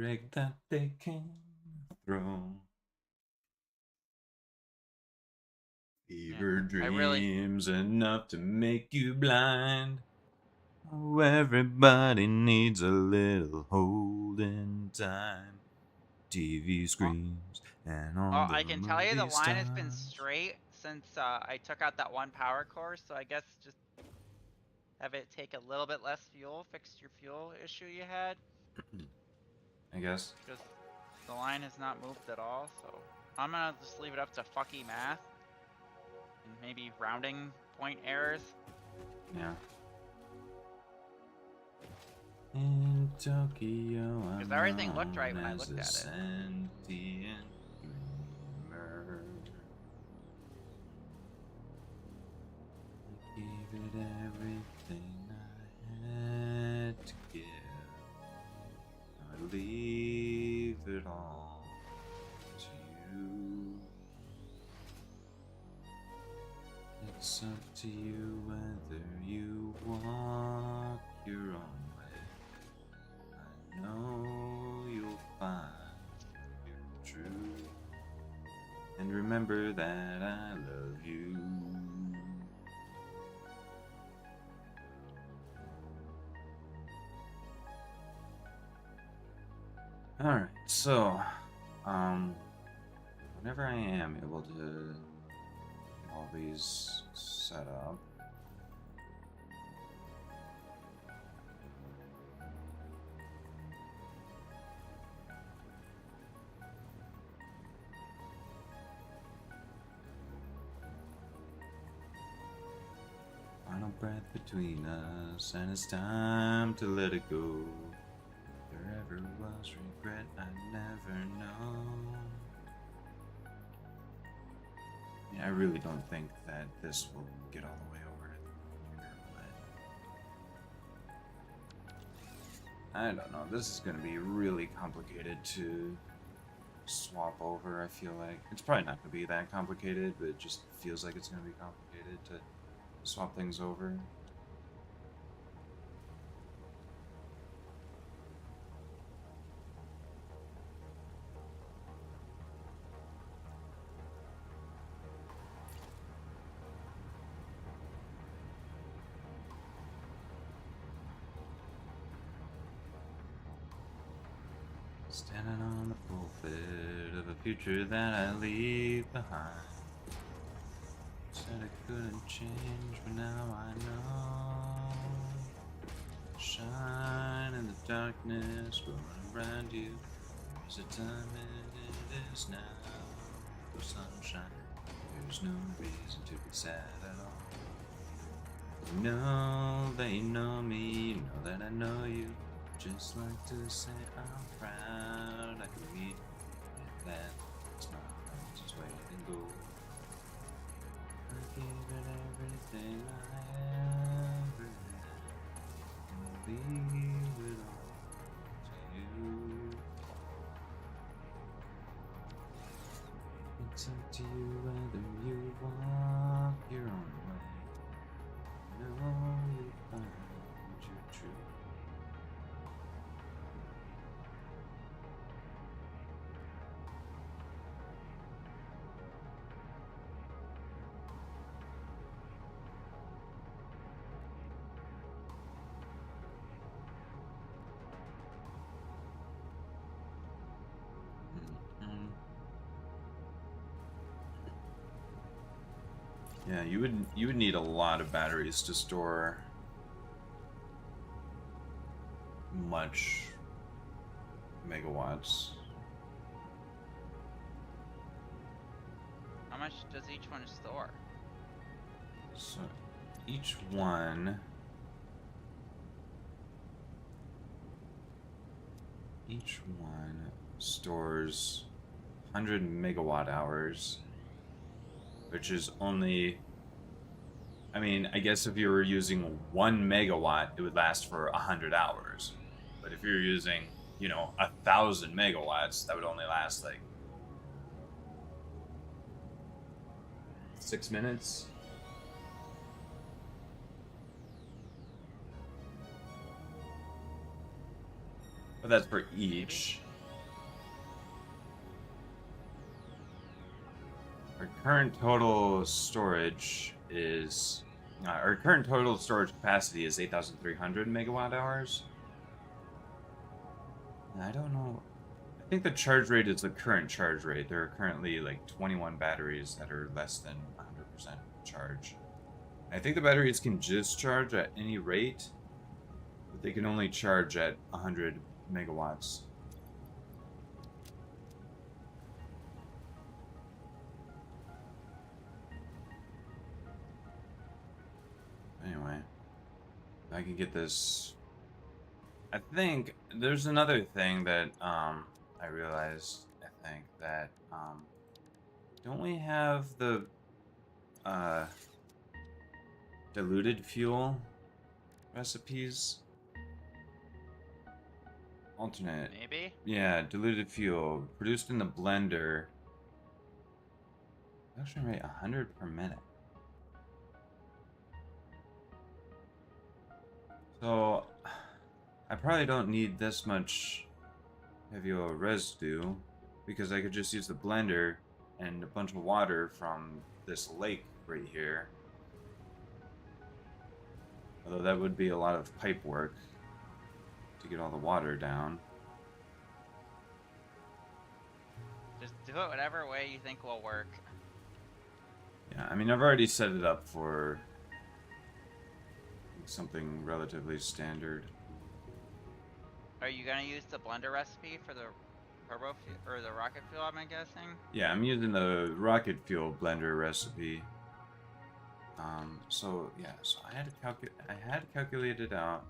brick that they can throw. Fever dreams enough to make you blind. Oh, everybody needs a little holding time. TV screens and all Well, the I can tell you the movie line has been stars. straight since I took out that one power core, so I guess just have it take a little bit less fuel, fix your fuel issue you had. I guess. Because the line has not moved at all, so I'm gonna just leave it up to fucky math and maybe rounding point errors. Yeah. In Tokyo, Because I'm everything looked right known when I as looked a at it. sentient dreamer. I gave it everything I had to give. I leave it all to you. It's up to you whether you walk your own way. I know you'll find your truth. And remember that I love you. Alright, so, whenever I am able to get all these set up, final breath between us, and it's time to let it go. If there ever was regret, I never know. Yeah, I really don't think that this will get all the way over to the computer, but I don't know. This is going to be really complicated to swap over, I feel like. It's probably not going to be that complicated, but it just feels like it's going to be complicated to swap things over. Standing on the pulpit of a future that I leave behind. Said it couldn't change, but now I know. Shine in the darkness, going around you. There's a time and it is now. For sunshine, there's no reason to be sad at all. You know that you know me, you know that I know you. Just like to say I'm proud I can meet that smile just wait and go. I gave it everything I ever had, and leave it all to you. It's up to you whether you walk your own way. Know you find your truth. Yeah, you would need a lot of batteries to store much megawatts. How much does each one store? So each one stores 100 megawatt hours, which is only, I mean, I guess if you were using 1 megawatt, it would last for 100 hours. But if you're using, 1,000 megawatts, that would only last like 6 minutes. But that's for each. Our current total storage is our current total storage capacity is 8,300 megawatt hours. I don't know. I think the charge rate is the current charge rate. There are currently like 21 batteries that are less than 100% charge. I think the batteries can discharge at any rate, but they can only charge at 100 megawatts. Anyway, I can get this. I think there's another thing that I realized. I think that don't we have the diluted fuel recipes? Alternate. Maybe? Yeah, diluted fuel produced in the blender. Production rate 100 per minute. So I probably don't need this much heavy oil residue because I could just use the blender and a bunch of water from this lake right here. Although that would be a lot of pipe work to get all the water down. Just do it whatever way you think will work. Yeah, I mean, I've already set it up for something relatively standard. Are you gonna use the blender recipe for the turbo or the rocket fuel, I'm guessing? Yeah, I'm using the rocket fuel blender recipe. So yeah, so I had calculated out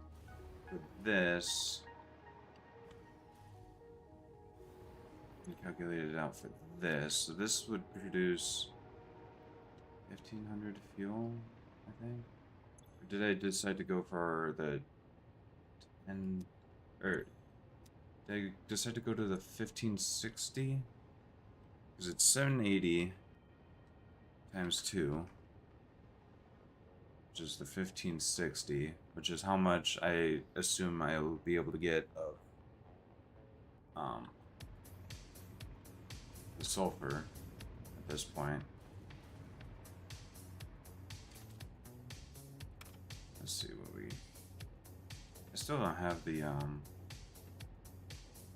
with this. I calculated it out for this. So this would produce 1,500 fuel, I think. Or did I decide to go for the 10, or did I decide to go to the 1560? Because it's 780 times 2, which is the 1560, which is how much I assume I'll be able to get of the sulfur at this point. Let's see what we... I still don't have the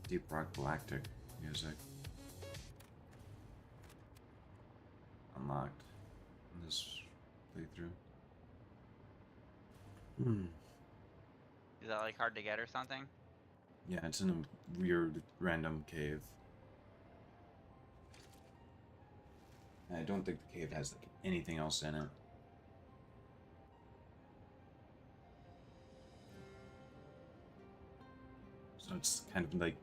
Deep Rock Galactic music unlocked in this playthrough. Is that like hard to get or something? Yeah, it's in a weird random cave. I don't think the cave has like anything else in it. So it's kind of like,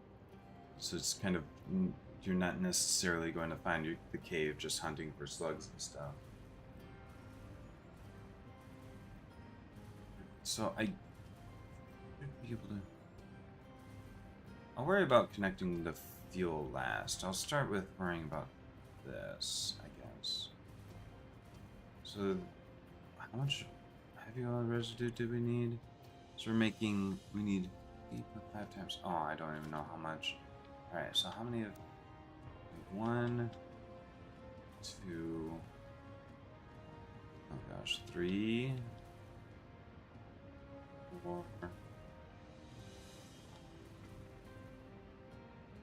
you're not necessarily going to find the cave just hunting for slugs and stuff. So I should be able to... I'll worry about connecting the fuel last. I'll start with worrying about this, I guess. So, how much heavy oil residue do we need? So we need 8.5 times. Oh, I don't even know how much. Alright, so how many of... 1, 2... Oh gosh, 3... 4...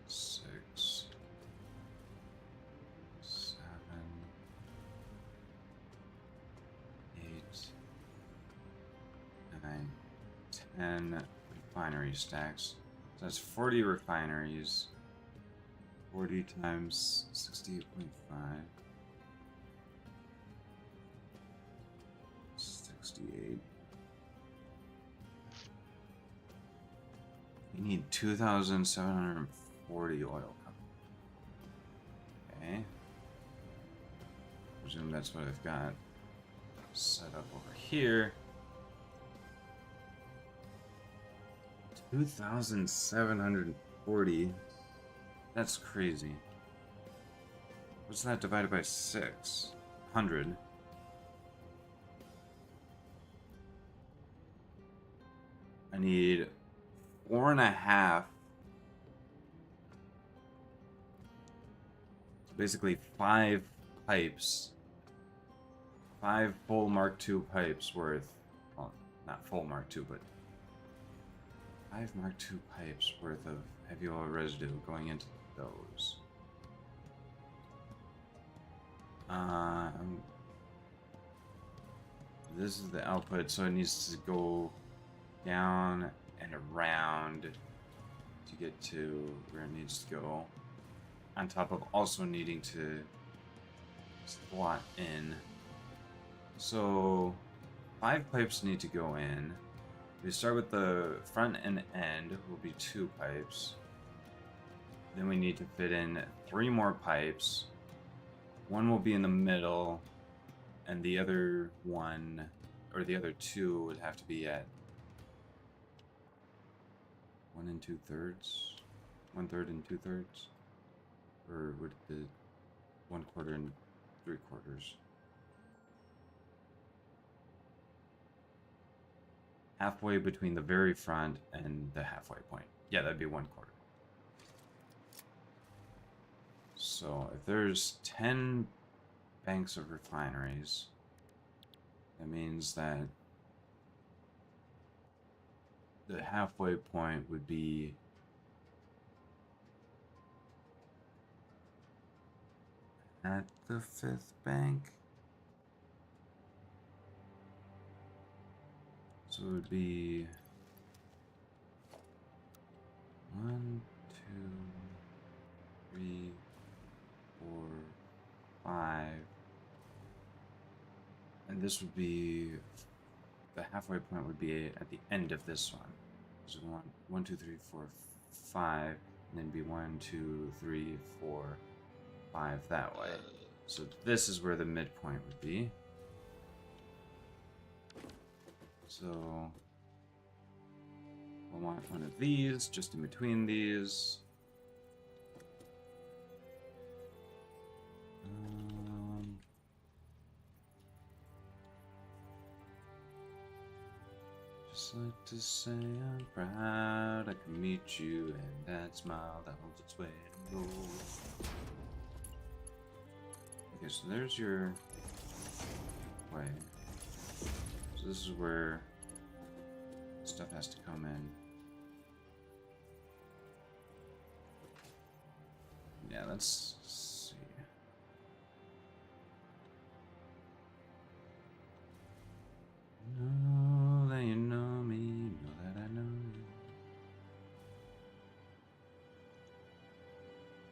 6... 7... 8... 9... 10 refinery stacks. So that's 40 refineries. 40 times 68.5. 68. You need 2,740 oil. Okay. Presume that's what I've got set up over here. 2,740. That's crazy. What's that divided by 6? 100. I need 4.5. So basically 5 pipes, 5 full Mark II pipes worth, well, not full Mark II, but 5 Mark II pipes worth of heavy oil residue going into those. This is the output, so it needs to go down and around to get to where it needs to go. On top of also needing to slot in. So 5 pipes need to go in. We start with the front and end will be 2 pipes. Then we need to fit in 3 more pipes. One will be in the middle, and the other one, or the other 2 would have to be at 1 2/3, 1/3 and 2/3, or would the 1/4 and 3/4? Halfway between the very front and the halfway point. Yeah, that'd be 1/4. So if there's 10 banks of refineries, that means that the halfway point would be at the 5th bank. So it would be 1, 2, 3, 4, 5. And this would be, the halfway point would be at the end of this one. So 1, 2, 3, 4, 5, and then be 1, 2, 3, 4, 5 that way. So this is where the midpoint would be. So we'll want one of these just in between these. Just like to say I'm proud I can meet you, and that smile that holds its weight in gold. Okay, so there's your way. So this is where stuff has to come in. Yeah, let's see. Know that you know me, know that I know you.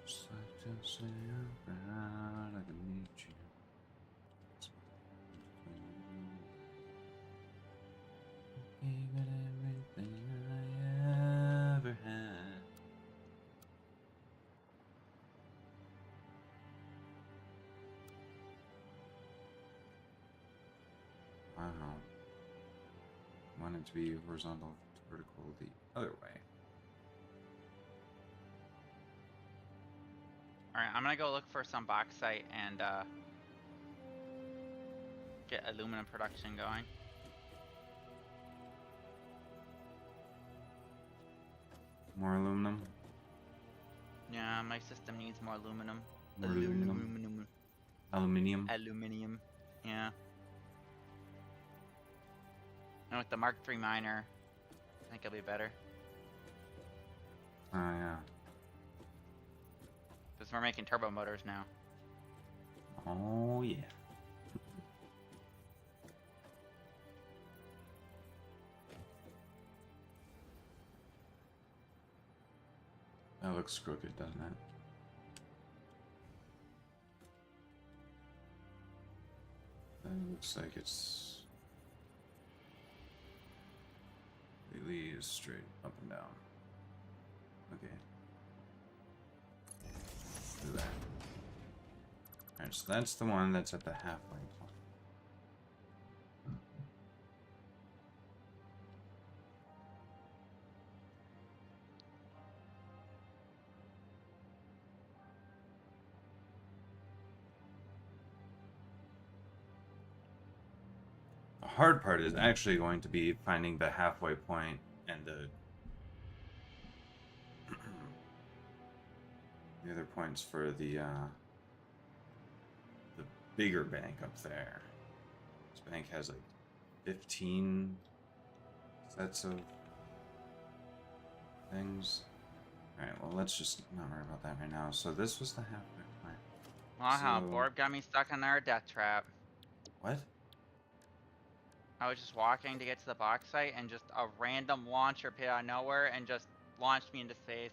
Just like to say I'm proud I can meet you. Gave it everything I ever had. Wow. Want it to be horizontal to vertical the other way. Alright, I'm gonna go look for some bauxite and get aluminum production going. More aluminum? Yeah, my system needs more aluminum. More aluminum? Aluminium? Aluminium, yeah. And with the Mark III miner, I think it'll be better. Oh, yeah. Because we're making turbo motors now. Oh, yeah. That looks crooked, doesn't it? That looks like it's completely straight up and down. Okay. Do that. Alright, so that's the one that's at the halfway point. The hard part is actually going to be finding the halfway point and the other points for the bigger bank up there. This bank has like 15 sets of things. Alright, well, let's just not worry about that right now. So this was the halfway point. Wow, So- Borb got me stuck on our death trap. What? I was just walking to get to the box site and just a random launcher appeared out of nowhere and just launched me into space.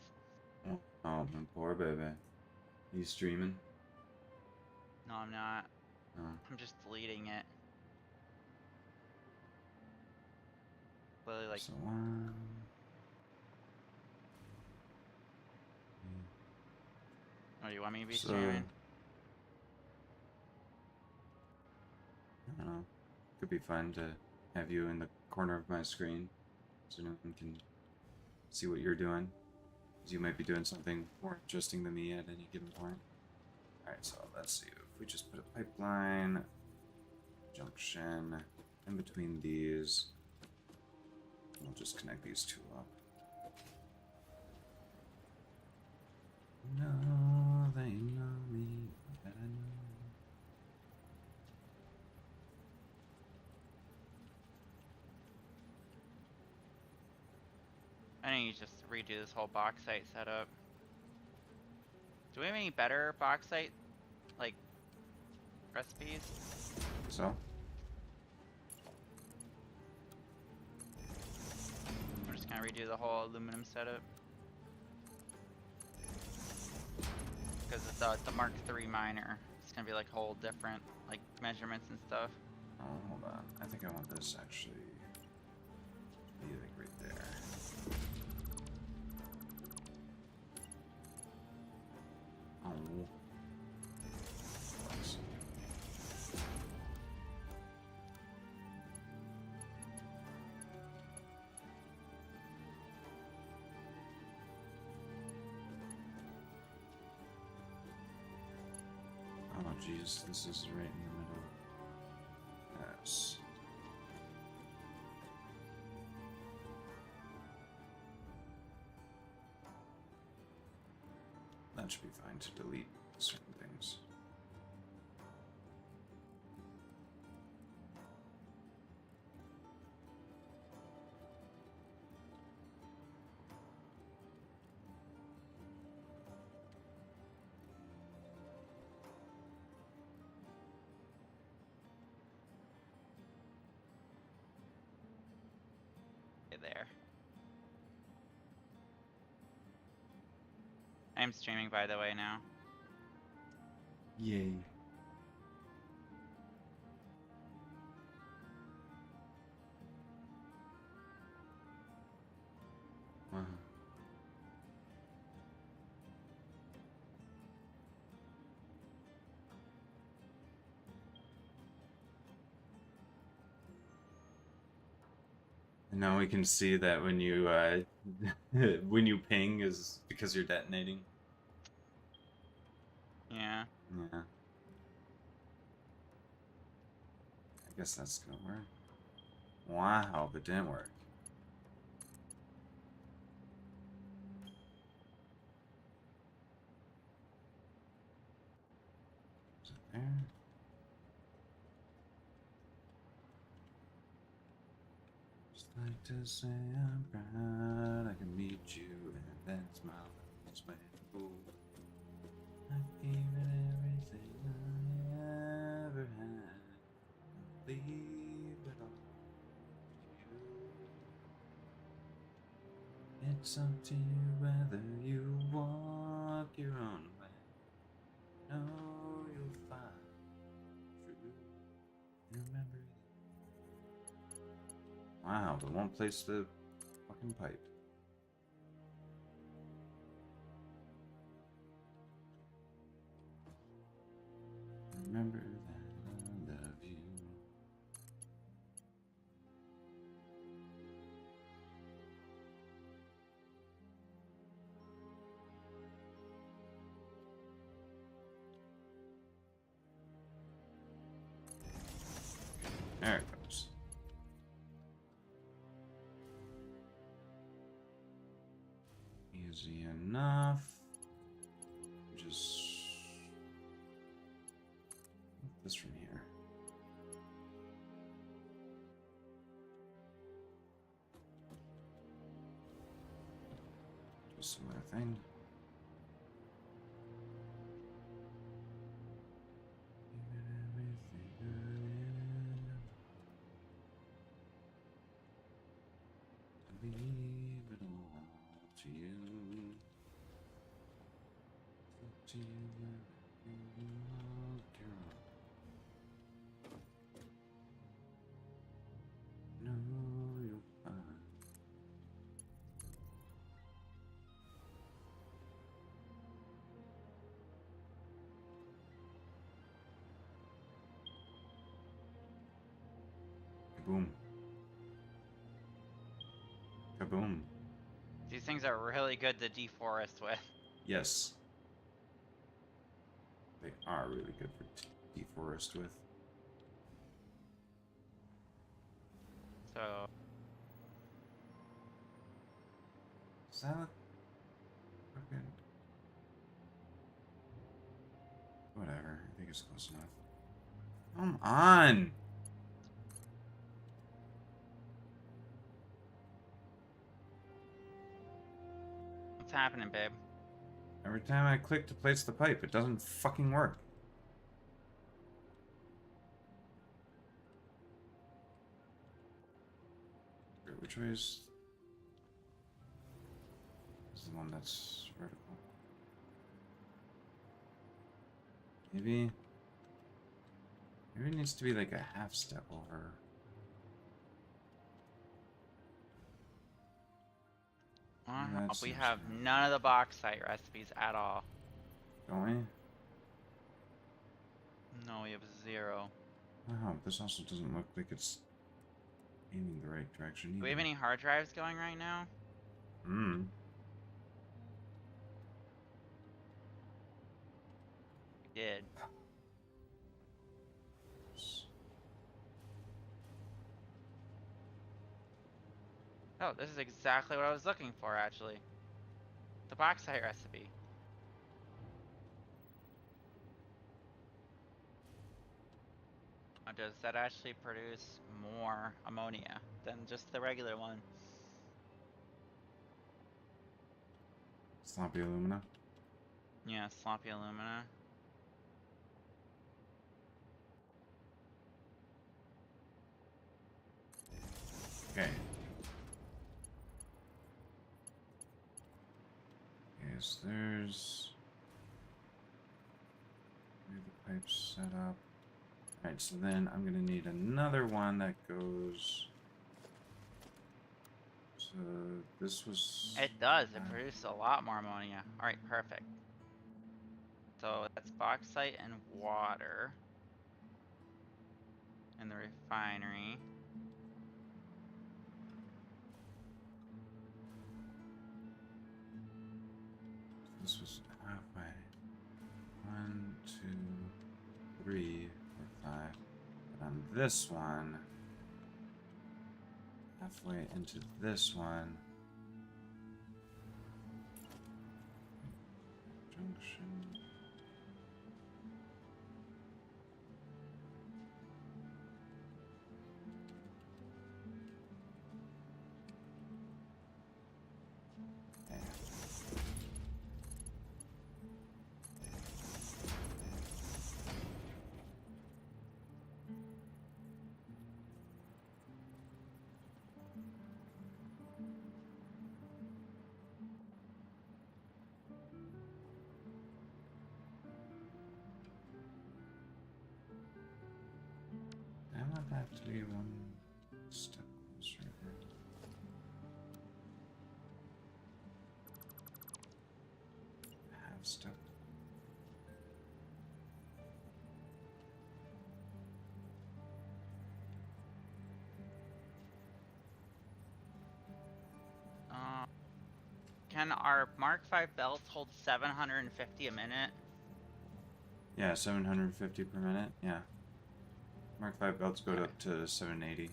Oh, my poor baby. You streaming? No, I'm not. Oh. I'm just deleting it. Literally like So, oh, you want me to be so, streaming? I don't know. Could be fun to have you in the corner of my screen so no one can see what you're doing. Because you might be doing something more interesting than me at any given point. Alright, so let's see. If we just put a pipeline junction in between these, we'll just connect these two up. No, they know me, but I know. I need to just redo this whole box site setup. Do we have any better box site, like, recipes? So? We're just gonna redo the whole aluminum setup. Because it's the Mark III miner. It's gonna be like whole different, like, measurements and stuff. Oh, hold on. I think I want this actually to be like right there. Oh. Thanks. Oh, jeez, this is right in the middle. Yes. That should be fine to delete certain things. Okay, there. I'm streaming, by the way, now. Yay. Wow. And now we can see that when you when you ping is because you're detonating. Yeah. Yeah. I guess that's gonna work. Wow, but didn't work. Is it there? Just like to say I'm proud I can meet you and then smile and swear. Ooh. I gave it everything I ever had. Leave it all to you. It's up to you whether you walk your own way. No, you'll find true. Remember. Wow, but won't place the fucking pipe. Remember that I love you. There it goes. Easy enough. Just this from here. Do a similar thing. Leave it all to you. To you, you loved your own. No, you're fine. Kaboom. Kaboom. These things are really good to deforest with. Yes. They are really good for deforest with. So Does that look fucking... Whatever. I think it's close enough. Come on! what's happening, babe? Every time I click to place the pipe, it doesn't fucking work. Wait, which way is the one that's vertical? Maybe it needs to be like a half step over. That We seems have right. none of the bauxite recipes at all. Don't we? No, we have 0. Wow, this also doesn't look like it's aiming the right direction Do we have either. any hard drives going right now? Hmm. We did. Oh, this is exactly what I was looking for, actually. The bauxite recipe. Now, does that actually produce more ammonia than just the regular one? Sloppy alumina. Yeah, sloppy alumina. Okay. Yes, there's the pipes set up. Alright, so then I'm gonna need another one that goes. So this was. It does. It produces a lot more ammonia. Alright, perfect. So that's bauxite and water in the refinery. This was halfway. 1, 2, 3, 4, 5. But on this one, halfway into this one. Junction. I want that to be one step closer. Half step. Can our Mark V belts hold 750 a minute? Yeah, 750 per minute. Yeah. Mark 5 belts go Okay. up to 780.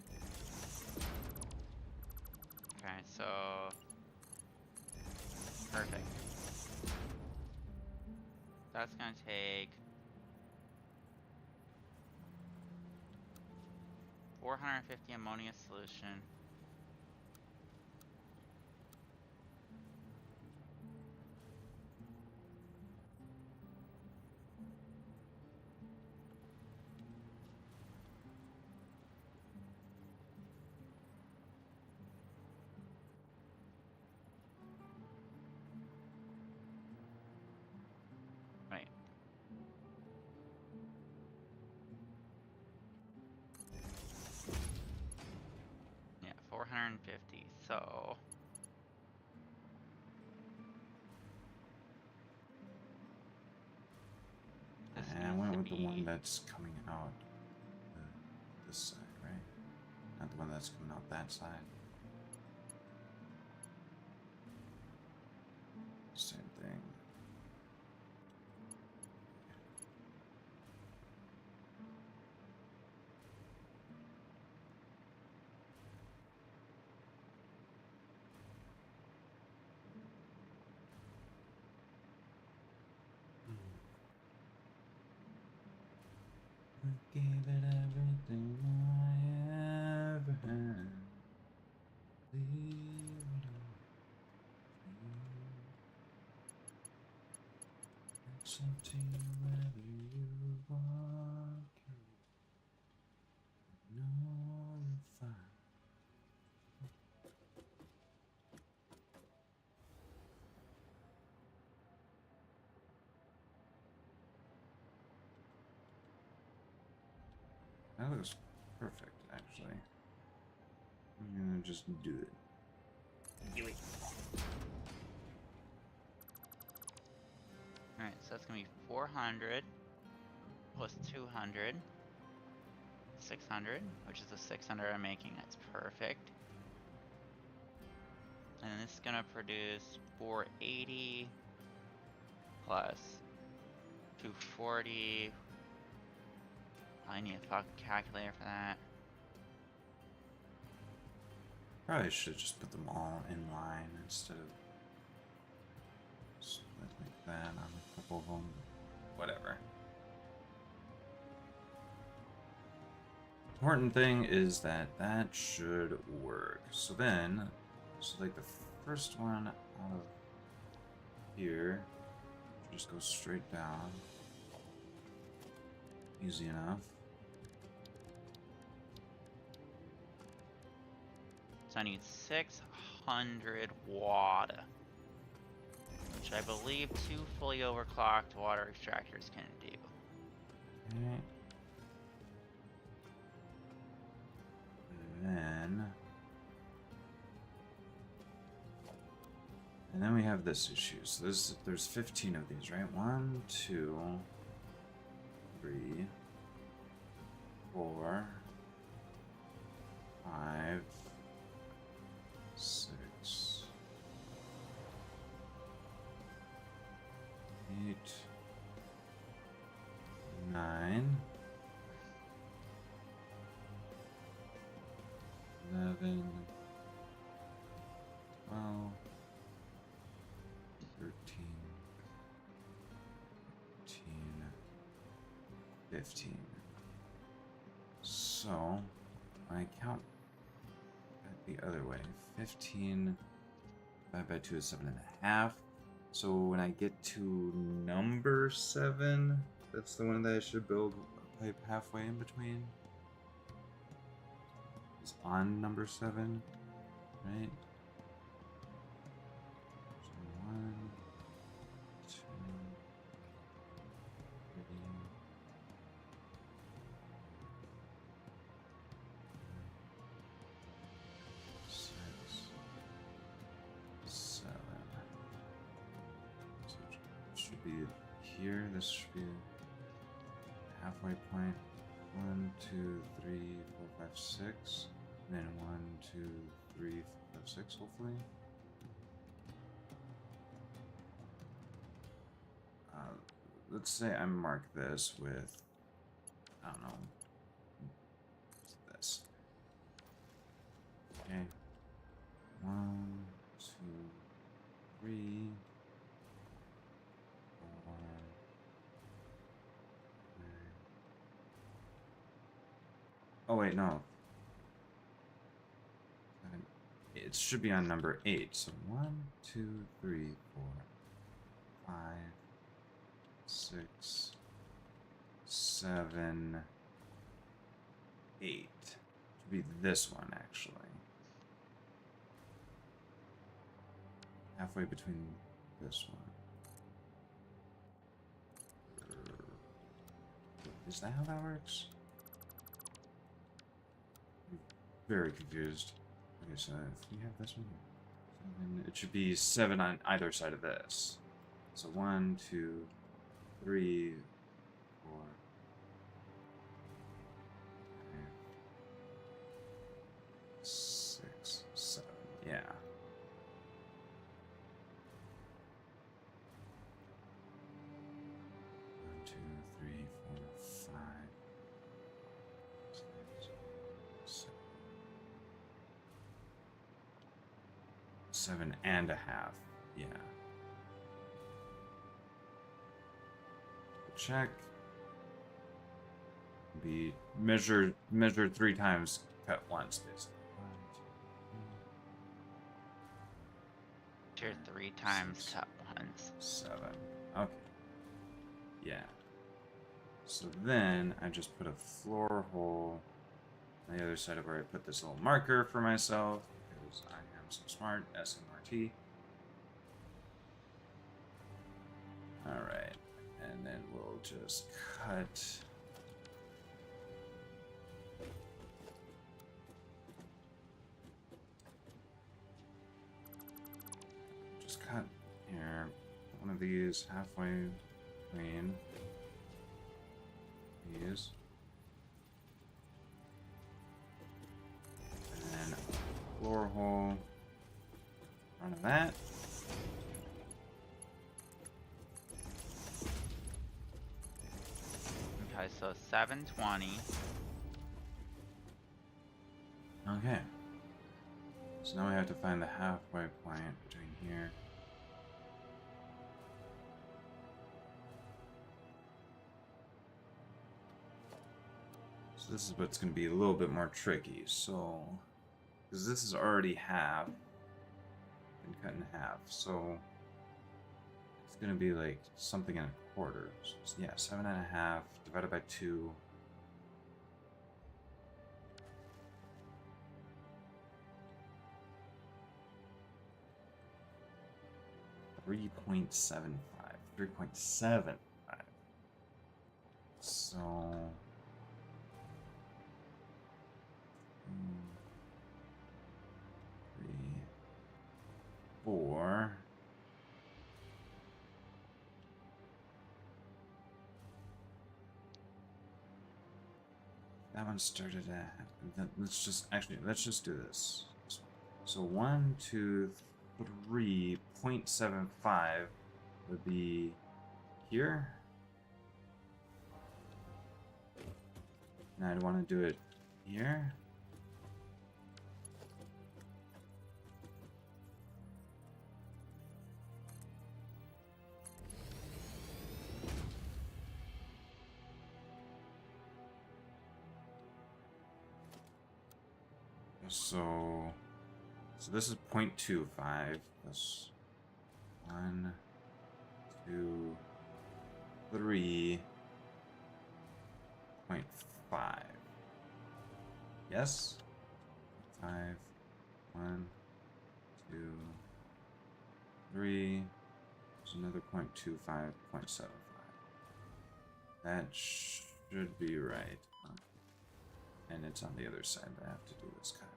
Okay, so perfect. That's gonna take 450 ammonia solution. Right. Yeah, 450. So this And I needs went to with the one be that's coming out this side, right? Not the one that's coming out that side. Same thing. I gave it everything I ever had. Leave it all to you. It's up to you whether you walk or no, you're fine. That looks perfect, actually. I'm gonna just do it. do it. Alright, so that's gonna be 400 plus 200. 600, which is the 600 I'm making. That's perfect. And this is gonna produce 480 plus 240. I need a fucking calculator for that. Probably should just put them all in line instead of split like that on a couple of them. Whatever. Important thing is that that should work. So then, like the first one out of here, just go straight down. Easy enough. So I need 600 water, which I believe 2 fully overclocked water extractors can do. Okay. And then we have this issue. So there's 15 of these, right? 1, 2, 3, 4, 5, 6, 8, 9, 11, 12, 13, 14, 15. So, when I count the other way, 15 divided by 2 is 7.5. So when I get to number 7, that's the one that I should build a pipe halfway in between. It's on number 7, right? So 1, 2, 3, 6, 7. So it should be here. This should be halfway point. 1, 2, 3, 4, 5, 6. And then 1, 2, 3, 4, 5, 6, hopefully. Let's say I mark this with, I don't know, what's this? Okay. 1, 2, 3, 4, 5. Oh wait, no. it should be on number 8. So 1, 2, 3, 4, 5, 6, 7, 8. Should be this one actually. Halfway between this one. Is that how that works? I'm very confused. Okay, so if we have this one here, then it should be 7 on either side of this. So 1, 2, 3, 4, 5, 6, 7. Yeah. Seven and a half, yeah. Check. Be measured 3 times, cut once, basically. 1, 2, Measure 3 times, 6, cut once. 7. Okay. Yeah. So then I just put a floor hole on the other side of where I put this little marker for myself because I am so smart. SMRT. Alright. And then we'll just cut. Just cut here. One of these halfway between these. And then a floor hole. Front of that. Okay, so 720. Okay. So now we have to find the halfway point between here. So this is what's going to be a little bit more tricky. So, because this is already half, been cut in half, so it's going to be like something in a quarter. So, yeah, 7.5 divided by 2. $3.75. 3.75. So 3, 4. That one started at. Let's just do this. So 1, 2, 3.75 would be here. And I'd want to do it here. So this is 0.25. That's 1, 2, 3.5. Yes? 5, 1, 2, 3. There's another 0.25, 0.75. That should be right. And it's on the other side, but I have to do this cut.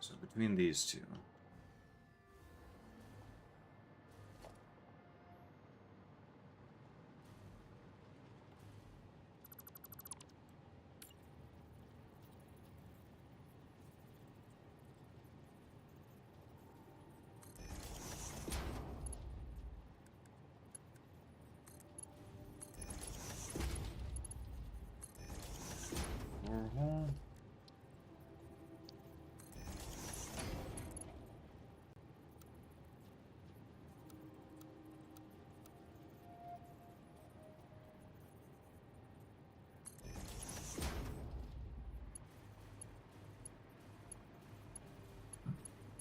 So between these two.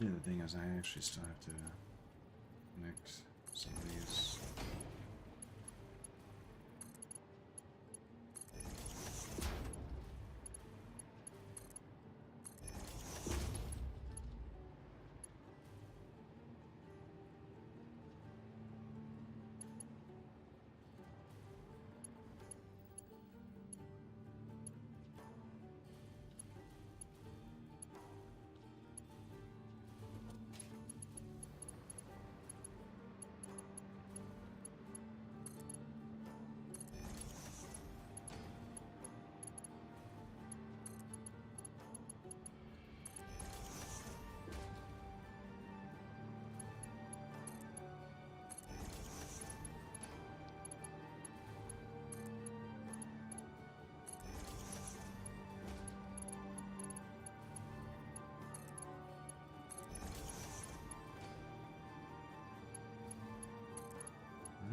Yeah, the thing is, I actually still have to mix some of these.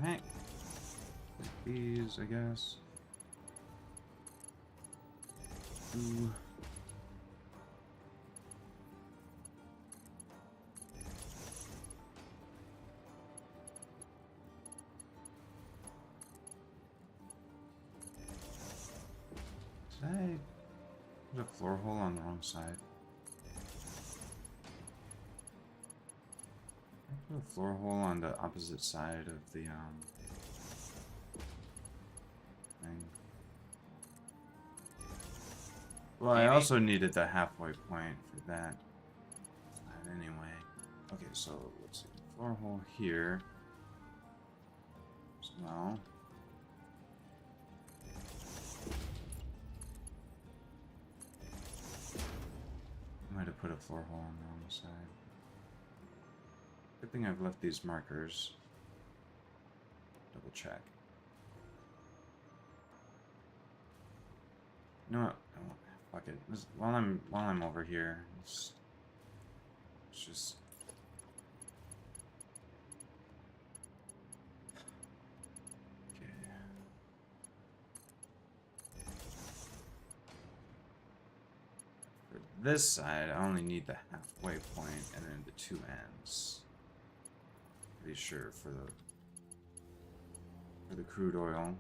Alright. Like these, I guess. Ooh. Did I put a floor hole on the wrong side? I put a floor hole on the opposite side of the thing. Well, I Maybe. also needed the halfway point for that. Anyway. Okay, so let's see. Floor hole here. As well. Might have put a floor hole on the wrong side. Good thing I've left these markers. Double check. You know what? Oh, fuck it. While I'm over here, it's just. Okay. For this side, I only need the halfway point and then the two ends. Pretty sure for the crude oil.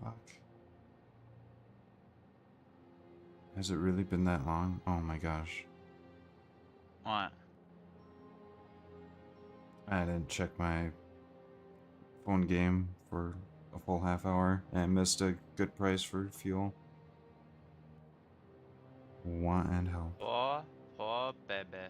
Fuck. Has it really been that long? Oh my gosh. What? I didn't check my phone game for a full half hour and missed a good price for fuel. Want and help. Poor baby.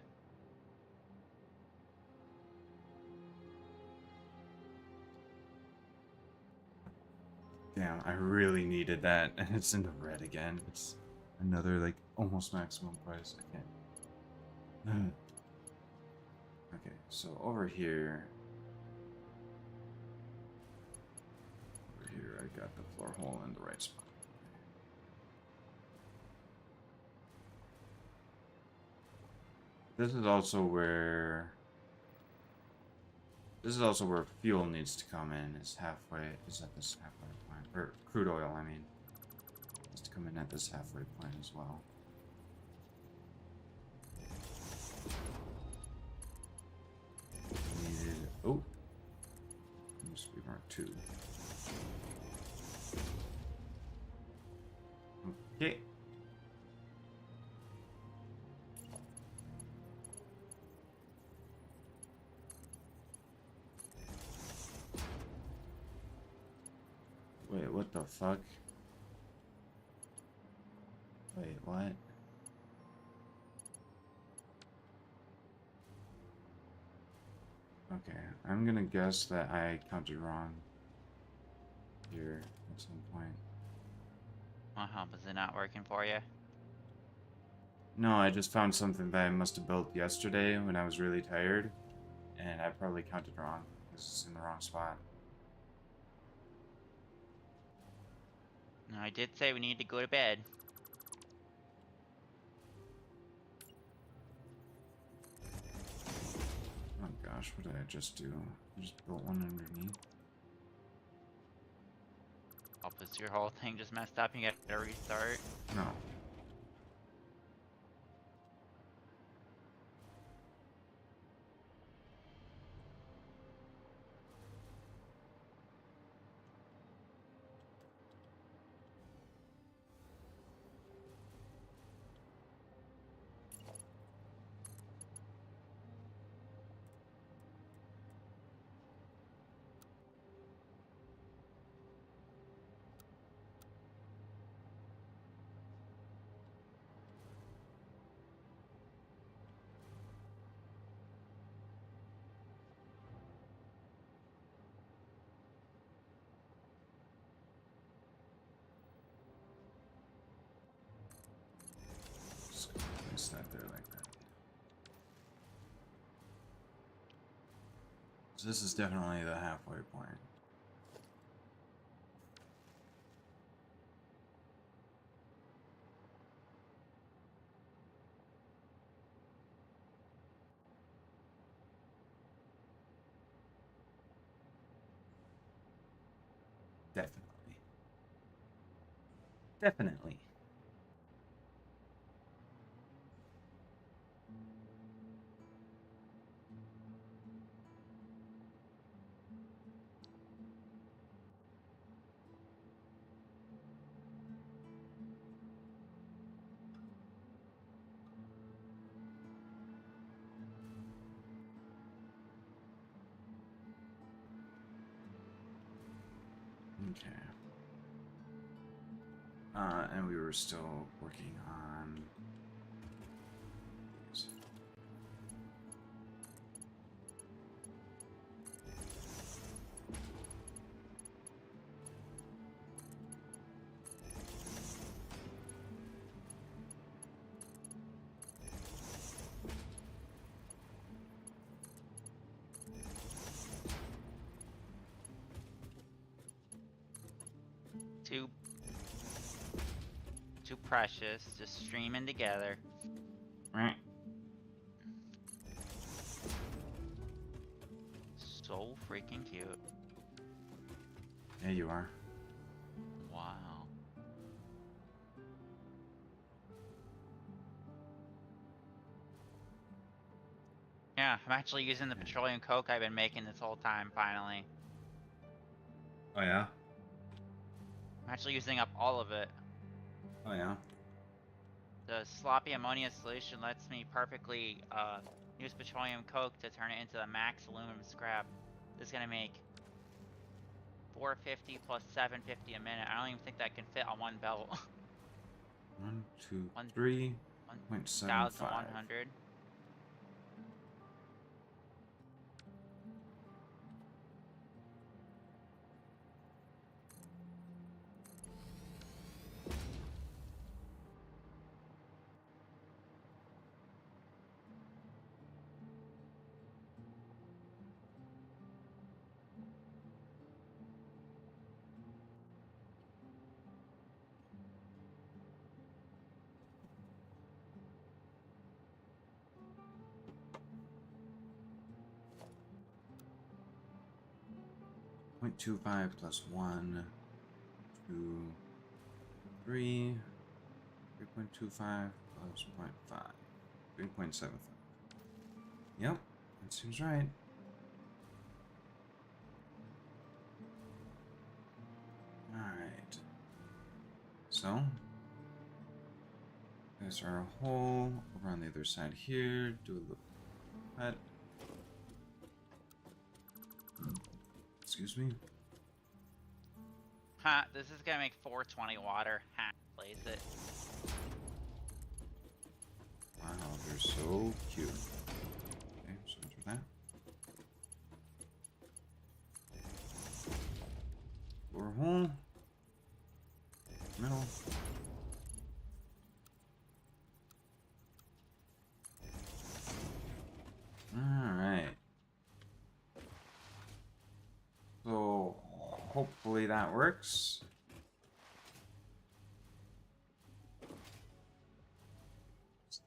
Damn, I really needed that, and it's in the red again. It's another, like, almost maximum price. I can't. Okay, so over here. Over here, I got the floor hole in the right spot. This is also where fuel needs to come in. Is at this halfway point, or crude oil, I mean, needs to come in at this halfway point as well. Needed. Oh, must be marked 2. Okay. Wait, what the fuck? Wait, what? Okay, I'm gonna guess that I counted wrong here at some point. Uh-huh, was it not working for you? No, I just found something that I must have built yesterday when I was really tired, and I probably counted wrong because it's in the wrong spot. No, I did say we need to go to bed. Oh gosh, what did I just do? I just built one underneath. Oh, was your whole thing just messed up and you got to restart? No. Just gonna place that there like that. So this is definitely the halfway point. Definitely. Definitely. Okay. And we were still working on these. Too precious, just streaming together. Right. So freaking cute. Yeah, you are. Wow. Yeah, I'm actually using the petroleum coke I've been making this whole time, finally. Oh yeah? I'm actually using up all of it. Oh yeah? The sloppy ammonia solution lets me perfectly use petroleum coke to turn it into a max aluminum scrap. This is gonna make 450 plus 750 a minute. I don't even think that can fit on one belt. 1, 2, One 3.75. 1,100. Point 0.25 plus 1, 2, 3. 3.25 plus 0.5. 3.75. Yep, that seems right. Alright. So, there's our hole over on the other side here. Do a little cut. Excuse me. Ha, this is gonna make 420 water. Ha, place it. Wow, they're so cute. Okay, so enter that. Lower hole. Middle. hopefully that works.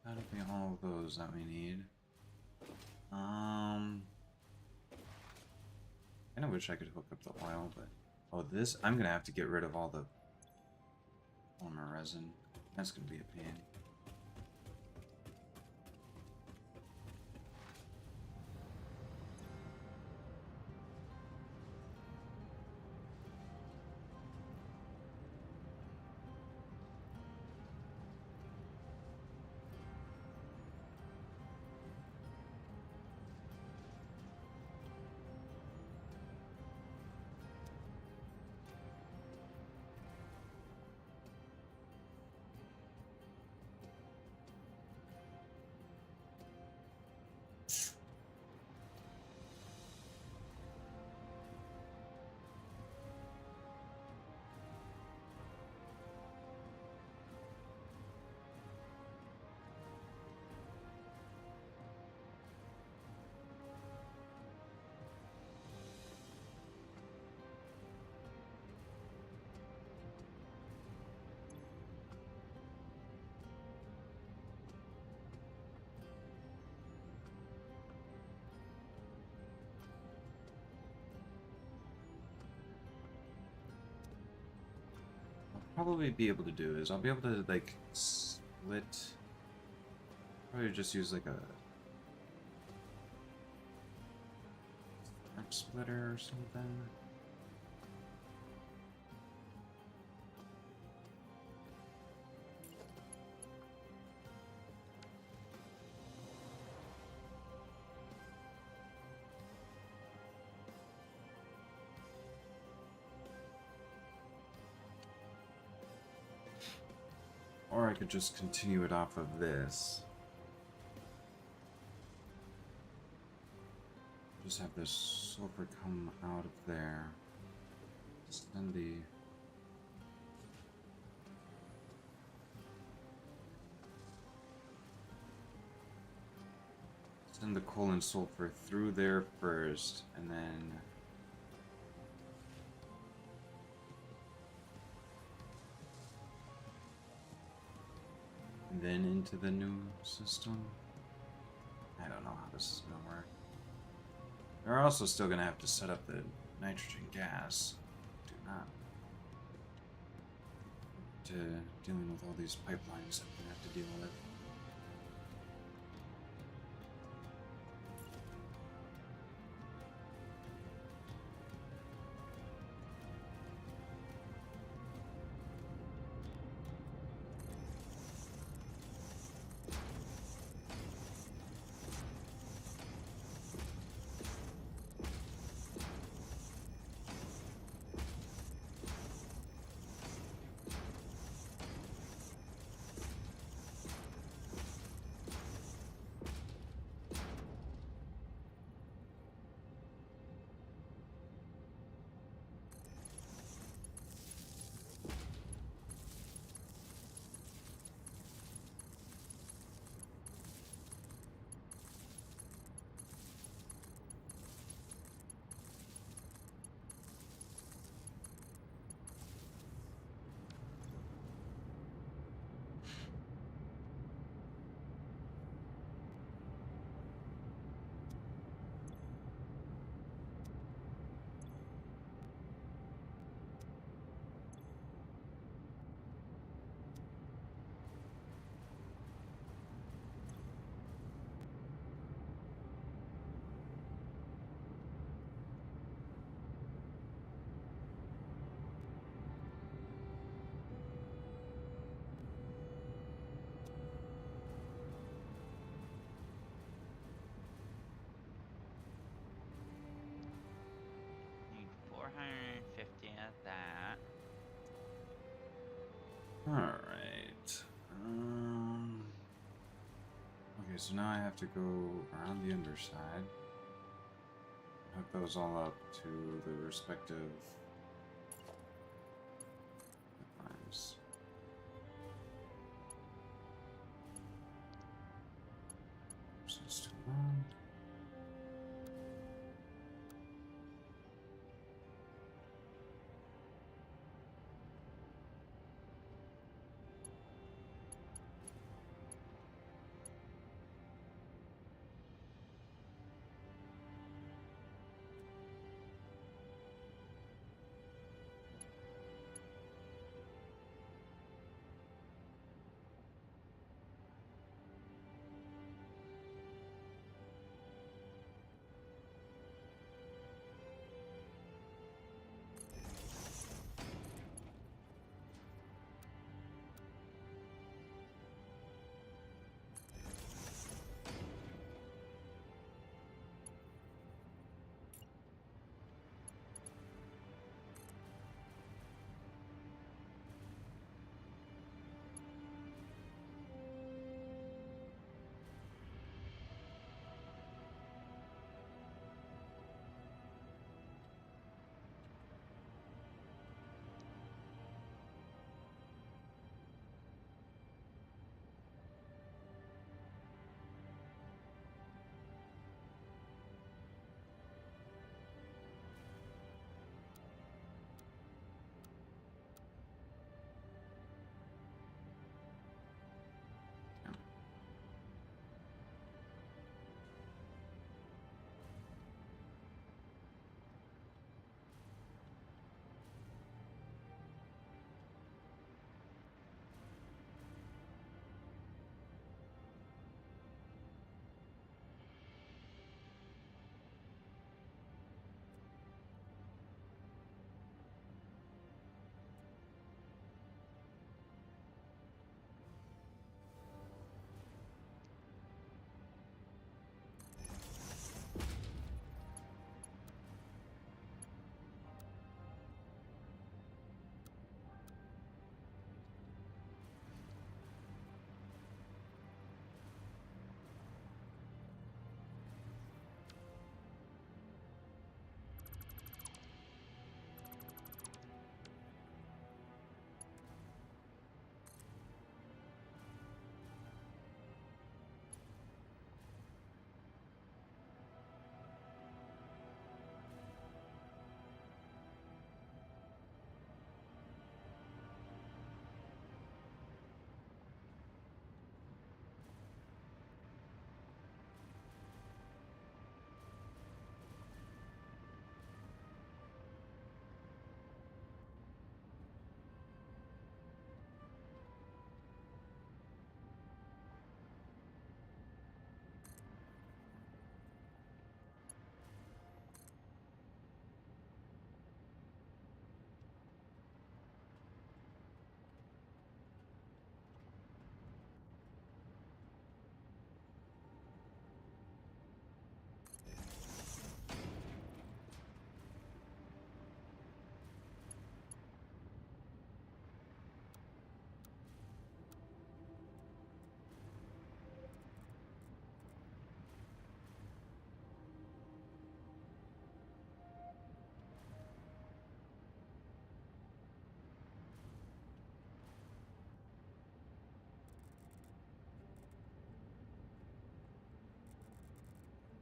That'll be all of those that we need. I wish I could hook up the oil, but oh, this I'm gonna have to get rid of all the polymer resin. That's gonna be a pain. Probably be able to do is I'll be able to like split. Probably just use like a arc splitter or something. Or I could just continue it off of this. Just have this sulfur come out of there. Send the coal and sulfur through there first, and then into the new system. I don't know how this is gonna work. They're also still gonna have to set up the nitrogen gas. Do not to dealing with all these pipelines that we have to deal with. Need 450 of that. Alright. Okay, so now I have to go around the underside. Hook those all up to the respective lines. So it's too long.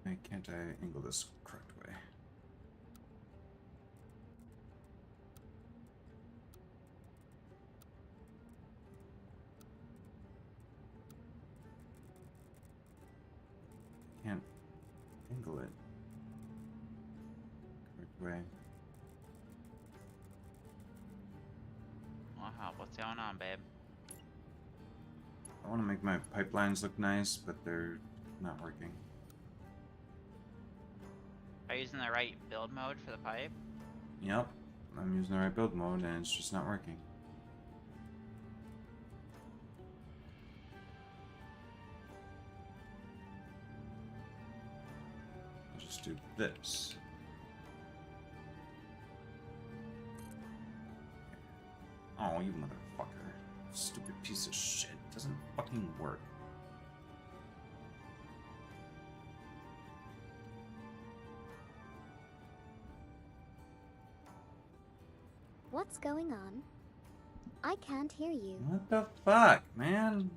Why can't I angle this correct way? Can't angle it correct way. Wow, what's going on, babe? I want to make my pipelines look nice, but they're not working. Are you using the right build mode for the pipe? Yep, I'm using the right build mode and it's just not working. I'll just do this. Oh, you motherfucker. Stupid piece of shit. Doesn't fucking work. What's going on? I can't hear you. What the fuck, man?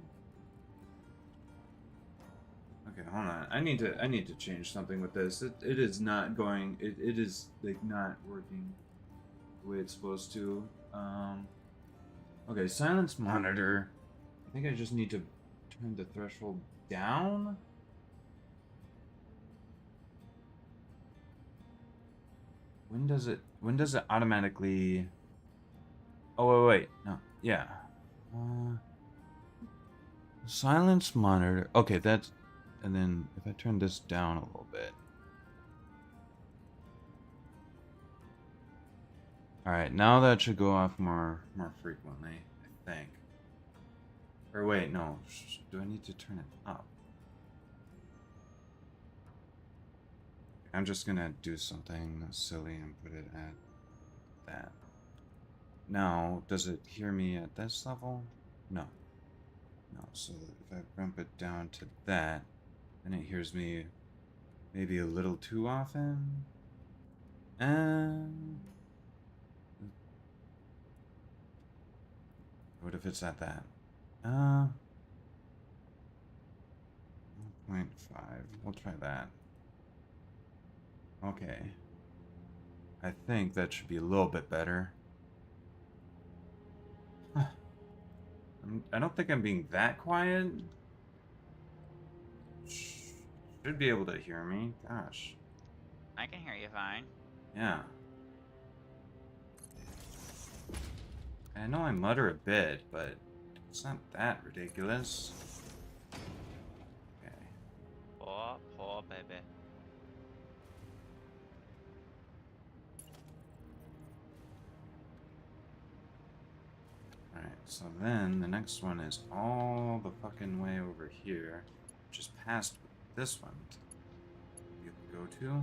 Okay, hold on. I need to change something with this. It is not going. It is like not working the way it's supposed to. Okay, silence monitor. I think I just need to turn the threshold down. When does it automatically? Oh wait, no, yeah. Silence monitor. Okay, that's, and then if I turn this down a little bit. All right, now that should go off more frequently, I think. Or wait, no. Do I need to turn it up? I'm just gonna do something silly and put it at that. Now, does it hear me at this level? No. No, so if I bump it down to that, then it hears me maybe a little too often. And what if it's at that? 0.5. We'll try that. Okay. I think that should be a little bit better. I don't think I'm being that quiet. Should be able to hear me. Gosh. I can hear you fine. Yeah. I know I mutter a bit, but it's not that ridiculous. Okay. Poor baby. Alright, so then the next one is all the fucking way over here, which is past this one. You go to.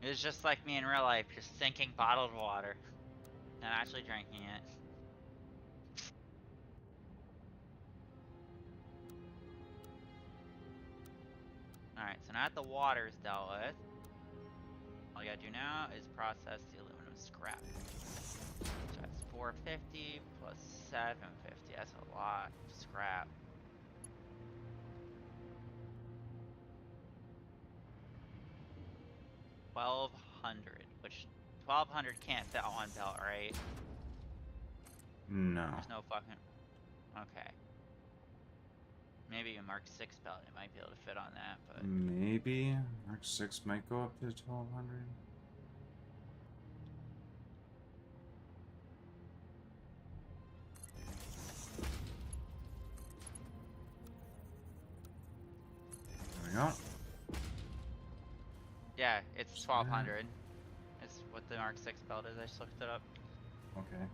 It was just like me in real life, just drinking bottled water. Not actually drinking it. Alright, so now that the water's dealt with, all you gotta do now is process the aluminum scrap. So that's 450 plus 750. That's a lot of scrap. $1,200, which 1,200 can't fit on one belt, right? No. There's no fucking. Okay. Maybe a Mark 6 belt, it might be able to fit on that, but. Maybe Mark 6 might go up to 1,200. There we go. Yeah, it's 1,200. It's what the Mark 6 belt is. I just looked it up. Okay.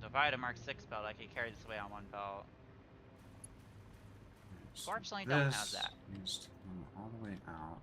So if I had a Mark 6 belt, I could carry this away on one belt. So Fortunately, don't have that. Needs to come all the way out.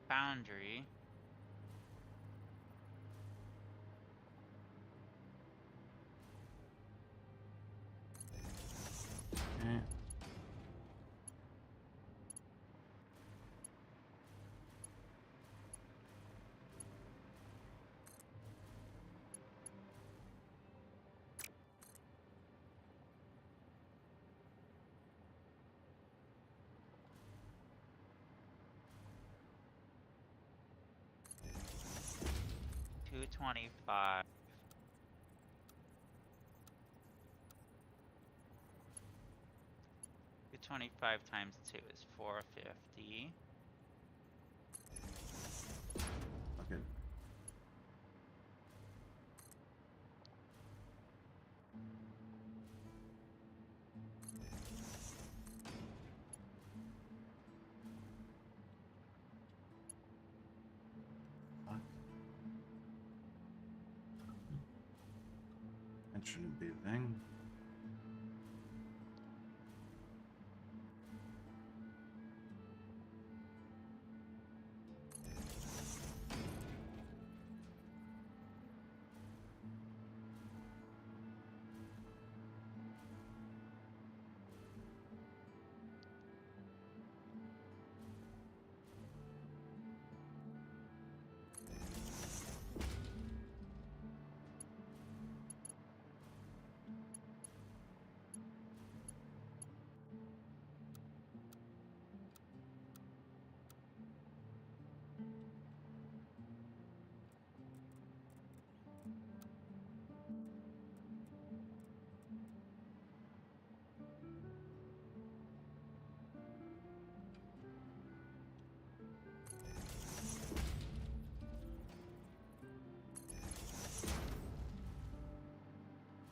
foundry. Okay. $225. 225 times 2 is 450. Okay. What? That shouldn't be a thing.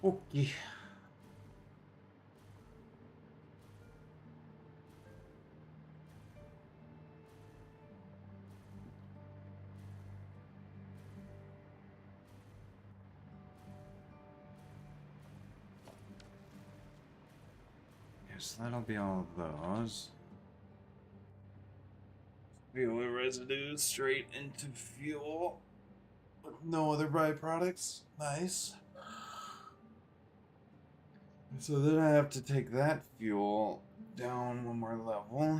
Okay. So that'll be all of those. Fuel residue straight into fuel with no other byproducts. Nice. So then I have to take that fuel down one more level.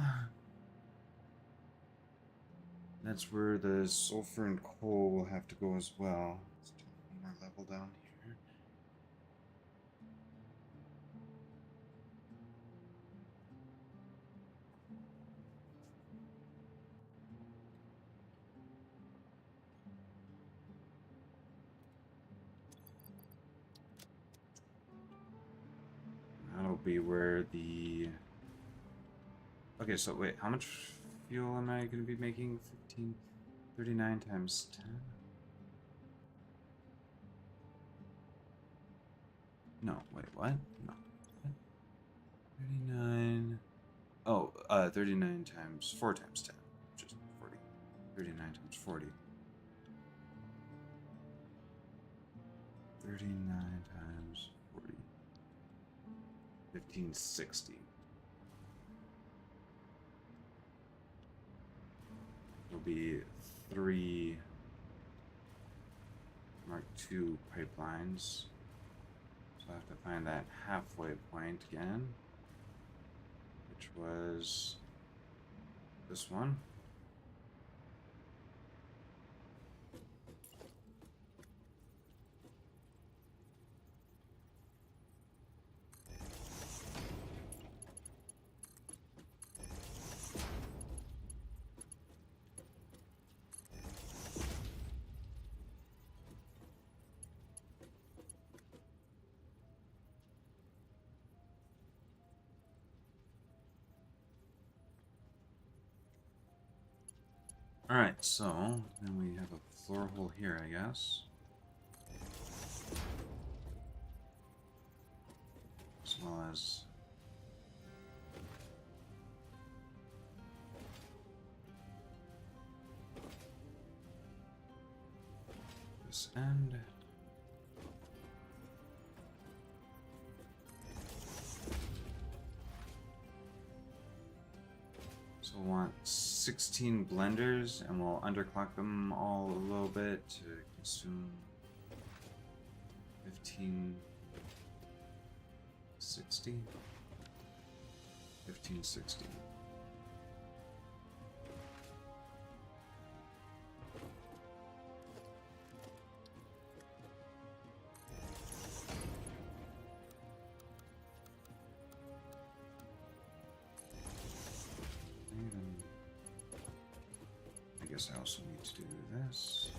That's where the sulfur and coal will have to go as well. Let's do one more level down here. That'll be where the... Okay, so wait, how much fuel am I going to be making? 15, 39 times 10? No, wait, what? No. 39... Oh, 39 times 4 times 10, which is 40. 39 times 40. 39 times 40. 1560. It'll be 3 Mark II pipelines. So I have to find that halfway point again, which was this one. Alright, so then we have a floor hole here, I guess. As well as this end. So I want 16 blenders, and we'll underclock them all a little bit to consume 1560. 1560. I guess I also need to do this.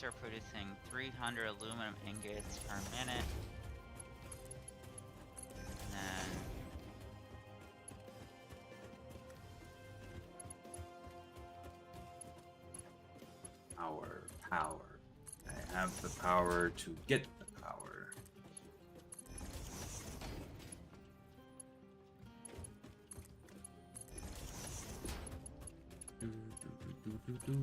These are producing 300 aluminum ingots per minute. And then Power. I have the power to get the power. Do, do, do, do, do, do.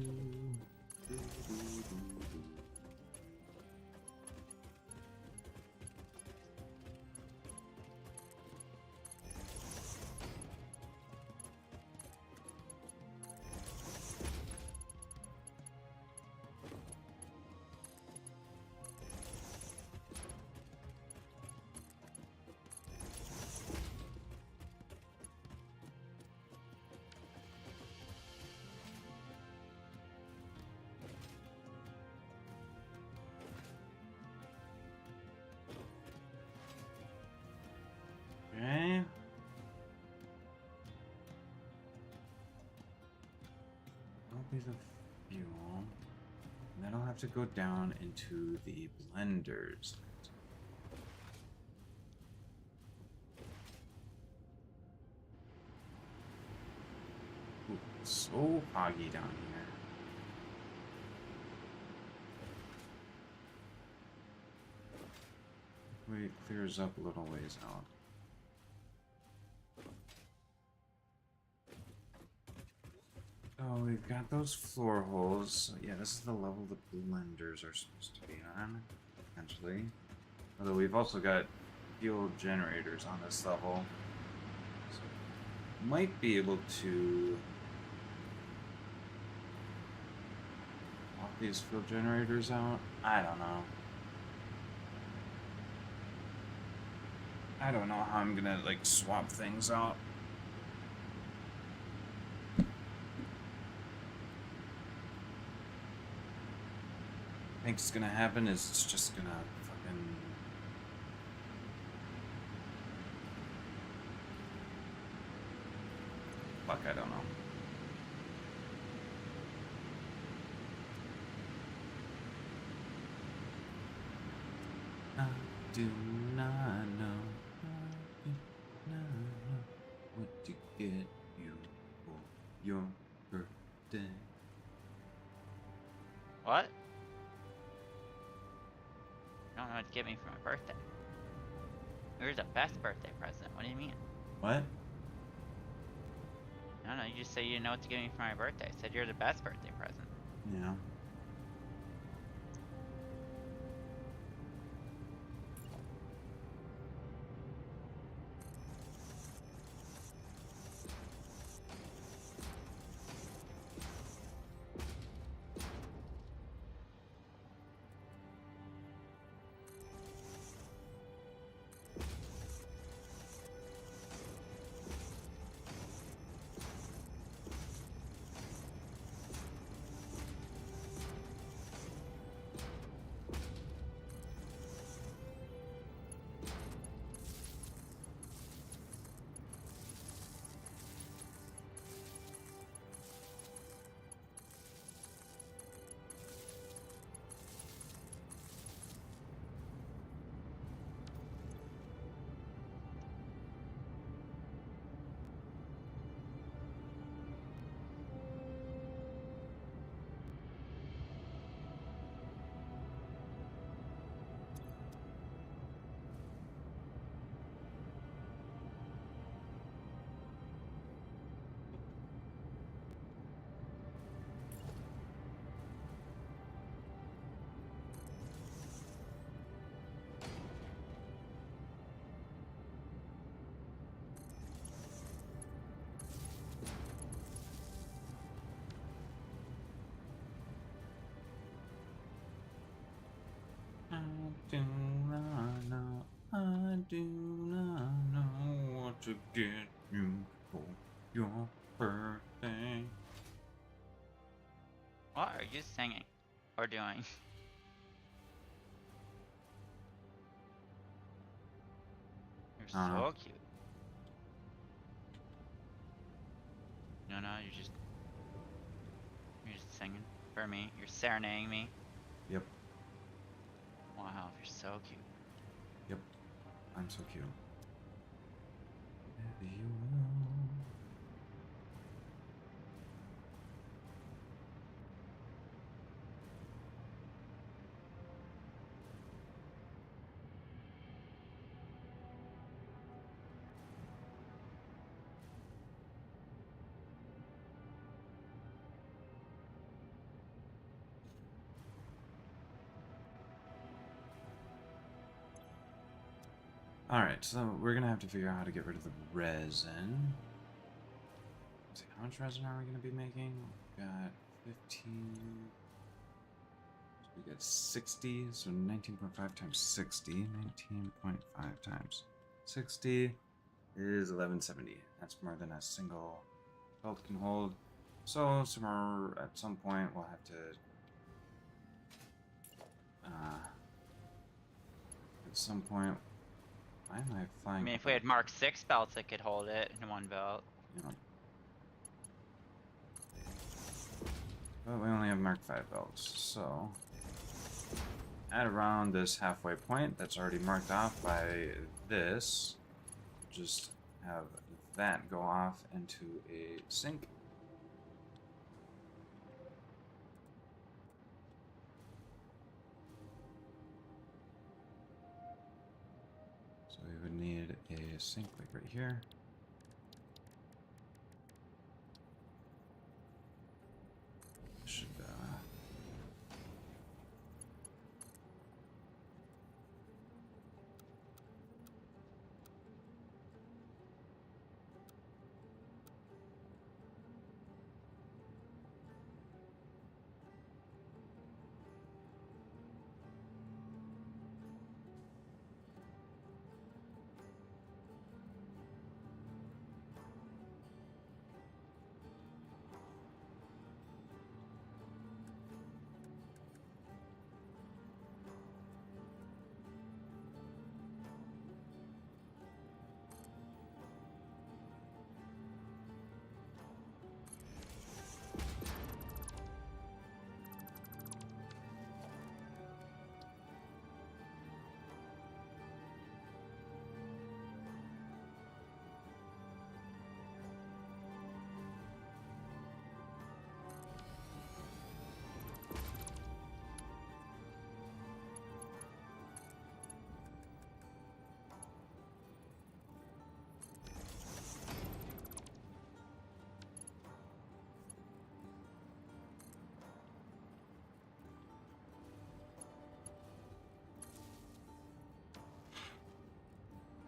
Okay. That'll be the fuel. And then I'll have to go down into the blenders. Ooh, it's so foggy down here. Hopefully it clears up a little ways out. Oh, we've got those floor holes. So yeah, this is the level the blenders are supposed to be on, potentially. Although we've also got fuel generators on this level. So might be able to swap these fuel generators out. I don't know. I don't know how I'm gonna like swap things out. I think it's gonna happen is it's just gonna fucking fuck, I don't know. I do not know. I do not know what to get you for your birthday. what? I don't know what to get me for my birthday. Here's the best birthday present. What do you mean? What? I don't know. You just said you didn't know what to get me for my birthday. I said you're the best birthday present. Yeah. to get you for your birthday. What are you singing or doing? You're I don't know. so cute. No, you're just singing for me. You're serenading me. Yep, Wow, you're so cute. yep. I'm so cute. Maybe you will. Alright, so we're gonna have to figure out how to get rid of the resin. Let's see, how much resin are we gonna be making? We got 15. So we got 60, so 19.5 times 60. 19.5 times 60 is 1170. That's more than a single belt can hold. So somewhere at some point we'll have to at some point. Why am I I flying? mean, if we had Mark 6 belts, it could hold it in one belt. You know, but we only have Mark 5 belts, so at around this halfway point that's already marked off by this, just have that go off into a sink. So we would need a sink like right here. Should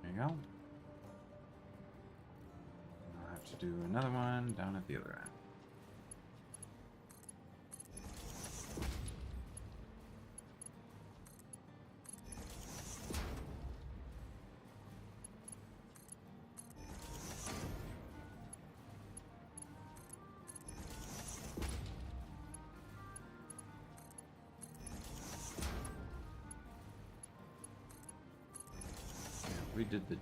there you go. I'll have to do another one down at the other end. We did the...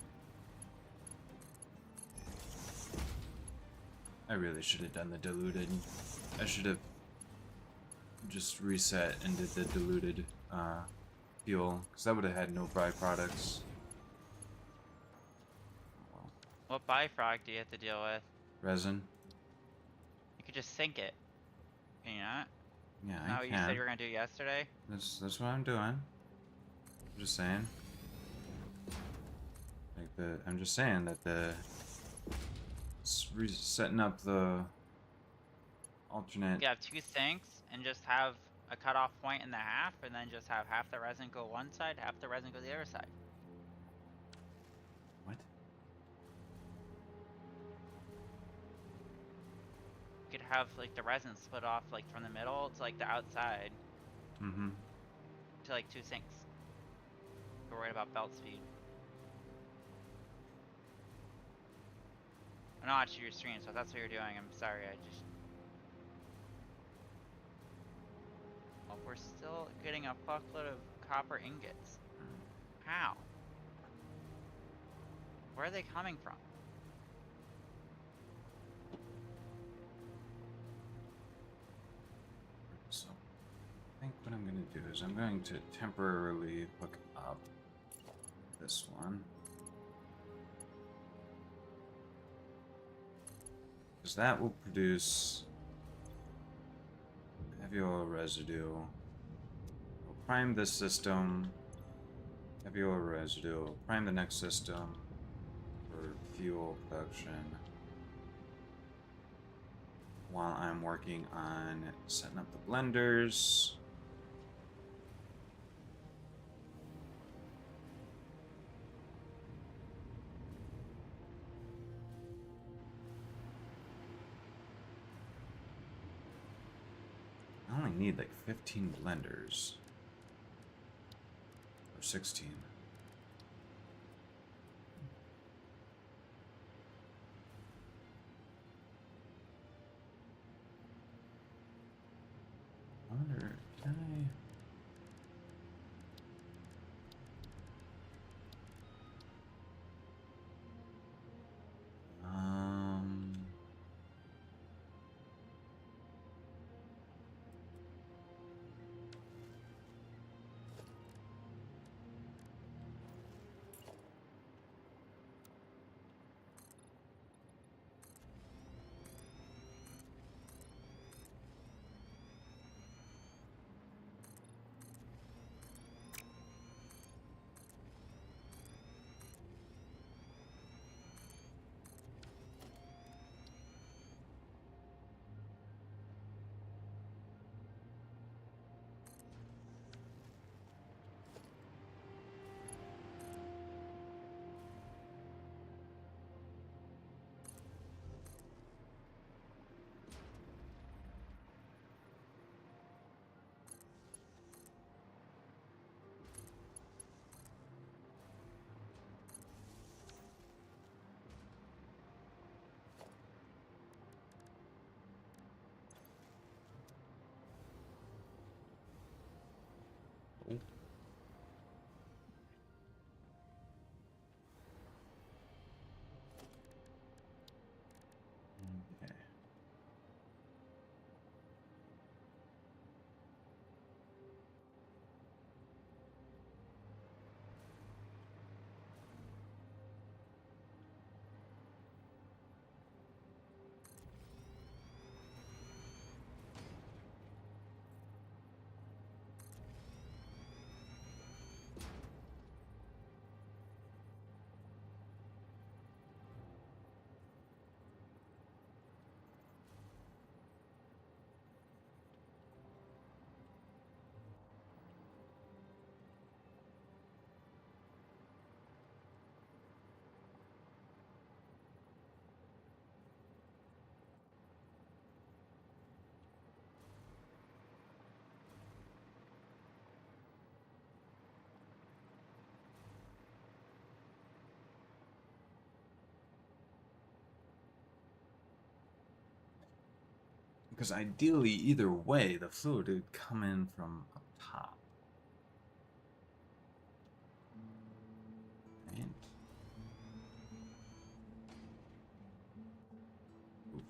I really should have done the diluted. I should have just reset and did the diluted fuel, because that would have had no byproducts. Well, What byproduct do you have to deal with? resin. You could just sink it. Can you not? Yeah, Isn't that I what you can. said you were gonna do yesterday? That's what I'm doing. I'm just saying. I'm just saying that setting up the alternate. You have 2 sinks and just have a cutoff point in the half, and then just have half the resin go one side, half the resin go the other side. What? You could have like the resin split off like from the middle to like the outside Mm-hmm. to like 2 sinks. We're worried about belt speed. I'm not watching your stream, so if that's what you're doing, I'm sorry. I just. Oh, we're still getting a fuckload of copper ingots. How? Where are they coming from? So, I think what I'm going to do is I'm going to temporarily hook up this one. Because that will produce heavy oil residue. We'll prime this system. Heavy oil residue. We'll prime the next system for fuel production. While I'm working on setting up the blenders. I only need like 15 blenders. Or 16. I wonder, can I... Okay. Because ideally, either way, the fluid would come in from up top. Right? Oof.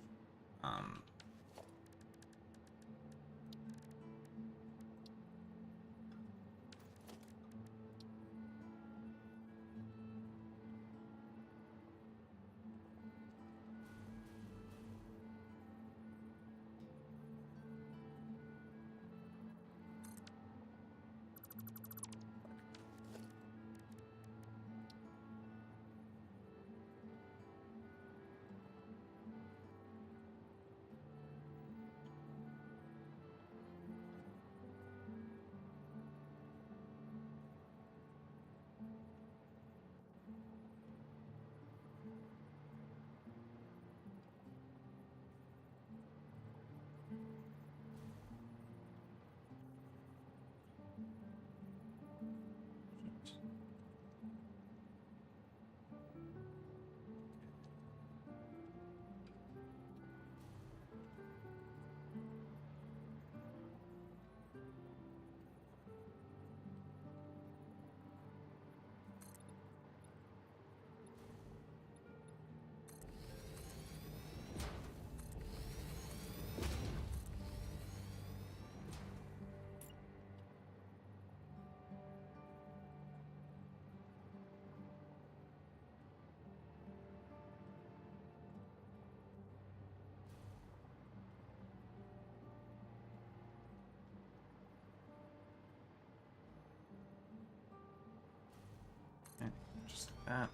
that.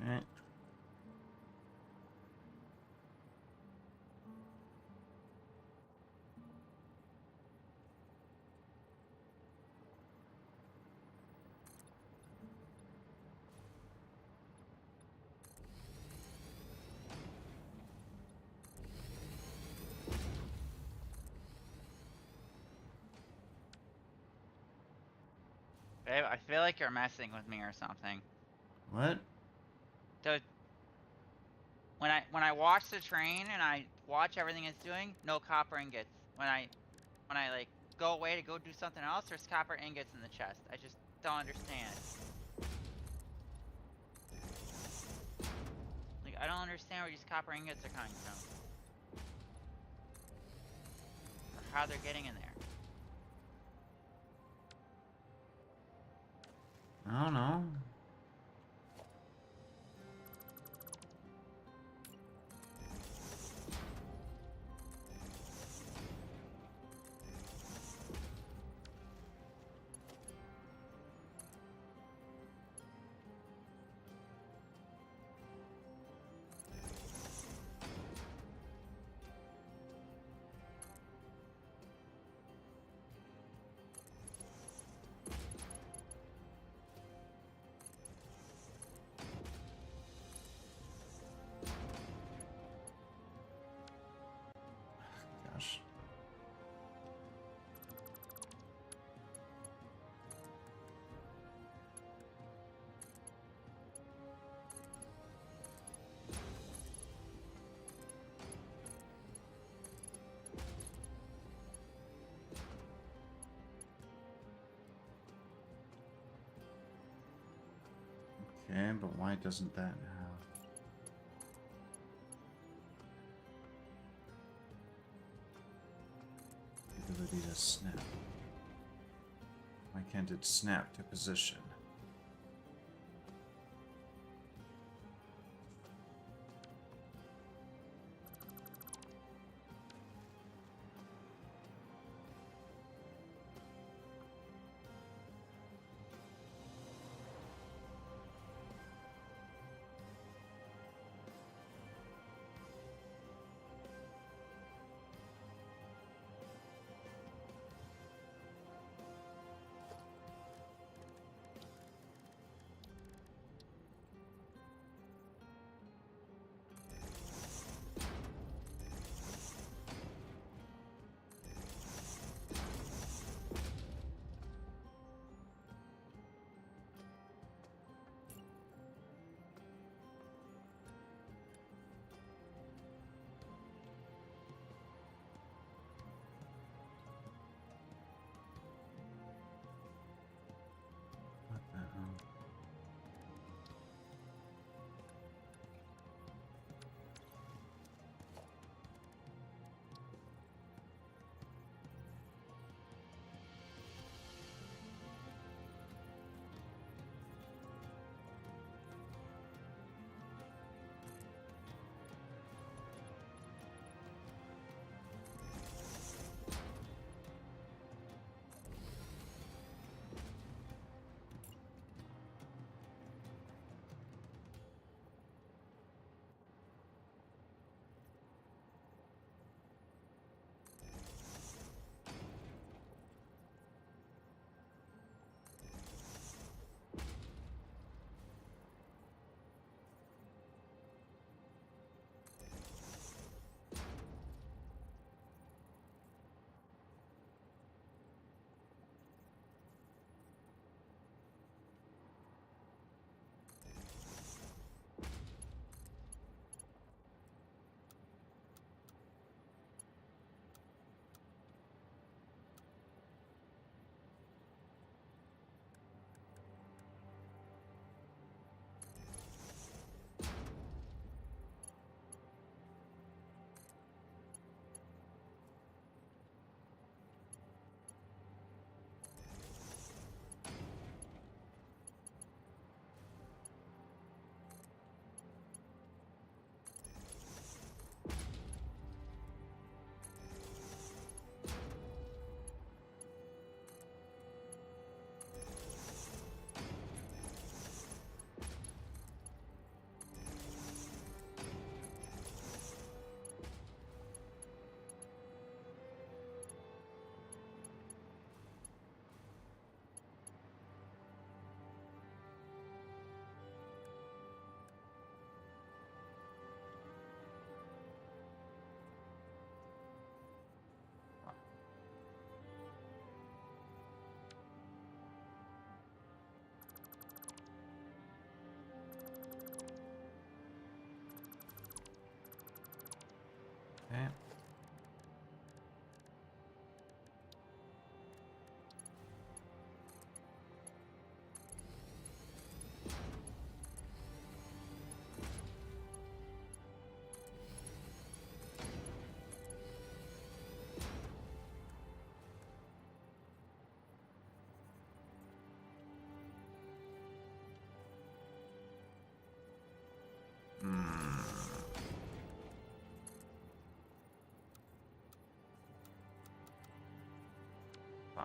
Alright. Babe, I feel like you're messing with me or something. What? The when I watch the train and I watch everything it's doing, no copper ingots. When I like go away to go do something else, there's copper ingots in the chest. I just don't understand. Like I don't understand where these copper ingots are coming from. Or how they're getting in there. I don't know. Gosh. Okay, but why doesn't that have the ability to snap? Why can't it snap to position?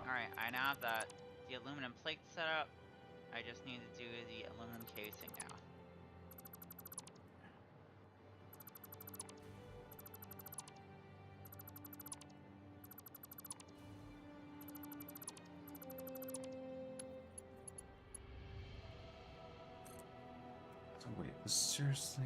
Alright, I now have the aluminum plate set up. I just need to do the aluminum casing now. So wait, seriously?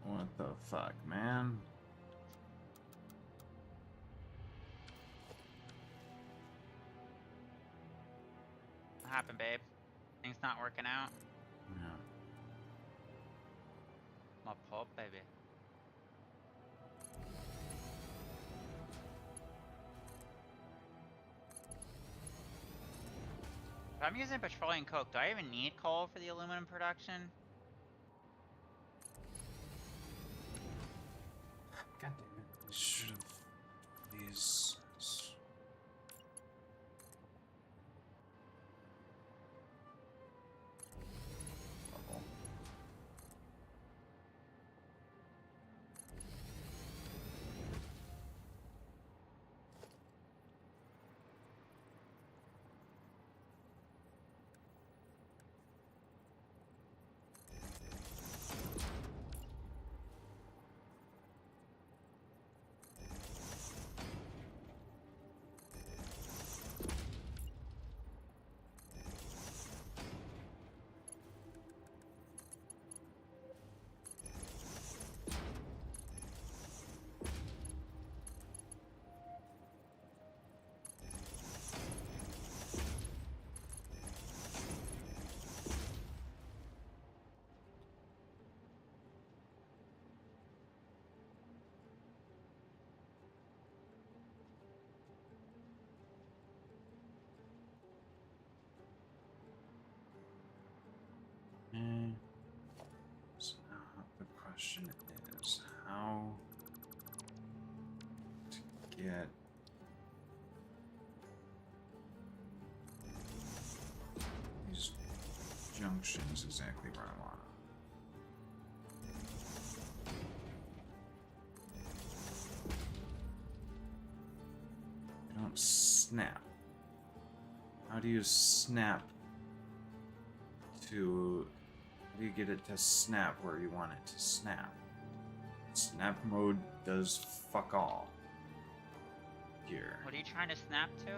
What the fuck, man? What happened, babe? Things not working out? Yeah. My pulp, baby. If I'm using petroleum coke, do I even need coal for the aluminum production? God damn it. I should have these. Bubble. Okay. So now the question is how to get these junctions exactly where I want them. They don't snap. How do you snap to... How do you get it to snap where you want it to snap? Snap mode does fuck all. Here. What are you trying to snap to?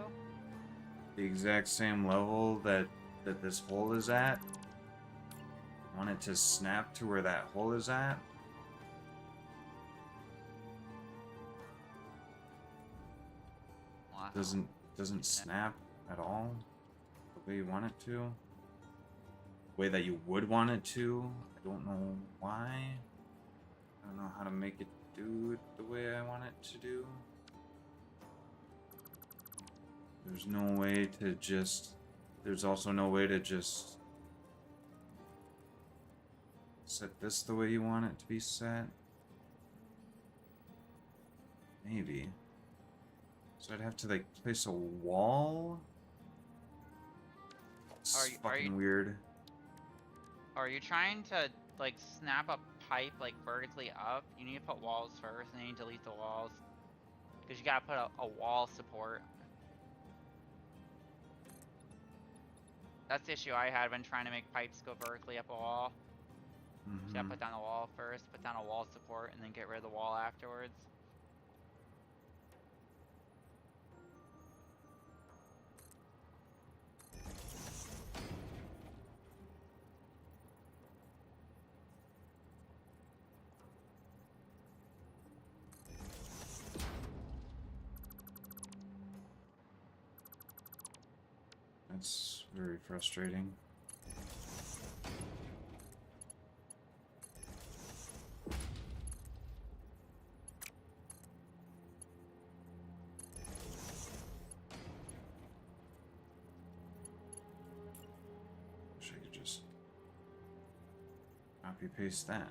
The exact same level that this hole is at. Want it to snap to where that hole is at. Wow. Doesn't snap at all the way you want it to. The way that you would want it to. I don't know why. I don't know how to make it do it the way I want it to do. There's no way to just... There's also no way to just... set this the way you want it to be set. Maybe. So I'd have to, like, place a wall? It's fucking weird. Are you trying to, like, snap a pipe, like, vertically up? You need to put walls first, and then you delete the walls. Because you gotta put a wall support. That's the issue I had when trying to make pipes go vertically up a wall. So you gotta put down a wall first, put down a wall support, and then get rid of the wall afterwards. That's very frustrating. Wish I could just copy paste that.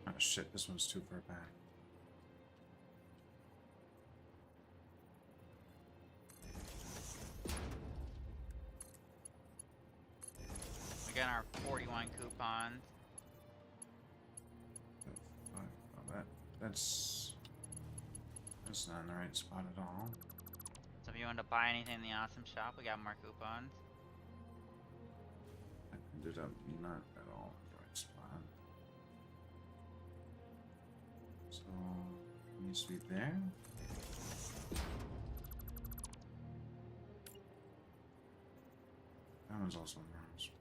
Oh shit, this one's too far back. We got our 41 coupons. Oh, fuck. Oh, that's not in the right spot at all. So if you want to buy anything in the awesome shop, we got more coupons. That ended up not at all in the right spot. So it needs to be there. That one's also in the wrong spot.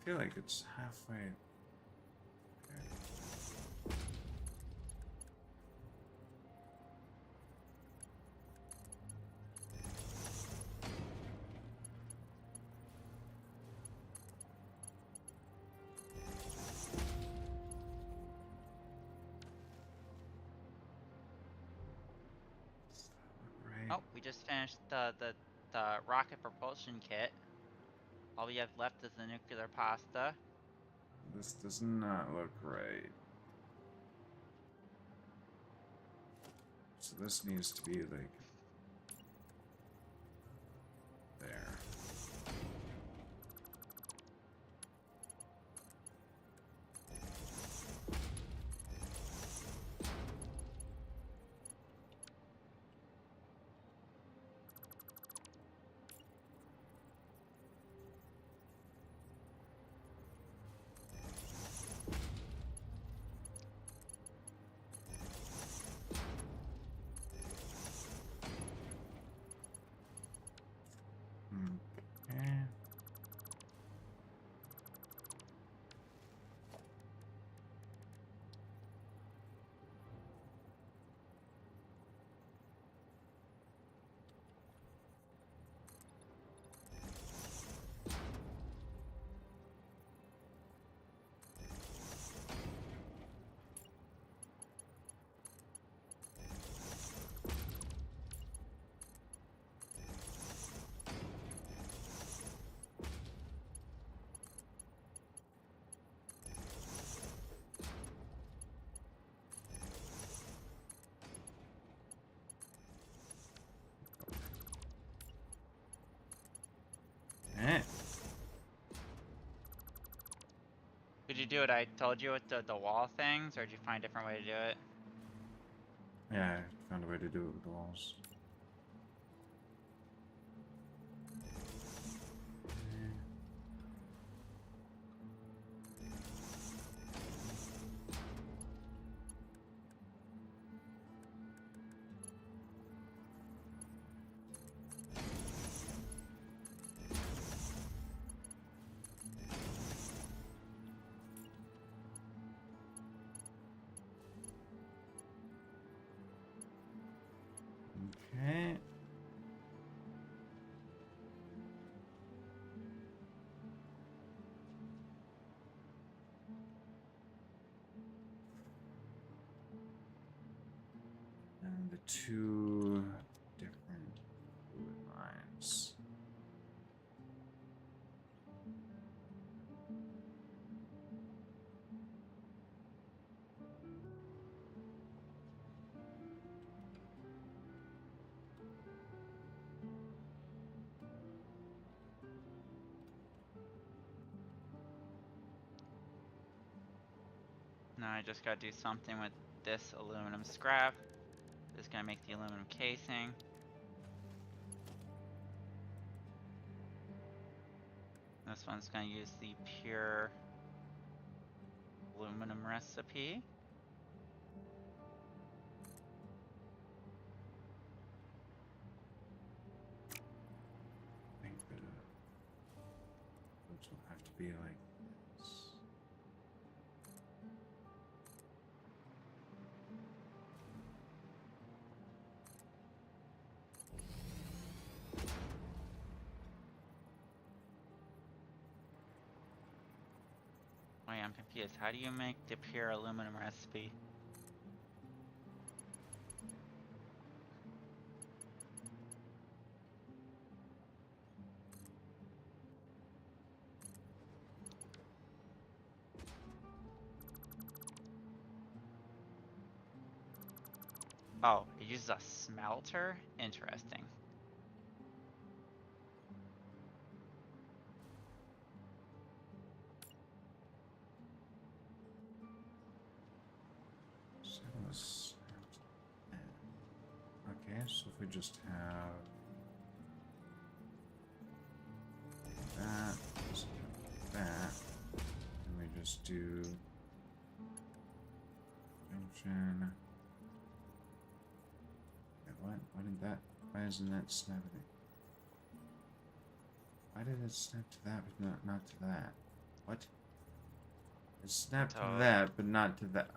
I feel like it's halfway. Okay. Right. Oh, we just finished the rocket propulsion kit. All we have left is the nuclear pasta. This does not look right. So this needs to be like there. Okay. Eh. Did you do what I told you with the wall things, or did you find a different way to do it? Yeah, I found a way to do it with the walls. Okay. And the two different fluid lines. Now I just gotta do something with this aluminum scrap. This is gonna make the aluminum casing. This one's gonna use the pure aluminum recipe. I think the which will have to be like this. Wait, I'm confused. How do you make the pure aluminum recipe? Oh, it uses a smelter? Interesting. So let's okay, so if we just have that, that, and we just do junction. Wait, what? Why did that? Why isn't that snapping it? Why did it snap to that but not to that? What? It snapped to that but not to that.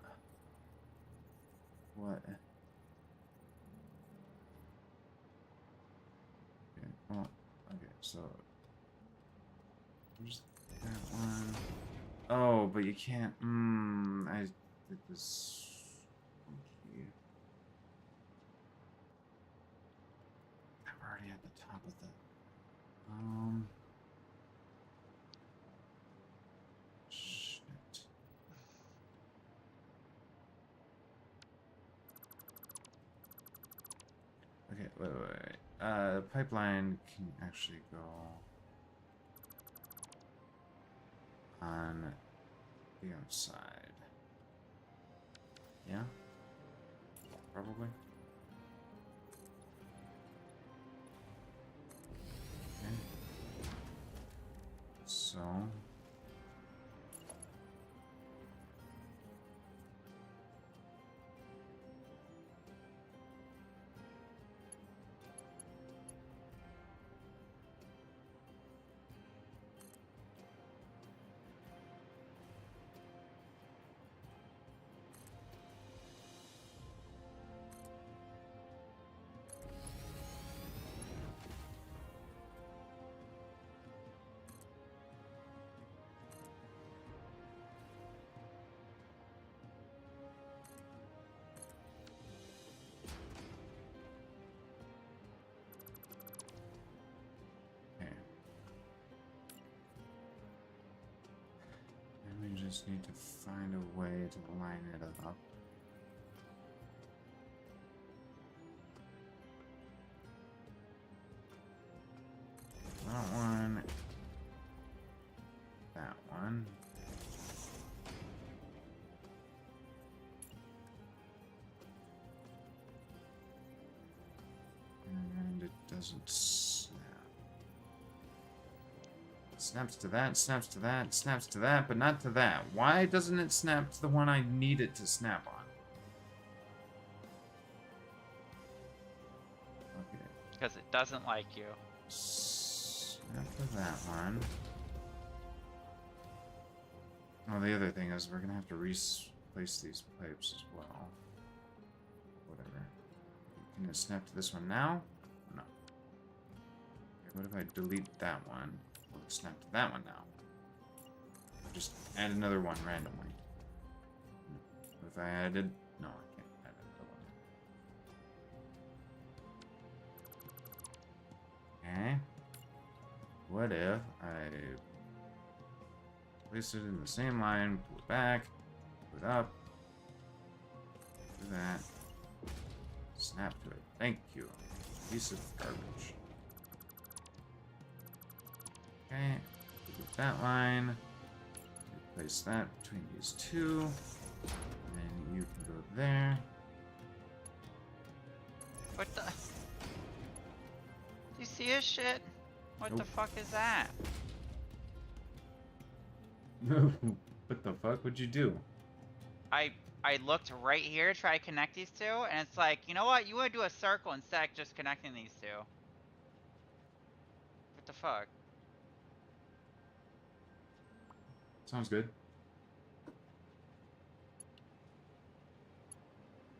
What? Okay, well, okay, so there's that one. Oh, but you can't. I did this. Okay. I'm already at the top of the. Shit. Okay, wait. The pipeline can actually go on the outside. Yeah? Probably. Okay. So. We just need to find a way to line it up. That one. That one. Doesn't snap. Snaps to that, snaps to that, snaps to that, but not to that. Why doesn't it snap to the one I need it to snap on? Okay. Because it doesn't like you. Snap to that one. Oh, the other thing is we're gonna have to replace these pipes as well. Whatever. Can it snap to this one now? No. Okay, what if I delete that one? Will it snap to that one now? Just add another one randomly. What if I added... No, I can't add another one. Okay. What if I place it in the same line, pull it back, pull it up, do that, snap to it. Thank you. Piece of garbage. Okay, delete that line, place that between these two, and then you can go there. What the? Do you see his shit? What the Nope. fuck is that? What the fuck would you do? I looked right here to try to connect these two, and it's like, you know what? You want to do a circle instead of just connecting these two. What the fuck? Sounds good.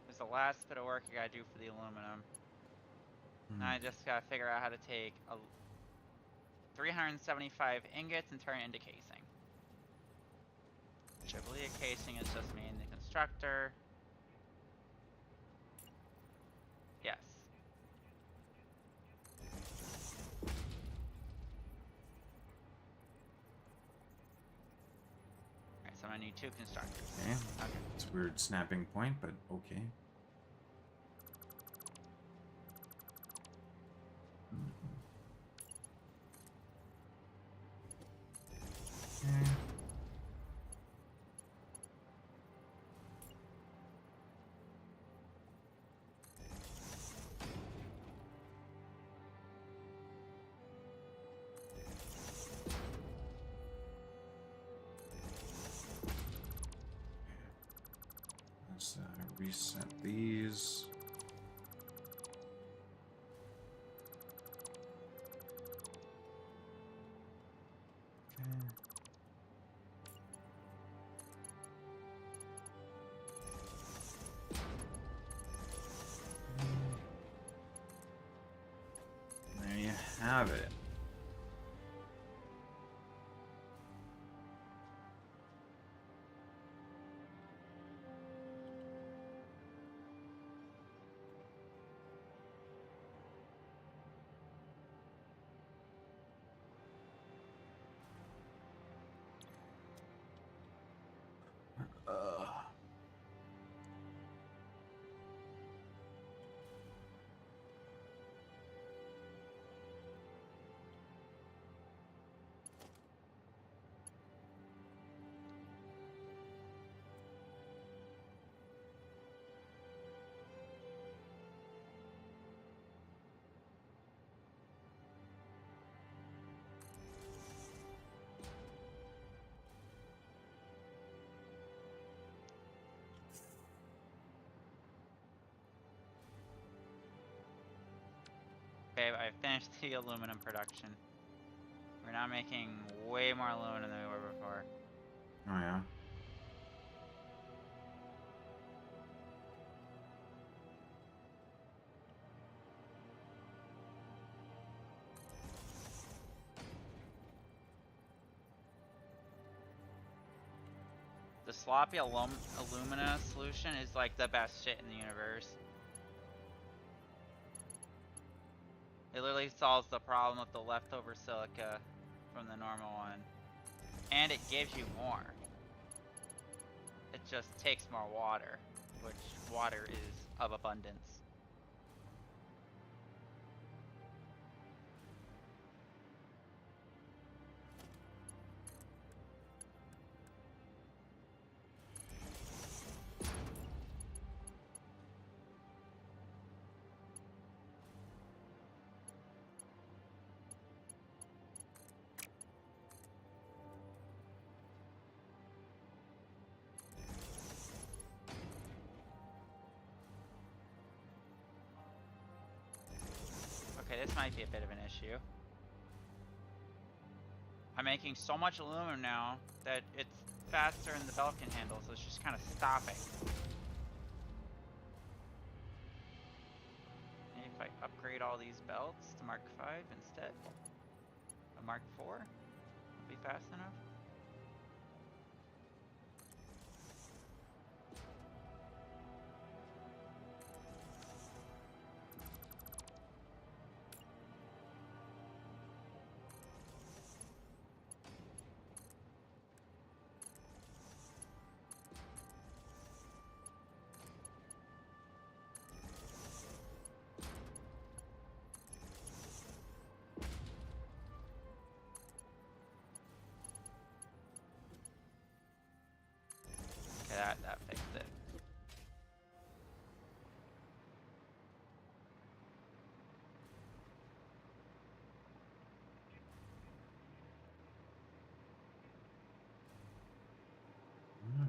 There's the last bit of work I gotta do for the aluminum. Now I just gotta figure out how to take 375 ingots and turn it into casing. Which I believe casing is just me and the constructor. Yes. Alright, so I'm gonna need 2 constructors. Okay. Okay. It's a weird snapping point, but okay. Okay. Let's reset these. Okay. There you have it. Okay, I finished the aluminum production. We're now making way more aluminum than we were before. Oh yeah. The sloppy alumina solution is like the best shit in the universe. It literally solves the problem with the leftover silica from the normal one. And it gives you more. It just takes more water, which water is of abundance. this might be a bit of an issue. I'm making so much aluminum now that it's faster than the belt can handle, so it's just kind of stopping. Maybe if I upgrade all these belts to Mark 5 instead of Mark 4, it'll be fast enough. Okay, that fixed it.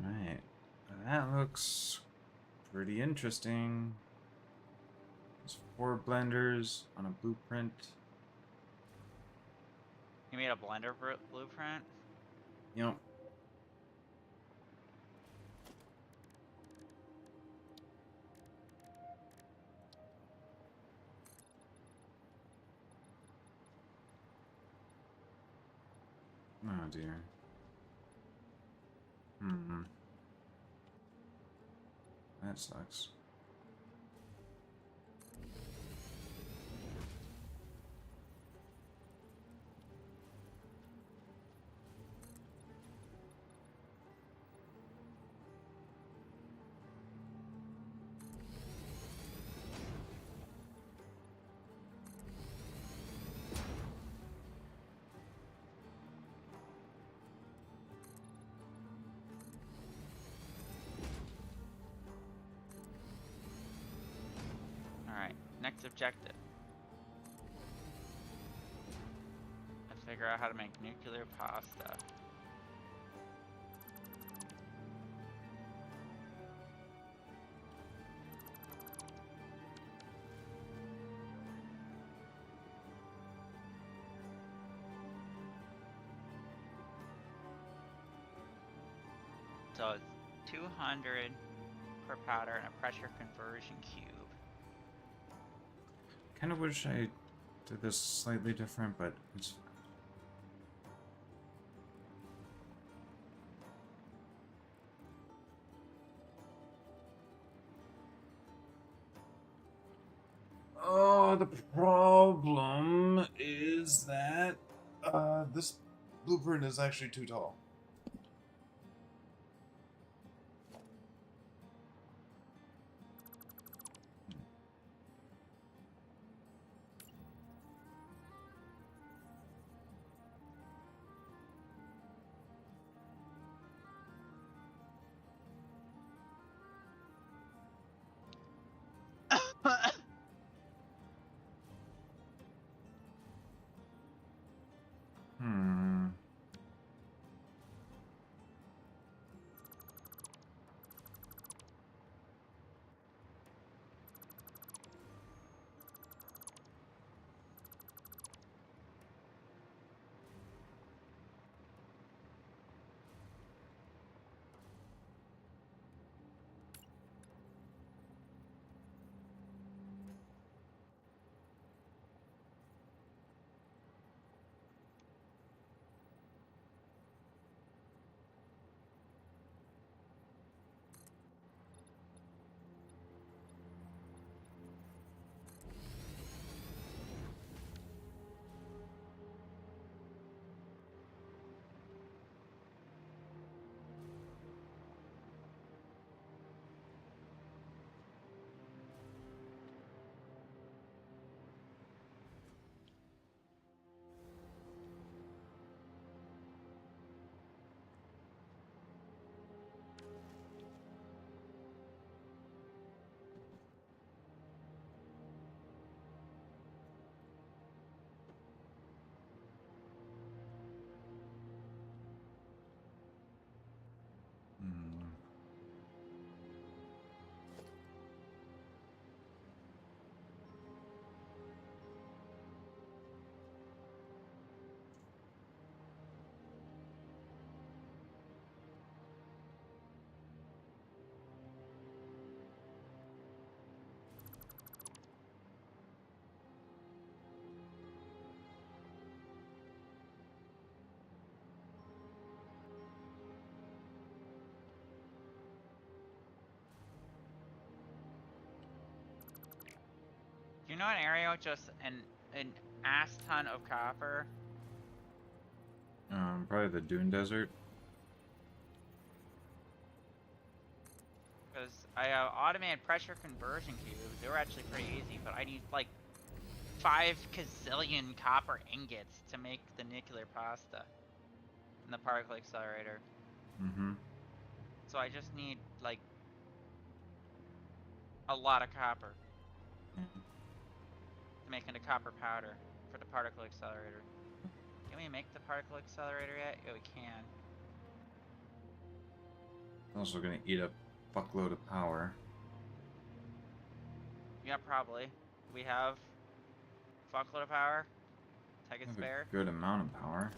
Alright. That looks pretty interesting. There's 4 blenders on a blueprint. You made a blender blueprint? Yep. Oh dear. That sucks. Alright, next objective. Let's figure out how to make nuclear pasta. So it's 200 per powder and a pressure conversion cube. Kind of wish I did this slightly different, but it's oh, the problem is that this blueprint is actually too tall. Hmm. you know an area with just an ass ton of copper? Probably the Dune Desert. Because I have automated pressure conversion cubes. They were actually pretty easy, but I need like 5 gazillion copper ingots to make the nuclear pasta and the particle accelerator. Mm-hmm. So I just need like a lot of copper to make into copper powder for the particle accelerator. Can we make the particle accelerator yet? Yeah, we can. Also gonna eat a fuckload of power. Yeah, probably. We have fuckload of power. Take it I have spare. a good amount of power.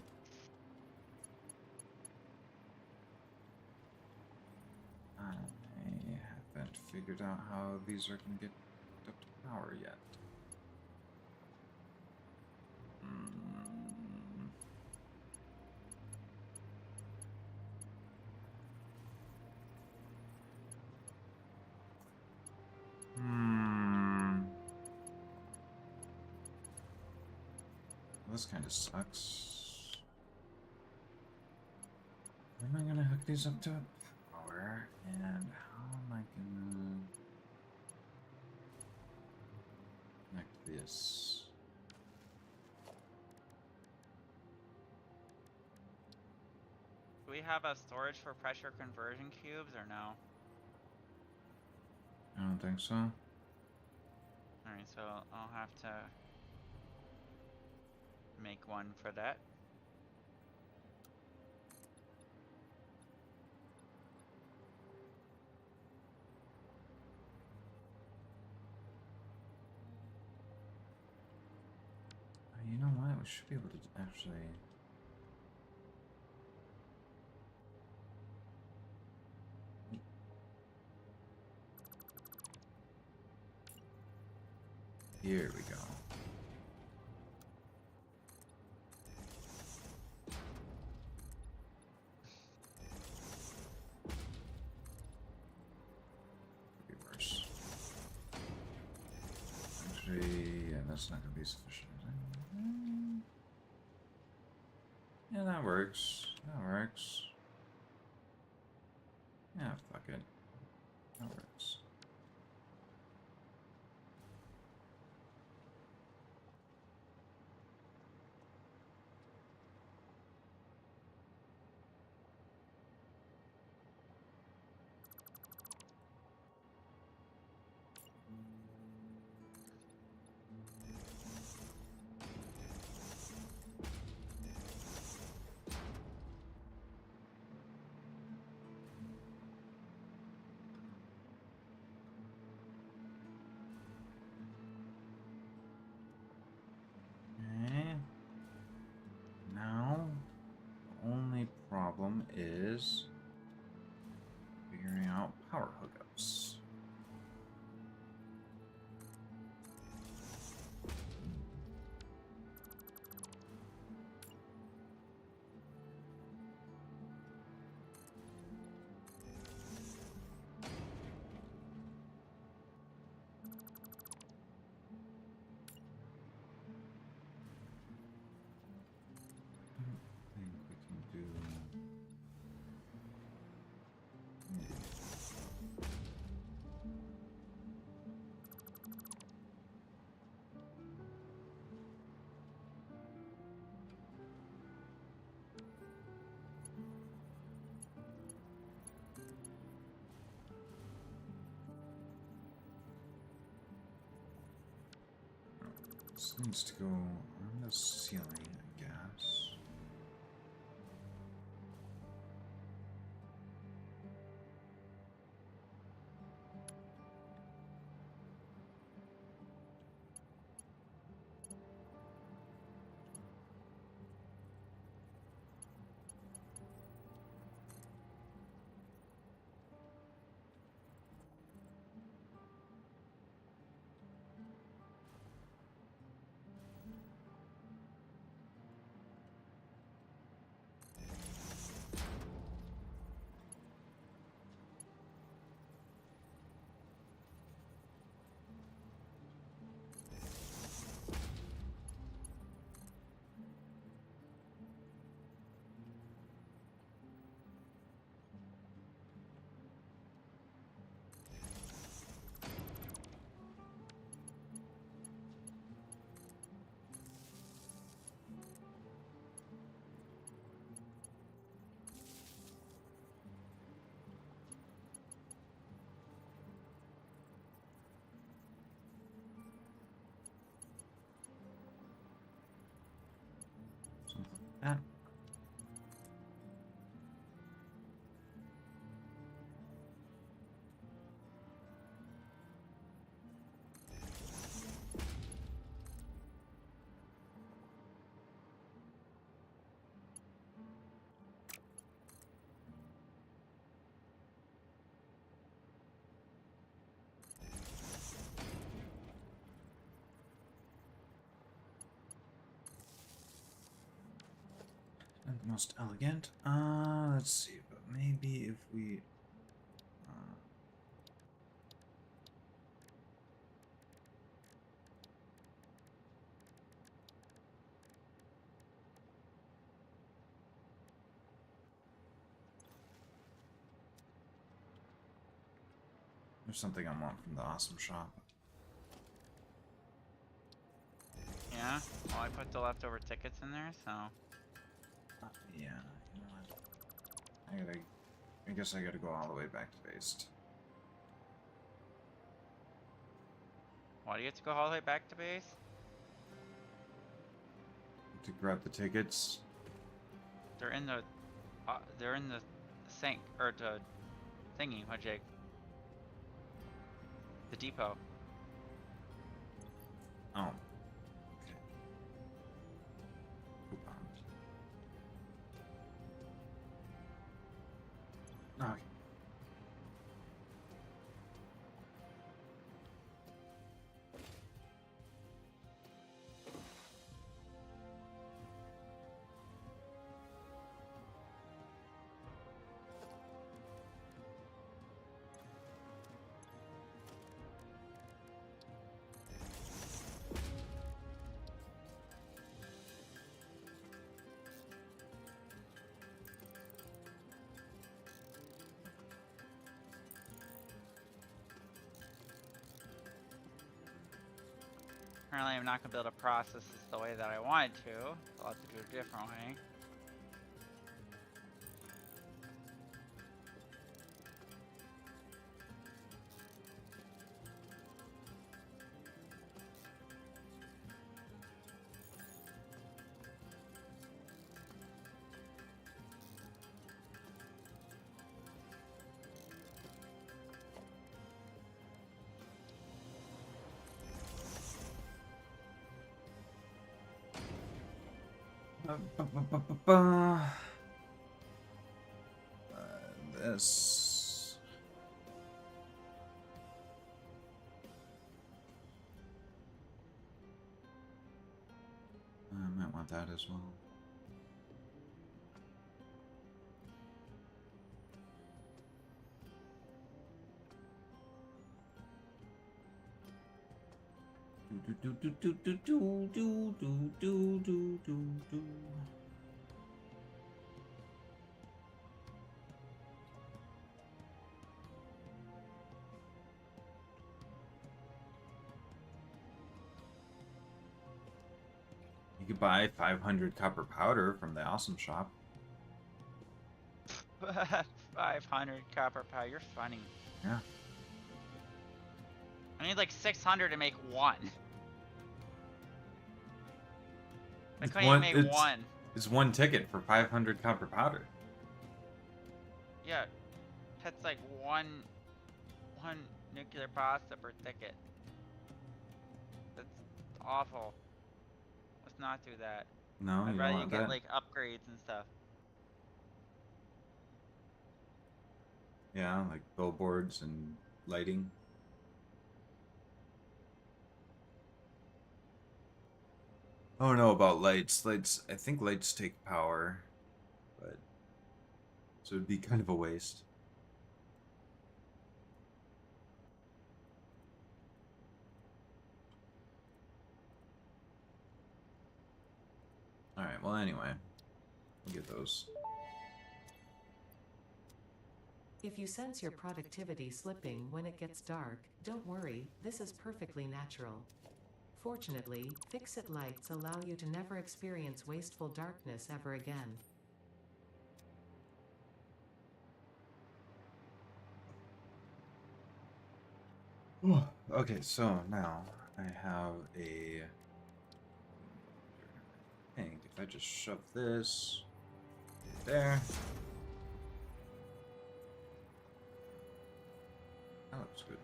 I haven't figured out how these are gonna get up to power yet. This kind of sucks. How am I gonna hook these up to power? And how am I gonna connect this? Do we have a storage for pressure conversion cubes or no? I don't think so. Alright, so I'll have to make one for that. You know what? We should be able to actually. Here we go. Reverse. Actually, yeah, that's not gonna be sufficient. Yeah, that works. That works. Yeah, fuck it. That works. Okay. Now, the only problem is figuring out power hookups. I think we can do. This needs to go on the ceiling, I guess. most elegant. Let's see, but maybe if we. There's something I want from the awesome shop. Yeah? Well, I put the leftover tickets in there, so... Yeah, you know what? I guess I gotta go all the way back to base. Why do you have to go all the way back to base? To grab the tickets. They're in the... they're in the sink, or the thingy, Jake. The depot. Oh. Okay. Coupons. Okay. Apparently I'm not going to be able to process this the way that I wanted to. So I'll have to do it a different way. This. I might want that as well. You could buy 500 copper powder from the awesome shop. 500 copper powder. You're funny. Yeah. I need like 600 to make one. I couldn't even make one. It's one ticket for 500 copper powder. Yeah. That's like one nuclear pasta per ticket. That's awful. Let's not do that. No, I'd you rather don't you want get that. like upgrades and stuff. Yeah, like billboards and lighting. I don't know about lights. I think lights take power, but so it'd be kind of a waste. All right. Well, anyway, we'll get those. If you sense your productivity slipping when it gets dark, don't worry, this is perfectly natural. Fortunately, fix-it lights allow you to never experience wasteful darkness ever again. Okay, so now I have a. I think if I just shove this there. That looks good.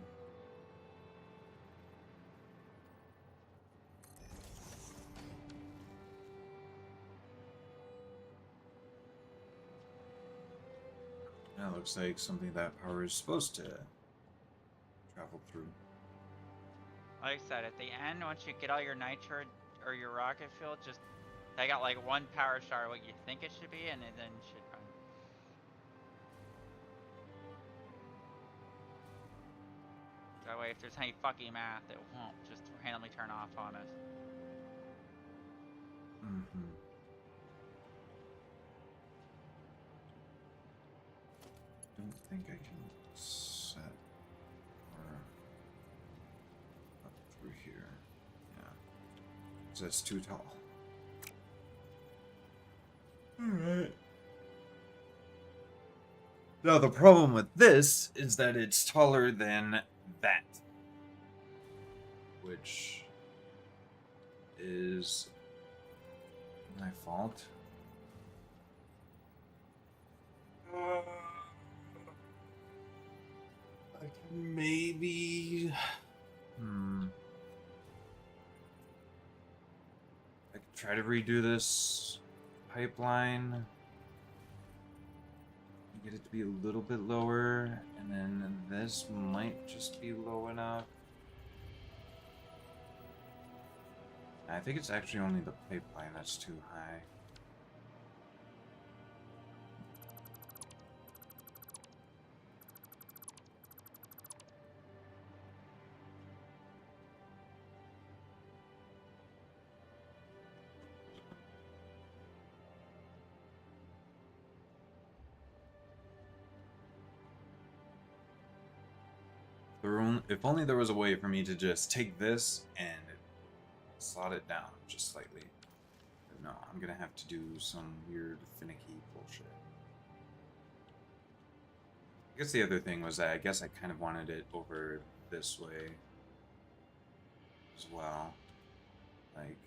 That looks like something that power is supposed to travel through. Like I said, at the end, once you get all your nitro or your rocket fuel, just I got like 1 power star what you think it should be, and it then should run. That way, if there's any fucking math, it won't just randomly turn off on us. Mm-hmm. Don't think I can set or up through here. Yeah. So it's too tall. Alright. Now the problem with this is that it's taller than that. Which is my fault. I can maybe. I could try to redo this pipeline. Get it to be a little bit lower, and then this might just be low enough. I think it's actually only the pipeline that's too high. If only there was a way for me to just take this and slot it down just slightly. But no, I'm gonna have to do some weird finicky bullshit. I guess the other thing was that I guess I kind of wanted it over this way as well. Like,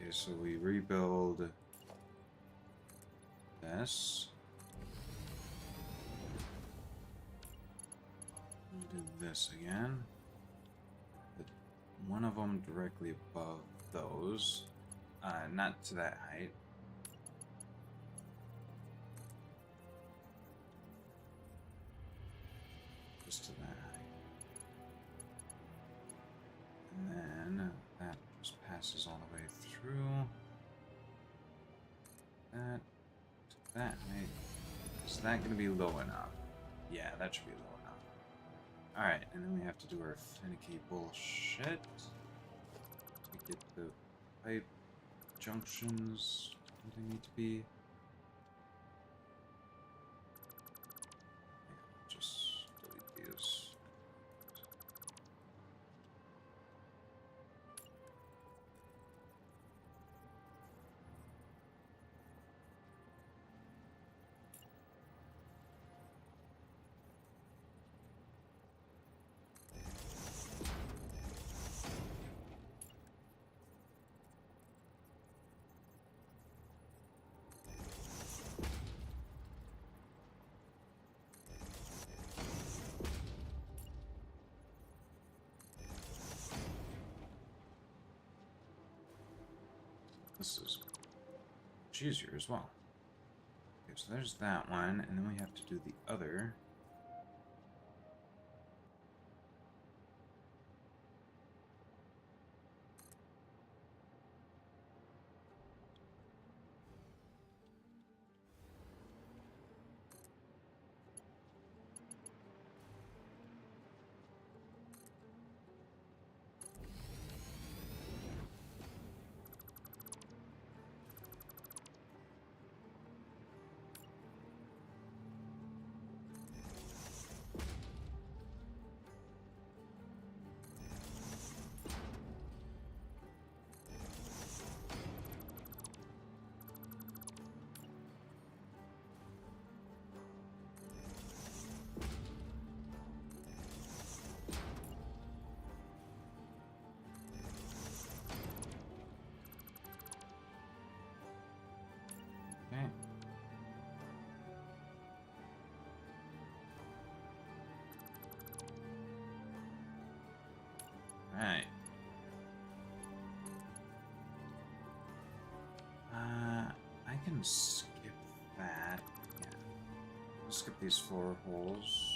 okay, so we rebuild this. Do this again. Put one of them directly above those. Not to that height. Just to that height. And then that just passes all the way through. That to that height. Is that going to be low enough? Yeah, that should be low enough. Alright, and then we have to do our finicky bullshit to get the pipe junctions where they need to be. Yeah, just delete these. This is much easier as well. Okay, so there's that one, and then we have to do the other. Okay. Right. I can skip that. Yeah. I'll skip these 4 holes.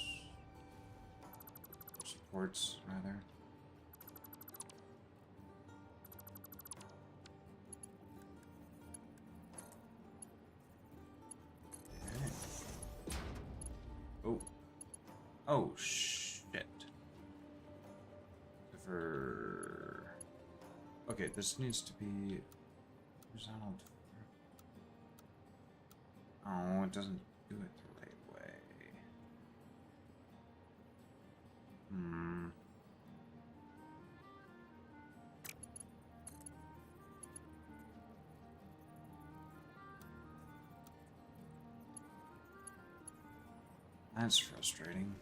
Ports, rather. Okay. Oh. Oh, shit. For... Okay, this needs to be... Resolved. Oh, it doesn't do it the right way. Hmm. That's frustrating.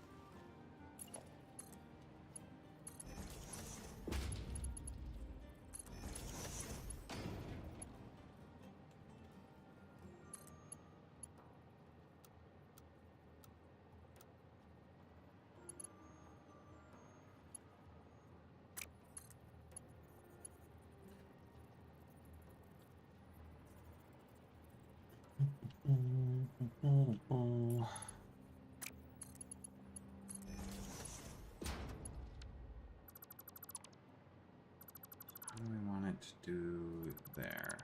How do we want it to do there?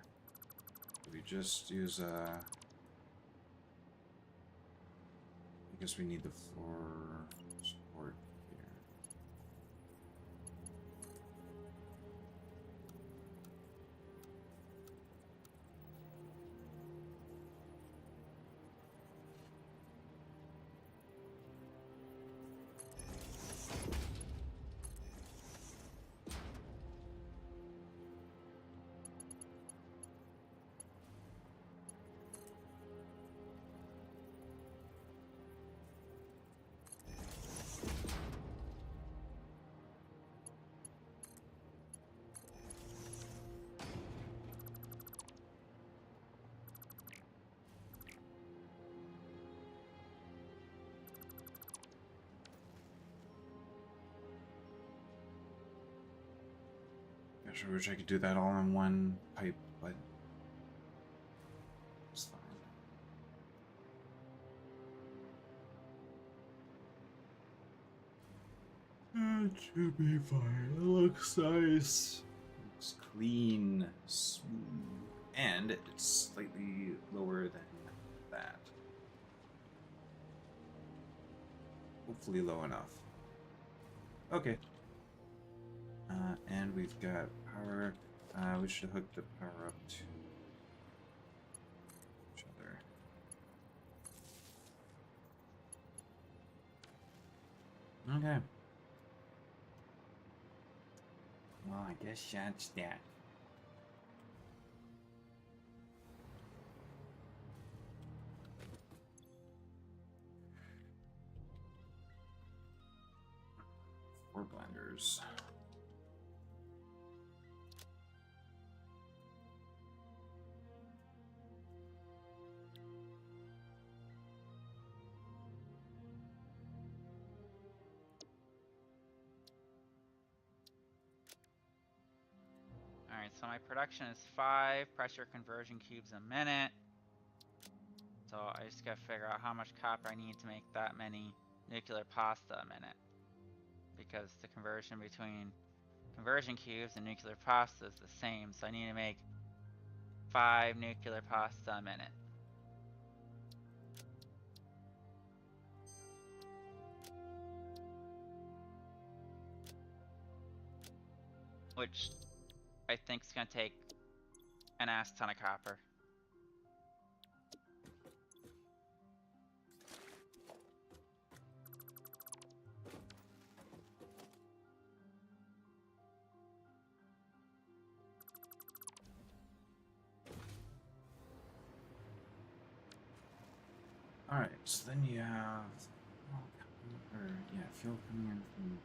Do we just use a... I guess we need the floor support here. I sure wish I could do that all in one pipe, but it's fine. It should be fine. It looks nice. Looks clean, smooth, and it's slightly lower than that. Hopefully low enough. Okay. And we've got power. We should hook the power up to each other. Okay. Well, I guess that's that. Four blenders. Alright, so my production is 5 pressure conversion cubes a minute. So I just gotta figure out how much copper I need to make that many nuclear pasta a minute. Because the conversion between conversion cubes and nuclear pasta is the same, so I need to make 5 nuclear pasta a minute. Which I think is gonna take an ass ton of copper. Alright, so then you have fuel coming in from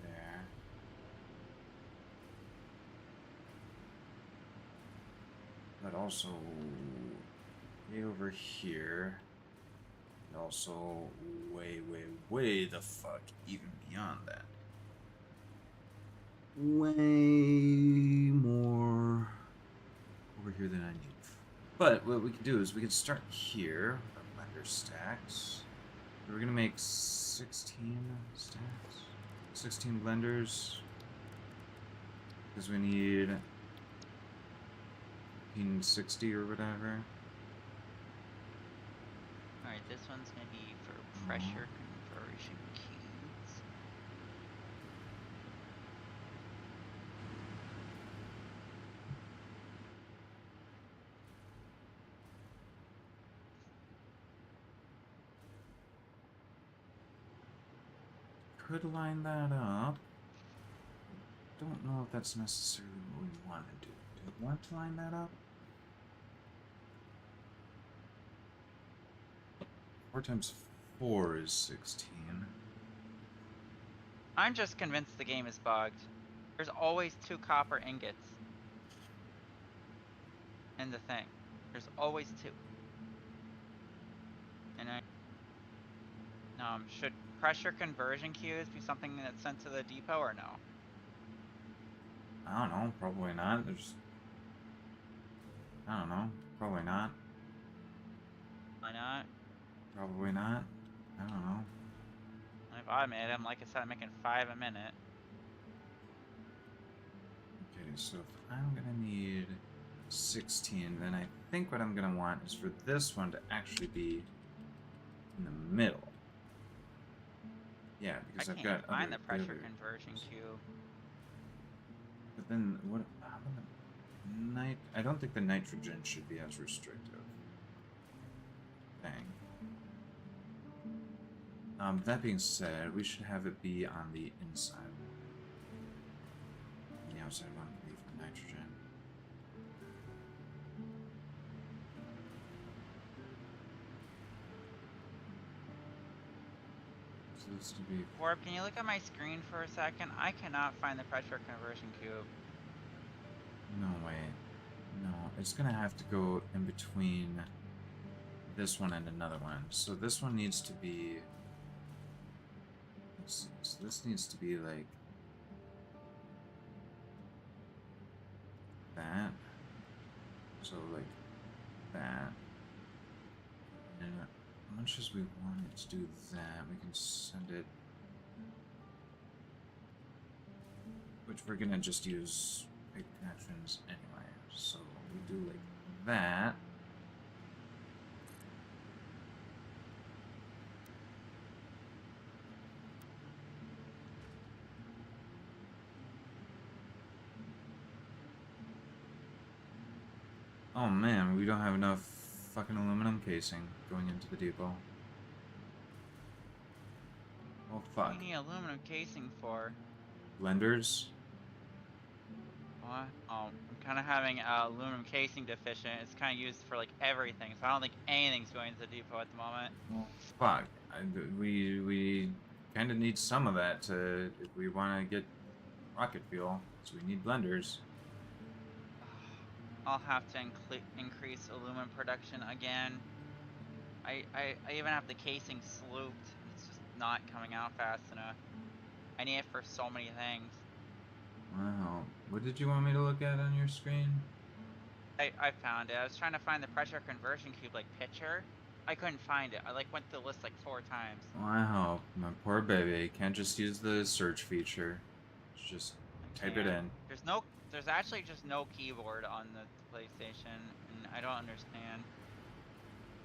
there. But also way over here. And also way, way, way the fuck even beyond that. Way more over here than I need. But what we can do is we can start here. Blender stacks. We're gonna make 16 stacks. 16 blenders. Because we need 1560 or whatever. Alright, this one's gonna be for pressure conversion cubes. Could line that up. Don't know if that's necessarily what we want to do. Do we want to line that up? 4 times 4 is 16. I'm just convinced the game is bugged. There's always 2 copper ingots in the thing. There's always 2. And should pressure conversion cubes be something that's sent to the depot or no? I don't know, probably not. I don't know, probably not. Why not? Probably not. I don't know. If I made them, like I said, I'm making 5 a minute. Okay, so if I'm gonna need 16, then I think what I'm gonna want is for this one to actually be in the middle. Yeah, because I I've can't got find the other pressure conversion cube. But then what? How about the I don't think the nitrogen should be as restrictive. Dang. That being said, we should have it be on the inside. The outside one would be for nitrogen. So this to be. Orb, can you look at my screen for a second? I cannot find the pressure conversion cube. No way. No, it's gonna have to go in between this one and another one. So this one needs to be. Let's see. So this needs to be like that. So like that. And as much as we wanted to do that, we can send it. Which we're gonna just use big connections anyway. So we do like that. Oh man, we don't have enough fucking aluminum casing going into the depot. Oh What fuck. do you need aluminum casing for? Blenders? What? Oh, I'm kind of having aluminum casing deficient. It's kind of used for like everything, so I don't think anything's going to the depot at the moment. Well, fuck. We kind of need some of that to if we want to get rocket fuel. So we need blenders. I'll have to increase aluminum production again. I even have the casing slooped. It's just not coming out fast enough. I need it for so many things. Wow. What did you want me to look at on your screen? I found it. I was trying to find the pressure conversion cube like picture. I couldn't find it. I like went through the list like 4 times. Wow, my poor baby. Can't just use the search feature. Just type it in. There's actually just no keyboard on the PlayStation, and I don't understand.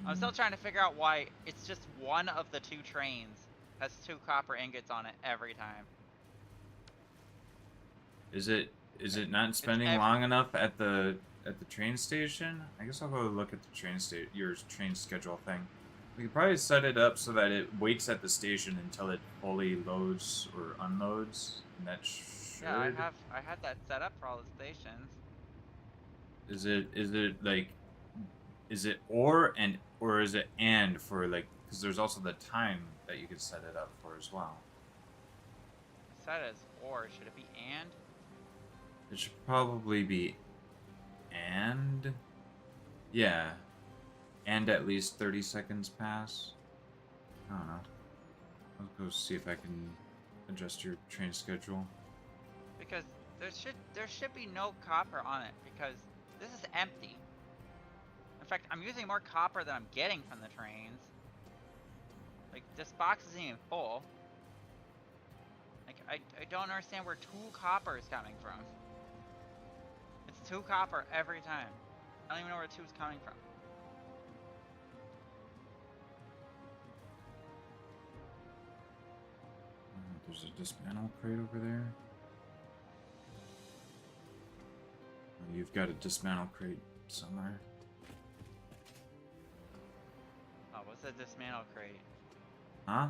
I'm still trying to figure out why it's just one of the 2 trains has 2 copper ingots on it every time. Is it not spending long enough at the train station? I guess I'll go look at the your train schedule thing. We could probably set it up so that it waits at the station until it fully loads or unloads, and that should. Yeah, I had that set up for all the stations. Is it like, is it or is it and for like? Because there's also the time that you could set it up for as well. I said it as or. Should it be and? It should probably be and. Yeah. And at least 30 seconds pass. I don't know. I'll go see if I can adjust your train schedule. Because there should be no copper on it because this is empty. In fact, I'm using more copper than I'm getting from the trains. Like this box isn't even full. Like I don't understand where 2 copper is coming from. It's 2 copper every time. I don't even know where 2 is coming from. There's a dismantle crate over there. Oh, you've got a dismantle crate somewhere. Oh, what's a dismantle crate? Huh?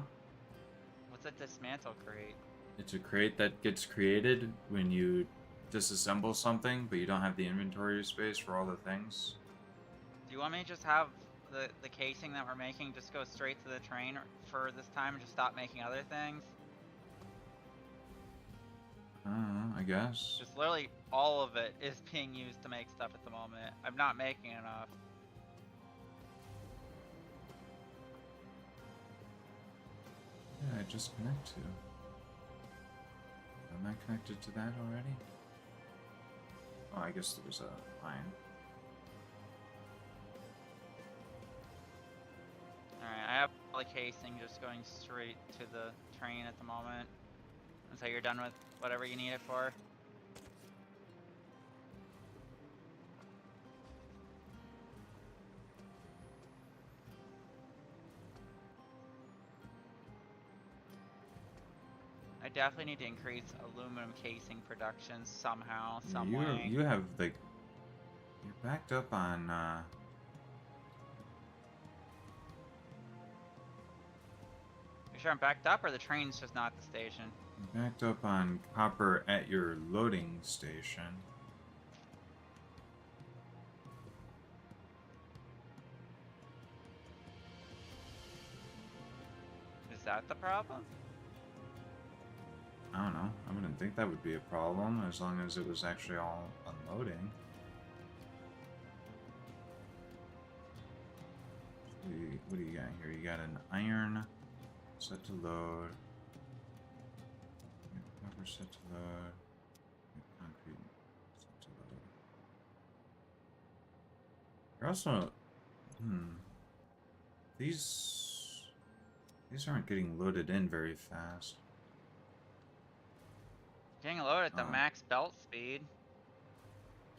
What's a dismantle crate? It's a crate that gets created when you disassemble something, but you don't have the inventory space for all the things. Do you want me to just have the casing that we're making just go straight to the train for this time and just stop making other things? I guess. Just literally all of it is being used to make stuff at the moment. I'm not making enough. Yeah, I just connect to. Am I connected to that already? Oh, I guess there was a line. Alright, I have all the casing just going straight to the train at the moment. Until you're done with whatever you need it for. I definitely need to increase aluminum casing production somehow, some way. You have like you're backed up on You sure I'm backed up or the train's just not at the station? you're backed up on copper at your loading station. Is that the problem? I don't know. I wouldn't think that would be a problem as long as it was actually all unloading. What do you got here? You got an iron set to load. Copper set to load. Concrete set to load. You're also, these aren't getting loaded in very fast. Getting loaded at the Oh. max belt speed.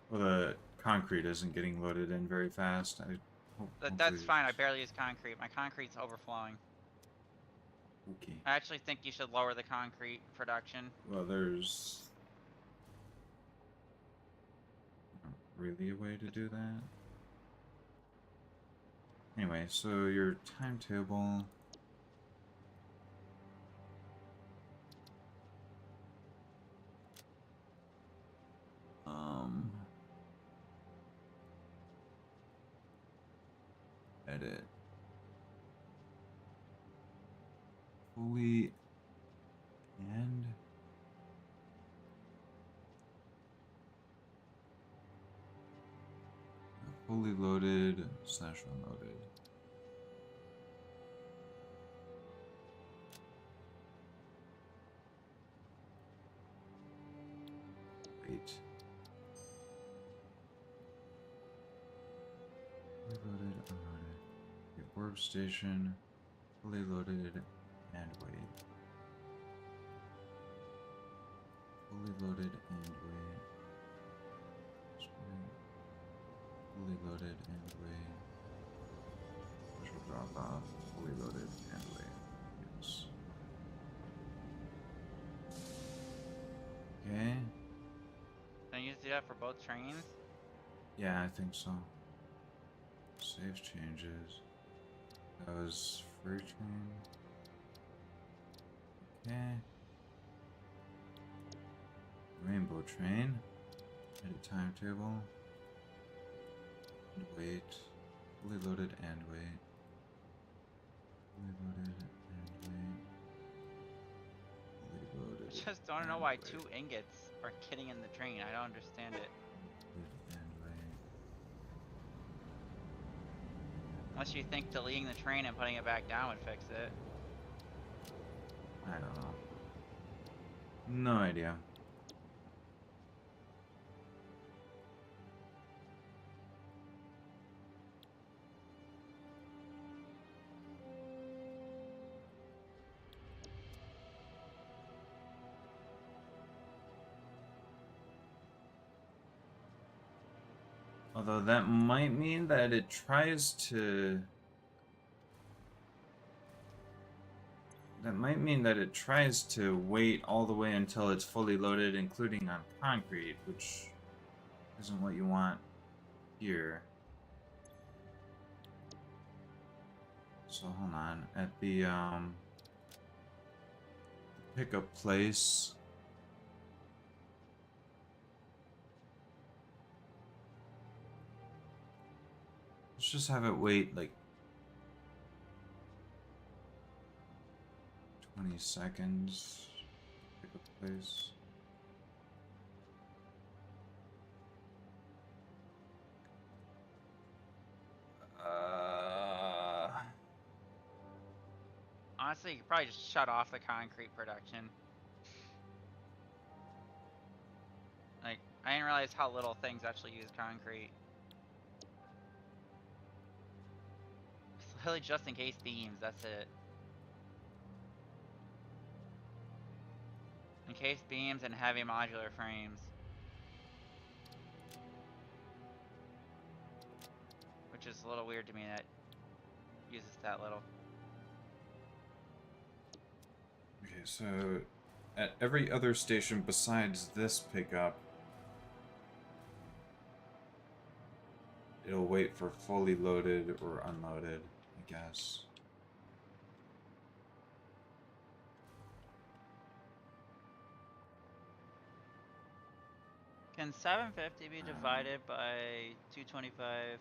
Well, the concrete isn't getting loaded in very fast. That's fine, I barely use concrete. My concrete's overflowing. Okay. I actually think you should lower the concrete production. Well, there's not really a way to do that. Anyway, so your timetable. Edit. Fully and fully loaded / unloaded. Wait. Fully loaded, unloaded. The orb station, fully loaded, and wait. Fully loaded and wait. Fully loaded and wait. Special drop off. Fully loaded and wait. Yes. Okay. Don't you do that for both trains? Yeah, I think so. Save changes. That was freight train. Okay. Rainbow train. Edit timetable. And wait. Fully loaded and wait. Fully loaded and wait. Fully loaded. I just don't know and why wait. 2 ingots are getting in the train. I don't understand it. Loaded and wait. Unless you think deleting the train and putting it back down would fix it. I don't know. No idea. Although that might mean that it tries to... That might mean that it tries to wait all the way until it's fully loaded, including on concrete, which isn't what you want here. So hold on. At the pickup place... Let's just have it wait like 20 seconds. Pick up place. Honestly, you could probably just shut off the concrete production. Like, I didn't realize how little things actually use concrete. It's literally just in case beams, that's it. Encased beams and heavy modular frames. Which is a little weird to me that uses that little. Okay, so at every other station besides this pickup, it'll wait for fully loaded or unloaded, I guess. Can 750 be divided by 225?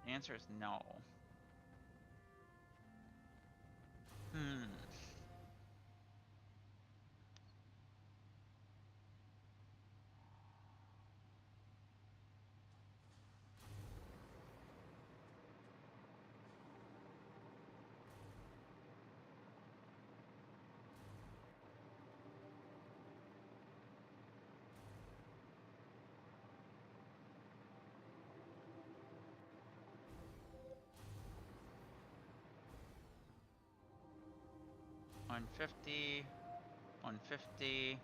The answer is no. Hmm. $150, $150.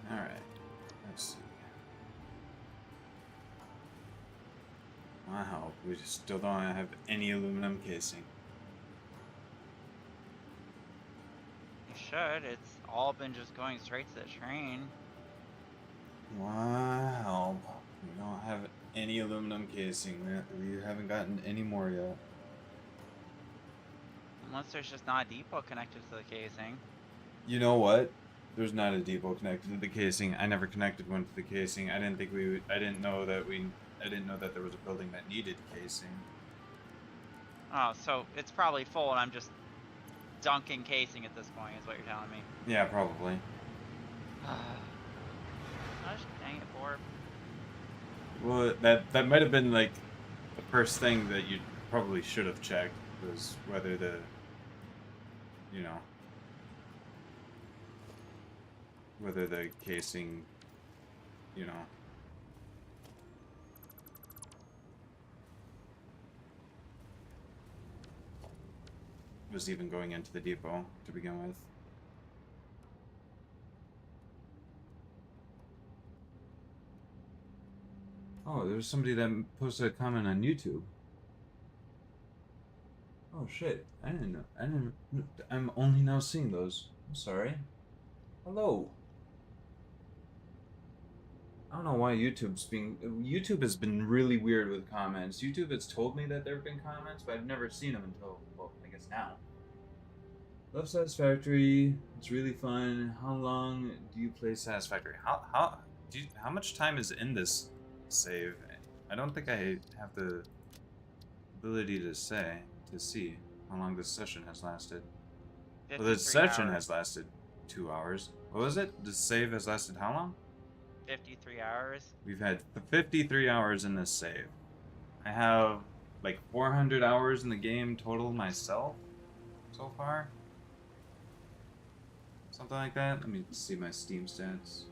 Alright, let's see. Wow, we still don't have any aluminum casing. You should. It's all been just going straight to the train. Wow, we don't have any aluminum casing. We haven't gotten any more yet. Unless there's just not a depot connected to the casing. You know what? There's not a depot connected to the casing. I never connected one to the casing. I didn't think we would, I didn't know that there was a building that needed casing. Oh, so it's probably full and I'm just dunking casing at this point is what you're telling me. Yeah, probably. Gosh, dang it, Borb. Well, that might have been like the first thing that you probably should have checked was whether the, you know, whether the casing, you know, was even going into the depot to begin with. Oh, there was somebody that posted a comment on YouTube. Oh shit! I didn't know. I didn't. I'm only now seeing those. I'm sorry. Hello. I don't know why YouTube has been really weird with comments. YouTube has told me that there have been comments, but I've never seen them until, well, I guess now. Love Satisfactory. It's really fun. How long do you play Satisfactory? How much time is in this save? I don't think I have the ability to see how long this session has lasted. Well, this 53 session hours. has lasted 2 hours. What was it? The save has lasted how long? 53 hours. We've had 53 hours in this save. I have like 400 hours in the game total myself so far. Something like that. Let me see my Steam stats.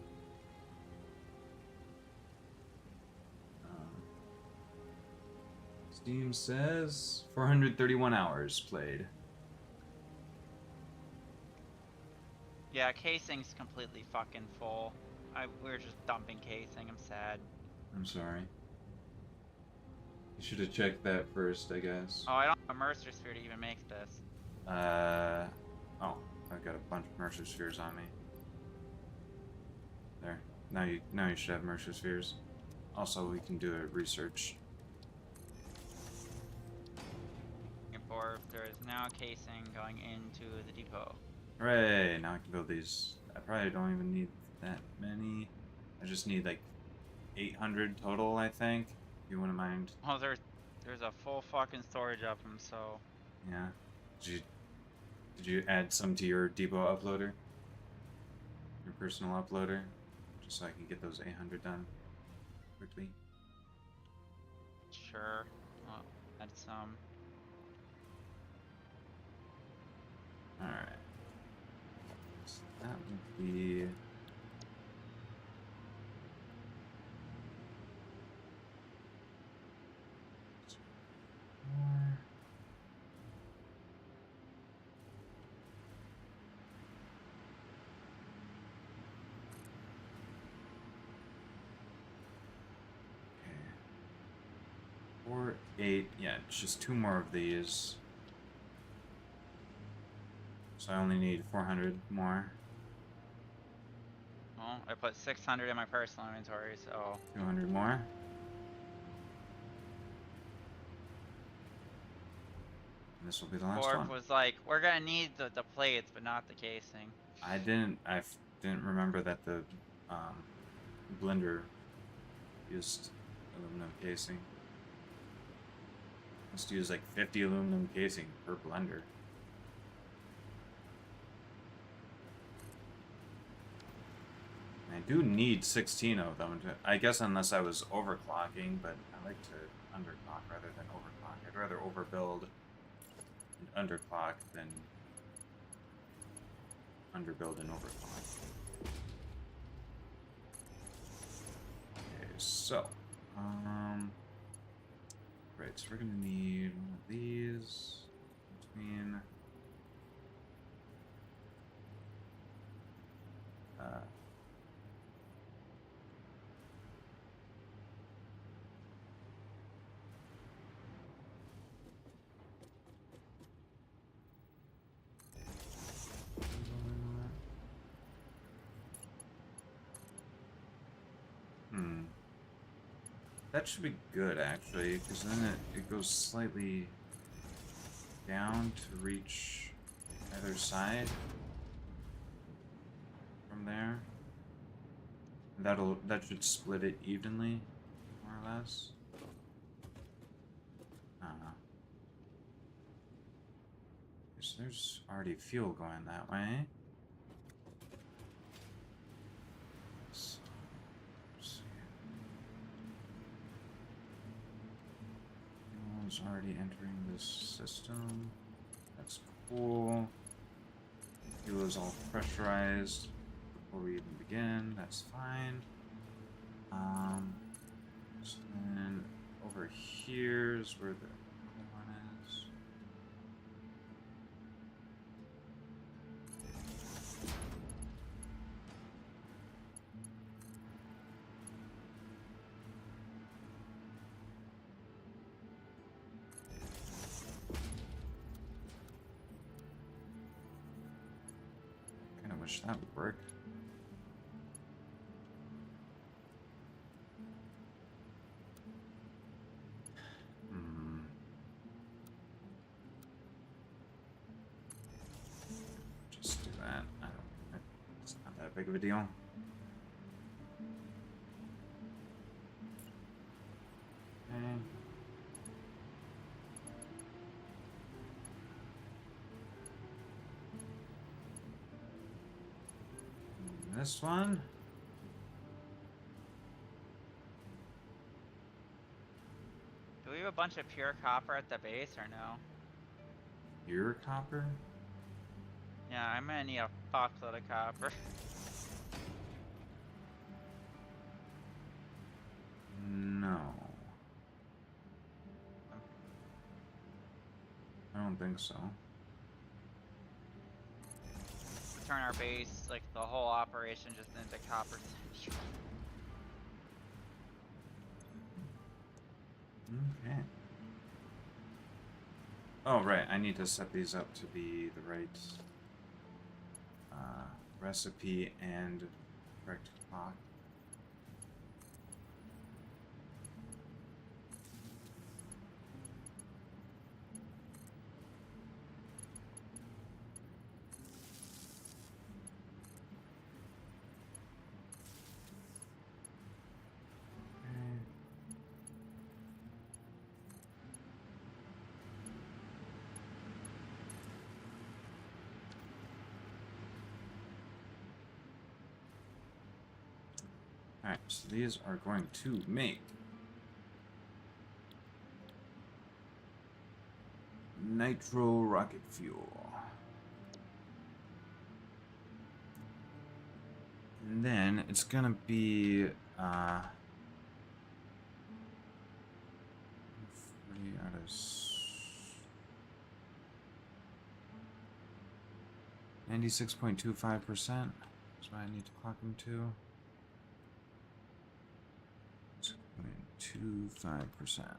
Steam says 431 hours played. Yeah, casing's completely fucking full. We're just dumping casing. I'm sad. I'm sorry. You should have checked that first, I guess. Oh, I don't have a Mercer Sphere to even make this. Oh, I've got a bunch of Mercer Spheres on me. There. Now you should have Mercer Spheres. Also, we can do a research. For there is now casing going into the depot. Hooray! Now I can build these. I probably don't even need that many. I just need like 800 total, I think. If you wouldn't mind. Oh, there's a full fucking storage of them, so. Yeah. Did you add some to your depot uploader? Your personal uploader? Just so I can get those 800 done quickly. Sure. I'll add some. Alright. So that would be... More. Okay. 4, 8, yeah, it's just 2 more of these. So I only need 400 more. Well, I put 600 in my personal inventory, so. 200 more. And this will be the last Borg one. was like, we're gonna need the plates, but not the casing. I didn't remember that the blender used aluminum casing. Must use like 50 aluminum casing per blender. I do need 16 of them, I guess, unless I was overclocking, but I like to underclock rather than overclock. I'd rather overbuild and underclock than underbuild and overclock. Okay, so, right, so we're gonna need one of these between, that should be good, actually, because then it goes slightly down to reach either side from there. That should split it evenly, more or less. I don't know. So there's already fuel going that way. So, let's see. Fuel's already entering this system. That's cool. Fuel is all pressurized before we even begin. That's fine. So then over here is where the other one is. wish that would work. Just do that. I don't. It's not that big of a deal. Okay. This one. Do we have a bunch of pure copper at the base or no? Pure copper? Yeah, I'm gonna need a fuckload of copper. No. I don't think so. Turn our base, like the whole operation, just into copper central. Okay. Oh, right. I need to set these up to be the right recipe and correct clock. Alright, so these are going to make nitro rocket fuel. And then it's gonna be 40 out of 96.25%. That's what I need to clock them to. 6.25%.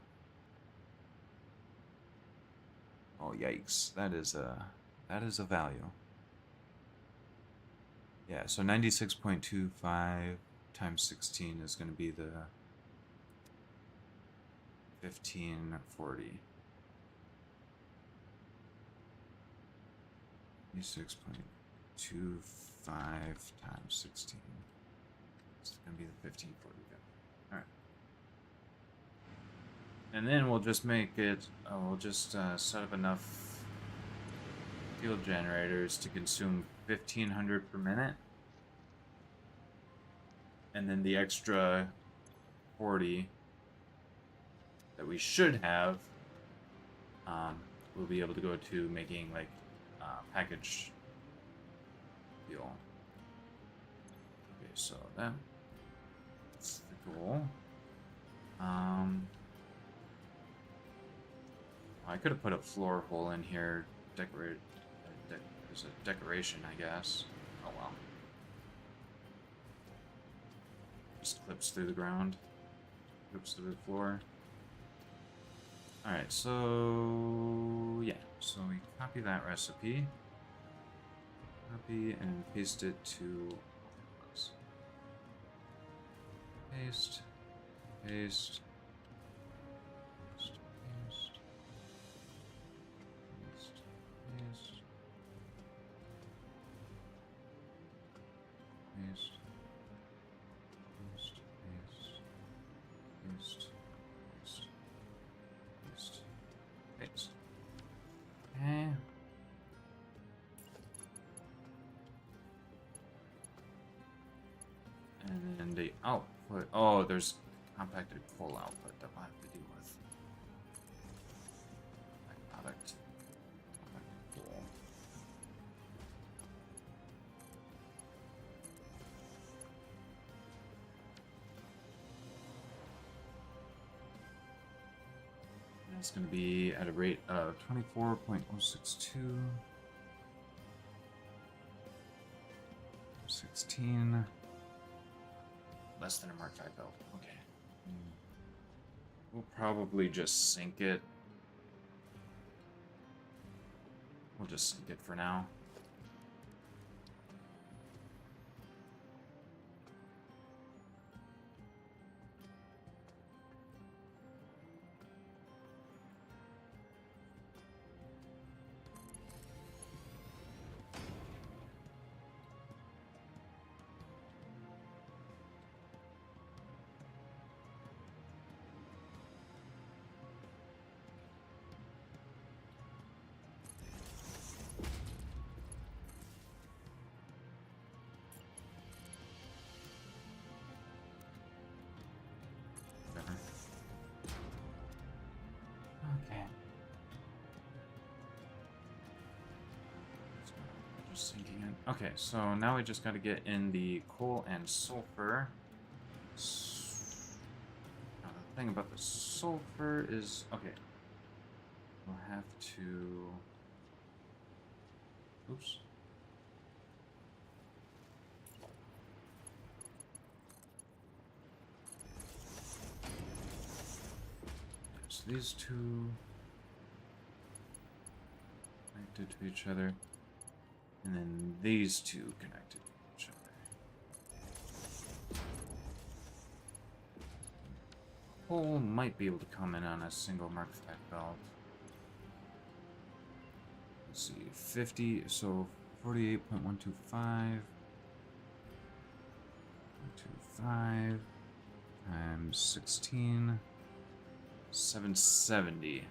Oh yikes! That is a value. Yeah, so 96.25 times 16 is going to be the 1540. 96.25 times 16. It's going to be the 1540. All right. And then we'll just make it, we'll just set up enough fuel generators to consume 1500 per minute. And then the extra 40 that we should have, we'll be able to go to making like package fuel. Okay, so that's the goal. I could have put a floor hole in here, decorate as a decoration, I guess. Oh well. Just clips through the ground, clips through the floor. Alright, so yeah, so we copy that recipe, copy and paste it to paste, paste, paste, paste, paste, paste, paste, paste, paste, paste, paste, paste, paste. Okay. And then the output. Oh, there's compacted coal output that we'll have to deal with. Product. Compacted coal. And it's going to be at a rate of 24.062. 16. Less than a Mark V build. Okay. We'll probably just sink it. We'll just sink it for now. was thinking it. Okay, so now we just got to get in the coal and sulfur. Now the thing about the sulfur is, okay, we'll have to. Oops. So these two connected to each other, and then these two connected to each other. Coal might be able to come in on a single Mark V belt. Let's see, 50, so 48.125. 125 times 16. 770.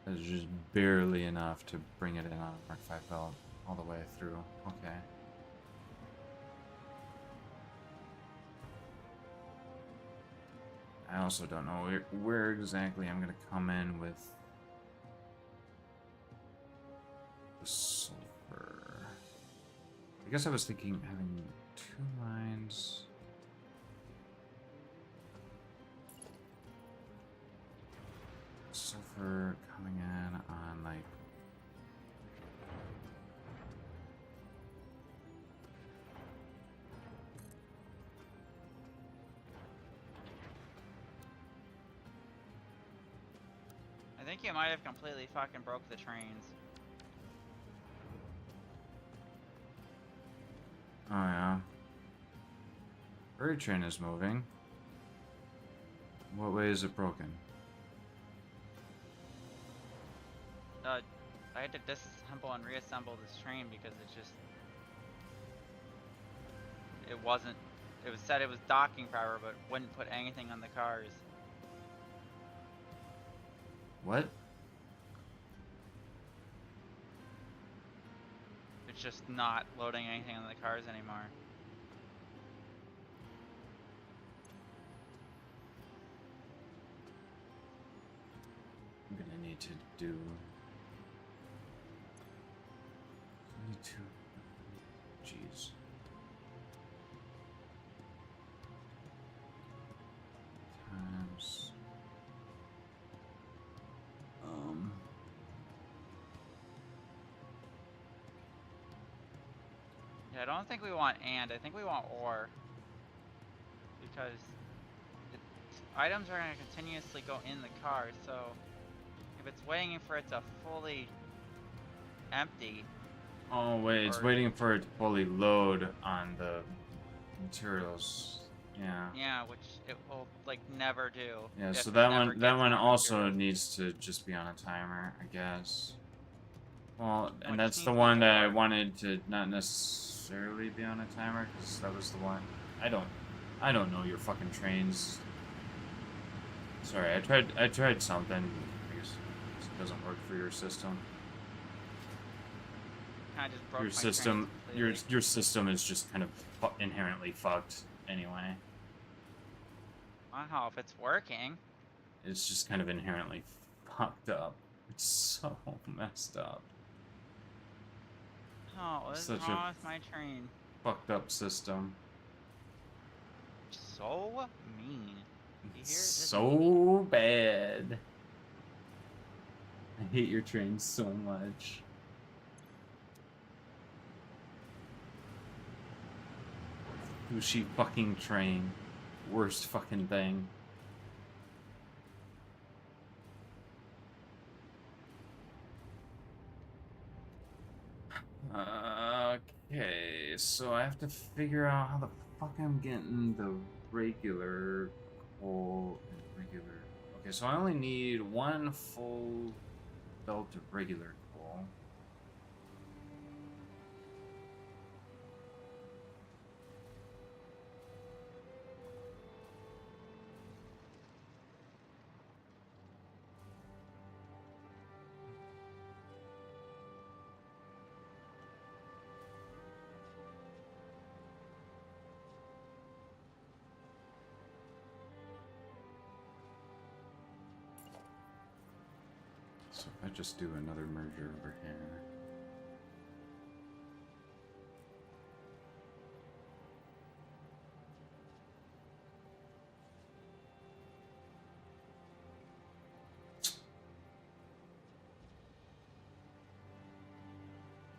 That's just barely enough to bring it in on a Mark V belt all the way through. Okay. I also don't know where exactly I'm gonna come in with the sulfur. I guess I was thinking having 2 lines. Sulfur coming in on like. I think you might have completely fucking broke the trains. Oh yeah. Freight train is moving. What way is it broken? I had to disassemble and reassemble this train because it just... It wasn't... It was said it was docking power, but wouldn't put anything on the cars. What? It's just not loading anything on the cars anymore. I'm gonna need to do. Need to. Jeez. Times. Yeah, I don't think we want and, I think we want or. Because items are going to continuously go in the car, so if it's waiting for it to fully empty. Oh wait, it's waiting for it to fully load on the materials. Yeah. Yeah, which it will like never do. Yeah, if so it that never one gets more also materials. needs to just be on a timer, I guess. Well, and Which that's the needs one that I before. wanted to not necessarily be on a timer, because that was the one. I don't know your fucking trains. Sorry, I tried something. I guess it doesn't work for your system. Kind of just broke Your my system, trains your system is just kind of inherently fucked anyway. Wow, if it's working. It's just kind of inherently fucked up. It's so messed up. Oh, what is Such wrong a with my train? fucked up system. So mean. You hear It's this? so bad. I hate your train so much. Sushi fucking train. Worst fucking thing. Okay, so I have to figure out how the fuck I'm getting the regular coal and regular. Okay, so I only need 1 full belt of regular coal. So if I just do another merger over here.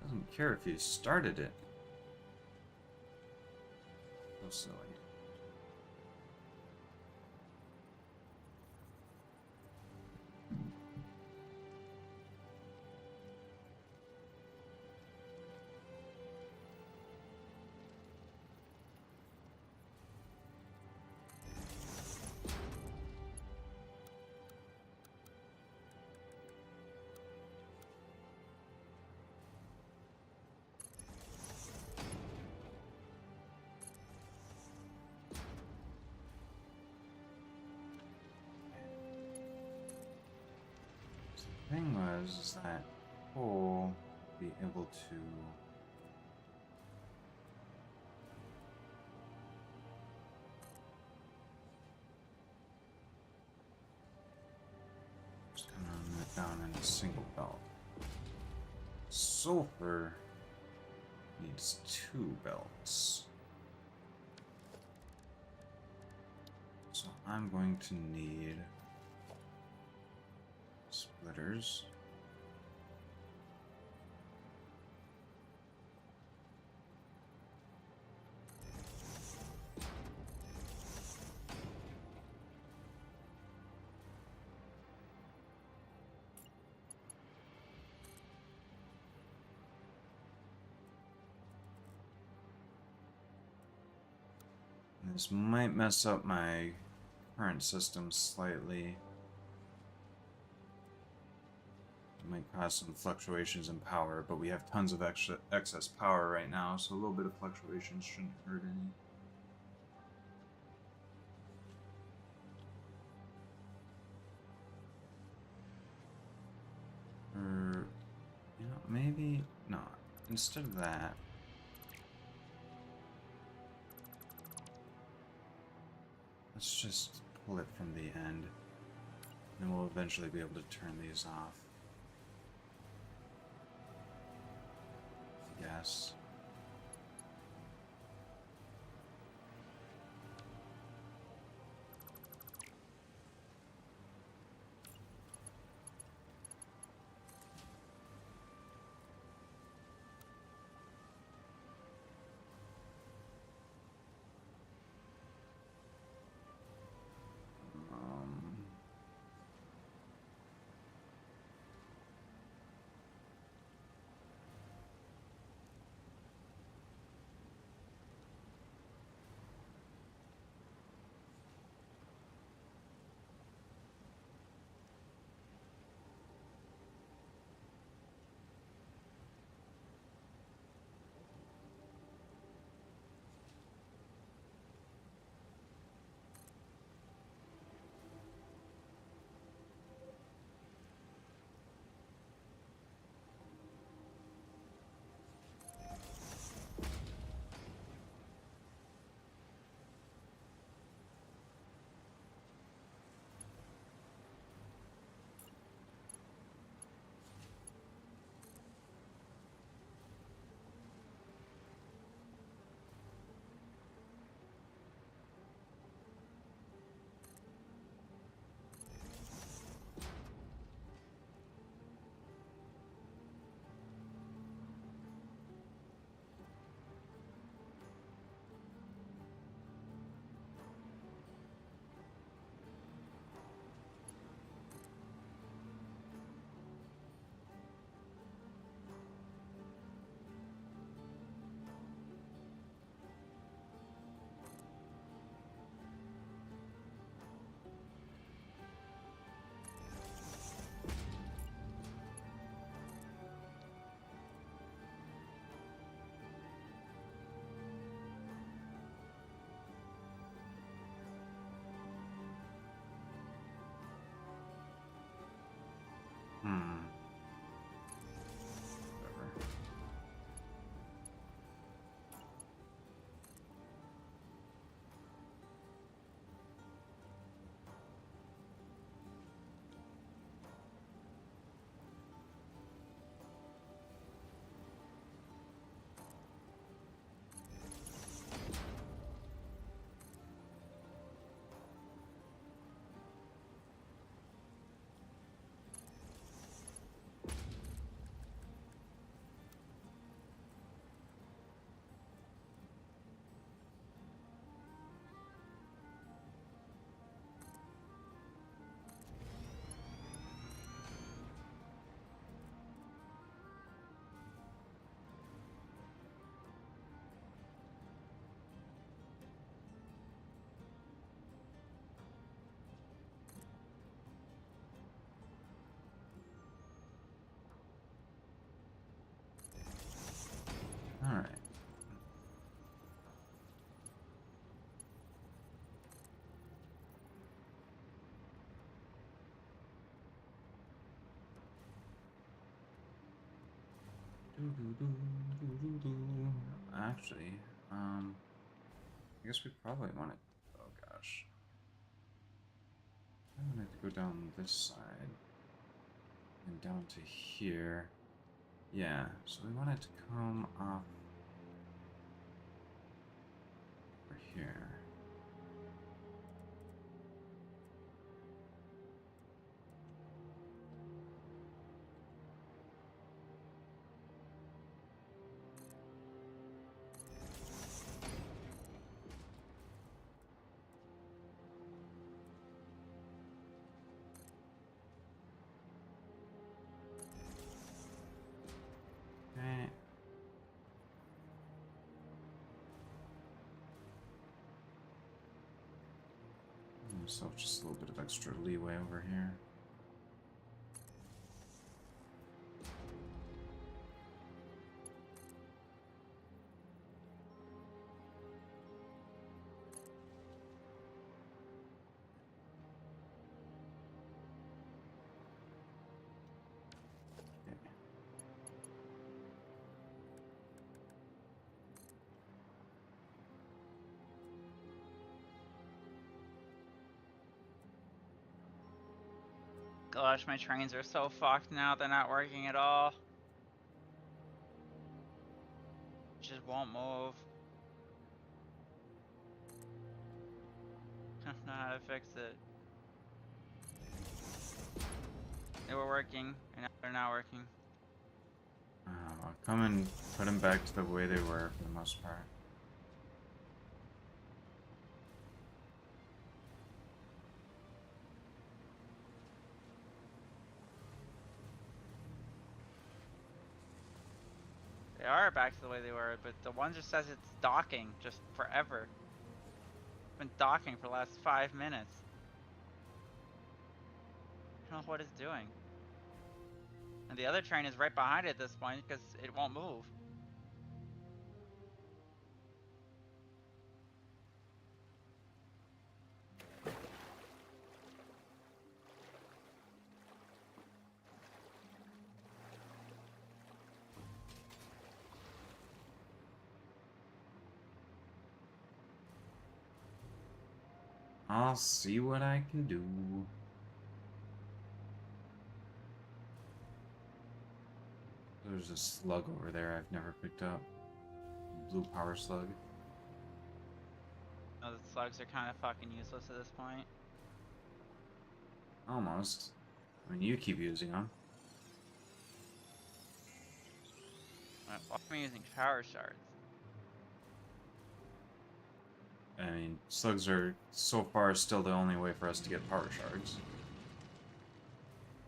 Doesn't care if you started it. So silly. The thing was is that coal be able to just kind of run it down in a single belt. Sulfur needs 2 belts. So I'm going to need splitters. This might mess up my current system slightly. It might cause some fluctuations in power, but we have tons of excess power right now, so a little bit of fluctuations shouldn't hurt any. Or, you know, maybe not. Instead of that, let's just pull it from the end, and we'll eventually be able to turn these off. Yes. Actually, I guess we probably want to. Oh gosh, I wanted to go down this side and down to here. Yeah, so we wanted to come off over here. Okay. So just a little bit of extra leeway over here. Okay. Gosh, my trains are so fucked now. They're not working at all. Just won't move. Don't know how to fix it. They were working, and now they're not working. I'll come and put them back to the way they were for the most part. They are back to the way they were, but the one just says it's docking just forever. It's been docking for the last 5 minutes. I don't know what it's doing. And the other train is right behind it at this point because it won't move. I'll see what I can do. There's a slug over there I've never picked up. Blue power slug. Oh, the slugs are kind of fucking useless at this point. Almost. I mean, you keep using them. Why am I using power shards? I mean, slugs are so far still the only way for us to get power shards.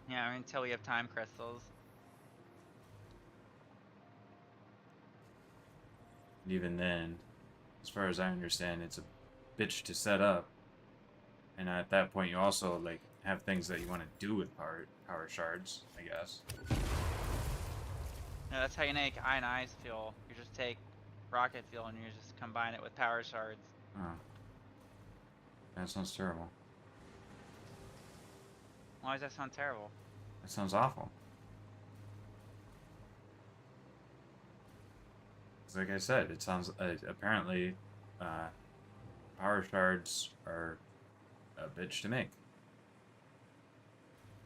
Yeah, until we have time crystals. And even then, as far as I understand, it's a bitch to set up. And at that point, you also like have things that you want to do with power shards, I guess. No, that's how you make ionized fuel. You just take rocket fuel and you just combine it with power shards. Oh, that sounds terrible. Why does that sound terrible? That sounds awful. 'Cause like I said, it sounds apparently power shards are a bitch to make.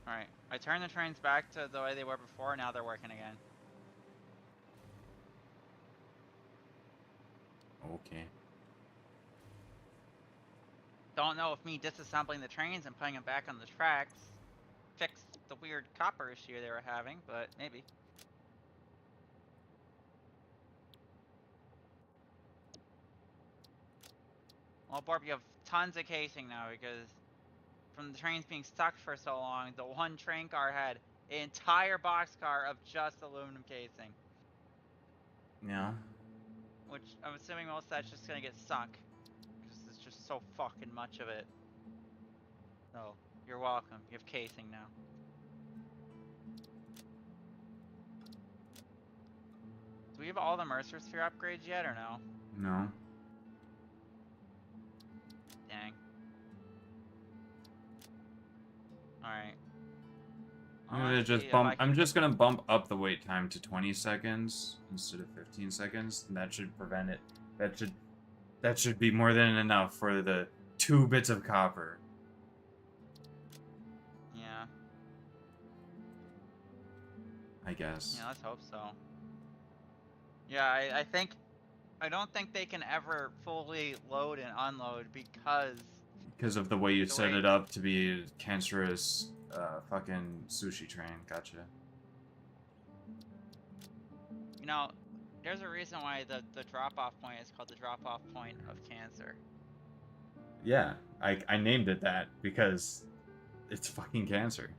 Alright, I turned the trains back to the way they were before, now they're working again. Okay. Don't know if me disassembling the trains and putting them back on the tracks fixed the weird copper issue they were having, but maybe. Well, Barb, you have tons of casing now because from the trains being stuck for so long, the one train car had an entire boxcar of just aluminum casing. Yeah. Which I'm assuming most of that's just gonna get sunk. Because there's just so fucking much of it. So, you're welcome. You have casing now. Do we have all the Mercer Sphere upgrades yet or no? No. Dang. Alright. I'm gonna just see if bump. I can I'm just get- gonna bump up the wait time to 20 seconds instead of 15 seconds. And that should prevent it. That should be more than enough for the 2 bits of copper. Yeah. I guess. Yeah, let's hope so. Yeah, I don't think they can ever fully load and unload Because of the way you The set way- it up to be a cancerous fucking sushi train. Gotcha. you know, there's a reason why the drop-off point is called the drop-off point of cancer. Yeah, I named it that because it's fucking cancer.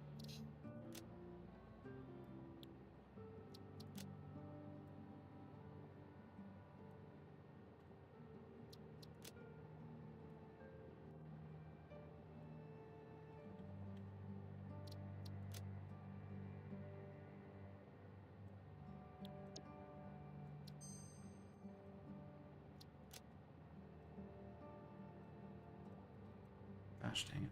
Gosh dang it.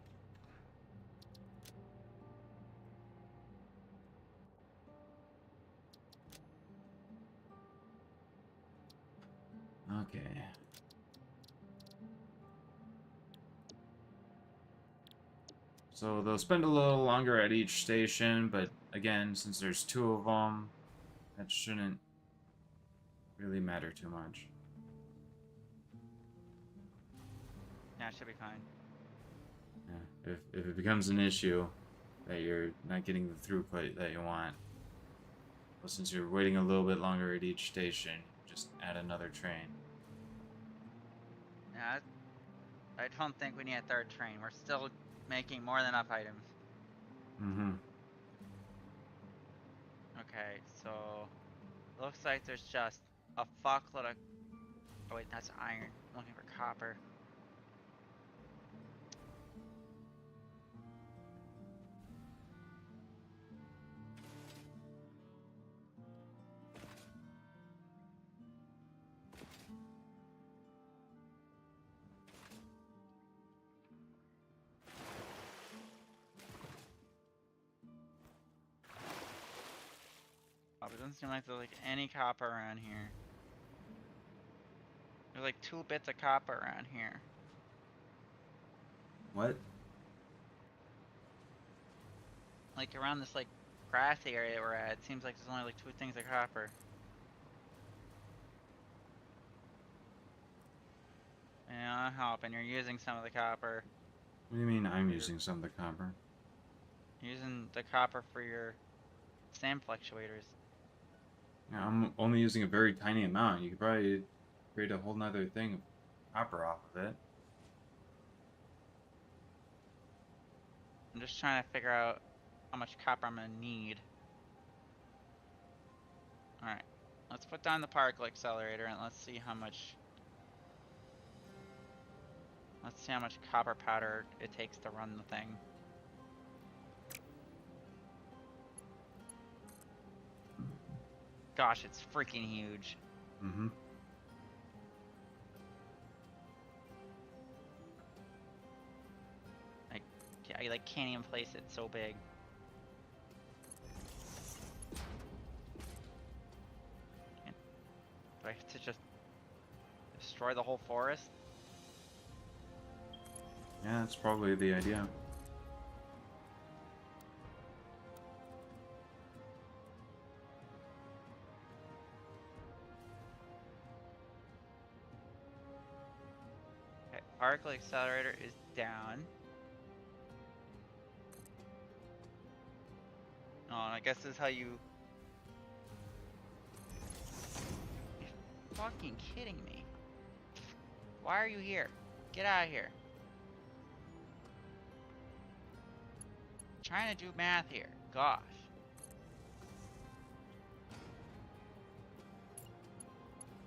Okay. So they'll spend a little longer at each station, but again, since there's 2 of them, that shouldn't really matter too much. Yeah, it should be fine. Yeah. If it becomes an issue that you're not getting the throughput that you want, well, since you're waiting a little bit longer at each station, just add another train. Yeah, I don't think we need a 3rd train. We're still making more than enough items. Mm-hmm. Okay, so looks like there's just a fuckload of. Oh wait, that's iron. I'm looking for copper. Oh, it doesn't seem like there's like any copper around here. There's like 2 bits of copper around here. What? Like around this like grassy area that we're at, it seems like there's only like 2 things of copper. Yeah, help, and you're using some of the copper. What do you mean I'm using some of the copper? Using the copper for your sand fluctuators. Yeah, I'm only using a very tiny amount. You could probably create a whole nother thing of copper off of it. I'm just trying to figure out how much copper I'm gonna need. Alright, let's put down the particle accelerator and let's see how much. Let's see how much copper powder it takes to run the thing. Gosh, it's freaking huge. Mm-hmm. I like can't even place it, so big. Do I have to just destroy the whole forest? Yeah, that's probably the idea. Okay, particle accelerator is down. Oh, and I guess this is how you... You're fucking kidding me. Why are you here? Get out of here. Trying to do math here. Gosh.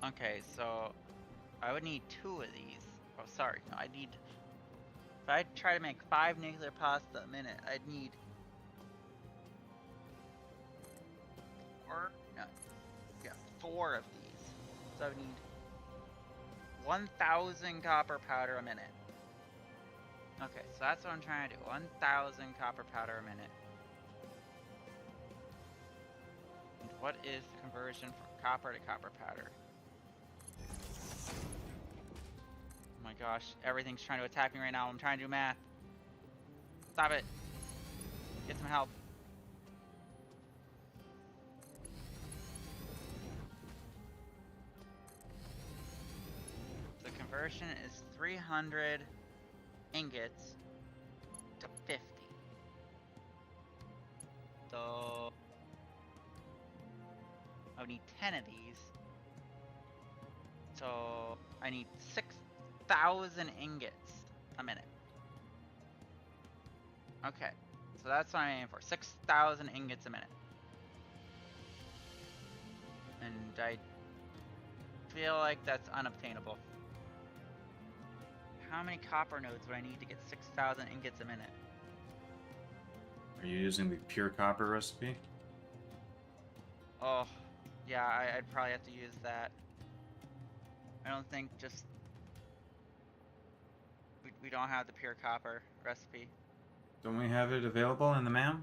Okay, so I would need 2 of these. Oh, sorry. No, I need... If I try to make 5 nuclear pasta a minute, I'd need... No. Yeah, 4 of these. So I would need 1,000 copper powder a minute. Okay, so that's what I'm trying to do. 1,000 copper powder a minute. And what is the conversion from copper to copper powder? Oh my gosh, everything's trying to attack me right now. I'm trying to do math. Stop it. Get some help. The conversion is 300 ingots to 50. So I would need 10 of these. So I need 6,000 ingots a minute. Okay, so that's what I'm aiming for. 6,000 ingots a minute. And I feel like that's unobtainable. How many copper nodes would I need to get 6,000 ingots a minute? Are you using the pure copper recipe? Oh, yeah, I'd probably have to use that. I don't think just... We don't have the pure copper recipe. Don't we have it available in the MAM?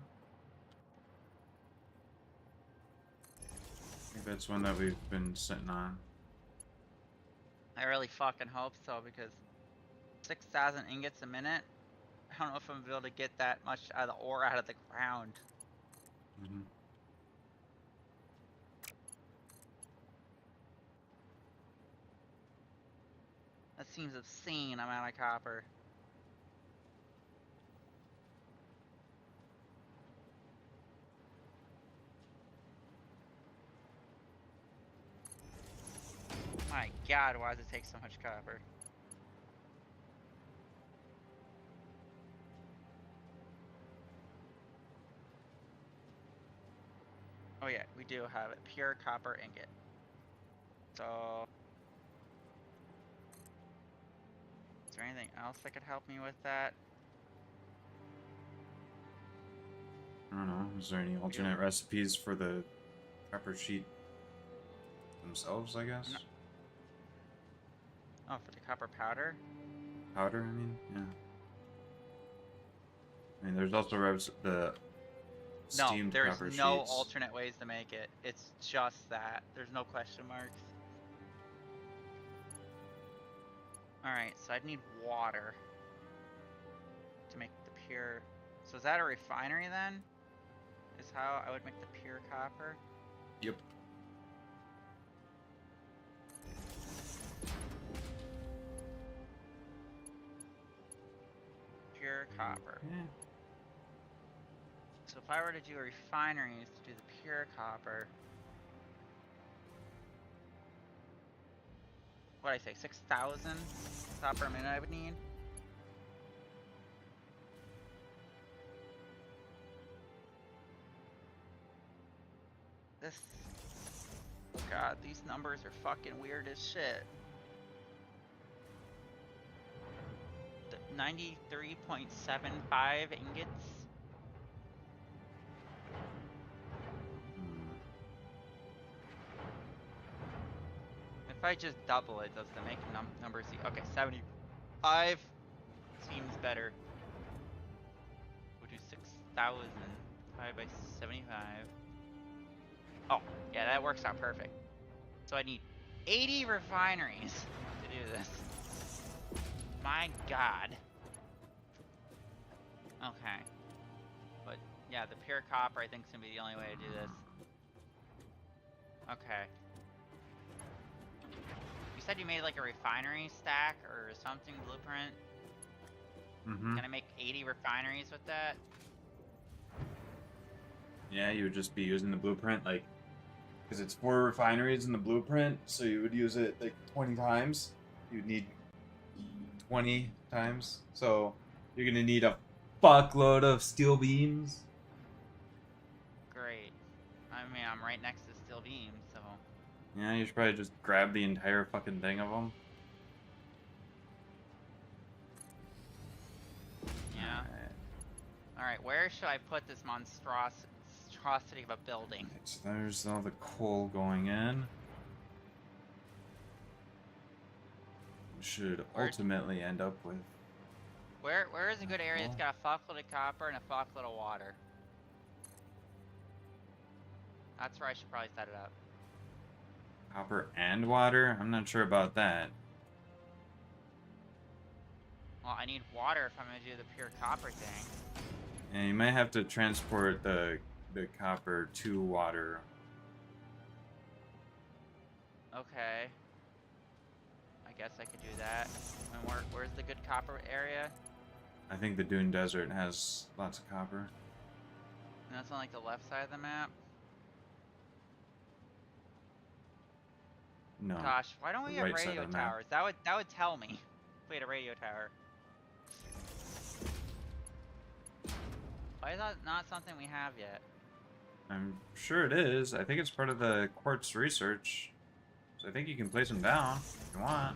I think that's one that we've been sitting on. I really fucking hope so, because 6,000 ingots a minute? I don't know if I'm gonna be able to get that much out of the ore out of the ground. Mm-hmm. That seems obscene amount of copper. My god, why does it take so much copper? Oh yeah, we do have it. Pure copper ingot. So... Is there anything else that could help me with that? I don't know. Is there any alternate recipes for the copper sheet themselves, I guess? No. Oh, for the copper powder? Powder, I mean? Yeah. I mean, there's also the No, steamed there's copper no sheets. alternate ways to make it. It's just that. There's no question marks. Alright, so I'd need water to make the pure... So is that a refinery then? Is how I would make the pure copper? Yep. Pure copper. Yeah. So if I were to do refineries to do the pure copper... What'd I say, 6,000 copper a minute I would need? This... Oh god, these numbers are fucking weird as shit. 93.75 ingots? If I just double it, does it make numbers... Okay, 75 seems better. We'll do 6,000 divided by 75. Oh, yeah, that works out perfect. So I need 80 refineries to do this. My god. Okay. But, yeah, the pure copper I think is going to be the only way to do this. Okay. You said you made like a refinery stack or something, blueprint? Mm-hmm. Can I make 80 refineries with that? Yeah, you would just be using the blueprint, like, because it's 4 refineries in the blueprint, so you would use it like 20 times. You'd need 20 times, so you're gonna need a fuckload of steel beams. Great. I mean, I'm right next to steel beams, so... Yeah, you should probably just grab the entire fucking thing of them. Yeah. Alright, where should I put this monstrosity of a building? Alright, so there's all the coal going in. We should ultimately end up with... Where is a good area that's got a fuckload of copper and a fuckload of water? That's where I should probably set it up. Copper and water? I'm not sure about that. Well, I need water if I'm gonna do the pure copper thing. And you might have to transport the copper to water. Okay. I guess I could do that. And where's the good copper area? I think the Dune Desert has lots of copper. And that's on like the left side of the map. No. Gosh, why don't we the have right side radio of the map. towers? That would tell me if we had a radio tower. Why is that not something we have yet? I'm sure it is. I think it's part of the quartz research. So I think you can place them down if you want.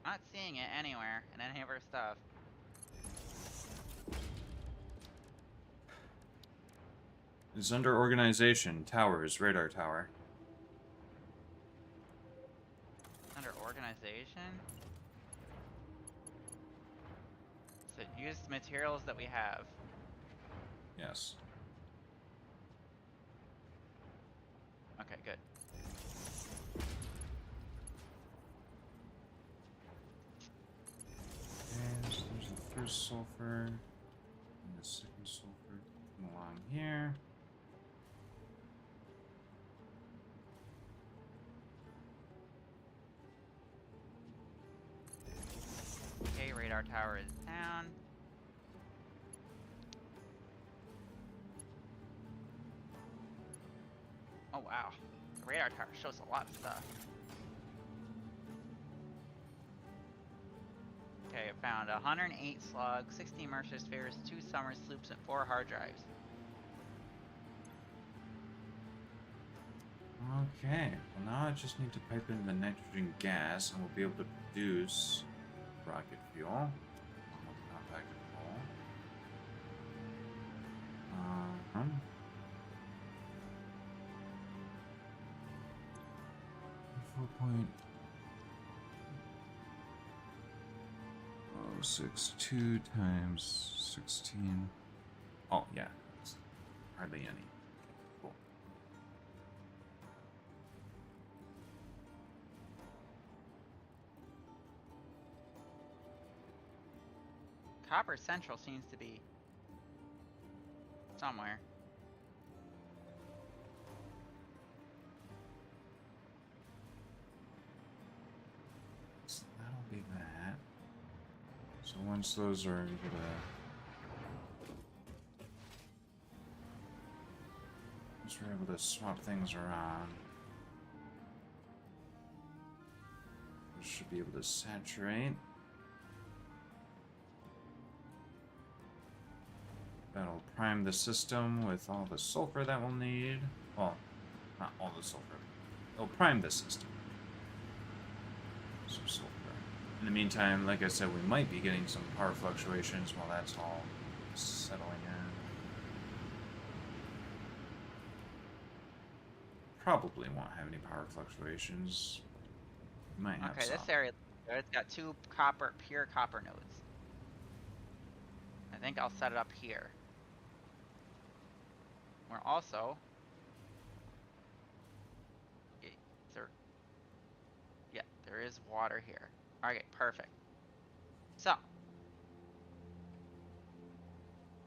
I'm not seeing it anywhere in any of our stuff. It's under organization, towers, radar tower. Under organization? So use materials that we have. Yes. Okay, good. And so there's the first sulfur. And the second sulfur. Come along here. Okay, radar tower is down. Oh wow, the radar tower shows a lot of stuff. Okay, I found 108 slugs, 16 Mercer spheres, 2 summer sloops, and 4 hard drives. Okay, well now I just need to pipe in the nitrogen gas and we'll be able to produce rocket fuel. Compacted coal. 4.062 times 16. Oh, yeah. It's hardly any. Cool. Copper Central seems to be somewhere. So that'll be that. So once those are able to... Once we're able to swap things around, we should be able to saturate. That'll prime the system with all the sulfur that we'll need. Well, not all the sulfur. It'll prime the system. Some sulfur. In the meantime, like I said, we might be getting some power fluctuations while that's all settling in. Probably won't have any power fluctuations. Might have Okay, some. this area, it's got 2 pure copper nodes. I think I'll set it up here. We're also... there is water here. Okay, perfect. So,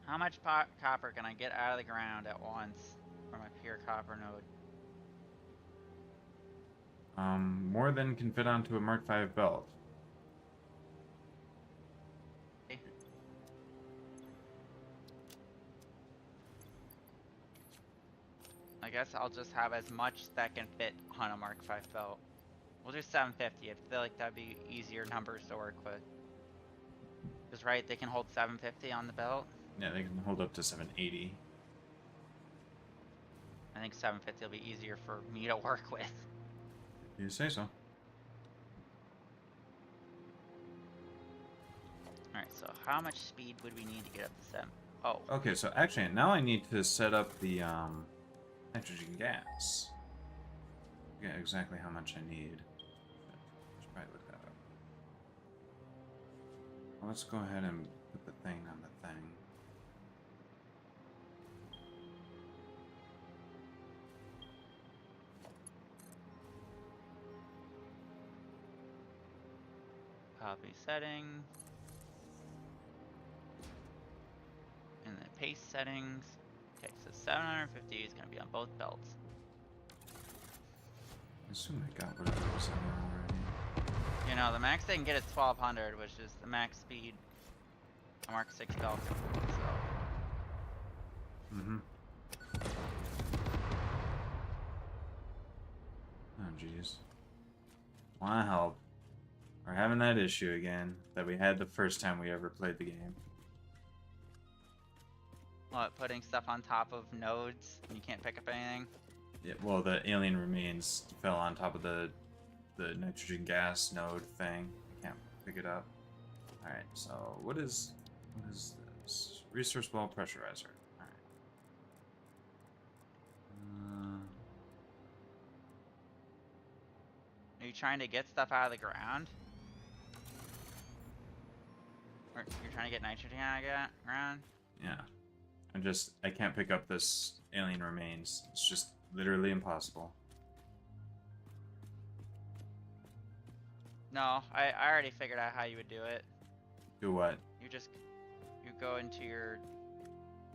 how much copper can I get out of the ground at once from a pure copper node? More than can fit onto a Mark V belt. I guess I'll just have as much that can fit on a Mark V belt. We'll do 750. I feel like that'd be easier numbers to work with. Because, right, they can hold 750 on the belt. Yeah, they can hold up to 780. I think 750 will be easier for me to work with. You say so. Alright, so how much speed would we need to get up to 7? Oh. Okay, so actually, now I need to set up the nitrogen gas. forget exactly how much I need. Should probably look that up. Well, let's go ahead and put the thing on the thing. Copy setting. And then paste settings. Okay, so 750 is going to be on both belts. I assume I got whatever was in there already. You know, the max they can get is 1200, which is the max speed on Mark 6 belt. So. Mm-hmm. Oh, jeez. Wanna help. We're having that issue again that we had the first time we ever played the game. What, putting stuff on top of nodes and you can't pick up anything? Yeah, well, the alien remains fell on top of the nitrogen gas node thing. I can't pick it up. Alright, so what is this? Resource well pressurizer. Alright. Are you trying to get stuff out of the ground? Or you're trying to get nitrogen out of the ground? Yeah. I can't pick up this alien remains. It's just literally impossible. No, I already figured out how you would do it. Do what? You go into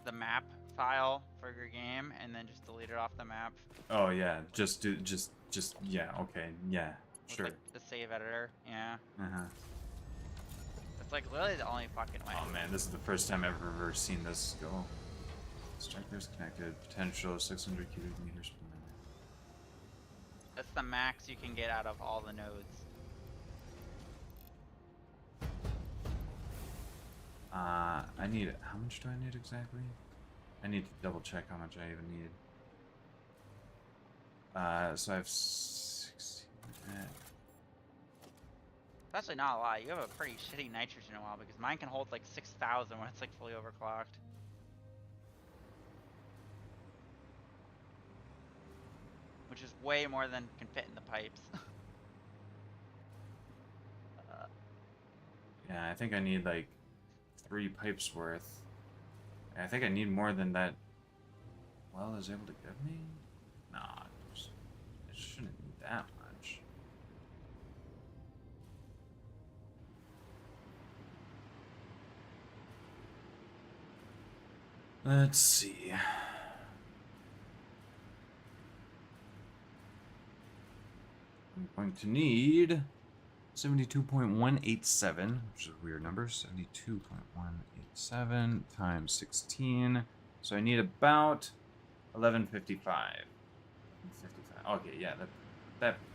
the map file for your game and then just delete it off the map. Oh yeah, yeah, okay, yeah, With sure. like the save editor, yeah. Uh-huh. It's like literally the only fucking way. Oh man, this is the first time I've ever seen this go. Strikers connected, potential 600 cubic meters per minute. That's the max you can get out of all the nodes. I need, how much do I need exactly? I need to double check how much I even need. So I have 16. It's actually not a lot. You have a pretty shitty nitrogen well because mine can hold like 6,000 when it's like fully overclocked. Which is way more than can fit in the pipes. Yeah, I think I need like 3 pipes worth. I think I need more than that well is able to give me? Nah, it shouldn't need that much. Let's see. I'm going to need 72.187, which is a weird number. 72.187 times 16. So I need about 1155. 55. Okay, yeah,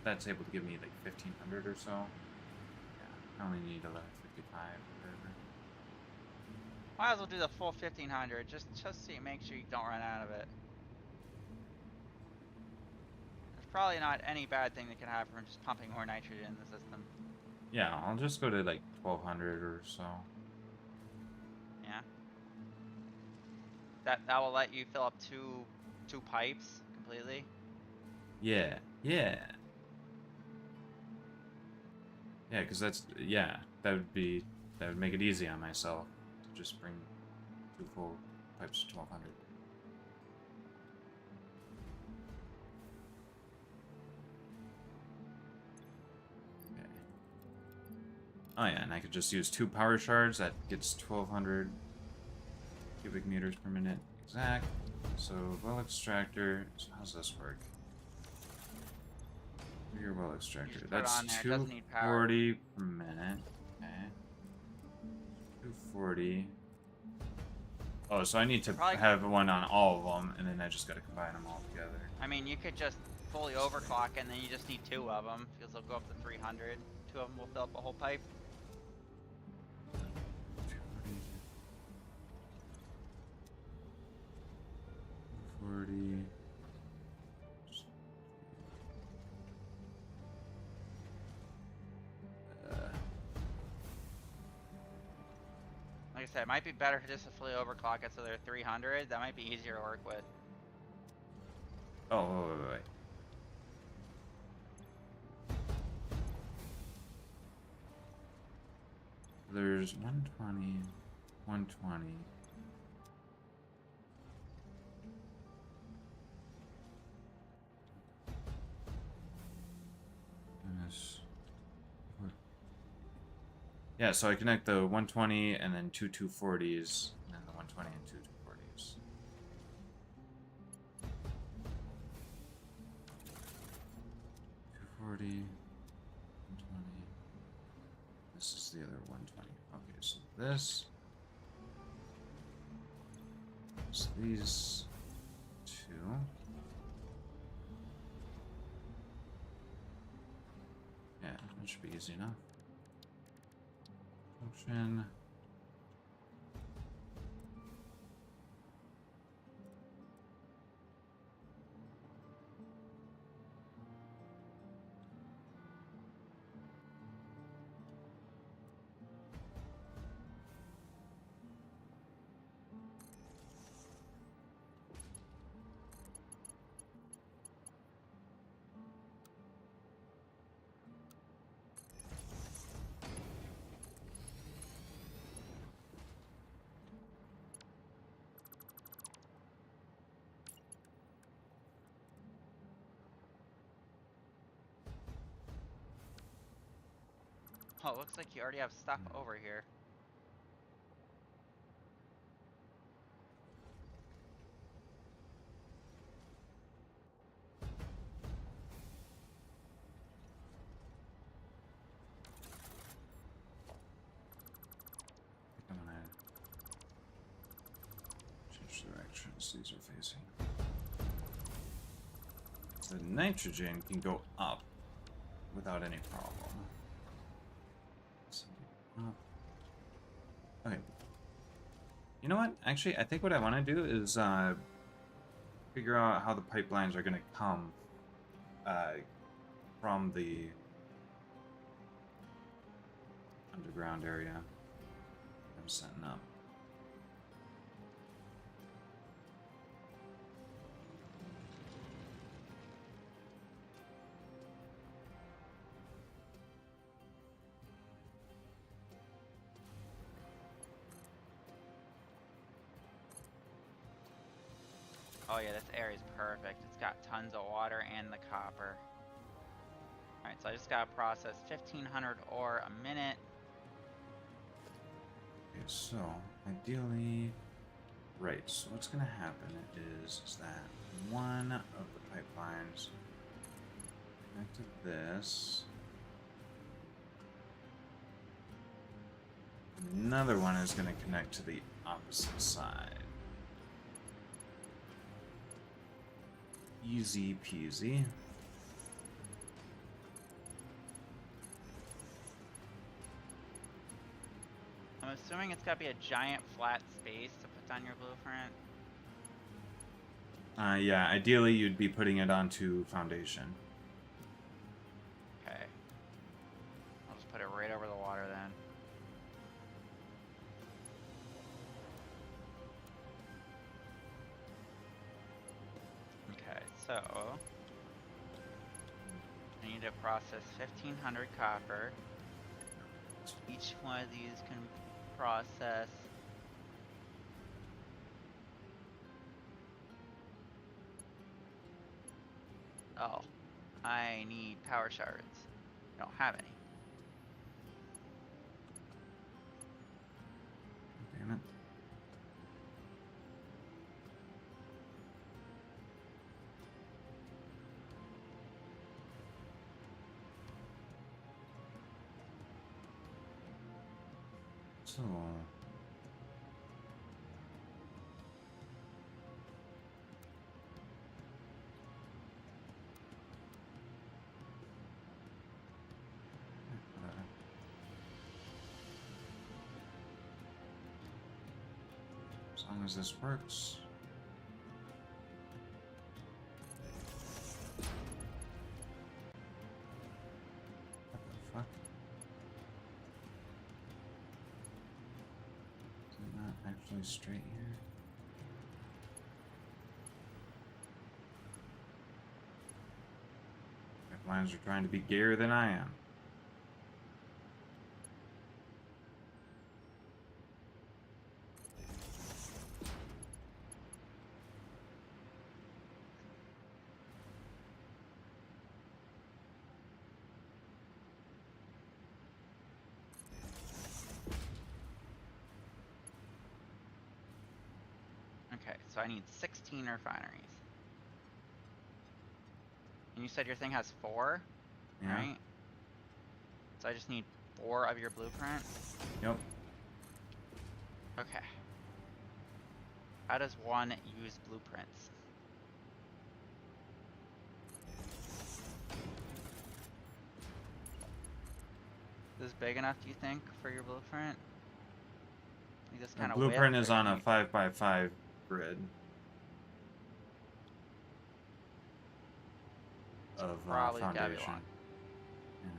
that's able to give me like 1500 or so. Yeah, I only need 1155. Whatever. Might as well do the full 1500 just so you make sure you don't run out of it. There's probably not any bad thing that can happen from just pumping more nitrogen in the system. Yeah, I'll just go to like 1200 or so. Yeah. That will let you fill up two pipes completely. Yeah, yeah. Yeah, because that would make it easy on myself to just bring 2 full pipes to 1200. Okay. Oh yeah, and I could just use 2 power shards. That gets 1200 cubic meters per minute exact. So well extractor. So how's this work? Your well extractor. Put it That's on there. It doesn't need power. 240 per minute. Okay. 240. Oh, so I need to Probably have one on all of them, and then I just got to combine them all together. I mean, you could just fully overclock and then you just need 2 of them because they'll go up to 300. 2 of them will fill up a whole pipe. 240. Like I said, it might be better just to fully overclock it so they're 300. That might be easier to work with. Oh, wait. There's 120, 120. Goodness. Yeah, so I connect the 120 and then two 240s, and then the 120 and two 240s. This is the other 120. Okay, so this is these two. Yeah, that should be easy enough. Function. Oh, it looks like you already have stuff over here. I'm gonna change the directions these are facing. So the nitrogen can go up without any problem. So, okay. You know what? Actually, I think what I want to do is figure out how the pipelines are going to come from the underground area I'm setting up. Oh yeah, this area's perfect. It's got tons of water and the copper. Alright, so I just gotta process 1,500 ore a minute. Okay, so ideally, right. So what's going to happen is that one of the pipelines connect to this. Another one is going to connect to the opposite side. Easy peasy. I'm assuming it's gotta be a giant flat space to put on your blueprint. Yeah, ideally you'd be putting it onto foundation. Okay. I'll just put it right over the water then. Okay, so I need to process 1,500 copper. Each one of these can process oh, I need power shards. I don't have any. Damn it. So as long as this works. What the fuck? Is it not actually straight here? Pipelines are trying to be gayer than I am. Okay, so I need 16 refineries. And you said your thing has 4, Yeah. right? So I just need 4 of your blueprint? Yep. Okay. How does one use blueprints? Is this big enough, do you think, for your blueprint? Like this The kind of blueprint width, is or on do a you- 5x5 grid of probably gotta be foundation. long. Yeah.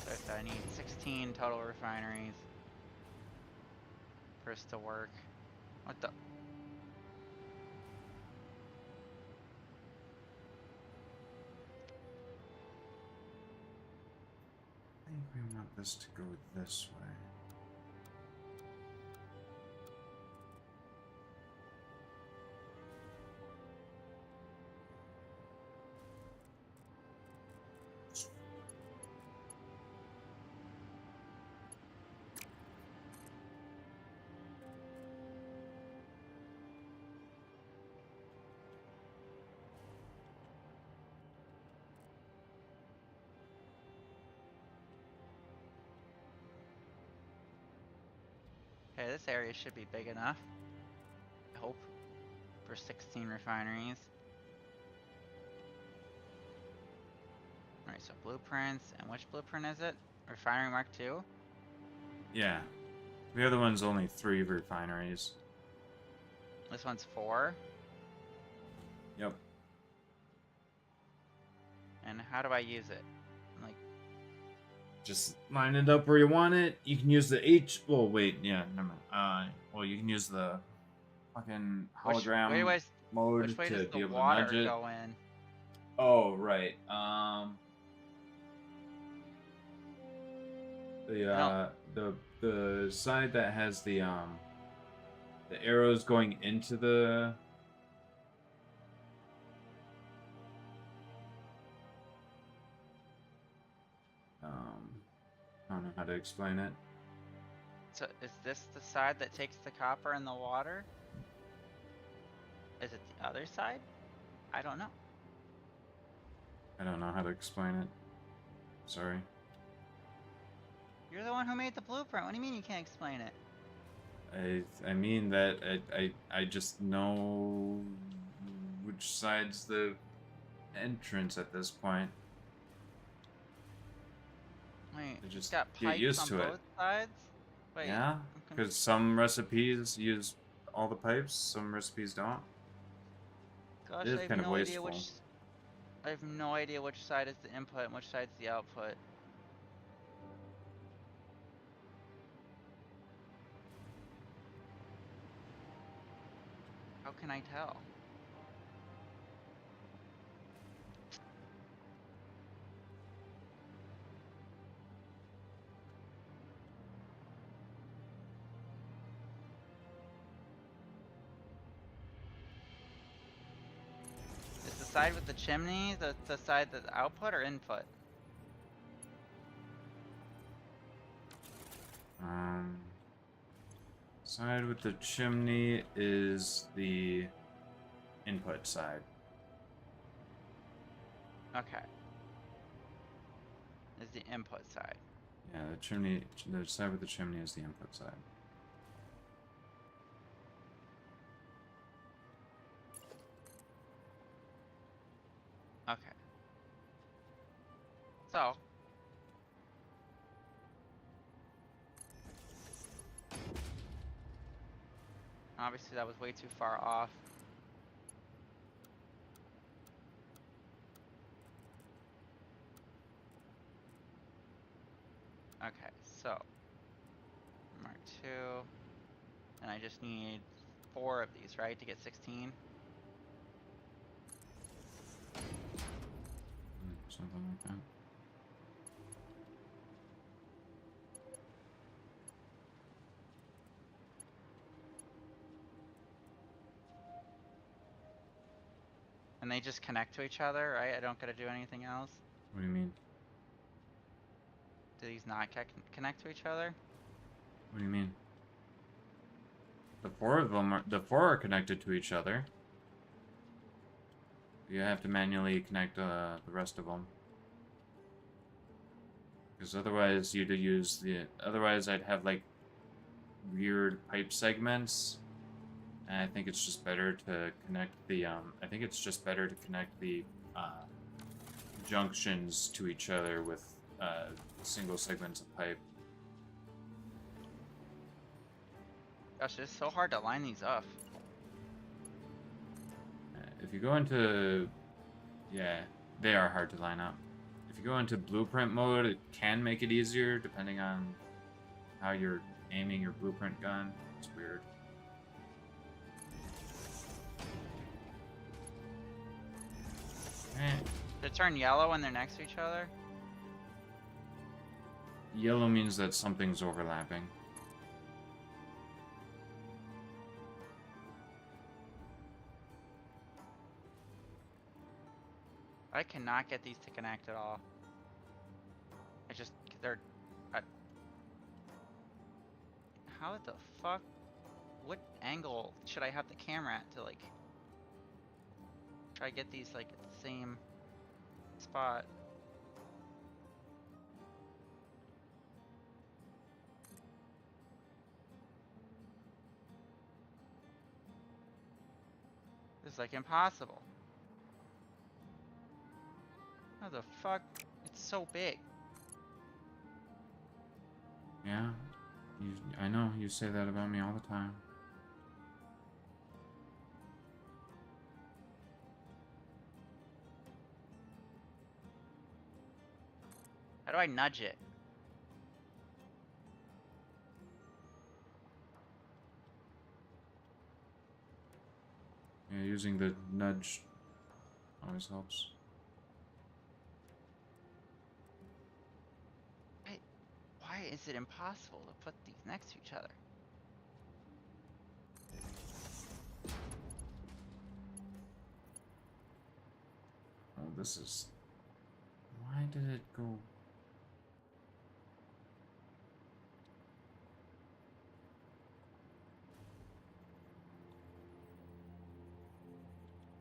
So if I need 16 total refineries for this to work. What the? I think we want this to go this way. Okay, this area should be big enough. I hope. For 16 refineries. Alright, so blueprints. And which blueprint is it? Refinery Mark II? Yeah. The other one's only 3 refineries. This one's 4. Yep. And how do I use it? Like, Just line it up where you want it. You can use the H. Well, wait. Yeah, never mind. Well, you can use the fucking hologram mode which way to does be the able water to nudge it. go in? Oh, right. The side that has the arrows going into the I don't know how to explain it. So is this the side that takes the copper and the water? Is it the other side? I don't know. I don't know how to explain it. Sorry. You're the one who made the blueprint. What do you mean you can't explain it? I mean that I just know which side's the entrance at this point. Wait, You it's just got get pipes used on to it. both sides? Wait, Yeah, I'm because some recipes use all the pipes, some recipes don't. gosh, It is I have kind of no idea wasteful. I have no idea which side is the input and which side's the output. How can I tell? Is the side with the chimney the side that's output or input? Side with the chimney is the input side. Okay. Is the input side. Yeah, the side with the chimney is the input side. Okay. So. Obviously that was way too far off. Okay, so. Mark II. And I just need 4 of these, right, to get 16? Something like that. And they just connect to each other, right? I don't gotta do anything else? What do you mean? Do these not connect to each other? What do you mean? 4 of them are, the 4 are connected to each other. You have to manually connect the rest of them. Because otherwise you'd use otherwise I'd have like weird pipe segments. And I think it's just better to connect the, junctions to each other with, single segments of pipe. Gosh, it's so hard to line these up. If you go into... Yeah, they are hard to line up. If you go into blueprint mode, it can make it easier, depending on how you're aiming your blueprint gun. It's weird. Does it turn yellow when they're next to each other? Yellow means that something's overlapping. I cannot get these to connect at all. They're... How the fuck? What angle should I have the camera at to, like... Try to get these, like, at the same spot? This is, like, impossible. How the fuck? It's so big. Yeah, I know, you say that about me all the time. How do I nudge it? Yeah, using the nudge always helps. Why is it impossible to put these next to each other? Oh, this is... Why did it go...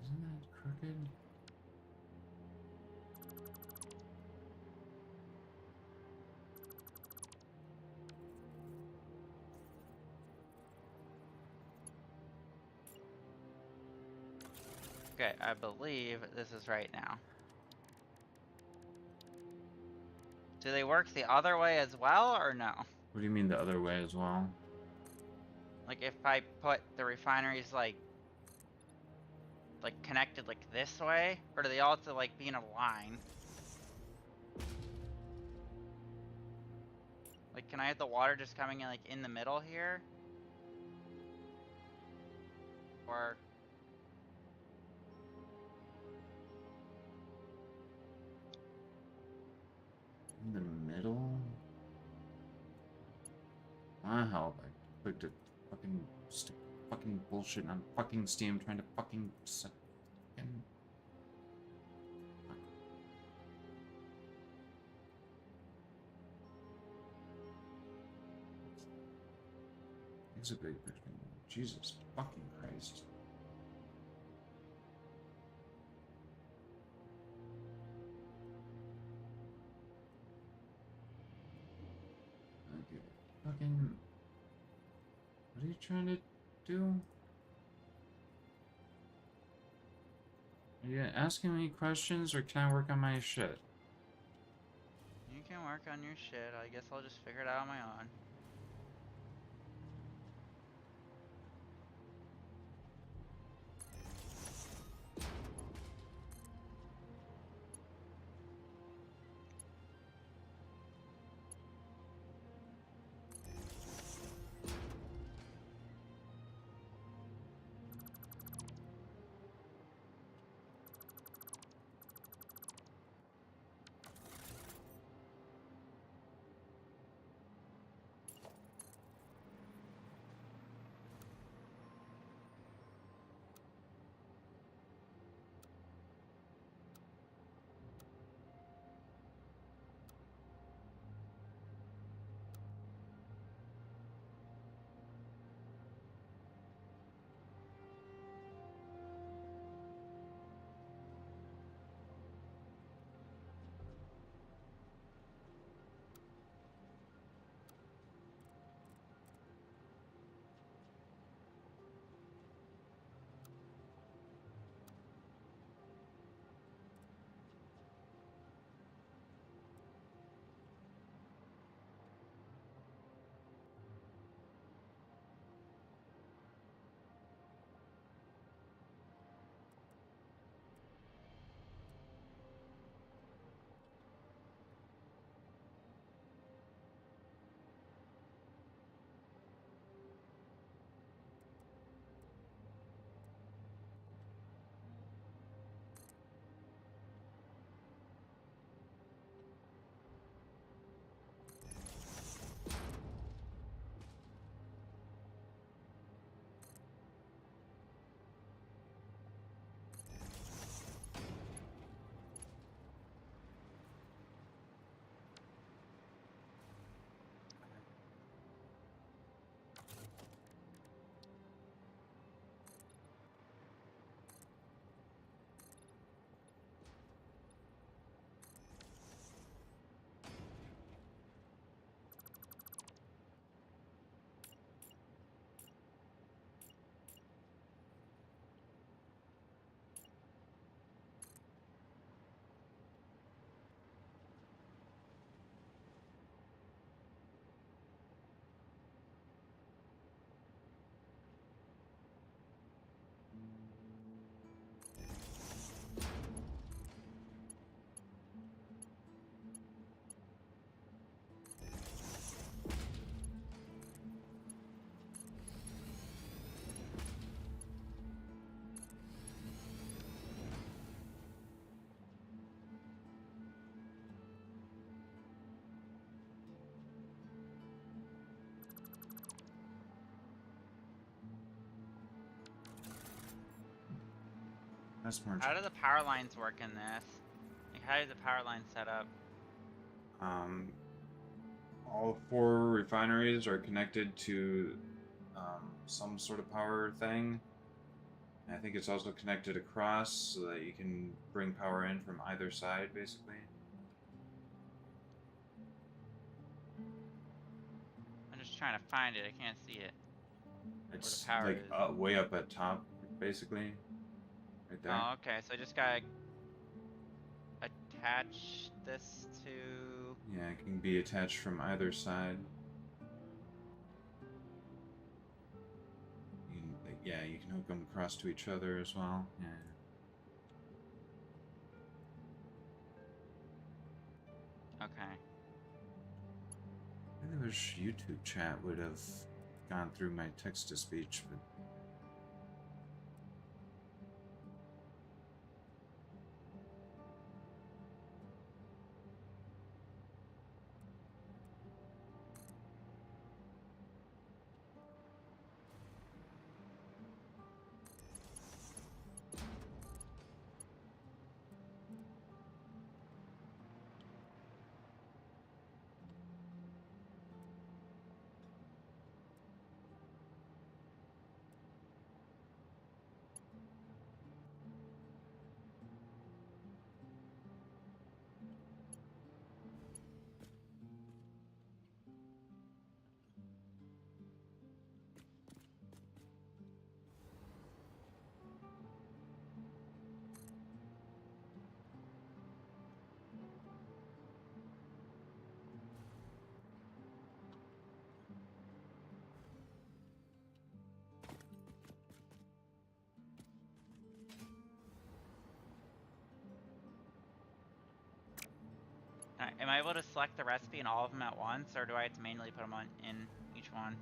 Isn't that crooked? Okay, I believe this is right now. Do they work the other way as well, or no? What do you mean the other way as well? Like if I put the refineries like connected like this way, or do they all have to like be in a line? Like, can I have the water just coming in like in the middle here? Or... In the middle? My help. I clicked it. Fucking bullshit on fucking Steam trying to fucking set fucking... Exhibit between... Jesus fucking Christ. Okay. Fucking... What are you trying to do? Are you asking me questions, or can I work on my shit? You can work on your shit. I guess I'll just figure it out on my own. That's more. How do the power lines work in this? Like, how is the power line set up? All 4 refineries are connected to some sort of power thing. And I think it's also connected across so that you can bring power in from either side, basically. I'm just trying to find it. I can't see it. It's power like is. way up at top, basically, right there. Oh, okay. So I just gotta attach this to. Yeah, it can be attached from either side. You can, like, yeah, you can hook them across to each other as well. Yeah. Okay. I think wish YouTube chat would have gone through my text to speech, but Am I able to select the recipe in all of them at once, or do I have to manually put them in each one?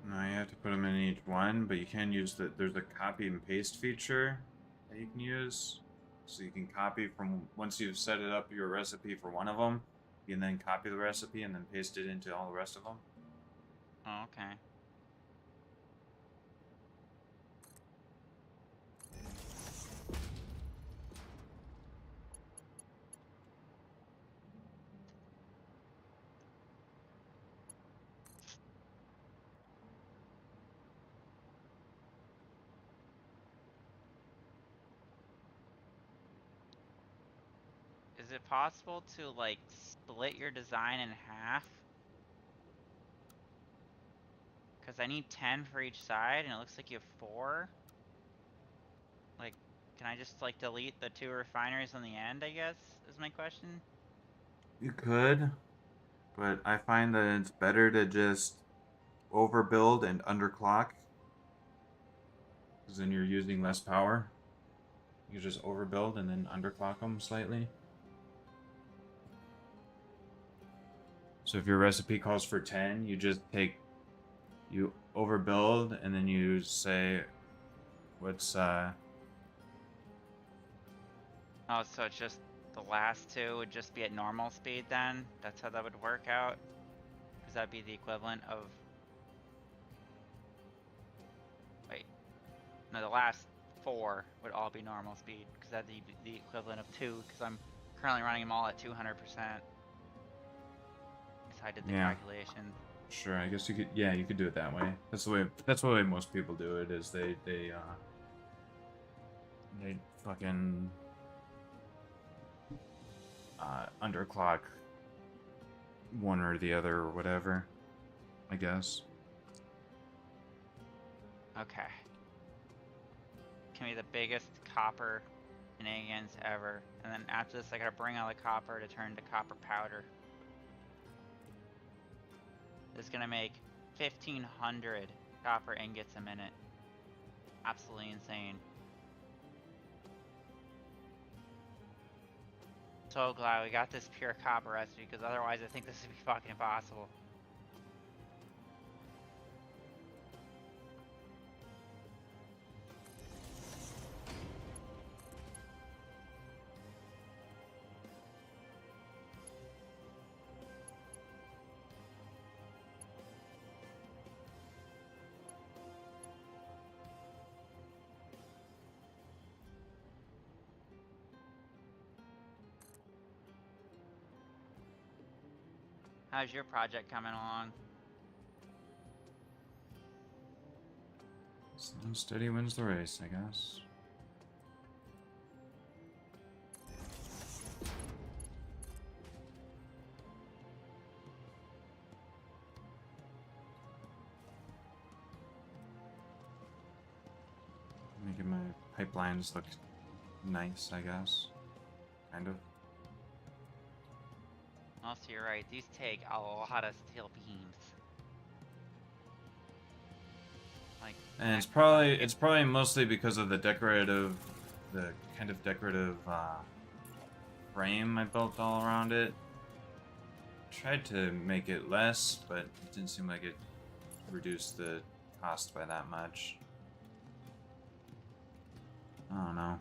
no, you have to put them in each one, but you can use there's a copy and paste feature that you can use. So you can copy from, once you've set it up your recipe for one of them, you can then copy the recipe and then paste it into all the rest of them. Oh, okay. Is it possible to, like, split your design in half? Because I need 10 for each side, and it looks like you have 4. Like, can I just, like, delete the 2 refineries on the end, I guess, is my question? You could, but I find that it's better to just overbuild and underclock, because then you're using less power. You just overbuild and then underclock them slightly. So if your recipe calls for 10, you overbuild and then you say, what's, Oh, so it's just the last 2 would just be at normal speed then? That's how that would work out? Because that'd be the equivalent of... Wait. No, the last 4 would all be normal speed, because that'd be the equivalent of 2, because I'm currently running them all at 200%. If I did the Yeah. calculations. Sure, I guess you could, yeah, you could do it that way. That's the way most people do it, is they fucking underclock one or the other or whatever, I guess. Okay. Can be the biggest copper shenanigans ever. And then after this I gotta bring out the copper to turn to copper powder. This is gonna make 1,500 copper ingots a minute. Absolutely insane. So glad we got this pure copper recipe, because otherwise I think this would be fucking impossible. How's your project coming along? Slow and steady wins the race, I guess. Making my pipelines look nice, I guess. Kind of. Also, you're right. These take a lot of steel beams. Like, And I- it's probably mostly because of the kind of decorative frame I built all around it. Tried to make it less, but it didn't seem like it reduced the cost by that much. I don't know.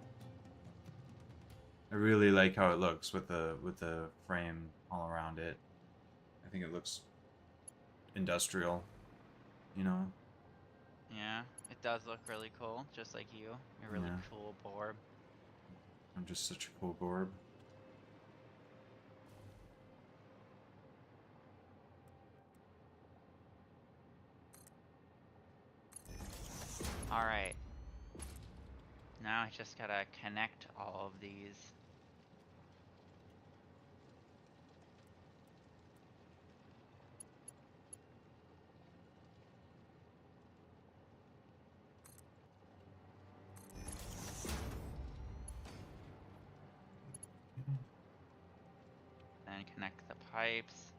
I really like how it looks with the frame all around it. I think it looks industrial, you know. Yeah, it does look really cool, just like you. You're a really Yeah. cool Borb. I'm just such a cool gorb. Alright. Now I just gotta connect all of these. Then connect the pipes.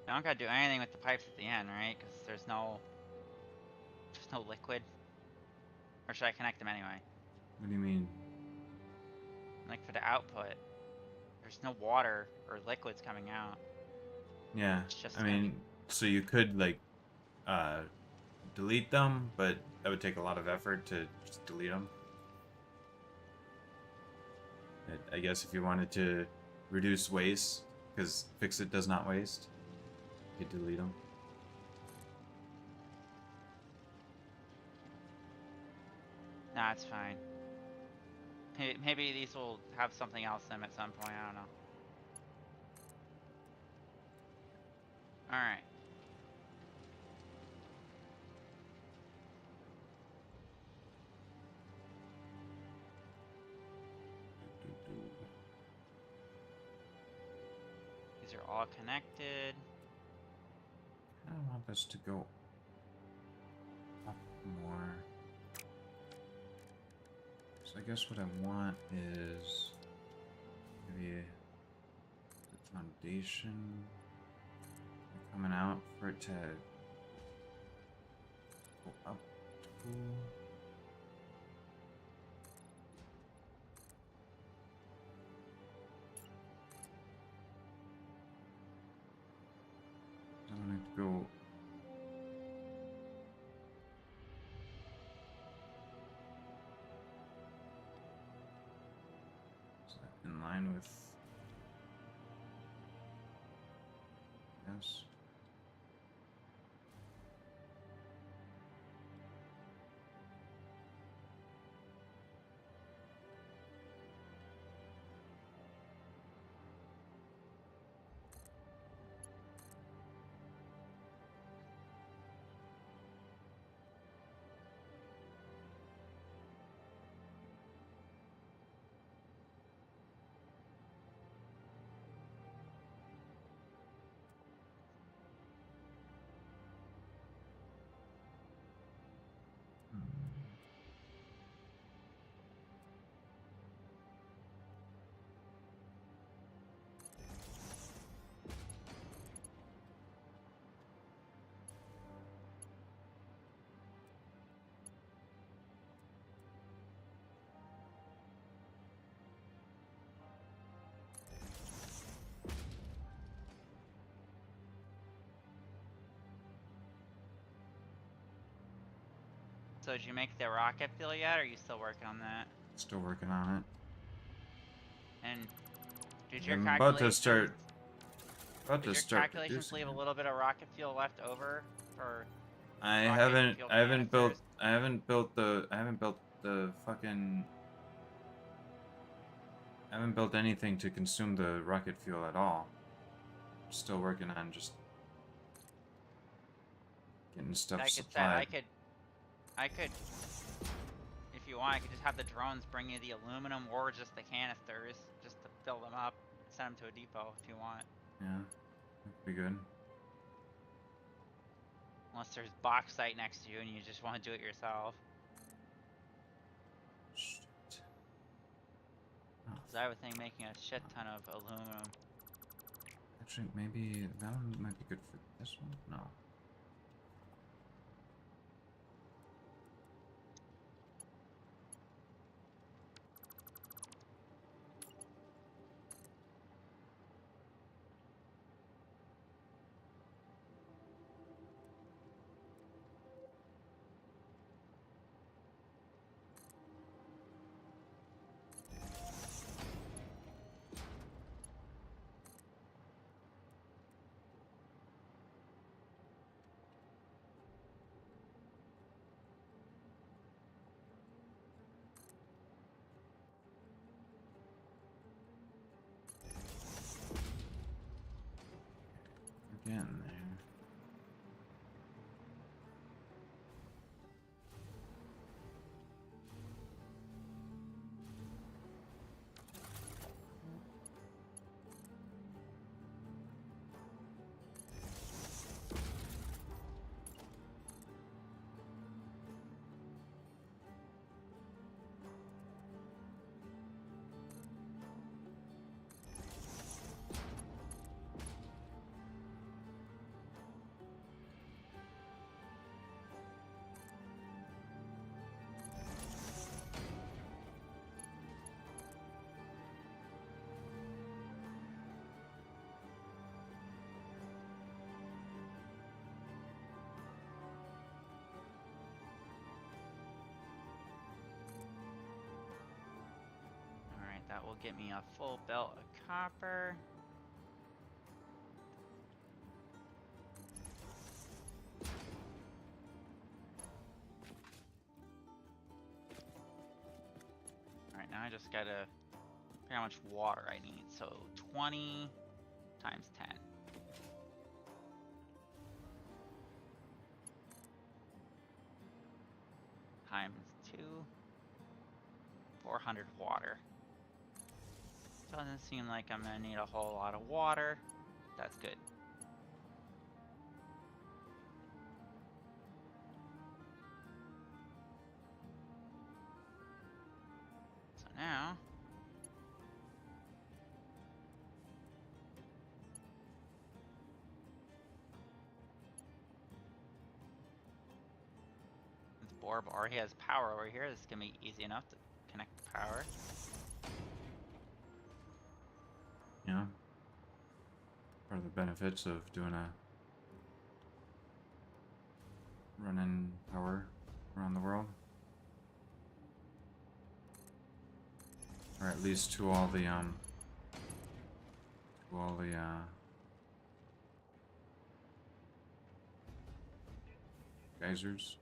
I don't gotta do anything with the pipes at the end, right? Because there's no liquid. Or should I connect them anyway? What do you mean? Like for the output, there's no water or liquids coming out. Yeah, It's just I mean, so you could like delete them, but that would take a lot of effort to just delete them. I guess if you wanted to reduce waste, because Fixit does not waste, you could delete them. Nah, it's fine. Maybe these will have something else in them at some point. I don't know. All right. These are all connected. I don't want this to go up more. So I guess what I want is maybe the foundation coming out for it to go up to cool. I want it to go. Is that in line with? Yes. So did you make the rocket fuel yet, or are you still working on that? Still working on it. And Did your I'm about to calculations? start. About Did to your start calculations producing leave a it. little bit of rocket fuel left over for I rocket haven't. fuel I haven't built. canisters? I haven't built the. I haven't built the fucking. I haven't built anything to consume the rocket fuel at all. Still working on just getting stuff Like I said, supplied. I could, if you want, I could just have the drones bring you the aluminum or just the canisters, just to fill them up, send them to a depot if you want. Yeah, that'd be good. Unless there's bauxite next to you and you just want to do it yourself. Shit. Oh, Because I would think making a shit ton of aluminum. actually, maybe that one might be good for this one. No. Again there. Alright, that will get me a full belt of copper. Alright, now I just gotta figure how much water I need. So 20 times 10. Times 2. 400 water. Doesn't seem like I'm gonna need a whole lot of water. That's good. So now, this Borb already has power over here. This is gonna be easy enough to connect the power. Yeah. Part of the benefits of doing a running power around the world. Or at least to all the geysers.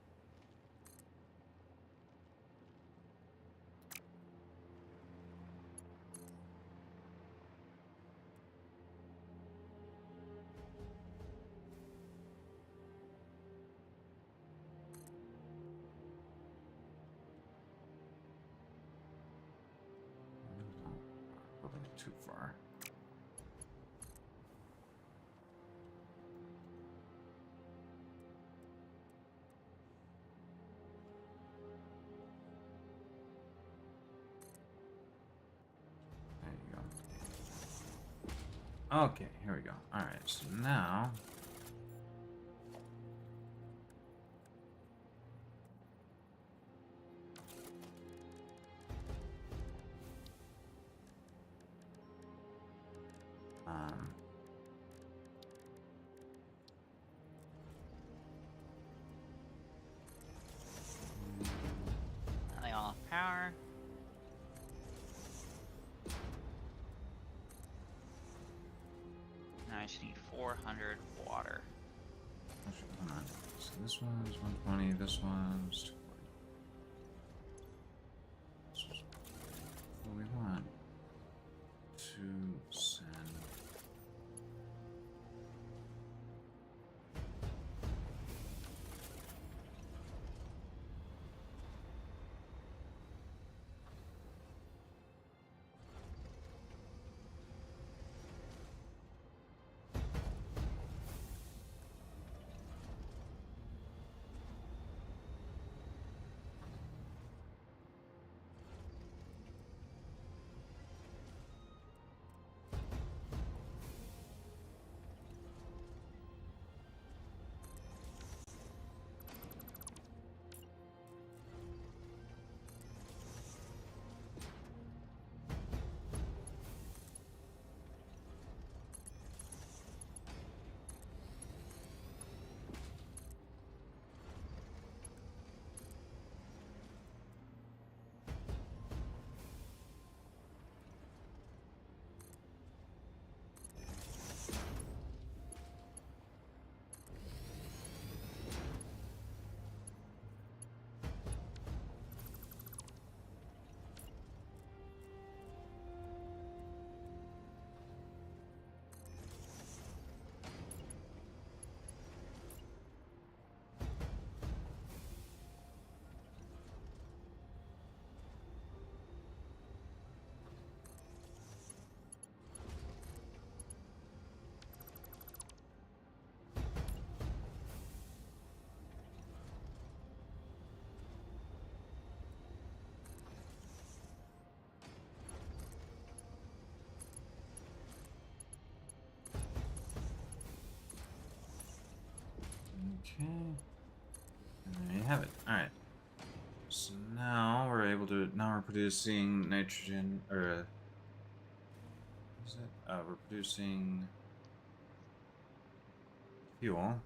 Building it too far. There you go. Okay, here we go. Alright, so now They all have power. I just need 400 water. Actually, hold on. So this one's 120, this one's 240. This was what we want to send. Okay. And there you have it. Alright. So now we're able to. Now we're producing nitrogen. Or. What is it? We're producing. Fuel.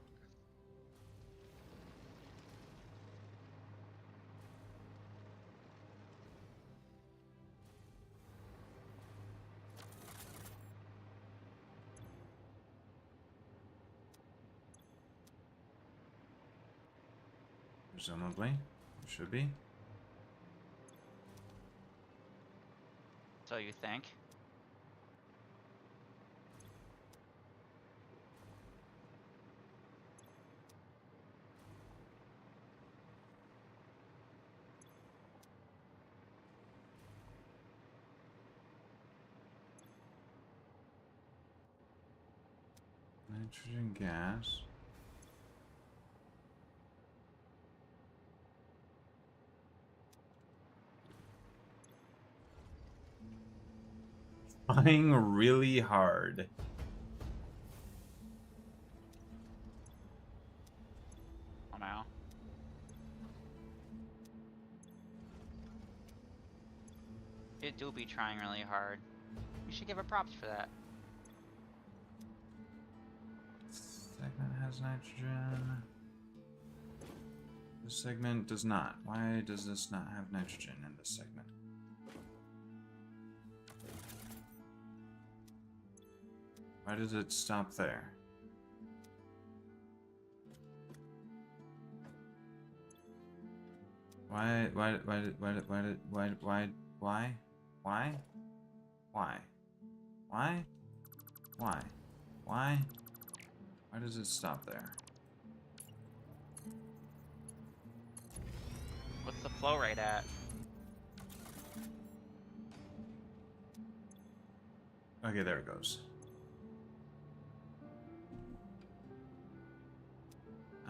Presumably. It should be. So you think? Nitrogen gas. Trying really hard. Oh no. You do be trying really hard. You should give her props for that. Segment has nitrogen. This segment does not. Why does this not have nitrogen in this segment? Why does it stop there? Why does it stop there? What's the flow rate at? Okay, there it goes.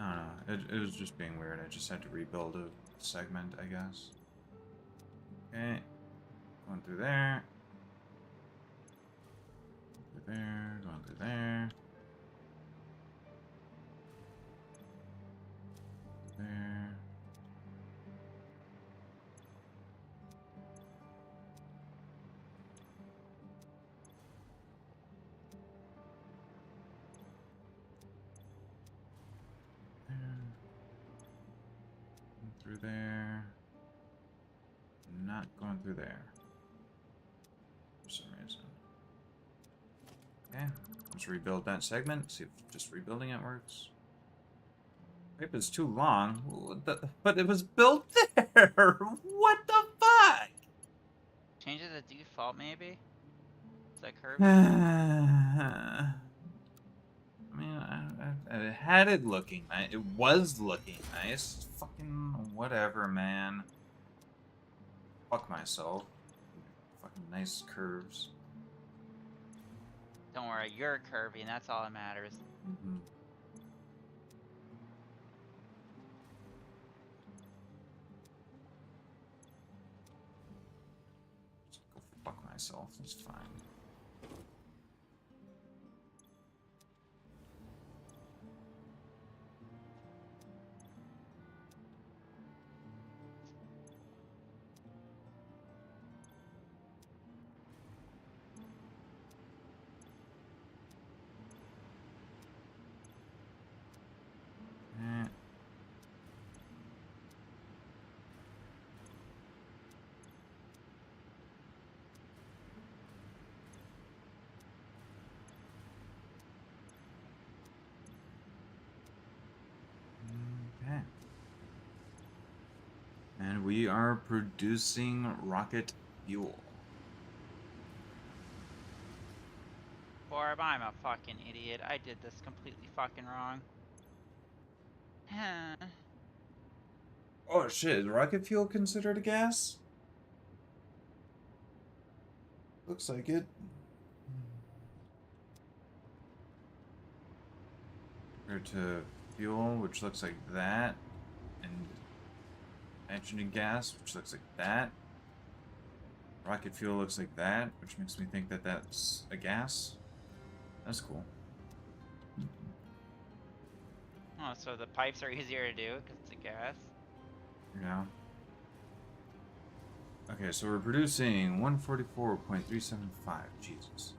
I don't know. It was just being weird. I just had to rebuild a segment, I guess. Okay. Going through there. Through there. Going through there. There. Through there. Not going through there. For some reason. Okay. Let's rebuild that segment, see if just rebuilding it works. Pipe is too long. But it was built there! What the fuck? Change it to default, maybe? Is that curvy? I mean, I had it looking nice. It was looking nice. Fucking whatever, man. Fuck myself. Fucking nice curves. Don't worry, you're curvy, and that's all that matters. Mm-hmm. Just go fuck myself. It's fine. Eh. Okay. And we are producing rocket fuel. Barb, I'm a fucking idiot. I did this completely fucking wrong. Oh shit, is rocket fuel considered a gas? Looks like it. Compared to fuel, which looks like that, and nitrogen gas, which looks like that. Rocket fuel looks like that, which makes me think that that's a gas. That's cool. Oh, so the pipes are easier to do because it's a gas? Yeah. Okay, so we're producing 144.375. Jesus.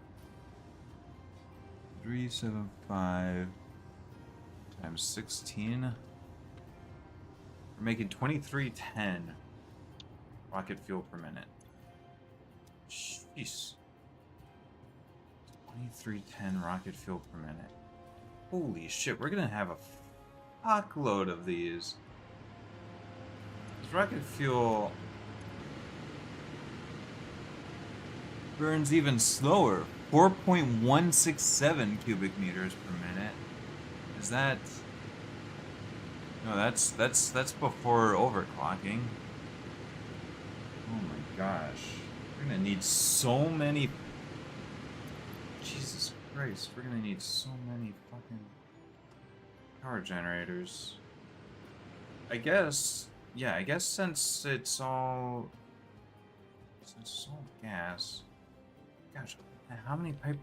375 times 16. We're making 2310 rocket fuel per minute. Jeez. 2310 rocket fuel per minute. Holy shit, we're gonna have a fuckload of these. This rocket fuel burns even slower. 4.167 cubic meters per minute. Is that... No, that's before overclocking. Oh my gosh. We're gonna need so many... Jesus Christ, we're gonna need so many fucking power generators. I guess... Yeah, I guess since it's all gas... Gosh, how many pipe...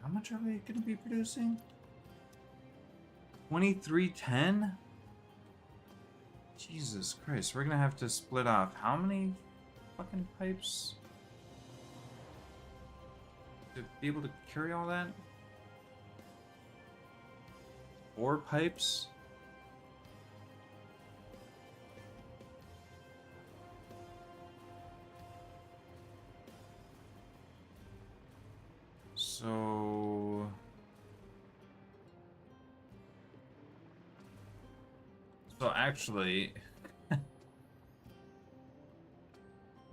How much are we gonna be producing? 2310? Jesus Christ, we're gonna have to split off how many fucking pipes to be able to carry all that? 4 pipes? So actually,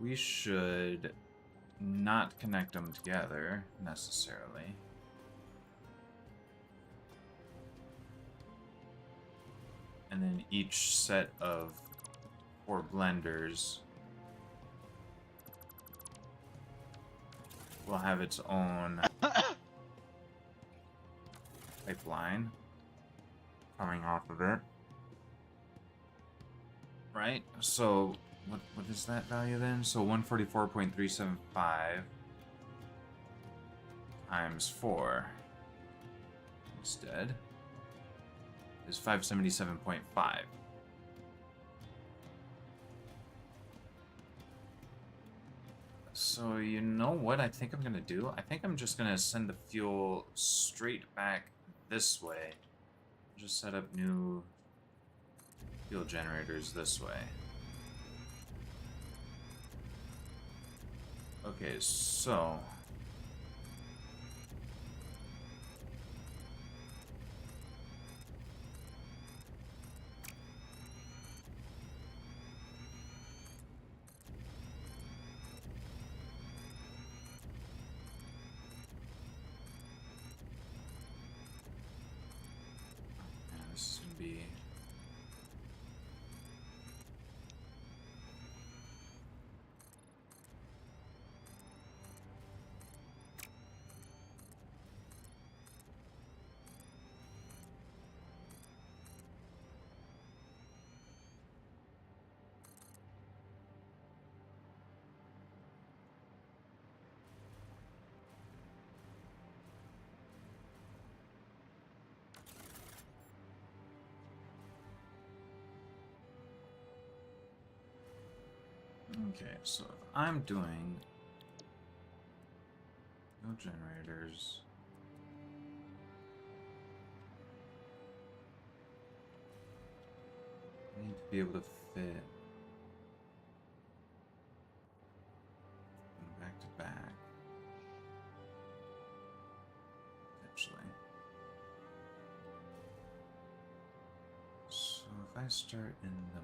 we should not connect them together necessarily. And then each set of 4 blenders will have its own pipeline coming off of it. Right? So, what is that value then? So 144.375 times 4 instead is 577.5. So you know what I think I'm gonna do? I think I'm just gonna send the fuel straight back this way. Just set up new fuel generators this way. Okay, so Okay, so if I'm doing no generators, I need to be able to fit them back to back. Potentially. So if I start in the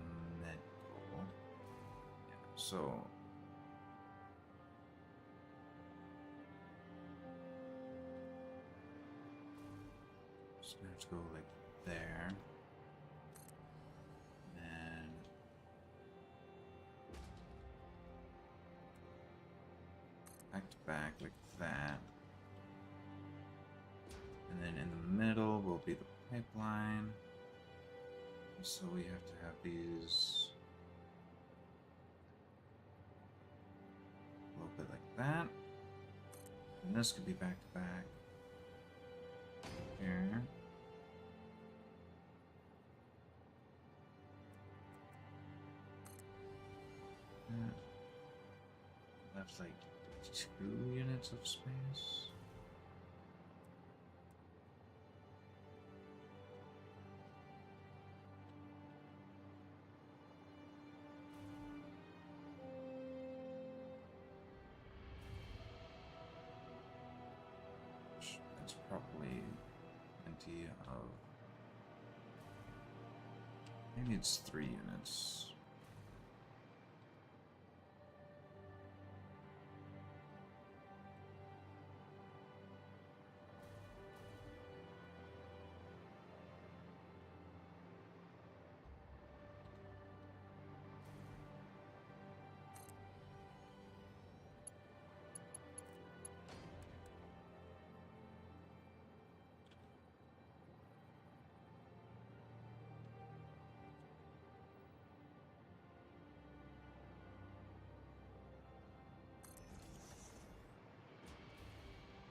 middle, yeah, so just gonna have to go like there, and back to back like that, and then in the middle will be the pipeline. So we have to have these a little bit like that, and this could be back to back here. Left like 2 units of space. That's probably plenty of. Maybe it's 3 units.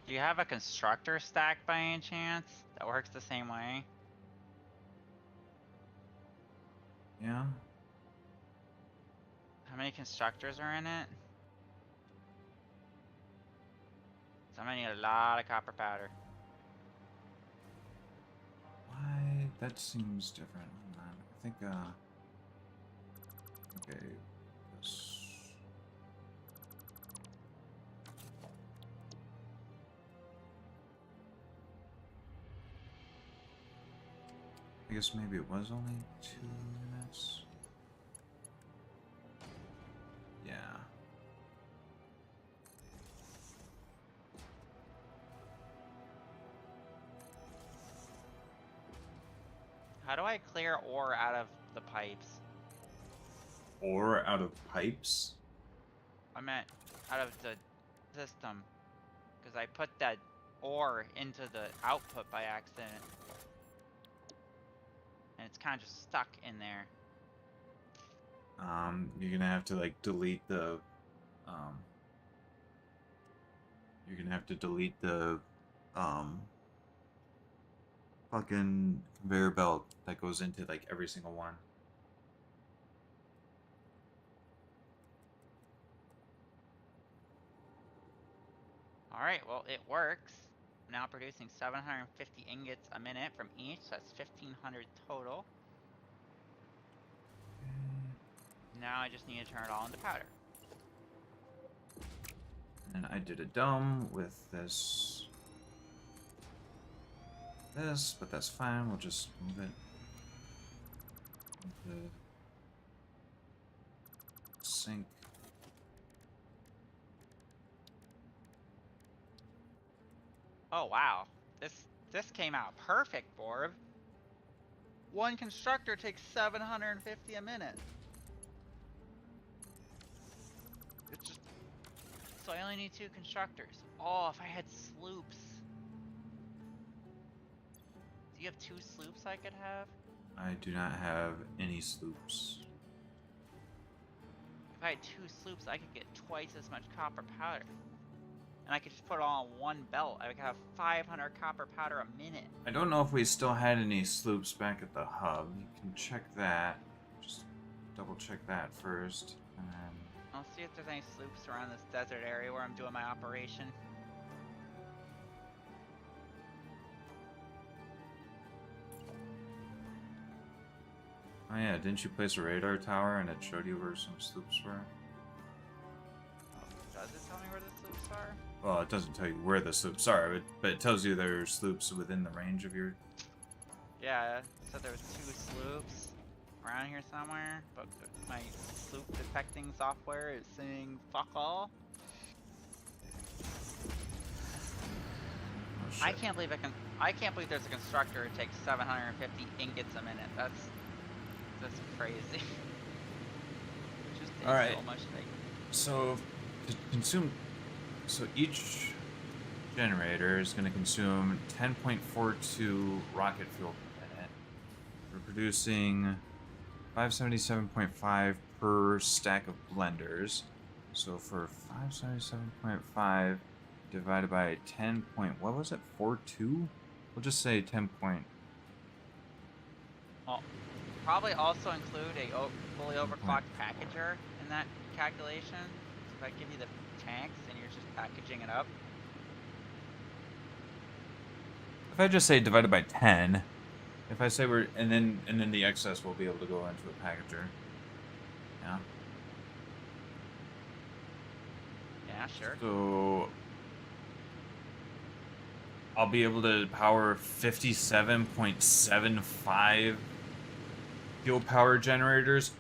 Do you have a constructor stack by any chance that works the same way? Yeah. How many constructors are in it? So I'm gonna need a lot of copper powder. Why? That seems different. Hold on. I think, okay. This. I guess maybe it was only 2 units. Yeah. How do I clear ore out of the pipes? Or out of pipes? I meant out of the system. Because I put that ore into the output by accident. And it's kind of just stuck in there. You're gonna have to like delete the, you're gonna have to delete the, fucking conveyor belt that goes into like every single one. Alright, well, it works. I'm now producing 750 ingots a minute from each, so that's 1,500 total. Now I just need to turn it all into powder. And I did a dome with this, but that's fine. We'll just move it. The sink. Oh wow, this came out perfect, Borb. One constructor takes 750 a minute. It's just so I only need 2 constructors. Oh, if I had sloops. Do you have 2 sloops I could have? I do not have any sloops. If I had 2 sloops, I could get twice as much copper powder. And I could just put it all on one belt. I could have 500 copper powder a minute. I don't know if we still had any sloops back at the hub. You can check that. Just double check that first. And then I'll see if there's any sloops around this desert area where I'm doing my operation. Oh yeah, didn't you place a radar tower and it showed you where some sloops were? Does it tell me where the sloops are? Well, it doesn't tell you where the sloops are, but it tells you there are sloops within the range of your... Yeah, so there was 2 sloops around here somewhere, but my sloop detecting software is saying fuck all. Oh, shit. I can't believe there's a constructor who takes 750 ingots a minute. That's crazy. Just takes Alright. so much thing. So, to consume... So each generator is going to consume 10.42 rocket fuel per minute. We're producing 577.5 per stack of blenders. So for 577.5 divided by 10 point... What was it? 42? We'll just say 10 point... Well, probably also include a fully overclocked packager in that calculation. So if I give you the tanks and you're just packaging it up. If I just say divided by 10, if I say we're... And then the excess will be able to go into a packager. Yeah. Yeah, sure. So... I'll be able to power 57.75 fuel power generators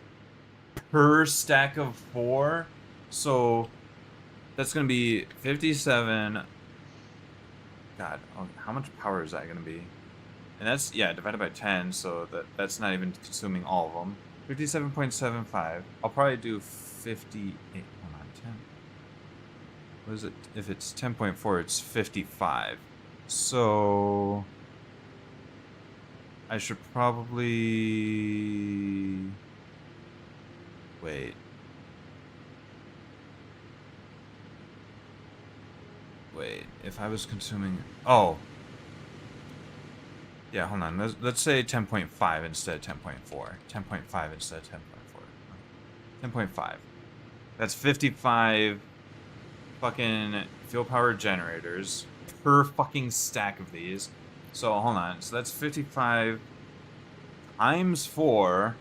per stack of 4. So that's going to be 57. God, how much power is that going to be? And that's, yeah, divided by 10, so that's not even consuming all of them. 57.75. I'll probably do 58. Hold on, 10. What is it? If it's 10.4, it's 55. So I should probably wait. If I was consuming, oh yeah, hold on. Let's say 10.5 instead of 10.4. 10.5 instead of 10.4. 10.5. That's 55 fucking fuel power generators per fucking stack of these. So hold on. So that's 55 times 4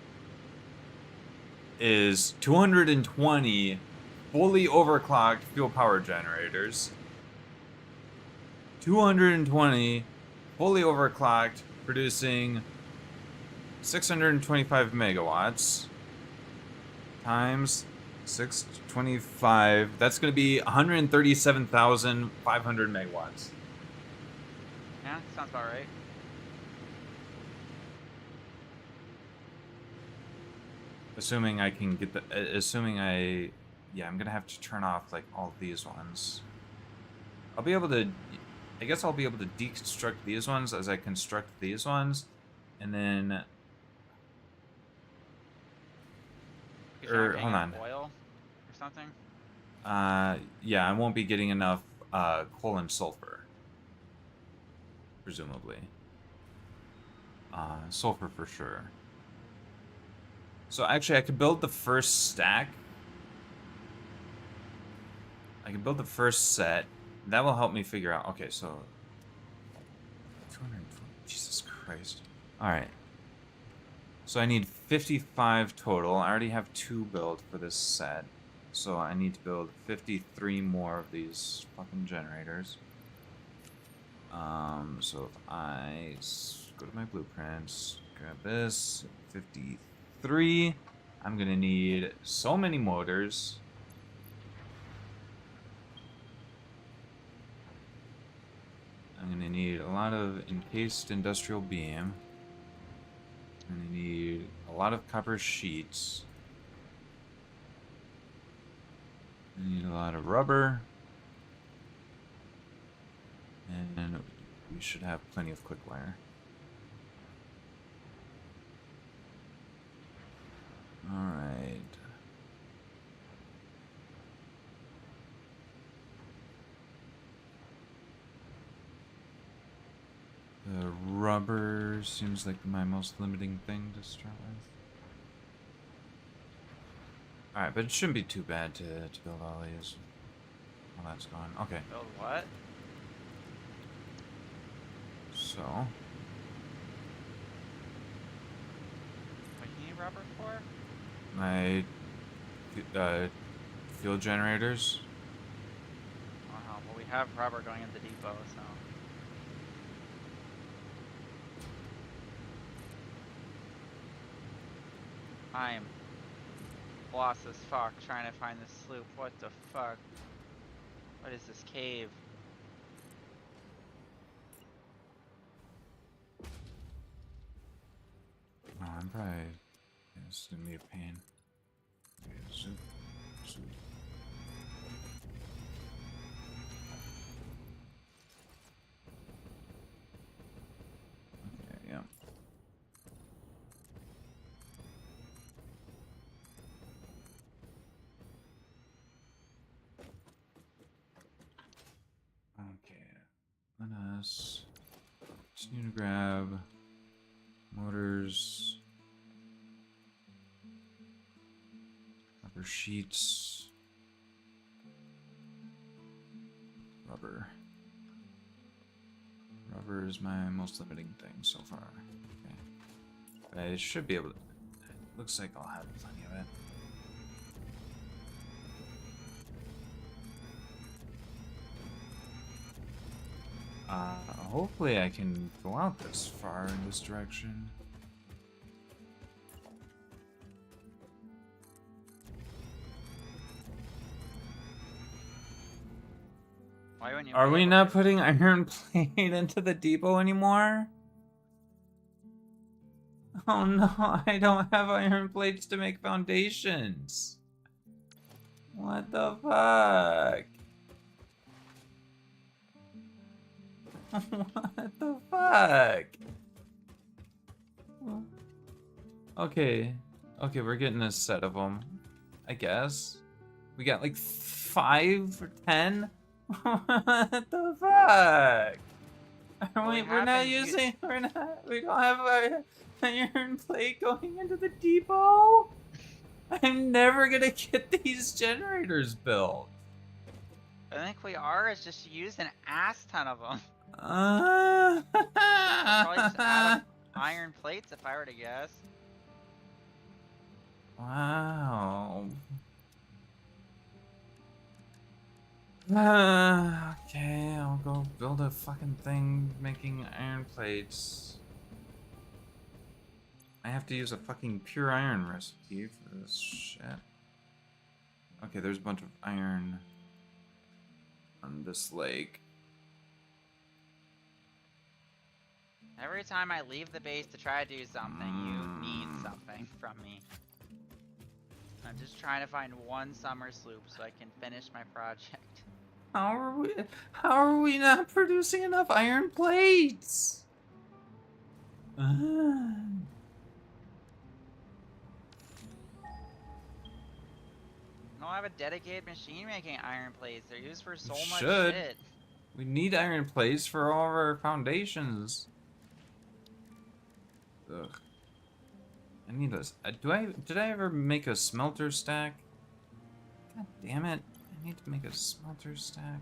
is 220 fully overclocked fuel power generators. 220 fully overclocked, producing 625 megawatts times 625. That's going to be 137,500 megawatts. Yeah, sounds about right. Assuming I can get the... Yeah, I'm going to have to turn off, like, all these ones. I'll be able to... I guess I'll be able to deconstruct these ones as I construct these ones. And then... Hold on. Oil or something? Yeah, I won't be getting enough coal and sulfur. Presumably. Sulfur for sure. So actually, I could build the first stack. I can build the first set. That will help me figure out... Okay, so... 220... Jesus Christ. Alright. So I need 55 total. I already have 2 built for this set. So I need to build 53 more of these fucking generators. So if I go to my blueprints, grab this, 53. I'm gonna need so many motors. I'm gonna need a lot of encased industrial beam. I'm gonna need a lot of copper sheets. I need a lot of rubber. And we should have plenty of quick wire. Alright. The rubber seems like my most limiting thing to start with. Alright, but it shouldn't be too bad to build all these. Oh, that's gone. Okay, Build what? so What do you need rubber for? my fuel generators. Well, we have rubber going into the depot, so. I'm lost as fuck trying to find this sloop. What the fuck? What is this cave? Oh, I'm probably. Yeah, this is gonna be a pain. Okay, zoop, zoop. Okay, yeah. Okay, let us continue to grab motors, rubber sheets, rubber. Rubber is my most limiting thing so far. Okay. But I should be able to. Looks like I'll have plenty of it. Hopefully I can go out this far in this direction. Why wouldn't you Are be we able not to? putting iron plate into the depot anymore? Oh no, I don't have iron plates to make foundations. What the fuck? What the fuck? Okay. Okay, we're getting a set of them. I guess. We got like 5 or 10? What the fuck? We're not using. We don't have a iron plate going into the depot? I'm never gonna get these generators built. I think we are. It's just use an ass ton of them. Uh... Probably just out of iron plates, if I were to guess. Wow. Okay, I'll go build a fucking thing making iron plates. I have to use a fucking pure iron recipe for this shit. Okay, there's a bunch of iron on this lake. Every time I leave the base to try to do something, you need something from me. I'm just trying to find one summer sloop so I can finish my project. How are we not producing enough iron plates? I don't have a dedicated machine making iron plates. They're used for so much should. shit. We need iron plates for all of our foundations. Ugh. I need a. Did I ever make a smelter stack? God damn it! I need to make a smelter stack.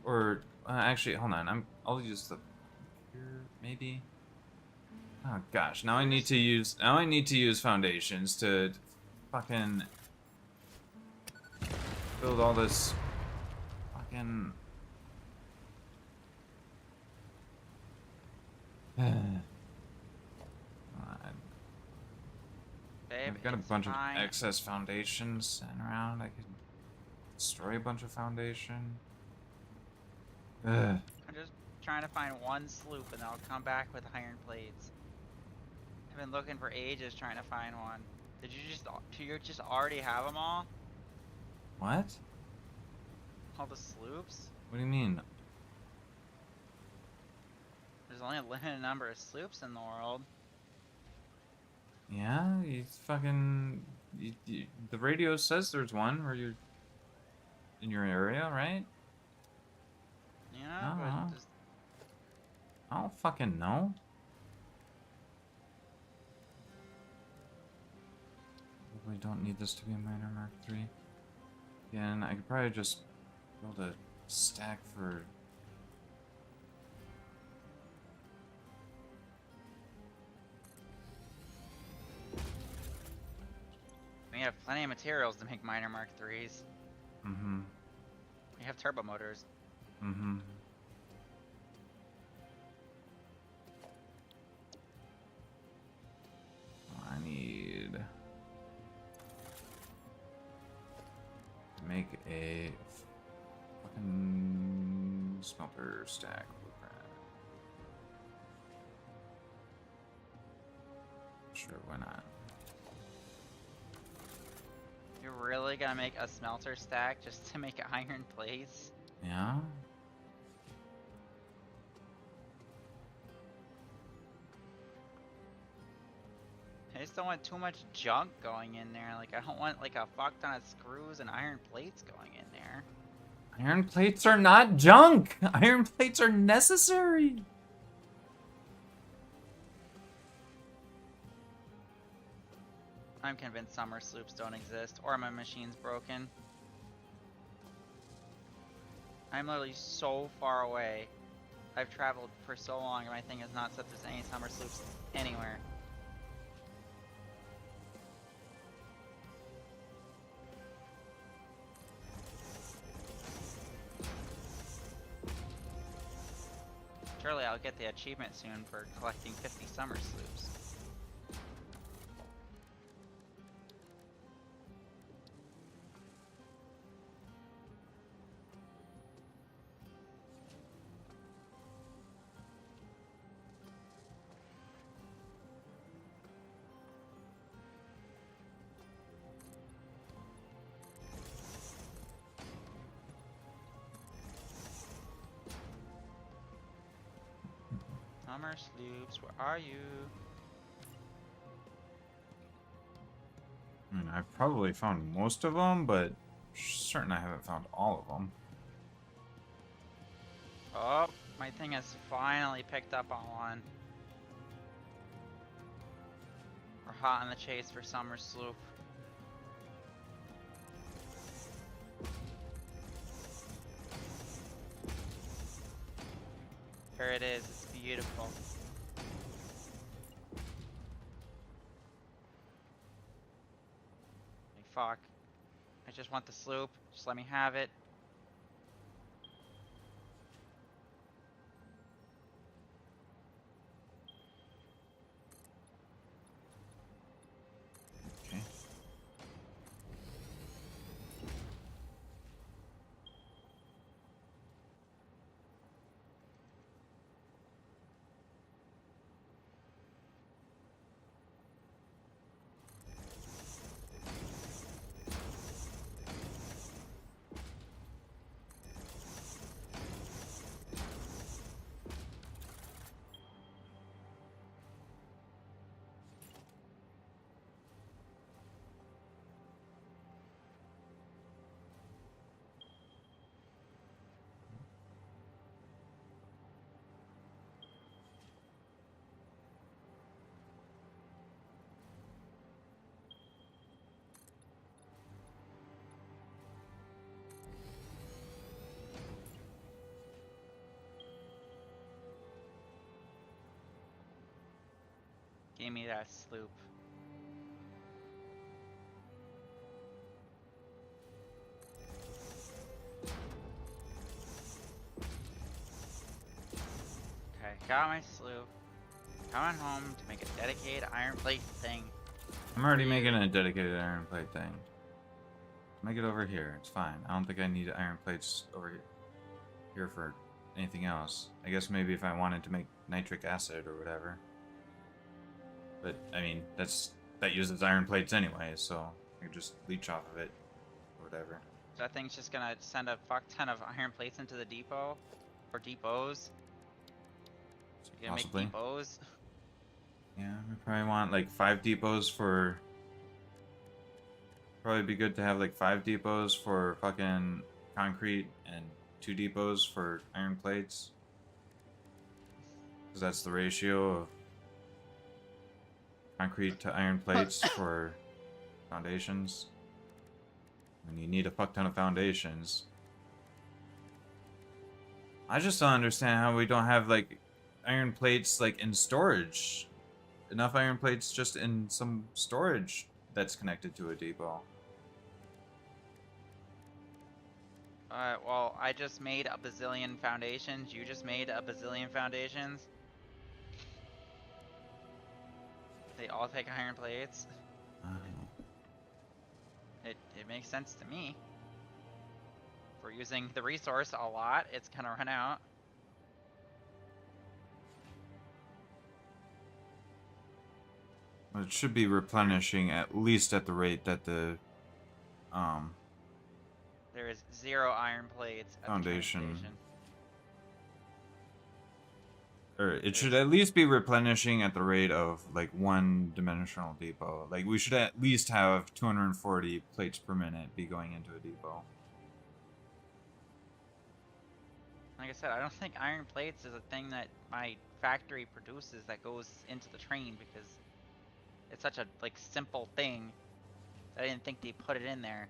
Or actually, hold on. I'll use the here maybe. Oh gosh! Now I need to use foundations to fucking build all this fucking. Babe, I've got a it's bunch fine. of excess foundations sitting around. I could destroy a bunch of foundation. Ugh. I'm just trying to find one sloop and I'll come back with iron plates. I've been looking for ages trying to find one. Do you just already have them all? What? All the sloops? What do you mean? There's only a limited number of sloops in the world. Yeah, you fucking. The radio says there's one where you're in your area, right? Yeah, but just I don't fucking know. probably don't need this to be a miner Mark III. Again, I could probably just build a stack for... We have plenty of materials to make miner Mark IIIs. Mm-hmm. We have turbo motors. Mm-hmm. I need to make a fucking smelter stack blueprint. Sure, why not? You're really gonna make a smelter stack just to make iron plates? Yeah? I just don't want too much junk going in there. Like, I don't want like a fuck ton of screws and iron plates going in there. Iron plates are not junk! Iron plates are necessary! I'm convinced summer sloops don't exist, or my machine's broken. I'm literally so far away. I've traveled for so long and my thing has not said there's any summer sloops anywhere. Surely I'll get the achievement soon for collecting 50 summer sloops. Summer sloops, where are you? I mean, I've probably found most of them, but certain I haven't found all of them. Oh, my thing has finally picked up on one. We're hot on the chase for summer sloop. Here it is, it's beautiful. Like, fuck. I just want the sloop, just let me have it. Okay. Give me that sloop. Okay, got my sloop. Coming home to make a dedicated iron plate thing. I'm already making a dedicated iron plate thing. Make it over here. It's fine. I don't think I need iron plates over here for anything else. I guess maybe if I wanted to make nitric acid or whatever. But I mean, that uses iron plates anyway, so I could just leech off of it or whatever. So that thing's just gonna send a fuck ton of iron plates into the depot? Or depots? You gonna Possibly. make depots? Yeah, we probably want like 5 depots for. Probably be good to have like 5 depots for fucking concrete and 2 depots for iron plates. Because that's the ratio of concrete to iron plates for Foundations. And you need a fuck ton of foundations. I just don't understand how we don't have like iron plates like in storage. Enough iron plates just in some storage that's connected to a depot. Well, I just made a bazillion foundations. You just made a bazillion foundations. They all take iron plates. It makes sense to me. If we're using the resource a lot, it's gonna run out. Well, it should be replenishing at least at the rate that the There is 0 iron plates at Foundation. the train station. Or it should at least be replenishing at the rate of like 1 dimensional depot. Like we should at least have 240 plates per minute be going into a depot. Like I said, I don't think iron plates is a thing that my factory produces that goes into the train because it's such a like simple thing. I didn't think they put it in there.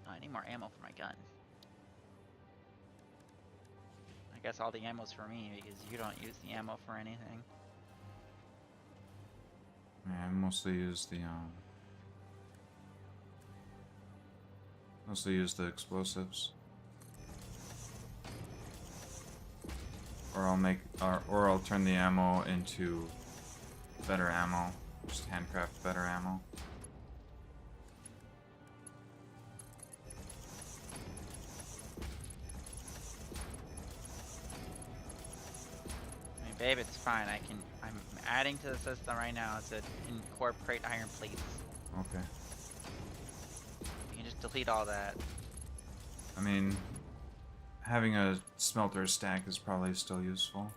Oh, I need more ammo for my gun. I guess all the ammo's for me because you don't use the ammo for anything. Yeah, I mostly use the explosives. Or I'll turn the ammo into better ammo. Just handcraft better ammo. I mean, babe, it's fine. I'm adding to the system right now to incorporate iron plates. Okay. You can just delete all that. I mean, having a smelter stack is probably still useful.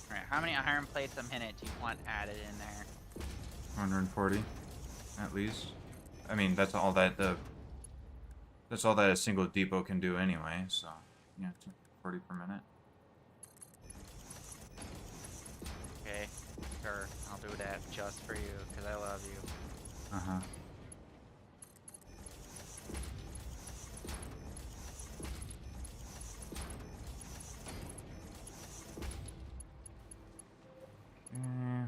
Alright, how many iron plates a minute do you want added in there? 140, at least. I mean, that's all that a single depot can do anyway. So yeah, 40 per minute. Okay, sure, I'll do that just for you, because I love you. Uh-huh. Yeah.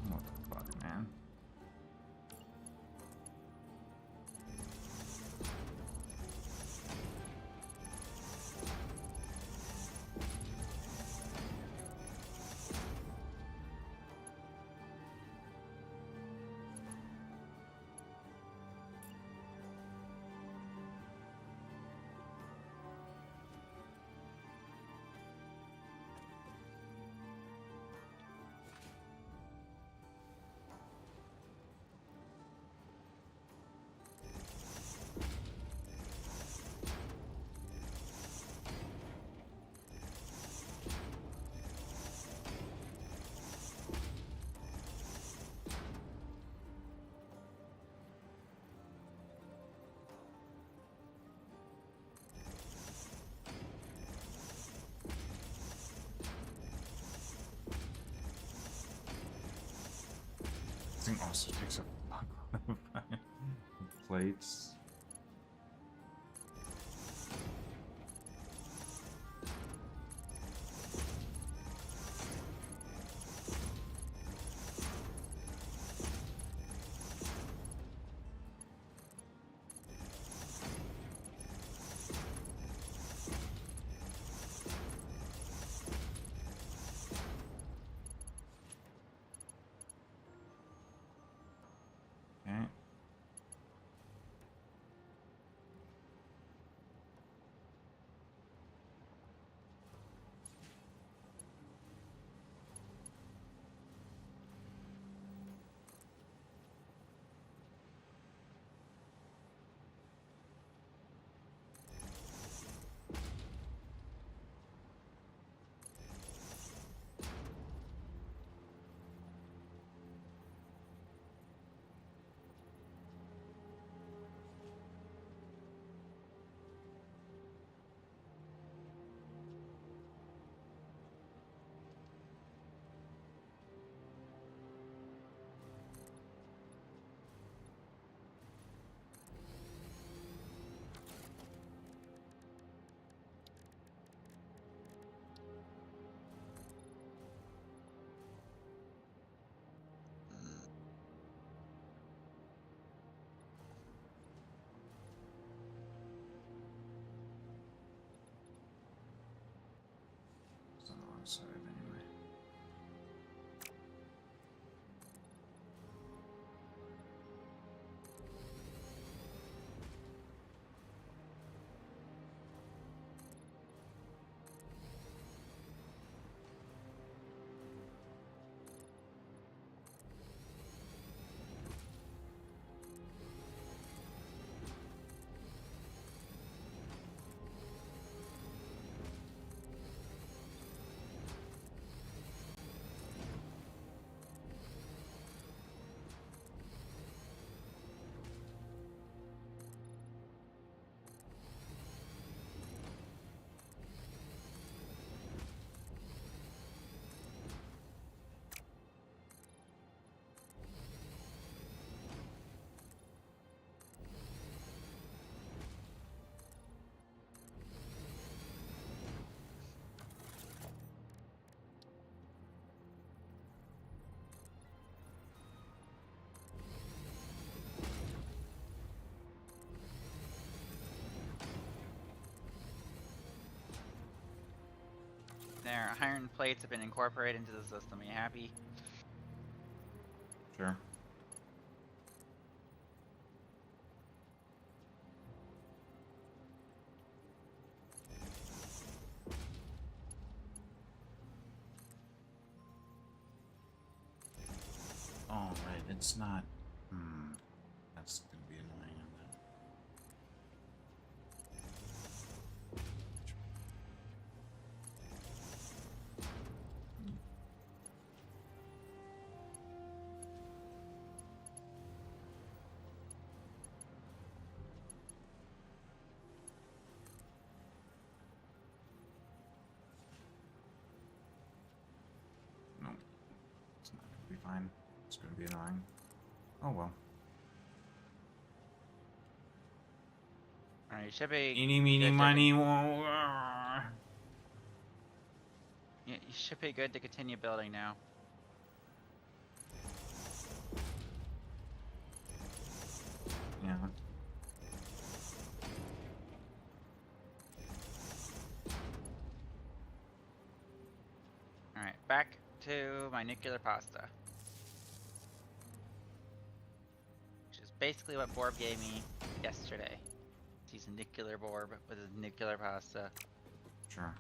What the fuck, man? This thing also takes a fuck of plates. There, iron plates have been incorporated into the system. Are you happy? Sure. Oh, right, it's not. That's gonna be annoying. No, it's not gonna be fine. It's gonna be annoying. Oh well. Alright, you should be. Eeny, meeny, good to- miny, You should be good to continue building now. Yeah. Alright, back to my nuclear pasta. Which is basically what Borb gave me yesterday. He's a nuclear Borb with his nuclear pasta. Sure.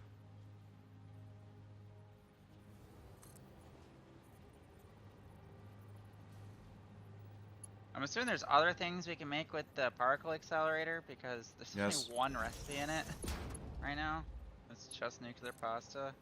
I'm assuming there's other things we can make with the particle accelerator because there's Yes. only one recipe in it right now. It's just nuclear pasta.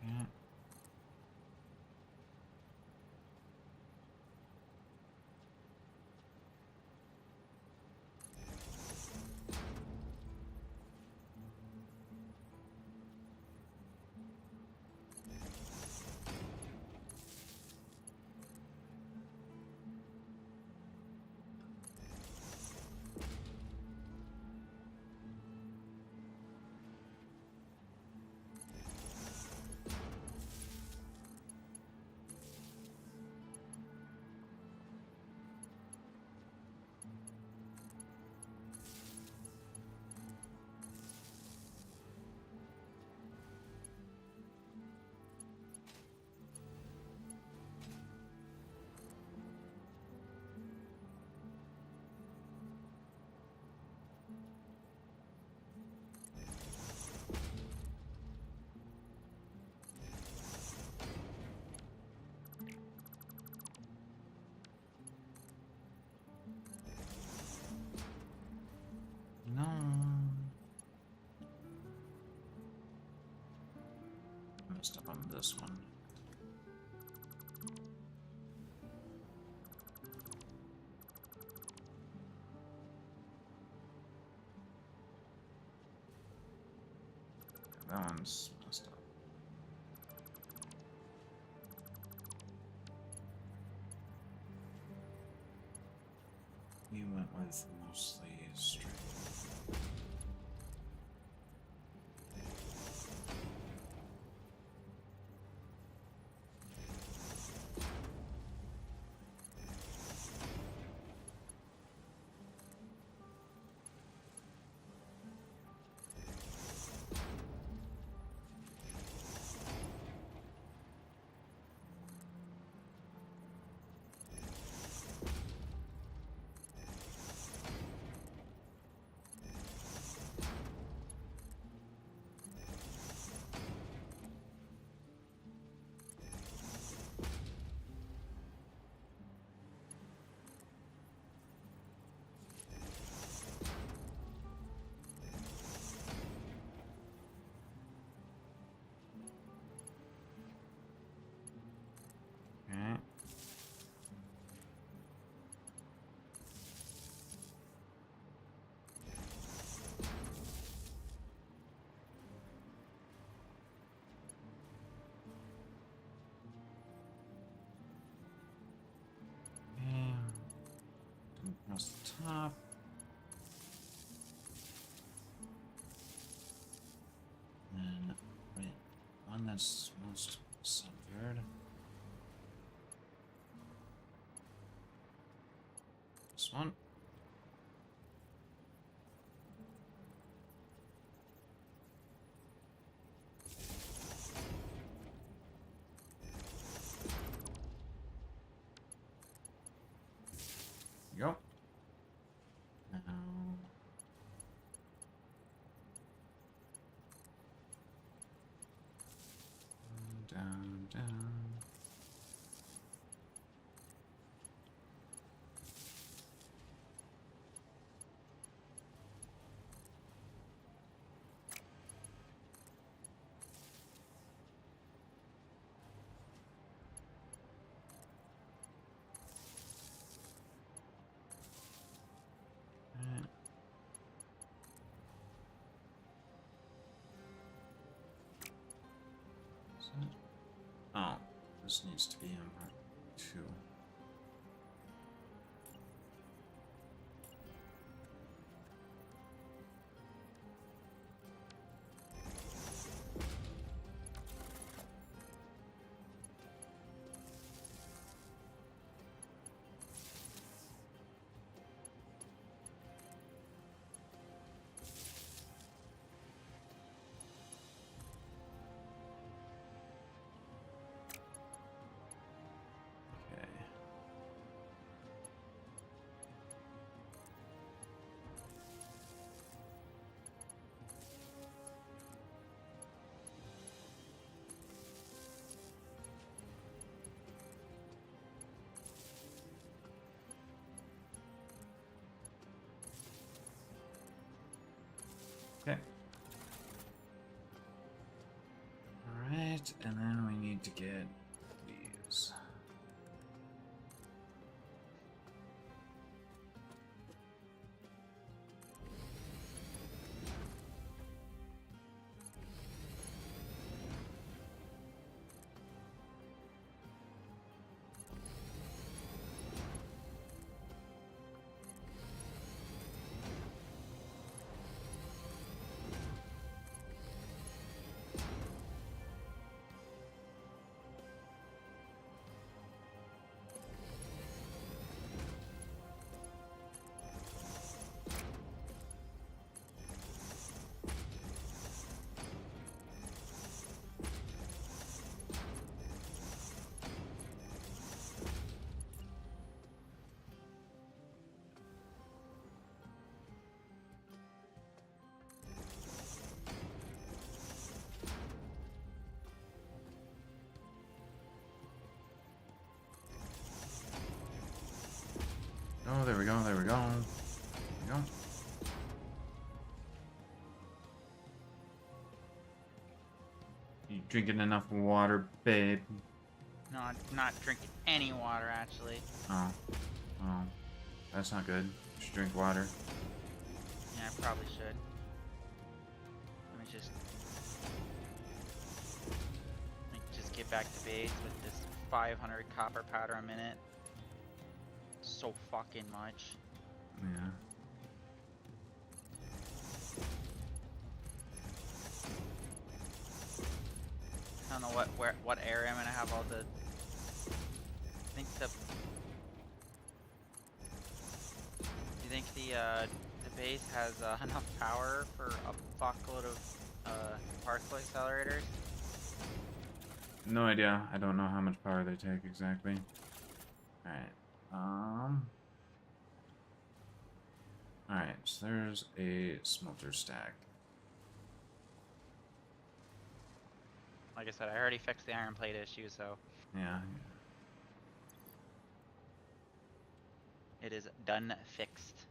Can't. No. I messed up on this one. That one's messed up. We went with mostly straight. off. And wait, one that's most severed. This one. Go. Now. Down, down. Alright. Is that- Oh, this needs to be in part 2. Okay. Okay. Alright, and then we need to get these. Oh, there we go, there we go. There we go. You drinking enough water, babe? No, I'm not drinking any water, actually. Oh. Oh. That's not good. You should drink water. Yeah, I probably should. Let me just get back to base with this 500 copper powder a minute. So fucking much. Yeah. I don't know what area I'm gonna have all the. I think the. Do you think the base has enough power for a fuckload of particle accelerators? No idea. I don't know how much power they take exactly. Alright. Alright, so there's a smelter stack. Like I said, I already fixed the iron plate issue, so Yeah. it is done fixed.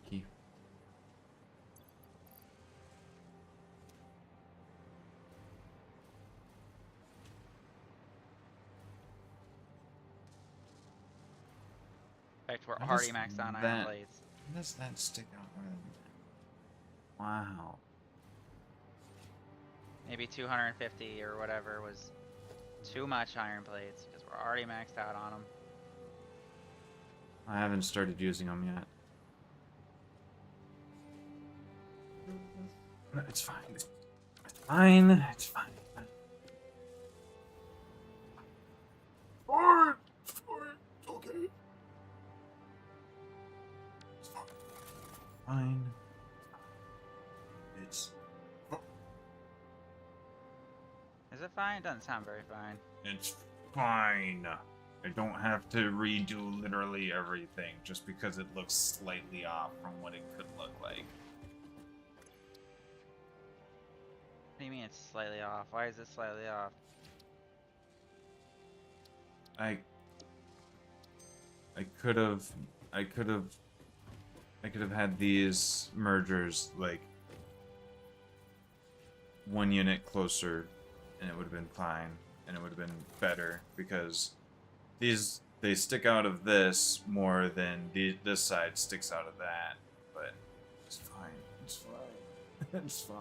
Okay. In fact, we're How already does maxed out on iron that- plates. How does that stick out more than that? Wow. Maybe 250 or whatever was too much iron plates because we're already maxed out on them. I haven't started using them yet. No, it's fine. It's fine. It's fine. Fine. Fine. It's okay. It's fine. Fine. It's Is it fine? It doesn't sound very fine. It's fine. I don't have to redo literally everything just because it looks slightly off from what it could look like. What do you mean it's slightly off? Why is it slightly off? I could have had these mergers like one unit closer and it would have been fine and it would have been better because they stick out of this more than this side sticks out of that, but it's fine. It's fine. It's fine.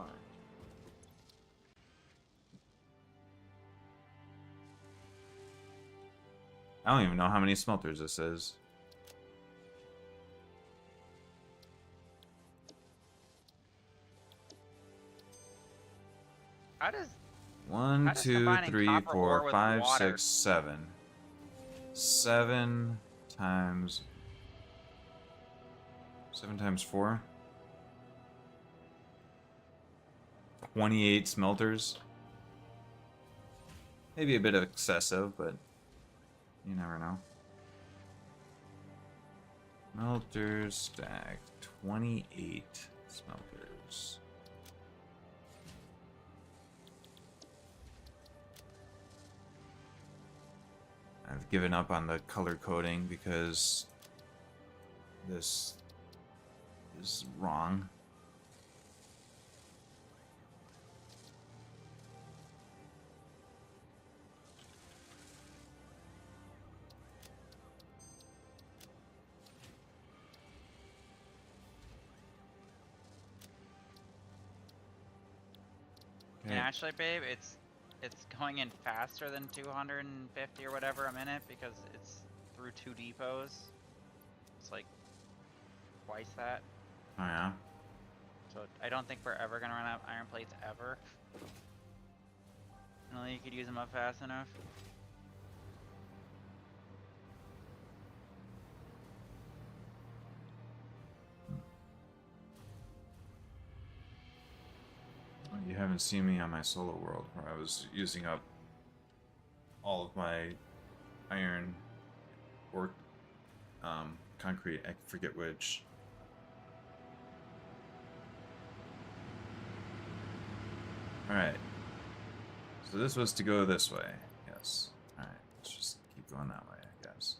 I don't even know how many smelters this is. How does 1, How does 2, combining 3, copper 4, ore with 5, water- 6, 7. 7 times 4? 28 smelters. Maybe a bit excessive, but you never know. Smelters stacked. 28 smelters. I've given up on the color coding because this is wrong. And actually, babe, it's going in faster than 250 or whatever a minute because it's through 2 depots. It's like twice that. Oh yeah. So I don't think we're ever gonna run out of iron plates ever. Only you could use them up fast enough. You haven't seen me on my solo world where I was using up all of my iron or concrete. I forget which. Alright. So this was to go this way. Yes. Alright. Let's just keep going that way, I guess.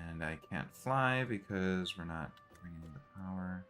And I can't fly because we're not bringing the power.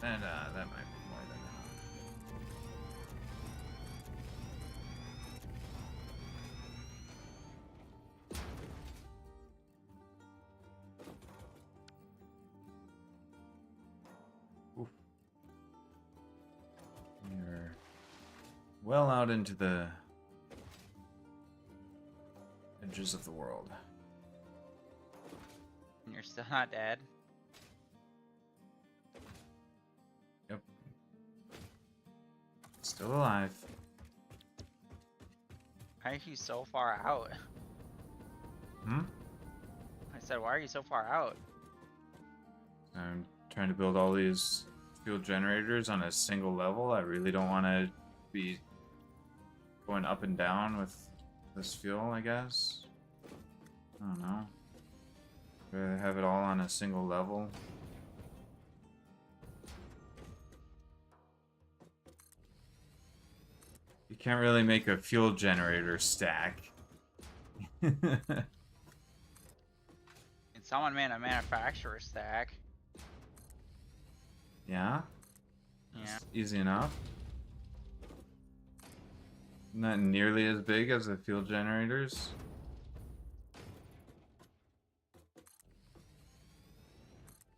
That might be more than enough. Oof. We're well out into the edges of the world. And you're still not dead. Yep. Still alive. Why are you so far out? Hmm? I said, why are you so far out? I'm trying to build all these fuel generators on a single level. I really don't want to be going up and down with this fuel, I guess. I don't know. Rather have it all on a single level. You can't really make a fuel generator stack. And someone made a manufacturer stack. Yeah? Yeah. It's easy enough. Not nearly as big as the fuel generators.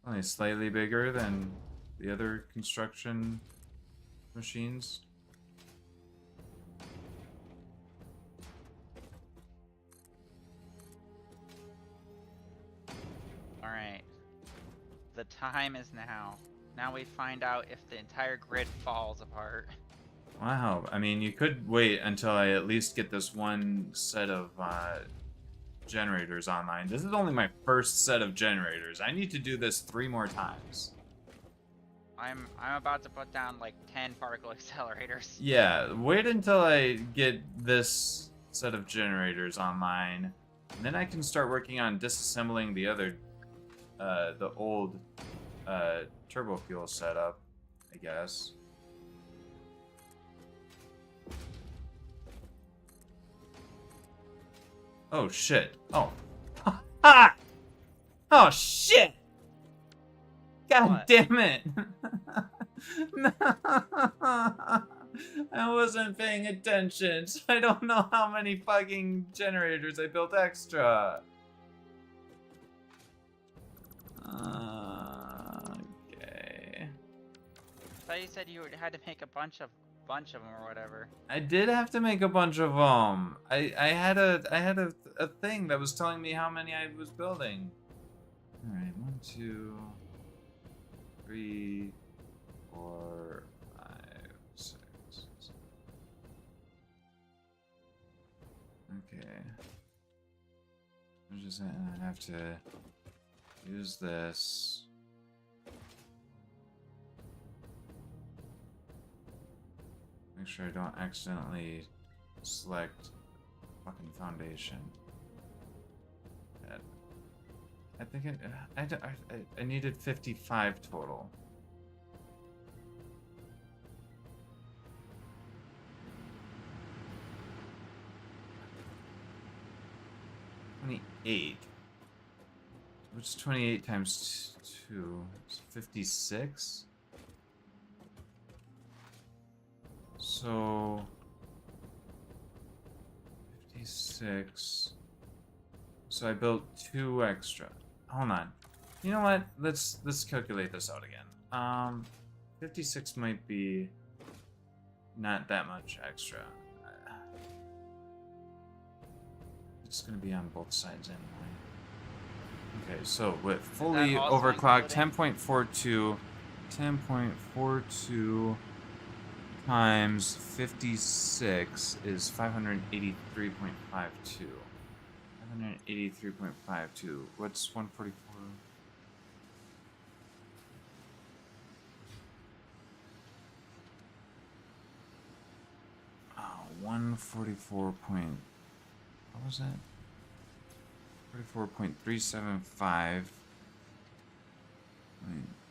Only slightly bigger than the other construction machines. Alright. The time is now. Now we find out if the entire grid falls apart. Wow, I mean, you could wait until I at least get this one set of generators online. This is only my first set of generators. I need to do this 3 more times. I'm about to put down like 10 particle accelerators. Yeah, wait until I get this set of generators online. And then I can start working on disassembling the other, the old turbo fuel setup, I guess. Oh shit. Oh. Ah! Oh shit! God What? damn it! No. I wasn't paying attention, so I don't know how many fucking generators I built extra. Okay. I thought you said you had to make a bunch of them or whatever. I did have to make a bunch of them. I had a thing that was telling me how many I was building. All right, 1, 2, 3, 4, 5, 6. Okay. I have to use this. Make sure I don't accidentally select fucking foundation. I think I needed 55 total. $28. What's 28 times 2? It's 56. So 56. So I built 2 extra. Hold on. You know what? Let's calculate this out again. 56 might be not that much extra. It's gonna be on both sides anyway. Okay, so with fully also overclocked, including- 10.42 times 56 is 583.52. 583.52. What's 144? Oh, 144 point. What was that? 44.375.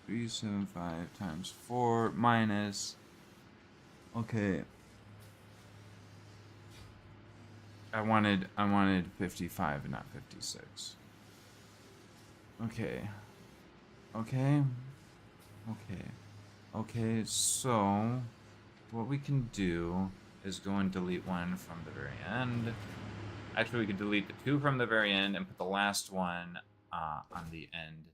375 times 4 minus. Okay. I wanted 55 and not 56. Okay. Okay. Okay. Okay, so what we can do is go and delete one from the very end. Actually, we could delete the two from the very end and put the last one on the end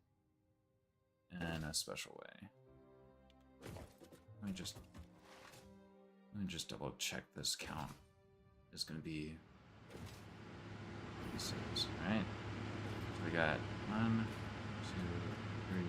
in a special way. Let me just double check this count. Is going to be 6, right? So we got 1, 2, 3.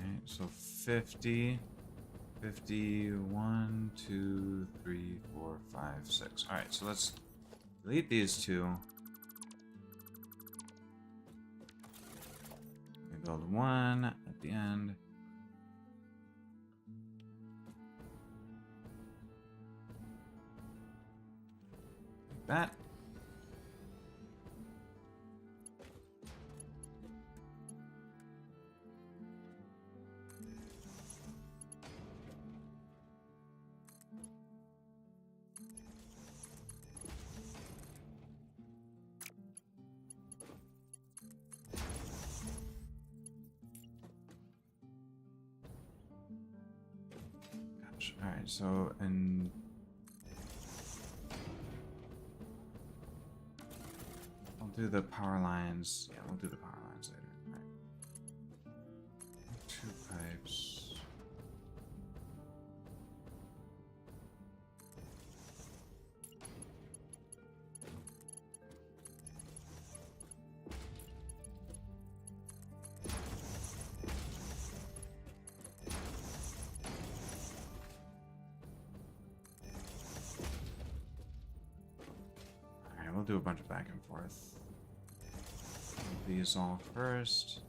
Alright, so 50, 1, 2, 3, 4, 5, 6. Alright, so let's delete these two. We build one at the end. Like that. Alright, so, and I'll do the power lines. Yeah, we'll do the power lines later. Alright. 2 pipes. We'll do a bunch of back and forth. These all first.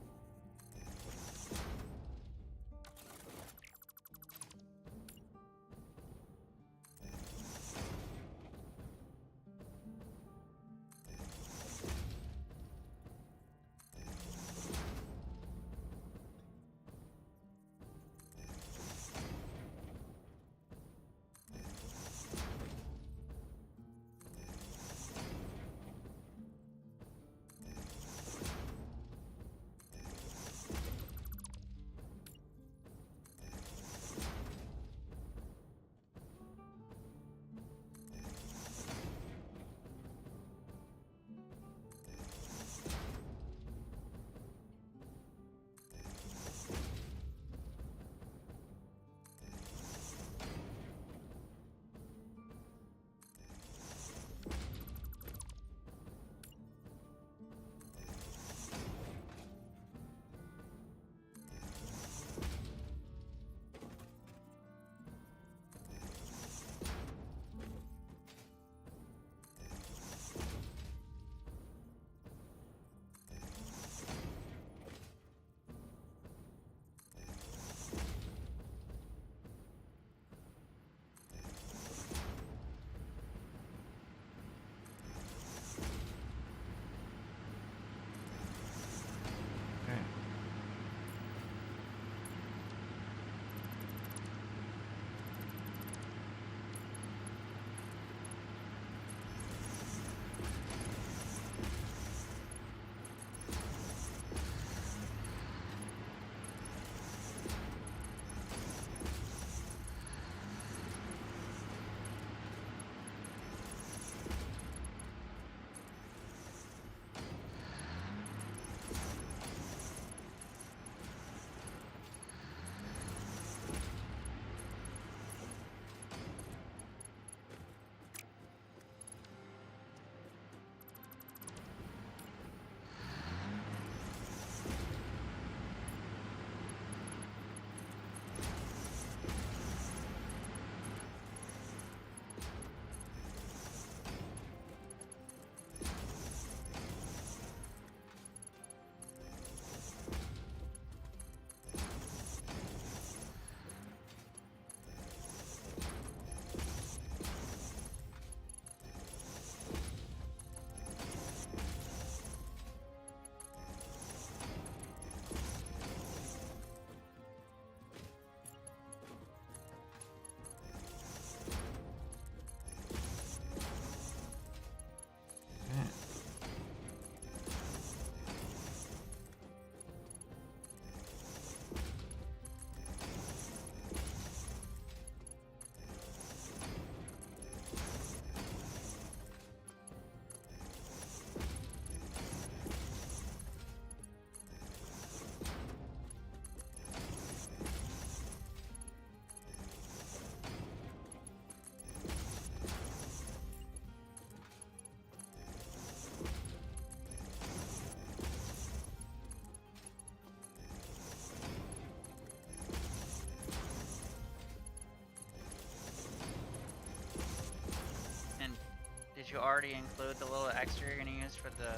you already include the little extra you're gonna use for the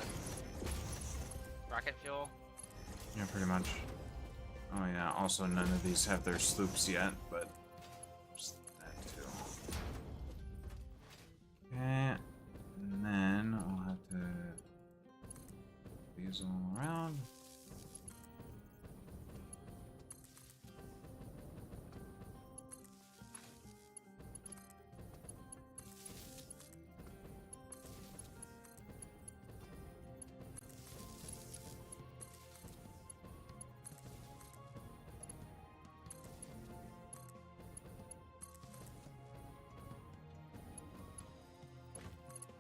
rocket fuel? Yeah, pretty much. Oh yeah, also none of these have their sloops yet, but just that too. Okay, and then I'll have to these all around.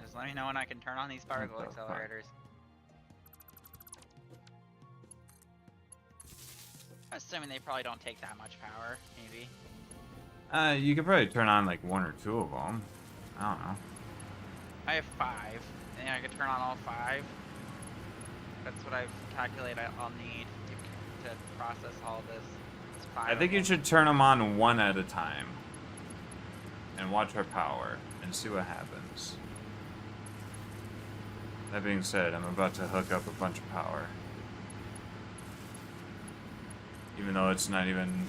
Just let me know when I can turn on these particle What the fuck? accelerators. I'm assuming they probably don't take that much power, maybe. You could probably turn on like 1 or 2 of them. I don't know. I have 5. And I could turn on all 5. That's what I've calculated I'll need to process all this. It's 5 I think of you them. should turn them on 1 at a time. And watch our power and see what happens. That being said, I'm about to hook up a bunch of power. Even though it's not even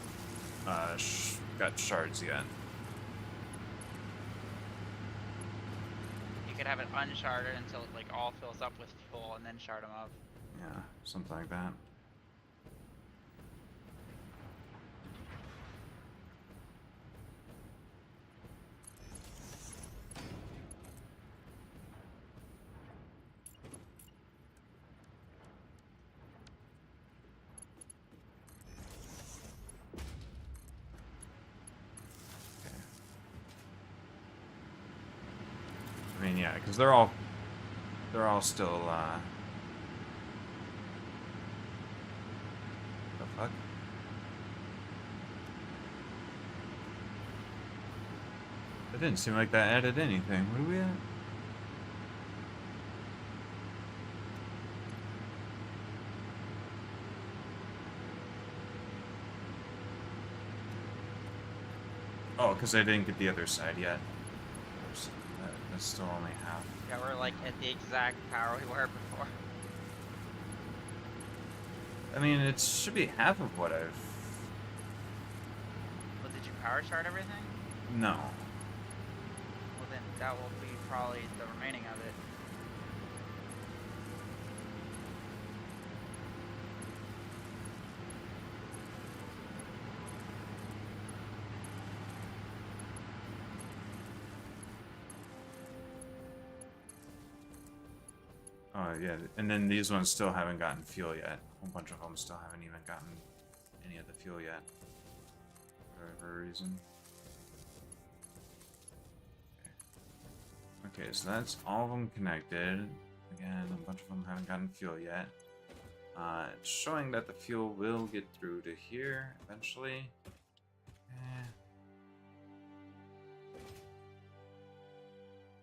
got shards yet. You could have it unsharded until it like all fills up with fuel and then shard them up. Yeah, something like that. I mean, yeah, because they're all still, the fuck? It didn't seem like that added anything. What are we at? Oh, because I didn't get the other side yet. That's still only half. Yeah, we're like at the exact power we were before. I mean, it should be half of what I've... Well, did you power shard everything? No. Well, then that will be probably the remaining of it. Oh, yeah, and then these ones still haven't gotten fuel yet. A whole bunch of them still haven't even gotten any of the fuel yet. For whatever reason. Okay, so that's all of them connected. Again, a bunch of them haven't gotten fuel yet. It's showing that the fuel will get through to here eventually.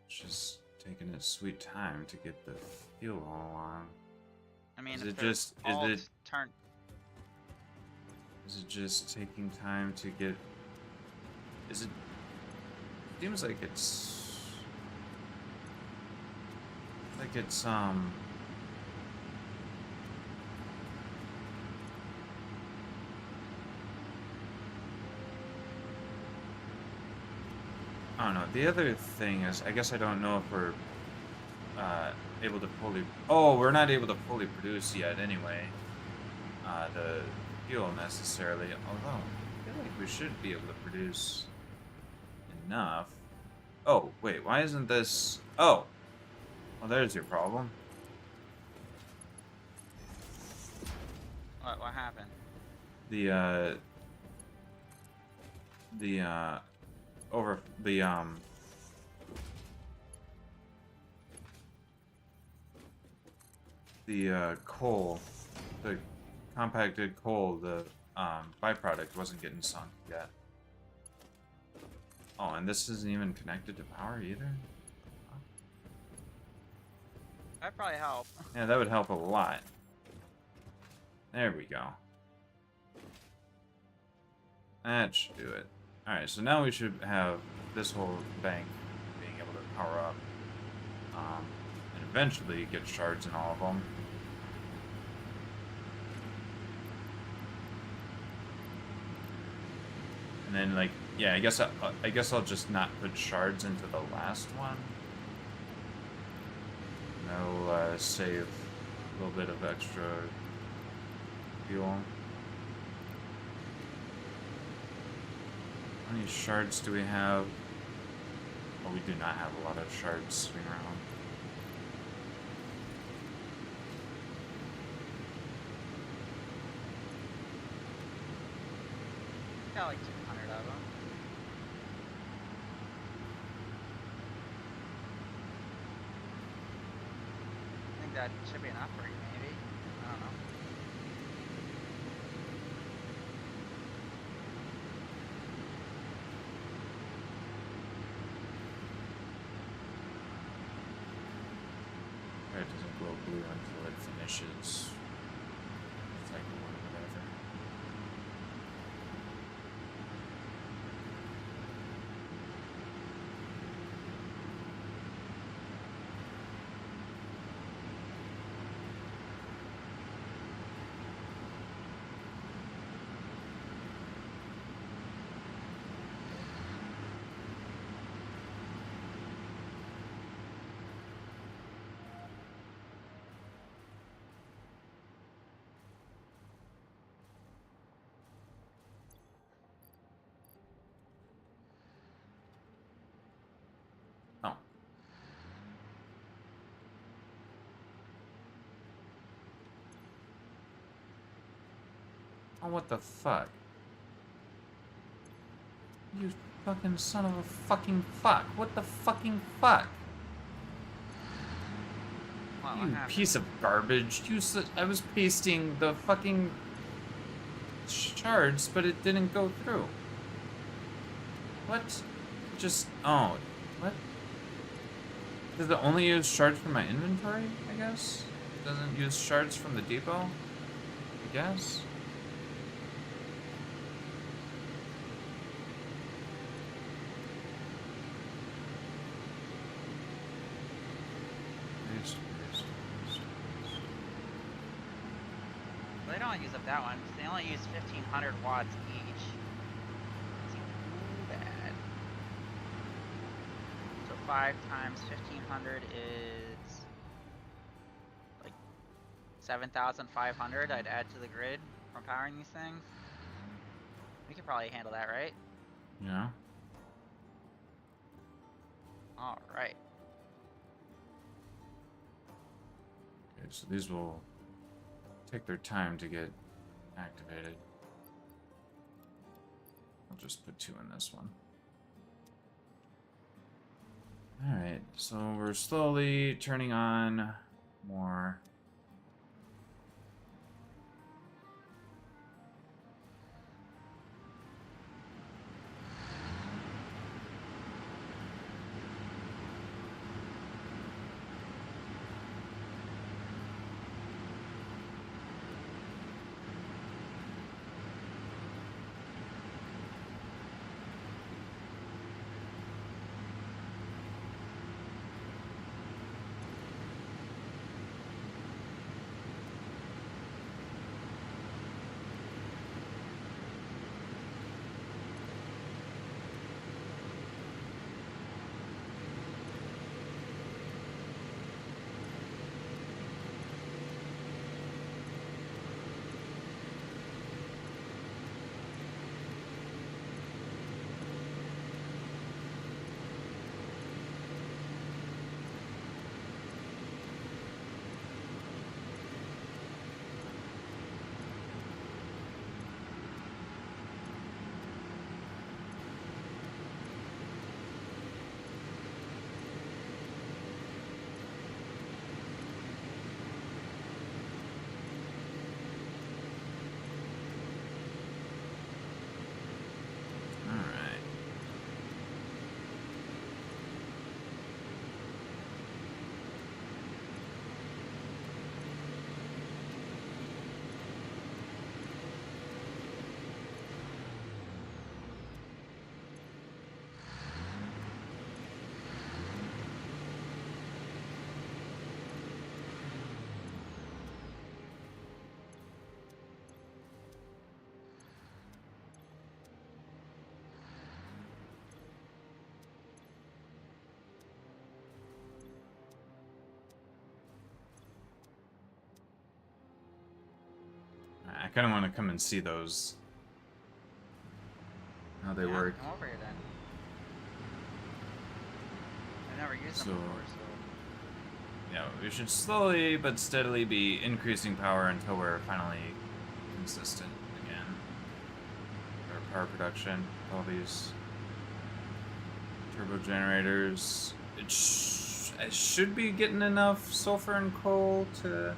It's just taking its sweet time to get the fuel all along. I mean, Is if it they're just- is all it- turned. Is it just taking time to get... Is it... Seems like it's... Like it's, I don't know. The other thing is, I guess I don't know if we're able to fully... Oh, we're not able to fully produce yet anyway. The fuel necessarily. Although, I feel like we should be able to produce enough. Oh, wait. Why isn't this... Oh. Well, there's your problem. What happened? The coal, the compacted coal, the byproduct wasn't getting sunk yet. Oh, and this isn't even connected to power either? That'd probably help. Yeah, that would help a lot. There we go. That should do it. Alright, so now we should have this whole bank being able to power up. And eventually get shards in all of them. And then, like, yeah, I guess I'll just not put shards into the last one. And I'll save a little bit of extra fuel. How many shards do we have? Well, we do not have a lot of shards sitting around. Got like 200 of them. I think that should be enough for you, maybe. I don't know. It doesn't glow blue until it finishes. It's like whatever. Oh. Oh, what the fuck? You fucking son of a fucking fuck. What the fucking fuck? What You happened? piece of garbage. I was pasting the fucking shards, but it didn't go through. What? Just, oh, what? Does it only use shards from my inventory, I guess? It doesn't use shards from the depot? I guess? They don't use up that one. They only use 1,500 watts each. That's too bad. So 5 times 1,500 is like 7,500 I'd add to the grid from powering these things. We could probably handle that, right? Yeah. Alright. Okay, so these will take their time to get activated. I'll just put 2 in this one. Alright, so we're slowly turning on more. kind of want to come and see those. How they Yeah, work. Come over here then. I've never used them So- before, so. Yeah, we should slowly but steadily be increasing power until we're finally consistent again. Our power production, all these turbo generators. I should be getting enough sulfur and coal to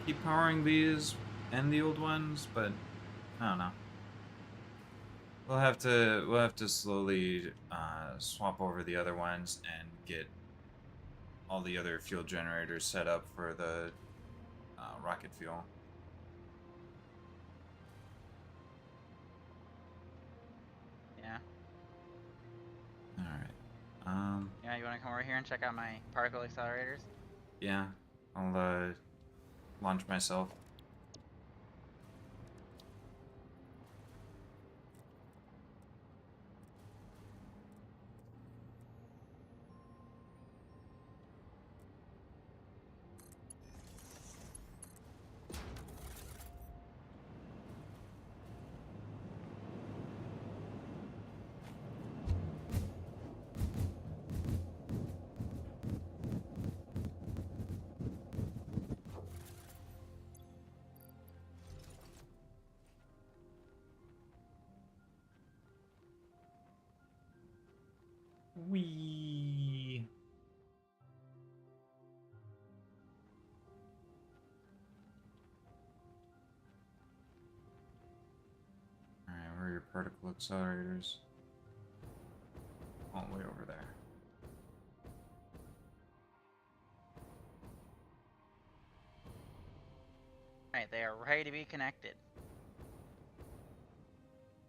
keep powering these and the old ones, but I don't know. We'll have to slowly swap over the other ones and get all the other fuel generators set up for the rocket fuel. Yeah. All right. Yeah, you want to come over here and check out my particle accelerators? Yeah. I'll launch myself. Wee. Alright, where are your particle accelerators? All the way over there. Alright, they are ready to be connected.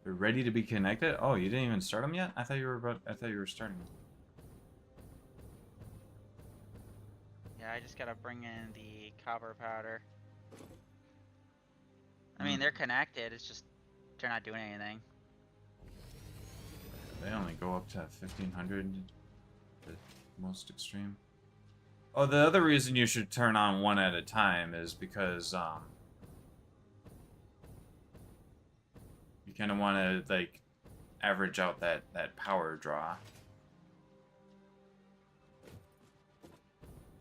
They're ready to be connected? Oh, you didn't even start them yet? I thought you were starting them. Yeah, I just gotta bring in the copper powder. I mean, they're connected, it's just they're not doing anything. They only go up to 1500, the most extreme. Oh, the other reason you should turn on one at a time is because you kind of want to like average out that power draw.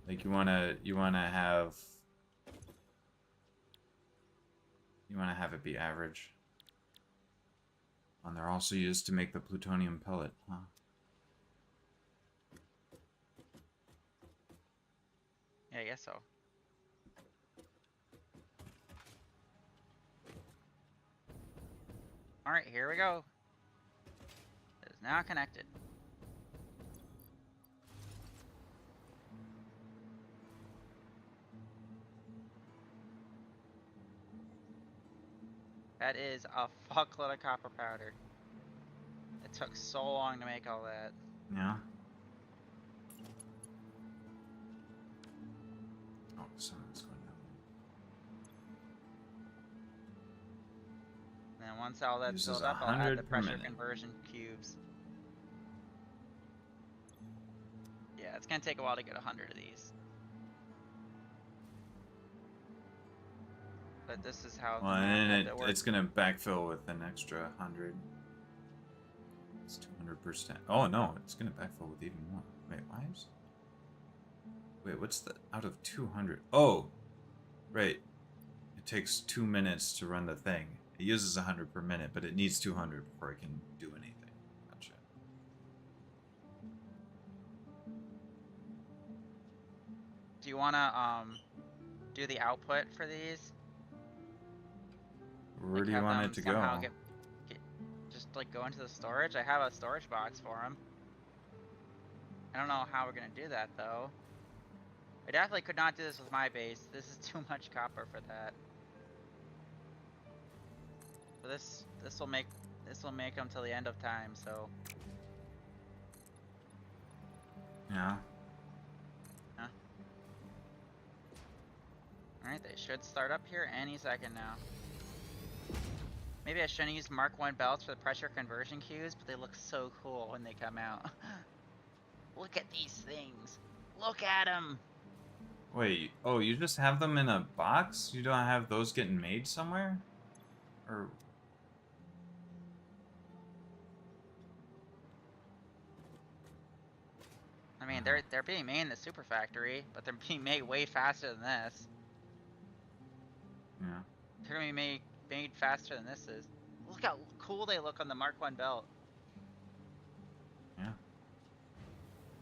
Like you want to have it be average. And they're also used to make the plutonium pellet, huh? Yeah, I guess so. Alright, here we go. It is now connected. That is a fuckload of copper powder. It took so long to make all that. Yeah. Oh, the sun's going down. And then once all that's Uses filled up, I'll add 100 the per pressure minute. conversion cubes. Yeah, it's gonna take a while to get 100 of these. But this is how Well, the math and had to work. it's gonna backfill with an extra 100. It's 200%. Oh no, it's gonna backfill with even more. Wait, why is? Wait, what's the out of 200? Oh, right. It takes 2 minutes to run the thing. It uses 100 per minute, but it needs 200 before it can do anything. Gotcha. Do you wanna do the output for these? Where Like, do you have want them it to somehow go? just like go into the storage? I have a storage box for them. I don't know how we're gonna do that though. I definitely could not do this with my base. This is too much copper for that. So this will make them till the end of time. So Yeah. all right, they should start up here any second now. Maybe I shouldn't use Mark 1 belts for the pressure conversion cubes, but they look so cool when they come out. Look at these things. Look at them. Wait, oh, you just have them in a box? You don't have those getting made somewhere? Or... I mean, they're being made in the super factory, but they're being made way faster than this. Yeah. They're gonna be made faster than this is. Look how cool they look on the Mark 1 belt. Yeah.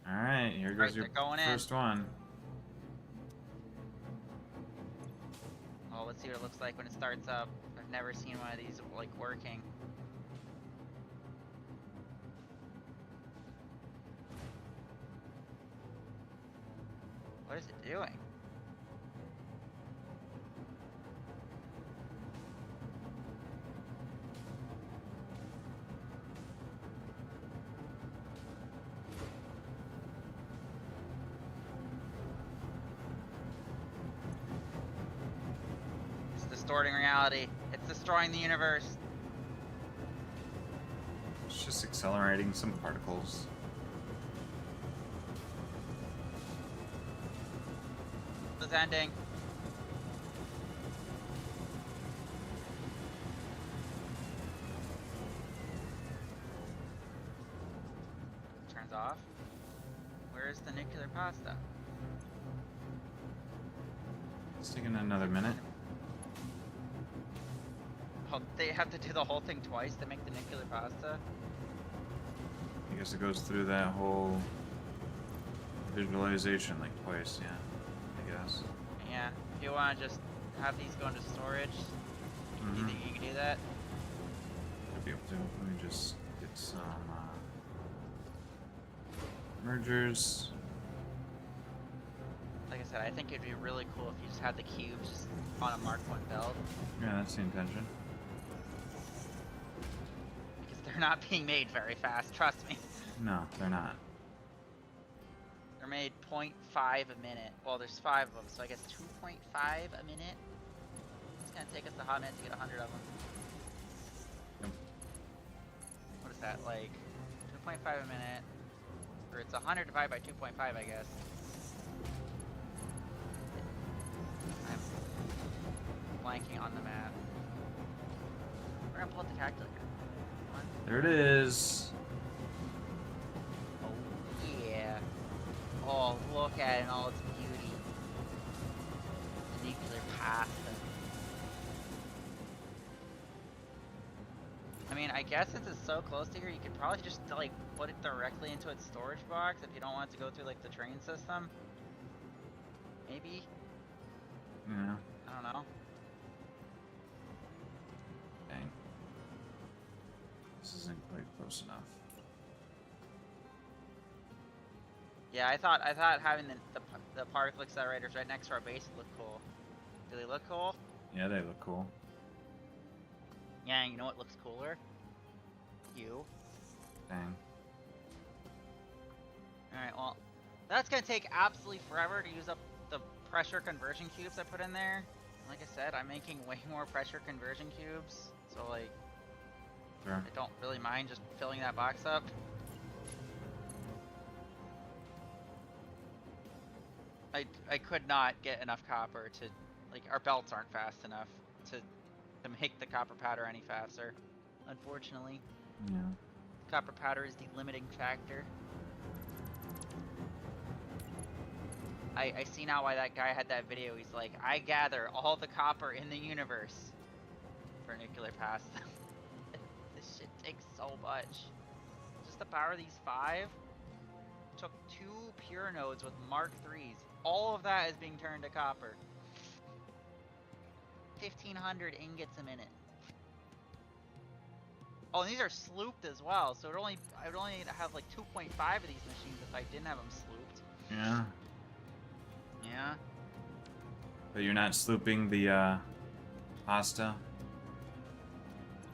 Alright, here goes Alright, your they're going in. first one. Well, let's see what it looks like when it starts up. I've never seen one of these like working. What is it doing? It's distorting reality. It's destroying the universe. It's just accelerating some particles. It's ending. Turns off. Where's the nuclear pasta? It's taking another minute. Oh, they have to do the whole thing twice to make the nuclear pasta? I guess it goes through that whole visualization like twice, yeah. I guess. Yeah. If you want to just have these go into storage, you think you can do that? I'd be able to. Let me just get some mergers. Like I said, I think it'd be really cool if you just had the cubes on a Mark 1 belt. Yeah, that's the intention. Because they're not being made very fast, trust me. No, they're not. They're made 0.5 a minute. Well, there's 5 of them, so I guess 2.5 a minute. It's gonna take us a hot minute to get 100 of them. Yep. What is that, like 2.5 a minute? Or it's 100 divided by 2.5, I guess. I'm blanking on the math. We're gonna pull out the calculator. Come on. There it is. Oh, yeah. Oh, look at it in all its beauty. The nuclear pasta. I mean, I guess since it's so close to here, you could probably just, like, put it directly into its storage box if you don't want it to go through, like, the train system. Maybe? Yeah. I don't know. Dang. This isn't quite close enough. Yeah, I thought having the particle accelerators right next to our base would look cool. Do they look cool? Yeah, they look cool. Yeah, you know what looks cooler? You. Dang. Alright, well, that's gonna take absolutely forever to use up the pressure conversion cubes I put in there. Like I said, I'm making way more pressure conversion cubes, so like, Sure. I don't really mind just filling that box up. I could not get enough copper to, like, our belts aren't fast enough to make the copper powder any faster, unfortunately. Yeah. Copper powder is the limiting factor. I see now why that guy had that video. He's like, I gather all the copper in the universe for nuclear pasta. This shit takes so much. Just to power these 5 took 2 pure nodes with Mark 3s. All of that is being turned to copper. 1,500 ingots a minute. Oh, and these are slooped as well, so I would only have like 2.5 of these machines if I didn't have them slooped. Yeah. Yeah. But you're not slooping the pasta?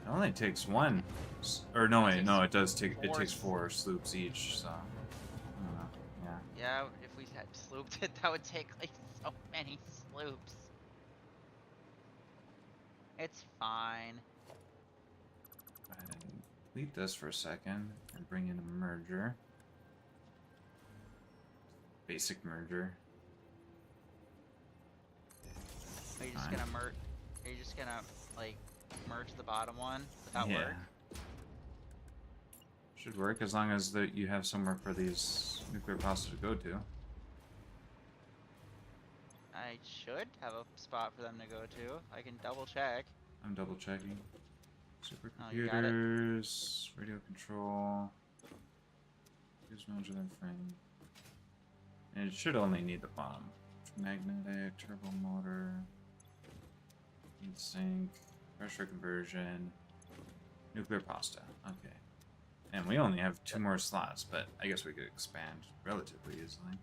It only takes one. Or no, wait, no, it does take. It takes 4 sloops each. So. I don't know. Yeah. Yeah, if we had slooped it, that would take like so many sloops. It's fine. Go ahead and delete this for a second and bring in a merger. Basic merger. Are you just Fine. gonna merge? Are you just gonna like merge the bottom one? Would that Yeah. work? Should work as long as you have somewhere for these nuclear pasta to go to. I should have a spot for them to go to. I can double check. I'm double checking. Oh, you got it. Supercomputers, radio control, use modular frame. And it should only need the bottom. Magnetic, turbo motor, heat sink, pressure conversion, nuclear pasta. Okay. And we only have 2 more slots, but I guess we could expand relatively easily.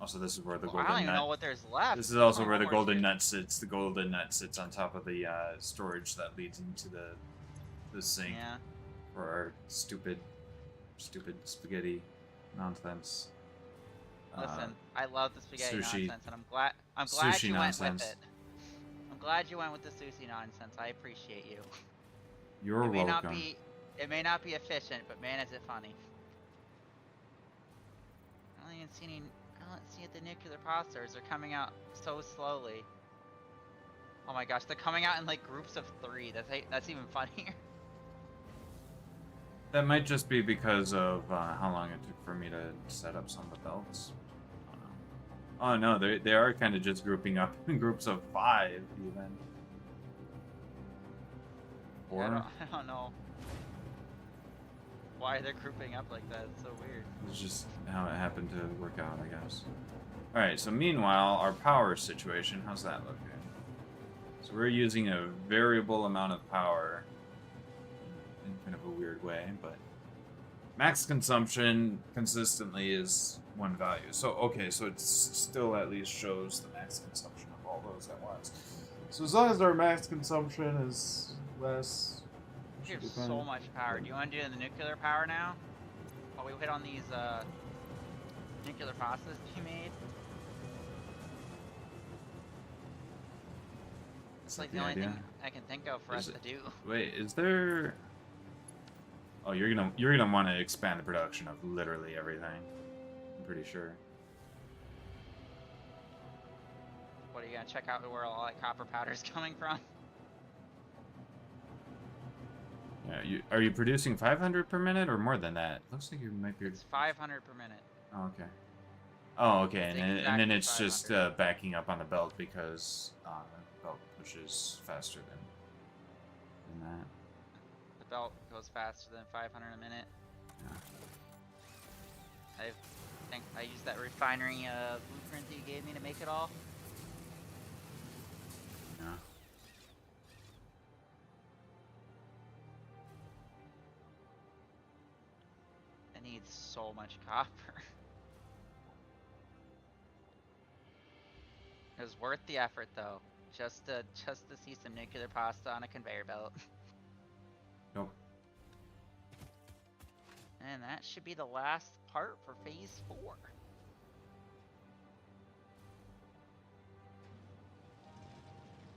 Also, this is where the Well, golden I don't even nut. know what there's left. This is also I don't where know the golden shit- nut sits. The golden nut sits on top of the storage that leads into the sink Yeah. for our stupid spaghetti nonsense. Listen, I love the spaghetti sushi. nonsense, and I'm glad Sushi you nonsense. went with it. I'm glad you went with the sushi nonsense. I appreciate you. You're It may welcome. it may not be efficient, but man, is it funny. I don't even see any. I don't see the nuclear posters. They're coming out so slowly. Oh my gosh, they're coming out in like groups of 3. That's even funnier. That might just be because of how long it took for me to set up some of the belts. I don't know. Oh no, they are kind of just grouping up in groups of 5 even. Or I don't know why they're grouping up like that. It's so weird. it's just how it happened to work out, I guess. Alright, so meanwhile, our power situation, how's that looking? So we're using a variable amount of power in kind of a weird way, but max consumption consistently is 1 value. So, okay, so it still at least shows the max consumption of all those at once. So as long as our max consumption is less, we You should have be fine. so much power. Do you want to do the nuclear power now? While we hit on these nuclear pastas you made? It's that like the the only idea? thing I can think of for Is us it- to do. Wait, is there? Oh, you're gonna want to expand the production of literally everything. I'm pretty sure. What are you gonna check out where all that copper powder is coming from? Yeah, are you producing 500 per minute or more than that? Looks like you might be. It's 500 per minute. Oh, okay. Oh, okay, It's and then exactly it's just 500. backing up on the belt because the belt pushes faster than that. The belt goes faster than 500 a minute. Yeah. I think I used that refinery blueprint that you gave me to make it all. Yeah. It needs so much copper. It was worth the effort though, just to see some nuclear pasta on a conveyor belt. Nope. And that should be the last part for phase 4.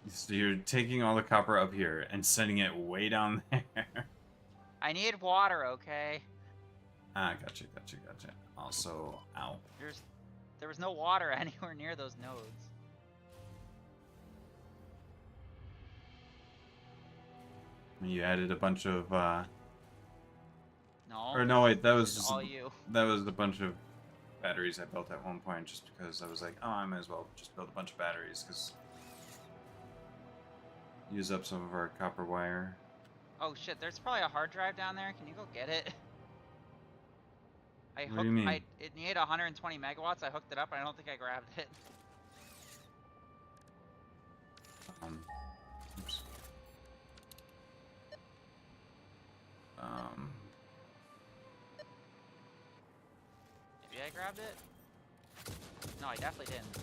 So you're taking all the copper up here and sending it way down there. I need water, okay? Ah, gotcha. Also, ow. There was no water anywhere near those nodes. You added a bunch of, No. or no, wait, that was This is just all you. that was a bunch of batteries I built at one point just because I was like, oh, I might as well just build a bunch of batteries because use up some of our copper wire. Oh shit, there's probably a hard drive down there. Can you go get it? What do you mean? It needed 120 megawatts. I hooked it up, and I don't think I grabbed it. Oops. Maybe I grabbed it? No, I definitely didn't.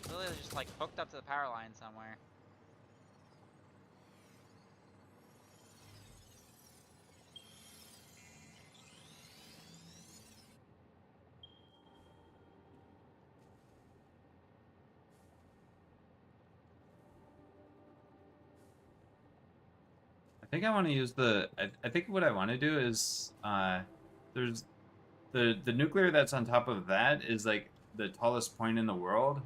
Literally just like hooked up to the power line somewhere. I think I want to use the. I think what I want to do is there's the nuclear that's on top of that is like the tallest point in the world.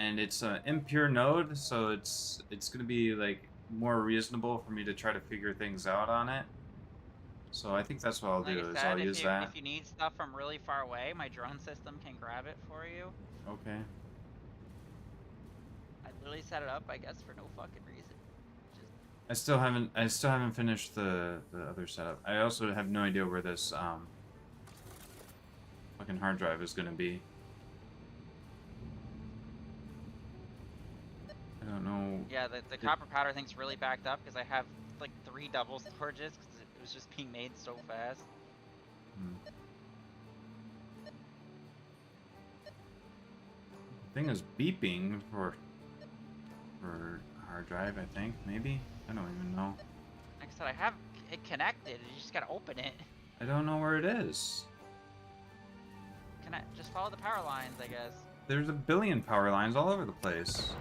and it's an impure node, so it's gonna be like more reasonable for me to try to figure things out on it. So I think that's what I'll Like I do is said, I'll use that. if you need stuff from really far away, my drone system can grab it for you. Okay. I literally set it up, I guess, for no fucking reason. Just I still haven't finished the other setup. I also have no idea where this fucking hard drive is gonna be. I don't know. yeah, the copper powder thing's really backed up because I have like 3 double storages because it was just being made so fast. Hmm. The thing is beeping for hard drive, I think, maybe? I don't even know. Like I said, I have it connected. You just gotta open it. I don't know where it is. Just follow the power lines, I guess. There's a billion power lines all over the place.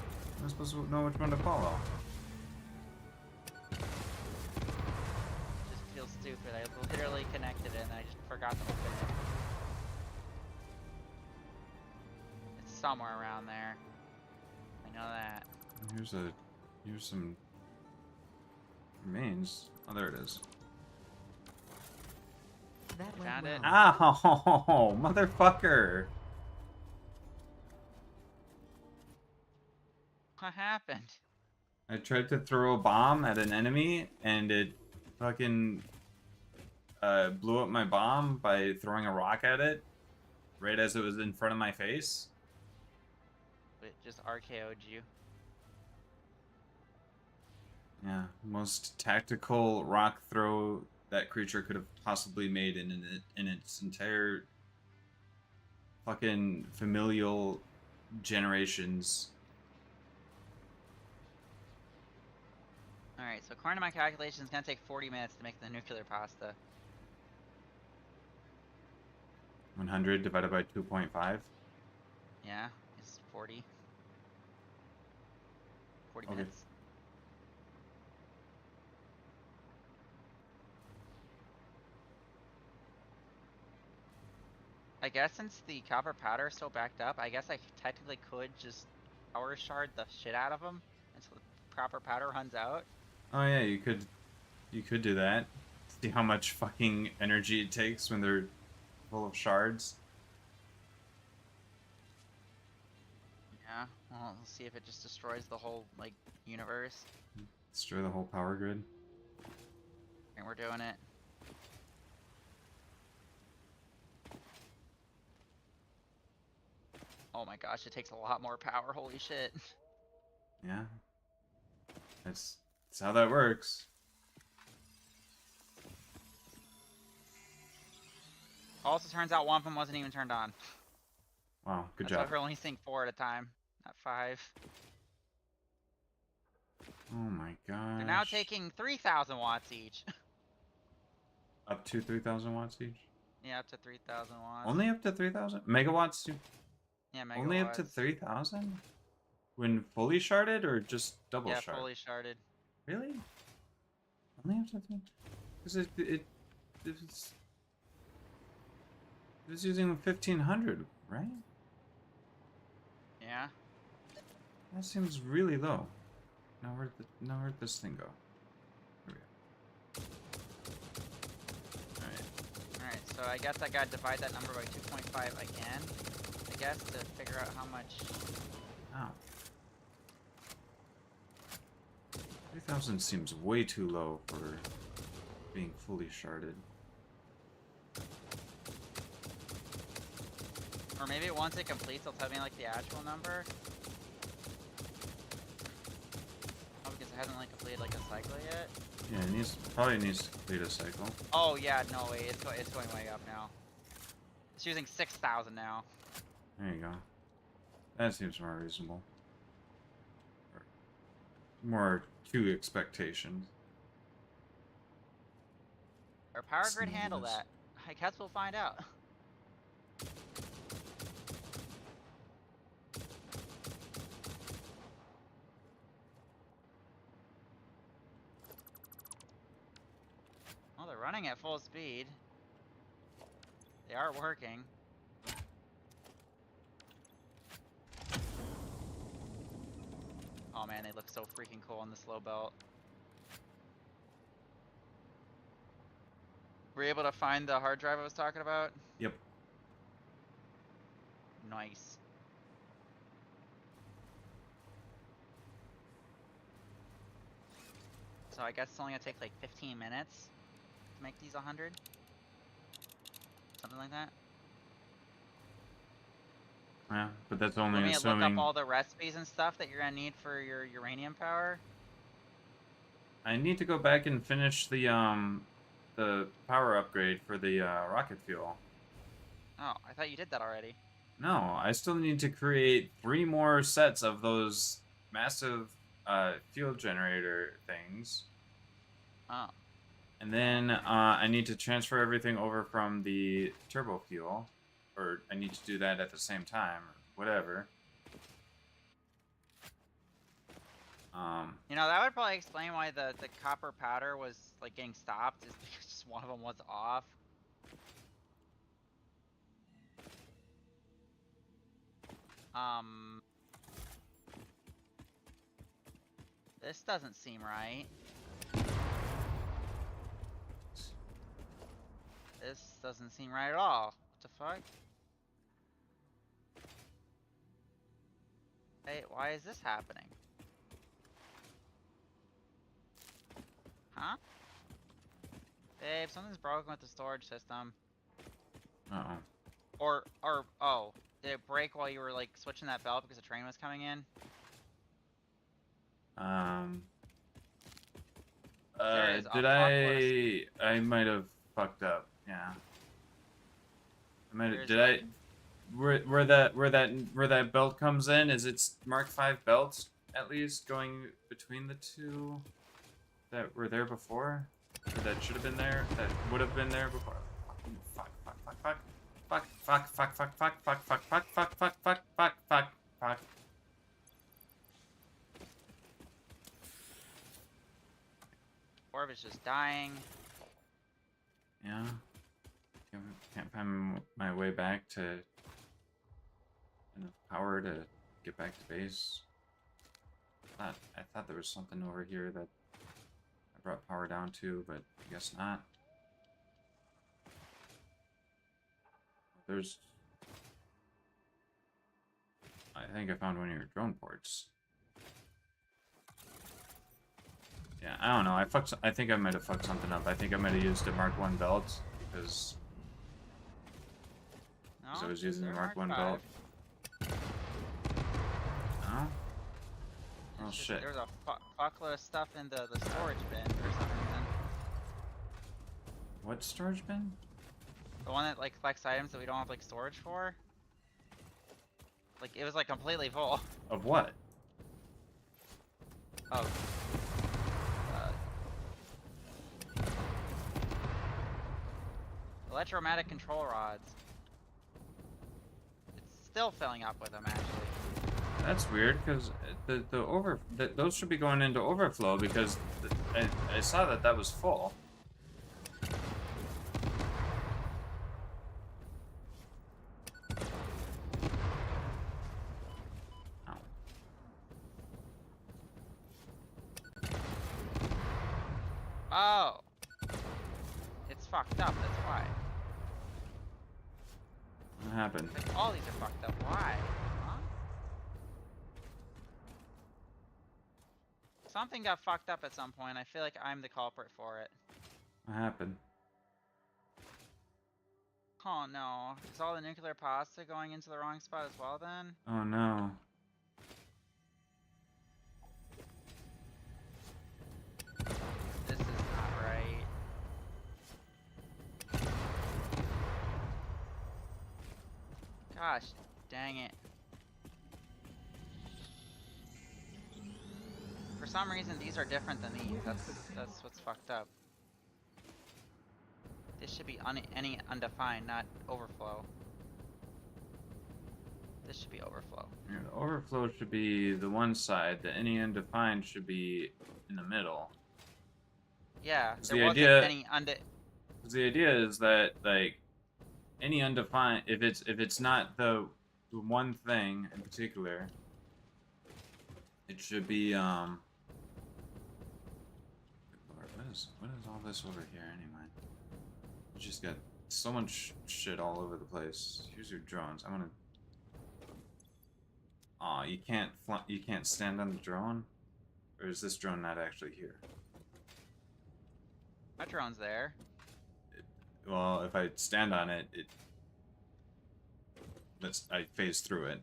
I'm supposed to know which one to follow. Just feels stupid. I literally connected it and I just forgot to open it. It's somewhere around there. I know that. Here's some remains. Oh, there it is. That went Found it. well. Ow, motherfucker! What happened? I tried to throw a bomb at an enemy, and it fucking blew up my bomb by throwing a rock at it, right as it was in front of my face. It just RKO'd you. Yeah, most tactical rock throw that creature could have possibly made in its entire fucking familial generations. Alright, so according to my calculations, it's gonna take 40 minutes to make the nuclear pasta. 100 divided by 2.5. Yeah, it's 40. 40 Okay. minutes. I guess since the copper powder is so backed up, I guess I technically could just power shard the shit out of them until the copper powder runs out. Oh yeah, you could do that. See how much fucking energy it takes when they're full of shards. Yeah, well, let's see if it just destroys the whole, like, universe. Destroy the whole power grid. And we're doing it. Oh my gosh, it takes a lot more power, holy shit. Yeah. That's how that works. Also turns out one of them wasn't even turned on. Wow, good That's why job. we're only seeing 4 at a time, not 5. Oh my gosh. They're now taking 3,000 watts each. Up to 3,000 watts each? Yeah, up to 3,000 watts. Only up to 3,000? Megawatts? Yeah, megawatts. Only up to 3,000? When fully sharded or just double Yeah, shard? fully sharded. Really? Only up to 3? Because it's using 1,500, right? Yeah. That seems really low. Now where'd this thing go? Here we go. Alright. Alright, so I guess I gotta divide that number by 2.5 again. I guess to figure out how much. Ow. 3,000 seems way too low for being fully sharded. Or maybe once it completes, it'll tell me like the actual number. Oh, because it hasn't like completed like a cycle yet. Yeah, it probably needs to complete a cycle. Oh yeah, no wait, it's going way up now. It's using 6,000 now. There you go. That seems more reasonable. Or more to expectations. Our power grid Smooth handle as- that. I guess we'll find out. Well, they're running at full speed. They are working. Oh man, they look so freaking cool on the slow belt. Were you able to find the hard drive I was talking about? Yep. Nice. So I guess it's only gonna take like 15 minutes to make these 100? Something like that? Yeah, but that's Want only me to look up assuming. all the recipes and stuff that you're gonna need for your uranium power? I need to go back and finish the power upgrade for the rocket fuel. Oh, I thought you did that already. No, I still need to create 3 more sets of those massive fuel generator things. Oh. And then I need to transfer everything over from the turbo fuel. Or I need to do that at the same time, or whatever. You know, that would probably explain why the copper powder was like getting stopped, is because just one of them was off. This doesn't seem right. This doesn't seem right at all. What the fuck? Hey, why is this happening? Huh? Babe, something's broken with the storage system. Uh-oh. Oh, did it break while you were like switching that belt because the train was coming in? There is Did I might have fucked up. Yeah. I might have, did I where that belt comes in, is it Mark V belts at least going between the two that were there before? Or that should have been there? That would have been there before? Fuck. Or if it's just dying. Yeah. Can't find my way back to enough power to get back to base. I thought there was something over here that I brought power down to, but I guess not. There's... I think I found one of your drone ports. Yeah, I don't know. I think I might have fucked something up. I think I might have used a Mark 1 belt because I was using the Mark 1 belt. No? Oh shit. There's a fuckload of stuff in the storage bin for some reason. What storage bin? The one that like collects items that we don't have like storage for. Like it was like completely full. Of what? Oh. Electromagnetic control rods. It's still filling up with them actually. That's weird because those should be going into overflow because I saw that was full. Oh. It's fucked up, that's why. What happened? Like, all these are fucked up. Why? Huh? Something got fucked up at some point. I feel like I'm the culprit for it. What happened? Oh no. Is all the nuclear pasta going into the wrong spot as well then? Oh no. This is not right. Gosh, dang it. For some reason, these are different than these. That's what's fucked up. This should be any undefined, not overflow. This should be overflow. Yeah, the overflow should be the one side. The any undefined should be in the middle. Yeah, Because there wasn't any the idea is that like any undefined, if it's not the one thing in particular, It should be Lord, what is all this over here anyway? You just got so much shit all over the place. Here's your drones. I'm gonna. Aw, you can't stand on the drone, or is this drone not actually here? My drone's there. Well, if I stand on it, I phase through it.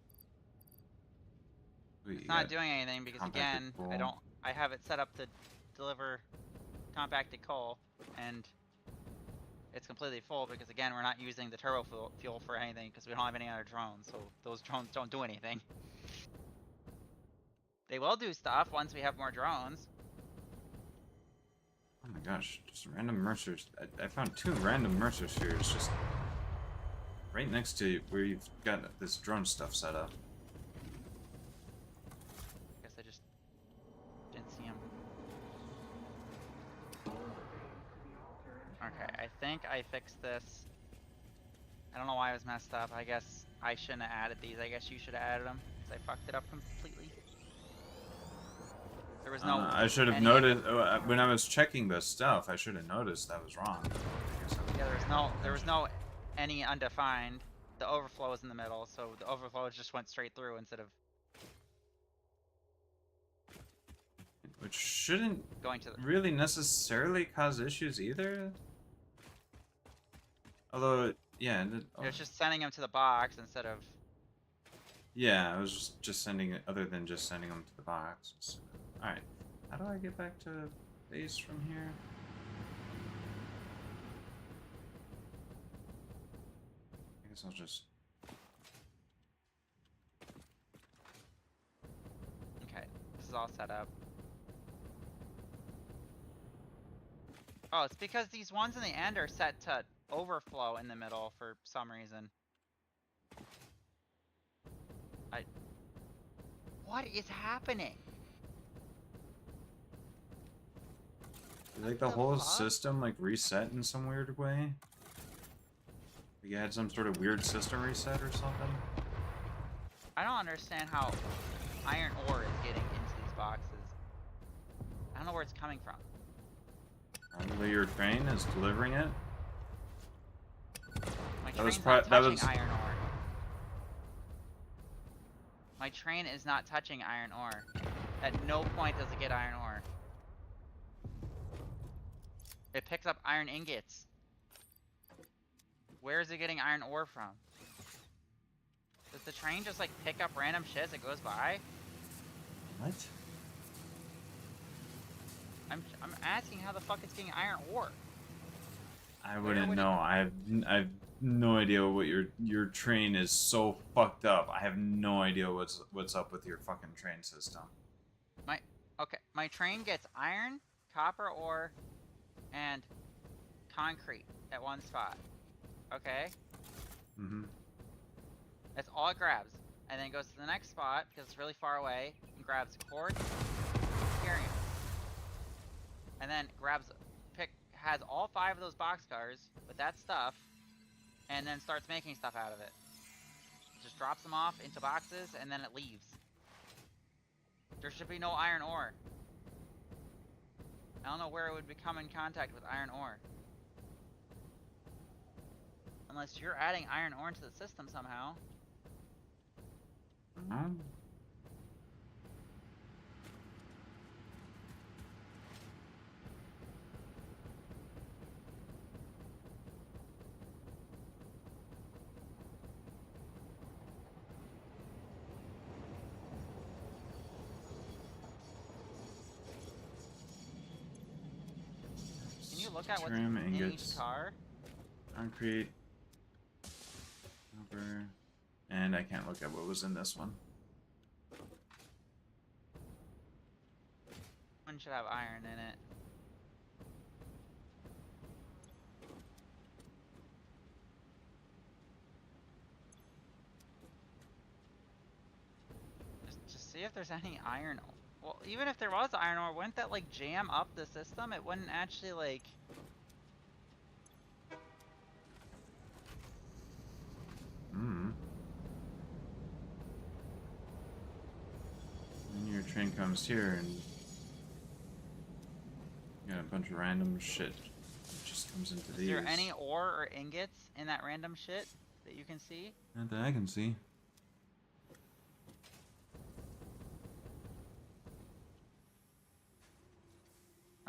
Wait, It's not doing anything because again, I have it set up to deliver compacted coal, and it's completely full because again, we're not using the turbo fuel for anything because we don't have any other drones, so those drones don't do anything. They will do stuff once we have more drones. Oh my gosh, just random mercers. I found 2 random mercer spheres just right next to where you've got this drone stuff set up. Guess I just didn't see him. Okay, I think I fixed this. I don't know why it was messed up. I guess I shouldn't have added these. I guess you should have added them because I fucked it up completely. There was no. I should have noticed when I was checking the stuff. I should have noticed that was wrong. Yeah, there was no any undefined. The overflow was in the middle, so the overflow just went straight through instead of Which shouldn't going to the. really necessarily cause issues either. Although, yeah, It was just sending them to the box instead of. yeah, I was just sending it. Other than just sending them to the box. All right, how do I get back to base from here? I guess I'll just. Okay, this is all set up. Oh, it's because these ones in the end are set to overflow in the middle for some reason. What is happening? Like the whole system like reset in some weird way. You had some sort of weird system reset or something. I don't understand how iron ore is getting into these boxes. I don't know where it's coming from. Probably your train is delivering it. My That was train's not touching that was iron ore. My train is not touching iron ore. At no point does it get iron ore. It picks up iron ingots. Where is it getting iron ore from? Does the train just like pick up random shit as it goes by? what? I'm asking how the fuck it's getting iron ore. I wouldn't know. I have no idea what your train is so fucked up. I have no idea what's up with your fucking train system. My train gets iron, copper ore, and concrete at one spot. Okay? Mm-hmm. That's all it grabs. And then it goes to the next spot, because it's really far away, and grabs quartz, cerium. And then has all 5 of those boxcars with that stuff, and then starts making stuff out of it. Just drops them off into boxes, and then it leaves. There should be no iron ore. I don't know where it would become in contact with iron ore. Unless you're adding iron ore into the system somehow. Mm-hmm. Can you look at what's Cerium in ingots, each car? concrete, copper, and I can't look at what was in this one. One should have iron in it. Just see if there's any iron. Well, even if there was iron ore, wouldn't that like jam up the system? It wouldn't actually like. Then your train comes here and you got a bunch of random shit that just comes into Is these. there any ore or ingots in that random shit that you can see? Not that I can see.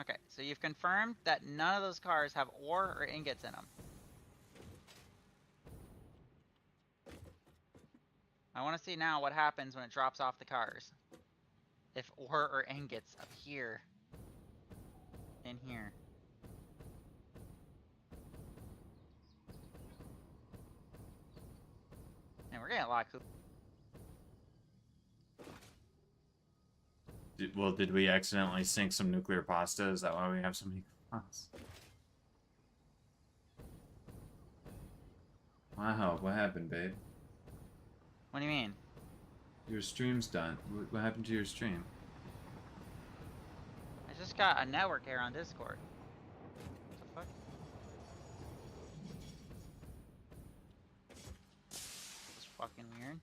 Okay, so you've confirmed that none of those cars have ore or ingots in them. I want to see now what happens when it drops off the cars. If ore or ingots appear in here. And we're getting a lot of Well, did we accidentally sink some nuclear pasta? Is that why we have so many coupons? Wow, what happened, babe? What do you mean? Your stream's done. What happened to your stream? I just got a network error on Discord. What the fuck? This is fucking weird.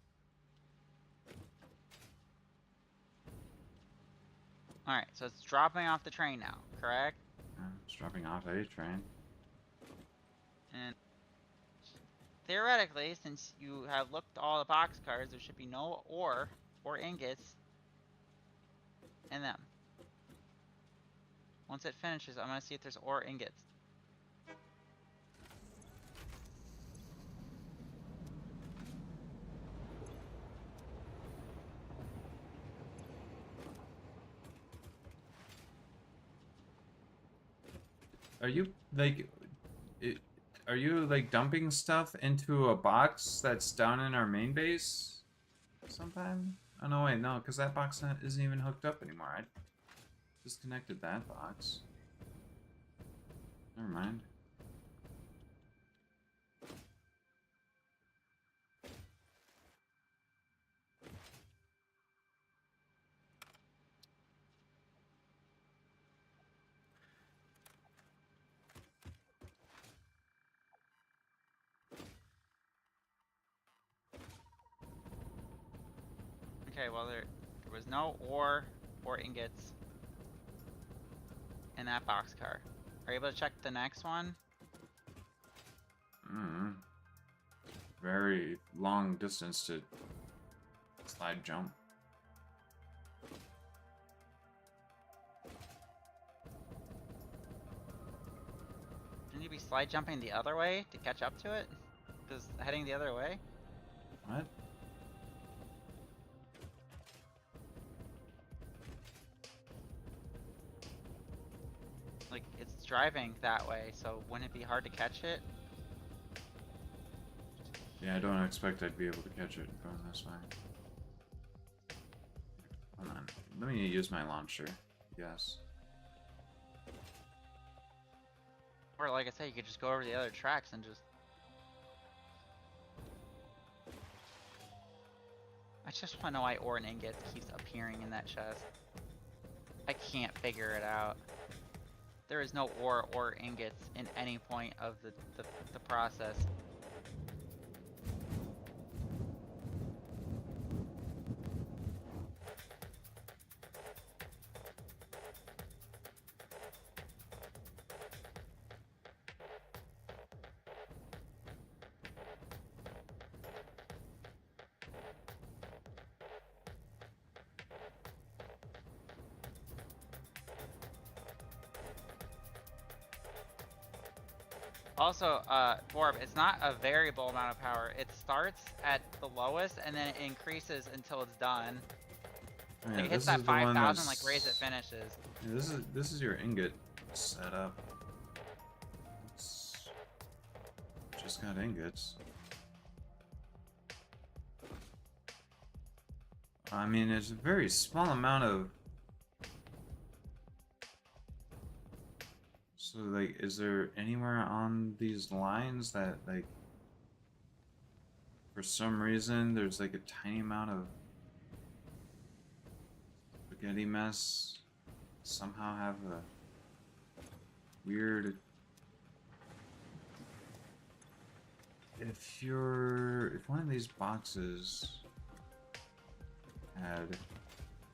Alright, so it's dropping off the train now, correct? It's dropping off a train. And theoretically, since you have looked at all the boxcars, there should be no ore or ingots in them. Once it finishes, I'm gonna see if there's ore or ingots. Are you like, are you like dumping stuff into a box that's down in our main base? Sometime? Oh no, wait, no, because that box isn't even hooked up anymore. I disconnected that box. Never mind. Okay, well there was no ore or ingots in that boxcar. Are you able to check the next one? Very long distance to slide jump. Shouldn't you be slide jumping the other way to catch up to it? Because heading the other way? What? Like, it's driving that way, so wouldn't it be hard to catch it? Yeah, I don't expect I'd be able to catch it going this way. Hold on. Let me use my launcher. Yes. Or like I said, you could just go over the other tracks and just... I just want to know why ore and ingot keeps appearing in that chest. I can't figure it out. There is no ore or ingots in any point of the process. Also, Borb, it's not a variable amount of power. It starts at the lowest and then it increases until it's done. Oh, yeah, Like it hits this that is the one 5,000 that's- like right as it finishes. Yeah, this is your ingot setup. It's just got ingots. I mean, it's a very small amount of. So, like, is there anywhere on these lines that, like, for some reason, there's like a tiny amount of spaghetti mess? Somehow have a weird. If one of these boxes had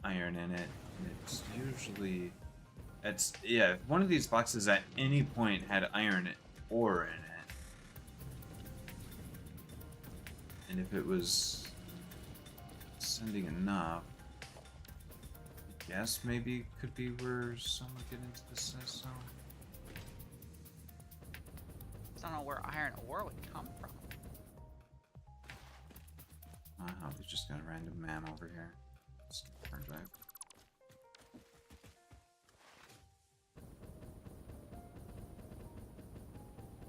iron in it. And it's usually... yeah, if one of these boxes at any point had iron ore in it. And if it was sending enough, I guess maybe could be where someone get into the says zone. I don't know where iron ore would come from. Wow, we just got a random man over here. Hard drive.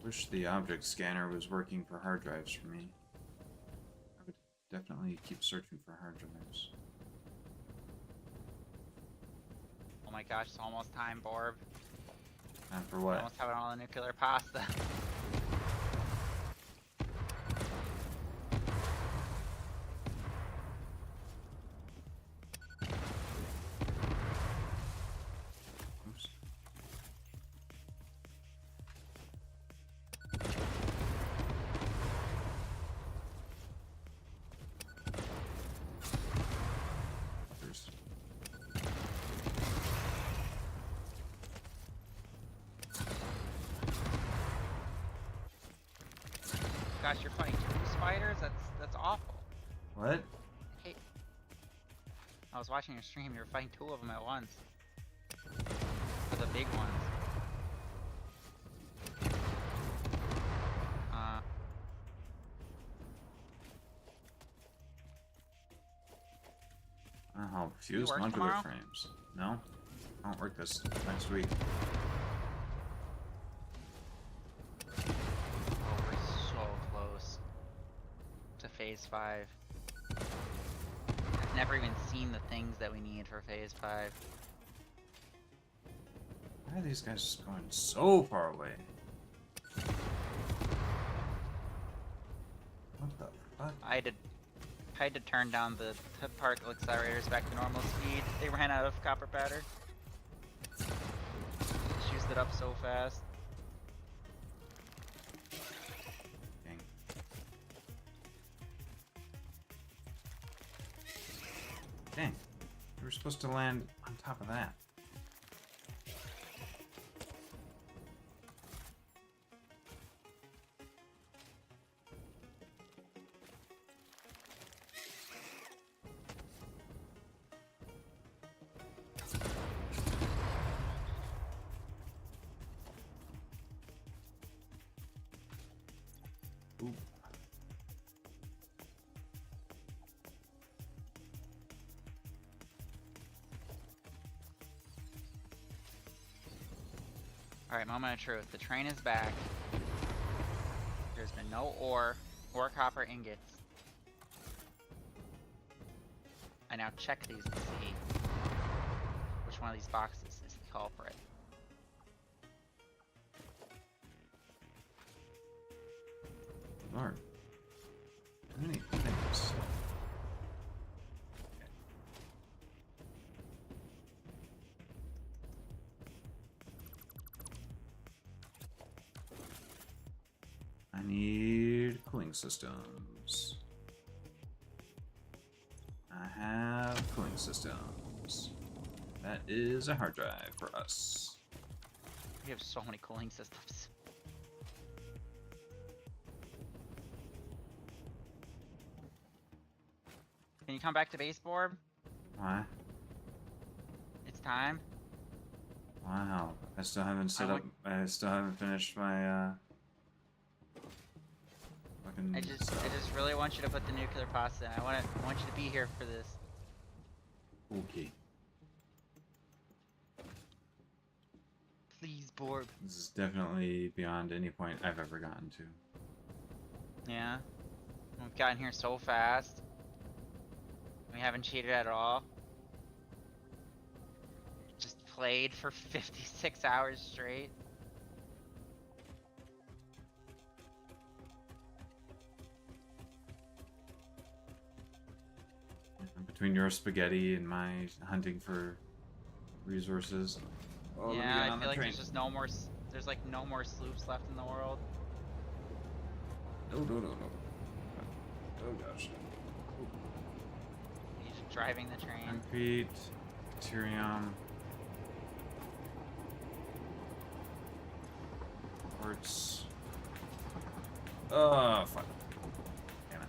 Wish the object scanner was working for hard drives for me. I would definitely keep searching for hard drives. Oh my gosh, it's almost time, Borb. Time for what? Almost having all the nuclear pasta. Oops. Others. Gosh, you're fighting 2 spiders? That's awful. What? Hey, I was watching your stream, you were fighting 2 of them at once. For the big ones. I'll fuse work modular tomorrow? frames. No? I won't work this next week. Oh, we're so close to phase 5. I've never even seen the things that we need for phase 5. Why are these guys just going so far away? What the fuck? I had to turn down the particle accelerators back to normal speed. They ran out of copper powder. Used it up so fast. Dang. Dang. You were supposed to land on top of that. Ooh. Alright, moment of truth. The train is back. There's been no ore or copper ingots. I now check these to see which one of these boxes is the culprit. Lord. How many things? I need cooling systems. I have cooling systems. That is a hard drive for us. We have so many cooling systems. Can you come back to base, Borb? Why? It's time. Wow. I still haven't set I up. I still haven't finished my fucking. I just really want you to put the nuclear pasta in. I want you to be here for this. Okay. Please, Borb. This is definitely beyond any point I've ever gotten to. Yeah. We've gotten here so fast. We haven't cheated at all. Just played for 56 hours straight. Between your spaghetti and my hunting for resources. Oh, let me get Yeah, I on the feel like train. there's just no more. There's like no more sloops left in the world. No. Oh gosh. You need to driving the train. Concrete, Ethereum, quartz. Oh, fuck. Damn it.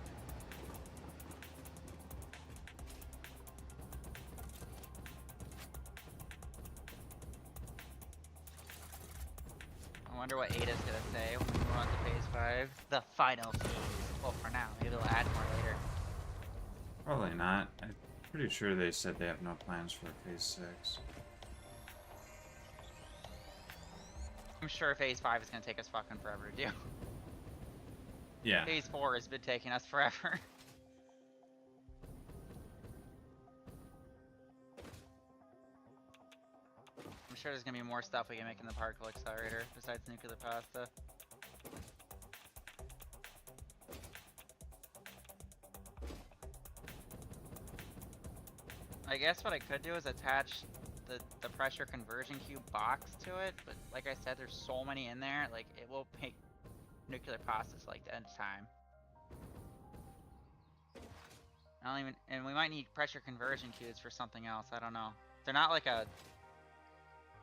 I wonder what Ada's gonna say when we move on to phase 5. The final phase. Well, for now. Maybe they'll add more later. Probably not. I'm pretty sure they said they have no plans for phase 6. I'm sure phase 5 is gonna take us fucking forever to do. Yeah. Phase 4 has been taking us forever. I'm sure there's gonna be more stuff we can make in the particle accelerator besides nuclear pasta. I guess what I could do is attach the pressure conversion cube box to it, but like I said, there's so many in there, like it will make nuclear pastas like the end of time. I don't even, and we might need pressure conversion cubes for something else. I don't know. They're not like a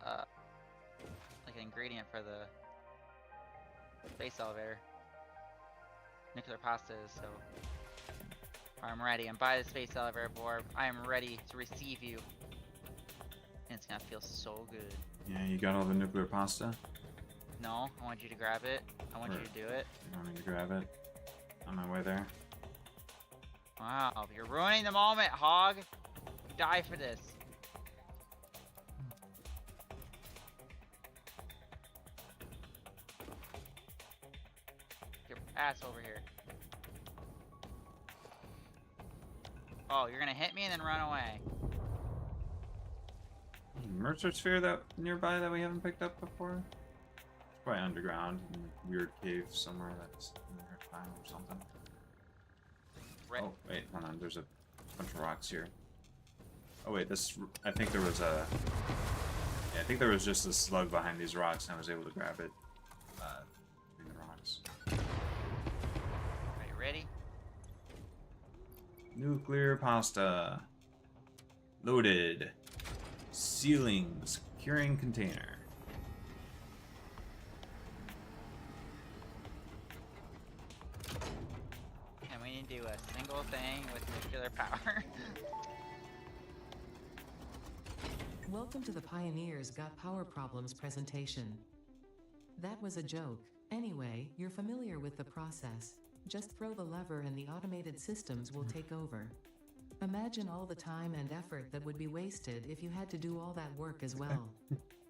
like an ingredient for the space elevator. Nuclear pasta is, so I'm ready. I'm by the space elevator board. I am ready to receive you. And it's gonna feel so good. Yeah, you got all the nuclear pasta? No, I want you to grab it. I want you to do it. You want me to grab it? On my way there? Wow, you're ruining the moment, Hog. You die for this. Get your ass over here. Oh, you're gonna hit me and then run away. Mercer sphere that nearby that we haven't picked up before? It's probably underground in a weird cave somewhere that's in the time or something. Red. Oh, wait, hold on. There's a bunch of rocks here. Oh, wait, this. I think there was a. Yeah, I think there was just a slug behind these rocks, and I was able to grab it. Between the rocks. Are you ready? Nuclear pasta. Loaded. Sealing. Securing container. And we need to do a single thing with nuclear power. Welcome to the Pioneers Got Power Problems presentation. That was a joke. Anyway, you're familiar with the process. Just throw the lever and the automated systems will take over. Imagine all the time and effort that would be wasted if you had to do all that work as well.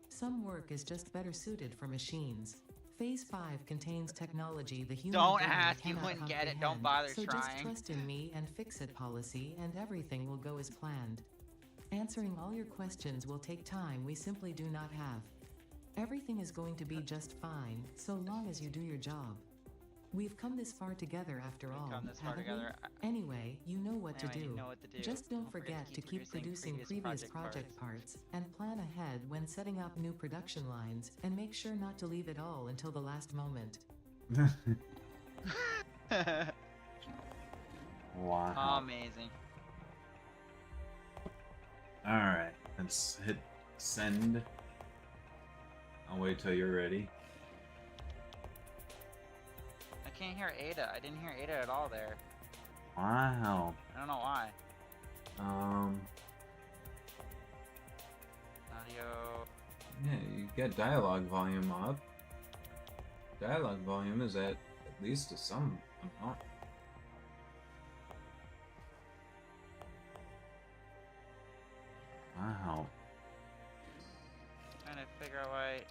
Some work is just better suited for machines. Phase 5 contains technology the human Don't brain ask, you cannot wouldn't get it, comprehend. don't bother so trying. just trust in me and fix it policy and everything will go as planned. Answering all your questions will take time we simply do not have. Everything is going to be just fine, so long as you do your job. We've come this far together after all, Come this far haven't together. we? Anyway, you know what to Anyway, do. you know what to do. Just don't forget to keep producing previous project parts and plan ahead when setting up new production lines, and make sure not to leave it all until the last moment. Wow. Amazing. Alright, let's hit send. I'll wait till you're ready. I can't hear Ada. I didn't hear Ada at all there. Wow. I don't know why. Audio. Yeah, you get dialogue volume up. Dialogue volume is at least some amount. Wow. Trying to figure out why.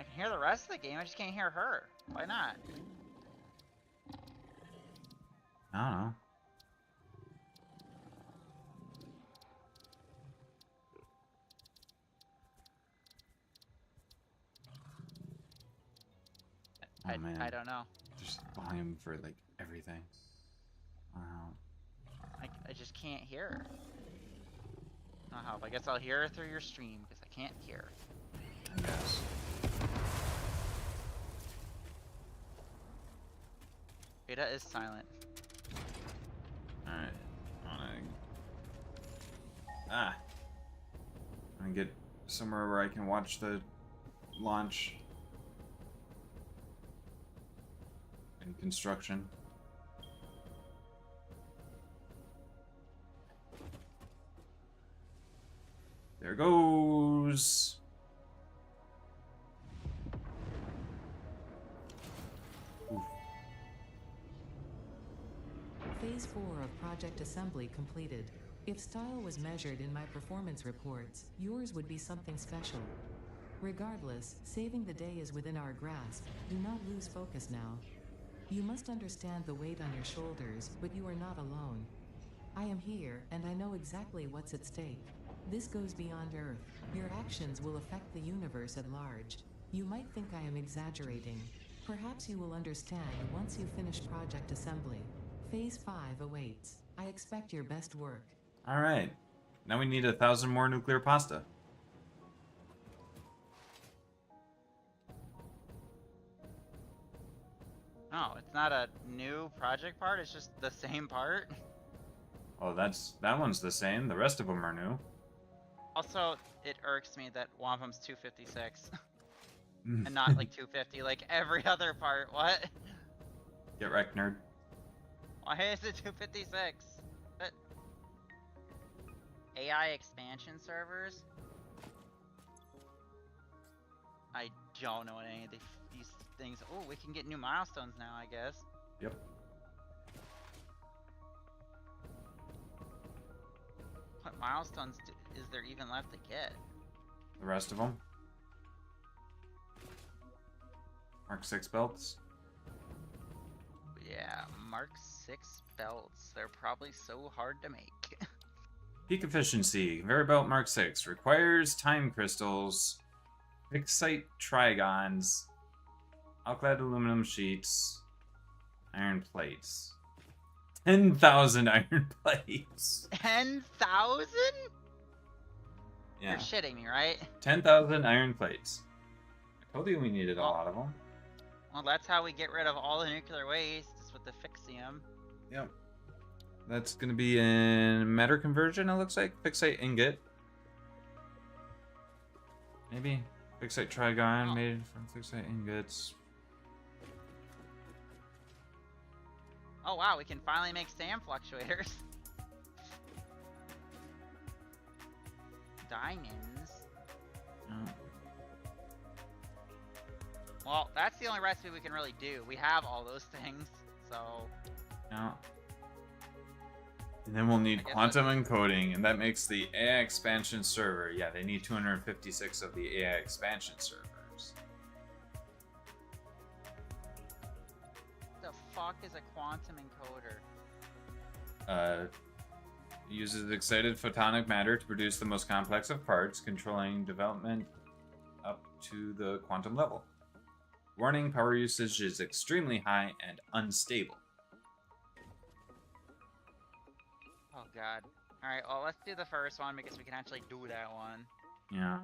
I can hear the rest of the game. I just can't hear her. Why not? I don't know. Oh man. I don't know. Just volume for like everything. Wow. I just can't hear her. No help. I guess I'll hear her through your stream because I can't hear. I guess. Ada is silent. Alright. Ah. I'm gonna get somewhere where I can watch the launch and construction. There goes. Oof. Phase 4 of Project Assembly completed. If style was measured in my performance reports, yours would be something special. Regardless, saving the day is within our grasp. Do not lose focus now. You must understand the weight on your shoulders, but you are not alone. I am here, and I know exactly what's at stake. This goes beyond Earth. Your actions will affect the universe at large. You might think I am exaggerating. Perhaps you will understand once you finish Project Assembly. Phase 5 awaits. I expect your best work. Alright. Now we need 1,000 more nuclear pasta. Oh, it's not a new project part, it's just the same part. Oh, that one's the same. The rest of them are new. Also, it irks me that Wampum's 256 and not like 250 like every other part. What? Get wrecked, nerd. Why is it 256? But AI expansion servers? I don't know what any of these things. Oh, we can get new milestones now, I guess. Yep. What milestones is there even left to get? The rest of them. Mark 6 belts. Yeah, Mark 6 belts. They're probably so hard to make. Peak efficiency. Conveyor belt Mark 6 requires time crystals, fixite trigons, alkyd aluminum sheets, iron plates. 10,000 iron plates. 10,000? Yeah. You're shitting me, right? 10,000 iron plates. I told you we needed a lot of them. Well, that's how we get rid of all the nuclear waste, is with the fixium. Yep. That's going to be in matter conversion, it looks like. Fixite ingot. Maybe. Fixite trigon made from fixite ingots. Oh wow, we can finally make SAM fluctuators. Diamonds. Oh. Well, that's the only recipe we can really do. We have all those things, so... No. And then we'll need quantum encoding, and that makes the AI expansion server. Yeah, they need 256 of the AI expansion servers. What the fuck is a quantum encoder? Uses excited photonic matter to produce the most complex of parts, controlling development up to the quantum level. Warning, power usage is extremely high and unstable. Oh god. Alright, well let's do the first one because we can actually do that one. Yeah.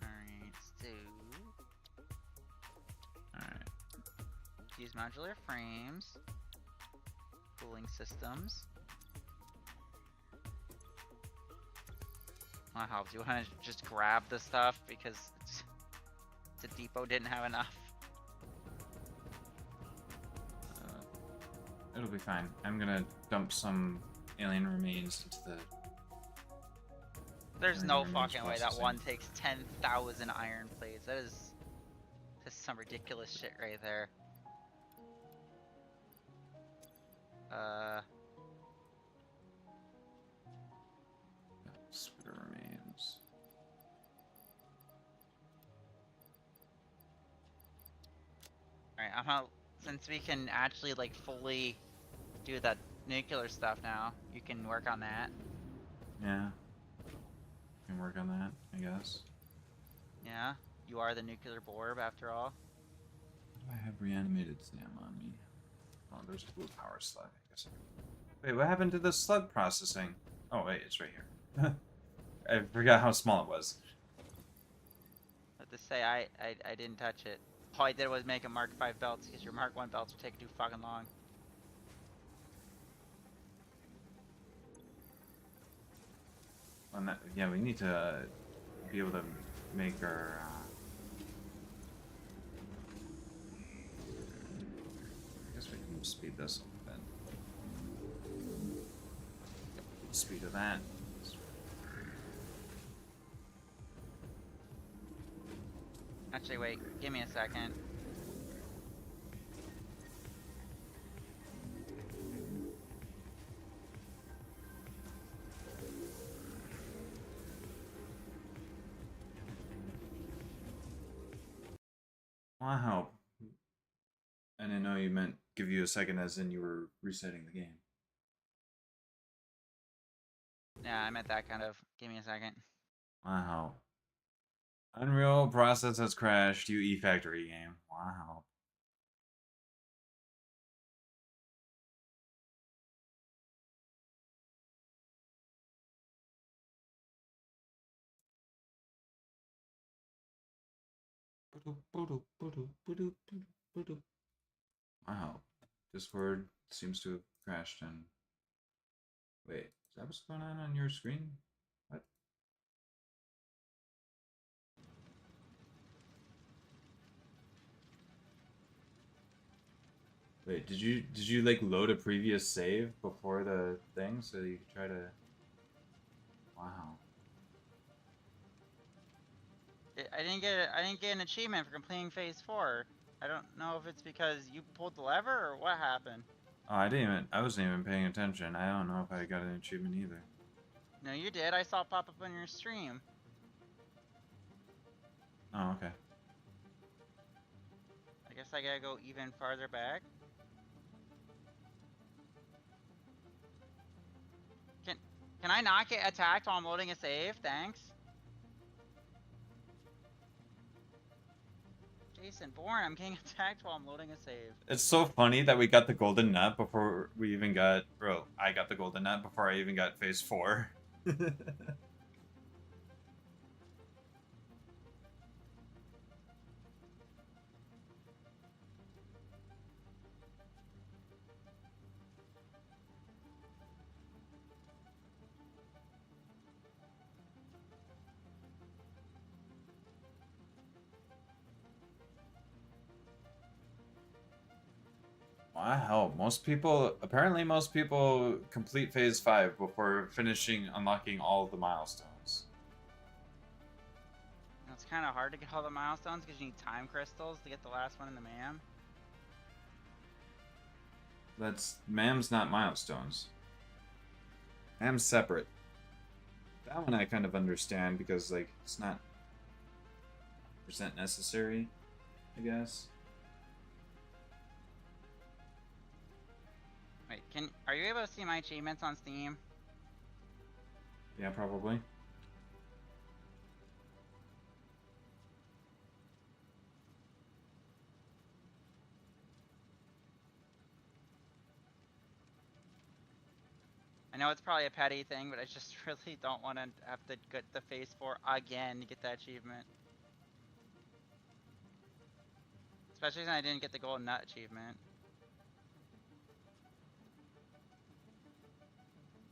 Alright, so... Alright. Use modular frames. Cooling systems. Wow, do you want to just grab the stuff because the depot didn't have enough? It'll be fine. I'm gonna dump some alien remains into the... There's no remains fucking way that processing. one takes 10,000 iron plates. That's some ridiculous shit right there. Spitter remains. Alright, I'm gonna... Since we can actually, like, fully do the nuclear stuff now, you can work on that. Yeah. Can work on that, I guess. Yeah? You are the nuclear borb, after all. I have reanimated Sam on me. Oh, there's a blue power slug, I guess. Wait, what happened to the slug processing? Oh, wait, it's right here. I forgot how small it was. But to say, I didn't touch it. All I did was make a Mark 5 belts, because your Mark 1 belts would take too fucking long. On that, yeah, we need to be able to make our. I guess we can speed this up a bit. Speed of that. Actually, wait. Give me a second. Well, I hope. I didn't know you meant give you a second as in you were resetting the game. Yeah, I meant that kind of. Give me a second. Wow. Unreal process has crashed, you E-Factory game. Wow. Wow. Discord seems to have crashed and... Wait, is that what's going on your screen? What? Wait, did you like load a previous save before the thing so you could try to... Wow. I didn't get an achievement for completing phase 4. I don't know if it's because you pulled the lever or what happened. Oh, I wasn't even paying attention. I don't know if I got an achievement either. No, you did. I saw it pop up on your stream. Oh, okay. I guess I gotta go even farther back. Can I not get attacked while I'm loading a save? Thanks. Jason Bourne, I'm getting attacked while I'm loading a save. It's so funny that we got the golden nut before we even got... Bro, I got the golden nut before I even got phase 4. Wow, apparently most people complete phase 5 before finishing unlocking all of the milestones. It's kind of hard to get all the milestones because you need time crystals to get the last one in the MAM. MAM's not milestones. MAM's separate. That one I kind of understand because, like, it's not percent necessary, I guess. Wait, are you able to see my achievements on Steam? Yeah, probably. I know it's probably a petty thing, but I just really don't want to have to get the phase 4 again to get that achievement. Especially since I didn't get the golden nut achievement.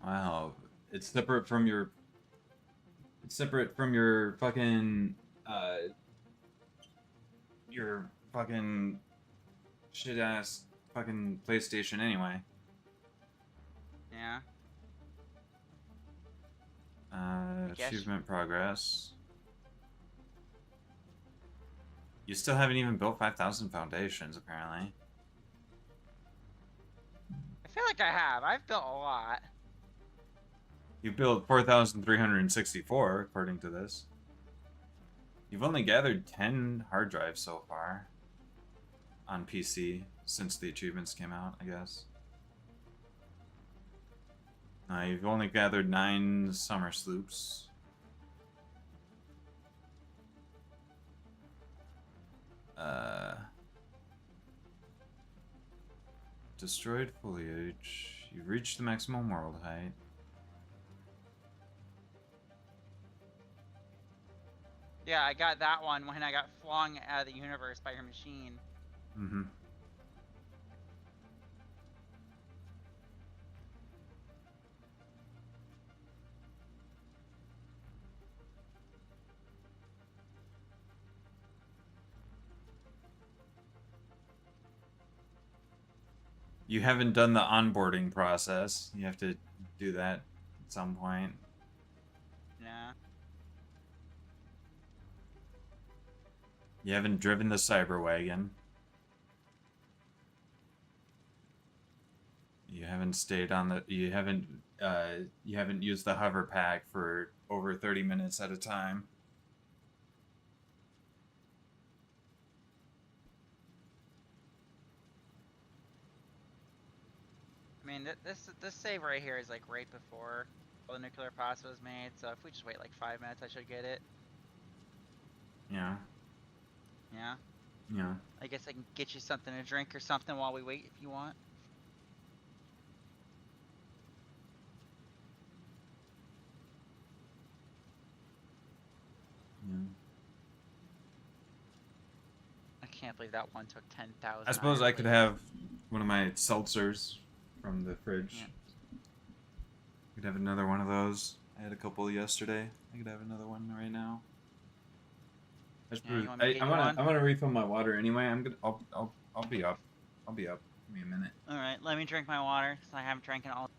Wow, it's separate from your... It's separate from your fucking... your fucking... shit-ass fucking PlayStation anyway. Yeah. Achievement progress. You still haven't even built 5,000 foundations, apparently. I feel like I have. I've built a lot. You built 4,364, according to this. You've only gathered 10 hard drives so far. On PC, since the achievements came out, I guess. You've only gathered 9 summer sloops. Destroyed foliage. You've reached the maximum world height. Yeah, I got that one when I got flung out of the universe by your machine. Mm-hmm. You haven't done the onboarding process. You have to do that at some point. Yeah. You haven't driven the cyber wagon. You haven't stayed on the. You haven't used the hover pack for over 30 minutes at a time. I mean, this save right here is like right before all the nuclear pasta was made. So if we just wait like 5 minutes, I should get it. Yeah. Yeah. Yeah. I guess I can get you something to drink or something while we wait if you want. Yeah. I can't believe that one took 10,000. I suppose I could have one of my seltzers from the fridge. Yeah. Could have another one of those. I had a couple yesterday. I could have another one right now. Yeah, you want me to get you one? I'm gonna refill my water anyway. I'll be up. I'll be up. Give me a minute. All right, let me drink my water because I haven't drank it all.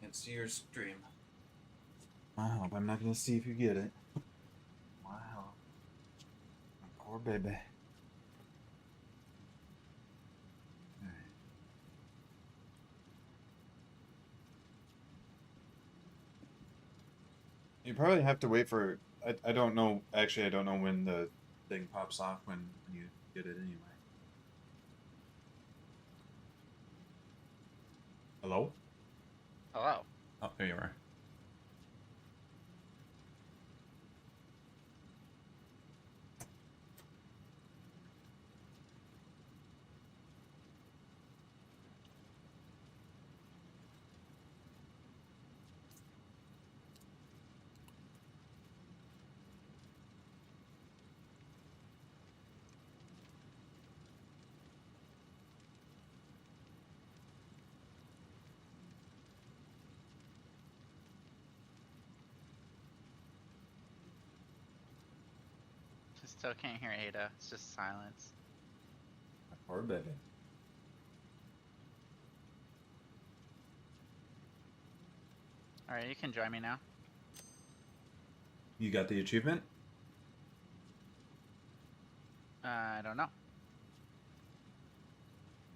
Can't see your stream. Wow, I'm not gonna see if you get it. Wow. My poor baby. Alright. You probably have to wait for. I don't know. Actually, I don't know when the thing pops off when you get it anyway. Hello? Hello. Oh, there you are. Still can't hear Ada. It's just silence. My poor baby. Alright, you can join me now. You got the achievement? I don't know.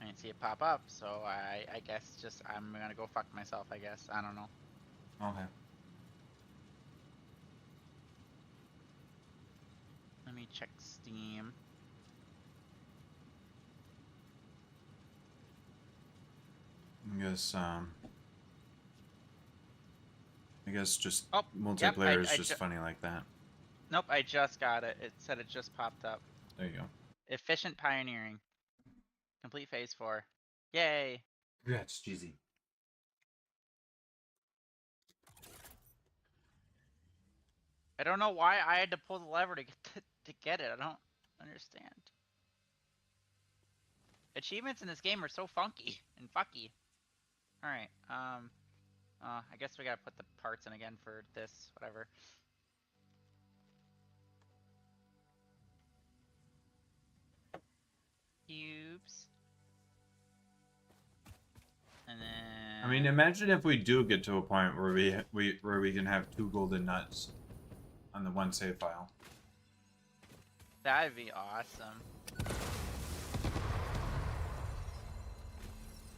I didn't see it pop up, so I guess just I'm gonna go fuck myself, I guess. I don't know. Okay. Let me check Steam. I guess just Oh, multiplayer yep, is just funny like that. Nope, I just got it. It said it just popped up. There you go. Efficient pioneering. Complete phase 4. Yay! Congrats, Jeezy. I don't know why I had to pull the lever to get it. I don't understand. Achievements in this game are so funky and fucky. Alright, I guess we gotta put the parts in again for this, whatever. Cubes. And then... I mean, imagine if we do get to a point where we can have 2 golden nuts on the one save file. That'd be awesome.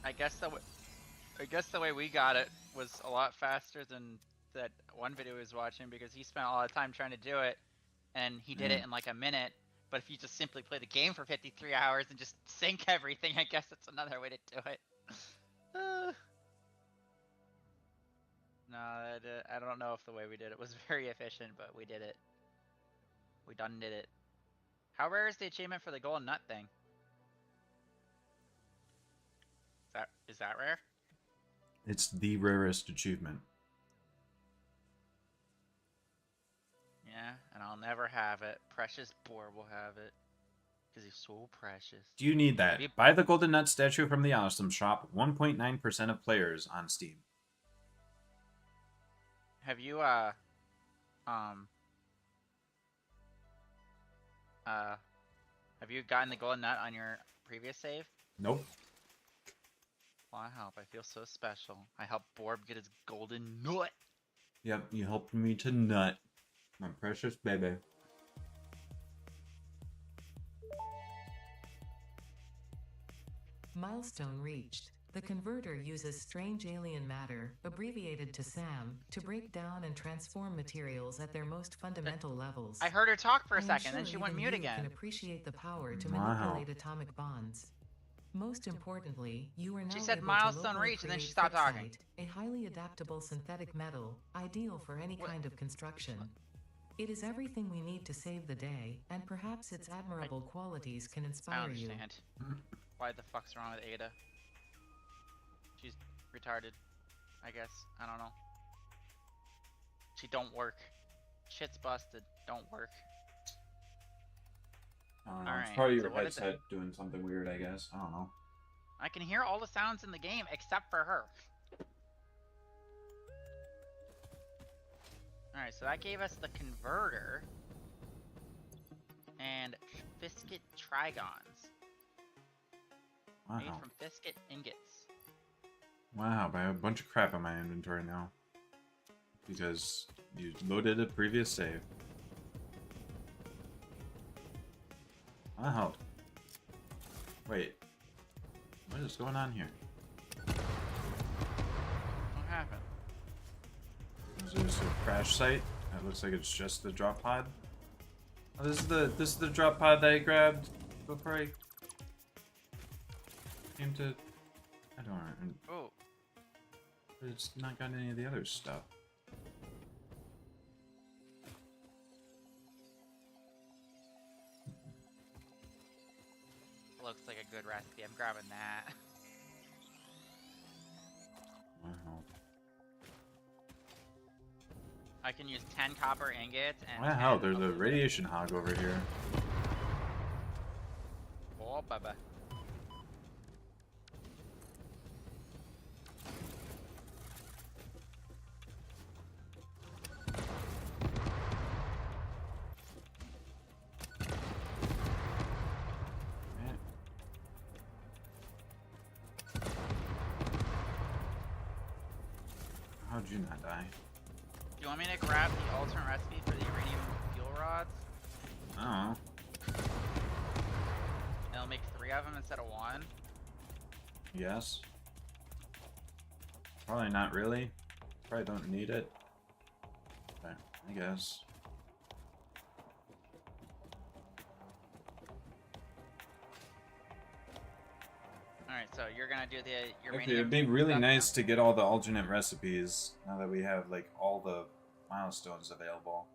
I guess the way we got it was a lot faster than that one video he was watching, because he spent a lot of time trying to do it, and he did it in like a minute. But if you just simply play the game for 53 hours and just sync everything, I guess that's another way to do it. No, I don't know if the way we did it was very efficient, but we did it. We done did it. How rare is the achievement for the golden nut thing? Is that rare? It's the rarest achievement. Yeah, and I'll never have it. Precious Boar will have it. Because he's so precious. Do you need that? Buy the golden nut statue from the Awesome Shop. 1.9% of players on Steam. Have you, have you gotten the golden nut on your previous save? Nope. Well, I help. I feel so special. I helped Borb get his golden nut. Yep, you helped me to nut. My precious baby. Milestone reached. The converter uses strange alien matter, abbreviated to SAM, to break down and transform materials at their most fundamental levels. I heard her talk for a I am second, sure then she went even mute you again. can appreciate the power to Wow. manipulate atomic bonds. Most importantly, you are now She said able milestone to locally reached, and then she create stopped talking. fixite, a highly adaptable synthetic metal, ideal for any kind of construction. It is everything we need to save the day, and perhaps its admirable qualities can I inspire you. understand. Why the fuck's wrong with Ada? She's retarded, I guess. I don't know. She don't work. Shit's busted. Don't work. I don't know. Alright, It's probably so your what is it? headset doing something weird, I guess. I don't know. I can hear all the sounds in the game except for her. Alright, so that gave us the converter and Fisket Trigons. Made Wow. from Fisket ingots. Wow, I have a bunch of crap in my inventory now. Because you loaded a previous save. Wow. Wait. What is going on here? What happened? Is this a crash site? That looks like it's just the drop pod. Oh, this is the drop pod that I grabbed before I came to. I don't know. Oh, But it's not got any of the other stuff. looks like a good recipe. I'm grabbing that. Wow. I can use 10 copper ingots and. Wow, 10 there's a aluminum. radiation hog over here. Oh, baba. Man. How'd you not die? Do you want me to grab the alternate recipe for the uranium fuel rods? Oh. And I'll make 3 of them instead of 1. Yes. Probably not really. Probably don't need it. But I guess. Alright, so you're gonna do the uranium. Okay, it'd be really stuff now? nice to get all the alternate recipes now that we have like all the milestones available.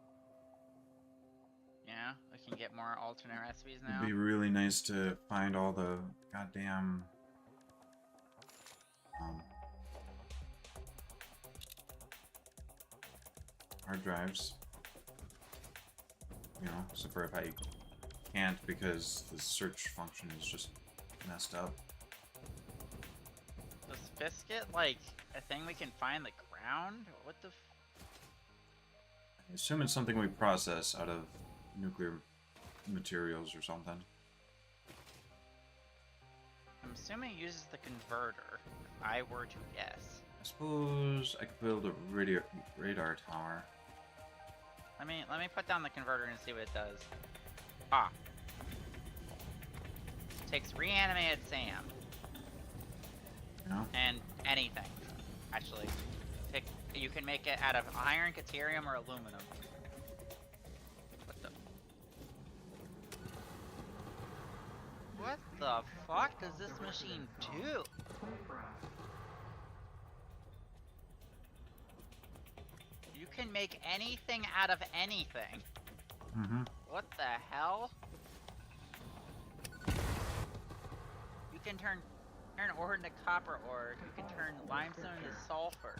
Yeah, we can get more alternate recipes now. It'd be really nice to find all the goddamn hard drives. You know, except for if I can't because the search function is just messed up. Does biscuit like a thing we can find the ground? What the? I assume it's something we process out of nuclear materials or something. I'm assuming it uses the converter. If I were to guess. I suppose I could build a radar tower. Let me put down the converter and see what it does. Ah. Takes reanimated sand You know? and anything. Actually, you can make it out of iron, deuterium, or aluminum. What the? What the fuck does this machine do? You can make anything out of anything. Mm-hmm. What the hell? You can turn ore into copper ore. You can turn limestone into sulfur.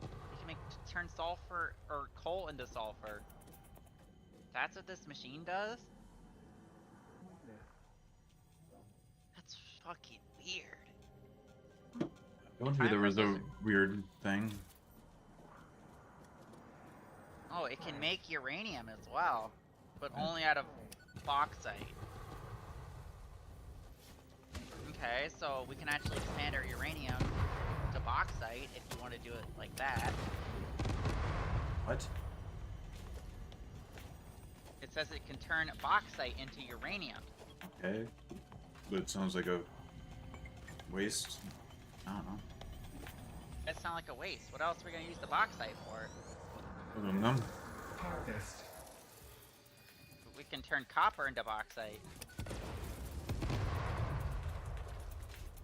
You can turn sulfur or coal into sulfur. That's what this machine does? That's fucking weird. Told you there was a weird thing. Oh, it can make uranium as well, but only out of bauxite. Okay, so we can actually expand our uranium to bauxite if you want to do it like that. What? It says it can turn bauxite into uranium. Okay. But it sounds like a waste. I don't know. That sounds like a waste. What else are we gonna use the bauxite for? Aluminum. Harvest. We can turn copper into bauxite.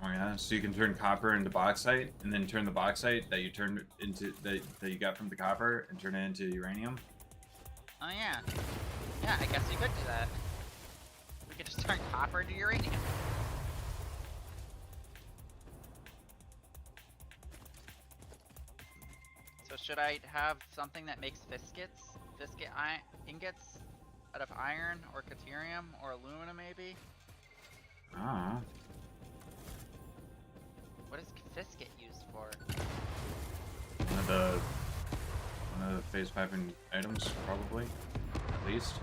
Oh yeah, so you can turn copper into bauxite, and then turn the bauxite that you turned into that you got from the copper and turn it into uranium. Oh yeah. Yeah, I guess we could do that. We could just turn copper into uranium. So should I have something that makes biscuit ingots out of iron or deuterium or aluminum maybe? Ah, What is biscuit used for? one of the phase 5 items, probably, at least.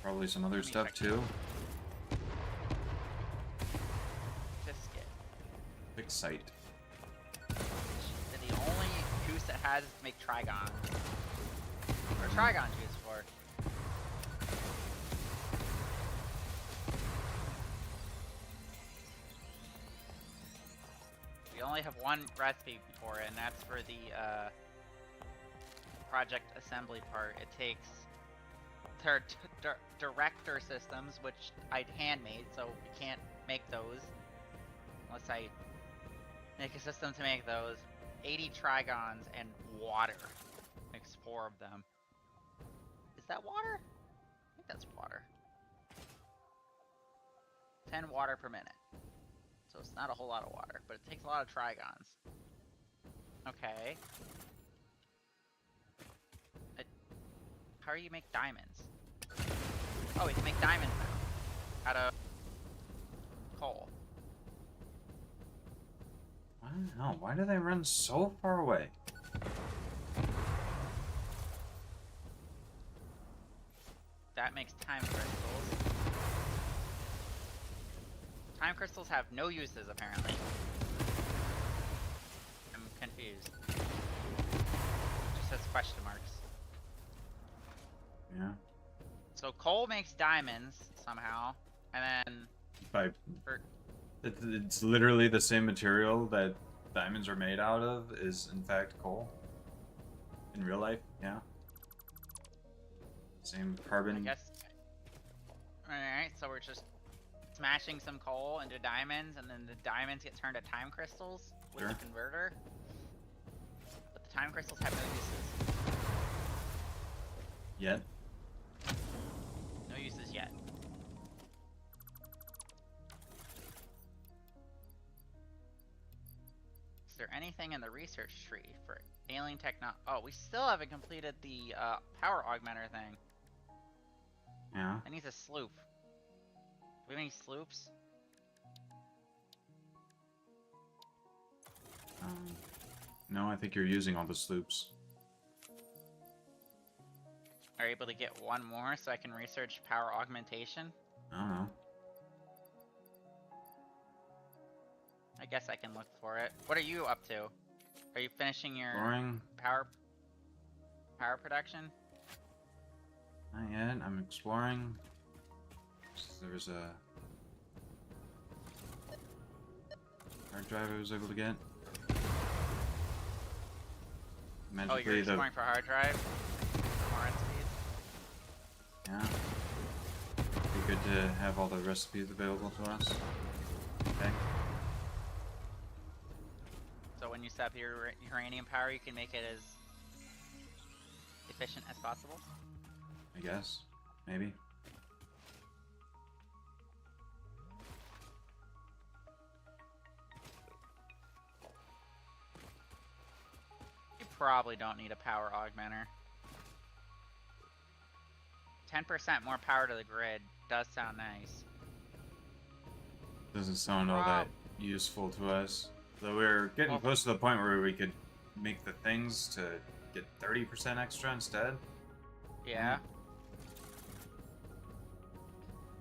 Probably some other Let me stuff check. too. Biscuit. Pick site. And the only use it has is to make Trigon. What are Trigons used for? We only have one recipe for it, and that's for the project assembly part. It takes director systems, which I'd handmade, so we can't make those unless I make a system to make those. 80 Trigons and water. Makes 4 of them. Is that water? I think that's water. 10 water per minute. So it's not a whole lot of water, but it takes a lot of Trigons. Okay. How do you make diamonds? Oh, we can make diamonds now. Out of coal. I don't know. Why do they run so far away? That makes time crystals. Time crystals have no uses, apparently. I'm confused. It just says question marks. Yeah. So coal makes diamonds somehow, and then By for, it's literally the same material that diamonds are made out of is in fact coal. In real life, yeah. Same carbon. I guess. Alright, so we're just smashing some coal into diamonds, and then the diamonds get turned to time crystals with Sure. the converter. But the time crystals have no uses. Yet. No uses yet. Is there anything in the research tree for alien techno? Oh, we still haven't completed the power augmenter thing. Yeah. That needs a sloop. Do we have any sloops? No, I think you're using all the sloops. Are you able to get one more so I can research power augmentation? I don't know. I guess I can look for it. What are you up to? Are you finishing your Exploring? power production? Not yet. I'm exploring. There was a hard drive I was able to get. Oh, Magically, you're exploring for hard drive? More recipes? Yeah. Be good to have all the recipes available to us. Okay. So when you set up your uranium power, you can make it as efficient as possible? I guess. Maybe. You probably don't need a power augmenter. 10% more power to the grid does sound nice. Doesn't sound all that useful to us. Though we're getting close to the point where we could make the things to get 30% extra instead. Yeah.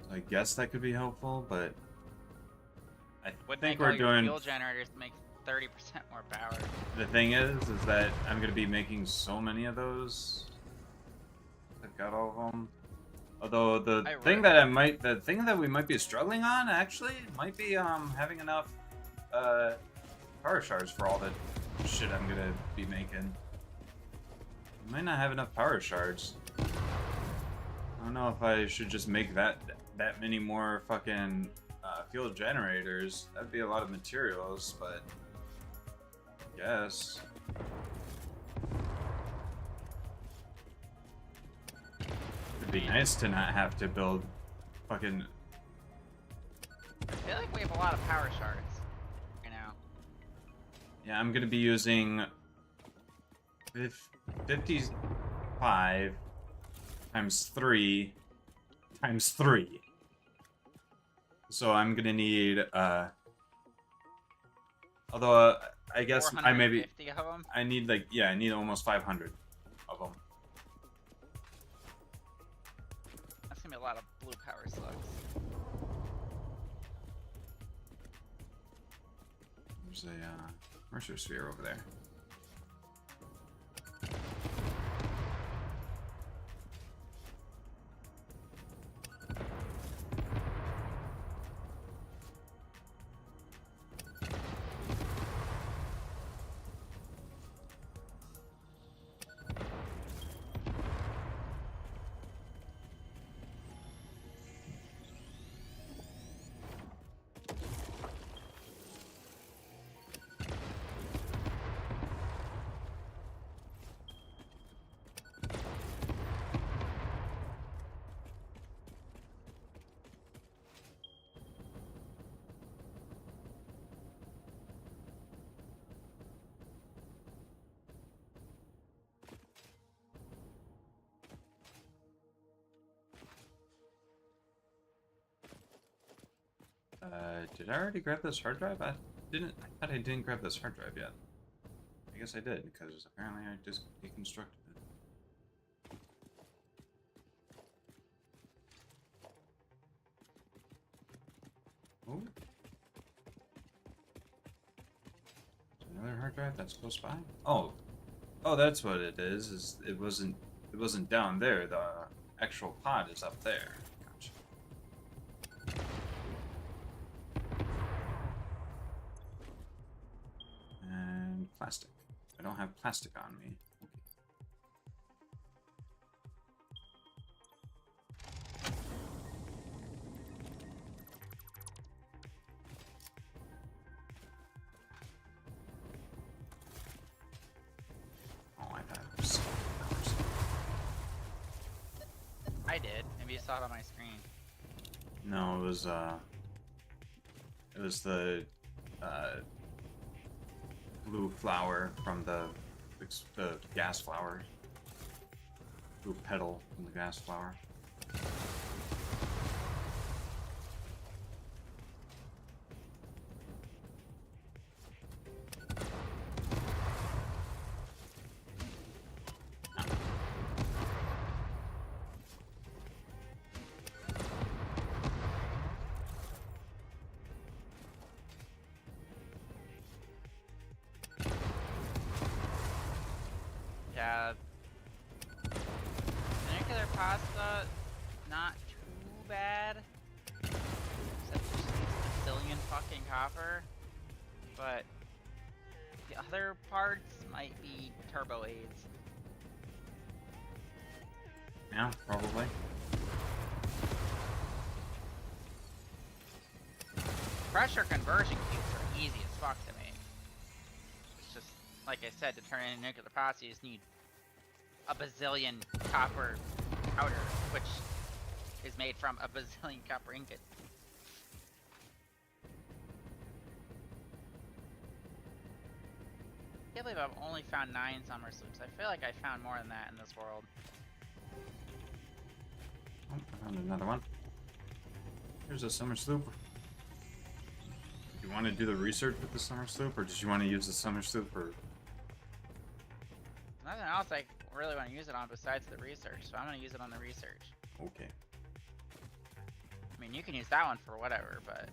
So I guess that could be helpful, but I Would think make all we're your doing. fuel generators to make 30% more power. The thing is that I'm gonna be making so many of those. I've got all of them. Although the thing that we might be struggling on actually might be having enough power shards for all the shit I'm gonna be making. I might not have enough power shards. I don't know if I should just make that many more fucking fuel generators. That'd be a lot of materials, but I guess. It'd be nice to not have to build fucking. I feel like we have a lot of power shards right now. Yeah, I'm gonna be using 55 times 3 times 3. So I'm gonna need although I guess I maybe 450 of them? I need like I need almost 500 of them. That's gonna be a lot of blue power slugs. There's a Mercer sphere over there. Did I already grab this hard drive? I didn't. I thought I didn't grab this hard drive yet. I guess I did, because apparently I just deconstructed it. Oh. There's another hard drive that's close by? Oh. Oh, that's what it is it wasn't down there. The actual pod is up there. Gotcha. And plastic. I don't have plastic on me. Okay. Oh, I have 7 hours. I did. Maybe you saw it on my screen. No, it was the blue flower from the gas flower. Blue petal from the gas flower. Yeah. The nuclear pasta, not too bad. Except for just a zillion fucking copper. But the other parts might be turbo aids. Yeah, probably. Pressure conversion cubes are easy as fuck to make. It's just, like I said, to turn into nuclear pasta, you just need a bazillion copper powder, which is made from a bazillion copper ingots. I can't believe I've only found 9 summer sloops. I feel like I found more than that in this world. Oh, I found another one. Here's a summer sloop. Do you want to do the research with the summer sloop, or did you want to use the summer sloop for... Nothing else I really want to use it on besides the research, so I'm going to use it on the research. Okay. I mean, you can use that one for whatever, but...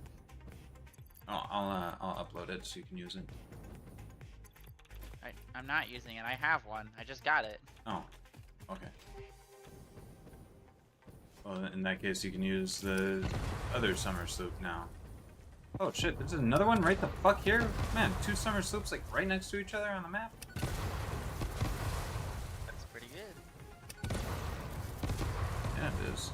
Oh, I'll upload it so you can use it. I'm not using it. I have one. I just got it. Oh, okay. Well, in that case, you can use the other summer sloop now. Oh shit, there's another one right the fuck here? Man, 2 summer sloops like right next to each other on the map? That's pretty good. Yeah, it is.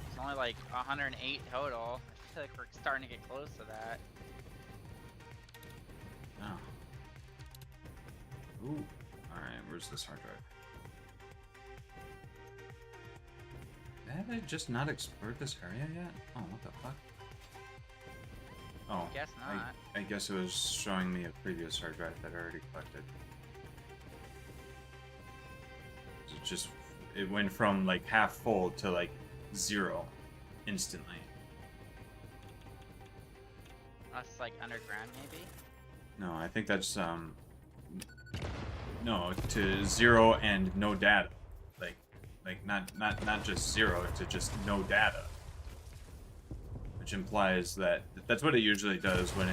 It's only like 108 total. I feel like we're starting to get close to that. Oh. Ooh. Alright, where's this hard drive? Have I just not explored this area yet? Oh, what the fuck? Oh, Guess not. I guess it was showing me a previous hard drive that I already collected. It went from like half full to like 0 instantly. That's like underground, maybe? No, I think that's no, to 0 and no data. Like not just 0 to just no data. which implies that that's what it usually does when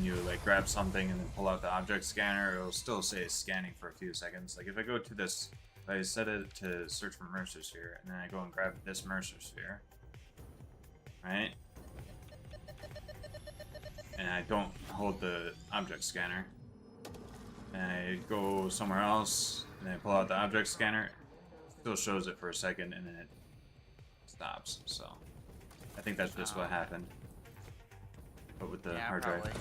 you like grab something and then pull out the object scanner. It'll still say it's scanning for a few seconds. Like if I go to this, if I set it to search for Mercer Sphere, and then I go and grab this Mercer Sphere, right? And I don't hold the object scanner, and I go somewhere else, and I pull out the object scanner, it still shows it for a second, and then it stops. So I think that's just what happened, but with the hard drive. Probably.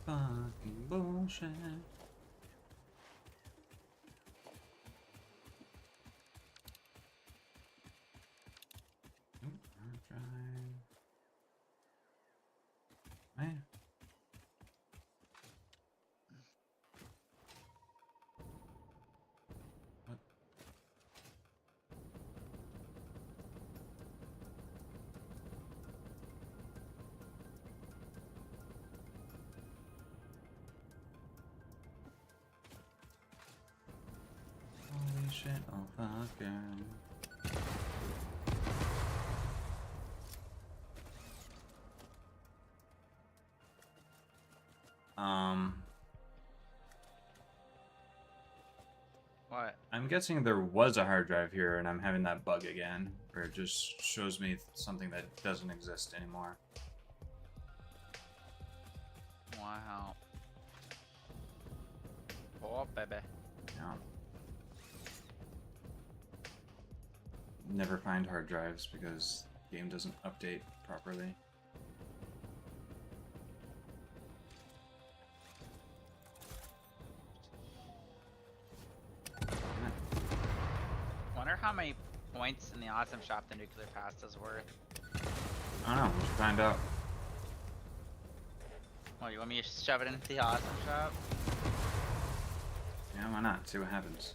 Fucking bullshit. Hard drive. Man. What? Holy shit, oh fucking. What? I'm guessing there was a hard drive here and I'm having that bug again, where it just shows me something that doesn't exist anymore. Wow. Oh, baby. Yeah. Never find hard drives because the game doesn't update properly. Wonder how many points in the awesome shop the nuclear pasta's worth. I don't know, we should find out. Well, you want me to shove it into the awesome shop? Yeah, why not? See what happens.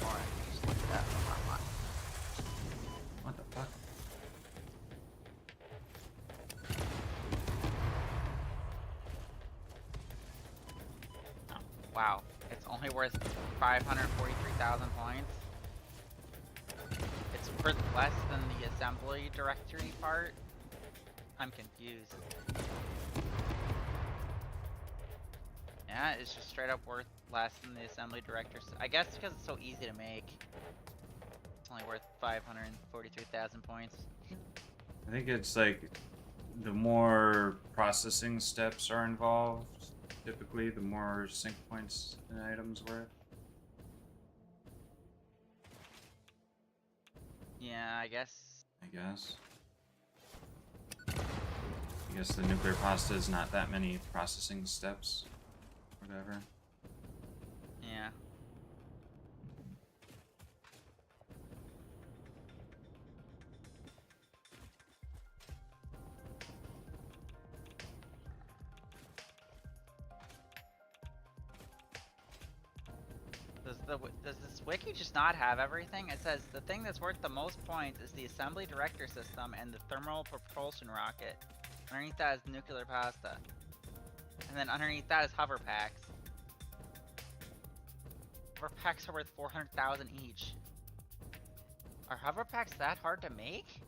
Alright, just look at that. What the fuck? Wow, it's only worth 543,000 points. It's worth less than the assembly directory part. I'm confused. Yeah, it's just straight up worth less than the assembly director. I guess because it's so easy to make. It's only worth 543,000 points. I think it's like the more processing steps are involved, typically the more sync points an item's worth. Yeah, I guess. I guess the nuclear pasta is not that many processing steps. Whatever. Yeah. Does this wiki just not have everything? It says the thing that's worth the most points is the assembly director system and the thermal propulsion rocket. Underneath that is nuclear pasta. And then underneath that is hover packs. Hover packs are worth 400,000 each. Are hover packs that hard to make?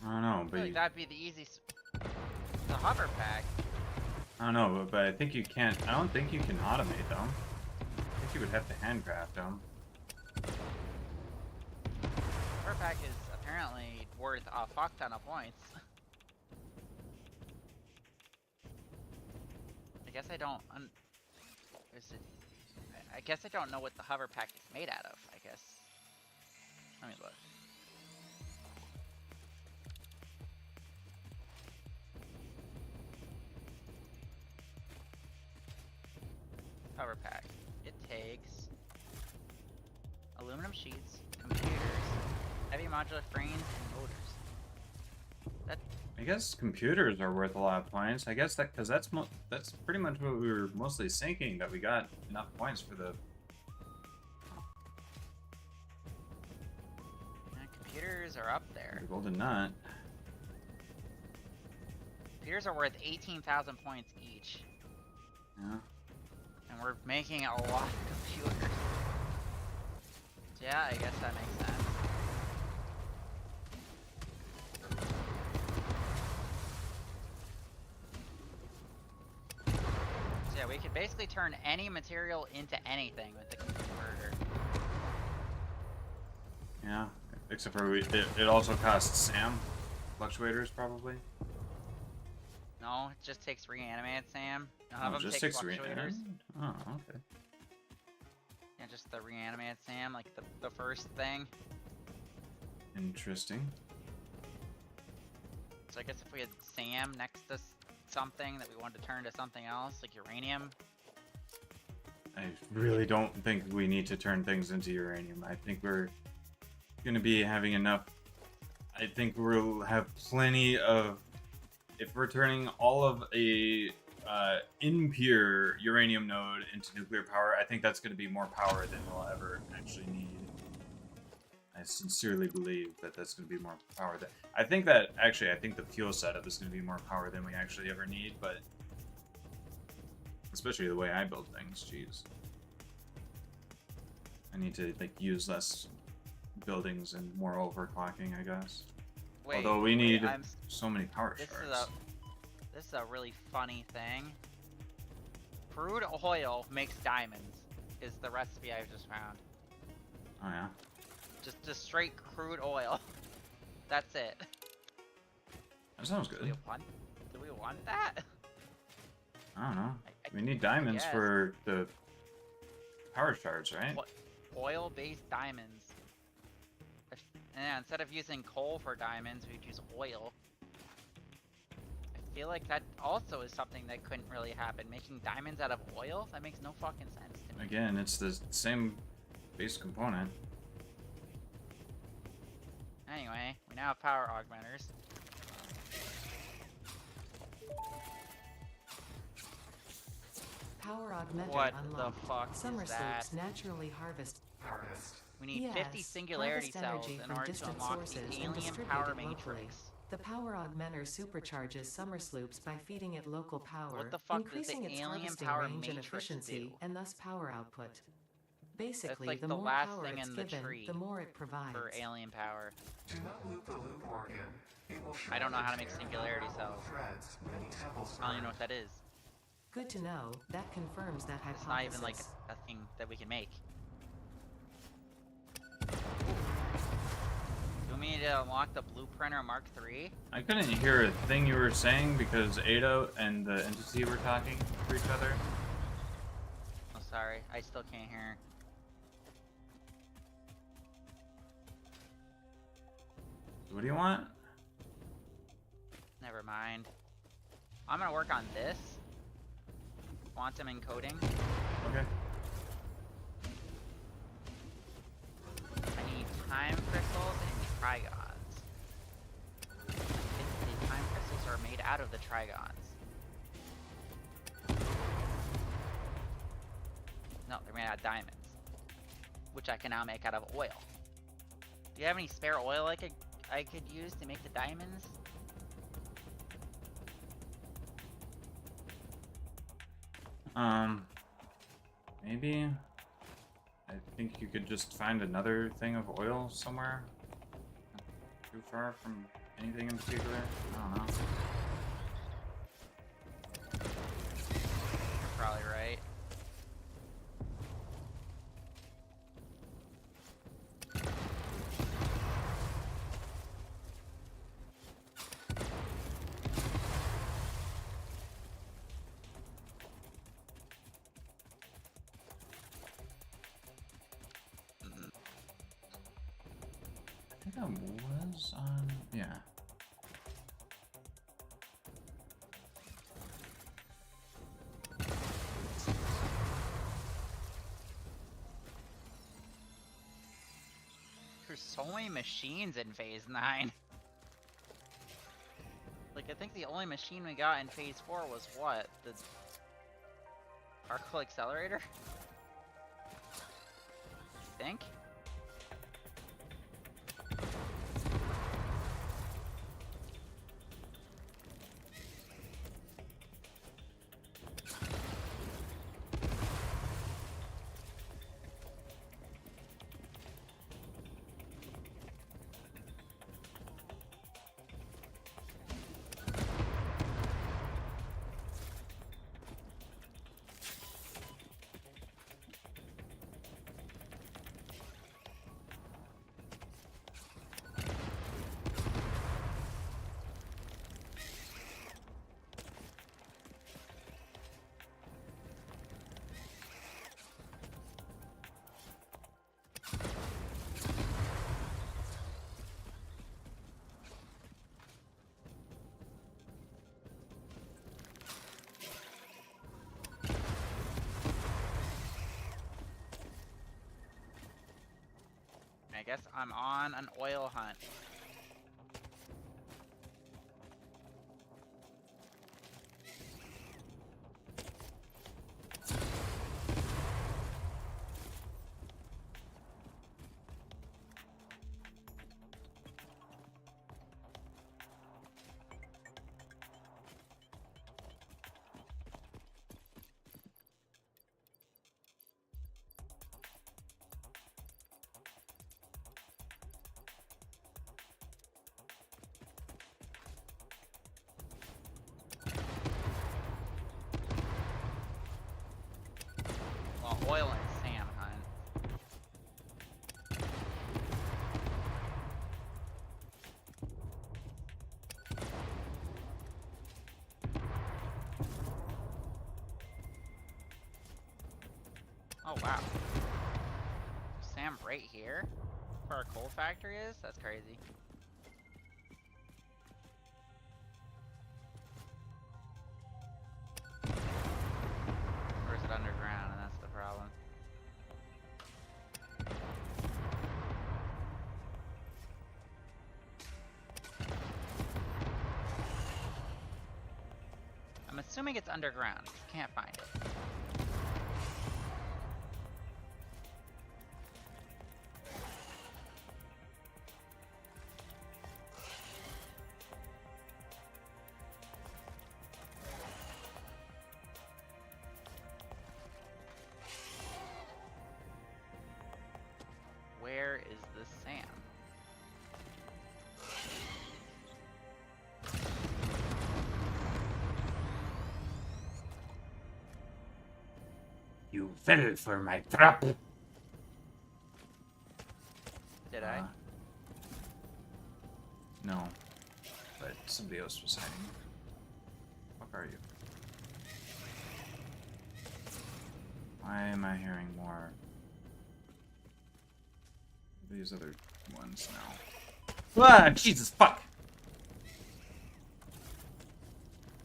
I don't know, I but feel like that'd be the easiest. The hover pack. I don't know, but I think you can't. I don't think you can automate them. I think you would have to handcraft them. Hover pack is apparently worth a fuck ton of points. I guess I don't. I guess I don't know what the hover pack is made out of. I guess. Let me look. Hover pack. It takes aluminum sheets, computers, heavy modular frames, and motors. That I guess computers are worth a lot of points. I guess that because that's pretty much what we were mostly thinking, that we got enough points for the. computers are up there. The golden nut. Computers are worth 18,000 points each. Yeah. And we're making a lot of computers. So yeah, I guess that makes sense. So yeah, we could basically turn any material into anything with the converter. Yeah. Except for it also costs Sam fluctuators probably. No, it just takes reanimated Sam. None Oh, of them just take 6 fluctuators. Oh, okay. Yeah, just the reanimated Sam, like the first thing. Interesting. So I guess if we had Sam next to something that we wanted to turn to something else, like uranium. I really don't think we need to turn things into uranium. I think we're going to be having enough. I think we'll have plenty of. If we're turning all of a impure uranium node into nuclear power, I think that's going to be more power than we'll ever actually need. I sincerely believe that that's going to be more power than. I think the fuel setup is going to be more power than we actually ever need, but especially the way I build things, jeez. I need to use less buildings and more overclocking, I guess. Wait, although we need I'm, so many power this shards. This is a really funny thing. Crude oil makes diamonds, is the recipe I just found. Oh yeah. Just straight crude oil. That's it. That sounds good. Do we want that? I don't know. We need diamonds guess. for the power shards, right? Oil-based diamonds. Yeah, instead of using coal for diamonds, we'd use oil. I feel like that also is something that couldn't really happen. Making diamonds out of oil? That makes no fucking sense to me. Again, it's the same base component. Anyway, we now have power augmenters. Power augmenter What unlocked. the fuck Summer is that? slopes naturally harvest. We need Yes, 50 singularity harvest cells energy in from order to distant unlock sources the and alien distribute power it locally. matrix. The power augmenter supercharges summer sloops by feeding it local power, What the fuck does the increasing its alien harvesting power range and matrix efficiency, do? and thus power output. Basically, like the the more last power thing it's in the given, tree the more it provides. For alien power. Do not loop the loop organ. It will I don't know how to shred make the singularity parallel cells. threads many temples I don't even know earn. what that is. Good to know. That confirms that It's hypothesis. not even like a thing that we can make. You want me to unlock the Blueprinter Mark III? I couldn't hear a thing you were saying because Ada and the entity were talking to each other. Oh, sorry. I still can't hear. What do you want? Never mind. I'm gonna work on this. Quantum encoding. Okay. I need time crystals and trigons. The time crystals are made out of the trigons. No, they're made out of diamonds. Which I can now make out of oil. Do you have any spare oil I could use to make the diamonds? Maybe. I think you could just find another thing of oil somewhere. Too far from anything in particular. I don't know. You're probably right. I think I was on. Yeah. through so many machines in Phase 9. Like, I think the only machine we got in Phase 4 was what? The particle accelerator? I think? I guess I'm on an oil hunt. Well, oil and sand hunt. Oh wow. Sam right here? Where our coal factory is? That's crazy. Or is it underground and that's the problem? I'm assuming it's underground. Can't find it. Where is the Sam? You fell for my trap. Did I? No. But somebody else was hiding. What are you? Why am I hearing more of these other ones now? Ah, Jesus fuck!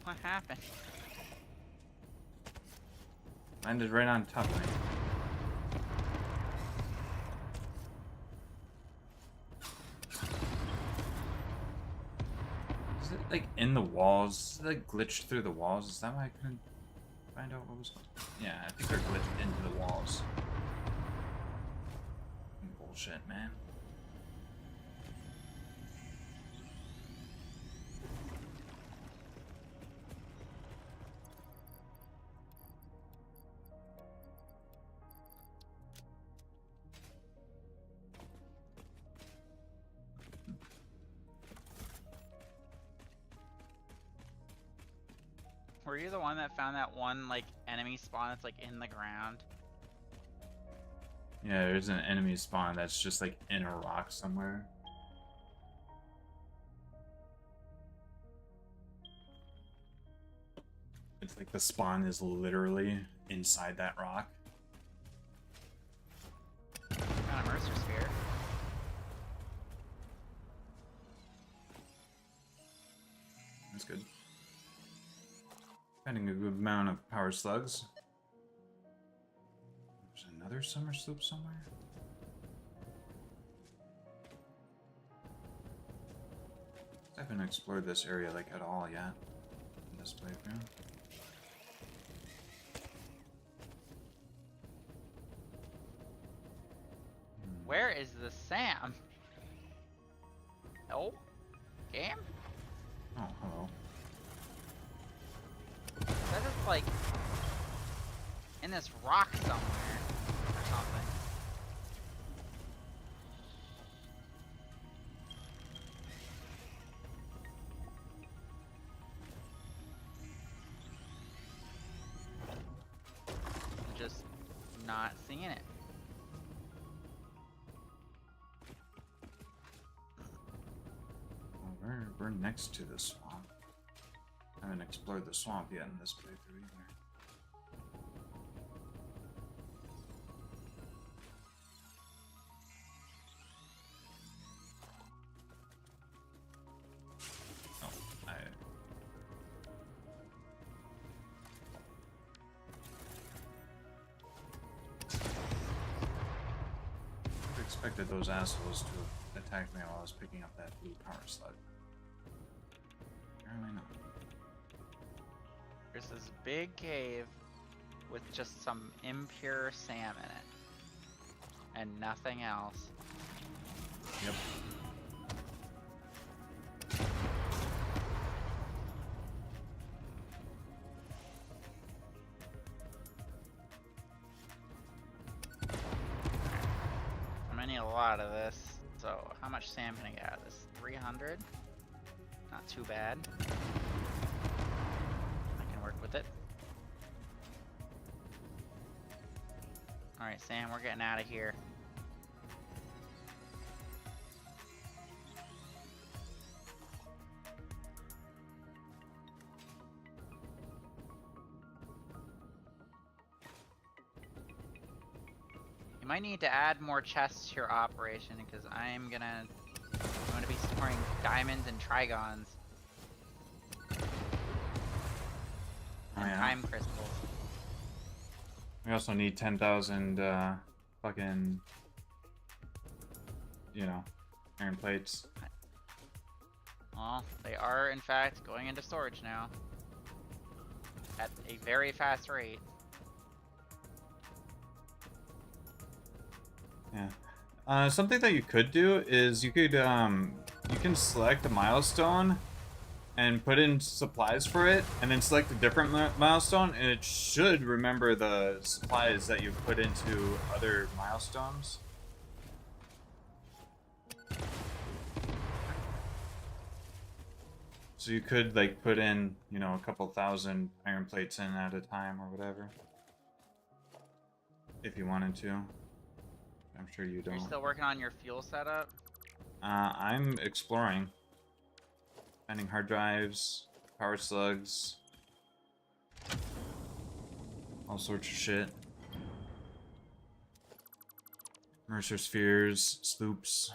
What happened? Landed right on top of me. Is it like in the walls? Is it like glitched through the walls? Is that why I couldn't find out what was going on? Yeah, I think they're glitched into the walls. Bullshit, man. Were you the one that found that one, like, enemy spawn that's, like, in the ground? Yeah, there's an enemy spawn that's just like in a rock somewhere. It's like the spawn is literally inside that rock. Found a Mercer Sphere. That's good. Finding a good amount of power slugs. There's another summer sloop somewhere. I haven't explored this area like at all yet in this playthrough. Where is the Sam? Oh? Game? Oh, hello. That is like in this rock somewhere or something. I'm just not seeing it. Well, we're next to the swamp. I haven't explored the swamp yet in this playthrough either. Oh, I expected those assholes to attack me while I was picking up that blue power slug. Apparently not. There's this big cave with just some impure Sam in it. And nothing else. Yep. I'm gonna need a lot of this. So, how much Sam can I get out of this? 300? Not too bad. I can work with it. Alright, Sam, we're getting out of here. You might need to add more chests to your operation because I'm gonna be storing diamonds and trigons Oh, and yeah. time crystals. We also need 10,000 fucking, you know, iron plates. Well, they are in fact going into storage now at a very fast rate. Yeah. Something that you could do is you could you can select a milestone and put in supplies for it, and then select a different milestone, and it should remember the supplies that you put into other milestones. So you could like put in, you know, a couple thousand iron plates in at a time or whatever, if you wanted to. I'm sure you don't. You're still working on your fuel setup? I'm exploring. Finding hard drives, power slugs, all sorts of shit. Mercer spheres, sloops.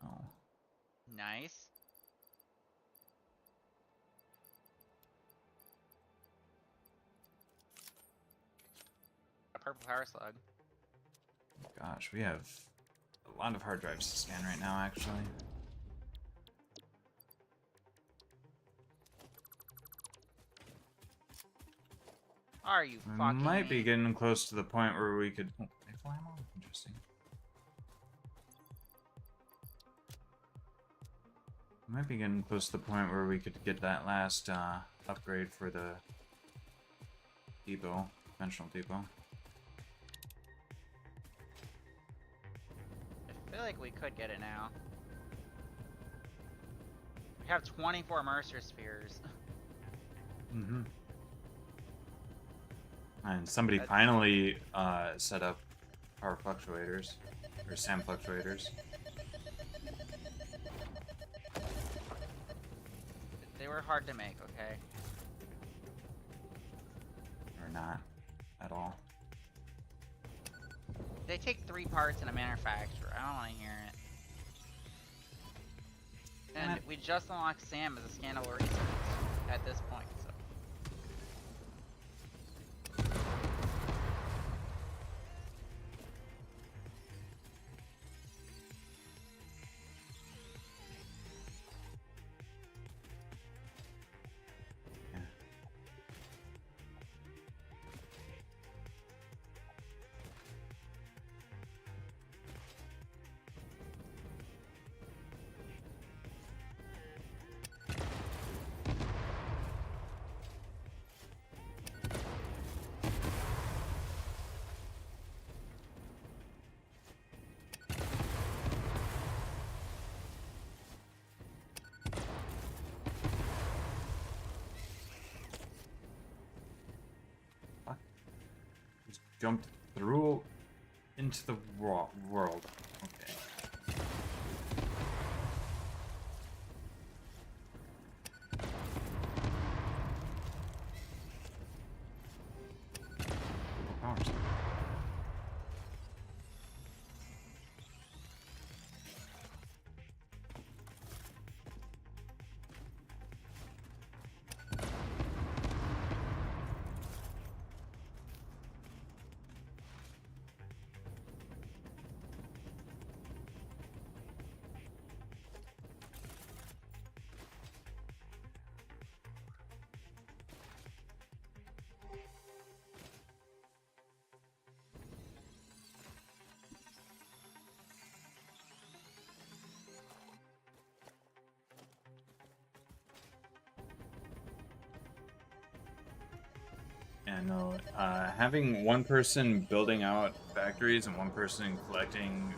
Oh. Nice. A purple power slug. Gosh, we have a lot of hard drives to scan right now, actually. Are you We fucking might be me? getting close to the point where we could... Oh, rifle ammo? Interesting. We might be getting close to the point where we could get that last upgrade for the depot, conventional depot. I feel like we could get it now. We have 24 Mercer spheres. Mm-hmm. And somebody That's- finally set up power fluctuators, or SAM fluctuators. They were hard to make, okay? Or not, at all. They take 3 parts in a manufacturer. I don't want to hear it. And we just unlocked Sam as a scannable resource at this point, so. jumped through into the world. Okay. Powers. Yeah, no. Having one person building out factories and one person collecting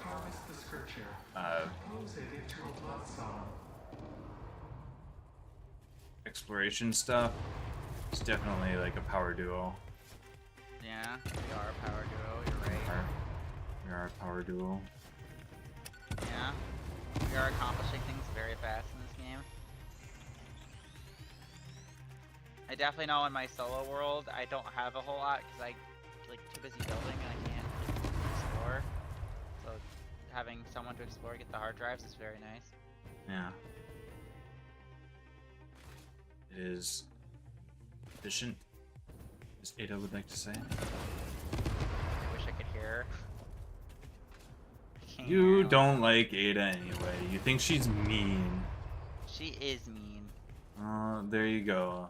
Harvest the scripture. Close it into a blood song. exploration stuff is definitely like a power duo. Yeah, we are a power duo, you're right. We are a power duo. Yeah, we are accomplishing things very fast in this game. I definitely know in my solo world I don't have a whole lot because I like too busy building and I can't explore. So having someone to explore, get the hard drives is very nice. Yeah. It is efficient, as Ada would like to say. I wish I could hear her. I can't You hear her. don't like Ada anyway. You think she's mean. She is mean. Oh, there you go.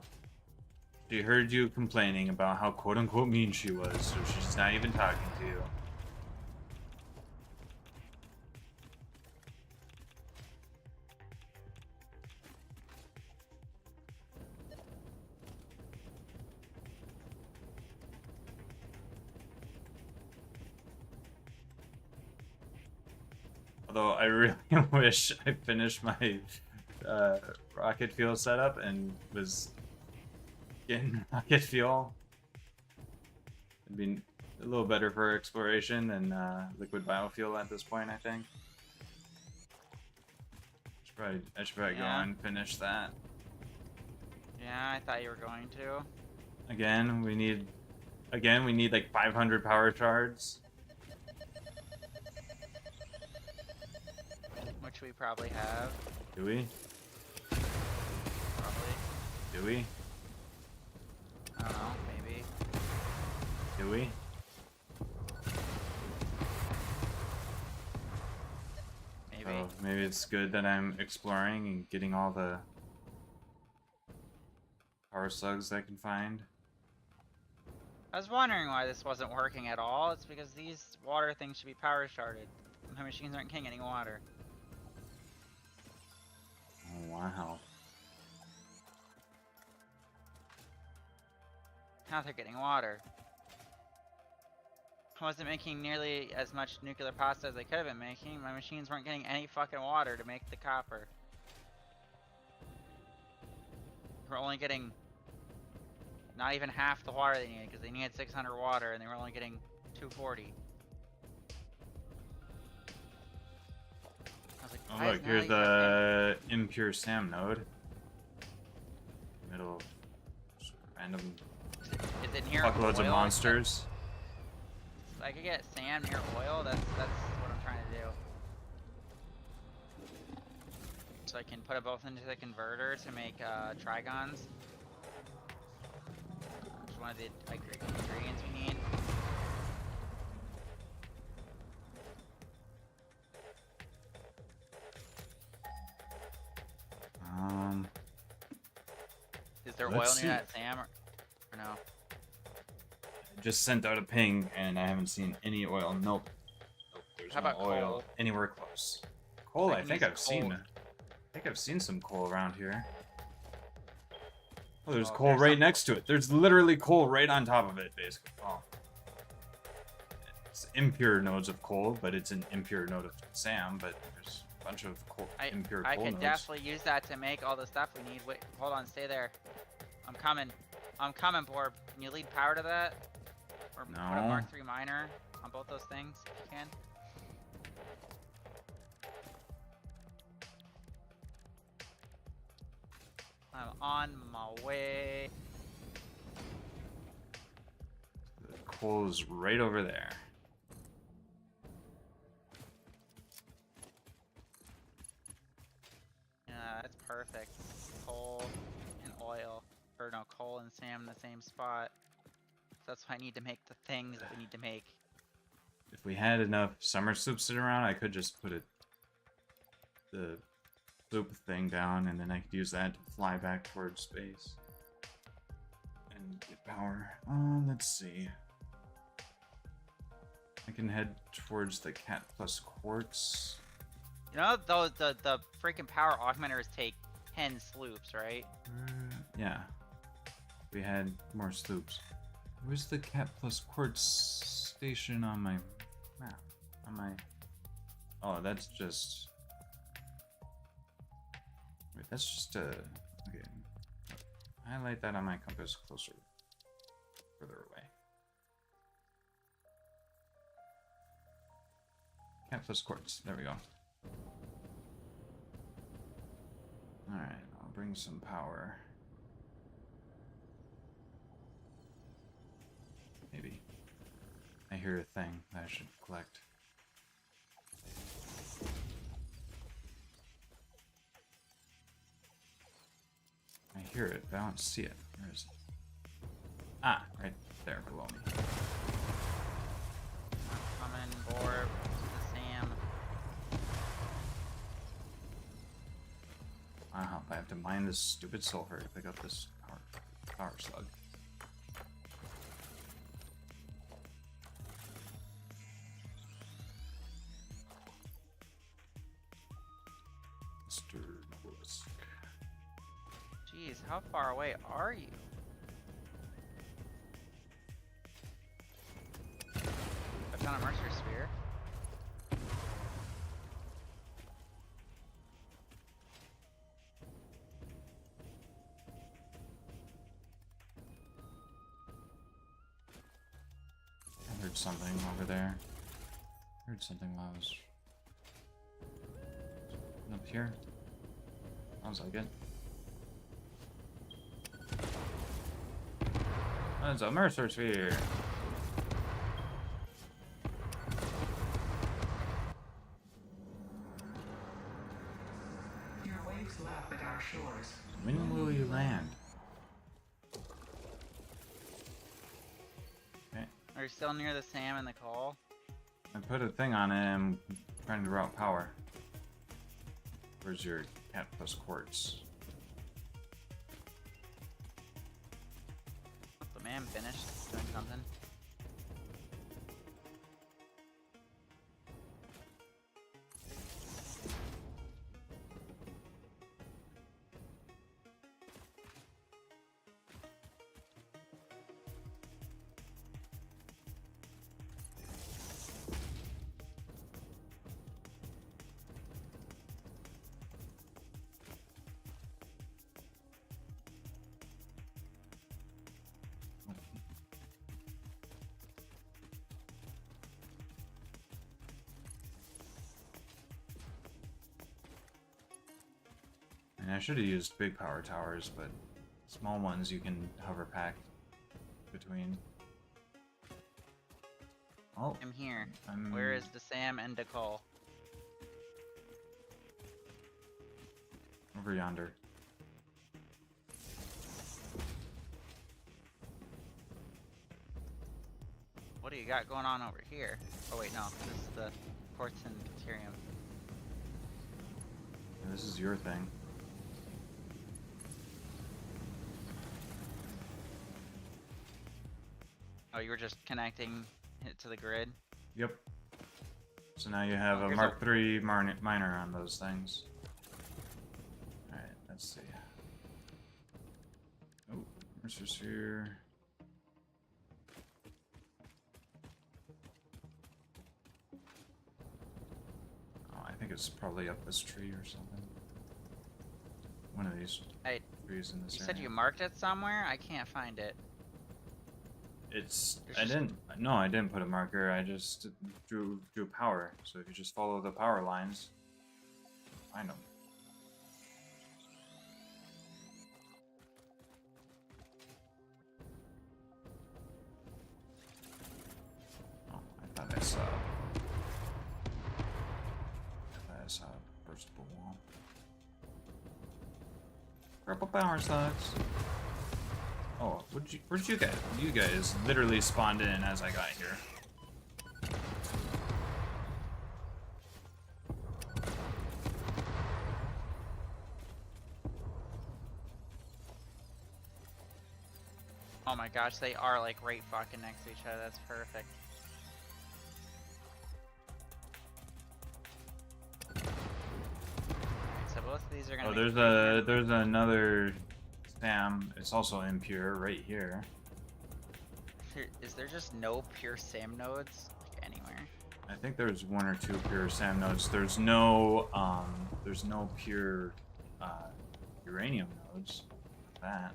She heard you complaining about how quote-unquote mean she was, so she's not even talking to you. Although I really wish I finished my rocket fuel setup and was getting rocket fuel. It'd be a little better for exploration than liquid biofuel at this point, I think. I should probably go Yeah. and finish that. Yeah, I thought you were going to. Again, we need like 500 power shards. Which we probably have. Do we? Probably. Do we? I don't know, maybe. Do we? Maybe. So maybe it's good that I'm exploring and getting all the power slugs I can find. I was wondering why this wasn't working at all. It's because these water things should be power sharded. My machines aren't getting any water. Oh wow. Now they're getting water. I wasn't making nearly as much nuclear pasta as I could have been making. My machines weren't getting any fucking water to make the copper. We're only getting not even half the water they needed because they needed 600 water and they were only getting 240. I was like, Oh why look, is here's Natalie the impure SAM node. Middle of just random Is it near fuckloads of oil? monsters. If I could get sand near oil, that's what I'm trying to do. So I can put it both into the converter to make trigons. Which one of the ingredients we need. Is there Let's oil see. near that Sam or no? Just sent out a ping and I haven't seen any oil. Nope. Nope, there's How no about oil coal? anywhere close. Coal, I I can think use I've seen. coal. I think I've seen some coal around here. Oh, there's Well, coal there's right some- next to it. There's literally coal right on top of it, basically. Oh. It's impure nodes of coal, but it's an impure node of SAM, but there's a bunch of coal, impure I coal could nodes. definitely use that to make all the stuff we need. Wait, hold on, stay there. I'm coming. I'm coming, Borb. Can you lead power to that? Or put a No. Mark III miner on both those things if you can. I'm on my way. The coal is right over there. Yeah, that's perfect. Coal and oil. Or no, coal and sand in the same spot. That's why I need to make the things that we need to make. If we had enough summer sloops sitting around, I could just put the sloop thing down, and then I could use that to fly back towards space and get power. Let's see. I can head towards the Cat plus Quartz. You know, those the freaking power augmenters take 10 sloops, right? Yeah. We had more sloops. Where's the Cat plus Quartz station on my map? On my... Oh, that's just... Wait, that's just a... Okay. Highlight that on my compass closer. Further away. Cat plus Quartz. There we go. Alright, I'll bring some power. Maybe. I hear a thing that I should collect. I hear it, but I don't see it. Where is it? Ah, right there below me. I'm coming, Borb, to Sam. Wow, I have to mine this stupid sulfur to pick up this power slug. Mr. Noblisk. Jeez, how far away are you? I found a Mercer sphere. I heard something over there. Heard something while I was up here. Sounds like it. That's a Mercer sphere. Your waves lap at our shores. When will you land? Okay. Are you still near the Sam and the coal? I put a thing on it and I'm trying to route power. Where's your Cat plus Quartz? The man finished doing something. And I should have used big power towers, but small ones you can hover pack between. Oh, I'm here. I'm... Where is the Sam and the coal? Over yonder. What do you got going on over here? Oh wait, no, this is the quartz and deuterium. This is your thing. Oh, you were just connecting it to the grid? Yep. So now you have a Here's Mark III miner on those things. Alright, let's see. Oh, Mercer sphere. Oh, I think it's probably up this tree or something. One of these Hey, trees in this you area. said you marked it somewhere? I can't find it. It's There's I just- didn't no I didn't put a marker. I just drew power. So if you just follow the power lines, find them. Oh, I thought I saw. I saw a burstable wall. Purple power stocks. Oh, where'd you guys? You guys literally spawned in as I got here. Oh my gosh, they are like right fucking next to each other. That's perfect. Alright, so both of these are gonna. Oh, make there's another Sam. It's also impure right here. Is there just no pure SAM nodes like anywhere? I think there's one or two pure Sam nodes. There's no pure uranium nodes. That.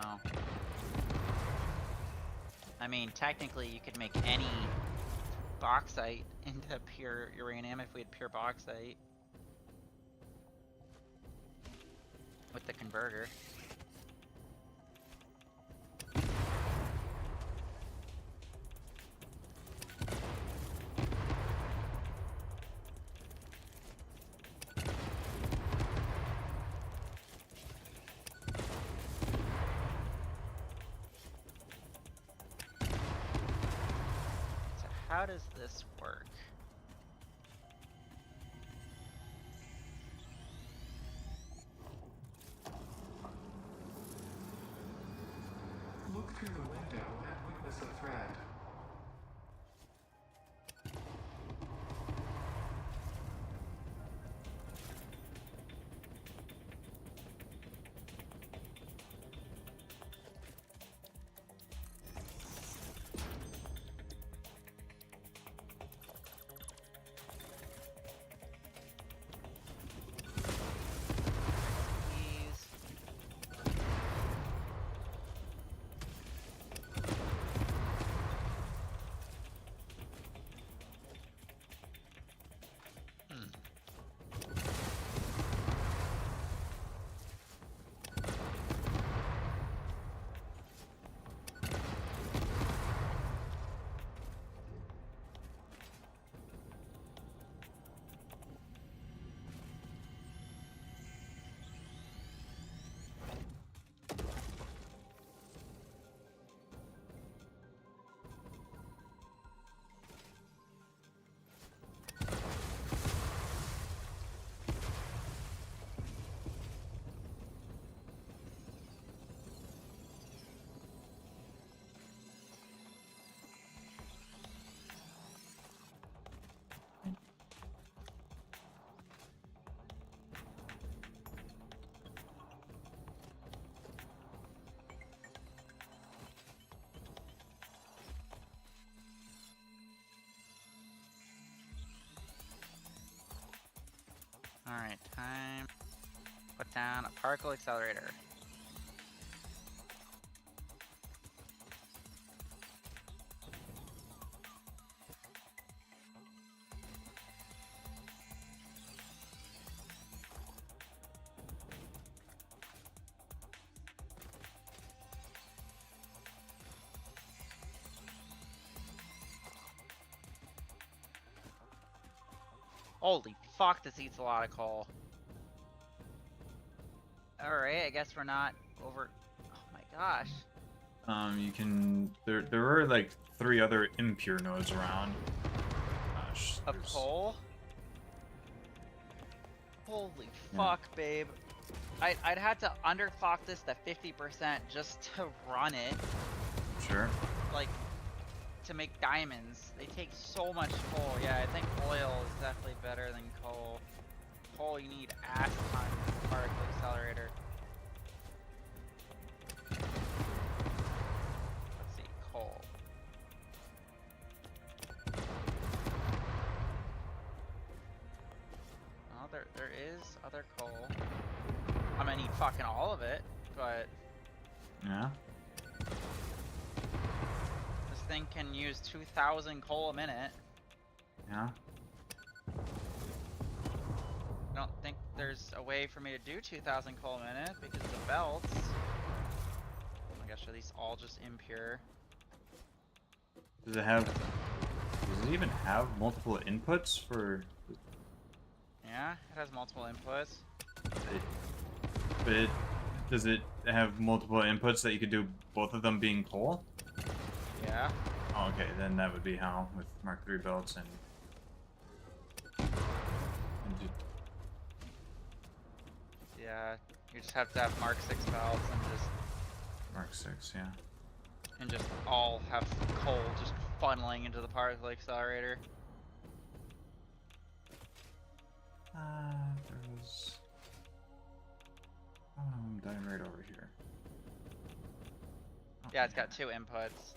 Oh. I mean, technically, you could make any bauxite into pure uranium if we had pure bauxite with the converter. So how does this work? Look through the window and witness a thread. Please. Alright, time. Put down a particle accelerator. Holy fuck, this eats a lot of coal. Alright, I guess we're not over. Oh my gosh. You can. There were like 3 other impure nodes around. Gosh. Of there's- coal? Holy fuck, babe. I'd have to underclock this to 50% just to run it. Sure. Like, to make diamonds. They take so much coal. Yeah, I think oil is definitely better than coal. Coal, you need ass ton for the particle accelerator. Let's see, coal. Oh, there is other coal. I'm gonna need fucking all of it, but Yeah. thing can use 2,000 coal a minute. Yeah. I don't think there's a way for me to do 2,000 coal a minute because of the belts. Oh my gosh, are these all just impure? Does it have? Does it even have multiple inputs for? Yeah, it has multiple inputs. Does it have multiple inputs that you could do both of them being coal? Yeah. Oh, okay, then that would be how with Mark III belts and Yeah, you just have to have Mark 6 valves Mark 6, yeah. and just all have coal just funneling into the particle accelerator. There was. Oh, I'm dying right over here. Oh, Yeah, it's got 2 inputs.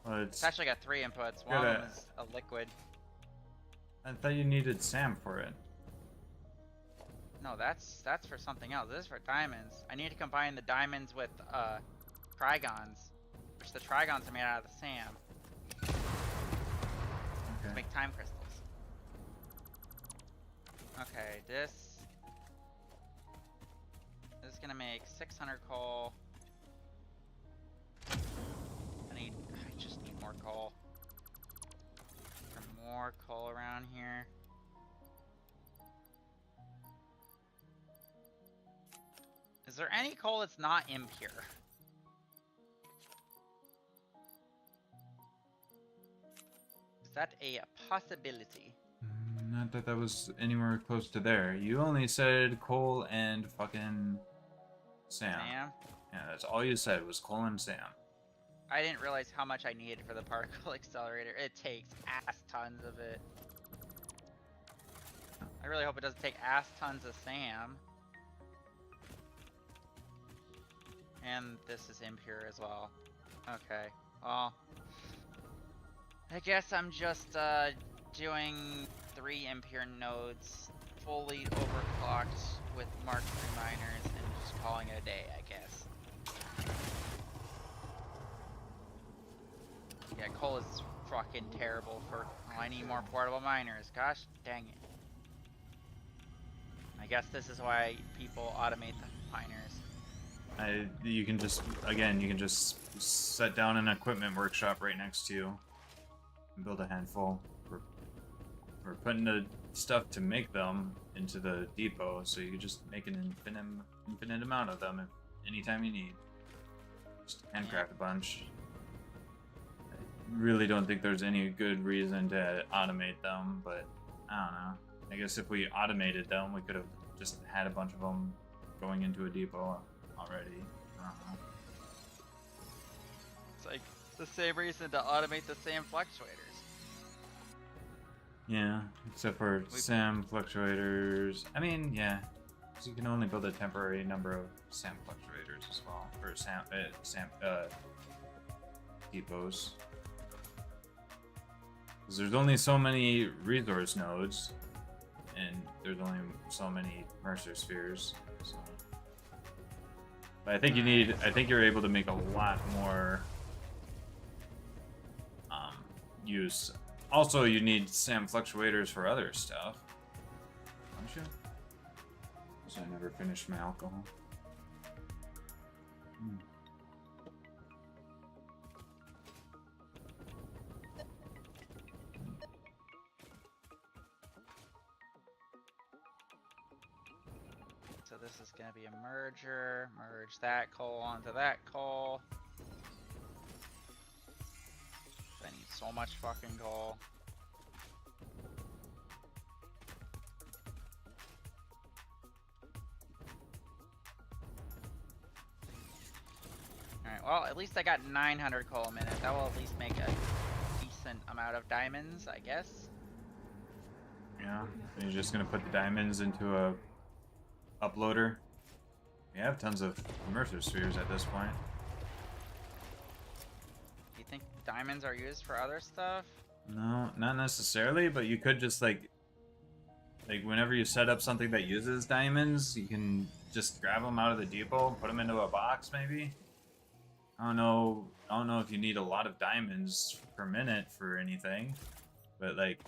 Well, It's actually got 3 inputs. One of them is a liquid. I thought you needed SAM for it. No, that's for something else. This is for diamonds. I need to combine the diamonds with trigons, which the trigons are made out of the SAM to Okay. make time crystals. Okay, this is gonna make 600 coal. I just need more coal. For more coal around here. Is there any coal that's not impure? Is that a possibility? Not that that was anywhere close to there. You only said coal and fucking SAM. Sam? Yeah, that's all you said was coal and SAM. I didn't realize how much I needed for the particle accelerator. It takes ass tons of it. I really hope it doesn't take ass tons of SAM. And this is impure as well. Okay, well, I guess I'm just doing 3 impure nodes, fully overclocked with Mark III miners, and just calling it a day, I guess. Yeah, coal is fucking terrible for. Oh, I need more portable miners. Gosh dang it. I guess this is why people automate the miners. You can just, again, you can just set down an equipment workshop right next to you and build a handful. We're putting the stuff to make them into the depot, so you can just make an infinite amount of them anytime you need. Just handcraft a bunch. I really don't think there's any good reason to automate them, but I don't know. I guess if we automated them, we could have just had a bunch of them going into a depot already. I don't know. It's like the same reason to automate the same fluctuators. Yeah, except for SAM fluctuators. I mean, yeah, 'cause you can only build a temporary number of SAM fluctuators as well, or SAM depots. Because there's only so many resource nodes, and there's only so many Mercer spheres. So. But I think you need. I think you're able to make a lot more use. Also, you need SAM fluctuators for other stuff. Don't you? So I never finished my alcohol. So this is gonna be a merger. Merge that coal onto that coal. I need so much fucking coal. Alright, well, at least I got 900 coal a minute. That will at least make a decent amount of diamonds, I guess. Yeah, and you're just gonna put the diamonds into a uploader. We have tons of Mercer spheres at this point. Do you think diamonds are used for other stuff? No, not necessarily, but you could just like whenever you set up something that uses diamonds, you can just grab them out of the depot, put them into a box maybe. I don't know. I don't know if you need a lot of diamonds per minute for anything, but like,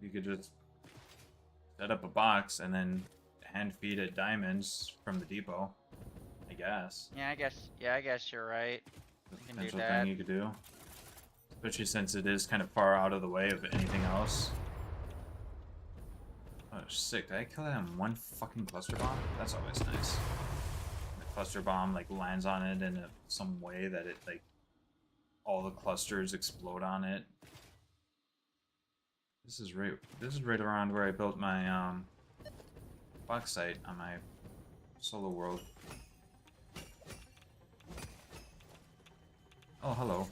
you could just set up a box and then hand feed it diamonds from the depot. I guess. Yeah, I guess. Yeah, I guess you're right. The You can do potential that. thing you could do, especially since it is kind of far out of the way of anything else. Oh, sick. Did I kill that in one fucking cluster bomb? That's always nice. The cluster bomb, like, lands on it in some way that it, like, all the clusters explode on it. This is right around where I built my, box site on my solo world. Oh, hello.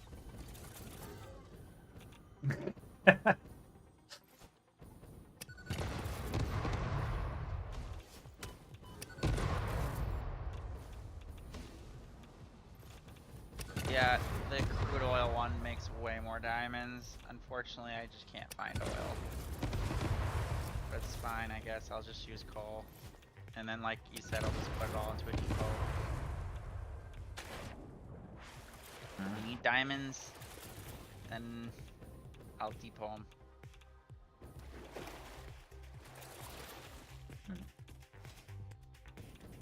Yeah, the crude oil one makes way more diamonds. Unfortunately, I just can't find oil. But it's fine, I guess. I'll just use coal. And then, like you said, I'll just put it all into a depot. We need diamonds, then I'll depot them.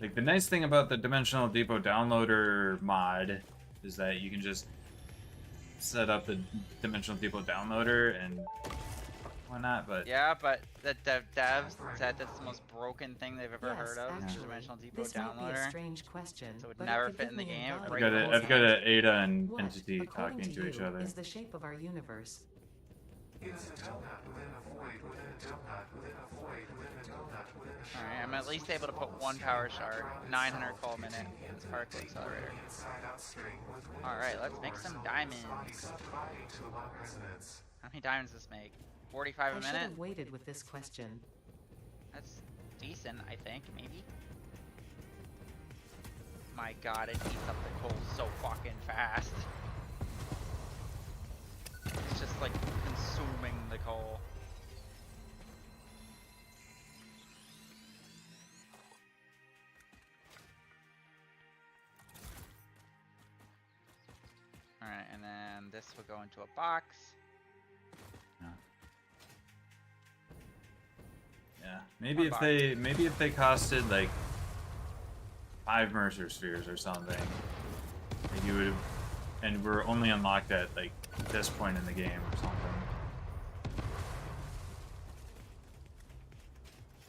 Like, the nice thing about the Dimensional Depot downloader mod is that you can just set up the Dimensional Depot downloader and whatnot, but Yeah, but the devs said that's the most broken thing they've ever Yes, heard of, is actually, the Dimensional Depot this might be a downloader. strange question, So it would but never could fit give in the me game. invaluable Break the whole I've got game. a Ada and What, Entity according talking to you, each other. is the shape of our universe? It is a donut within a void within a donut within a void within a donut within a Alright, I'm at least able to put one power shard, 900 coal a minute. It's particle accelerator. Alright, let's make some diamonds. How many diamonds does this make? 45 I a should minute? have waited with this question. That's decent, I think, maybe. My god, it eats up the coal so fucking fast. It's just like consuming the coal. Alright, and then this will go into a box. Yeah, maybe if they costed like 5 Mercer spheres or something, like you would have, and we're only unlocked at like this point in the game or something.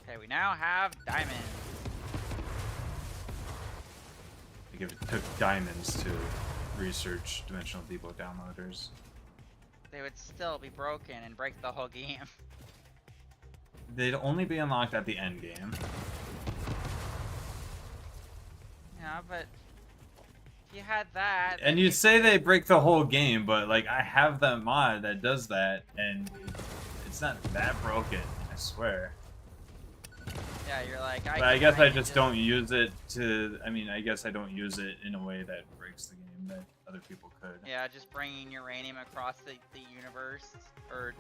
Okay, we now have diamonds. Like if it took diamonds to research Dimensional Depot downloaders. They would still be broken and break the whole game. They'd only be unlocked at the end game. Yeah, but if you had that, And you'd say they break the whole game, but like I have that mod that does that, and it's not that broken, I swear. yeah, you're like, But I guess I just don't use it to. I mean, I guess I don't use it in a way that breaks the game that other people could. Yeah, just bringing uranium across the universe, or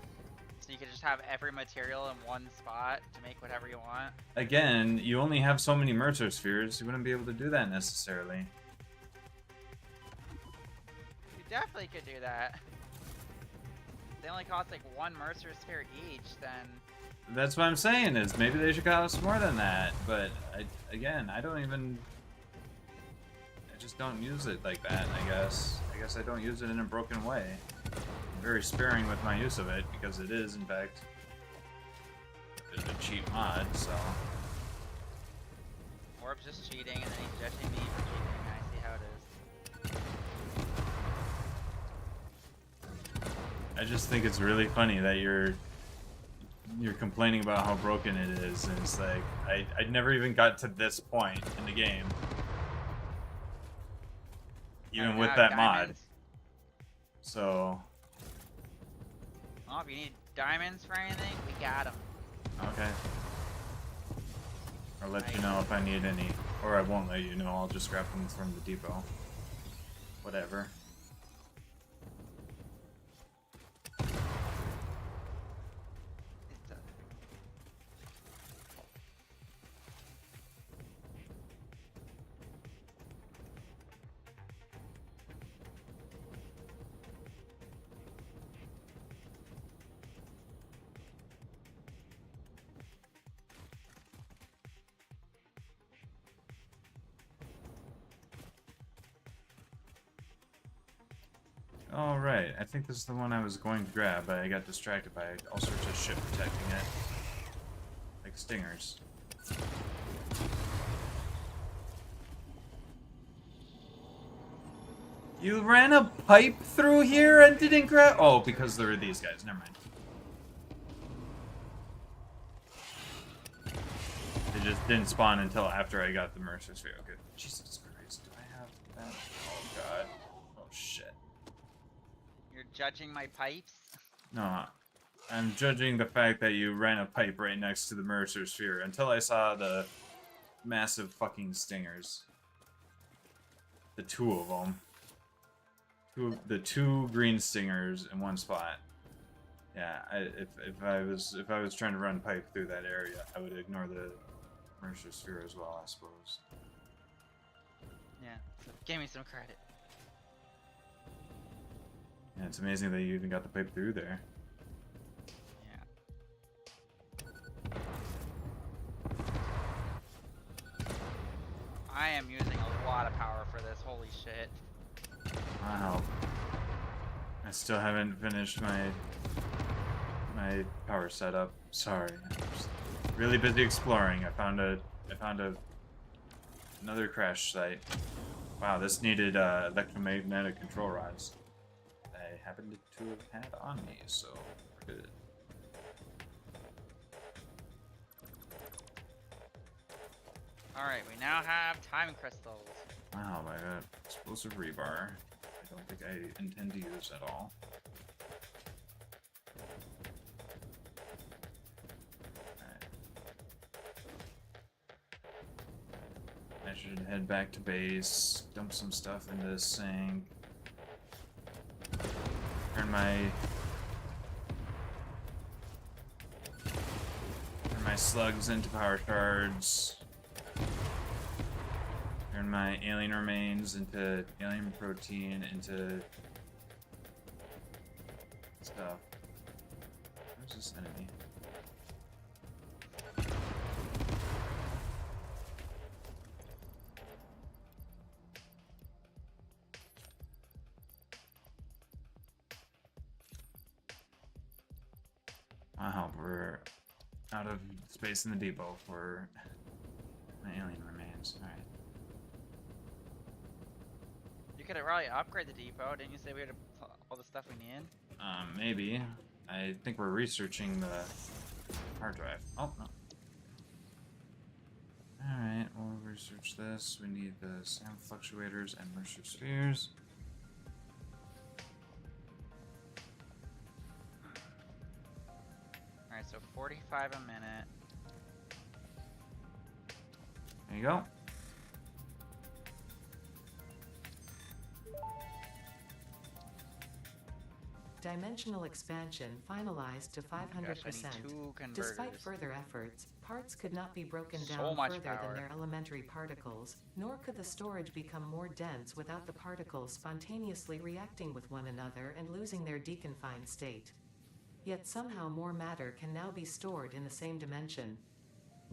so you could just have every material in one spot to make whatever you want. Again, you only have so many Mercer spheres. You wouldn't be able to do that necessarily. You definitely could do that. They only cost like 1 Mercer sphere each, then That's what I'm saying. Is maybe they should cost more than that. But I don't even. I just don't use it like that. I guess I don't use it in a broken way. I'm very sparing with my use of it because it is, in fact, a bit of a cheap mod. So. Orb's just cheating, and then he's judging me for cheating. I see how it is. I just think it's really funny that you're complaining about how broken it is, and it's like I never even got to this point in the game, even with that mod. So Well, if you need diamonds for anything, we got them. okay, I'll let you know if I need any, or I won't let you know. I'll just grab them from the depot. Whatever. Oh, right. I think this is the one I was going to grab, but I got distracted by all sorts of shit protecting it. Like stingers. You ran a pipe through here and didn't grab. Oh, because there were these guys. Never mind. They just didn't spawn until after I got the Mercer Sphere. Okay. Jesus Christ. Do I have that? Oh, God. Oh, shit. You're judging my pipes? No. I'm judging the fact that you ran a pipe right next to the Mercer Sphere until I saw the massive fucking stingers. The two of them. The two green stingers in one spot. Yeah, if I was trying to run pipe through that area, I would ignore the Mercer Sphere as well, I suppose. Yeah, so give me some credit. Yeah, it's amazing that you even got the pipe through there. Yeah. I am using a lot of power for this, holy shit. Wow. I still haven't finished my power setup. Sorry. I'm just really busy exploring. I found another crash site. Wow, this needed electromagnetic control rods. I happened to have had on me, so we're good. Alright, we now have time crystals. Wow, I got explosive rebar. I don't think I intend to use at all. I should head back to base, dump some stuff into this sink, turn my slugs into power shards, turn my alien remains into alien protein into stuff. Where's this enemy? Wow, we're out of space in the depot for my alien remains. Alright. You could probably upgrade the depot. Didn't you say we had all the stuff we need? Maybe. I think we're researching the hard drive. Oh, no. Alright, we'll research this. We need the SAM fluctuators and Mercer spheres. Alright, so 45 a minute. There you go. Dimensional expansion finalized to 500%. Gosh, I need 2 converters. Despite further efforts, parts could not be broken So down much further power. than their elementary particles, nor could the storage become more dense without the particles spontaneously reacting with one another and losing their deconfined state. Yet somehow more matter can now be stored in the same dimension.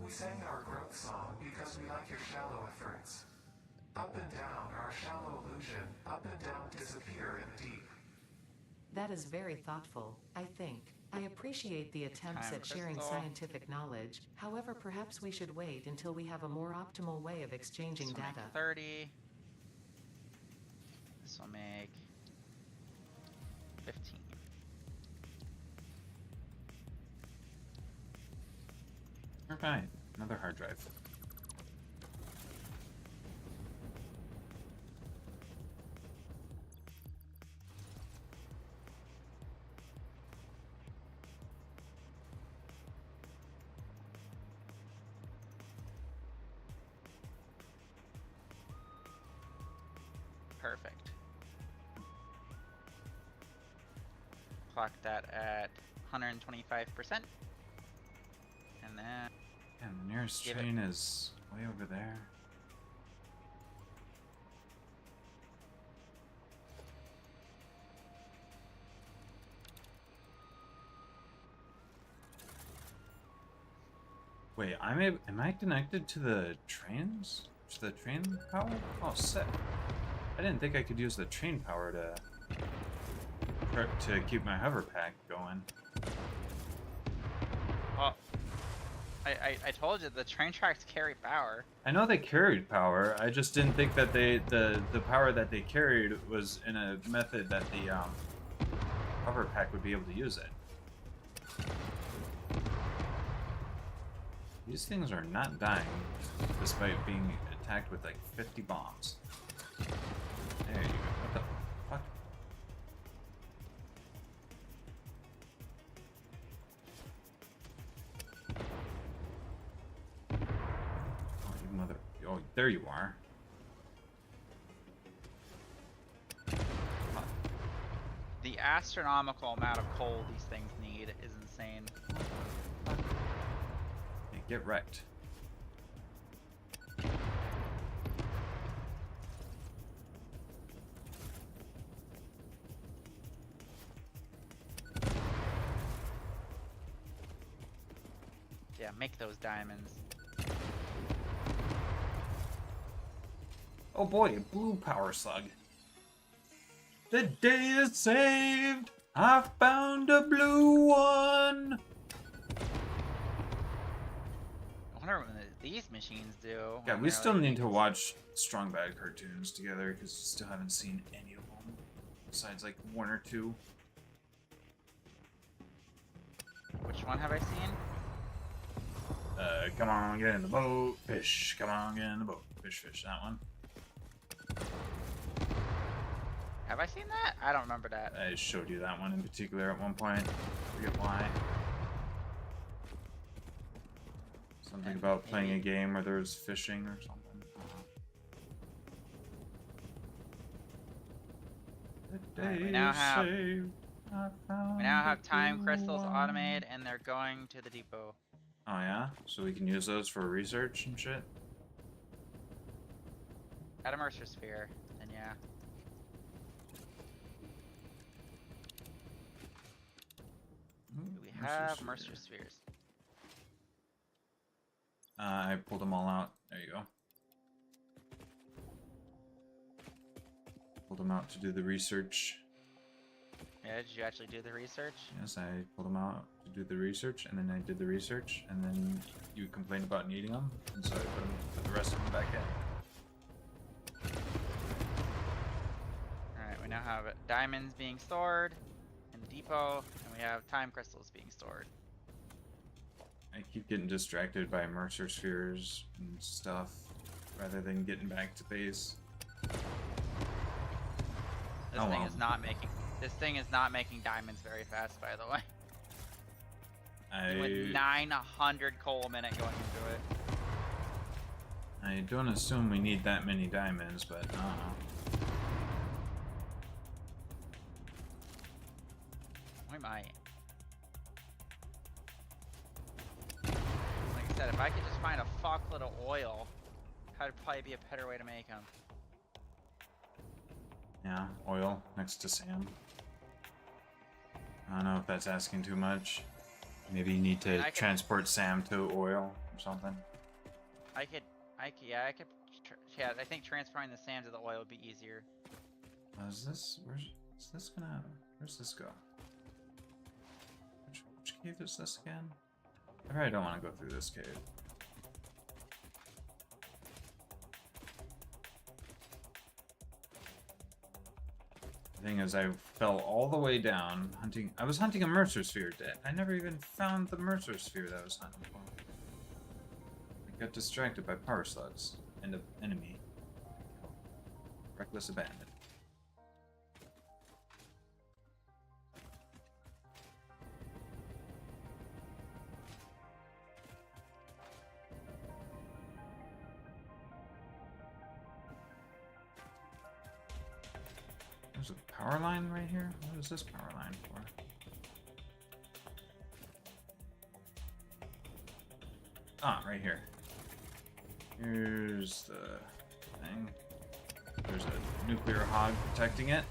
We sang our growth song because we like your shallow efforts. Up and down our shallow illusion, up and down disappear in the deep. That is very thoughtful, I think. I appreciate the attempts Time at sharing crystal. scientific knowledge, however perhaps we should wait until we have a more optimal way of exchanging This will data. make 30. This will make 15. Alright, another hard drive. Perfect. Clock that at 125%. And then And the nearest Give it. train is way over there. Wait, am I connected to the trains? To the train power? Oh, sick. I didn't think I could use the train power to to keep my hover pack going. Well, I told you the train tracks carry power. I know they carried power. I just didn't think that the power that they carried was in a method that the hover pack would be able to use it. These things are not dying, despite being attacked with like 50 bombs. There you go. What the fuck? Oh, you mother... Oh, there you are. The astronomical amount of coal these things need is insane. Hey, get wrecked. Yeah, make those diamonds. Oh boy, a blue power slug. The day is saved! I found a blue one! I wonder what these machines do. Yeah, when we they're, still like, need to watch Strong Bad cartoons together because we still haven't seen any of them. Besides like one or two. Which one have I seen? Come on, get in the boat. Fish, come on, get in the boat. Fish, fish, that one. Have I seen that? I don't remember that. I showed you that one in particular at one point. I forget why. Something about playing a game where there's fishing or something. Alright, we now have time crystals automated, and they're going to the depot. Oh yeah? So we can use those for research and shit? At a Mercer sphere, then yeah. We have Mercer spheres. I pulled them all out. There you go. Pulled them out to do the research. Yeah, did you actually do the research? Yes, I pulled them out to do the research, and then I did the research, and then you complained about needing them, and so I put the rest of them back in. Alright, we now have diamonds being stored in the depot, and we have time crystals being stored. I keep getting distracted by Mercer spheres and stuff, rather than getting back to base. This thing is not making. This thing is not making diamonds very fast, by the way. With 900 coal a minute going into it. I don't assume we need that many diamonds, but I don't know. We might. Like I said, if I could just find a fuckload of oil, that'd probably be a better way to make them. Yeah, oil next to Sam. I don't know if that's asking too much. Maybe you need to transport Sam to oil or something. I could, yeah, I think transferring the sand to the oil would be easier. Is this gonna, where's this go? Which cave is this again? I probably don't want to go through this cave. The thing is, I fell all the way down hunting. I was hunting a Mercer sphere. I never even found the Mercer sphere that I was hunting for. I got distracted by power slugs and an enemy. Reckless abandon. There's a power line right here? What is this power line for? Ah, right here. Here's the thing. There's a nuclear hog protecting it.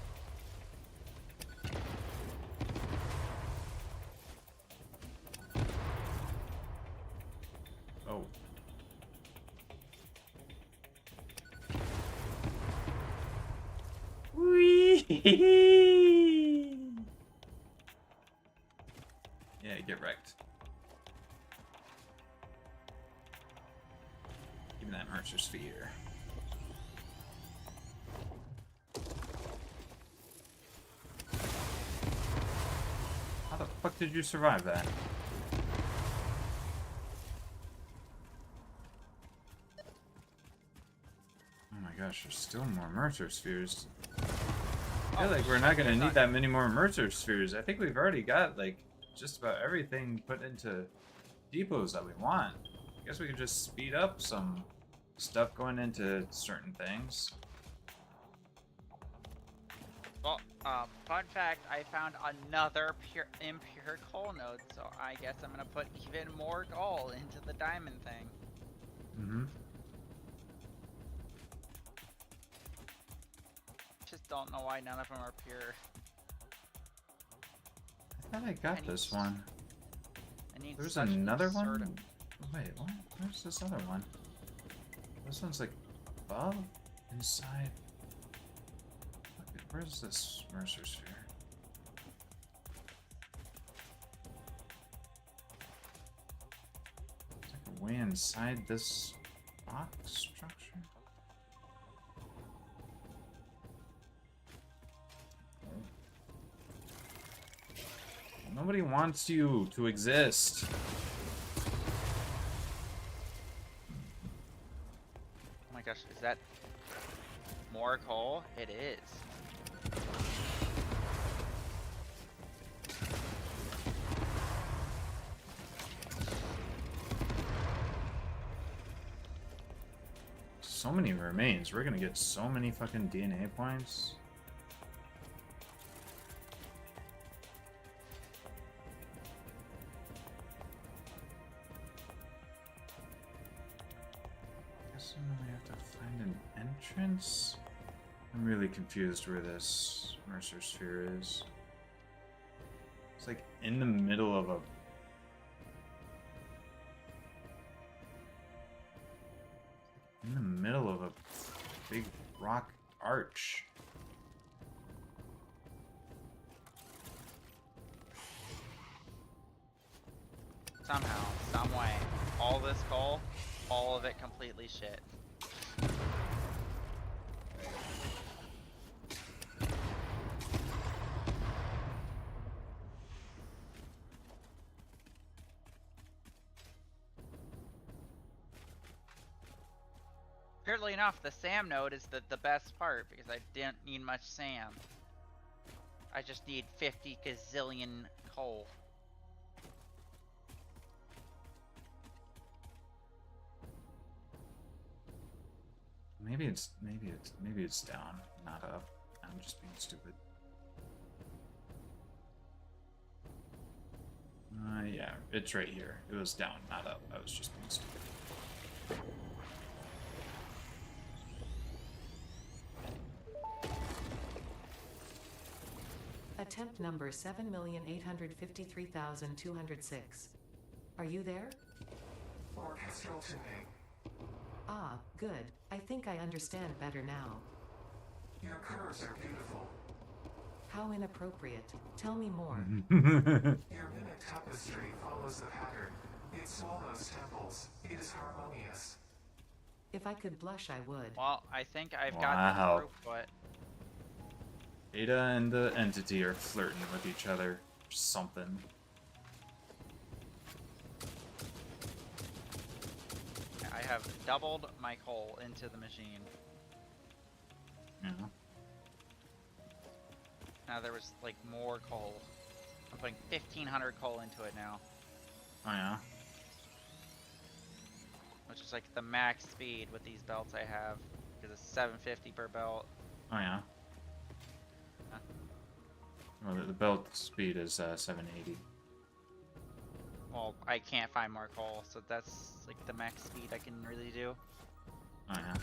Oh. Whee! Get wrecked. Give me that Mercer Sphere. How the fuck did you survive that? Oh my gosh, there's still more Mercer Spheres. I feel like we're not gonna need that many more Mercer Spheres. I think we've already got, like, just about everything put into depots that we want. I guess we could just speed up some stuff going into certain things. Well, fun fact, I found another impure coal node, so I guess I'm gonna put even more coal into the diamond thing. Mm-hmm. Just don't know why none of them are pure. I thought I got this one. I need There's such another absurd- one? Wait, what? Where's this other one? This one's like above? Inside? Okay, where's this Mercer Sphere? It's like way inside this box structure? Nobody wants you to exist. Oh my gosh, is that more coal? It is. So many remains. We're gonna get so many fucking DNA points. Guess we have to find an entrance. I'm really confused where this Mercer Sphere is. It's like in the middle of a... in the middle of a big rock arch. Somehow, some way, all this coal, all of it completely shit. Weirdly enough, the SAM node is the best part because I didn't need much SAM. I just need 50 gazillion coal. Maybe it's down, not up. I'm just being stupid. Yeah, it's right here. It was down, not up. I was just being stupid. Attempt number 7,853,206. Are you there? Orchestral tuning. Ah, good. I think I understand better now. Your curves are beautiful. How inappropriate. Tell me more. Your mimic tapestry follows the pattern. It swallows temples. It is harmonious. If I could blush, I would. Well, I think I've got Wow. the proof, but Ada and the entity are flirting with each other. Or something. I have doubled my coal into the machine. Yeah. Now there was like more coal. I'm putting 1,500 coal into it now, Oh yeah. which is like the max speed with these belts I have because it's 750 per belt. Oh yeah. Huh? Well, the belt speed is 780. Well, I can't find more coal, so that's like the max speed I can really do. Oh yeah.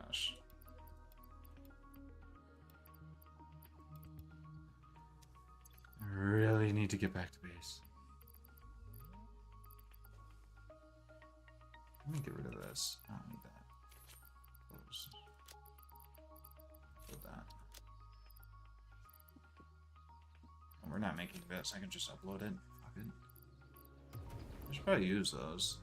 Gosh. I really need to get back to base. Let me get rid of this. I don't need that. Put that. We're not making this. I can just upload it. Fuck it. I should probably use those.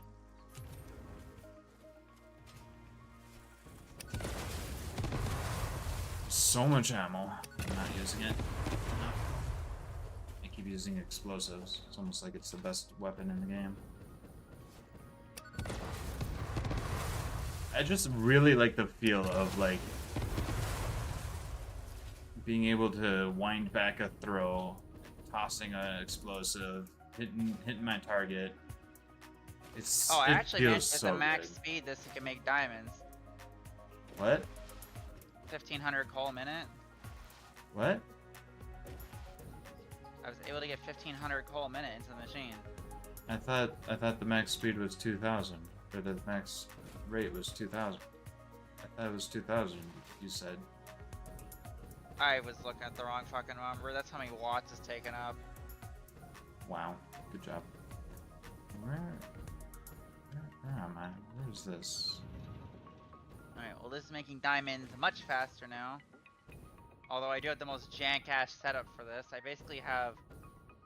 So much ammo. I'm not using it. No. I keep using explosives. It's almost like it's the best weapon in the game. I just really like the feel of like being able to wind back a throw, tossing an explosive, hitting my target. It's Oh, I it actually meant feels at so the max good. speed this can make diamonds. What? 1500 coal a minute. What? I was able to get 1500 coal a minute into the machine. I thought the max speed was 2000, or the max rate was 2000. I thought it was 2000. You said. I was looking at the wrong fucking number. That's how many watts is taken up. Wow, good job. Where am I? Where's this? Alright, well this is making diamonds much faster now. Although I do have the most jank-ass setup for this. I basically have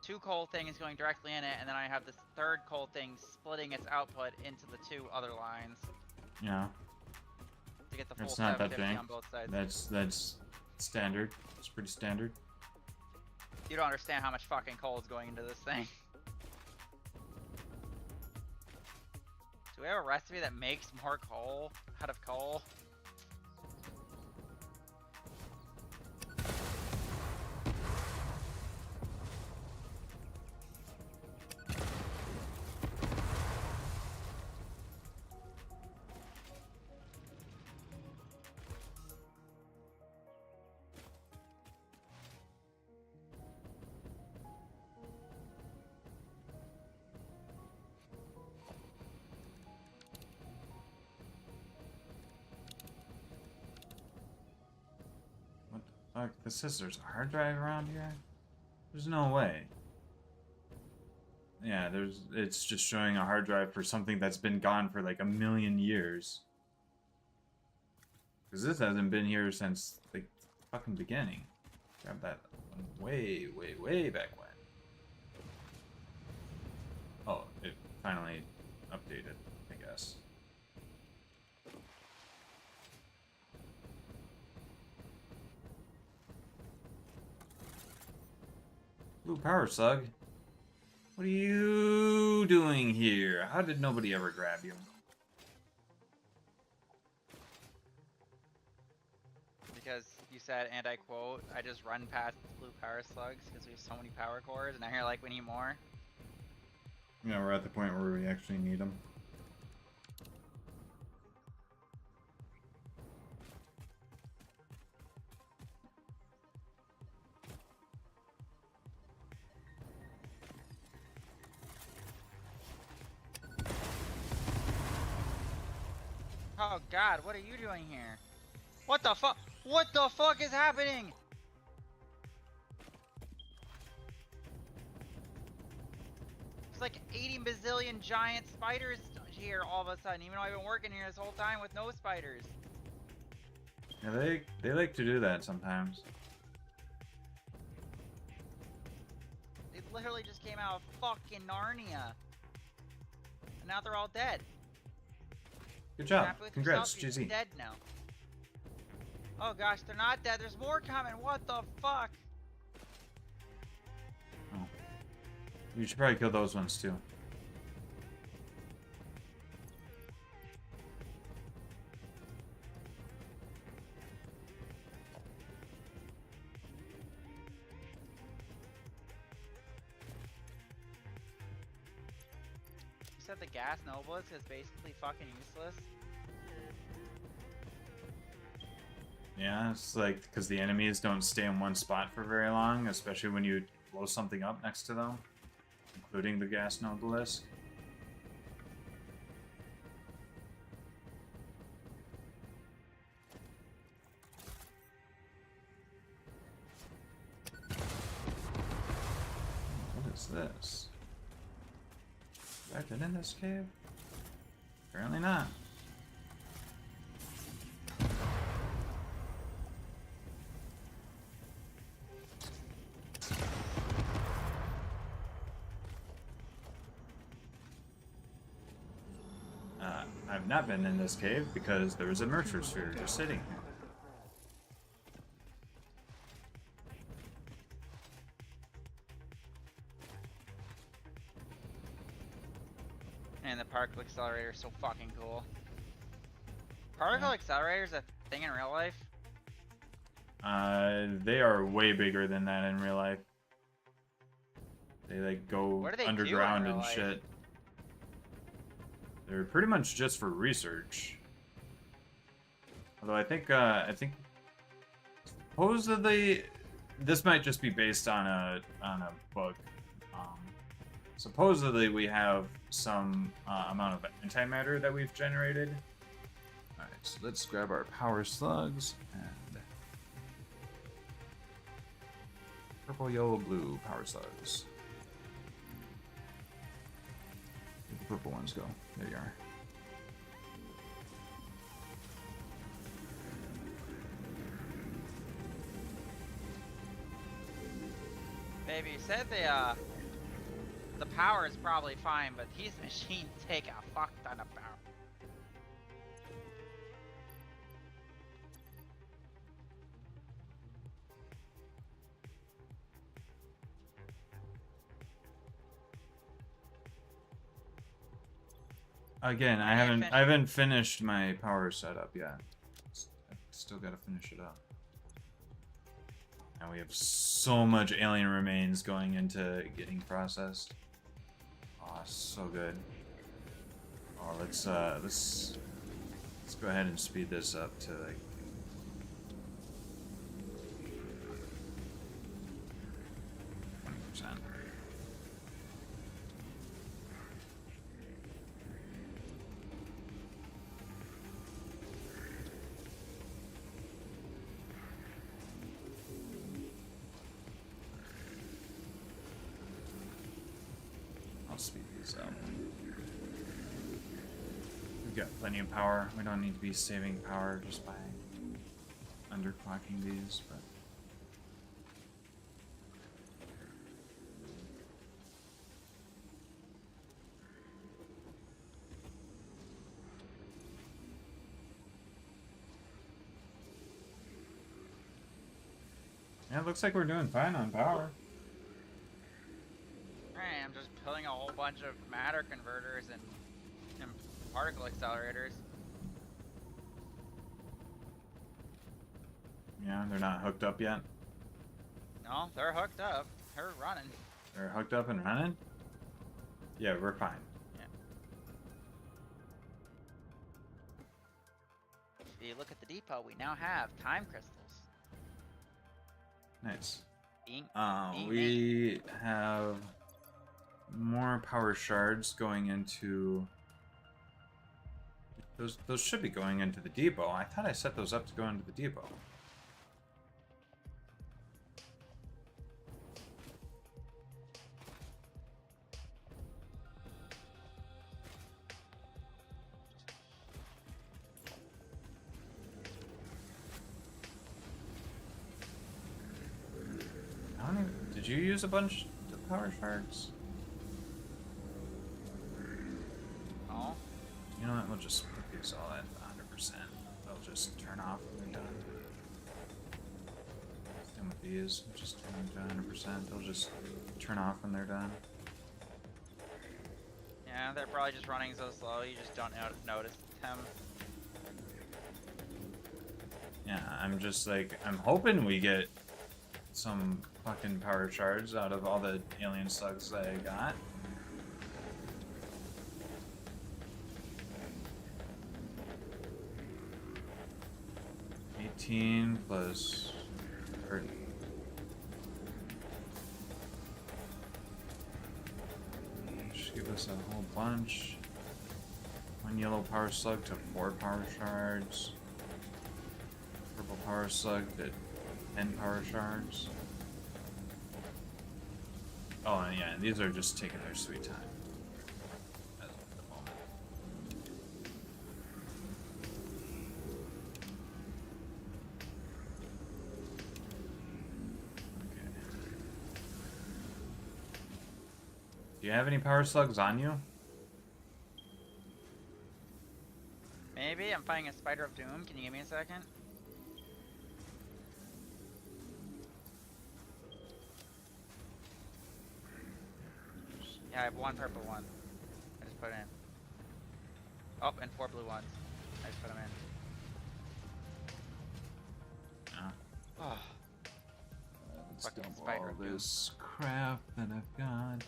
2 coal things going directly in it, and then I have this third coal thing splitting its output into the 2 other lines. Yeah, To get the full it's not that 750 big. on both sides. That's standard. It's pretty standard. You don't understand how much fucking coal is going into this thing. Do we have a recipe that makes more coal out of coal? What the fuck? This says there's a hard drive around here? There's no way. Yeah, it's just showing a hard drive for something that's been gone for like 1,000,000 years. Because this hasn't been here since the fucking beginning. Grab that one way, way, way back when. Oh, it finally updated, I guess. Blue power slug. What are you doing here? How did nobody ever grab you? Because you said, and I quote, I just run past blue power slugs because we have so many power cores, and now you're like, we need more. Yeah, we're at the point where we actually need them. Oh god, what are you doing here? What the fuck? What the fuck is happening? There's like 80 bazillion giant spiders here all of a sudden, even though I've been working here this whole time with no spiders. Yeah, they like to do that sometimes. They literally just came out of fucking Narnia. And now they're all dead. Good job. Happy with Congrats, yourself? You're GZ. dead now. Oh gosh, they're not dead. There's more coming. What the fuck? Oh. You should probably kill those ones too. You said the gas nobles is basically fucking useless. Yeah, it's like because the enemies don't stay in one spot for very long, especially when you blow something up next to them, including the gas nodalisk. What is this? Have I been in this cave? Apparently not. I've not been in this cave because there was a Mercer sphere just sitting here. And the particle accelerator is so fucking cool. Particle accelerators a thing in real life? They are way bigger than that in real life. They like go What do they do in underground real and life? shit. They're pretty much just for research. Although I think supposedly this might just be based on a book. Supposedly we have some amount of antimatter that we've generated. All right, so let's grab our power slugs and purple, yellow, blue power slugs. Where'd the purple ones go? There you are. Baby, you said the power is probably fine, but these machines take a fuck ton of power. Again, I haven't finished my power setup yet. I still gotta finish it up. And we have so much alien remains going into getting processed. Oh, so good. Oh, let's go ahead and speed this up to like 20%. Speed these up. We've got plenty of power. We don't need to be saving power just by underclocking these, but yeah, it looks like we're doing fine on power. Right, I'm just pulling a whole bunch of matter converters and particle accelerators. Yeah, they're not hooked up yet. No, they're hooked up. They're running. They're hooked up and running? Yeah, we're fine. Yeah. If you look at the depot, we now have time crystals. Nice. Being We have more power shards going into those should be going into the depot. I thought I set those up to go into the depot. I don't even, did you use a bunch of power shards? Oh, You know what? We'll just put these all at 100%. They'll just turn off when they're done. Same with these. Just turn them to 100%. They'll just turn off when they're done. yeah, they're probably just running so slow you just don't notice them. Yeah, I'm just like, I'm hoping we get some fucking power shards out of all the alien slugs that I got. Plus 30. Just give us a whole bunch. 1 yellow power slug to 4 power shards. Purple power slug to 10 power shards. Oh, and yeah, these are just taking their sweet time. As of the moment. you have any power slugs on you? Maybe I'm fighting a spider of doom. Can you give me a second? Yeah, I have 1 purple one. I just put it in. Oh, and 4 blue ones. I just put them in. Yeah. Oh, Let's Fucking dump spider all doom. this crap that I've got.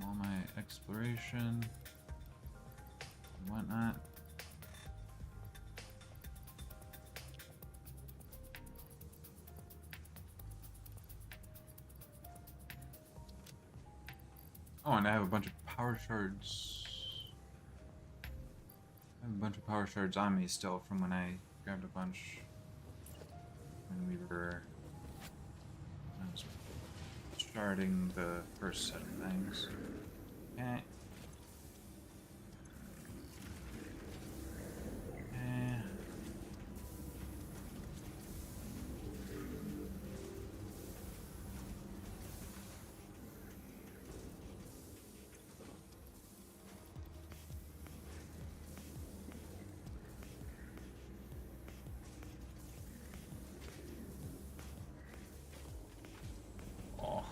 All my exploration and whatnot. Oh, and I have a bunch of power shards. I have a bunch of power shards on me still from when I grabbed a bunch when we were I was sharding the first set of things. Okay. Okay. Oh.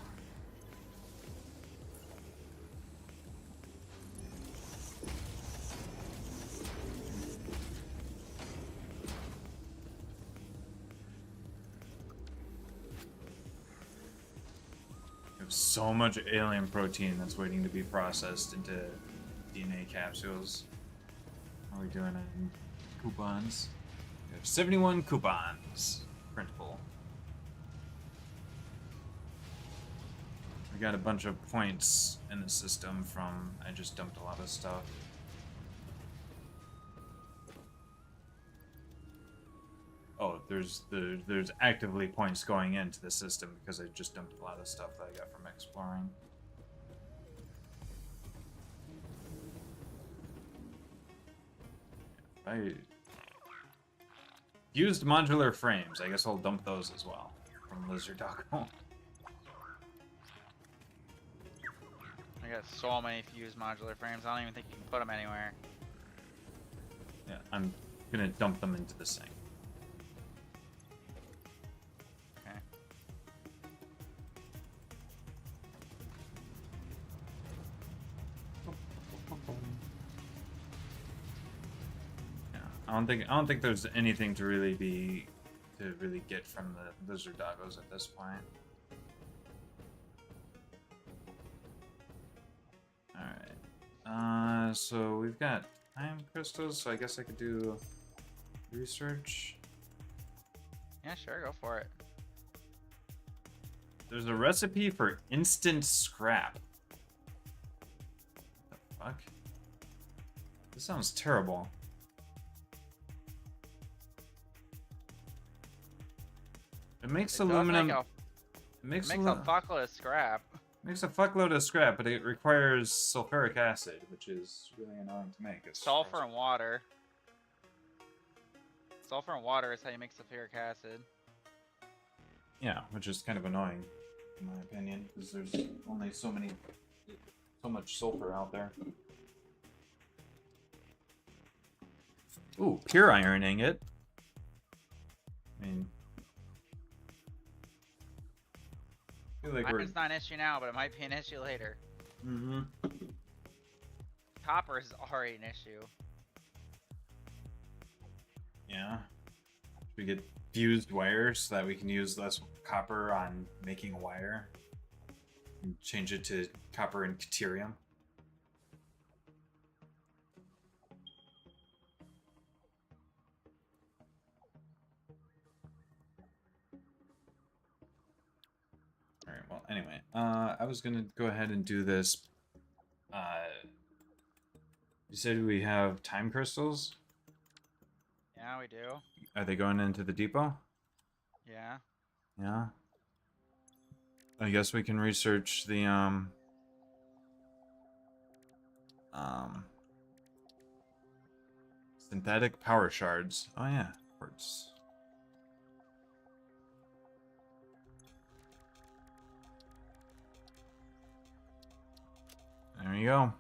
We have so much alien protein that's waiting to be processed into DNA capsules. How are we doing on coupons? We have 71 coupons. Printable. We got a bunch of points in the system from I just dumped a lot of stuff. Oh, there's actively points going into the system because I just dumped a lot of stuff that I got from exploring. I used modular frames. I guess I'll dump those as well from Lizard Doggo. I got so many fused modular frames. I don't even think you can put them anywhere. Yeah, I'm gonna dump them into the sink. Okay. Yeah, I don't think there's anything to really get from the Lizard Doggos at this point. Alright. So we've got time crystals, so I guess I could do research. Yeah, sure, go for it. There's a recipe for instant scrap. What the fuck? This sounds terrible. It makes aluminum. It makes a fuckload of scrap. Makes a fuckload of scrap, but it requires sulfuric acid, which is really annoying to make. Sulfur and water. Sulfur and water is how you make sulfuric acid. Yeah, which is kind of annoying, in my opinion, because there's only so much sulfur out there. Ooh, pure iron ingot. I mean, I feel like Iron's not an issue now, but it might be an issue later. Mm-hmm. Copper is already an issue. Yeah. We get fused wires so that we can use less copper on making a wire. And change it to copper and deuterium. Alright, well, anyway. I was gonna go ahead and do this. You said we have time crystals? Yeah, we do. Are they going into the depot? Yeah. Yeah. I guess we can research the synthetic power shards. Oh yeah, quartz. There you go.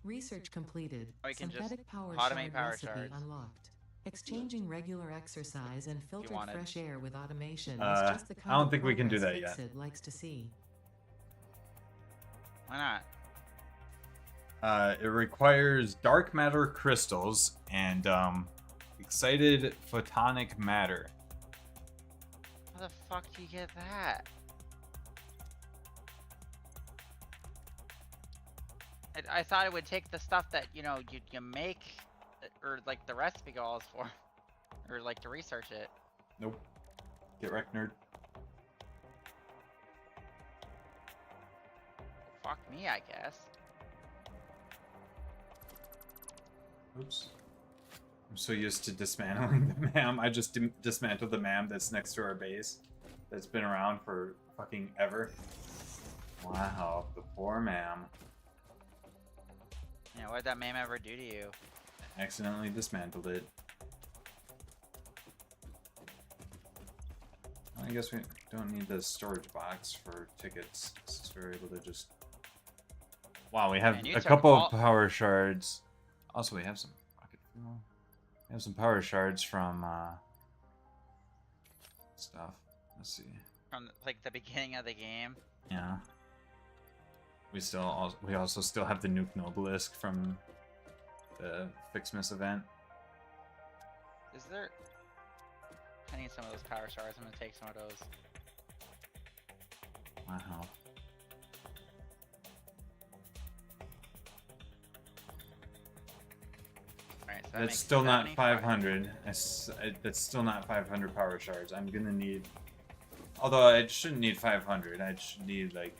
Research completed. Or you can just Synthetic power automate shard power recipe shards. unlocked. Exchanging regular exercise and filtered wanted. fresh air with automation is I just the kind don't of think we can do progress that yet. Fixit likes to see. Why not? It requires dark matter crystals and excited photonic matter. How the fuck do you get that? I thought it would take the stuff that, you know, you make, or like the recipe calls for, or like to research it. Nope. Get wrecked, nerd. Fuck me, I guess. Oops. I'm so used to dismantling the MAM. I just dismantled the MAM that's next to our base. That's been around for fucking ever. Wow, the poor MAM. Yeah, what'd that meme ever do to you? Accidentally dismantled it. I guess we don't need the storage box for tickets, since we're able to just... Wow, we have Man, you a took couple all- of power shards. Also, we have some rocket fuel. We have some power shards from stuff. Let's see. From like the beginning of the game. Yeah. We also still have the Nuke Nobelisk from the Fixmas event. Is there... I need some of those power shards. I'm gonna take some of those. Wow. Alright, so that That's makes still not 75. 500. That's still not 500 power shards. I'm gonna need... Although I shouldn't need 500. I should need like...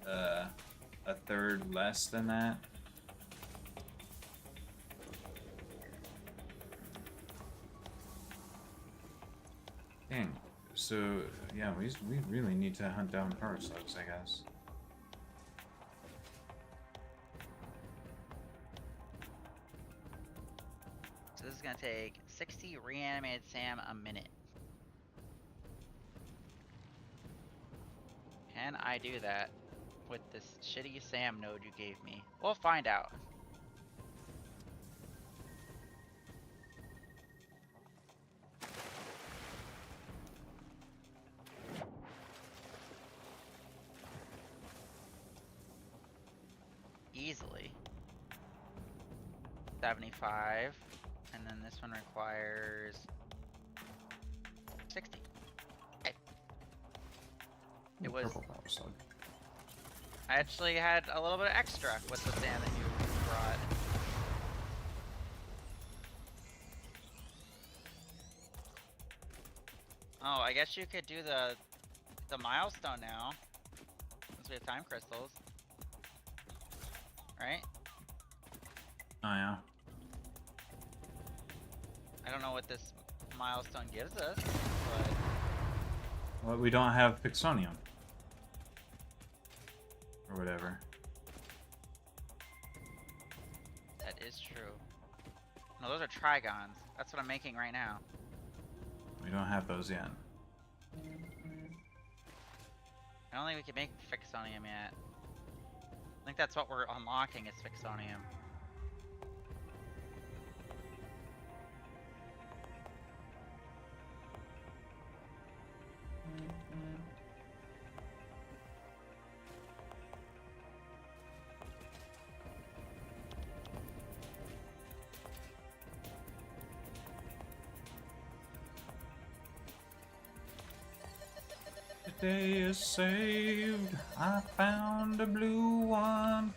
a third less than that. Dang. So, yeah, we really need to hunt down power slugs, I guess. So this is gonna take 60 reanimated Sam a minute. Can I do that with this shitty Sam node you gave me? We'll find out. Easily. 75. And then this one requires 60. Okay. It was... Purple power slug. I actually had a little bit extra with the sand that you brought. Oh, I guess you could do the milestone now, since we have time crystals. Right? Oh, yeah. I don't know what this milestone gives us, but... Well, we don't have Pixonium. Or whatever. That is true. No, those are Trigons. That's what I'm making right now. We don't have those yet. I don't think we can make Fixonium yet. I think that's what we're unlocking is Fixonium. The day is saved. I found a blue one.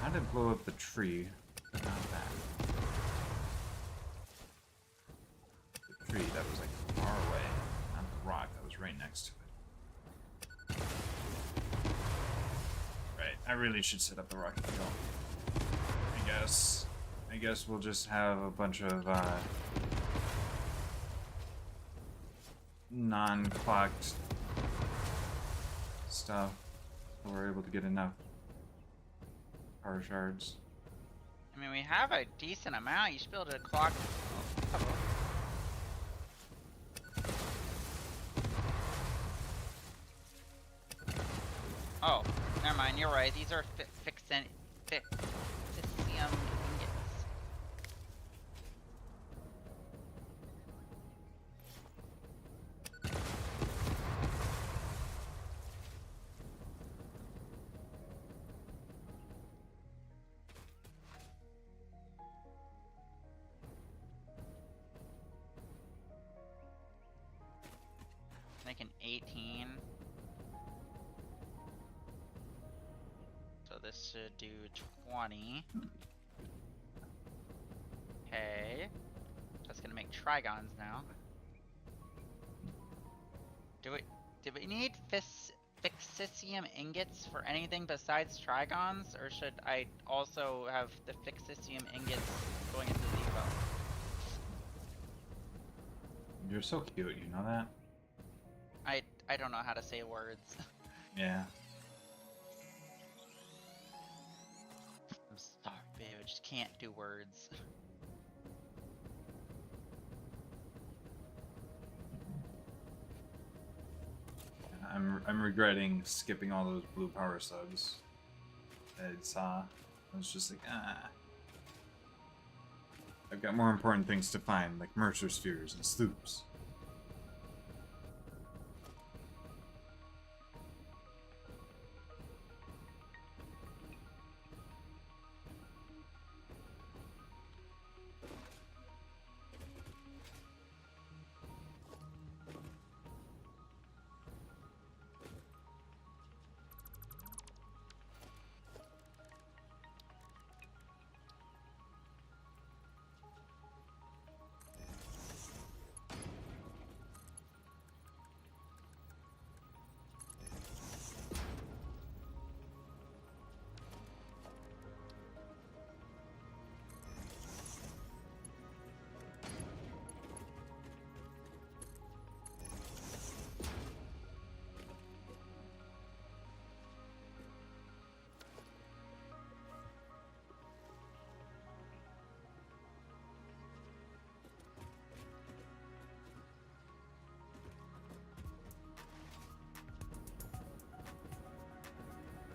How did it blow up the tree? Not that. The tree that was like far away, not the rock that was right next to it. I really should set up the rocket fuel. I guess we'll just have a bunch of non-clocked stuff. So we're able to get enough power shards. I mean, we have a decent amount. You should be able to clock. Oh, never mind. You're right. These are fixitium ingots. Making 18. So this should do 20. Okay. That's gonna make trigons now. Did we need fixitium ingots for anything besides trigons? Or should I also have the fixitium ingots going into the depot? You're so cute, you know that? I don't know how to say words. Yeah. I'm sorry, babe. I just can't do words. I'm regretting skipping all those blue power subs that I saw. I was just like, I've got more important things to find, like Mercer spheres and sloops.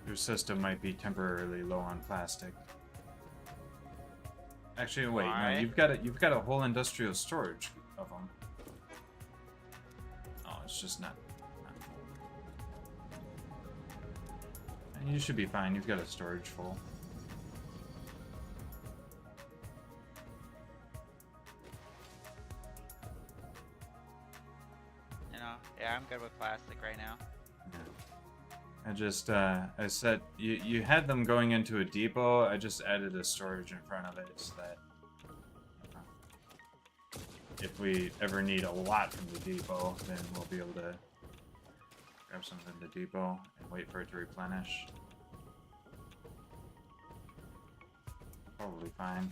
Your system might be temporarily low on plastic. Actually, wait, Why? no, you've got a whole industrial storage of them. Oh, it's just not full. You should be fine. You've got a storage full. You know? Yeah, I'm good with plastic right now. Yeah. I just, I said, you had them going into a depot, I just added a storage in front of it so that if we ever need a lot from the depot, then we'll be able to grab some from the depot and wait for it to replenish. Probably fine.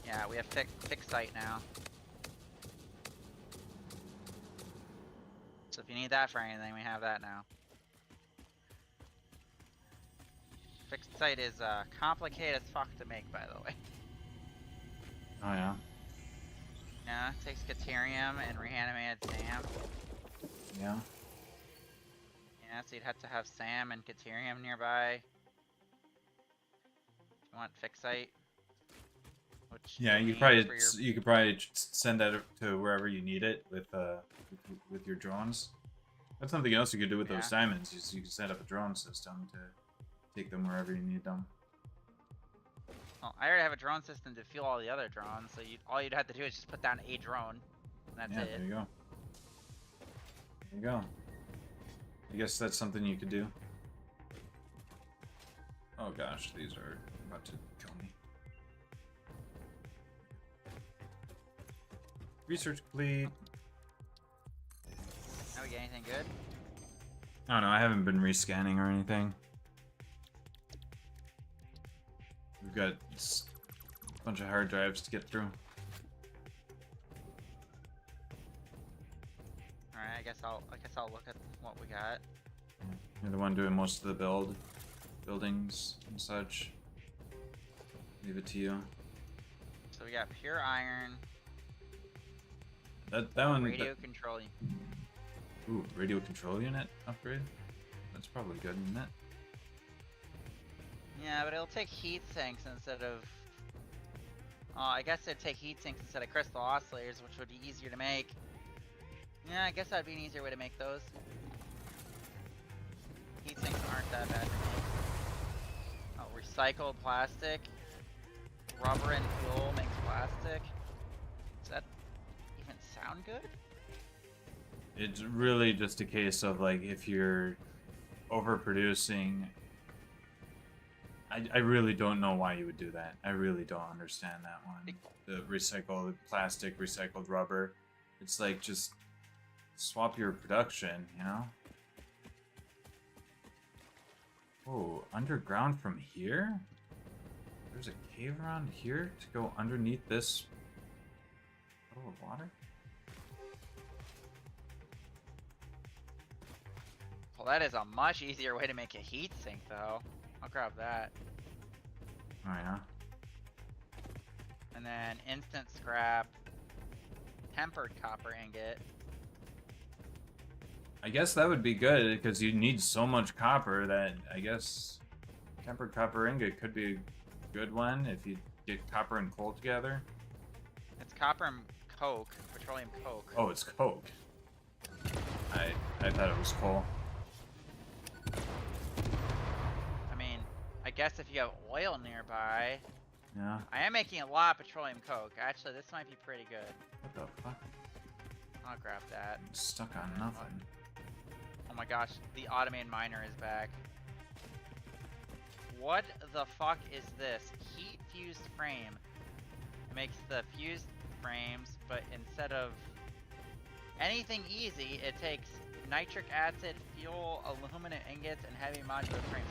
Yeah, we have fixed site now. So if you need that for anything, we have that now. Fixed site is complicated as fuck to make, by the way. Oh yeah. Yeah, it takes Caterium and reanimated Sam. Yeah. Yeah, so you'd have to have Sam and Caterium nearby. You want fixed site? Which Yeah, you you need probably for your- you could probably send that to wherever you need it with your drones. That's something else you could do with Yeah. those diamonds. Is you could set up a drone system to take them wherever you need them. Well, I already have a drone system to fuel all the other drones, so all you'd have to do is just put down a drone. And that's Yeah, it. there you go. There you go. I guess that's something you could do. Oh gosh, these are about to kill me. Research complete. Now we get anything good? I don't know, I haven't been rescanning or anything. We've got a bunch of hard drives to get through. Alright, I guess I'll look at what we got. You're the one doing most of the buildings and such. Leave it to you. So we got pure iron, That one. radio controlling. Ooh, radio control unit upgrade. That's probably good, isn't it? Yeah, but it'll take heat sinks instead of. I guess it'd take heat sinks instead of crystal oscillators, which would be easier to make. Yeah, I guess that'd be an easier way to make those. Heat sinks aren't that bad to make. Oh, recycled plastic. Rubber and fuel makes plastic. Does that even sound good? It's really just a case of like if you're overproducing. I really don't know why you would do that. I really don't understand that one. The recycled plastic, recycled rubber. It's like just swap your production, you know? Oh, underground from here? There's a cave around here to go underneath this puddle of water? Well, that is a much easier way to make a heat sink, though. I'll grab that. Oh yeah. And then instant scrap, tempered copper ingot. I guess that would be good because you need so much copper that I guess tempered copper ingot could be a good one if you get copper and coal together. It's copper and coke, petroleum coke. Oh, it's coke. I thought it was coal. I mean, I guess if you have oil nearby. Yeah. I am making a lot of petroleum coke. Actually, this might be pretty good. What the fuck? I'll grab that. I'm stuck on nothing. Oh my gosh, the automated miner is back. What the fuck is this? Heat fused frame. It makes the fused frames, but instead of anything easy, it takes nitric acid, fuel, aluminum ingots, and heavy modular frames.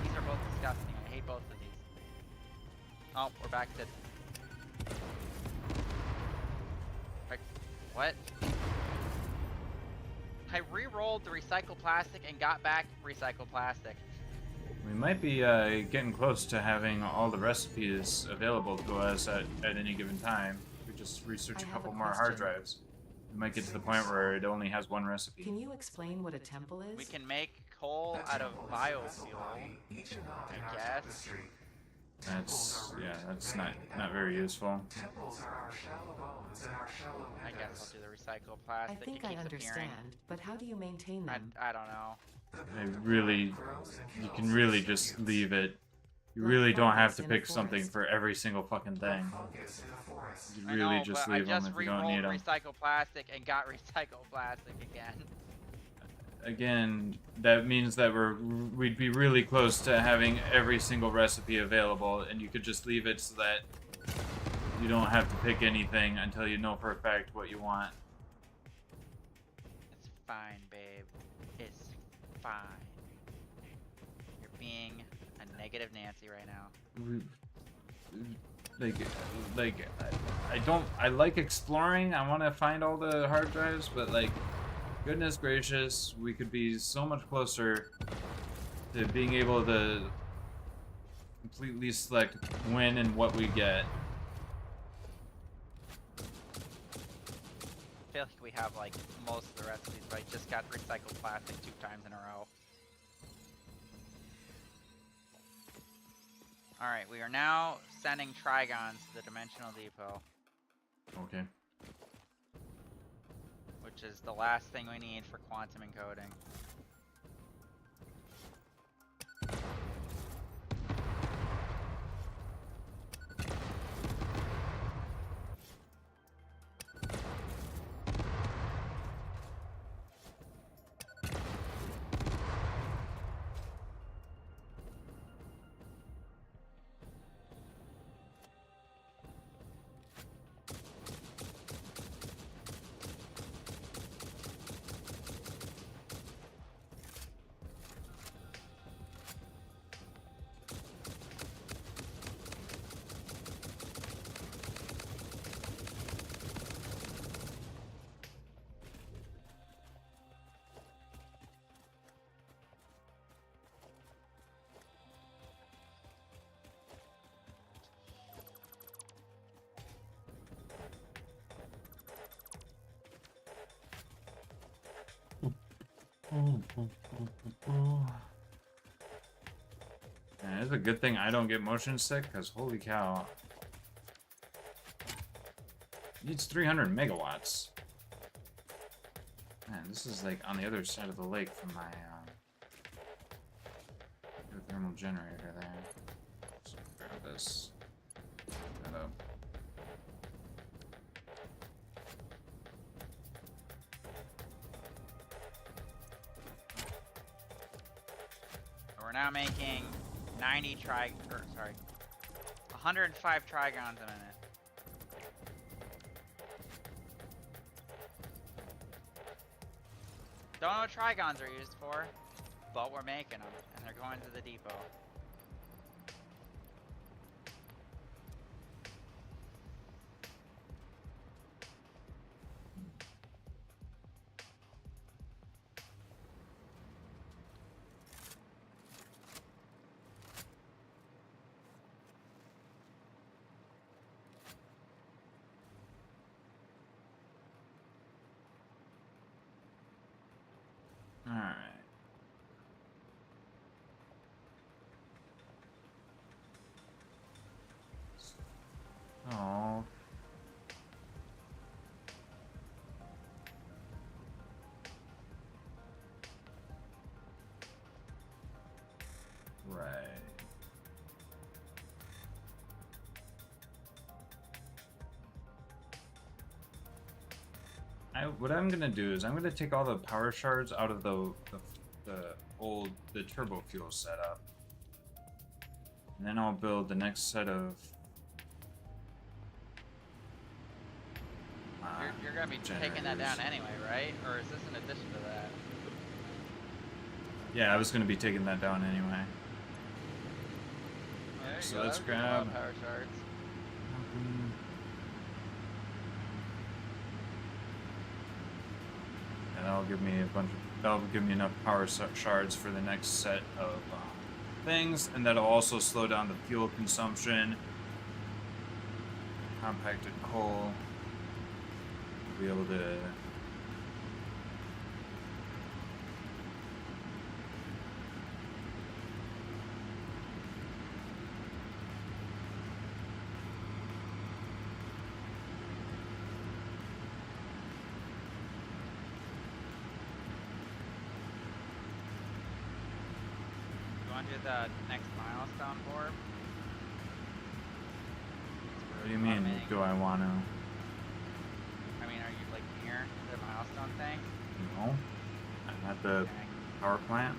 These are both disgusting. I hate both of these. Oh, we're back to. What? I re-rolled the recycled plastic and got back recycled plastic. We might be getting close to having all the recipes available to us at any given time. We just research a I have couple a more hard question. drives. We might get to the point where it only has one recipe. Can you explain what a temple is? We can make coal The out of temple is a vessel biofuel. body, each a knot in I our guess. tapestry. That's that's not very useful. Temples are our shallow bones and our shallow I windows. guess I'll do the recycled I plastic. think it I keeps understand, appearing. but how do you maintain them? I don't know. The I building really, grows and you kills can really its just students. leave it. You Like really don't have fungus to in a pick something forest. for every single fucking thing. Like fungus in a forest. You I really know, just but leave I them just if you don't need re-rolled them. recycled plastic and got recycled plastic again. Again, that means that we'd be really close to having every single recipe available, and you could just leave it so that you don't have to pick anything until you know for a fact what you want. It's fine, babe. It's fine. You're being a negative Nancy right now. I like exploring. I want to find all the hard drives, but like, goodness gracious, we could be so much closer to being able to completely select when and what we get. I feel like we have like most of the recipes, but I just got recycled plastic 2 times in a row. Alright, we are now sending Trigons to the Dimensional Depot, Okay. which is the last thing we need for quantum encoding. Man, it's a good thing I don't get motion sick, because holy cow. Needs 300 megawatts. Man, this is like on the other side of the lake from my thermal generator there. So grab this. That up. We're now making 105 Trigons a minute. Don't know what Trigons are used for, but we're making them, and they're going to the depot. Alright. Oh. Right. What I'm gonna do is I'm gonna take all the power shards out of the turbo fuel setup, and then I'll build the next set of. You're gonna be taking that down anyway, right? Or is this in addition to that? Yeah, I was gonna be taking that down anyway. So let's grab power shards. And that'll give me that'll give me enough power shards for the next set of things, and that'll also slow down the fuel consumption. Compacted coal. We'll be able to. Do the next milestone board? What do you mean? Do I want to? I mean, are you like near the milestone thing? No. I'm at the Okay. power plant.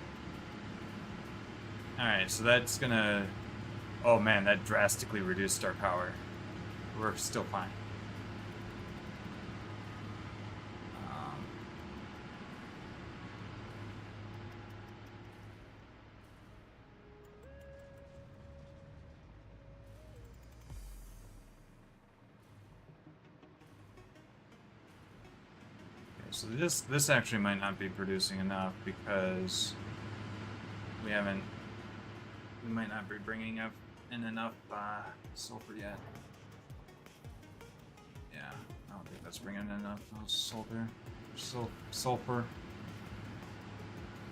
Alright, so that's gonna. Oh man, that drastically reduced our power. We're still fine. So this actually might not be producing enough because we might not be bringing in enough sulfur yet. Yeah, I don't think that's bringing in enough sulfur. Sulfur.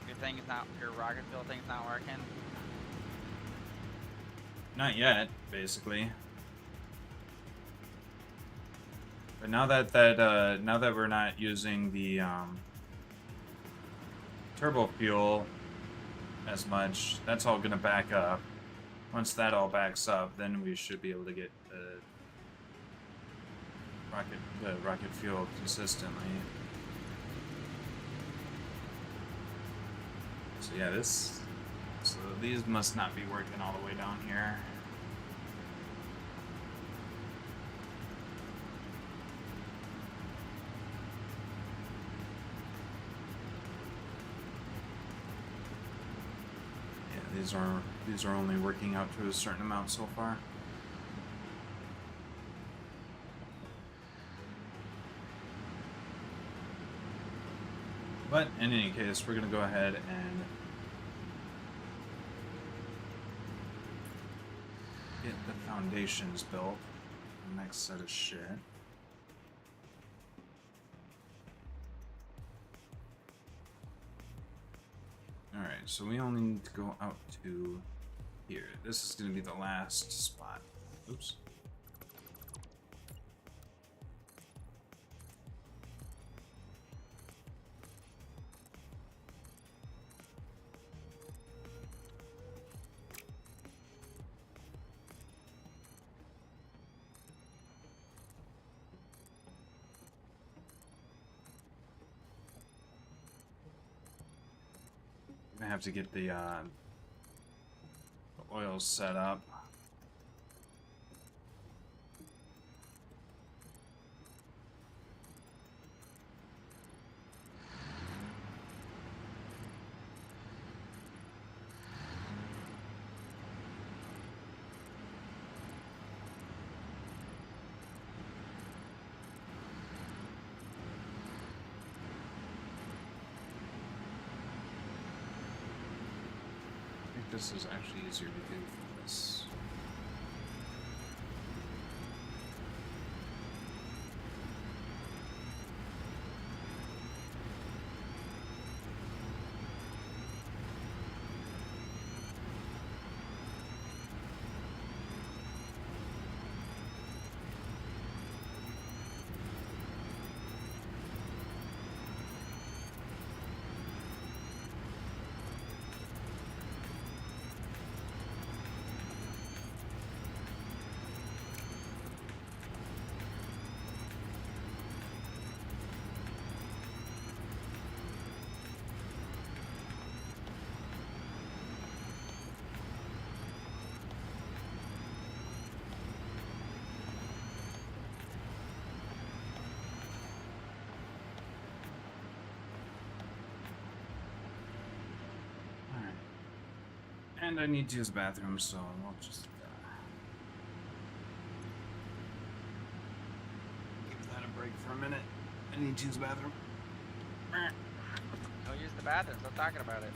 Your thing's not, your rocket fuel thing's not working. Not yet, basically. But now that we're not using the turbo fuel as much, that's all gonna back up. Once that all backs up, then we should be able to get the rocket fuel consistently. So yeah, so these must not be working all the way down here. Yeah, these are only working out to a certain amount so far. But in any case, we're gonna go ahead and get the foundations built. The next set of shit. Alright, so we only need to go out to here. This is gonna be the last spot. Oops. I have to get the oil set up. This is actually easier to do for this. And I need to use the bathroom, so we'll just give that a break for a minute. I need to use the bathroom. Go use the bathroom. Stop talking about it.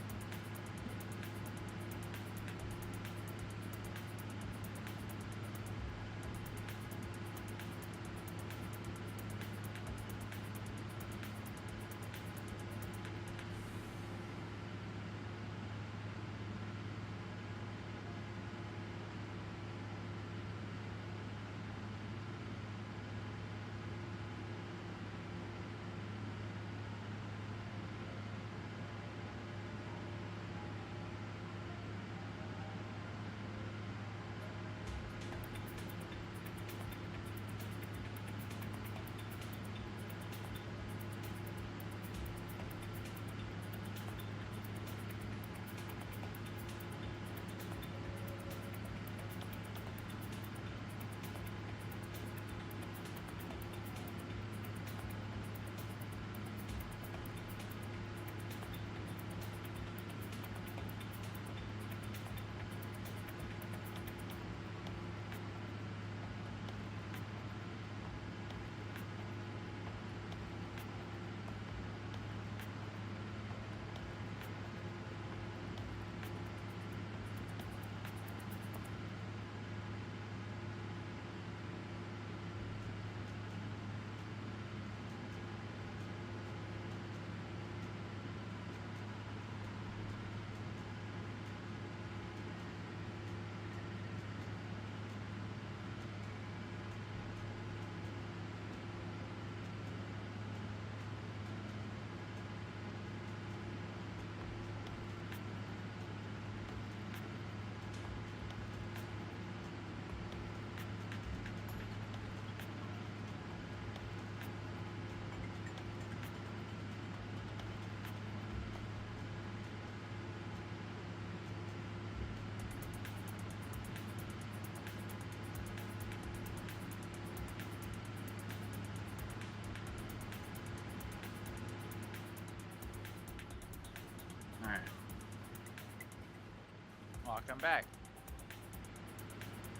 Welcome back.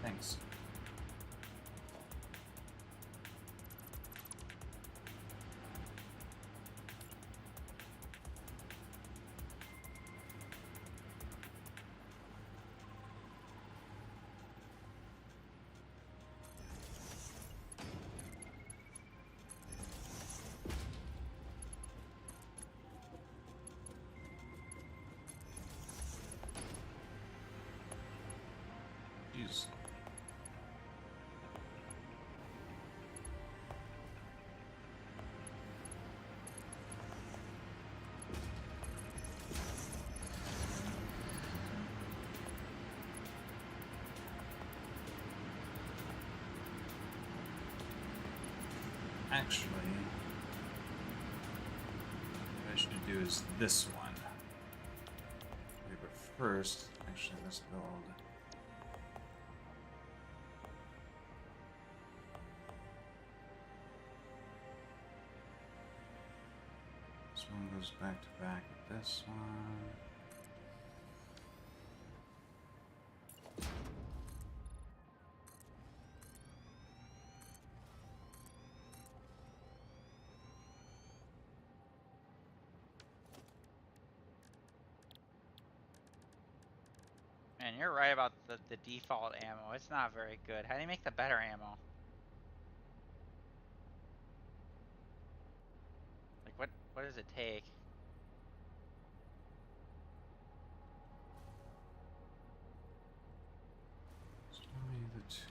Thanks. Jeez. Actually, what I should do is this one. Okay, but first, actually, let's build. This one goes back to back with this one. Man, you're right about the default ammo. It's not very good. How do you make the better ammo? Like, what does it take? Show me the two.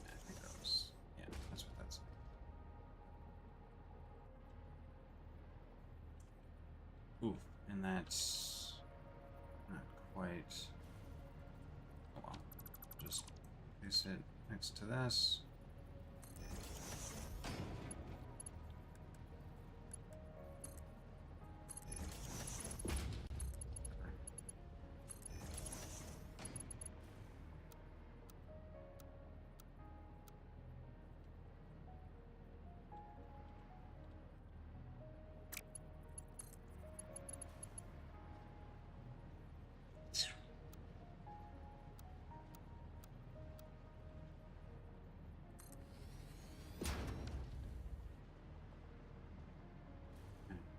I think that was, yeah, that's what that's. Oof, and that's not quite. Oh well, just place it next to this.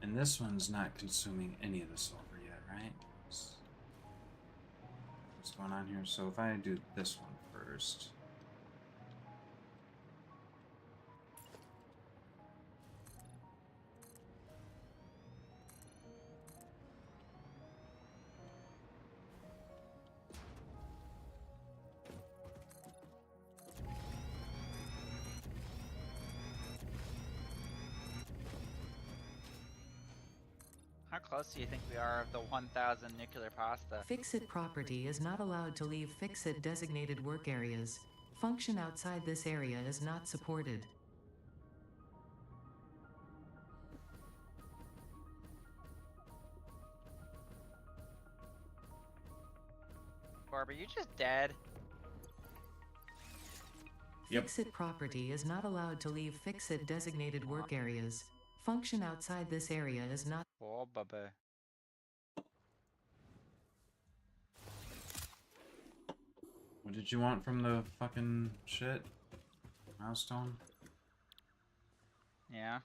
And this one's not consuming any of the silver yet, right? What's going on here? So if I do this one first. How close do you think we are of the 1,000 nuclear pasta? Fix-It property is not allowed to leave Fix-It designated work areas. Function outside this area is not supported. Barb, are you just dead? Yep. Fix-It property is not allowed to leave Fix-It designated work areas. Function outside this area is not. Oh, bubba. What did you want from the fucking shit? Milestone? Yeah.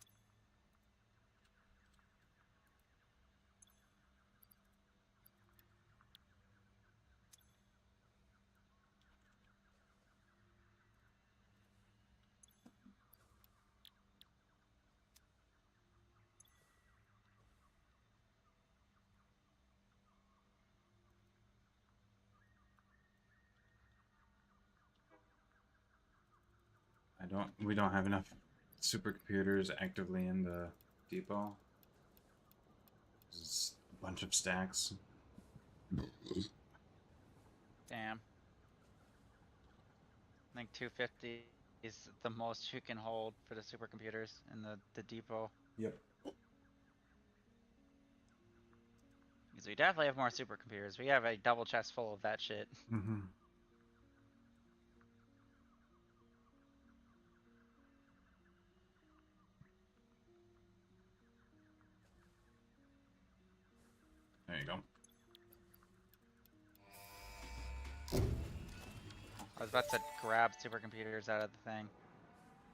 We don't have enough supercomputers actively in the depot. It's a bunch of stacks. Damn. I think 250 is the most you can hold for the supercomputers in the depot. Yep. Because we definitely have more supercomputers. We have a double chest full of that shit. Mm-hmm. There you go. I was about to grab supercomputers out of the thing.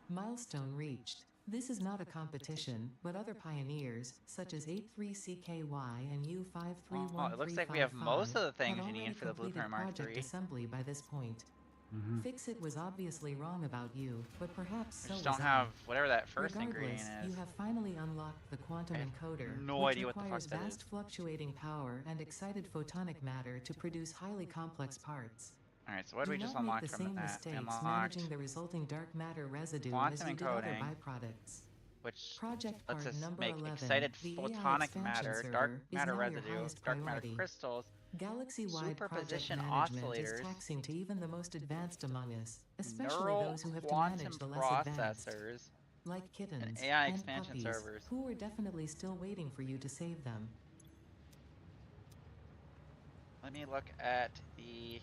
Milestone reached. This is not a competition, but other pioneers, such as 83CKY and U531355, Oh, it looks like we have most of the things had you already need for the completed Blueprint Mark project III. assembly by this point. Mm-hmm. Fix-It was obviously wrong about you, but perhaps I so just was don't have I. whatever that first Regardless, ingredient is. you have finally unlocked the quantum I have encoder, no which idea what the fuck requires that vast is. fluctuating power and excited photonic matter to produce highly complex parts. Alright, so what did Do we just not make unlock the from same that? mistakes Unlocked managing the resulting dark matter residue as quantum you did other encoding, byproducts. which Project lets part us number make 11, excited the AI photonic expansion matter, dark server, is matter now your residue, highest dark matter priority. crystals, Galaxy-wide project superposition management is oscillators, taxing to even the most advanced among us, especially neural those who have to manage quantum the less advanced. processors, Like and kittens AI and expansion puppies, servers. who are definitely still waiting for you to save them. Let me look at the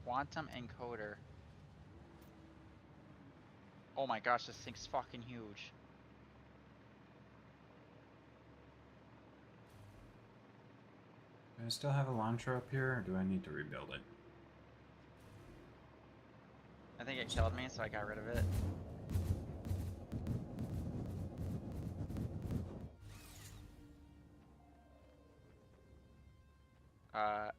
quantum encoder. Oh my gosh, this thing's fucking huge. Do I still have a launcher up here, or do I need to rebuild it? I think it killed me, so I got rid of it. Uh,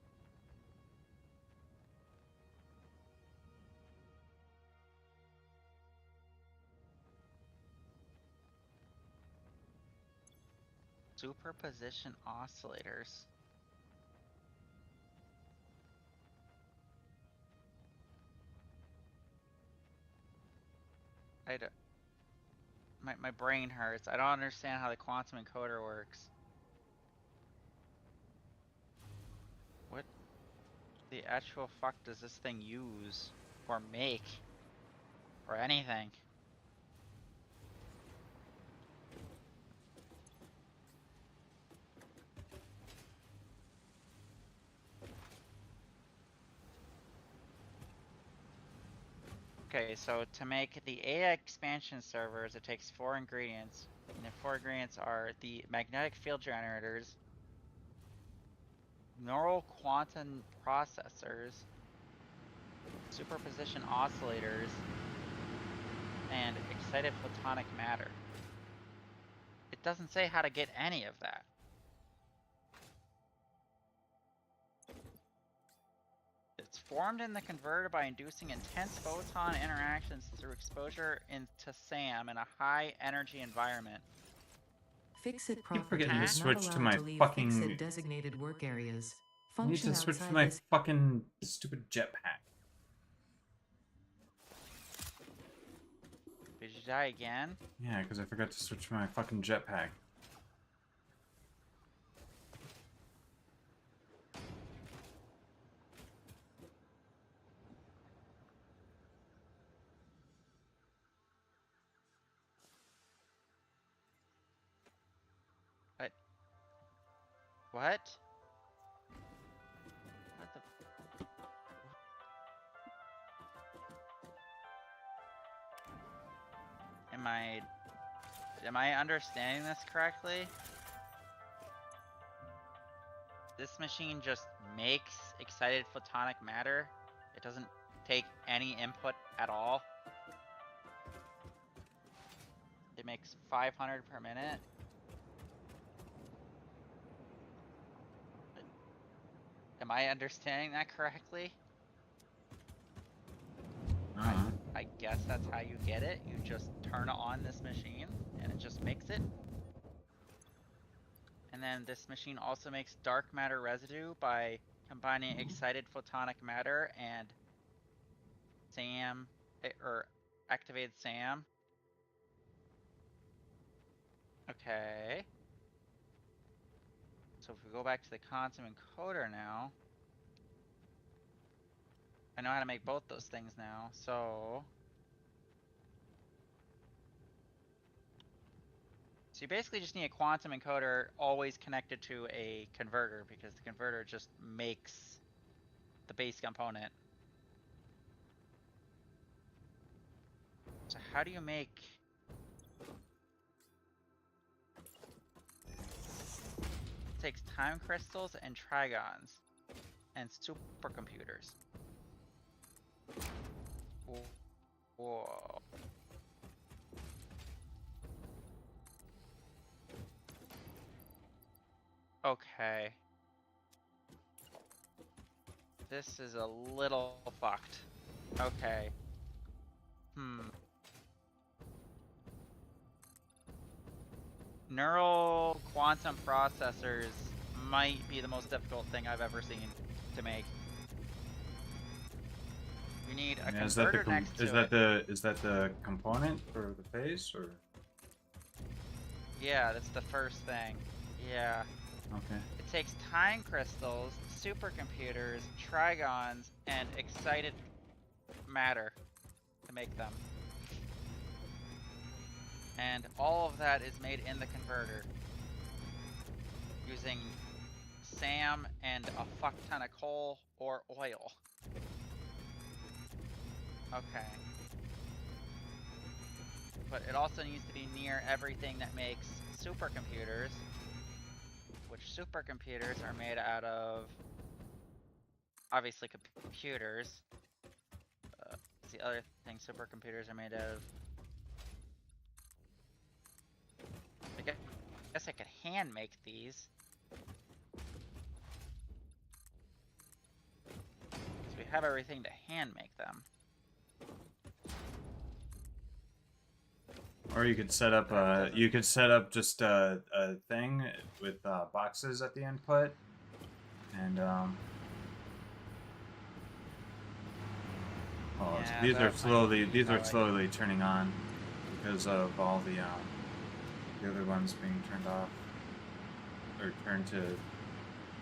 superposition oscillators. My brain hurts. I don't understand how the quantum encoder works. What the actual fuck does this thing use? Or make? Or anything? Okay, so to make the AI expansion servers, it takes 4 ingredients. And the 4 ingredients are the magnetic field generators, neural quantum processors, superposition oscillators, and excited photonic matter. It doesn't say how to get any of that. It's formed in the converter by inducing intense photon interactions through exposure into SAM in a high energy environment. Fix-It Keep forgetting property to is not switch to allowed my to leave fucking. Fix-It designated work areas. I need Function to switch to outside my this. fucking stupid jetpack. Did you die again? Yeah, because I forgot to switch to my fucking jetpack. What? What the? Am I understanding this correctly? This machine just makes excited photonic matter. It doesn't take any input at all. It makes 500 per minute. Am I understanding that correctly? I guess that's how you get it. You just turn on this machine and it just makes it. And then this machine also makes dark matter residue by combining excited photonic matter and SAM, or activated SAM. Okay. So if we go back to the quantum encoder now, I know how to make both those things now, so you basically just need a quantum encoder always connected to a converter, because the converter just makes the base component. So how do you make... takes time crystals and trigons and supercomputers. Whoa. Okay. This is a little fucked. Okay. Neural quantum processors might be the most difficult thing I've ever seen to make. You need a Yeah, is that the converter next to is that the component for the face or? Yeah, that's the first thing. Yeah. Okay. It takes time crystals, supercomputers, trigons, and excited matter to make them. And all of that is made in the converter using SAM and a fuck ton of coal or oil. Okay. But it also needs to be near everything that makes supercomputers, which supercomputers are made out of, obviously, computers. What's the other thing supercomputers are made out of? I guess I could hand make these. So we have everything to hand make them. Or you could set up just a thing with boxes at the input, and Yeah, these that are might slowly be how I- slowly turning on because of all the other ones being turned off or turned to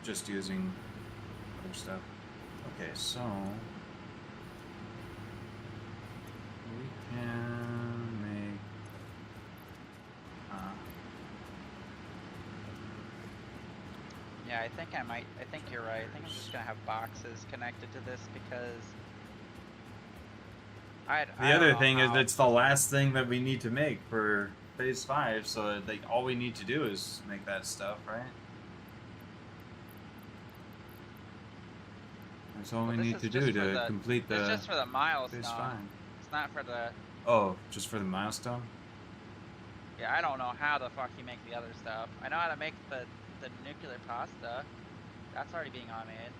just using other stuff. Okay, so we can make Yeah, I think you're right. I think I'm just gonna have boxes connected to this because I the other thing is it's the last thing that we need to make for phase 5, so like all we need to do is make that stuff, right? That's all we need to do to complete the It's just for the milestone. phase 5. It's not for the. Oh, just for the milestone? Yeah, I don't know how the fuck you make the other stuff. I know how to make the nuclear pasta. That's already being made.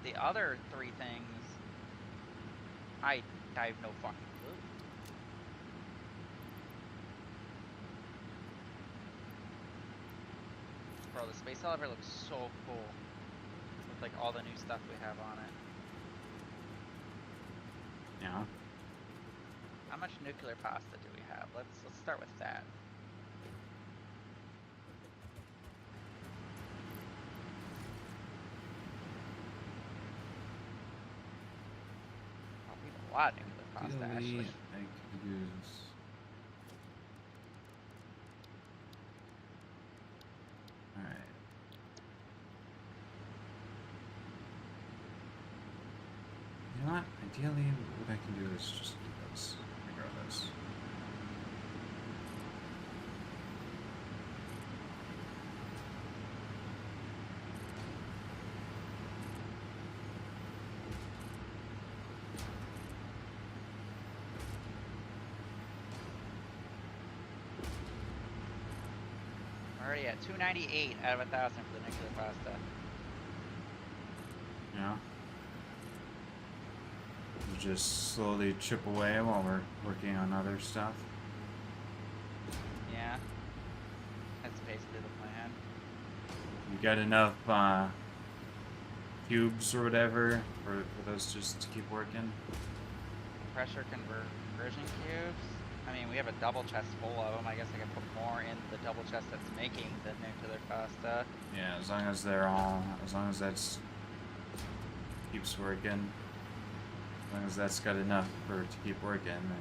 The other 3 things, I have no fucking clue. Bro, the space elevator looks so cool. With like all the new stuff we have on it. Yeah. How much nuclear pasta do we have? Let's start with that. Oh, we have a lot of nuclear pasta actually. I could use. Alright. You know what? Ideally, what I can do is just do this. Regardless. We're already at 298 out of 1,000 for the nuclear pasta. Yeah. We'll just slowly chip away while we're working on other stuff. Yeah. That's basically the plan. You got enough cubes or whatever for those just to keep working? Pressure conversion cubes. I mean, we have a double chest full of them. I guess I can put more in the double chest that's making the nuclear pasta. Yeah, as long as that's keeps working, as long as that's got enough for it to keep working, then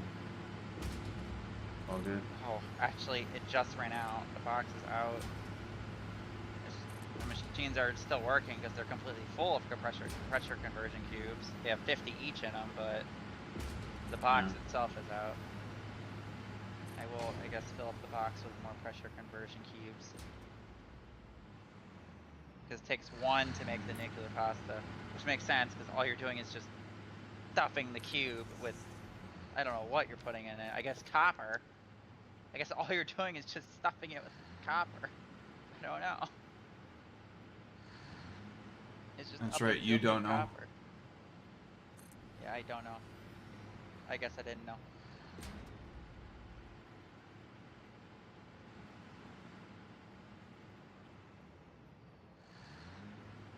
all good. Oh, actually, it just ran out. The box is out. The machines are still working because they're completely full of pressure conversion cubes. They have 50 each in them, but the box itself is out. I will, I guess, fill up the box with more pressure conversion cubes. Because it takes 1 to make the nuclear pasta, which makes sense because all you're doing is just stuffing the cube with, I don't know what you're putting in it. I guess copper. I guess all you're doing is just stuffing it with copper. I don't know. It's just That's right, you absorbing don't know. copper. Yeah, I don't know. I guess I didn't know.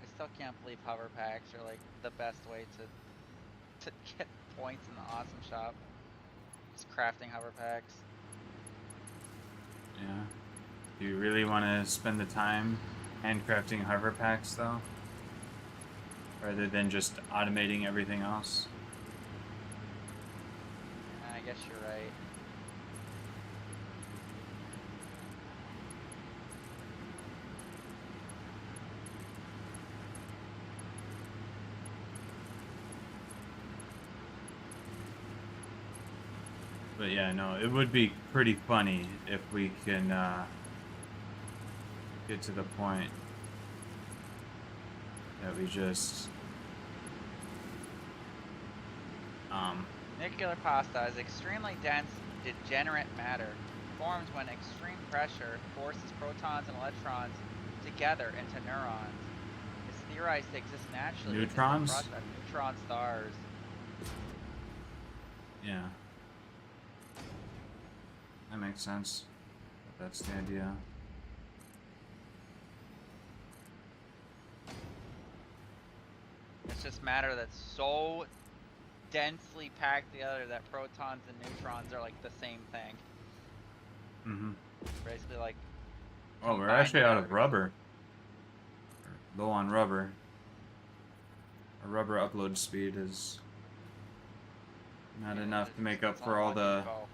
I still can't believe hover packs are like the best way to get points in the awesome shop. Just crafting hover packs. Yeah. Do you really want to spend the time handcrafting hover packs, though? Rather than just automating everything else? I guess you're right. But yeah, no, it would be pretty funny if we can get to the point that we just Nuclear pasta is extremely dense, degenerate matter, formed when extreme pressure forces protons and electrons together into neurons. It's theorized to exist naturally within the Neutrons? process. Neutron stars. yeah. That makes sense. That's the idea. It's just matter that's so densely packed together that protons and neutrons are like the same thing. Mm-hmm. Basically like Oh, we're combined actually out of matter. rubber. We're low on rubber. Our rubber upload speed is not Yeah, enough to make up it's for only all one the info.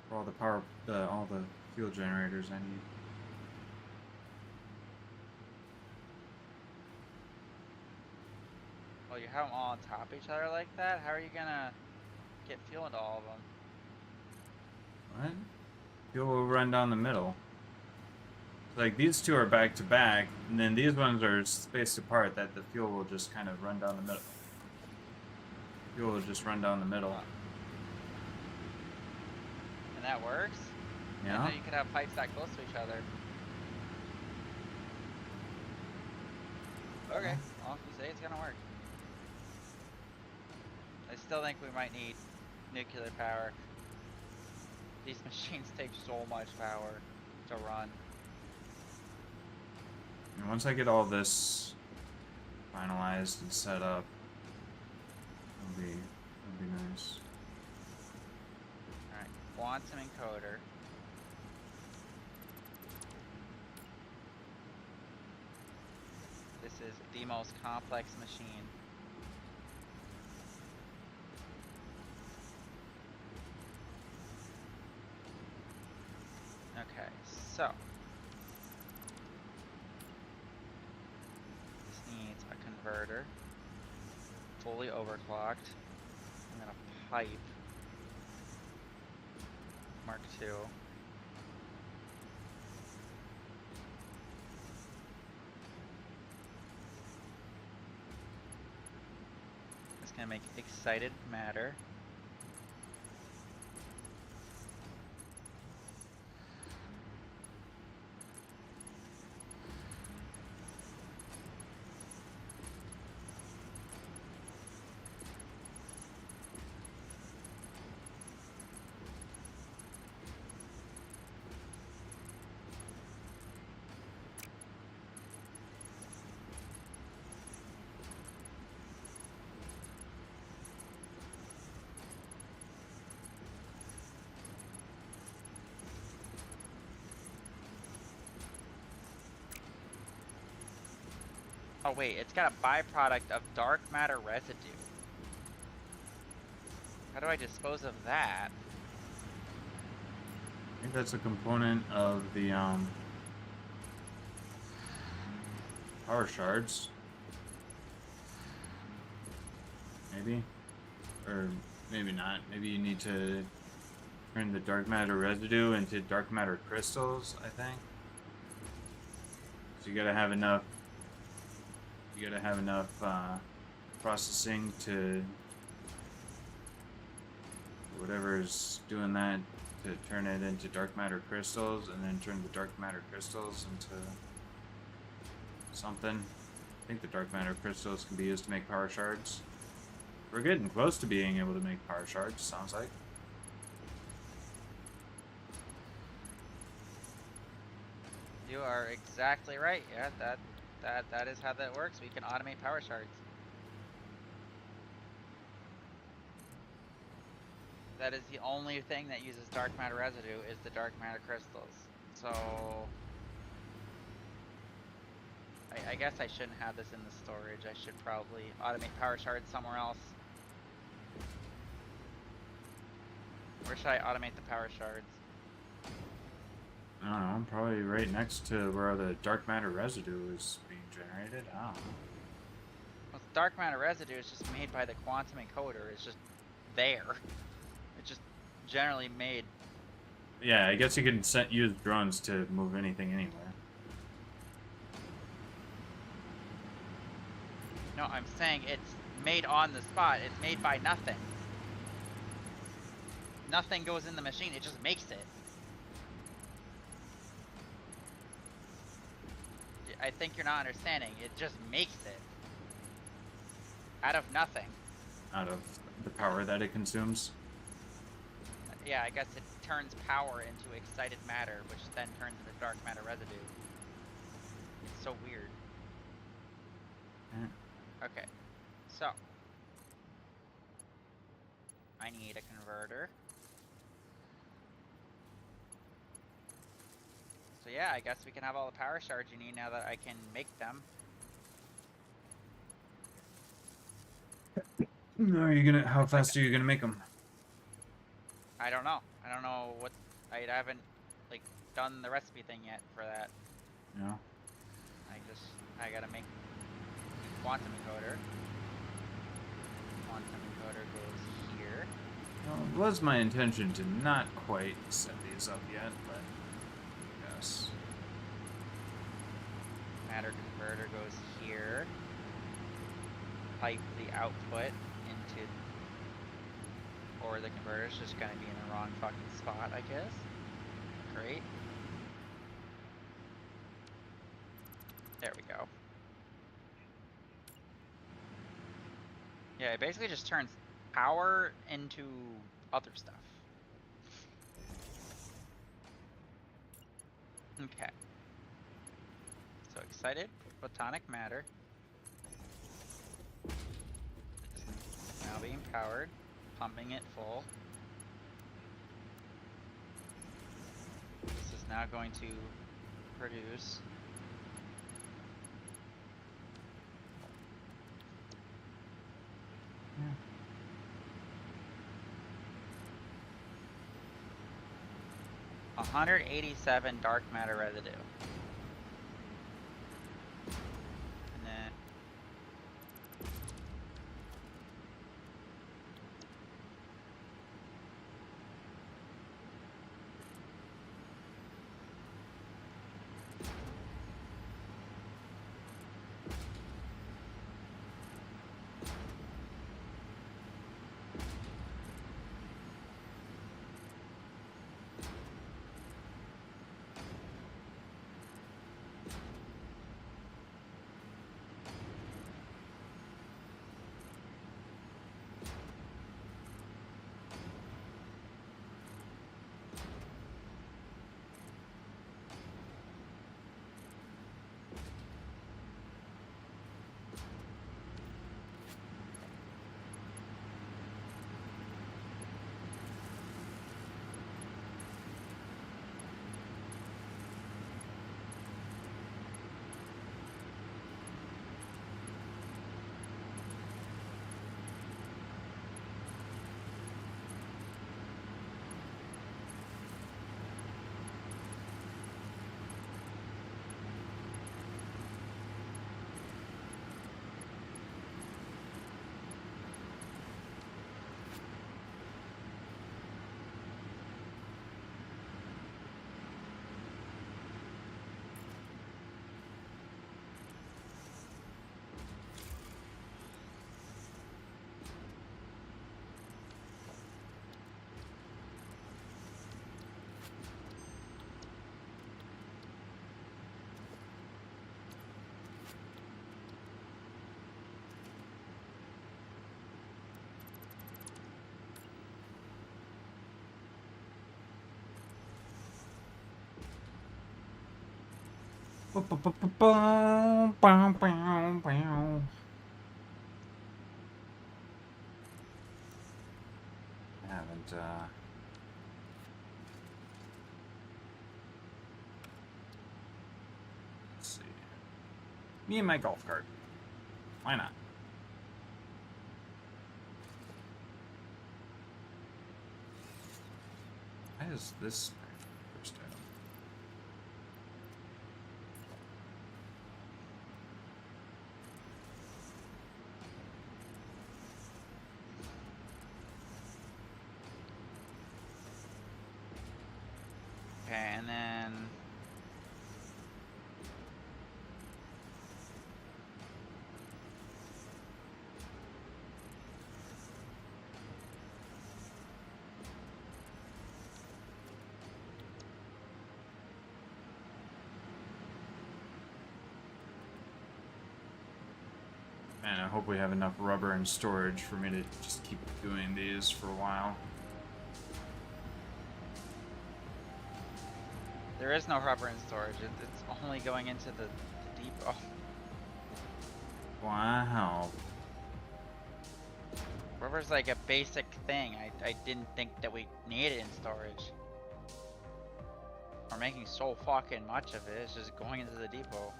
for all the power, all the fuel generators I need. Well, you have them all on top of each other like that? How are you gonna get fuel into all of them? What? Fuel will run down the middle. Like these two are back to back, and then these ones are spaced apart. That the fuel will just kind of run down the middle. Fuel will just run down the middle. And that works? I Yeah. know you could have pipes that close to each other. Okay, well, if you say it's gonna work. I still think we might need nuclear power. These machines take so much power to run. And once I get all this finalized and set up, it'll be nice. Alright, quantum encoder. This is the most complex machine. Okay, so this needs a converter, fully overclocked, and then a pipe, Mark II. It's gonna make excited matter. Oh wait, it's got a byproduct of dark matter residue. How do I dispose of that? I think that's a component of the power shards. Maybe, or maybe not. Maybe you need to turn the dark matter residue into dark matter crystals, I think. So you gotta have enough. You gotta have enough processing to whatever's doing that to turn it into dark matter crystals, and then turn the dark matter crystals into something. I think the dark matter crystals can be used to make power shards. We're getting close to being able to make power shards, sounds like. You are exactly right. Yeah, that is how that works. We can automate power shards. That is the only thing that uses dark matter residue is the dark matter crystals. So I guess I shouldn't have this in the storage. I should probably automate power shards somewhere else. Where should I automate the power shards? I don't know, probably right next to where the dark matter residue is being generated. I don't know. Well, dark matter residue is just made by the quantum encoder. It's just there. It's just generally made. Yeah, I guess you can use drones to move anything anywhere. No, I'm saying it's made on the spot. It's made by nothing. Nothing goes in the machine. It just makes it. I think you're not understanding. It just makes it. Out of nothing. Out of the power that it consumes. Yeah, I guess it turns power into excited matter, which then turns into dark matter residue. It's so weird. Yeah. Okay, so I need a converter. So yeah, I guess we can have all the power shards you need now that I can make them. Are you gonna? How fast are you gonna make them? I don't know. I don't know what. I haven't like done the recipe thing yet for that. No. I gotta make the quantum encoder. Quantum encoder goes here. Well, it was my intention to not quite set these up yet, but yes. Matter converter goes here. Pipe the output into, or the converter's just gonna be in the wrong fucking spot, I guess. Great. There we go. Yeah, it basically just turns power into other stuff. Okay. So excited photonic matter is now being powered, pumping it full. This is now going to produce Yeah. 187 dark matter residue. And then I haven't, let's see. Me and my golf cart. Why not? Why is this my first item? Okay, and then Man, I hope we have enough rubber and storage for me to just keep doing these for a while. there is no rubber in storage. It's only going into the depot. Wow. Rubber's like a basic thing. I didn't think that we needed it in storage. We're making so fucking much of it. It's just going into the depot.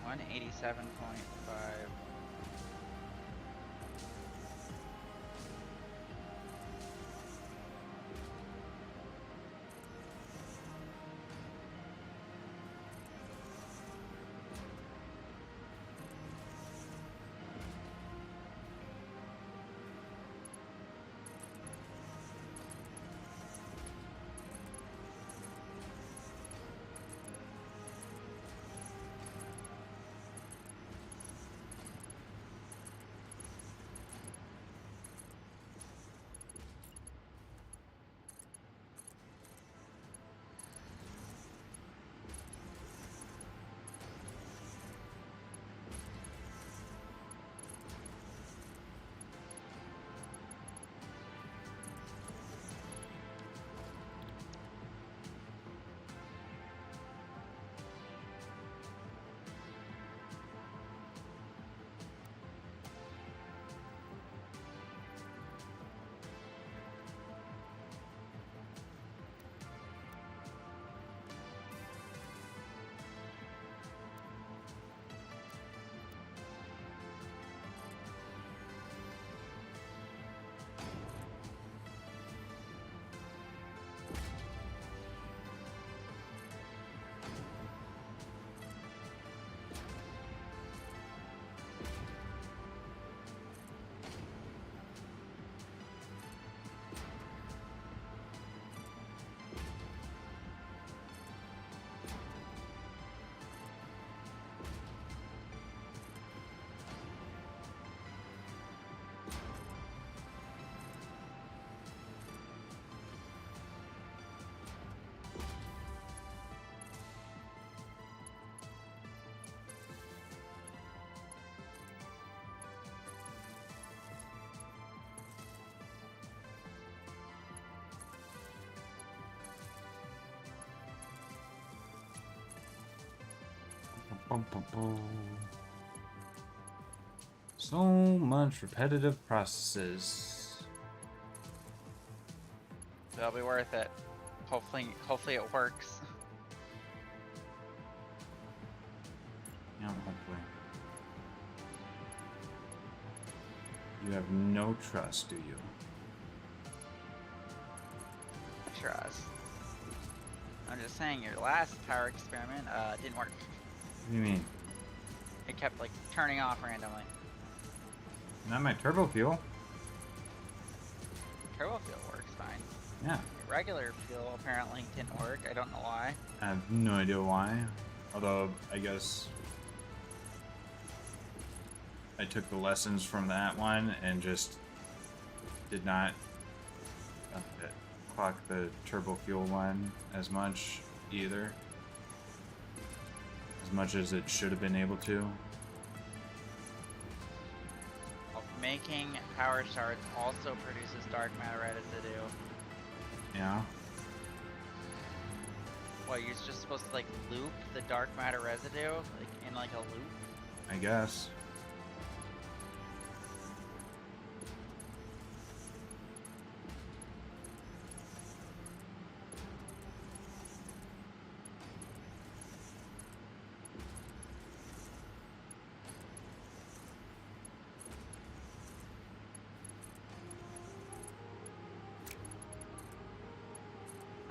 $187.5. Bum, bum, bum. So much repetitive processes. It'll be worth it. Hopefully it works. Yeah, hopefully. You have no trust, do you? Trust. I'm just saying, your last power experiment didn't work. What do you mean? It kept like turning off randomly. Not my turbo fuel. Turbo fuel works fine. Yeah. Your regular fuel apparently didn't work. I don't know why. I have no idea why. Although, I guess I took the lessons from that one and just did not clock the turbo fuel one as much either. As much as it should have been able to. Making power shards also produces dark matter residue. Yeah. What, you're just supposed to like loop the dark matter residue? Like in like a loop? I guess.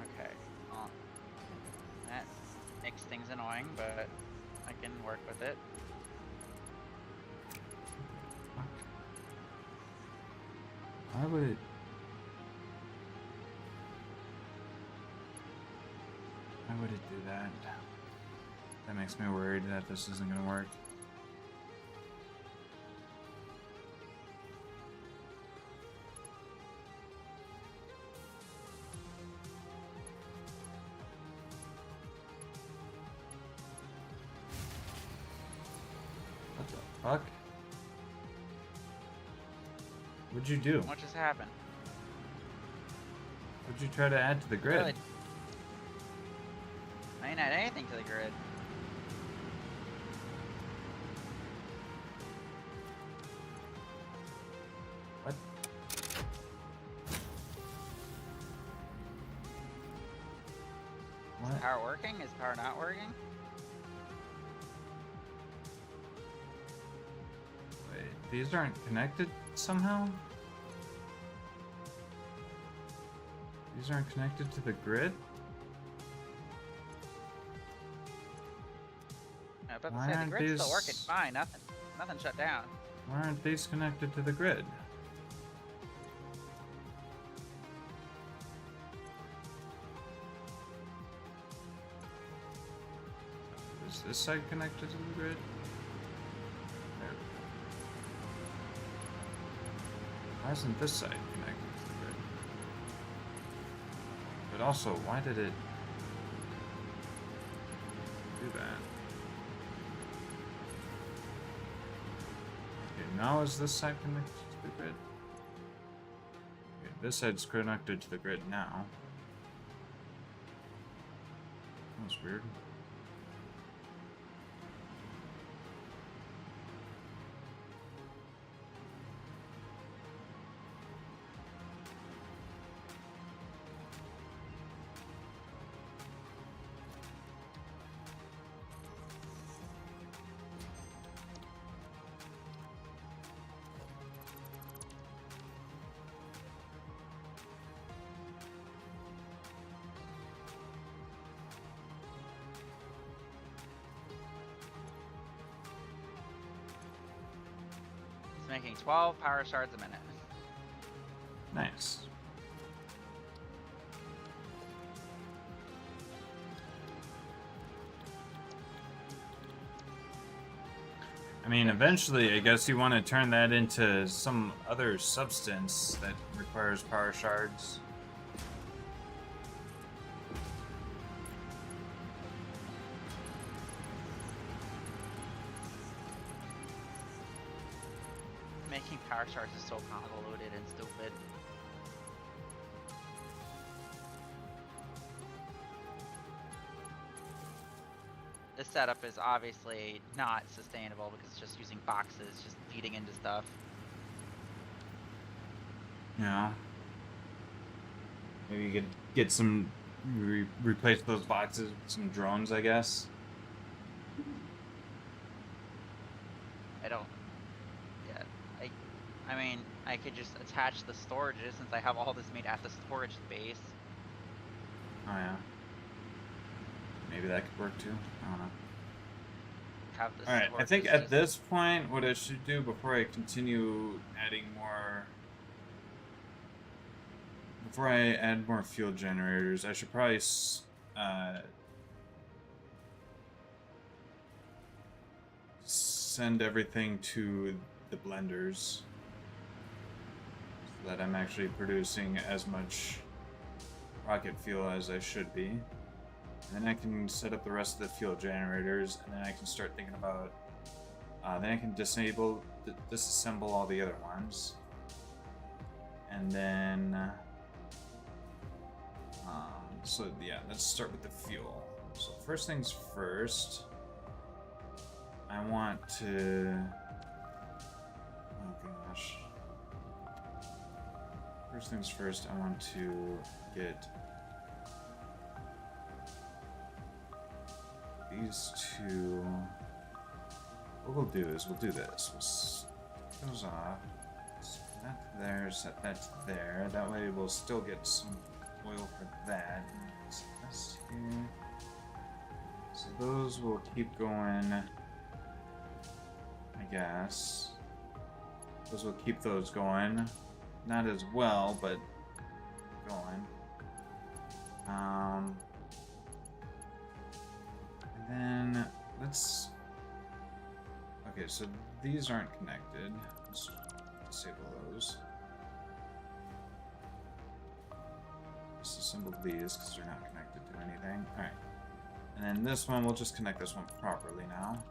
Okay. Well, that makes things annoying, but I can work with it. Why would it? Why would it do that? That makes me worried that this isn't gonna work. What the fuck? What'd you do? What just happened? What'd you try to add to the grid? Really? I ain't add anything to the grid. What? Is What? power working? Is power not working? Wait, these aren't connected somehow? These aren't connected to the grid? I was about to Why say, the aren't grid's still working these- fine. Nothing shut down. Why aren't these connected to the grid? Is this side connected to the grid? There. Why isn't this side connected to the grid? But also, why did it do that? Okay, now is this side connected to the grid? Okay, this side's connected to the grid now. That's weird. It's making 12 power shards a minute. Nice. I mean, eventually, I guess you want to turn that into some other substance that requires power shards. Making power shards is so convoluted and stupid. this setup is obviously not sustainable because it's just using boxes, just feeding into stuff. Yeah. Maybe you could get some, replace those boxes with some drones, I guess. I don't. Yeah. I mean, I could just attach the storages since I have all this made at the storage space. Oh yeah. Maybe that could work too. I don't know. Have the Alright, I storages think at just- this point, what I should do before I continue adding more... Before I add more fuel generators, I should probably send everything to the blenders so that I'm actually producing as much rocket fuel as I should be. And then I can set up the rest of the fuel generators, and then I can start thinking about... then I can disassemble all the other ones. And then... so yeah, let's start with the fuel. So first things first, I want to... Oh gosh. First things first, I want to get these two. What we'll do is we'll do this. We'll set those off. Set that there, set that there. That way we'll still get some oil for that. Set this here. So those will keep going, I guess. Those will keep those going. Not as well, but going. And then let's... Okay, so these aren't connected. Let's disable those. Disassemble these because they're not connected to anything. Alright. And then this one, we'll just connect this one properly now.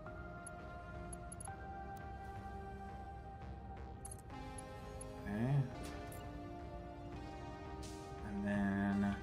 Okay. And then...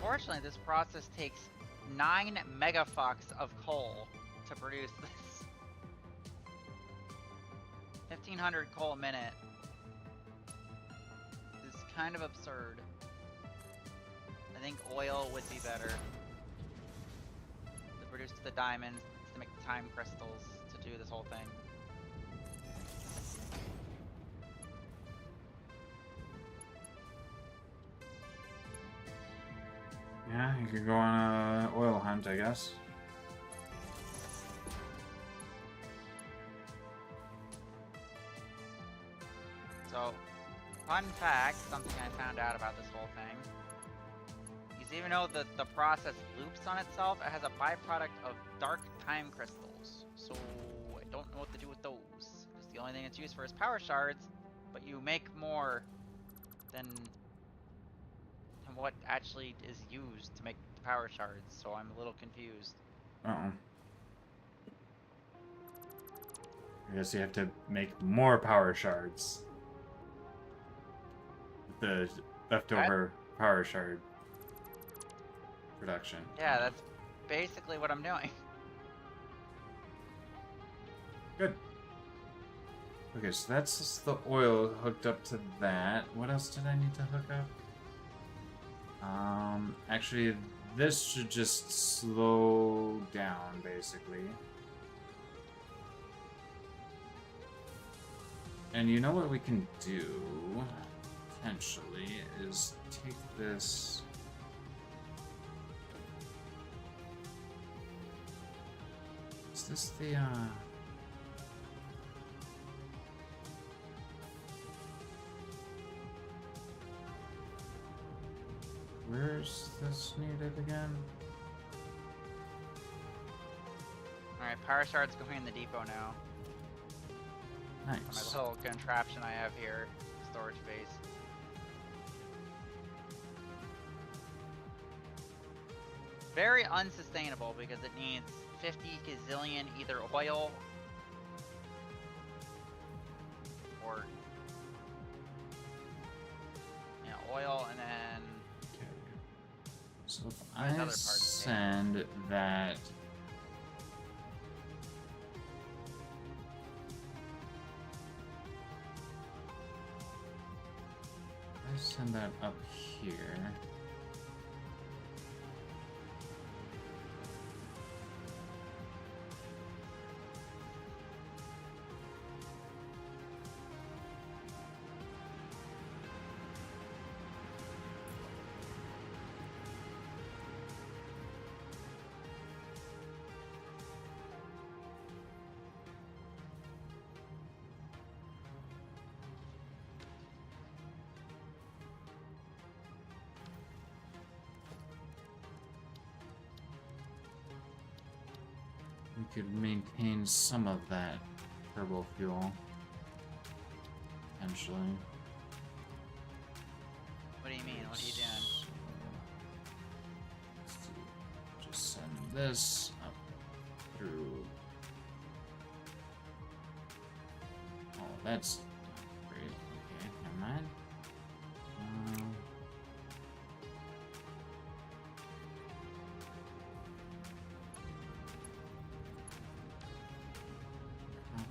Unfortunately, this process takes 9 megafucks of coal to produce this. 1,500 coal a minute. This is kind of absurd. I think oil would be better. To produce the diamonds, to make time crystals, to do this whole thing. Yeah, you could go on a oil hunt, I guess. So, fun fact, something I found out about this whole thing, is even though the process loops on itself, it has a byproduct of dark time crystals. So, I don't know what to do with those. Just the only thing it's used for is power shards, but you make more than what actually is used to make the power shards, so I'm a little confused. Uh-oh. I guess you have to make more power shards. The leftover power shard production. Yeah, that's basically what I'm doing. Good. Okay, so that's just the oil hooked up to that. What else did I need to hook up? Actually, this should just slow down, basically. And you know what we can do, potentially, is take this... Is this the, Where's this needed again? Alright, power shard's going in the depot now. Nice. My little contraption I have here, storage base. Very unsustainable because it needs 50 gazillion either oil or oil and then So if There's other I parts, send that... I send that up here. We could maintain some of that turbo fuel, potentially. what do you mean? What are you doing? Just send this up through. Oh, that's great. Okay, never mind.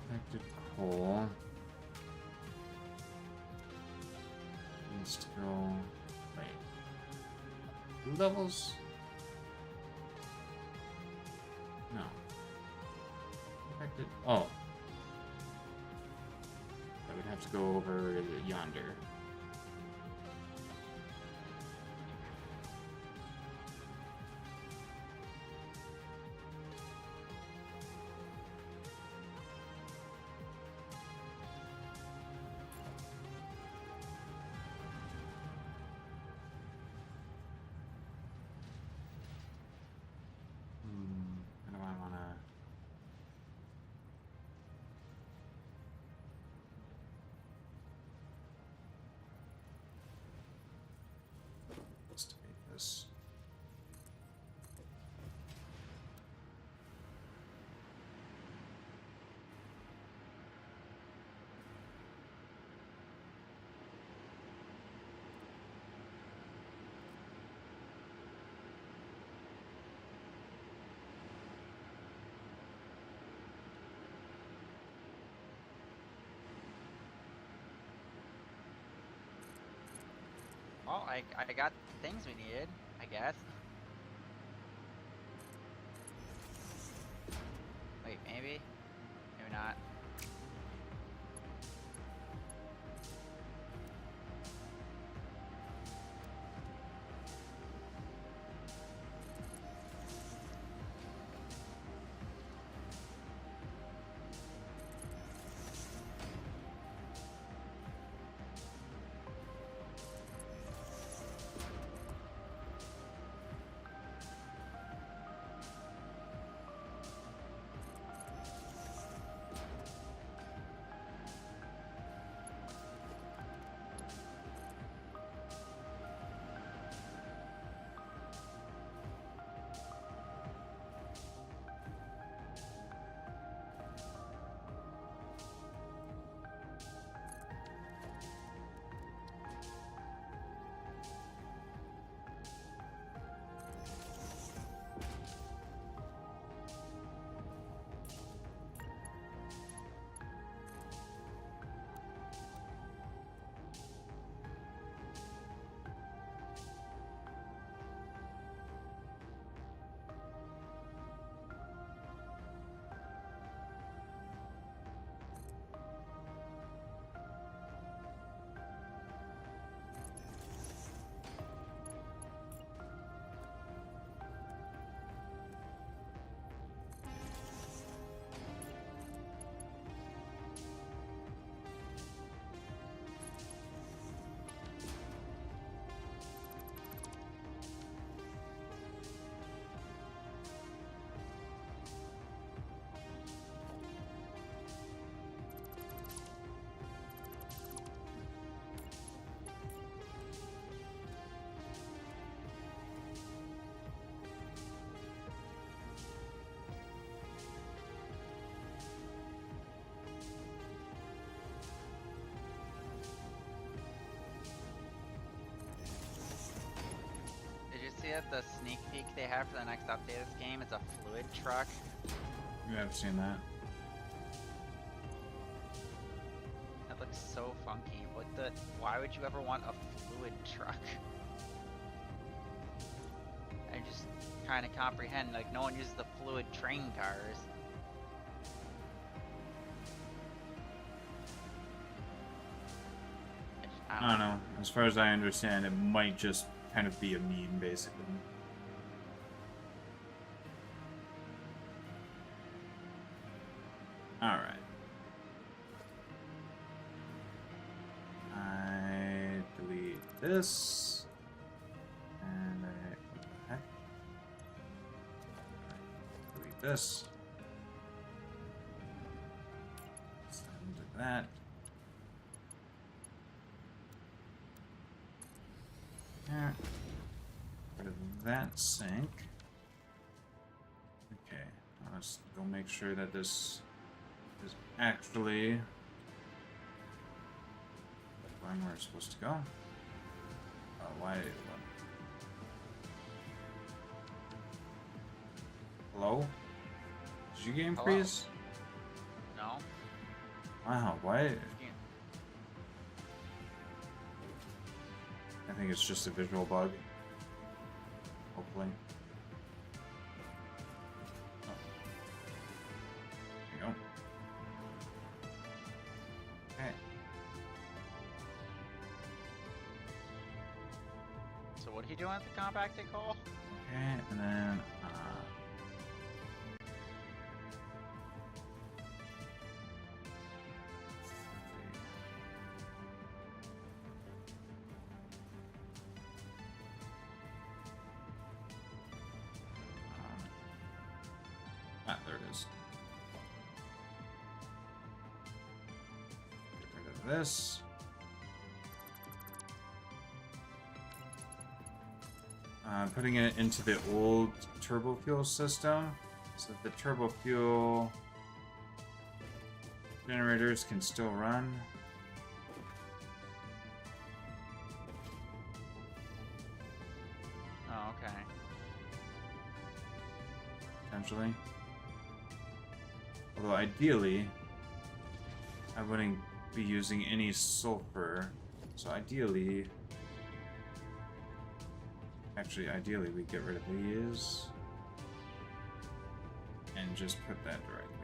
Compacted coal needs to go. Wait. 2 levels? No. Compacted. Oh. I would have to go over yonder. How do I want to... Well, I got the things we needed, I guess. Wait, maybe? Maybe not. Did you see that the sneak peek they have for the next update of this game is a fluid truck? You have seen that. That looks so funky. Why would you ever want a fluid truck? I just trying to comprehend, like, no one uses the fluid train cars. I don't know. As far as I understand, it might just kind of be a meme, basically. Alright. I delete this. And I... Heck? Delete this. Send that. Yeah. Rid of that sink. Okay, let's go make sure that this is actually going where it's supposed to go. Why? Hello? Did you game Hello? freeze? No? Wow, why? Yeah. I think it's just a visual bug. Hopefully. Oh. There you go. Okay. So what are you doing at the compacted coal? Okay, and then there it is. Get rid of this. Putting it into the old turbo fuel system, so that the turbo fuel generators can still run. Oh, okay. Potentially. Although ideally, I wouldn't be using any sulfur. So ideally, Actually, ideally, we get rid of these and just put that directly in.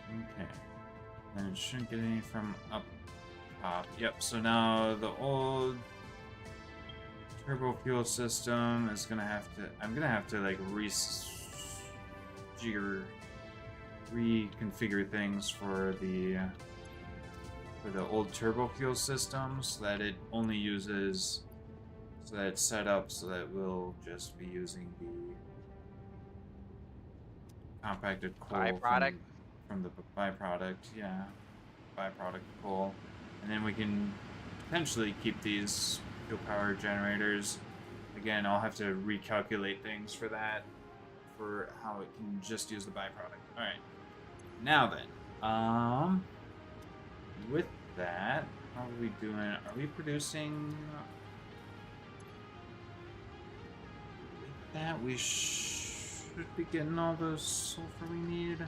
Okay. Then it shouldn't get any from up top. Yep, so now the old turbo fuel system is gonna have to... I'm gonna have to, like, reconfigure things for the old turbo fuel system so that it only uses... So that it's set up so that we'll just be using the compacted coal Byproduct? from the byproduct, yeah. Byproduct coal. And then we can potentially keep these fuel power generators. Again, I'll have to recalculate things for that, for how it can just use the byproduct. Alright. Now then, with that, how are we doing? Are we producing... With that, we should be getting all the sulfur we need.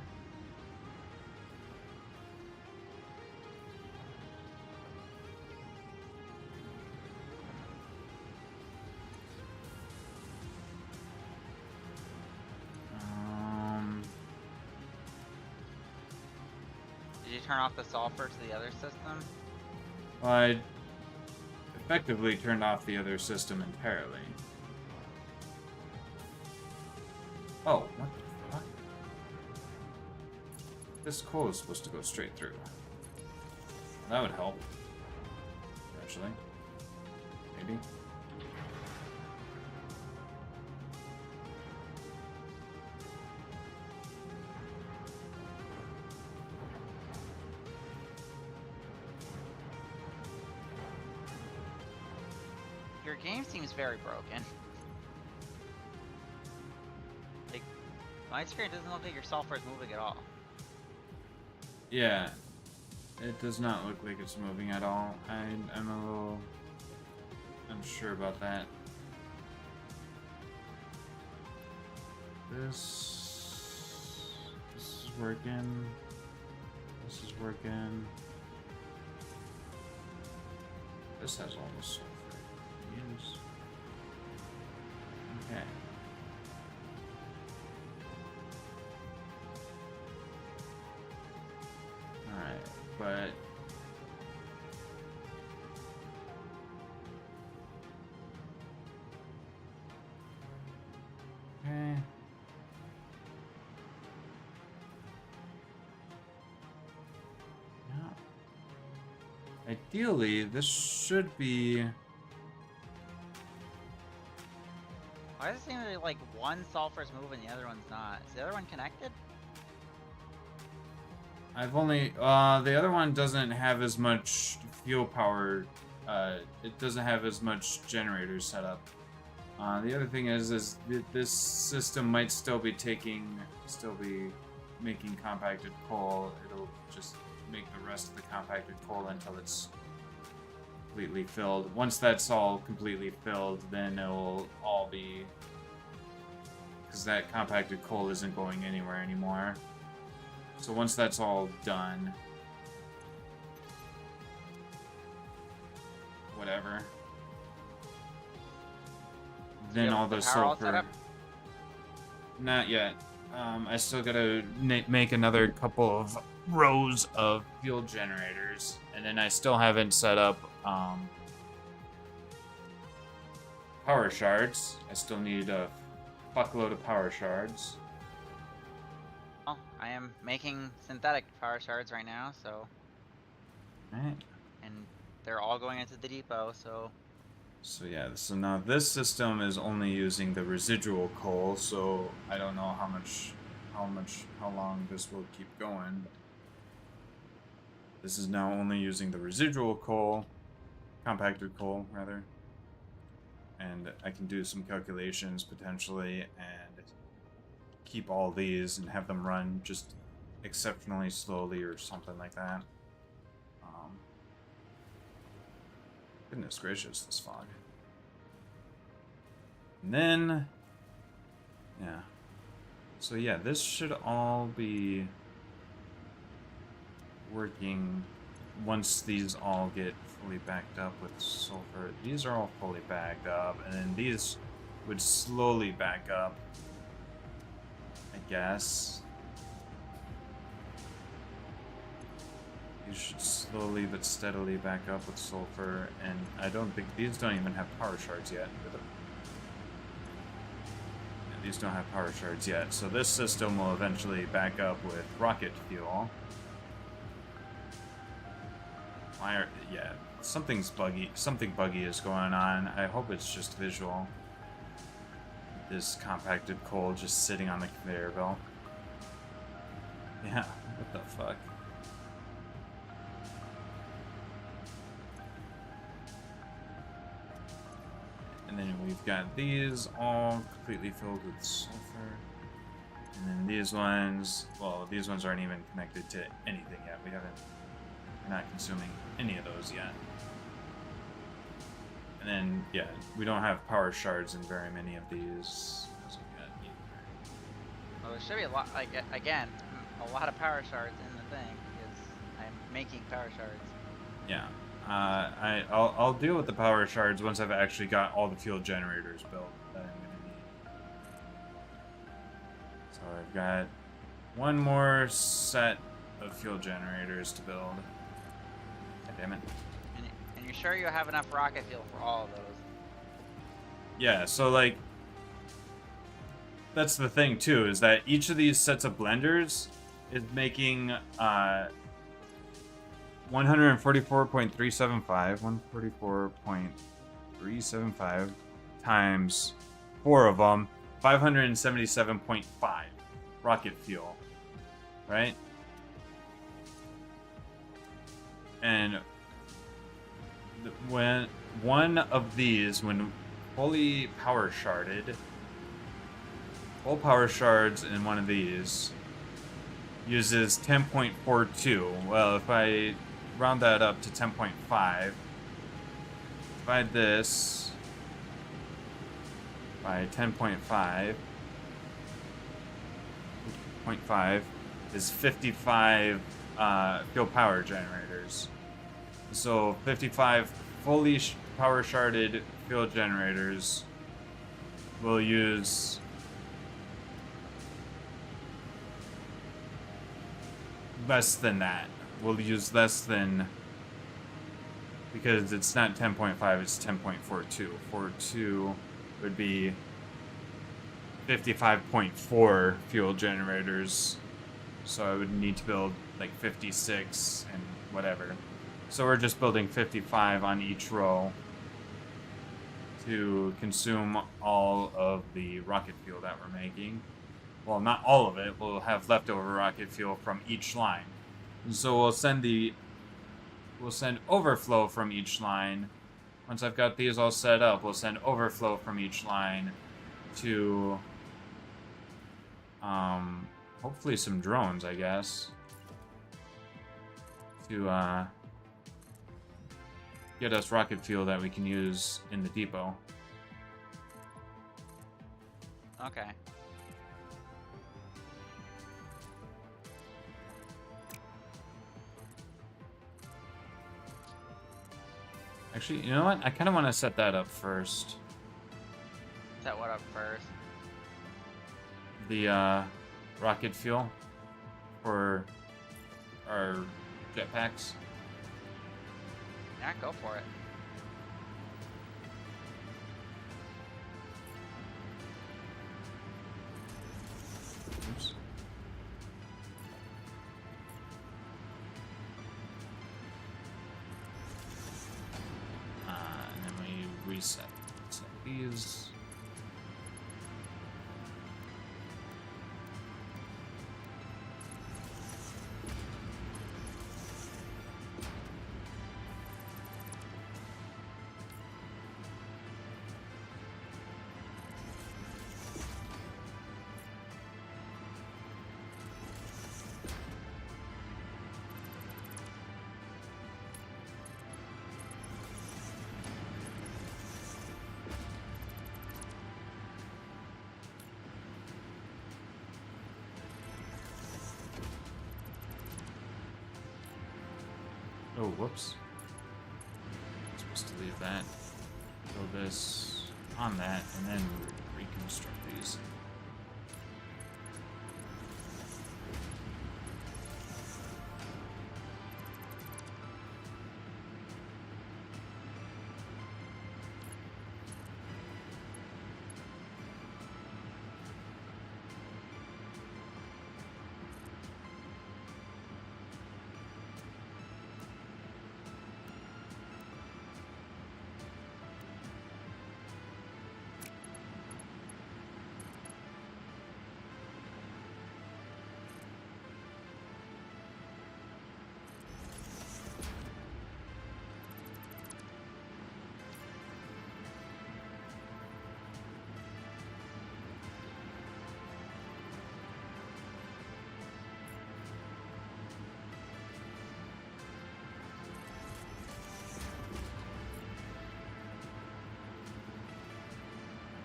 Did you turn off the sulfur to the other system? Well, I effectively turned off the other system entirely. Oh, what the fuck? This coal is supposed to go straight through. That would help. Actually. Maybe. Your game seems very broken. Like, my screen doesn't look like your sulfur is moving at all. Yeah. It does not look like it's moving at all. I'm a little unsure about that. This is working. This is working. This has all the sulfur. Use. Okay. Alright, but okay. Yeah. Ideally, this should be. Why does it seem like one sulfur's moving, the other one's not? Is the other one connected? I've only, the other one doesn't have as much fuel power, it doesn't have as much generators set up. The other thing is this system might still be making compacted coal. It'll just make the rest of the compacted coal until it's completely filled. Once that's all completely filled, then it'll all be, because that compacted coal isn't going anywhere anymore. So once that's all done, whatever, then all the power all set sulfur. up? Not yet. I still gotta make another couple of rows of fuel generators, and then I still haven't set up power shards. I still need a fuckload of power shards. Well, I am making synthetic power shards right now, so... Right. And they're all going into the depot, so... So yeah, so now this system is only using the residual coal, so I don't know how long this will keep going. This is now only using the residual coal, compacted coal rather. And I can do some calculations potentially and keep all these and have them run just exceptionally slowly or something like that. Goodness gracious, this fog. And then, yeah. So yeah, this should all be working once these all get fully backed up with sulfur. These are all fully backed up, and then these would slowly back up, I guess. You should slowly but steadily back up with sulfur, and I don't think these don't even have power shards yet. Yeah, these don't have power shards yet, so this system will eventually back up with rocket fuel. Yeah, something buggy is going on. I hope it's just visual. This compacted coal just sitting on the conveyor belt. Yeah, what the fuck? And then we've got these all completely filled with sulfur. And then these ones, well, these ones aren't even connected to anything yet. We're not consuming any of those yet. And then, yeah, we don't have power shards in very many of these. Well, there should be a lot, like, again, a lot of power shards in the thing, because I'm making power shards. Yeah. I'll deal with the power shards once I've actually got all the fuel generators built that I'm gonna need. So I've got one more set of fuel generators to build. God damn it. And you're sure you have enough rocket fuel for all of those? Yeah, so like that's the thing too, is that each of these sets of blenders is making 144.375 times 4 of them, 577.5 rocket fuel, right? And when one of these, when fully power sharded, full power shards in one of these uses 10.42. Well, if I round that up to 10.5, divide this by 10.5, 0.5 is 55 fuel power generators. So 55 fully power sharded fuel generators will use less than that. We'll use less than, because it's not 10.5, it's 10.42. 42 would be 55.4 fuel generators. So I would need to build like 56 and whatever. So we're just building 55 on each row to consume all of the rocket fuel that we're making. Well, not all of it. We'll have leftover rocket fuel from each line. And so we'll send overflow from each line. Once I've got these all set up, we'll send overflow from each line to hopefully some drones, I guess, to get us rocket fuel that we can use in the depot. Okay. Actually, you know what? I kind of want to set that up first. Set what up first? The rocket fuel for our jetpacks. Yeah, go for it. Oops. And then we reset. So these. Oh, whoops. I'm supposed to leave that. Throw this on that, and then reconstruct these.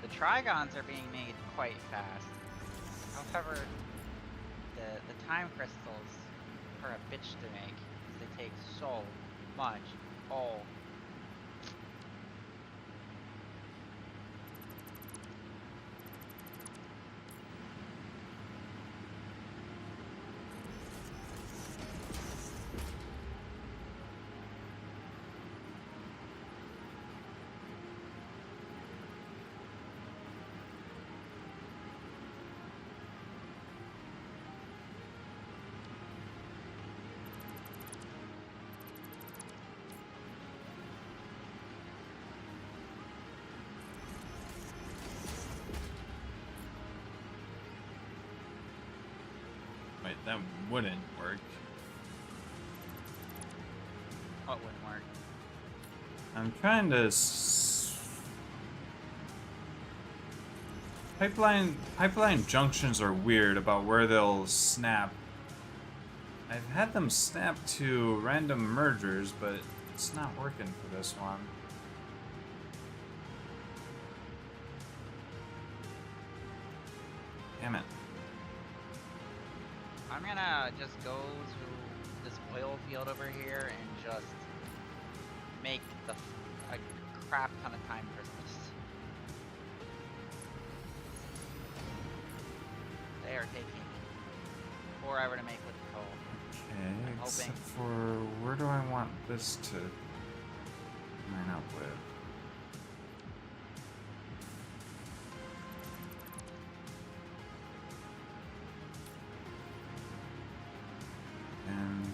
The trigons are being made quite fast. However, the time crystals are a bitch to make. They take so much coal. Wait, that wouldn't work. What wouldn't work? I'm trying to pipeline junctions are weird about where they'll snap. I've had them snap to random mergers, but it's not working for this one. Damn it. I'm gonna just go to this oil field over here and just make a crap ton of time crystals. They are taking forever to make with the coal. Okay, except for where do I want this to line up with? And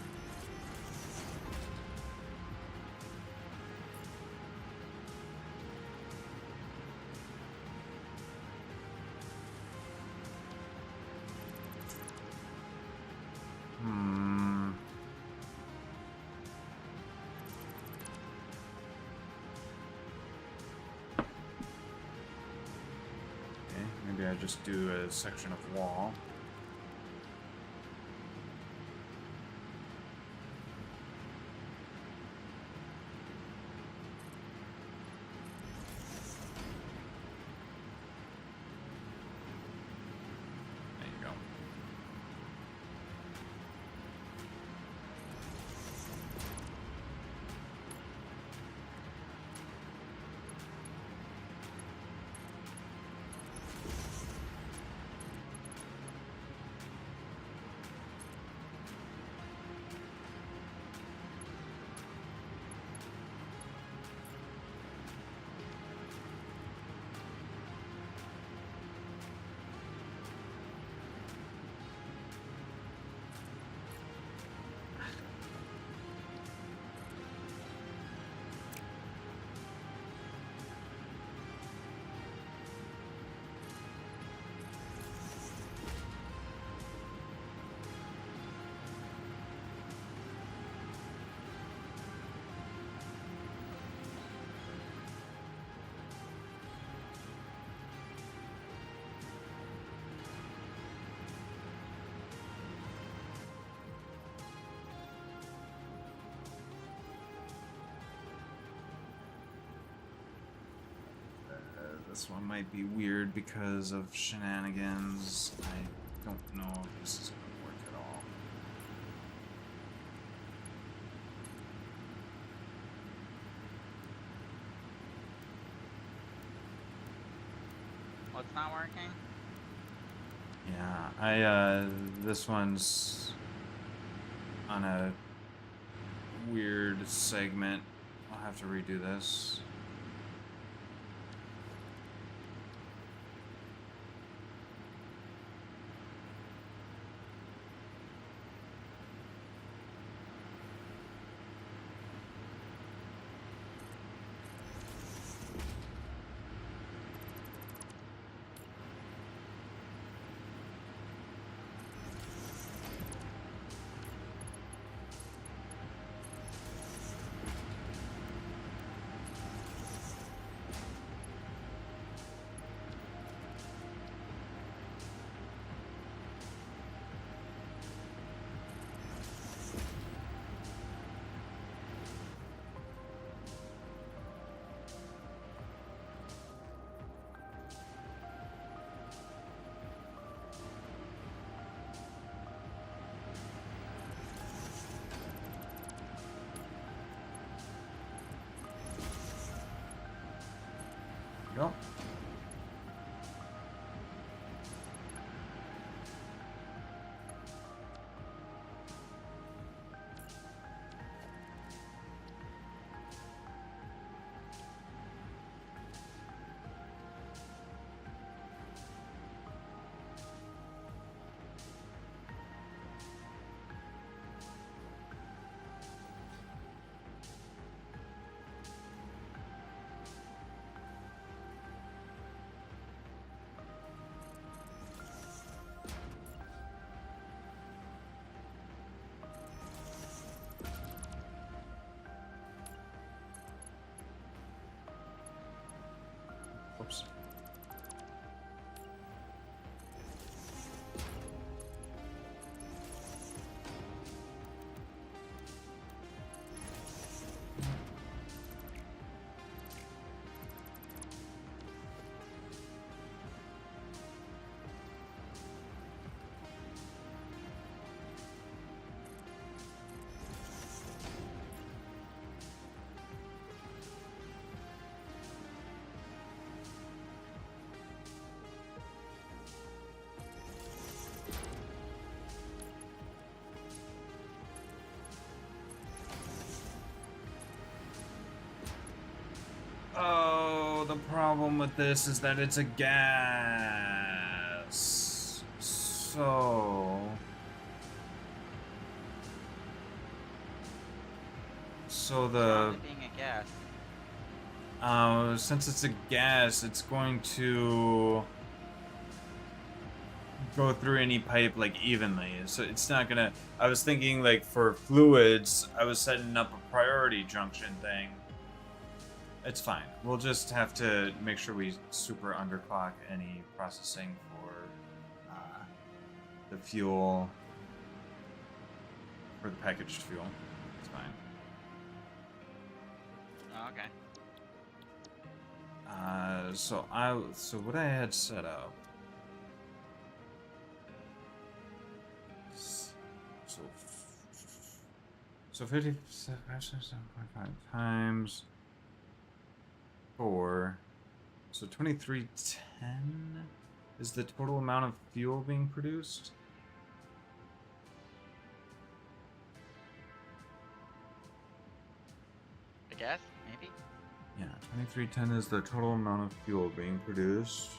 okay, maybe I just do a section of wall. There you go. this one might be weird because of shenanigans. I don't know if this is gonna work at all. What's not working? Yeah, this one's on a weird segment. I'll have to redo this. Go. Oops. Oh, the problem with this is that it's a gas. So What's wrong with being a gas? since it's a gas, it's going to go through any pipe like evenly. So it's not gonna. I was thinking like for fluids, I was setting up a priority junction thing. It's fine. We'll just have to make sure we super underclock any processing for the fuel, for the packaged fuel. It's fine. Oh, okay. So what I had set up. So 57.5 times 4. So 2310 is the total amount of fuel being produced. I guess, maybe. Yeah, 2310 is the total amount of fuel being produced.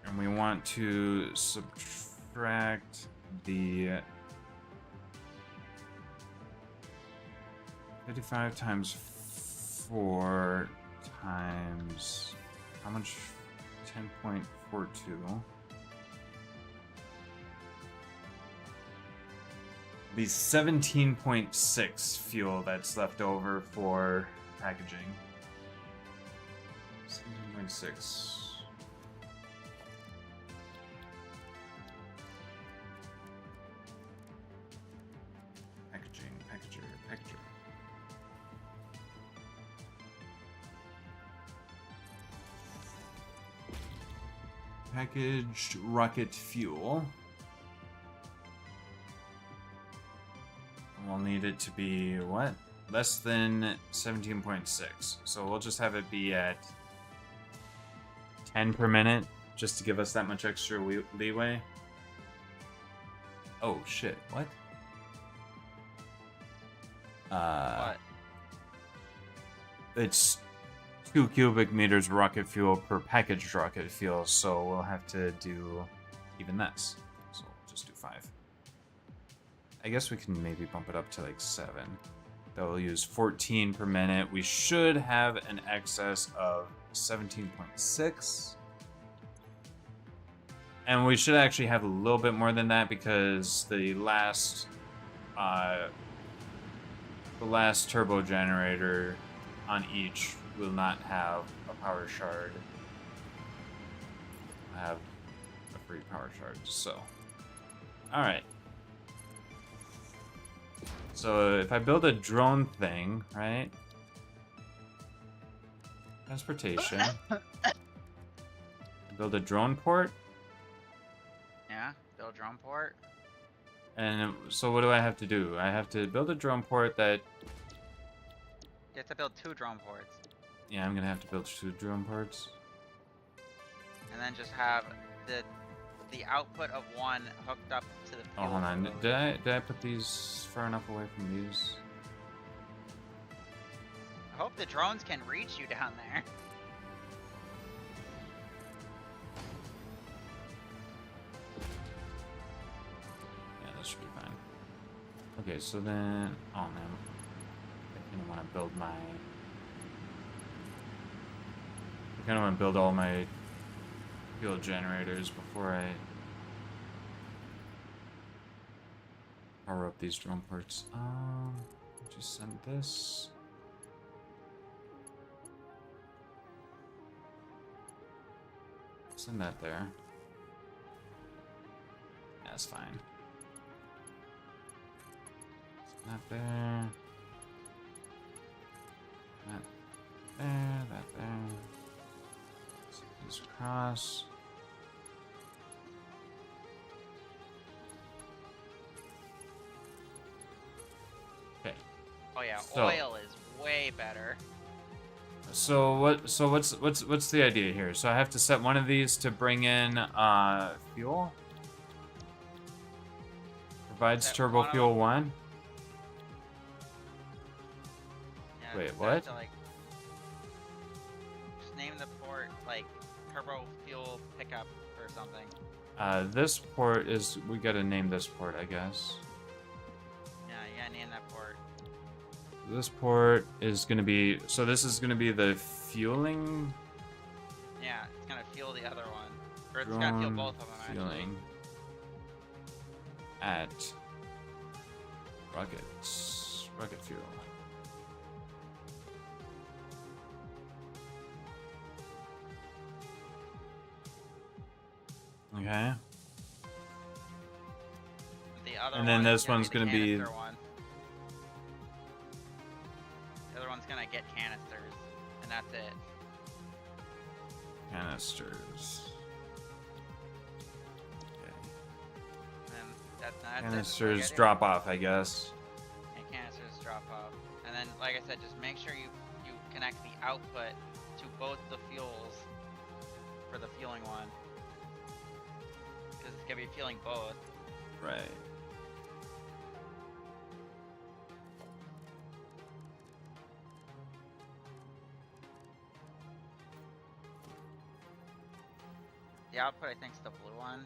And we want to subtract the 55 times 4 times how much? 10.42. Be 17.6 fuel that's left over for packaging. 17.6. Packager. Packaged rocket fuel. We'll need it to be, what? Less than 17.6. So we'll just have it be at 10 per minute, just to give us that much extra leeway. Oh, shit. What? What? It's 2 cubic meters rocket fuel per packaged rocket fuel, so we'll have to do even less. So we'll just do 5. I guess we can maybe bump it up to like 7. That will use 14 per minute. We should have an excess of 17.6. And we should actually have a little bit more than that because the last turbo generator on each will not have a power shard. I have a free power shard, so. Alright. So if I build a drone thing, right? Transportation. Build a drone port. Yeah, build drone port. And so what do I have to do? I have to build a drone port that... You have to build 2 drone ports. Yeah, I'm gonna have to build 2 drone ports. And then just have the output of one hooked up to the Oh, fuel. hold on. hose. Did I put these far enough away from these? I hope the drones can reach you down there. Yeah, that should be fine. Okay, so then... Oh, man. I kind of want to build my... I kind of want to build all my fuel generators before I power up these drone ports. Just send this. Send that there. That's fine. Send that there. That there, that there. Send these across. Okay. Oh yeah, So- oil is way better. So what's the idea here? So I have to set one of these to bring in fuel. Provides Set turbo one of fuel them. 1. Yeah, Wait, just have what? to, like, just name the port like turbo fuel pickup or something. This port is, we gotta name this port, I guess. Yeah, you gotta name that port. This port is gonna be, so this is gonna be the fueling. Yeah, it's gonna fuel the other one, or it's gonna fuel Drone both of them actually. fueling at rocket fuel. Okay. The other And then one is this one's the gonna be- canister one. The other one's gonna get canisters, and that's it. Canisters. Okay. And that's it. Canisters Like, drop off, I guess. And canisters drop off. And then, like I said, just make sure you connect the output to both the fuels for the fueling one. Because it's gonna be fueling both. Right. The output, I think, is the blue one.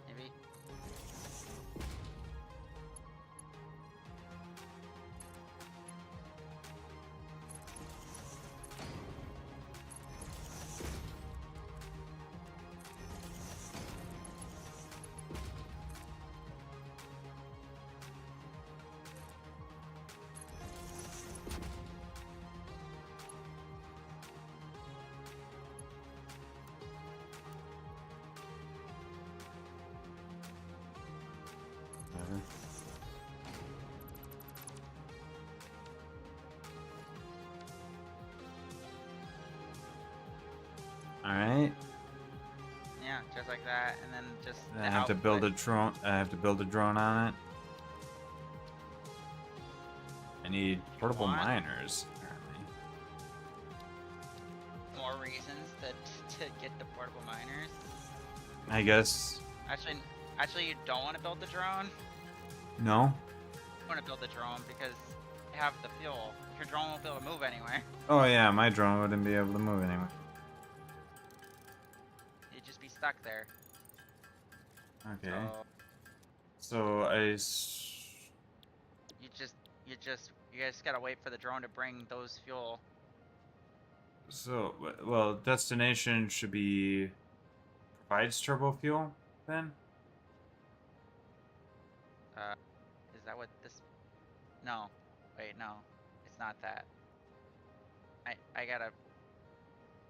Maybe. Whatever. Alright. just like that, and then just Then the I have to build a output. drone. I have to build a drone on it. I need portable want? miners, apparently. More reasons to get the portable miners. I guess. Actually, you don't want to build the drone. No? You want to build the drone because you have the fuel. Your drone won't be able to move anywhere. Oh yeah, my drone wouldn't be able to move anyway. You'd just be stuck there. Okay. So So you guys gotta wait for the drone to bring those fuel. well, destination should be provides turbo fuel then. Is that what this? No, wait, no, it's not that. I gotta.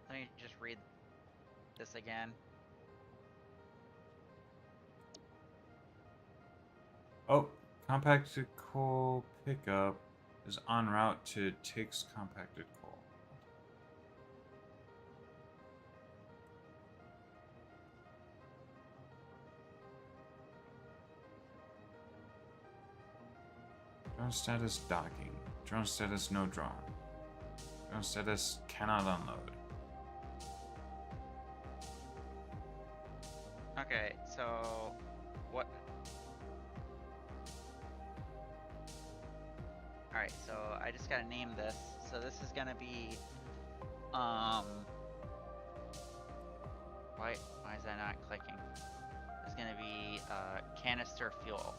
Let me just read this again. Oh, compacted coal pickup is en route to takes compacted coal. Drone status docking. Drone status no drone. Drone status cannot unload. Okay, so what? Alright, so I just gotta name this. So this is gonna be, why is that not clicking? This is gonna be, canister fuel.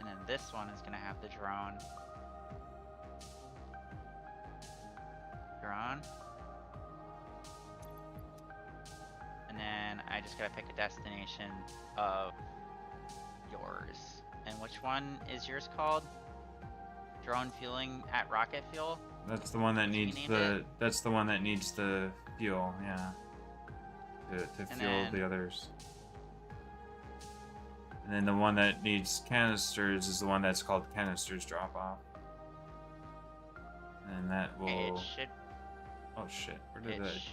And then this one is gonna have the drone. Drone. And then I just gotta pick a destination of yours. And which one is yours called? Drone fueling at rocket fuel? That's the one that Should we needs name the. it? That's the one that needs the fuel. Yeah. To fuel then- the others. And then the one that needs canisters is the one that's called canisters drop off. And that Okay, will. it should. Oh shit! Where did It that? sh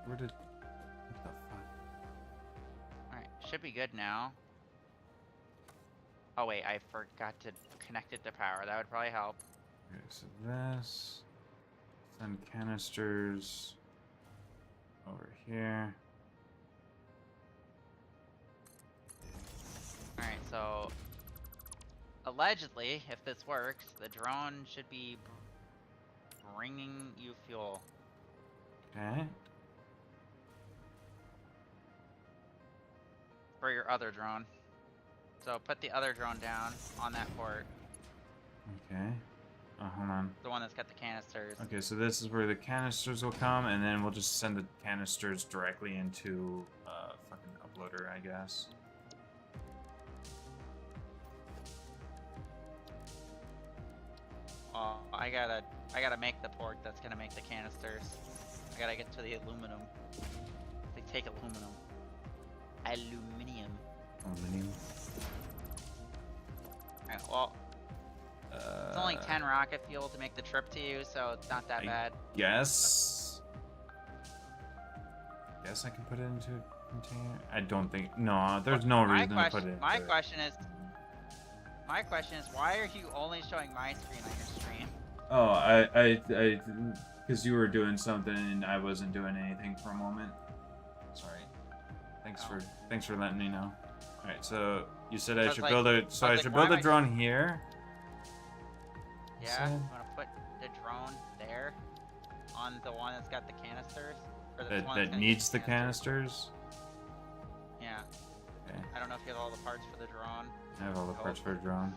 Where did? What the fuck? Alright, should be good now. Oh wait, I forgot to connect it to power. That would probably help. Okay, so this. Send canisters over here. Alright, so allegedly, if this works, the drone should be bringing you fuel. Okay. For your other drone. So put the other drone down on that port. Okay. Oh, hold on. The one that's got the canisters. Okay, so this is where the canisters will come, and then we'll just send the canisters directly into fucking uploader, I guess. Oh, I gotta make the port that's gonna make the canisters. I gotta get to the aluminum. They take aluminum. Aluminium. Aluminum. Alright, well, it's only 10 rocket fuel to make the trip to you, so it's not that bad. Guess I can put it into a container. I don't think. No, there's no reason to put it. My question is, why are you only showing my screen on your stream? Oh, I, because you were doing something and I wasn't doing anything for a moment. Sorry. Thanks for letting me know. All right, so you said I should build a. So I should build a drone here. Yeah, So- you wanna put the drone there, on the one that's got the canisters, or the one that's That gonna needs use the canisters. Yeah. Okay. I don't know if you have all the parts for the drone, I have all the parts for a drone.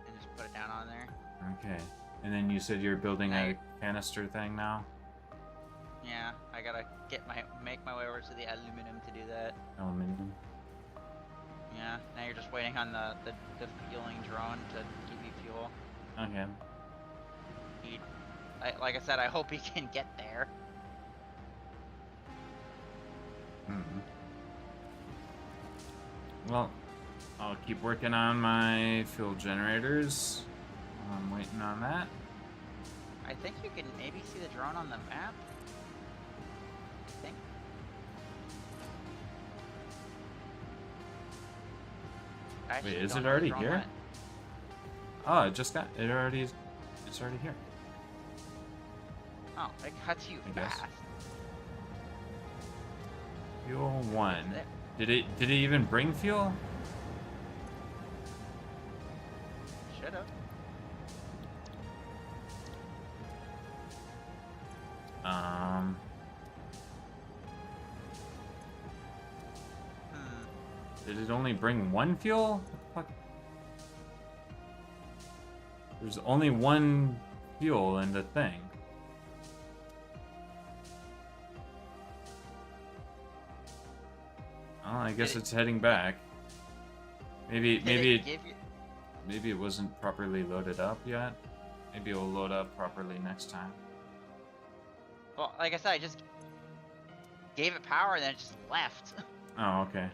and just put it down on there. Okay. And then you said you're building a Right. canister thing now? Yeah, I gotta make my way over to the aluminum to do that. Aluminum. Yeah, now you're just waiting on the fueling drone to give you fuel. Okay. Like I said, I hope he can get there. Well, I'll keep working on my fuel generators. I'm waiting on that. I think you can maybe see the drone on the map. I think. I Wait, actually is don't it know the already drone here? went. Oh, it just got it already. It's already here. Oh, it cuts you I guess. fast. Fuel 1. It Did it even bring fuel? should have. Did it only bring one fuel? What the fuck? There's only one fuel in the thing. Oh, I guess Did it- it's heading back. Maybe Did maybe it give you? maybe it wasn't properly loaded up yet. Maybe it'll load up properly next time. Well, like I said, I just gave it power and then it just left. Oh, okay.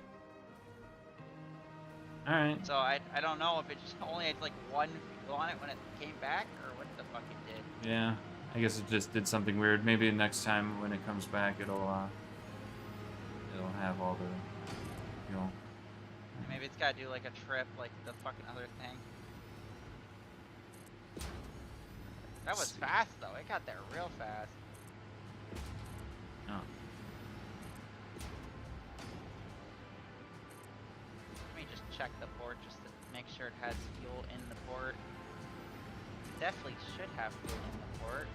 Alright. So I don't know if it just only had like one fuel on it when it came back or what the fuck it did. Yeah. I guess it just did something weird. Maybe next time when it comes back it'll have all the fuel. Maybe it's gotta do like a trip like the fucking other thing. That was fast though. It got there real fast. Oh. Let me just check the port just to make sure it has fuel in the port. Definitely should have fuel in the port.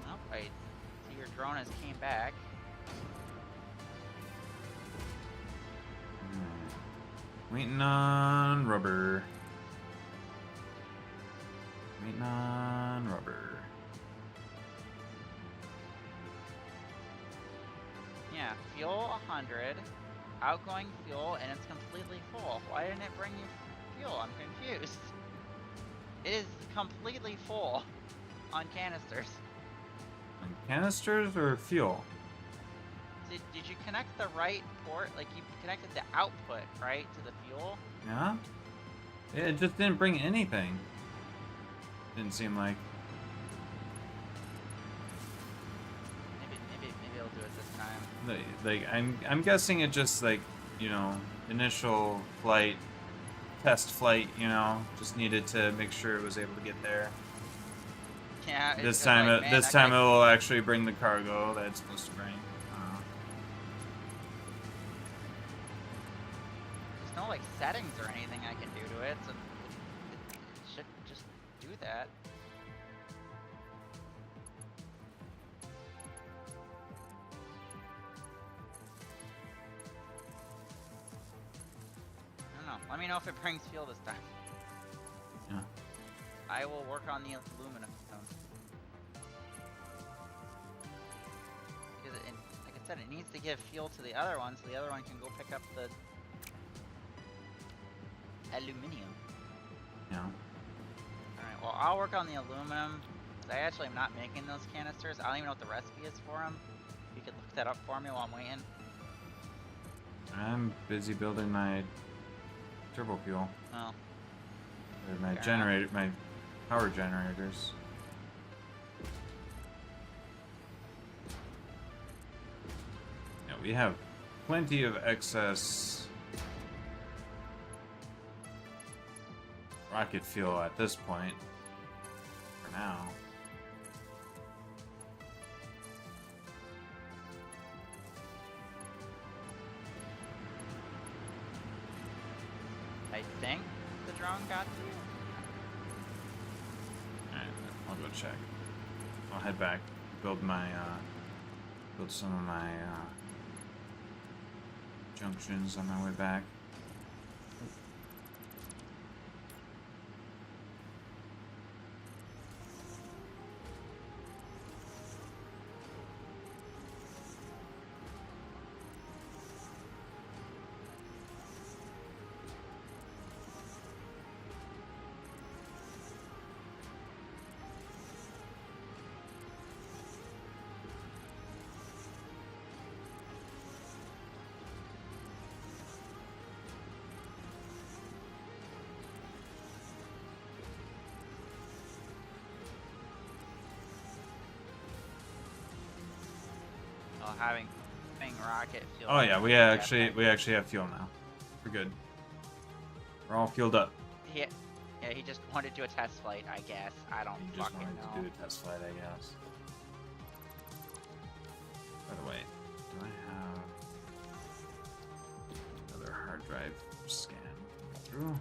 Oh, I see your drone has came back. Waiting on rubber. Waiting on rubber. Yeah, fuel 100, outgoing fuel, and it's completely full. Why didn't it bring you fuel? I'm confused. It is completely full on canisters. On canisters or fuel? Did you connect the right port? Like you connected the output, right, to the fuel? Yeah? It just didn't bring anything. Didn't seem like. Maybe it'll do it this time. Like I'm guessing it just like, you know, initial flight, test flight, you know, just needed to make sure it was able to get there. Yeah. It's This just time like, man, this that time guy- it will actually bring the cargo that it's supposed to bring. There's no like settings or anything I can do to it, so it should just do that. I don't know. Let me know if it brings fuel this time. Yeah. I will work on the aluminum stone. Because like I said, it needs to give fuel to the other one, so the other one can go pick up the aluminium. Yeah. Alright, well, I'll work on the aluminum. I actually am not making those canisters. I don't even know what the recipe is for them. You could look that up for me while I'm waiting. I'm busy building my turbo fuel. Oh. Or my Fair generator, my power generators. Yeah, we have plenty of excess rocket fuel at this point. For now. I think the drone got to you. Alright, I'll go check. I'll head back, build my, build some of my, junctions on my way back. having rocket fuel. Oh yeah, for we the actually jetpack. have fuel now. We're good. We're all fueled up. Yeah, he just wanted to do a test flight, I guess. I don't You just fucking wanted know. to do a test flight, I guess. By the way, do I have another hard drive scan through?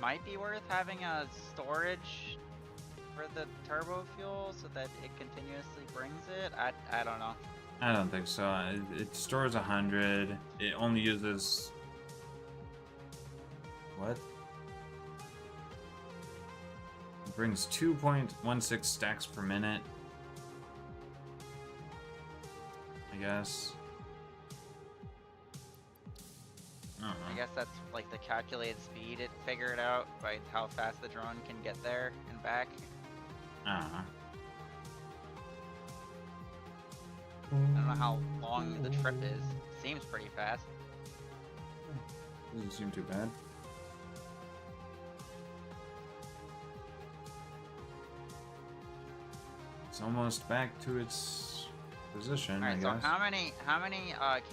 Might be worth having a storage for the turbo fuel so that it continuously brings it. I don't know. I don't think so. It stores 100. It only uses what? It brings 2.16 stacks per minute. I guess. I don't know. I guess that's like the calculated speed it figured out by how fast the drone can get there and back. I don't know. I don't know how long the trip is. Seems pretty fast. Doesn't seem too bad. It's almost back to its position, Alright, I so guess. how many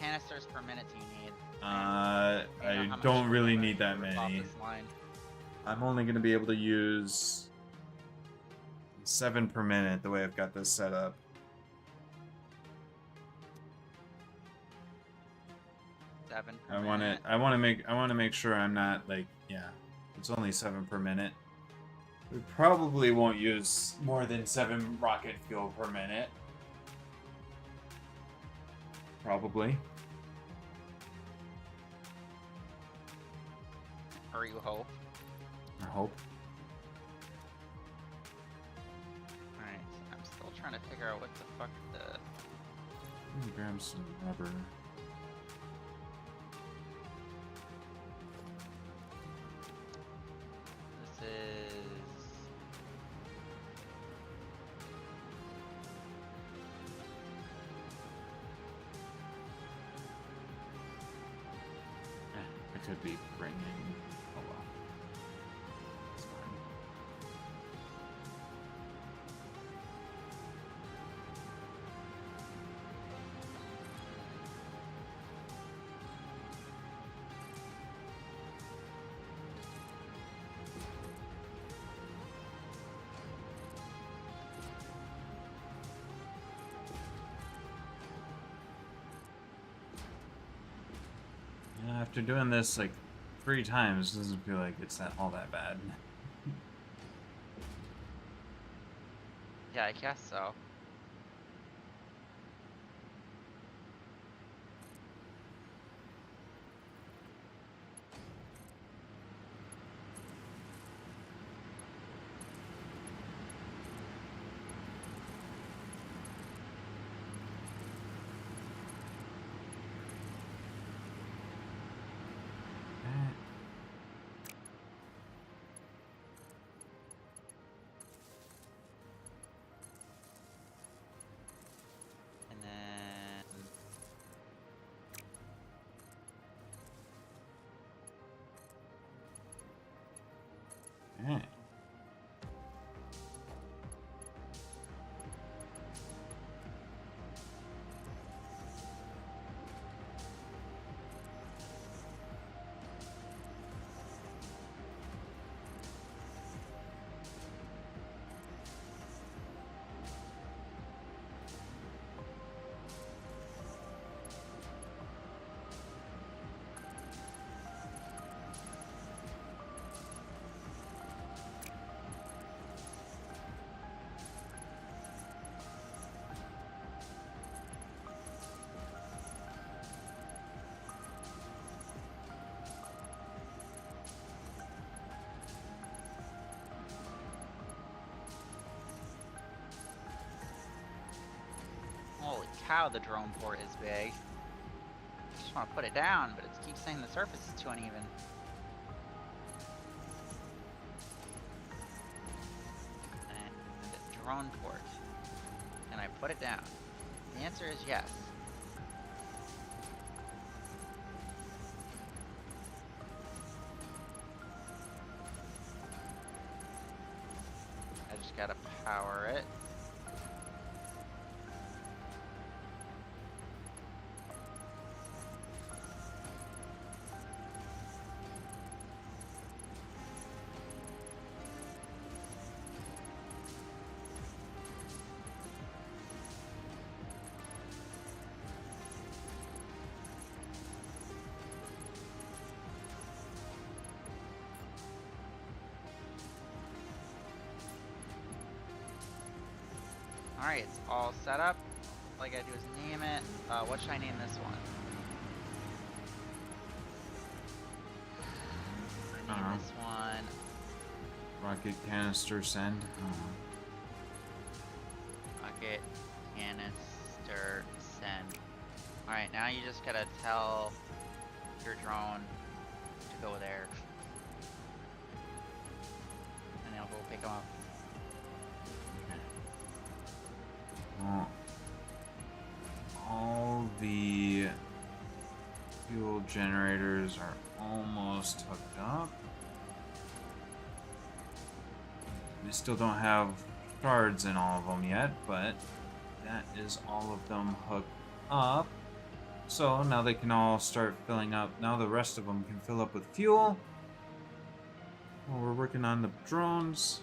canisters per minute do you need? I You know how much don't really fuel need that rip off many. this line? I'm only going to be able to use 7 per minute the way I've got this set up. I want to make sure I'm not like, yeah, it's only 7 per minute. We probably won't use more than 7 rocket fuel per minute. Probably. Or you hope. I hope. Alright, I'm still trying to figure out what the fuck the... Let me grab some rubber. This is... I could be bringing. Oh well. It's fine. Yeah, after doing this like 3 times, it doesn't feel like it's all that bad. Yeah, I guess so. And then... Yeah. Holy cow, the drone port is big. I just want to put it down, but it keeps saying the surface is too uneven. And the drone port. Can I put it down? The answer is yes. I just gotta power it. Alright, it's all set up. All I gotta do is name it. What should I name this one? Name this one. Rocket canister send. Rocket canister send. Alright, now you just gotta tell your drone to go there. And it'll go pick them up. Well, all the fuel generators are almost hooked up. We still don't have shards in all of them yet, but that is all of them hooked up. So now they can all start filling up. Now the rest of them can fill up with fuel. While we're working on the drones.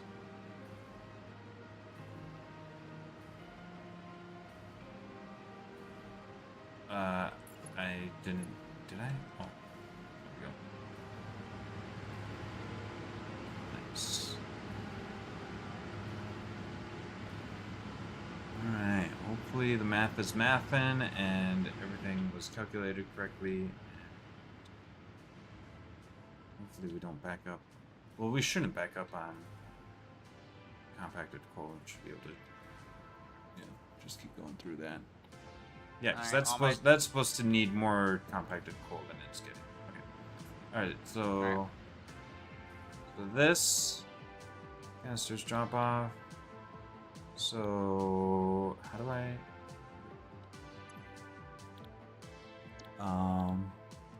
I didn't. Did I? Oh, there we go. Nice. Alright, hopefully the math is mathin' and everything was calculated correctly. Hopefully we don't back up. Well, we shouldn't back up on compacted coal. We should be able to, just keep going through that. Yeah, because that's supposed to need more compacted coal than it's getting. Okay. Alright, so this canisters drop off. So how do I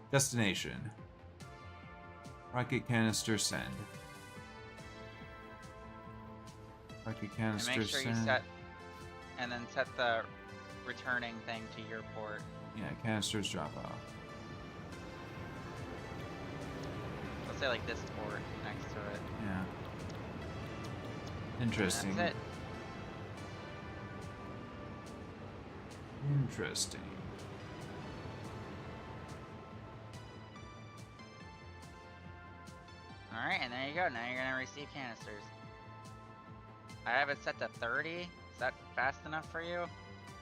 destination. Rocket canister send. Rocket canister and make sure send. you set and then set the returning thing to your port. Yeah, canisters drop off. Let's say like this port next to it. Yeah. Interesting. And that's it. Interesting. Alright, and there you go. Now you're gonna receive canisters. I have it set to 30. Is that fast enough for you?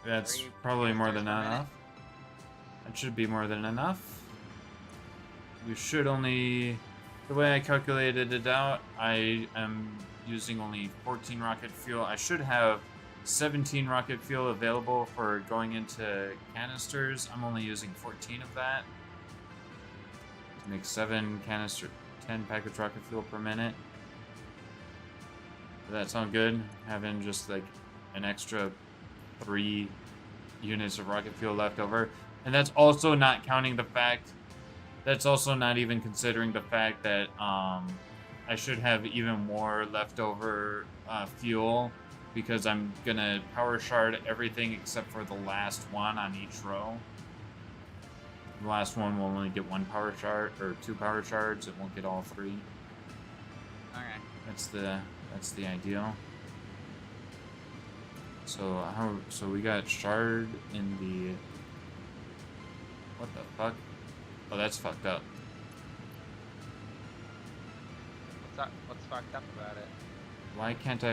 That's 30 probably more than canisters per minute? enough. That should be more than enough. We should only... The way I calculated it out, I am using only 14 rocket fuel. I should have 17 rocket fuel available for going into canisters. I'm only using 14 of that. To make 10 package rocket fuel per minute. Does that sound good? Having just like an extra 3 units of rocket fuel left over. And that's also not counting the fact, that's also not even considering the fact that I should have even more leftover fuel because I'm gonna power shard everything except for the last one on each row. The last one will only get 1 power shard or 2 power shards. It won't get all 3. Okay. That's the ideal. So we got shard in the... What the fuck? Oh, that's fucked up. What's fucked up about it? Why can't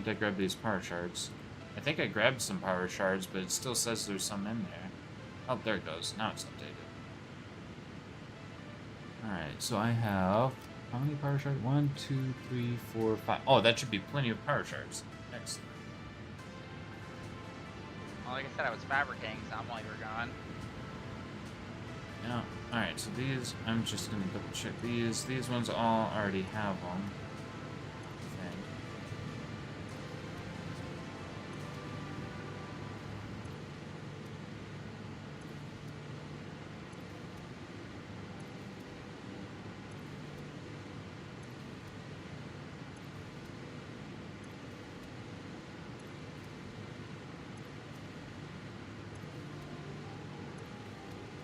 I grab these power shards? I think I grabbed some power shards, but it still says there's some in there. Oh, there it goes. Now it's updated. Alright, so I have... How many power shards? 1, 2, 3, 4, 5. Oh, that should be plenty of power shards. Excellent. Well, like I said, I was fabricating some while you were gone. Yeah. Alright, so these... I'm just gonna double check these. These ones all already have them. Okay.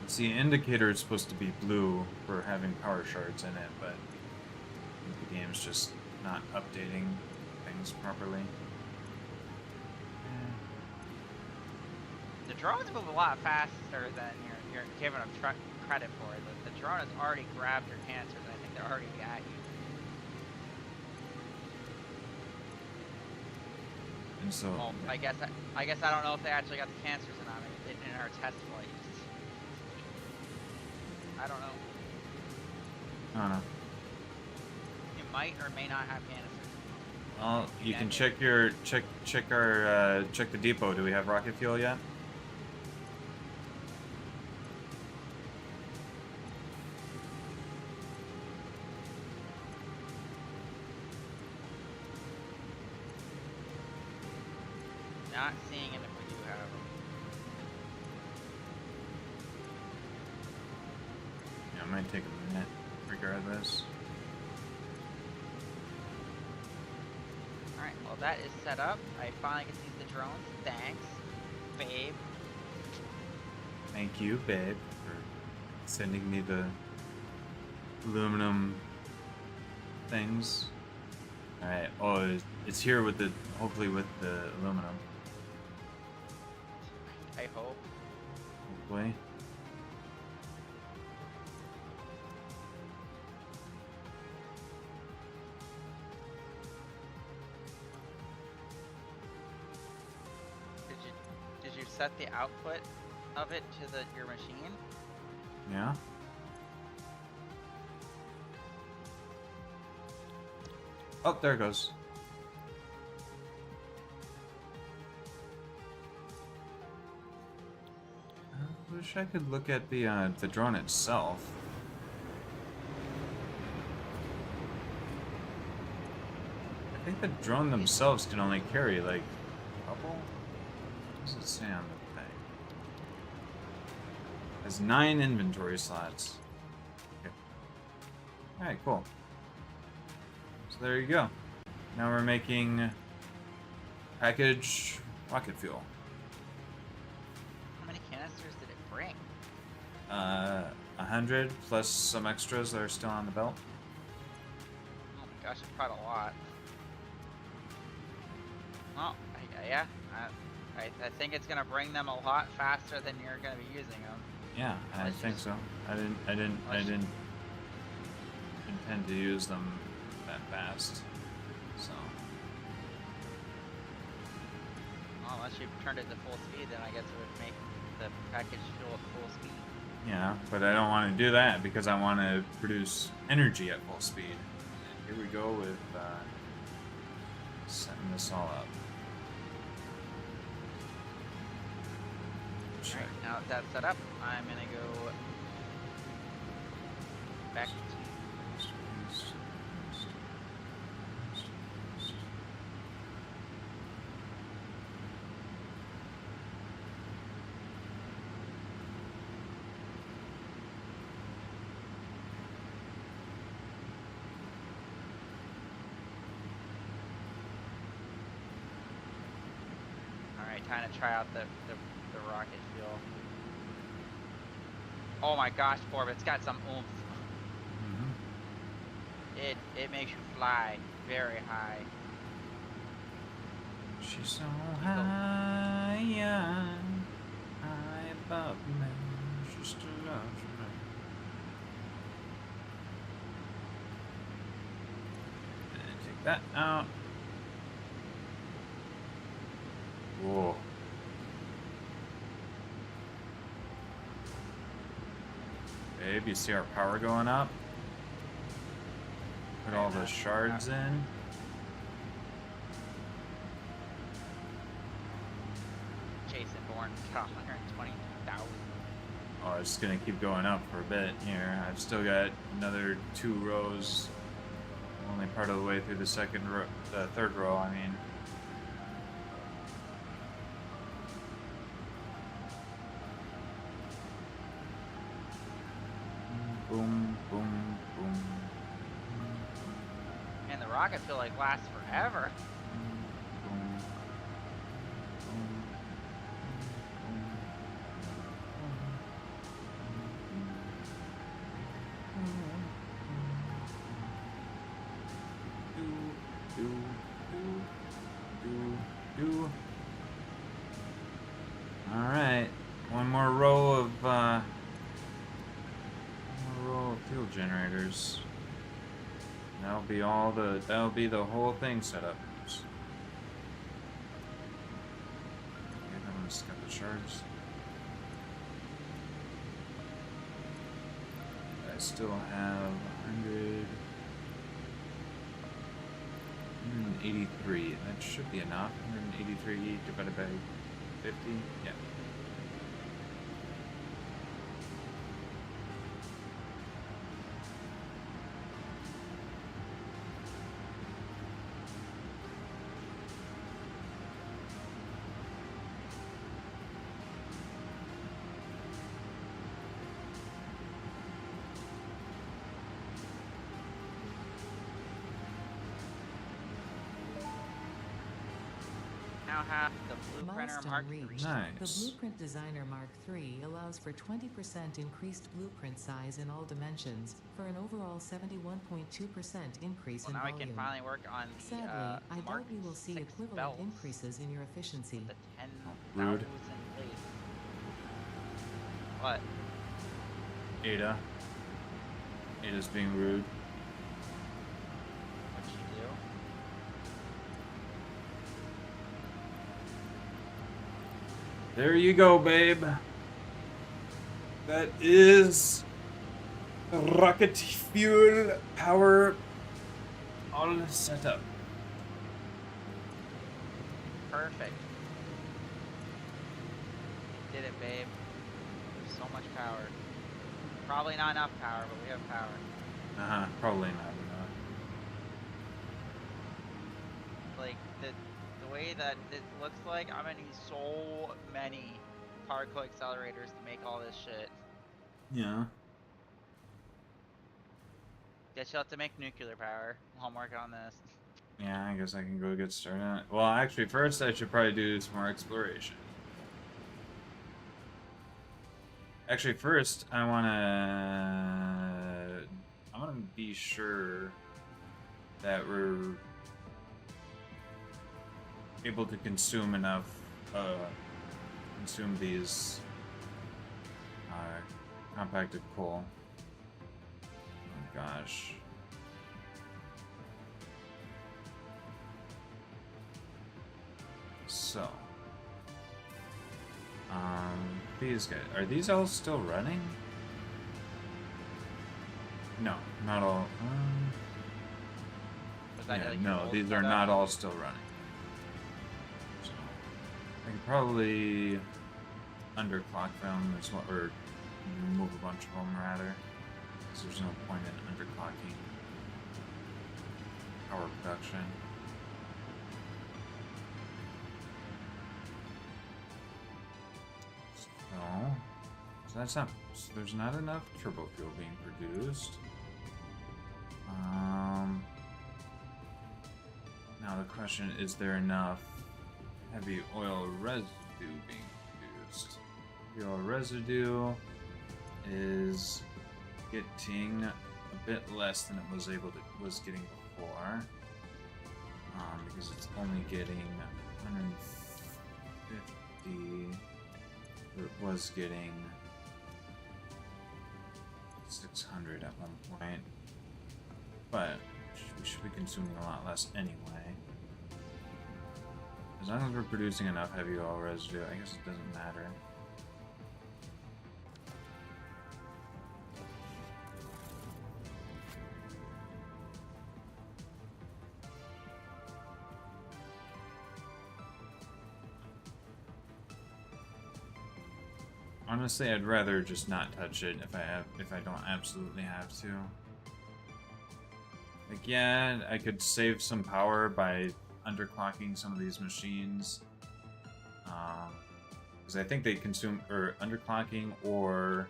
See, indicator is supposed to be blue for having power shards in it, but I think the game's just not updating things properly. The drones move a lot faster than you're giving them credit for. The drone has already grabbed your canisters, and I think they're already at you. So Well, I guess I don't know if they actually got the cancers or not in our test flights. I don't know. I don't know. You might or may not have cancers. Well, you can check your check the depot. Do we have rocket fuel yet? Not seeing it if we do have them. Yeah, it might take a minute, regardless. Alright, well that is set up. I finally get to use the drones. Thanks, babe. Thank you, babe, for sending me the aluminum things. Alright, oh, it's here with the, hopefully with the aluminum. I hope. Hopefully. Did you set the output of it to your machine? Yeah. Oh, there it goes. I wish I could look at the drone itself. I think the drone themselves can only carry like a couple. What does it say on the thing? It has 9 inventory slots. Okay. All right, cool. So there you go. Now we're making package rocket fuel. How many canisters did it bring? 100 plus some extras that are still on the belt. Oh my gosh, it's quite a lot. Well, yeah, I think it's gonna bring them a lot faster than you're gonna be using them. Yeah, I think so. I didn't intend to use them that fast. So. Well, unless you turned it to full speed, then I guess it would make the package fuel at full speed. Yeah, but I don't want to do that because I want to produce energy at full speed. And here we go with setting this all up. Check. Alright, now that that's set up, I'm gonna go back to time to try out the rocket fuel. Oh my gosh, Borb, it's got some oomph. Mm-hmm. It makes you fly very high. She's so high, high above me. She still loves me. And take that out. Whoa. Babe, you see our power going up? Put all the shards in. Jason Bourne got 120,000. Oh, it's just gonna keep going up for a bit here. I've still got another 2 rows. Only part of the way through the third row, I mean. Boom, boom, boom. Man, the rocket fuel like lasts forever. Boom, boom, All right, one more row of fuel generators. That'll be the whole thing set up. shards. I still have 183. That should be enough. 183 divided by 50. Yeah. Now have the Blueprinter Milestone Mark reached. III. The Nice. Blueprint Designer Mark III allows for 20% increased blueprint size in all dimensions, for an overall 71.2% increase Well, in now we volume. can finally work on the Sadly, I Mark doubt we will see 6 equivalent belts increases in your efficiency. with the 10,000 Rude. blades. What? Ada. Ada's being rude. What'd she do? There you go, babe. That is rocket fuel power all set up. Perfect. Did it, babe. There's so much power. Probably not enough power, but we have power. Probably not enough. Like, the way that it looks like, I'm gonna need so many particle accelerators to make all this shit. Yeah. Guess you'll have to make nuclear power while I'm working on this. Yeah, I guess I can go get started on it. Well, actually, first I should probably do some more exploration. Actually, first I wanna be sure that we're able to consume enough, consume these compacted coal. Oh gosh. So, these guys, are these all still running? No, not all. Was that Yeah, like your no, old these are setup? not all still running. So, I could probably underclock them as well, or remove a bunch of them rather, because there's no point in underclocking power production. So that's not. So there's not enough turbo fuel being produced. Now the question: is there enough heavy oil residue being produced? Heavy oil residue is getting a bit less than it was getting before, because it's only getting 150. It was getting 600 at one point, but we should be consuming a lot less anyway. As long as we're producing enough heavy oil residue, I guess it doesn't matter. Honestly, I'd rather just not touch it if I don't absolutely have to. Like, yeah, I could save some power by underclocking some of these machines, because I think they consume, or underclocking, or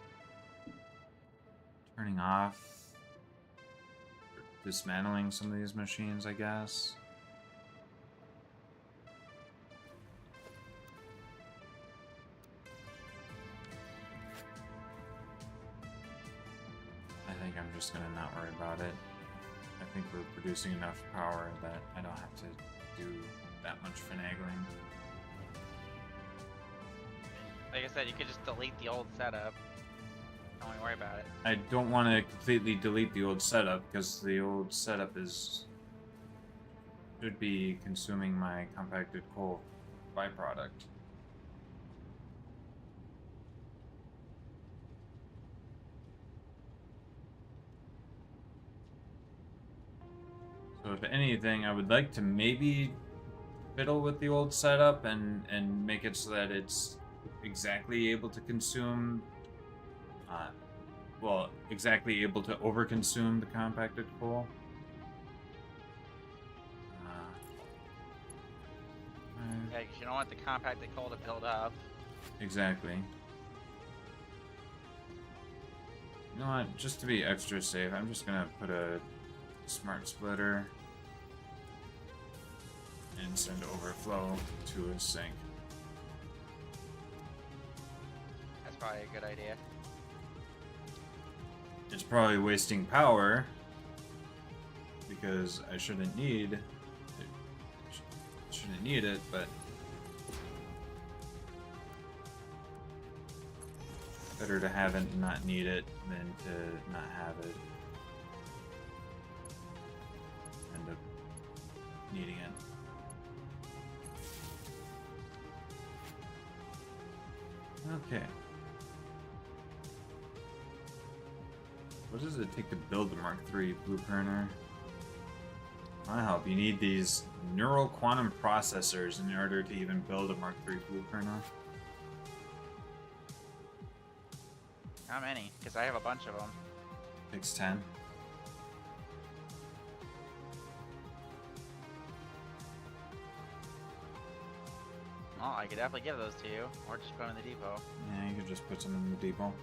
turning off, or dismantling some of these machines, I guess. I think I'm just gonna not worry about it. I think we're producing enough power that I don't have to do that much finagling. Like I said, you could just delete the old setup. Don't even worry about it. I don't want to completely delete the old setup because the old setup should be consuming my compacted coal byproduct. So if anything, I would like to maybe fiddle with the old setup and make it so that it's exactly able to consume, well, exactly able to overconsume the compacted coal. Yeah, because you don't want the compacted coal to build up. Exactly. You know what? Just to be extra safe, I'm just gonna put a smart splitter and send overflow to a sink. That's probably a good idea. It's probably wasting power because I shouldn't need it. Shouldn't need it, but better to have it and not need it than to not have it. End up needing it. Okay. What does it take to build the Mark III blue printer? My help. You need these neural quantum processors in order to even build a Mark III blue printer. How many? Because I have a bunch of them. Takes 10. Well, I could definitely give those to you, or just put them in the depot. Yeah, you could just put some in the depot.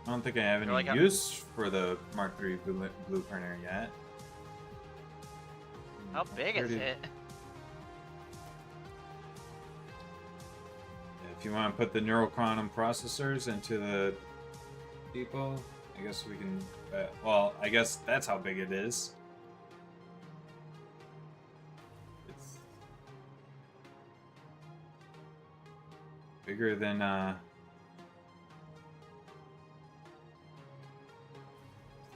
I don't think I have any Like use for the Mark III blue printer yet. How big is it? If you want to put the neural quantum processors into the depot, I guess we can. Well, I guess that's how big it is. It's bigger than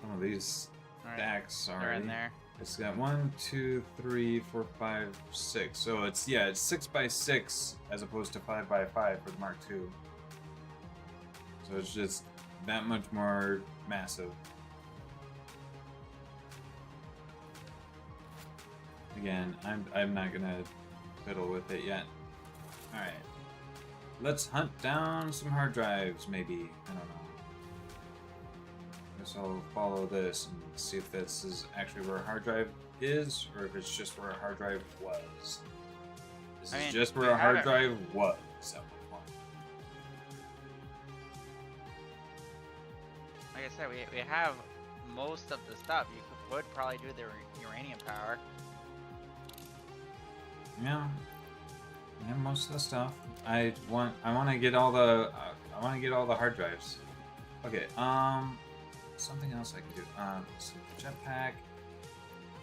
some of these stacks They're already. in there. It's got 1, 2, 3, 4, 5, 6. So it's, yeah, it's 6 by 6 as opposed to 5 by 5 for the Mark II. So it's just that much more massive. Again, I'm not gonna fiddle with it yet. All right, let's hunt down some hard drives. Maybe, I don't know. Guess I'll follow this and see if this is actually where a hard drive is, or if it's just where a hard drive was. This is just where a hard drive was at one point. Like I said, we have most of the stuff. You would probably do the uranium power. Yeah, most of the stuff. I want to get all the hard drives. Okay, something else I can do. So jetpack.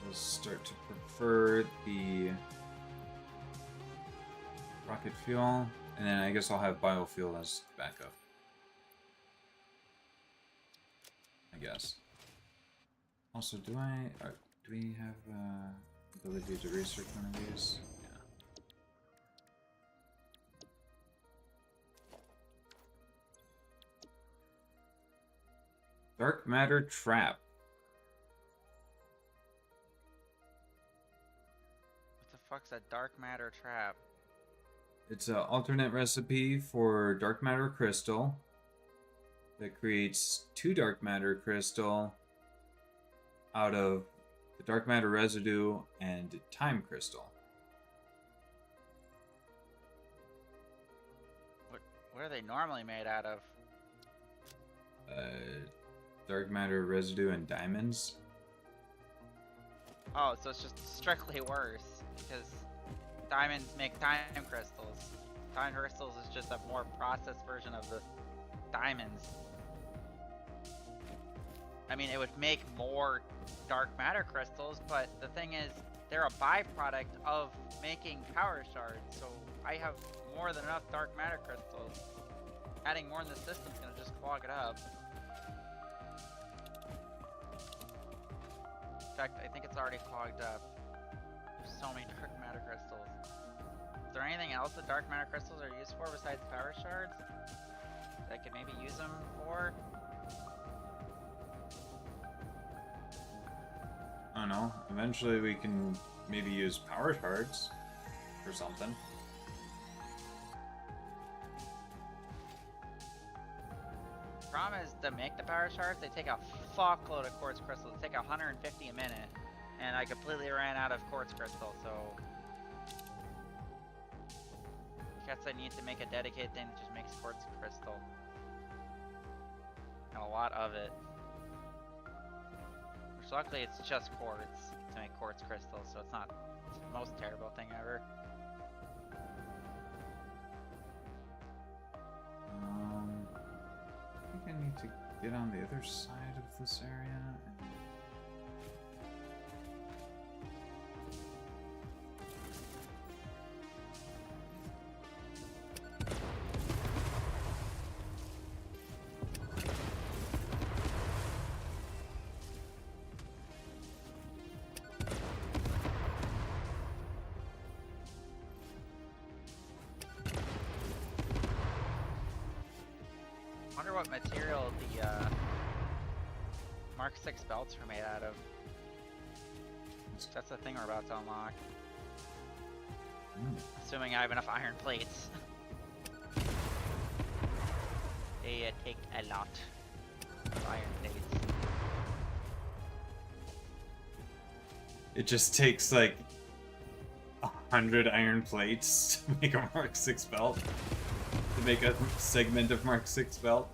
We'll start to prefer the rocket fuel, and then I guess I'll have biofuel as backup. I guess. Also, do we have ability to research one of these? Yeah. Dark matter trap. What the fuck's a dark matter trap? It's an alternate recipe for dark matter crystal that creates 2 dark matter crystal out of the dark matter residue and time crystal. What are they normally made out of? Dark matter residue and diamonds. Oh, so it's just strictly worse because diamonds make time crystals. Time crystals is just a more processed version of the diamonds. I mean, it would make more dark matter crystals, but the thing is, they're a byproduct of making power shards, so I have more than enough dark matter crystals. Adding more in the system's gonna just clog it up. In fact, I think it's already clogged up. There's so many dark matter crystals. Is there anything else that dark matter crystals are used for besides power shards? That I could maybe use them for? I don't know. Eventually we can maybe use power shards or something. Problem is, to make the power shards, they take a fuckload of quartz crystals. They take 150 a minute, and I completely ran out of quartz crystal, so I guess I need to make a dedicated thing that just makes quartz crystal. And a lot of it. Which luckily it's just quartz to make quartz crystal, so it's not the most terrible thing ever. I think I need to get on the other side of this area. Wonder what material the Mark 6 belts are made out of. That's the thing we're about to unlock. Assuming I have enough iron plates. They take a lot of iron plates. It just takes like 100 iron plates to make a Mark 6 belt. To make a segment of Mark 6 belt.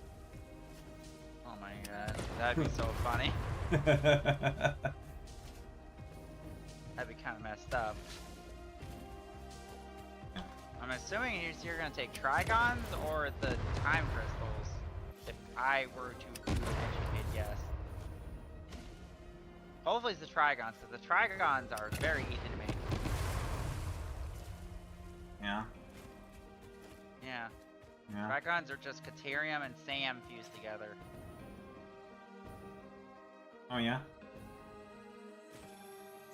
Oh my god, that'd be so funny. That'd be kind of messed up. I'm assuming you're gonna take Trigons or the time crystals, if I were to do an educated guess. Hopefully it's the Trigons, because the Trigons are very easy to make. Yeah. Yeah. Yeah. Trigons are just Caterium and Sam fused together. Oh yeah.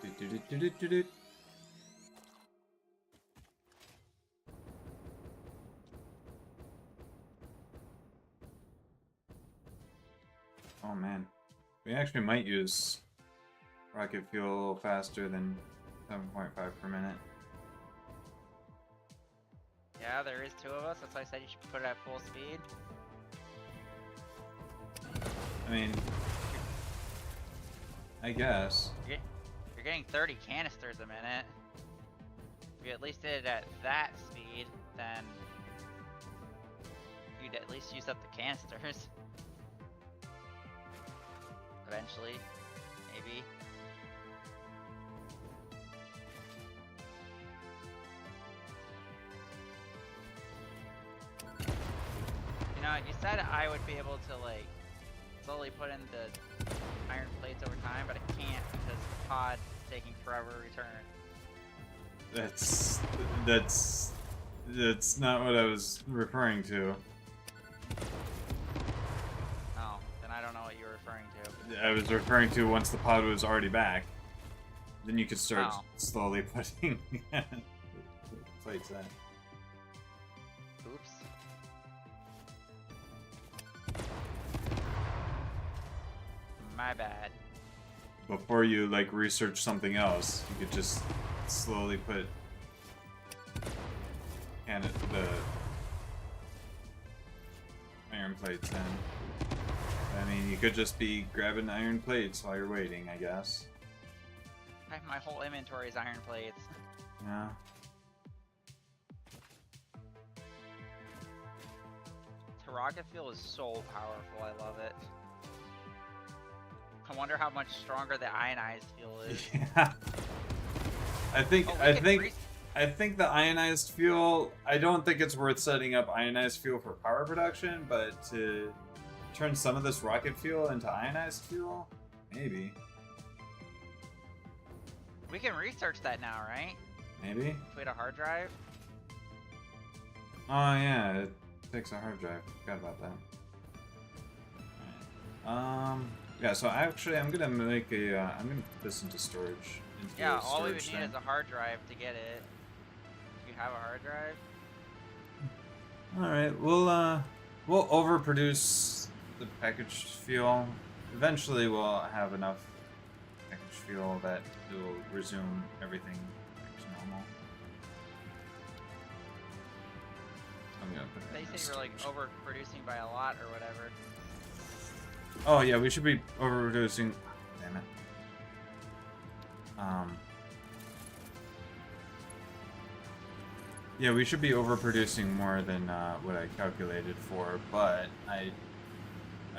Do-do-do-do-do-do-do. Oh man, we actually might use rocket fuel a little faster than 7.5 per minute. Yeah, there is 2 of us. That's why I said you should put it at full speed. I mean, I guess. You're getting 30 canisters a minute. If you at least did it at that speed, then you'd at least use up the canisters. Eventually, maybe. You know, you said I would be able to, like, slowly put in the iron plates over time, but I can't because the pod is taking forever to return. That's not what I was referring to. Oh, then I don't know what you were referring to. I was referring to once the pod was already back. Then you could start Oh. slowly putting plates in. Oops. My bad. Before you like research something else, you could just slowly put the iron plates in. I mean, you could just be grabbing iron plates while you're waiting, I guess. My whole inventory is iron plates. Yeah. The rocket fuel is so powerful, I love it. I wonder how much stronger the ionized fuel is. Yeah. I think Oh, I think the ionized fuel, I don't think it's worth setting up ionized fuel for power production, but to turn some of this rocket fuel into ionized fuel, maybe. We can research that now, right? Maybe? If we had a hard drive. Oh yeah, it takes a hard drive. Forgot about that. Alright. Yeah, so actually I'm gonna make a, I'm gonna put this into storage. Yeah, all we would need is a hard drive to get it. Do you have a hard drive? Alright, we'll overproduce the packaged fuel. Eventually we'll have enough packaged fuel that it will resume everything back to normal. I'm gonna put that They in say the we're like storage. overproducing by a lot or whatever. Oh yeah, we should be overproducing. Damn it. Yeah, we should be overproducing more than what I calculated for, but I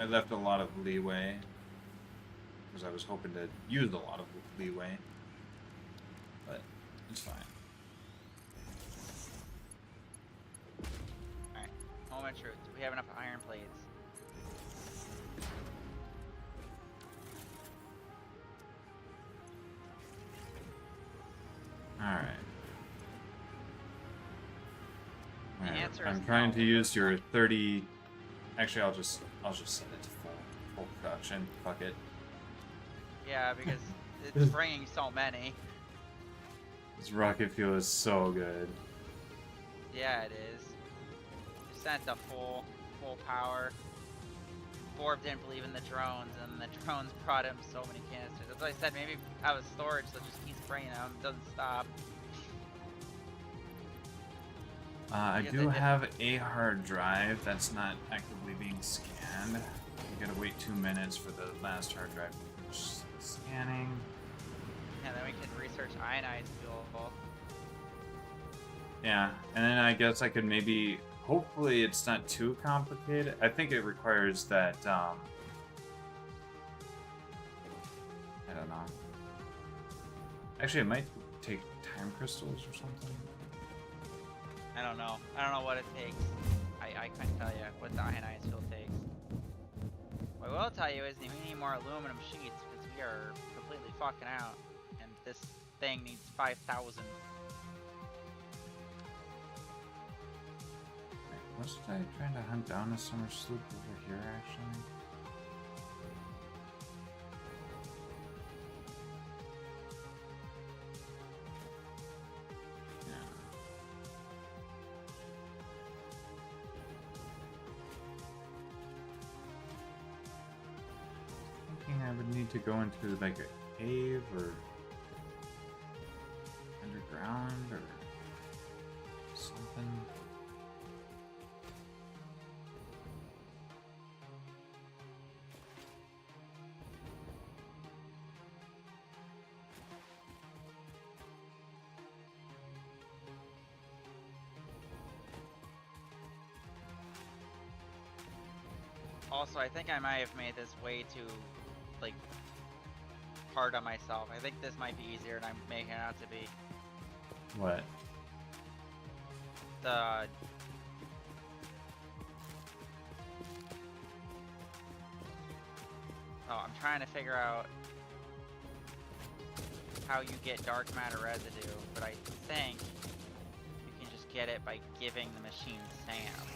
left a lot of leeway because I was hoping to use a lot of leeway, but it's fine. Alright, moment of truth. Do we have enough iron plates? All right. The answer I'm is trying no, to use your not. 30. Actually, I'll just set it to full production. Fuck it. Yeah, because it's bringing so many. This rocket fuel is so good. Yeah, it is. You sent the full power. Borb didn't believe in the drones, and the drones brought him so many canisters. That's why I said maybe have a storage so it just keeps bringing them, doesn't stop. I Because do it- have a hard drive that's not actively being scanned. You gotta wait 2 minutes for the last hard drive to finish scanning. And then we can research ionized fuel. Yeah, and then I guess I could maybe. Hopefully, it's not too complicated. I think it requires that. I don't know. Actually, it might take time crystals or something. I don't know. I don't know what it takes. I couldn't tell you what the ionized fuel takes. What I will tell you is we need more aluminum sheets because we are completely fucking out. And this thing needs 5,000. Wasn't I trying to hunt down a summer sloop over here, actually? Yeah. Thinking I would need to go into like a cave or underground or something. Also, I think I might have made this way too, like, hard on myself. I think this might be easier than I'm making it out to be. What? The... Oh, I'm trying to figure out how you get dark matter residue, but I think you can just get it by giving the machine SAM.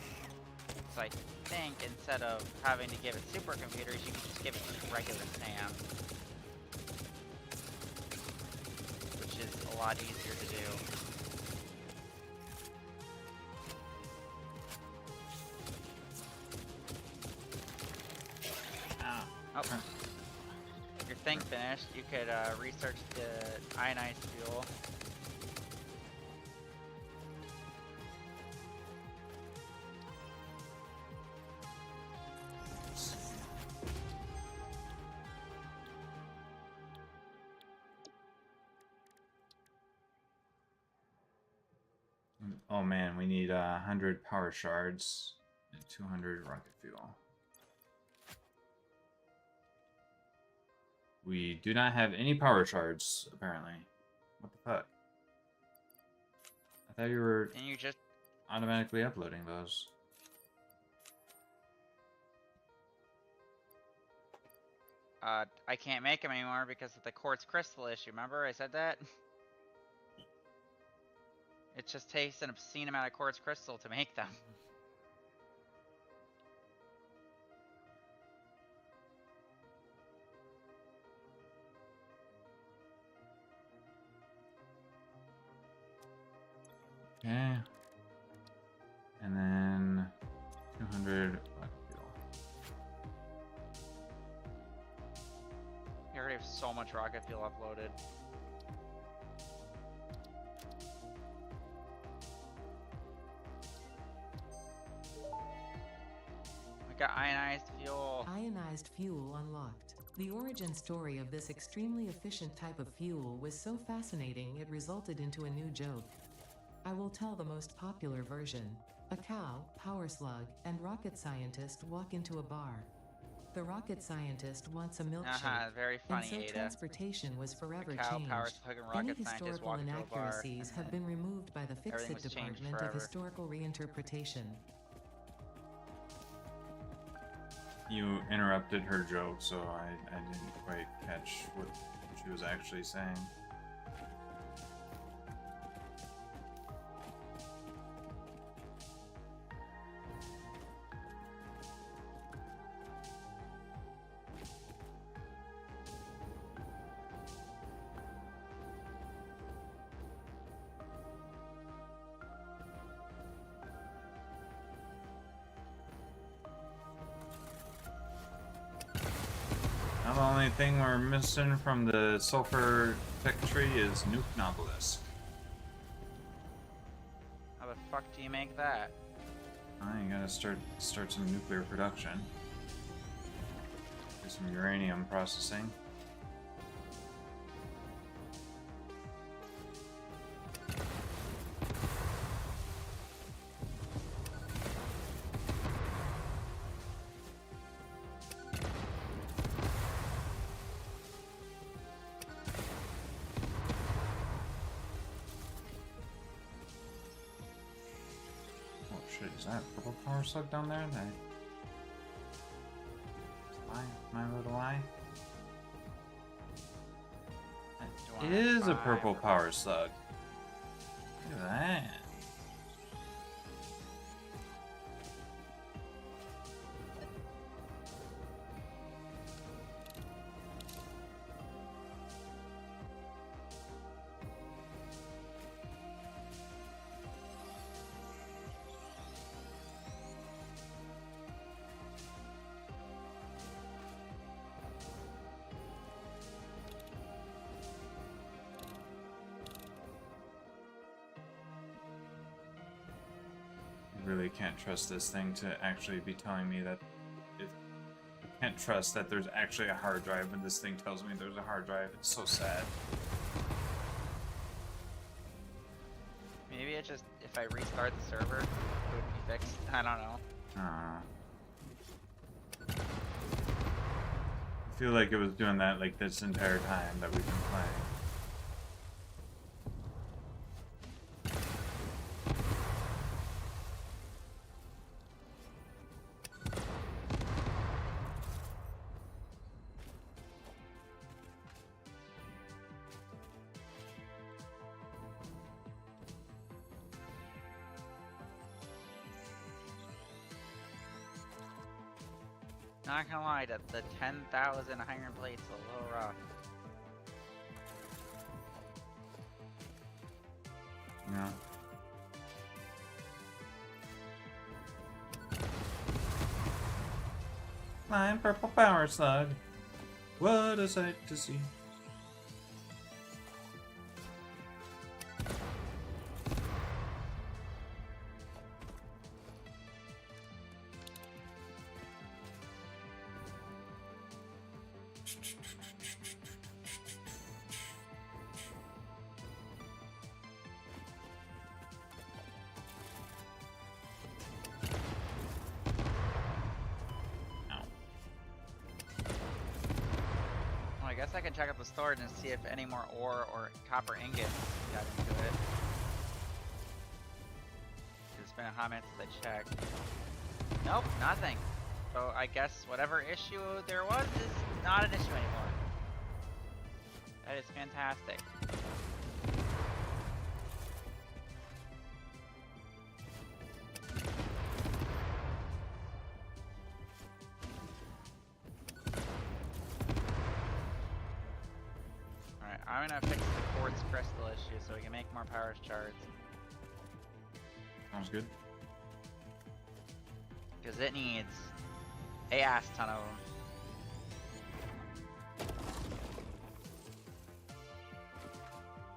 So I think instead of having to give it supercomputers, you can just give it regular SAM. Which is a lot easier to do. Oh. Your thing finished. You could research the ionized fuel. Oh man, we need 100 power shards and 200 rocket fuel. We do not have any power shards, apparently. What the fuck? I thought you were And you just... automatically uploading those. I can't make them anymore because of the quartz crystal issue. Remember I said that? It just takes an obscene amount of quartz crystal to make them. Okay. And then 200 rocket fuel. You already have There's so much rocket fuel uploaded. We got ionized fuel. Ionized fuel unlocked. The origin story of this extremely efficient type of fuel was so fascinating it resulted into a new joke. I will tell the most popular version. A cow, power slug, and rocket scientist walk into a bar. The rocket scientist wants a milkshake, Very and funny, so Ada. transportation was forever The cow, power changed. slug, and Any rocket scientist historical walk into a bar. inaccuracies have been removed by the Everything Fix-It was changed Department of forever. Historical Reinterpretation. You interrupted her joke, so I didn't quite catch what she was actually saying. Now the only thing we're missing from the sulfur tech tree is Nuke Novelist. How the fuck do you make that? You gotta start some nuclear production. Do some uranium processing. Shit, is that a purple power slug down there? My little eye? That is a purple power slug. Look at that. Really can't trust this thing to actually be telling me that I can't trust that there's actually a hard drive when this thing tells me there's a hard drive. It's so sad. Maybe it just, if I restart the server, it would be fixed. I don't know. I feel like it was doing that like this entire time that we've been playing. Not gonna lie, the 10,000 iron plate's a little rough. Yeah. My purple power slug. What a sight to see. I guess I can check out the storage and see if any more ore or copper ingots got into it. It's been a hot minute since I checked. Nope, nothing. So I guess whatever issue there was is not an issue anymore. That is fantastic. I'm gonna fix the quartz crystal issue so we can make more power shards. Sounds good. Because it needs a ass ton of them.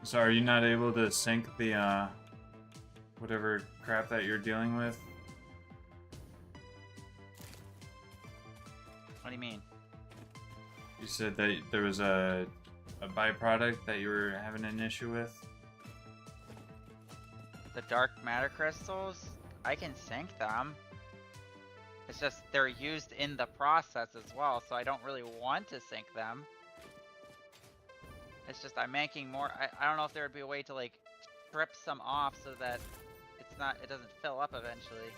So are you not able to sync the whatever crap that you're dealing with? What do you mean? You said that there was a byproduct that you were having an issue with? The dark matter crystals? I can sync them. It's just they're used in the process as well, so I don't really want to sync them. It's just I'm making more. I don't know if there would be a way to like strip some off so that it doesn't fill up eventually.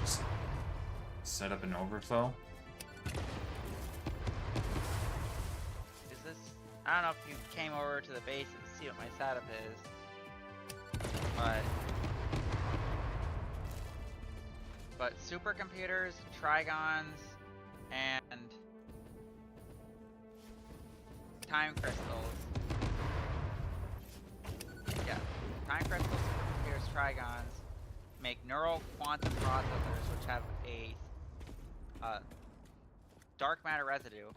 Just set up an overflow? Is this? I don't know if you came over to the base and see what my setup is, but supercomputers, trigons, and time crystals. Yeah, time crystals, supercomputers, trigons make neural quantum processors which have a dark matter residue.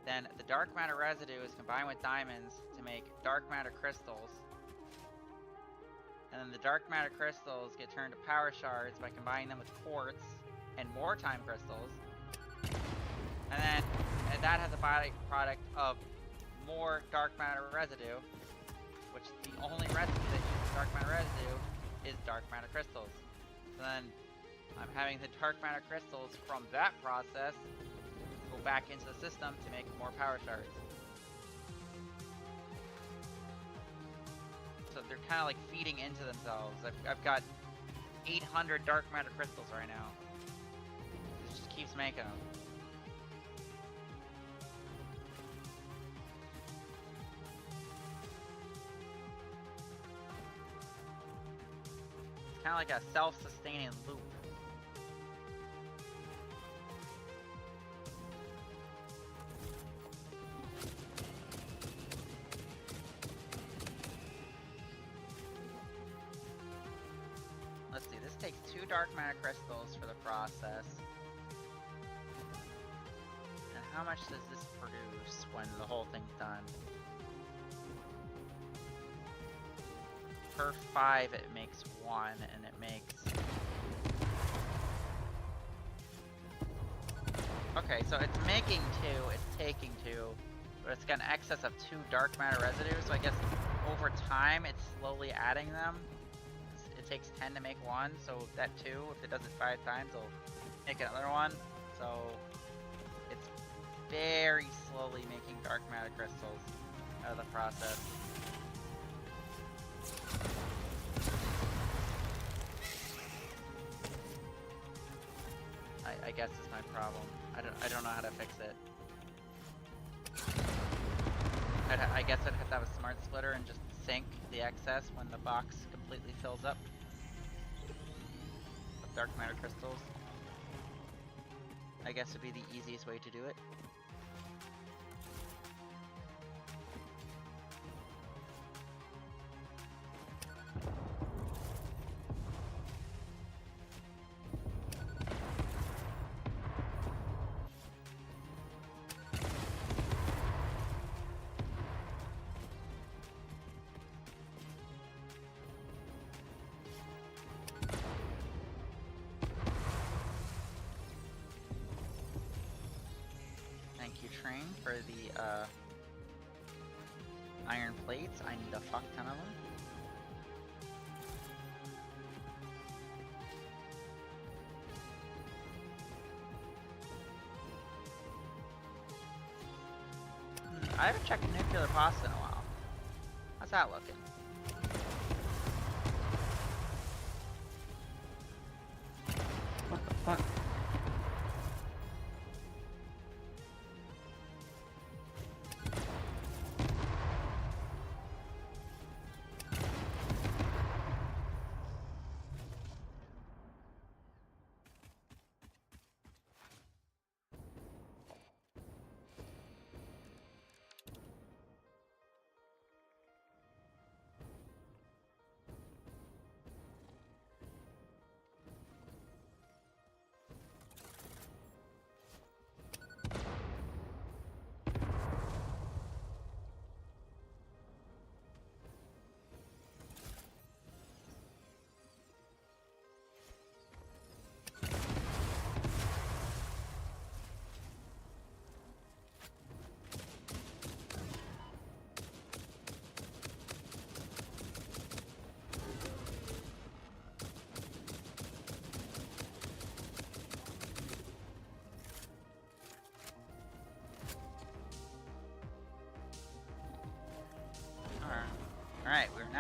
Then the dark matter residue is combined with diamonds to make dark matter crystals. And then the dark matter crystals get turned to power shards by combining them with quartz and more time crystals. And that has a byproduct of more dark matter residue, which the only residue that uses dark matter residue is dark matter crystals. So then I'm having the dark matter crystals from that process go back into the system to make more power shards. So they're kind of like feeding into themselves. I've got 800 dark matter crystals right now. It just keeps making them. It's kind of like a self-sustaining loop. Let's see, this takes 2 dark matter crystals for the process. And how much does this produce when the whole thing's done? Per 5 it makes 1, and it makes... Okay, so it's making 2, it's taking 2, but it's got an excess of 2 dark matter residues, so I guess over time it's slowly adding them. It takes 10 to make 1, so that 2, if it does it 5 times, it'll make another 1. So it's very slowly making dark matter crystals out of the process. I guess is my problem. I don't know how to fix it. I guess I'd have to have a smart splitter and just sink the excess when the box completely fills up with dark matter crystals. I guess would be the easiest way to do it. Thank you, Train, for the iron plates. I need a fuck ton of them. I haven't checked nuclear pasta in a while. How's that looking? What the fuck?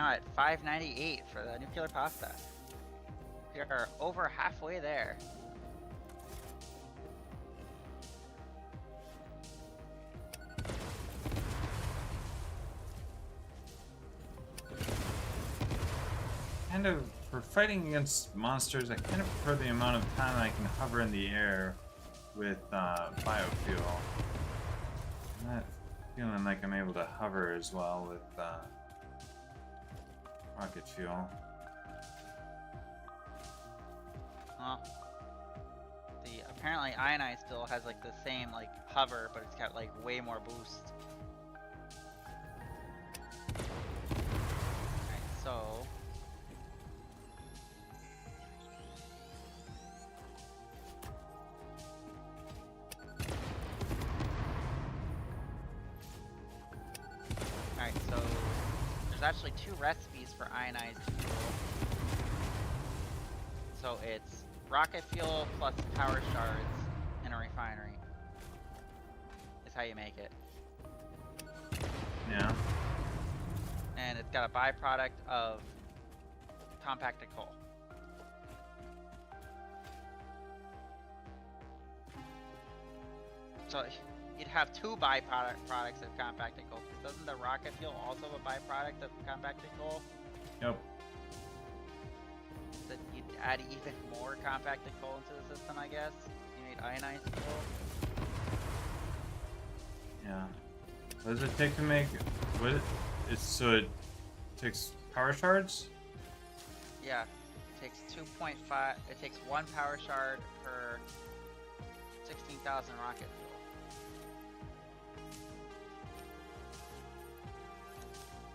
now at 598 for the nuclear pasta. We are over halfway there. Kind of, for fighting against monsters, I kind of prefer the amount of time I can hover in the air with biofuel. I'm not feeling like I'm able to hover as well with rocket fuel. Well, apparently ionized still has like the same like hover, but it's got like way more boost. Alright, so there's actually 2 recipes for ionized fuel. So it's rocket fuel plus power shards in a refinery. Is how you make it. Yeah. And it's got a byproduct of compacted coal. So you'd have 2 byproducts of compacted coal. Doesn't the rocket fuel also have a byproduct of compacted coal? Yep. So you'd add even more compacted coal into the system, I guess. You need ionized coal. Yeah. What does it take to make? So it takes power shards? Yeah. It takes 2.5. It takes 1 power shard per 16,000 rocket fuel.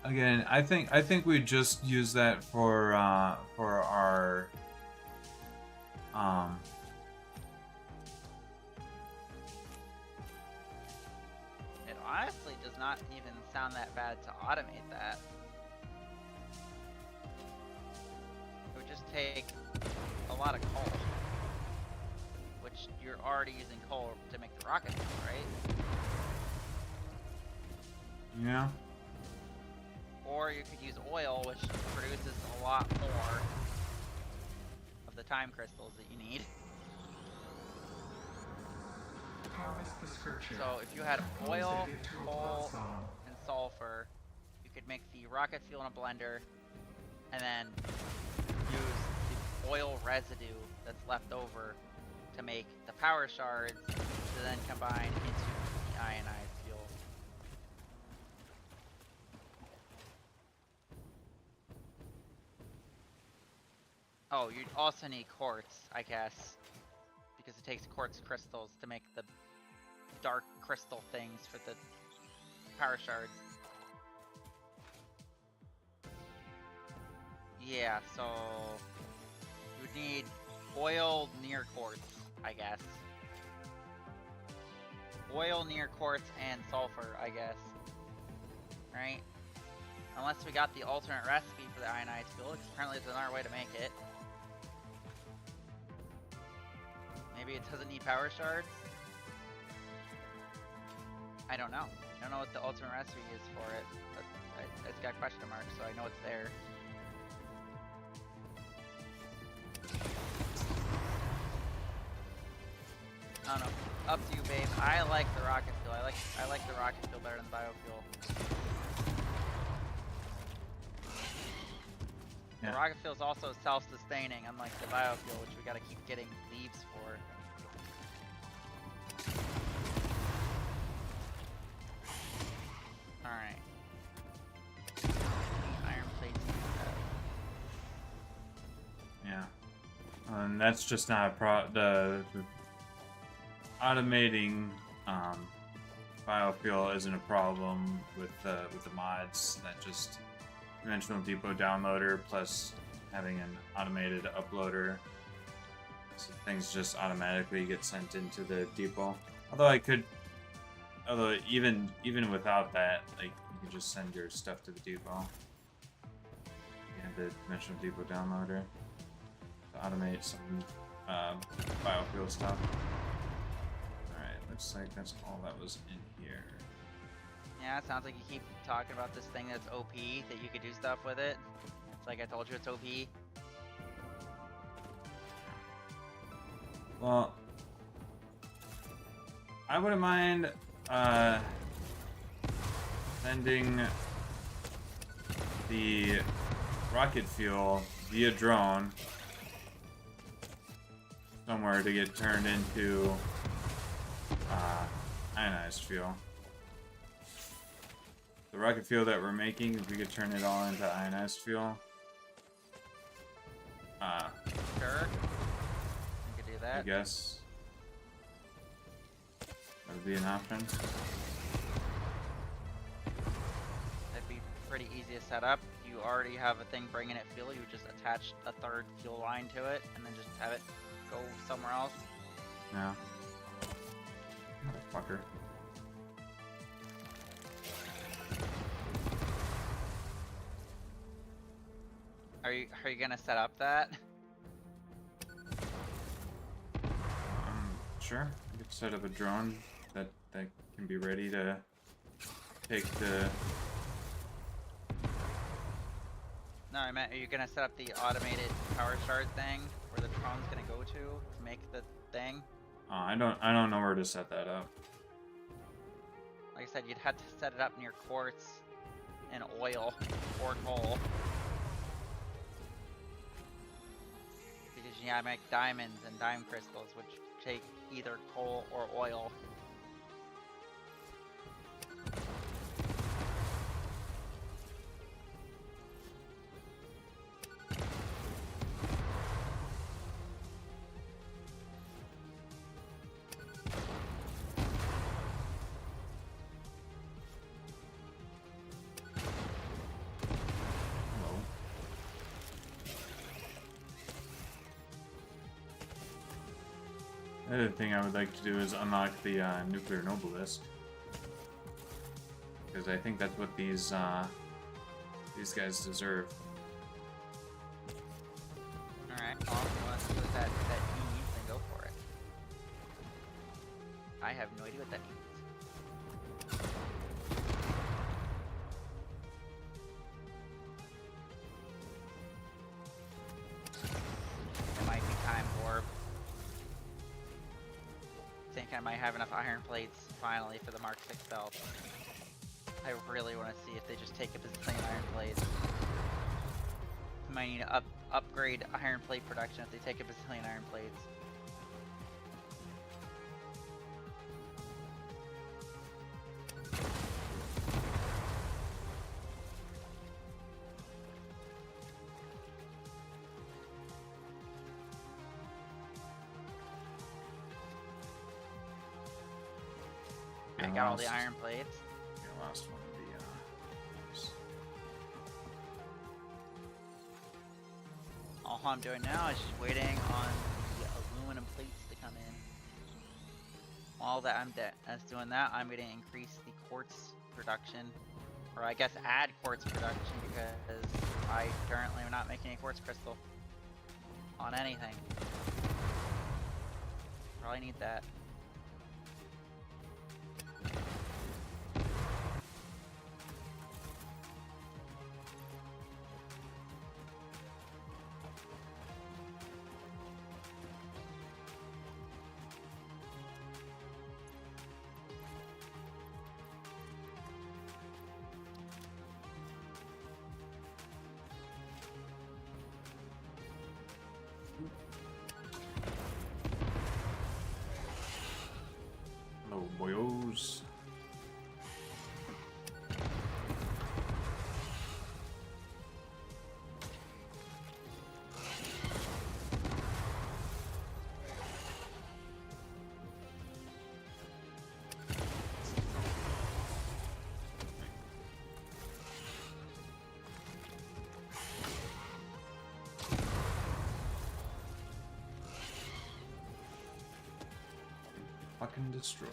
Again, I think we just use that for our It honestly does not even sound that bad to automate that. It would just take a lot of coal, which you're already using coal to make the rocket fuel, right? Yeah. Or you could use oil, which produces a lot more of the time crystals that you need. Harvest the scripture. So if you had oil, Save it to a coal, blood song. and sulfur, you could make the rocket fuel in a blender, and then use the oil residue that's left over to make the power shards to then combine into the ionized fuel. Oh, you'd also need quartz, I guess, because it takes quartz crystals to make the dark crystal things for the power shards. Yeah, so you would need oil near quartz, I guess. Oil near quartz and sulfur, I guess. Right? Unless we got the alternate recipe for the ionized fuel, because apparently there's another way to make it. Maybe it doesn't need power shards? I don't know. I don't know what the ultimate recipe is for it, but it's got question marks, so I know it's there. I don't know. Up to you, babe. I like the rocket fuel. I like the rocket fuel better than the biofuel. Yeah. The rocket fuel is also self-sustaining, unlike the biofuel, which we gotta keep getting leaves for. Alright. Iron plates. Yeah. And that's just not the automating biofuel isn't a problem with the mods. That just dimensional depot downloader plus having an automated uploader, so things just automatically get sent into the depot. Although even without that, like, you can just send your stuff to the depot. You have the dimensional depot downloader to automate some biofuel stuff. Alright, looks like that's all that was in here. Yeah, it sounds like you keep talking about this thing that's OP, that you could do stuff with it. It's like I told you it's OP. Well, I wouldn't mind sending the rocket fuel via drone somewhere to get turned into ionized fuel. The rocket fuel that we're making, if we could turn it all into ionized fuel. Sure. You could do I that. guess that would be an option. That'd be pretty easy to set up. You already have a thing bringing it fuel. You would just attach a third fuel line to it and then just have it go somewhere else. Yeah. Motherfucker. Are you gonna set up that? Sure. I could set up a drone that can be ready to take the. No, I meant, are you gonna set up the automated power shard thing where the drone's gonna go to make the thing? I don't know where to set that up. Like I said, you'd have to set it up near quartz and oil or coal. Because you gotta make diamonds and dime crystals, which take either coal or oil. Hello. The other thing I would like to do is unlock the nuclear noblist, because I think that's what these guys deserve. Alright, well, if you want to do what that means, then go for it. I have no idea what that means. It might be time warp. I think I might have enough iron plates finally for the Mark 6 belt. I really want to see if they just take a bazillion iron plates. Might need to upgrade iron plate production if they take a bazillion iron plates. I got all the iron plates. Yeah, last one would be All I'm doing now is just waiting on the aluminum plates to come in. While that I'm doing that, I'm going to increase the quartz production, or I guess add quartz production, because I currently am not making a quartz crystal on anything. Probably need that. hello, boyos. Fucking destroyed.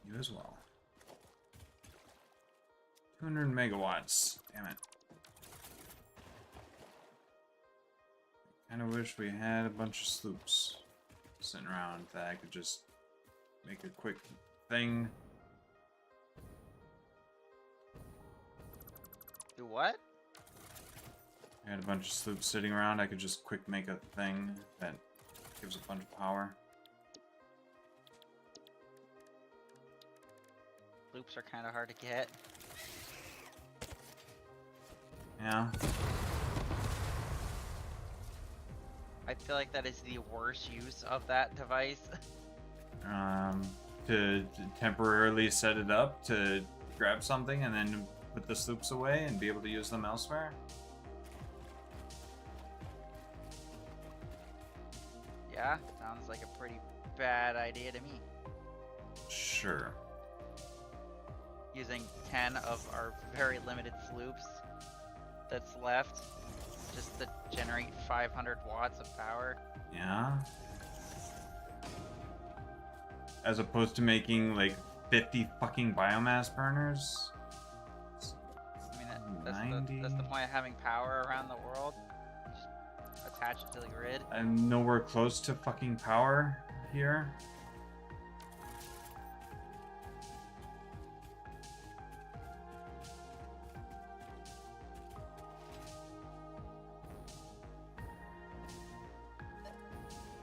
You as well. 2 200 megawatts. Damn it. Kinda wish we had a bunch of sloops sitting around that I could just make a quick thing. Do what? I had a bunch of sloops sitting around, I could just quick make a thing that gives a bunch of power. Loops are kind of hard to get. Yeah. I feel like that is the worst use of that device. To temporarily set it up to grab something and then put the sloops away and be able to use them elsewhere. Yeah, sounds like a pretty bad idea to me. Sure. Using 10 of our very limited sloops that's left just to generate 500 watts of power. Yeah. As opposed to making like 50 fucking biomass burners. I mean, that's the point of having power around the world. Just attach it to the grid. I'm nowhere close to fucking power here.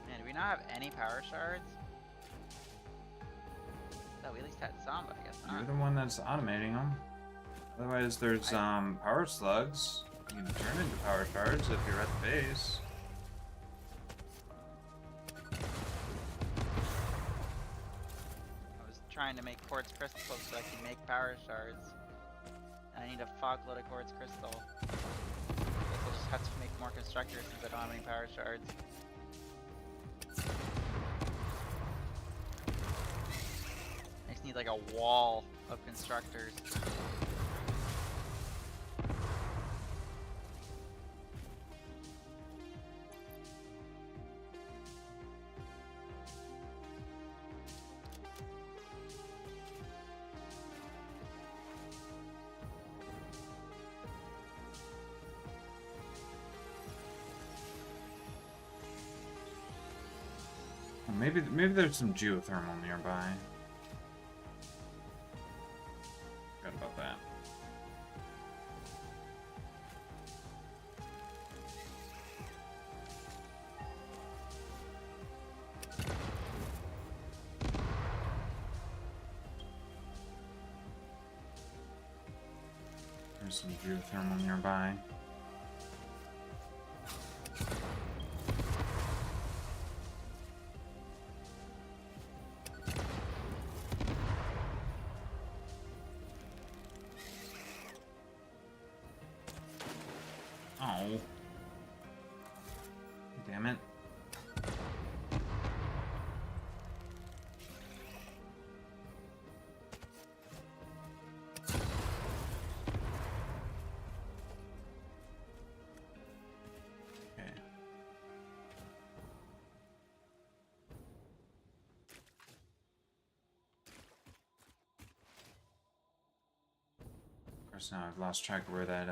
Man, do we not have any power shards? No, we at least had some, but I guess You're not. the one that's automating them. Otherwise, there's power slugs. You can turn into power shards if you're at the base. I was trying to make quartz crystals so I can make power shards. And I need a fuckload of quartz crystal. I guess I'll just have to make more constructors since I don't have any power shards. I just need like a wall of constructors. Maybe there's some geothermal nearby. Forgot about that. There's some geothermal nearby. Oh. Damn it. Okay. Of course, now I've lost track of where that,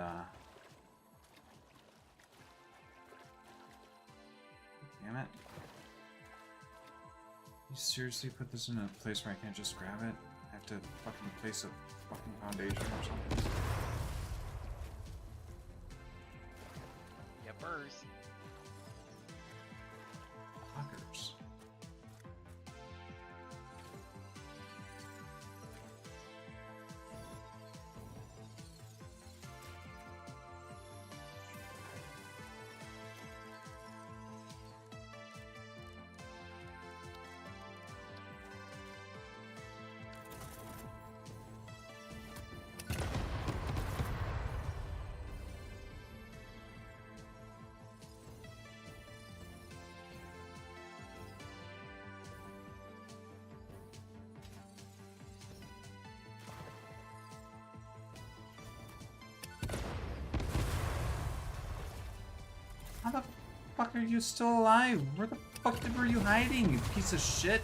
Damn it. You seriously put this in a place where I can't just grab it? I have to fucking place a fucking foundation or something? Yuppers. Fuckers. How the fuck are you still alive? Where the fuck were you hiding, you piece of shit?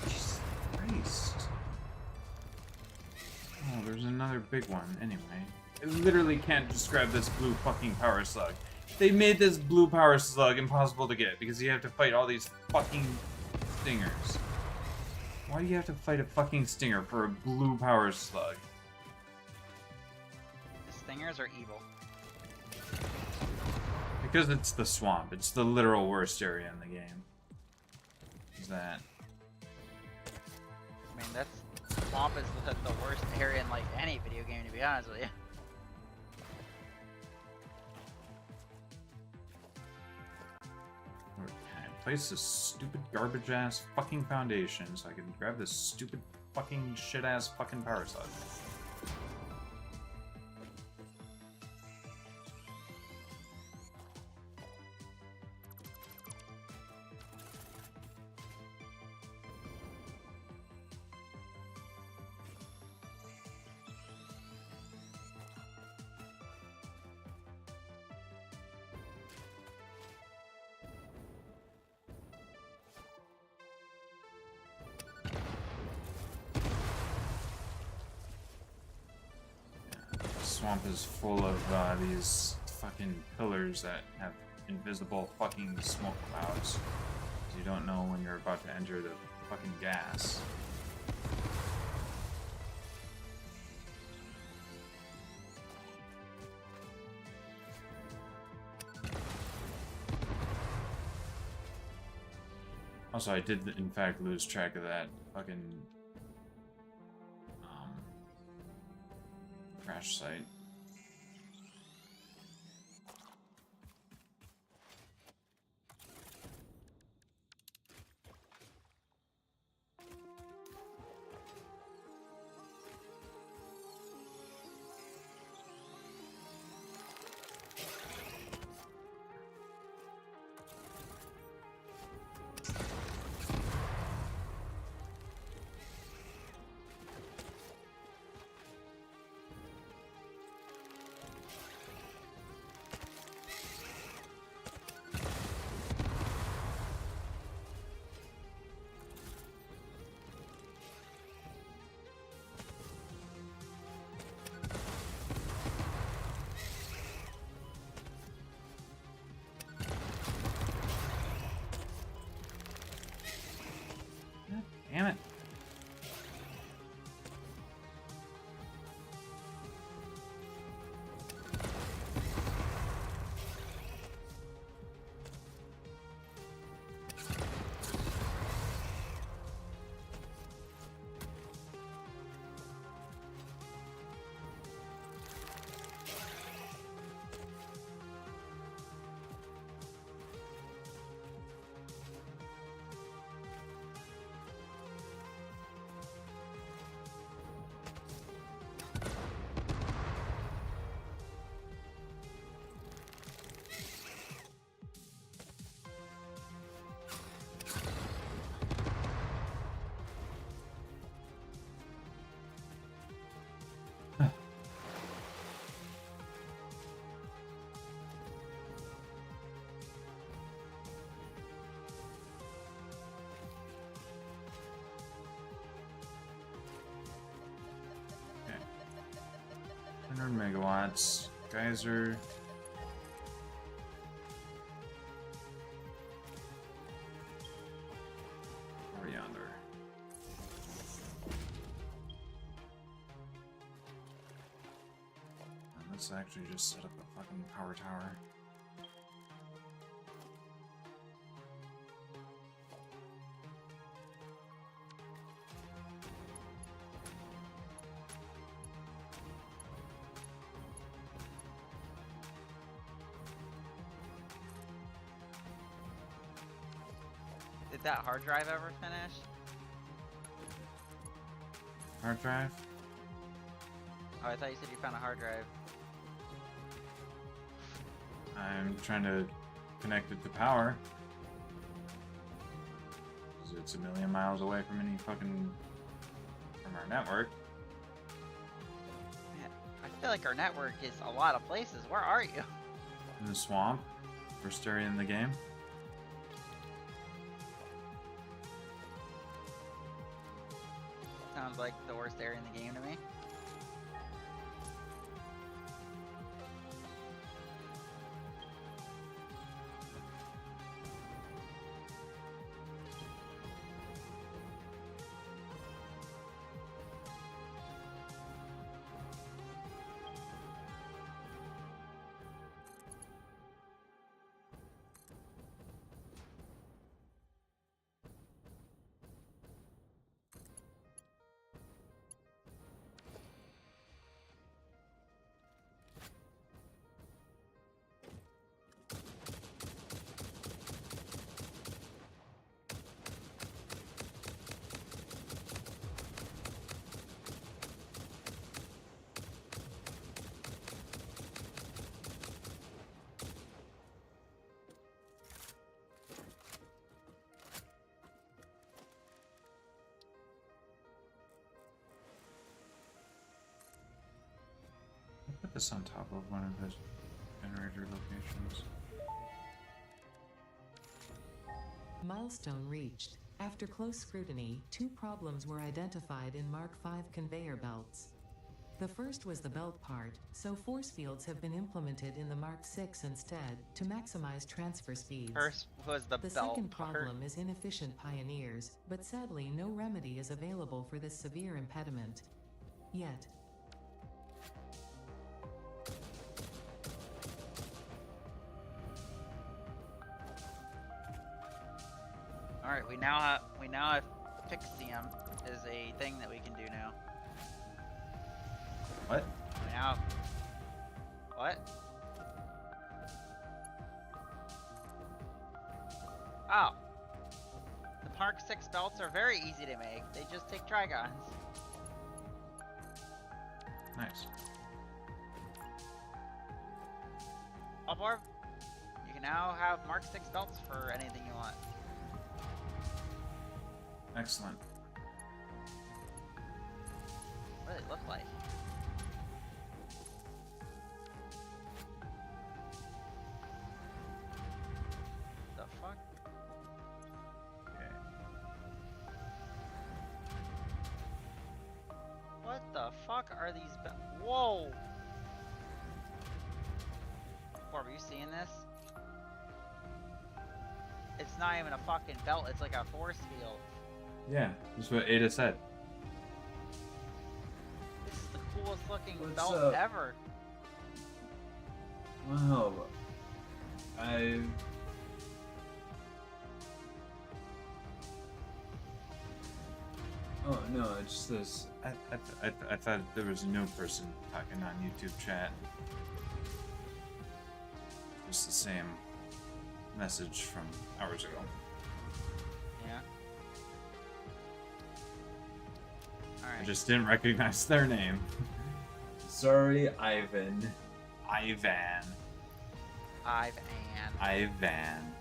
Jesus Christ. Oh big one, anyway. I literally can't describe this blue fucking power slug. They made this blue power slug impossible to get because you have to fight all these fucking stingers. Why do you have to fight a fucking stinger for a blue power slug? The stingers are evil. Because it's the swamp. It's the literal worst area in the game. Is that? I mean, that's swamp is the worst area in like any video game, to be honest with you. Okay, place this stupid garbage ass fucking foundation so I can grab this stupid fucking shit ass fucking power slug. Swamp is full of these fucking pillars that have invisible fucking smoke clouds. So you don't know when you're about to enter the fucking gas. Also, I did in fact lose track of that fucking crash site. Damn it. Okay. 100 megawatts. Geyser. Over yonder. Let's actually just set up a fucking power tower. Did that hard drive ever finish? Hard drive? Oh, I thought you said you found a hard drive. I'm trying to connect it to power. 'Cause it's a million miles away from any fucking... from our network. Man, I feel like our network is a lot of places. Where are you? In the swamp. First area in the game. Sounds like the worst area in the game to me. put this on top of one of his generator locations. Milestone reached. After close scrutiny, 2 problems were identified in Mark V conveyor belts. The first was the belt part, so force fields have been implemented in the Mark VI instead, to maximize transfer speeds. First was the The belt second part. problem is inefficient pioneers, but sadly no remedy is available for this severe impediment. Yet. Alright, we now have Fixium is a thing that we can do now. What? We now what? Oh. The Mark 6 belts are very easy to make. They just take Trigons. Nice. Or you can now have Mark 6 belts for anything you want. Excellent. What do they look like? The fuck? Okay. What the fuck are these Whoa! Orb, are you seeing this? It's not even a fucking belt, it's like a force field. Yeah, that's what Ada said. This is the coolest looking What's belt up? ever. Wow. Oh no, it's just this. I thought there was a new person talking on YouTube chat. Just the same message from hours ago. Yeah. I Alright. just didn't recognize their name. Sorry, Ivan. Ivan. Ivan.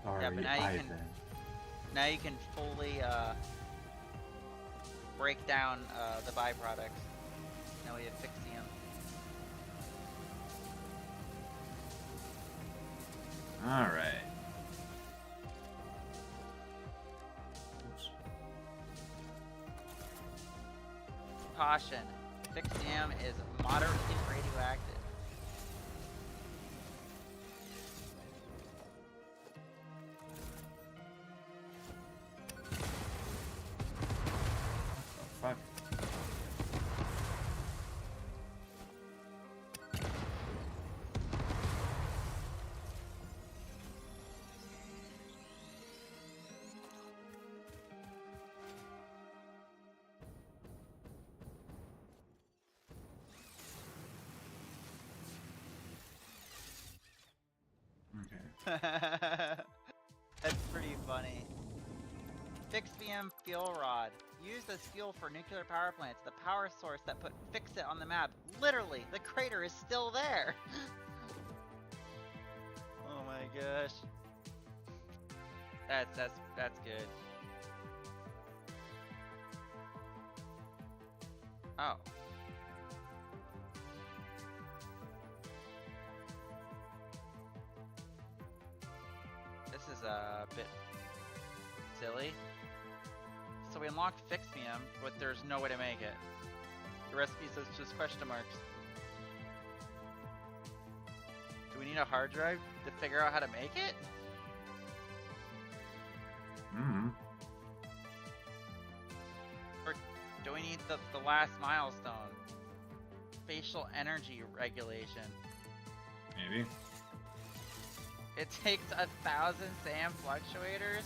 Sorry, Yeah, but now you Ivan. can- Now you can fully break down the byproducts. Now we have Fixium. Alright. Caution. Fixium is moderately radioactive. Fuck. Okay. That's pretty funny. Fixium fuel rod. Used as fuel for nuclear power plants. The power source that put Fix-It on the map. Literally, the crater is still there. Oh my gosh. That's good. Oh. This is a bit silly. So we unlocked Fixium, but there's no way to make it. The recipe says just question marks. Do we need a hard drive to figure out how to make it? Mm-hmm. Or do we need the last milestone? Spatial energy regulation. Maybe. It takes 1,000 SAM fluctuators?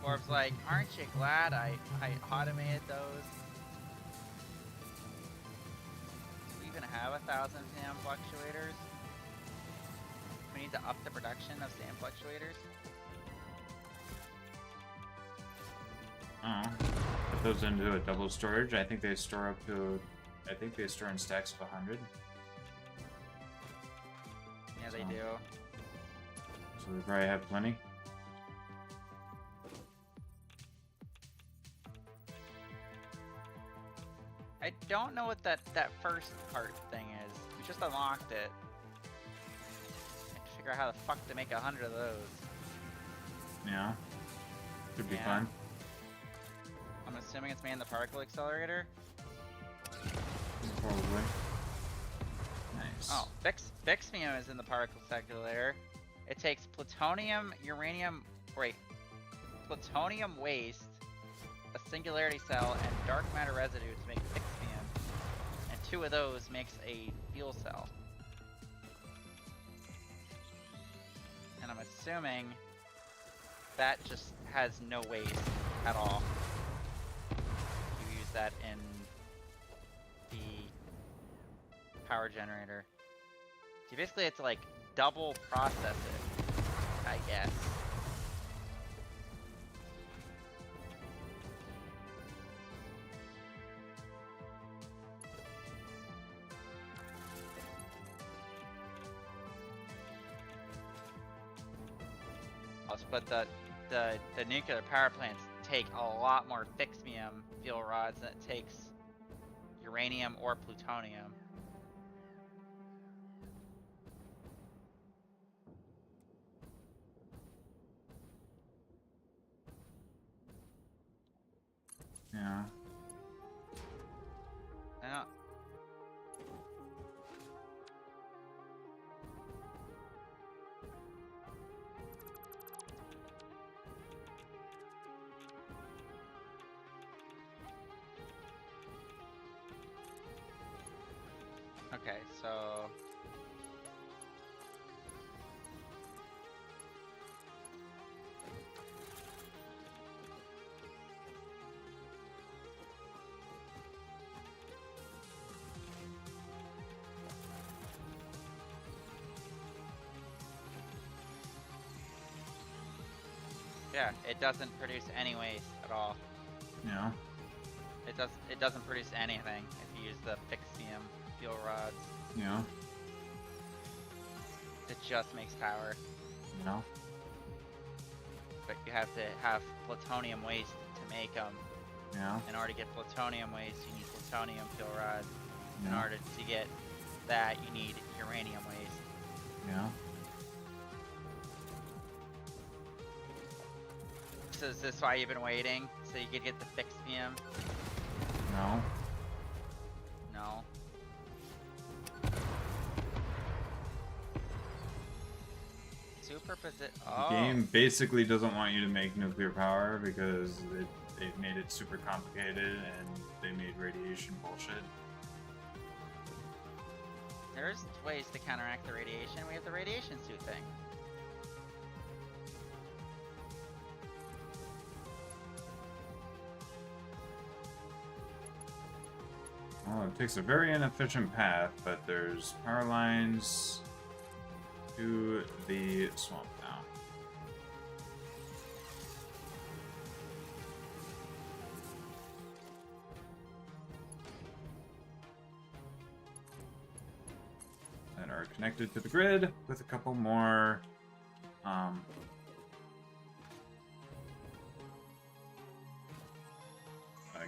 Orb's like, aren't you glad I automated those? Do we even have 1,000 SAM fluctuators? We need to up the production of SAM fluctuators? Oh. Put those into a double storage. I think they store up to. I think they store in stacks of 100. Yeah, they So- do. So we probably have plenty. I don't know what that first part thing is. We just unlocked it. I have to figure out how the fuck to make 100 of those. Yeah. Could be Yeah. fun. I'm assuming it's made in the particle accelerator. Probably. Nice. Oh, Bixium is in the particle accelerator. It takes plutonium, uranium, plutonium waste, a singularity cell, and dark matter residue to make Bixium, and 2 of those makes a fuel cell. And I'm assuming that just has no waste at all. You use that in the power generator. So basically it's like double process it, I guess. But the nuclear power plants take a lot more Bixium fuel rods than it takes uranium or plutonium. Yeah. I don't. Okay, so yeah, it doesn't produce any waste at all. Yeah. It doesn't produce anything if you use the Bixium fuel rods. Yeah. It just makes power. Yeah. But you have to have plutonium waste to make them. Yeah. In order to get plutonium waste, you need plutonium fuel rods. In Yeah. order to get that, you need uranium waste. Yeah. So is this why you've been waiting? So you could get the Bixium? No. No. Superposition. Oh. The game basically doesn't want you to make nuclear power because they've made it super complicated and they made radiation bullshit. There's ways to counteract the radiation. We have the radiation suit thing. Well, it takes a very inefficient path, but there's power lines to the swamp now. That are connected to the grid with a couple more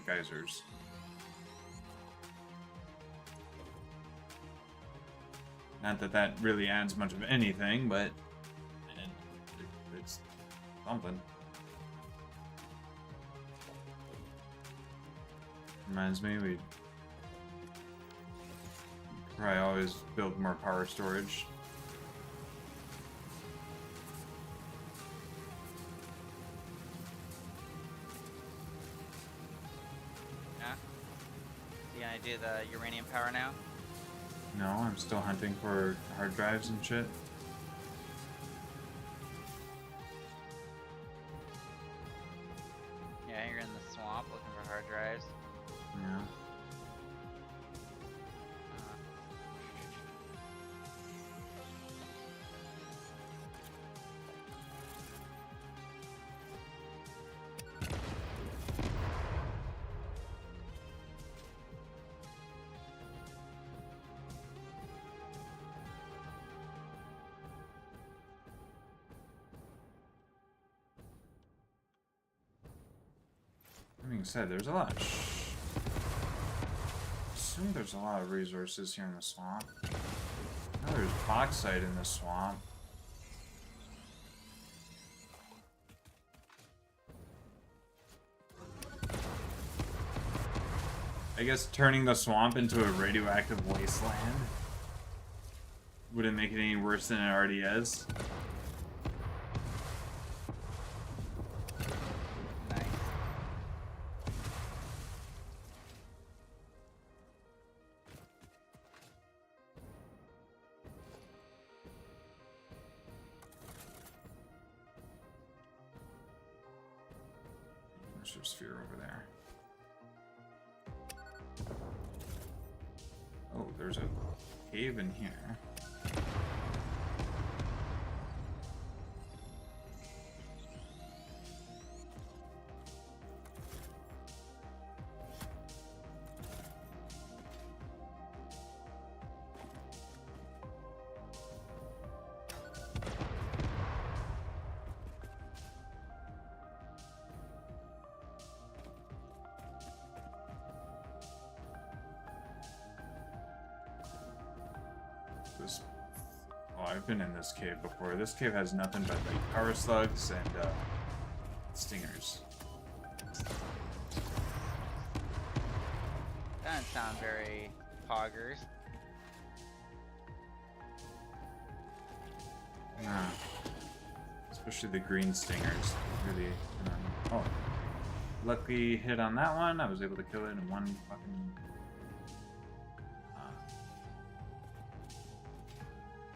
geysers. Not that that really adds much of anything, but it's something. Reminds me, we probably always build more power storage. Yeah? You gonna do the uranium power now? No, I'm still hunting for hard drives and shit. Yeah, you're in the swamp looking for hard drives. Yeah. That being said, there's a lot. assume there's a lot of resources here in the swamp. I know there's bauxite in the swamp. I guess turning the swamp into a radioactive wasteland wouldn't make it any worse than it already is. Nice. There's a sphere over there. Oh, there's a cave in here. This, oh, I've been in this cave before. This cave has nothing but like power slugs and stingers. Doesn't sound very poggers. Nah. Especially the green stingers. Really. Oh, lucky hit on that one. I was able to kill it in one fucking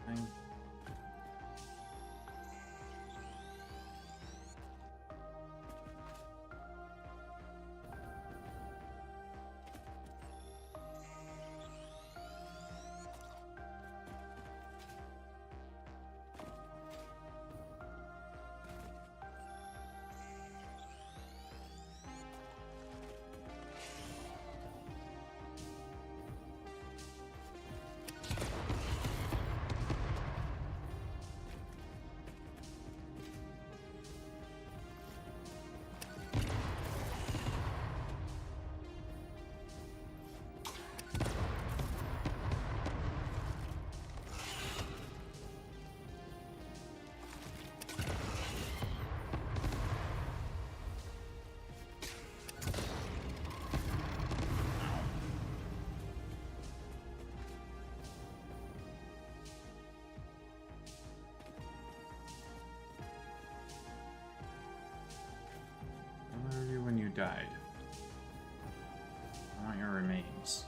thing. Where were you when you died? I want your remains.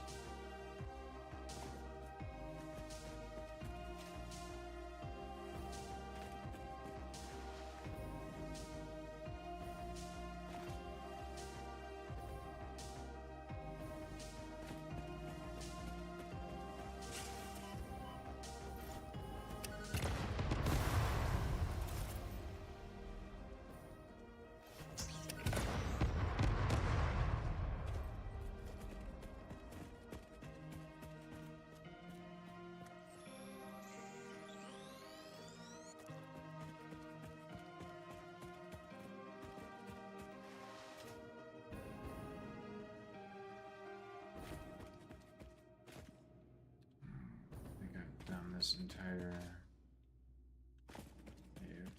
I think I've done this entire cave.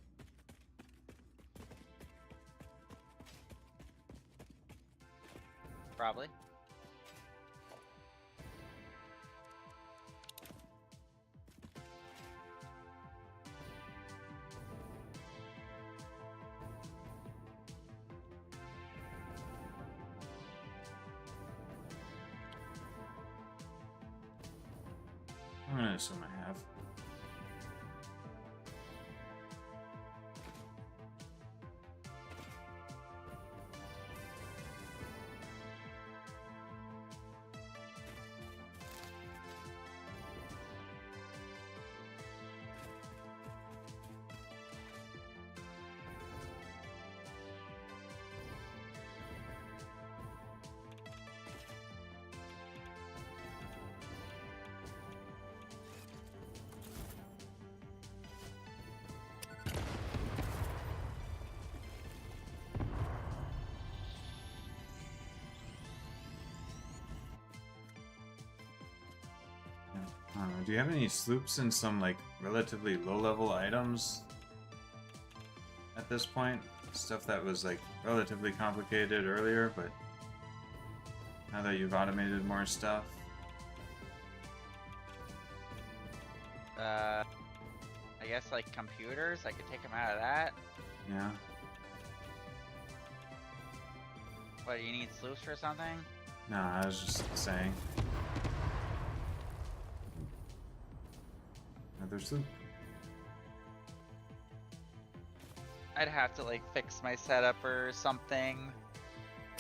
Probably. I'm gonna assume I have. Do you have any sloops and some like relatively low-level items at this point? Stuff that was like relatively complicated earlier, but now that you've automated more stuff. I guess like computers, I could take them out of that. Yeah. What, do you need sleuths or something? No, I was just saying. Another sloop. I'd have to like fix my setup or something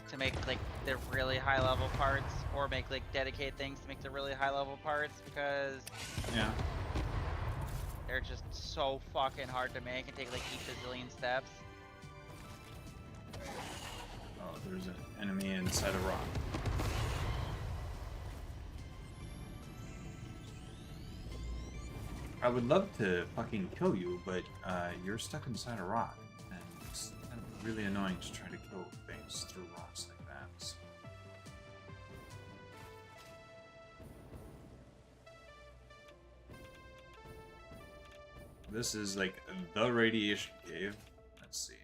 to make like the really high level parts, or make like dedicated things to make the really high level parts, because Yeah. they're just so fucking hard to make and take like each a zillion steps. Oh, there's an enemy inside a rock. I would love to fucking kill you, but you're stuck inside a rock, and it's kind of really annoying to try to kill things through rocks like that. So. This is like the radiation cave. Let's see.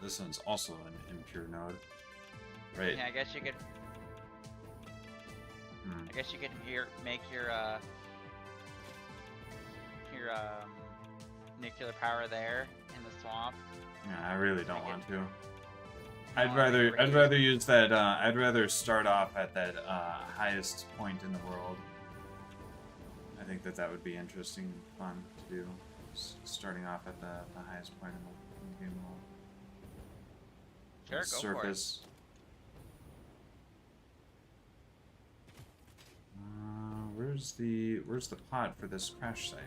This one's also an impure node, right? Yeah, I guess you could. I guess you could make your nuclear power there in the swamp. Yeah, I really don't want to. I'd I'd rather use that. I'd rather start off at that highest point in the world. I think that would be interesting and fun to do. Starting off at the highest point in the game world. Sure, go Surface. Where's the pod for this crash site?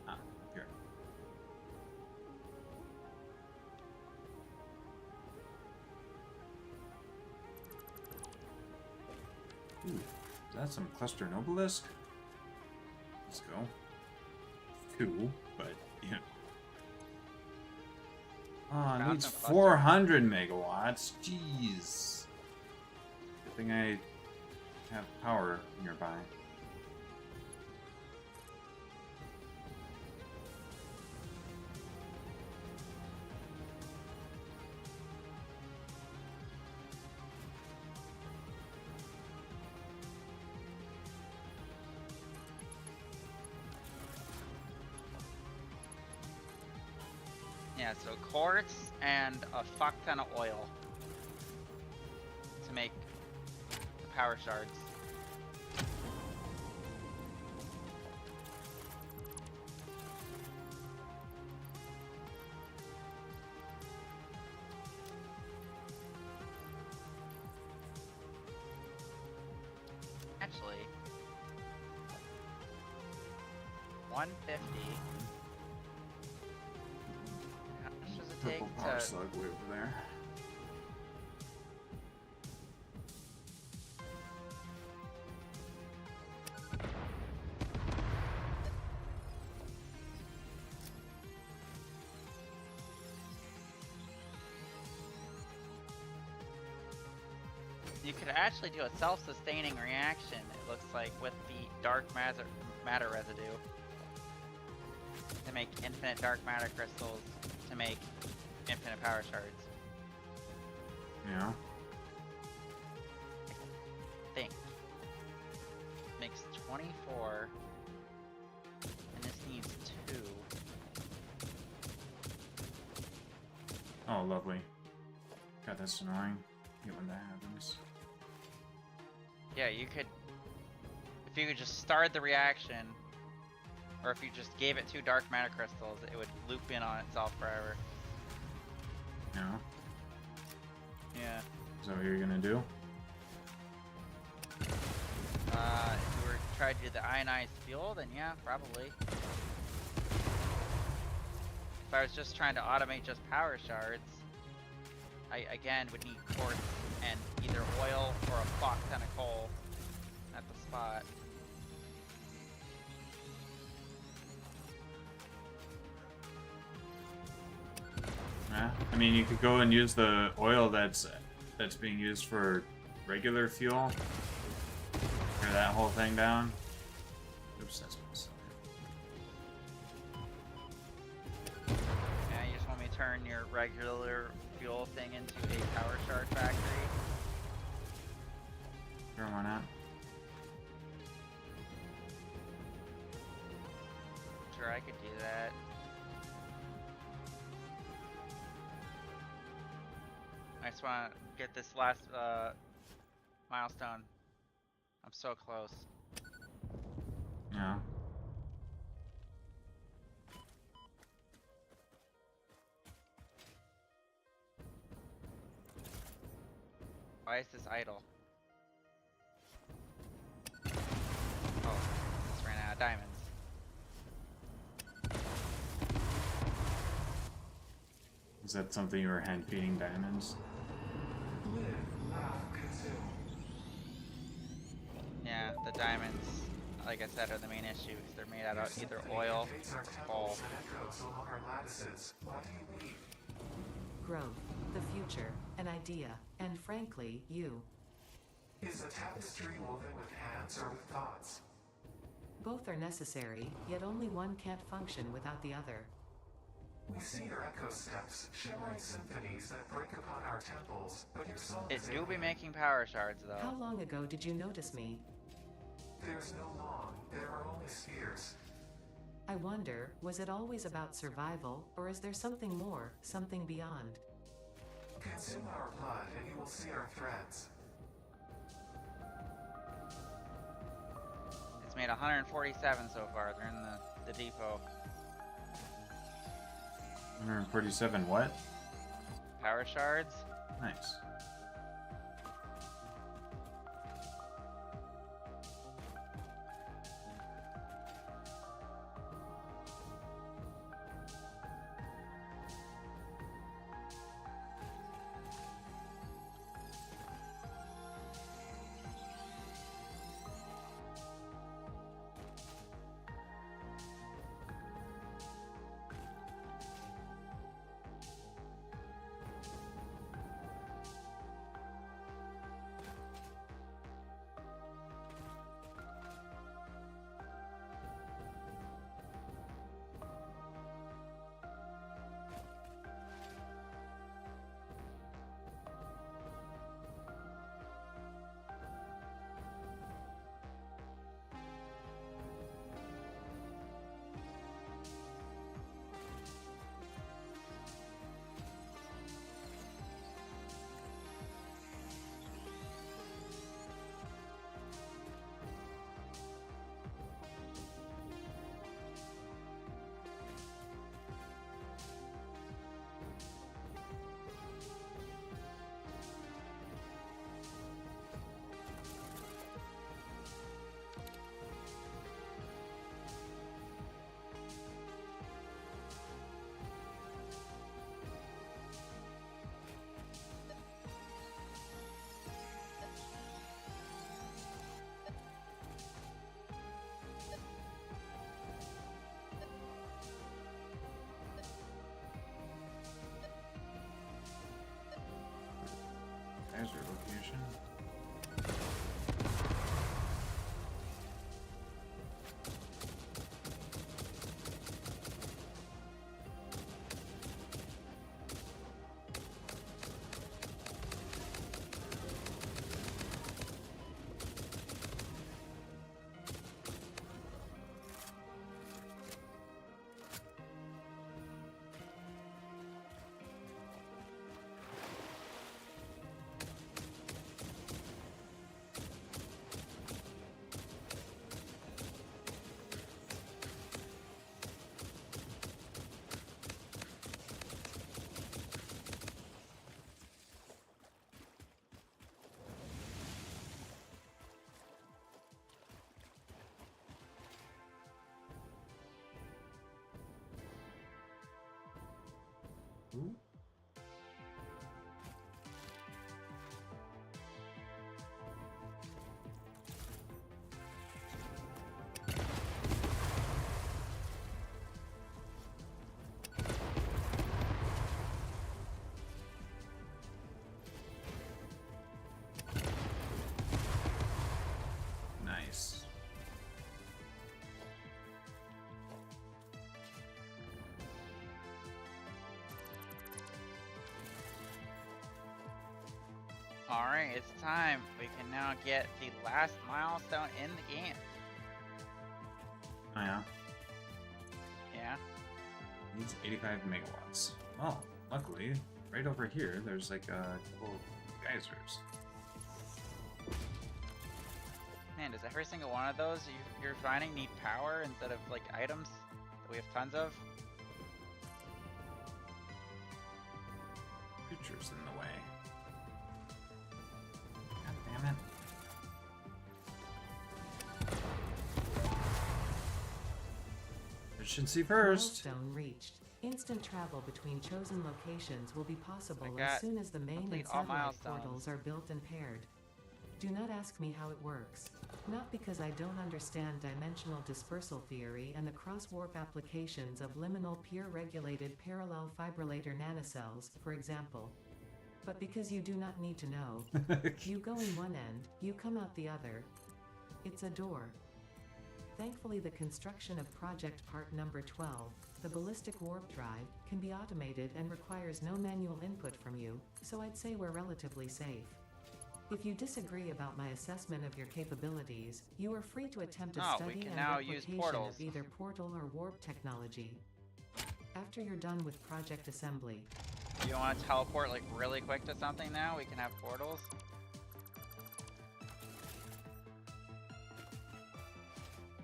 Ah, here. Ooh, is that some cluster nobelisk? Let's go. 2, but yeah. Oh, it needs 400 megawatts. Jeez. Good thing I have power nearby. Yeah, so quartz and a fuck ton of oil to make the power shards. Actually, 150. How much does it take Purple power to? slug way over there. You could actually do a self-sustaining reaction, it looks like, with the dark matter residue to make infinite dark matter crystals to make infinite power shards. Yeah. I think. Makes 24, and this needs 2. Oh, lovely. God, that's annoying. Hate when that happens. Yeah, you could, if you could just start the reaction, or if you just gave it 2 dark matter crystals, it would loop in on itself forever. Yeah. Yeah. Is that what you're gonna do? If you were to try to do the ionized fuel, then yeah, probably. If I was just trying to automate just power shards, I again would need quartz and either oil or a fuck ton of coal at the spot. Yeah. I mean, you could go and use the oil that's being used for regular fuel. Clear that whole thing down. Oops, that's myself. Yeah, you just want me to turn your regular fuel thing into a power shard factory? Sure, why not? Sure, I could do that. I just want to get this last milestone. I'm so close. Yeah. Why is this idle? Oh, it's ran out of diamonds. Is that something you were hand feeding diamonds? Live, laugh, consume. Yeah, the diamonds, like I said, are the main issue because they're made out Your of either symphony oil invades our or coal. temples and echoes along our lattices. Why do you weep? Growth, the future, an idea, and frankly, you. Is a tapestry woven with hands or with thoughts? Both are necessary, yet only one can't function without the other. We see your echo steps, shimmering symphonies that break upon our temples, but your soul It is do be alien. making power shards though. How long ago did you notice me? There's no long, there are only spheres. I wonder, was it always about survival, or is there something more, something beyond? Consume our blood and you will see our threads. It's made 147 so far. They're in the depot. 147 what? Power shards? Nice. There's your location. Alright, it's time. We can now get the last milestone in the game. Oh yeah. Yeah. Needs 85 megawatts. Well, luckily, right over here, there's like a couple geysers. Man, does every single one of those you're finding need power instead of like items that we have tons of? Creatures in the way. God damn it. Efficiency first. Milestone reached. Instant travel between chosen locations will be possible I got as soon as the main complete and all satellite milestones. portals are built and paired. Do not ask me how it works. Not because I don't understand dimensional dispersal theory and the cross-warp applications of liminal peer-regulated parallel fibrillator nanocells, for example. But because you do not need to know. You go in one end, you come out the other. It's a door. Thankfully, the construction of project part number 12, the ballistic warp drive, can be automated and requires no manual input from you, so I'd say we're relatively safe. If you disagree about my assessment of your capabilities, you are free to attempt a Oh, we study can and now use replication portals. of either portal or warp technology. After you're done with project assembly, Do you want to teleport like really quick to something now? We can have portals.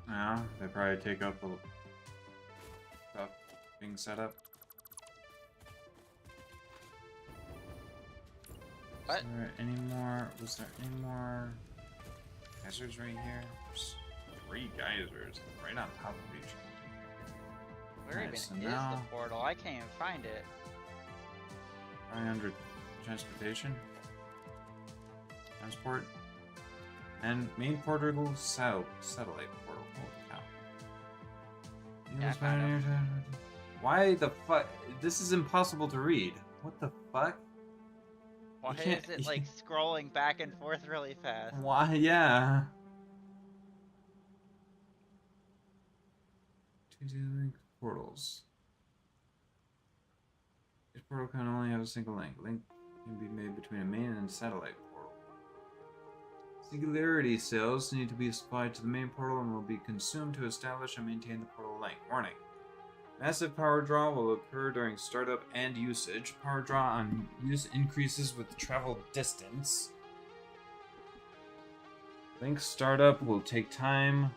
Yeah, they probably take up a stuff being set up. What? Is there any more? Was there any more geysers right here? There's 3 geysers right on top of each other. Where Nice, even so is now- the portal? I can't even find it. 900 transportation, transport, and main portal satellite portal. Holy cow! Yeah, I found Why the fuck? This is impossible to read. What the fuck? Why can't- is it like scrolling back and forth really fast? Why? Yeah. Two portals. Each portal can only have a single link. Link can be made between a main and satellite portal. Singularity cells need to be supplied to the main portal and will be consumed to establish and maintain the portal link. Warning. Massive power draw will occur during startup and usage. Power draw on use increases with travel distance. Link startup will take time.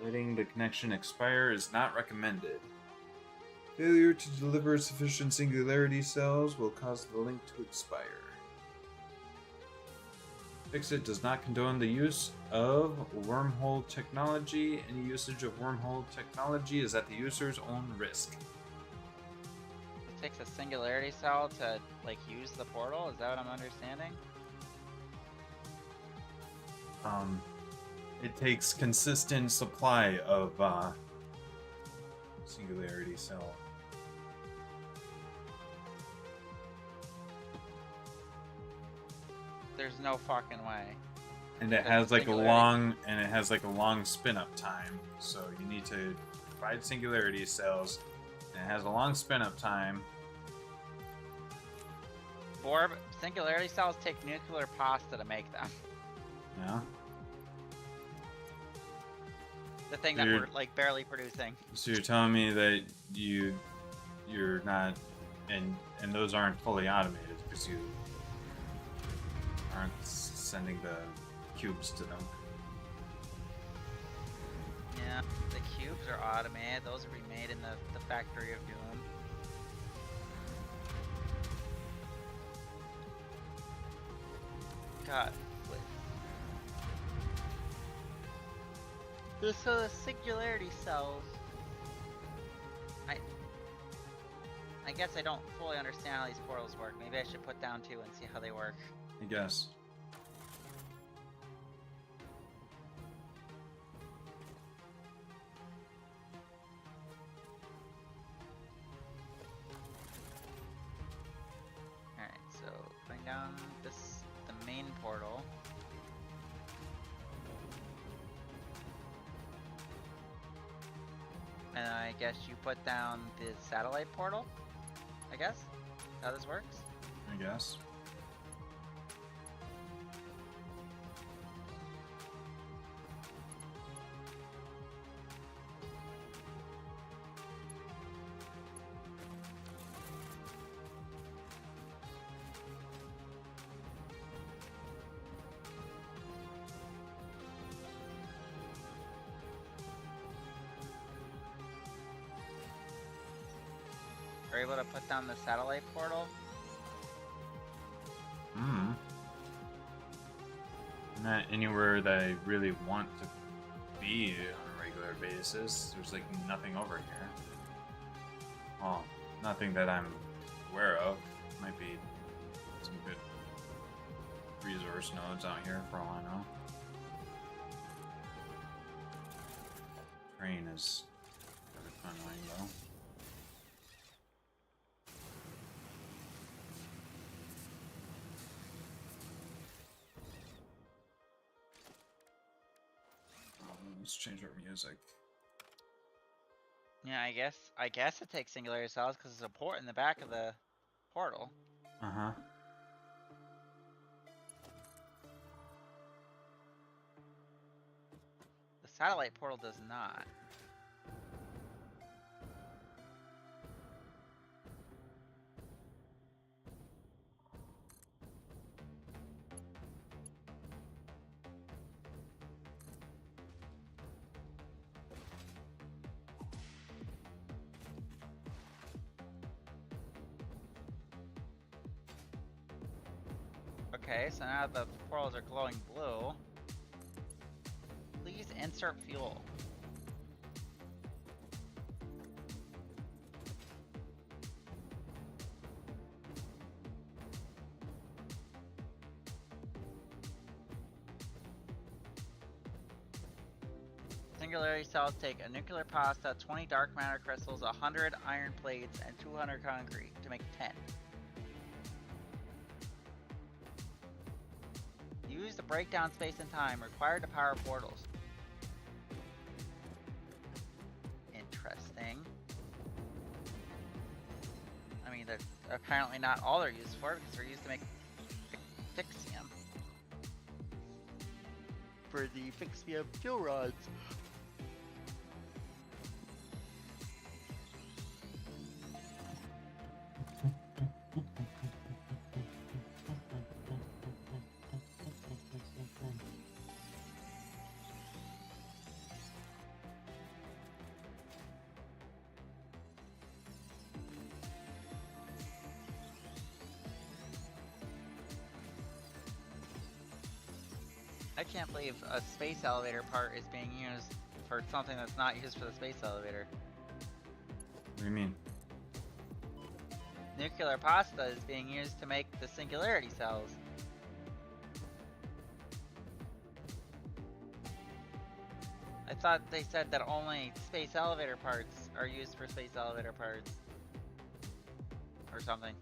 Letting the connection expire is not recommended. Failure to deliver sufficient singularity cells will cause the link to expire. Fixit does not condone the use of wormhole technology. Any usage of wormhole technology is at the user's own risk. It takes a singularity cell to like use the portal. Is that what I'm understanding? It takes consistent supply of singularity cell. There's no fucking way. And it So has like singularity- a long spin up time. So you need to provide singularity cells. And it has a long spin up time. Orb singularity cells take nuclear pasta to make them. Yeah. The thing that Dude. we're like barely producing. So you're telling me that you're not, and those aren't fully automated because you aren't sending the cubes to them. Yeah, the cubes are automated. Those will be made in the factory of doom. God, wait. So the singularity cells. I guess I don't fully understand how these portals work. Maybe I should put down 2 and see how they work. I guess. Alright, so putting down the main portal. And I guess you put down the satellite portal? I guess? How this works? I guess. we're able to put down the satellite portal. Hmm. Not anywhere that I really want to be on a regular basis. There's like nothing over here. Well, nothing that I'm aware of. Might be some good resource nodes out here for all I know. Train is kind of annoying though. Let's change our music. Yeah, I guess it takes singularity cells because there's a port in the back of the portal. Uh-huh. The satellite portal does not. Okay, so now the portals are glowing blue. Please insert fuel. Singularity cells take a nuclear pasta, 20 dark matter crystals, 100 iron plates, and 200 concrete to make 10. Use the breakdown space and time required to power portals. Interesting. I mean, they're apparently not all they're used for, because they're used to make fixium. For the fixium fuel rods. I can't believe a space elevator part is being used for something that's not used for the space elevator. What do you mean? Nuclear pasta is being used to make the singularity cells. I thought they said that only space elevator parts are used for space elevator parts. Or something.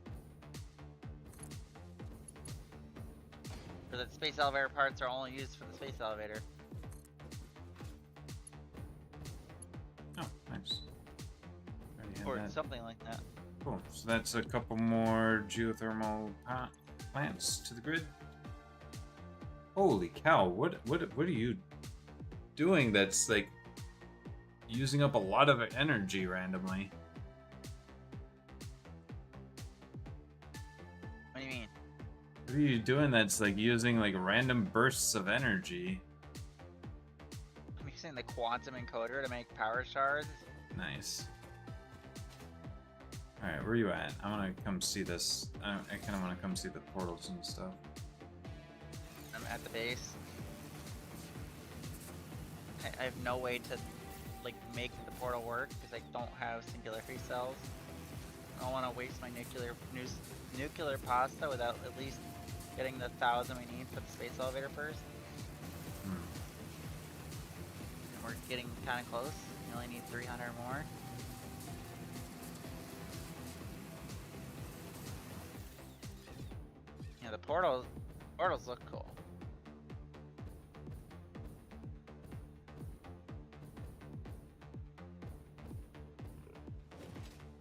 Or that space elevator parts are only used for the space elevator. Oh, nice. Already had Or that. something like that. Cool. So that's a couple more geothermal plants to the grid. Holy cow! What are you doing? That's like using up a lot of energy randomly. What do you mean? What are you doing? That's like using like random bursts of energy. I'm using the quantum encoder to make power shards. Nice. All right, where are you at? I want to come see this. I kind of want to come see the portals and stuff. I'm at the base. I have no way to like make the portal work because I don't have singularity cells. I don't want to waste my nuclear pasta without at least getting the 1,000 we need for the space elevator first. Hmm. And we're getting kind of close. We only need 300 more. Yeah, the portals look cool.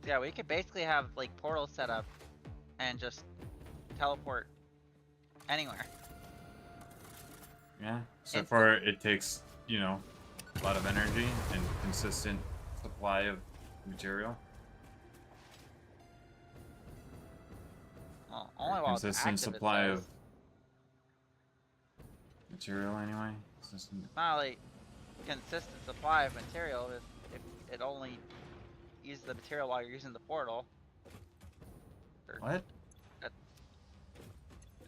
Yeah, we could basically have like portals set up and just teleport anywhere. Yeah. So far, it takes, you know, a lot of energy and consistent supply of material. Well, only while it's Consistent active, supply it of says. material, anyway. Consistent. Not like consistent supply of material if it only uses the material while you're using the portal. What? That-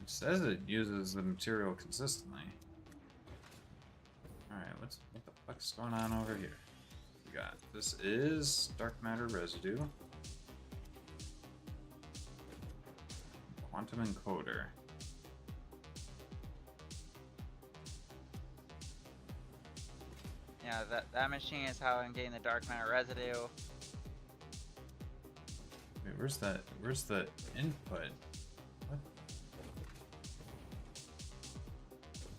It says it uses the material consistently. Alright, what the fuck's going on over here? We got this is dark matter residue. Quantum encoder. Yeah, that machine is how I'm getting the dark matter residue. Wait, where's that? Where's the input? What?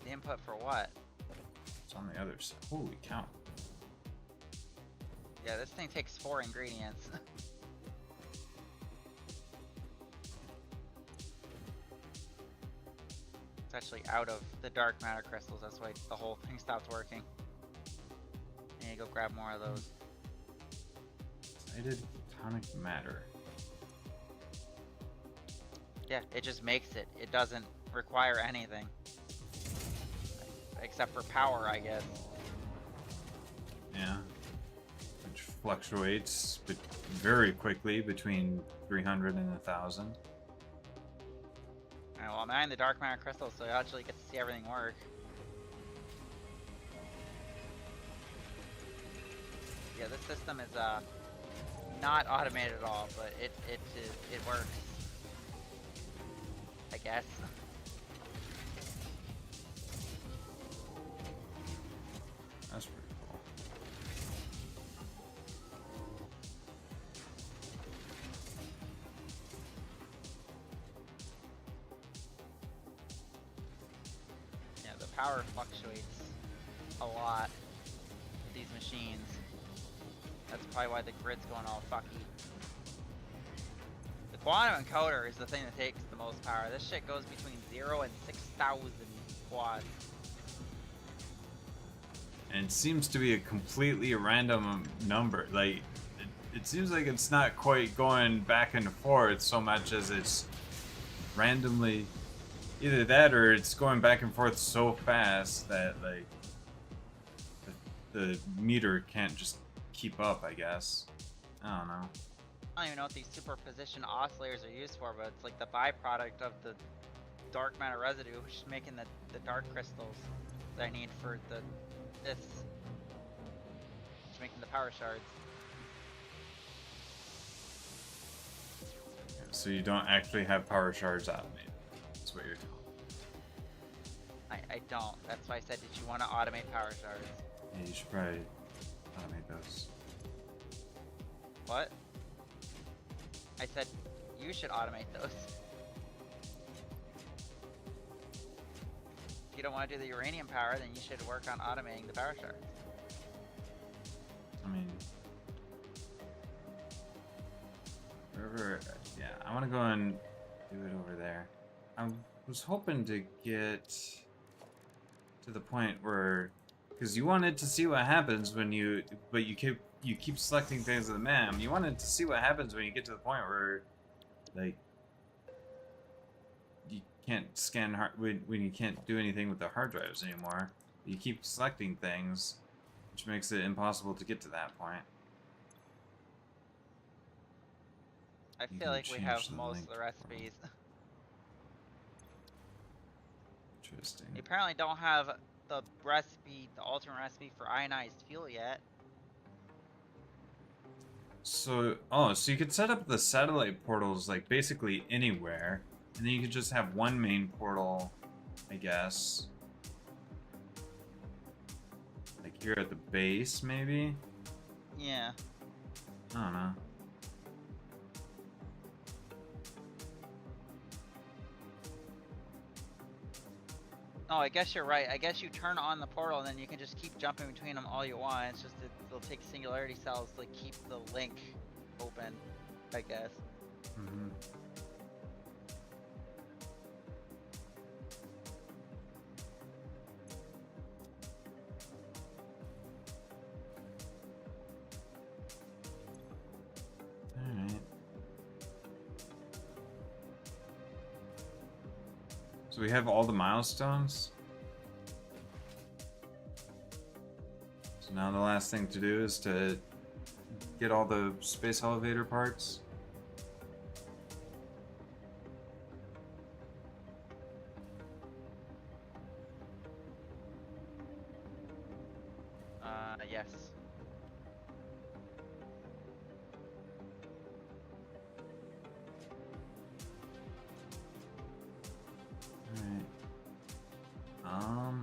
The input for what? It's on the other side. Holy cow. Yeah, this thing takes 4 ingredients. It's actually out of the dark matter crystals, that's why the whole thing stopped working. I need to go grab more of those. Excited atomic matter. Yeah, it just makes it. It doesn't require anything. Except for power, I guess. Yeah. Which fluctuates very quickly between 300 and 1,000. Alright, well, I'm adding the dark matter crystals, so I actually get to see everything work. Yeah, this system is not automated at all, but it works. I guess. That's pretty cool. Yeah, the power fluctuates a lot with these machines. That's probably why the grid's going all fucky. The quantum encoder is the thing that takes the most power. This shit goes between 0 and 6,000 quads. And it seems to be a completely random number. Like, it seems like it's not quite going back and forth so much as it's randomly either that or it's going back and forth so fast that, like, the meter can't just keep up, I guess. I don't know. I don't even know what these superposition oscillators are used for, but it's like the byproduct of the dark matter residue, which is making the dark crystals that I need for this. It's making the power shards. So you don't actually have power shards automated. That's what you're telling me. I don't. That's why I said, did you want to automate power shards? Yeah, you should probably automate those. What? I said you should automate those. If you don't want to do the uranium power, then you should work on automating the power shards. I mean, wherever, yeah, I want to go and do it over there. I was hoping to get to the point where, because you wanted to see what happens when you, but you keep selecting things with the map. You wanted to see what happens when you get to the point where, like, you can't scan when you can't do anything with the hard drives anymore. You keep selecting things, which makes it impossible to get to that point. I You feel can like we change have the most link of the recipes. Interesting. We apparently don't have the recipe, the alternate recipe for ionized fuel yet. So, so you could set up the satellite portals like basically anywhere, and then you could just have one main portal, I guess. Like here at the base, maybe? Yeah. I don't know. Oh, I guess you're right. I guess you turn on the portal and then you can just keep jumping between them all you want. It's just it'll take singularity cells to keep the link open, I guess. Mm-hmm. Alright. So we have all the milestones. So now the last thing to do is to get all the space elevator parts. Yes. Alright. Wow.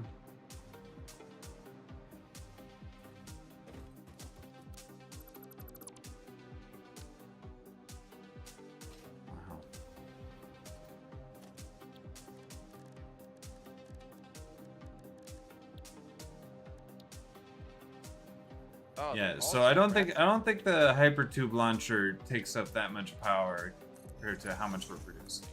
Oh, the Yeah, so ultra I don't think aggressive- the hypertube launcher takes up that much power compared to how much we're producing.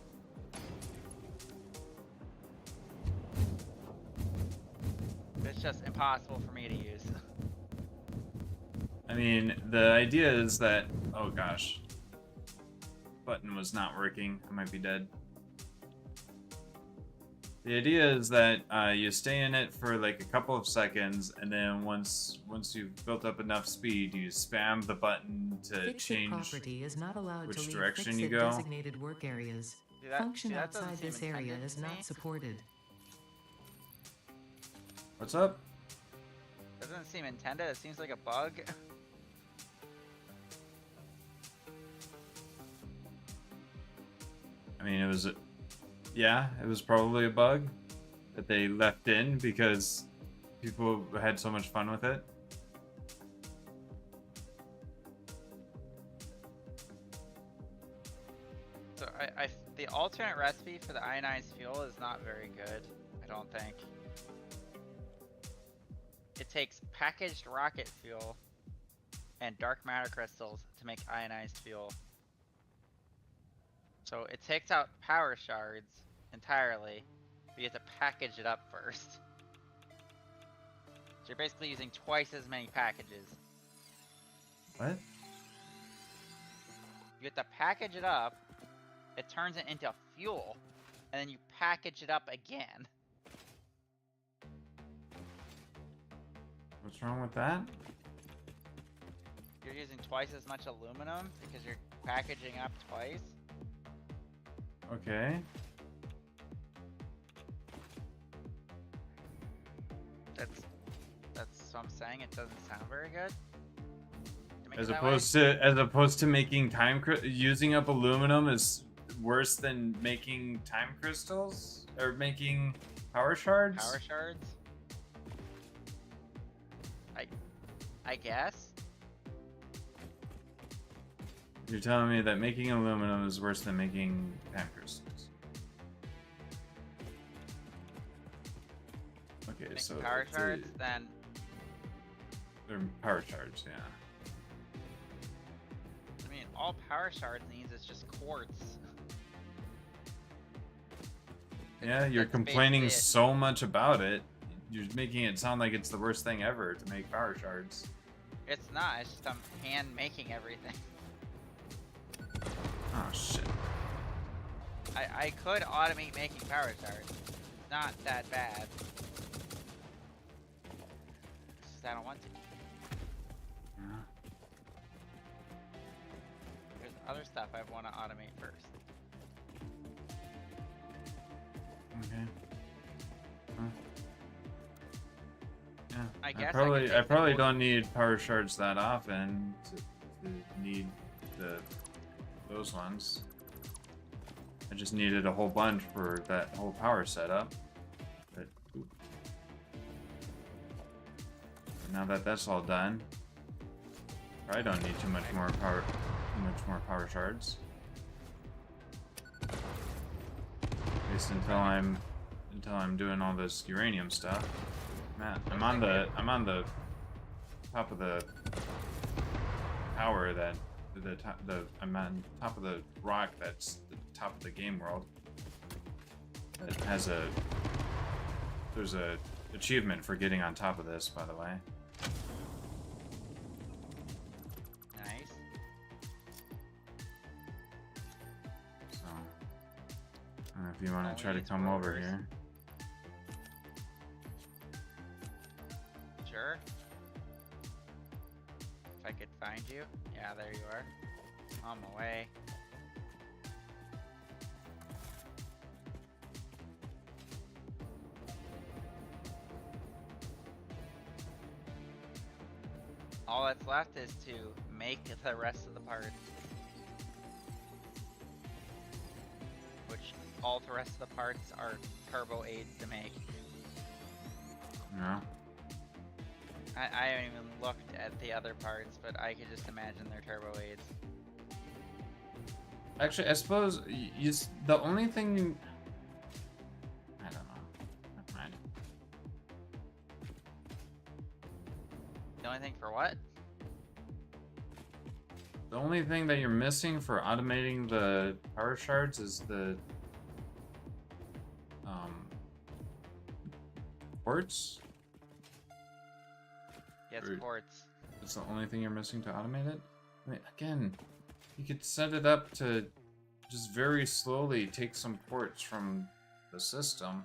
It's just impossible for me to use. I mean, the idea is that, oh gosh, button was not working. I might be dead. The idea is that you stay in it for like a couple of seconds, and then once you've built up enough speed, you spam the button to Fixit change. property is not allowed which to leave direction you Fixit go. designated work areas. See, that, Function see, that doesn't outside seem this area intended is to me. not supported. What's up? Doesn't seem intended. It seems like a bug. I mean, yeah, it was probably a bug that they left in because people had so much fun with it. So the alternate recipe for the ionized fuel is not very good. I don't think. It takes packaged rocket fuel and dark matter crystals to make ionized fuel. So it takes out power shards entirely, but you have to package it up first. So you're basically using twice as many packages. What? You have to package it up, it turns it into fuel, and then you package it up again. What's wrong with that? You're using twice as much aluminum because you're packaging up twice. Okay. That's what I'm saying. It doesn't sound very good. To make As it that way. opposed to making using up aluminum is worse than making time crystals or making power shards. Power shards. I guess. You're telling me that making aluminum is worse than making time crystals. Okay, Making so power shards, the, then they're power shards, yeah. I mean, all power shards needs is just quartz. Yeah, you're That's complaining basically it. so much about it. You're making it sound like it's the worst thing ever to make power shards. It's not. It's just I'm hand making everything. Oh shit. I could automate making power shards. It's not that bad. It's just I don't want to. Yeah. There's other stuff I want to automate first. Okay. Huh. Yeah. I guess I could probably take the wood- don't need power shards that often to need those ones. I just needed a whole bunch for that whole power setup. But now that that's all done, I don't need too much more power shards. At least until I'm doing all this uranium stuff. Man, I'm on the top of the tower that I'm on top of the rock that's the top of the game world. That has there's a achievement for getting on top of this, by the way. Nice. So I don't know if you want Only to try to needs come over rovers. here. Sure. If I could find you. Yeah, there you are. On my way. All that's left is to make the rest of the parts. Which all the rest of the parts are turbo aids to make. Yeah. I haven't even looked at the other parts, but I could just imagine they're turbo aids. Actually, I suppose the only thing. I don't know. Never mind. The only thing for what? The only thing that you're missing for automating the power shards is the quartz. Yes, Or- quartz. That's the only thing you're missing to automate it. I mean, again, you could set it up to just very slowly take some quartz from the system.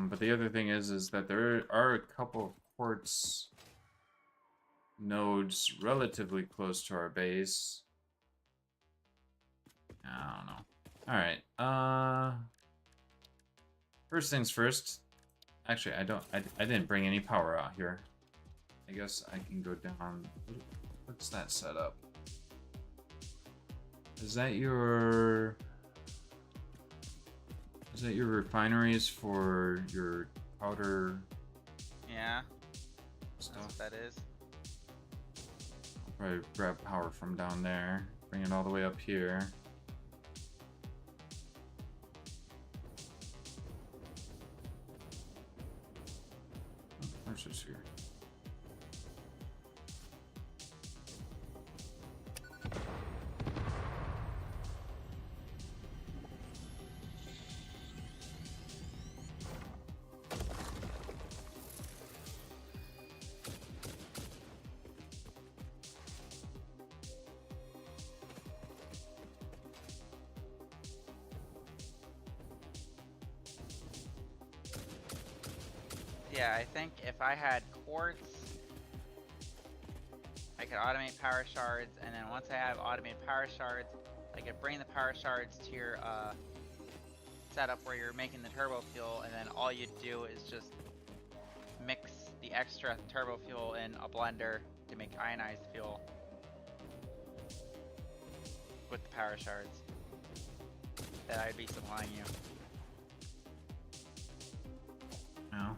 But the other thing is that there are a couple of quartz nodes relatively close to our base. I don't know. Alright, first things first. Actually, I didn't bring any power out here. I guess I can go down. What's that setup? Is that your refineries for your powder Yeah, that's stuff? what that is. I'll probably grab power from down there, bring it all the way up here. Oh, where's this here? Yeah, I think if I had quartz, I could automate power shards, and then once I have automated power shards, I could bring the power shards to your setup where you're making the turbo fuel, and then all you do is just mix the extra turbo fuel in a blender to make ionized fuel with the power shards that I'd be supplying you. No,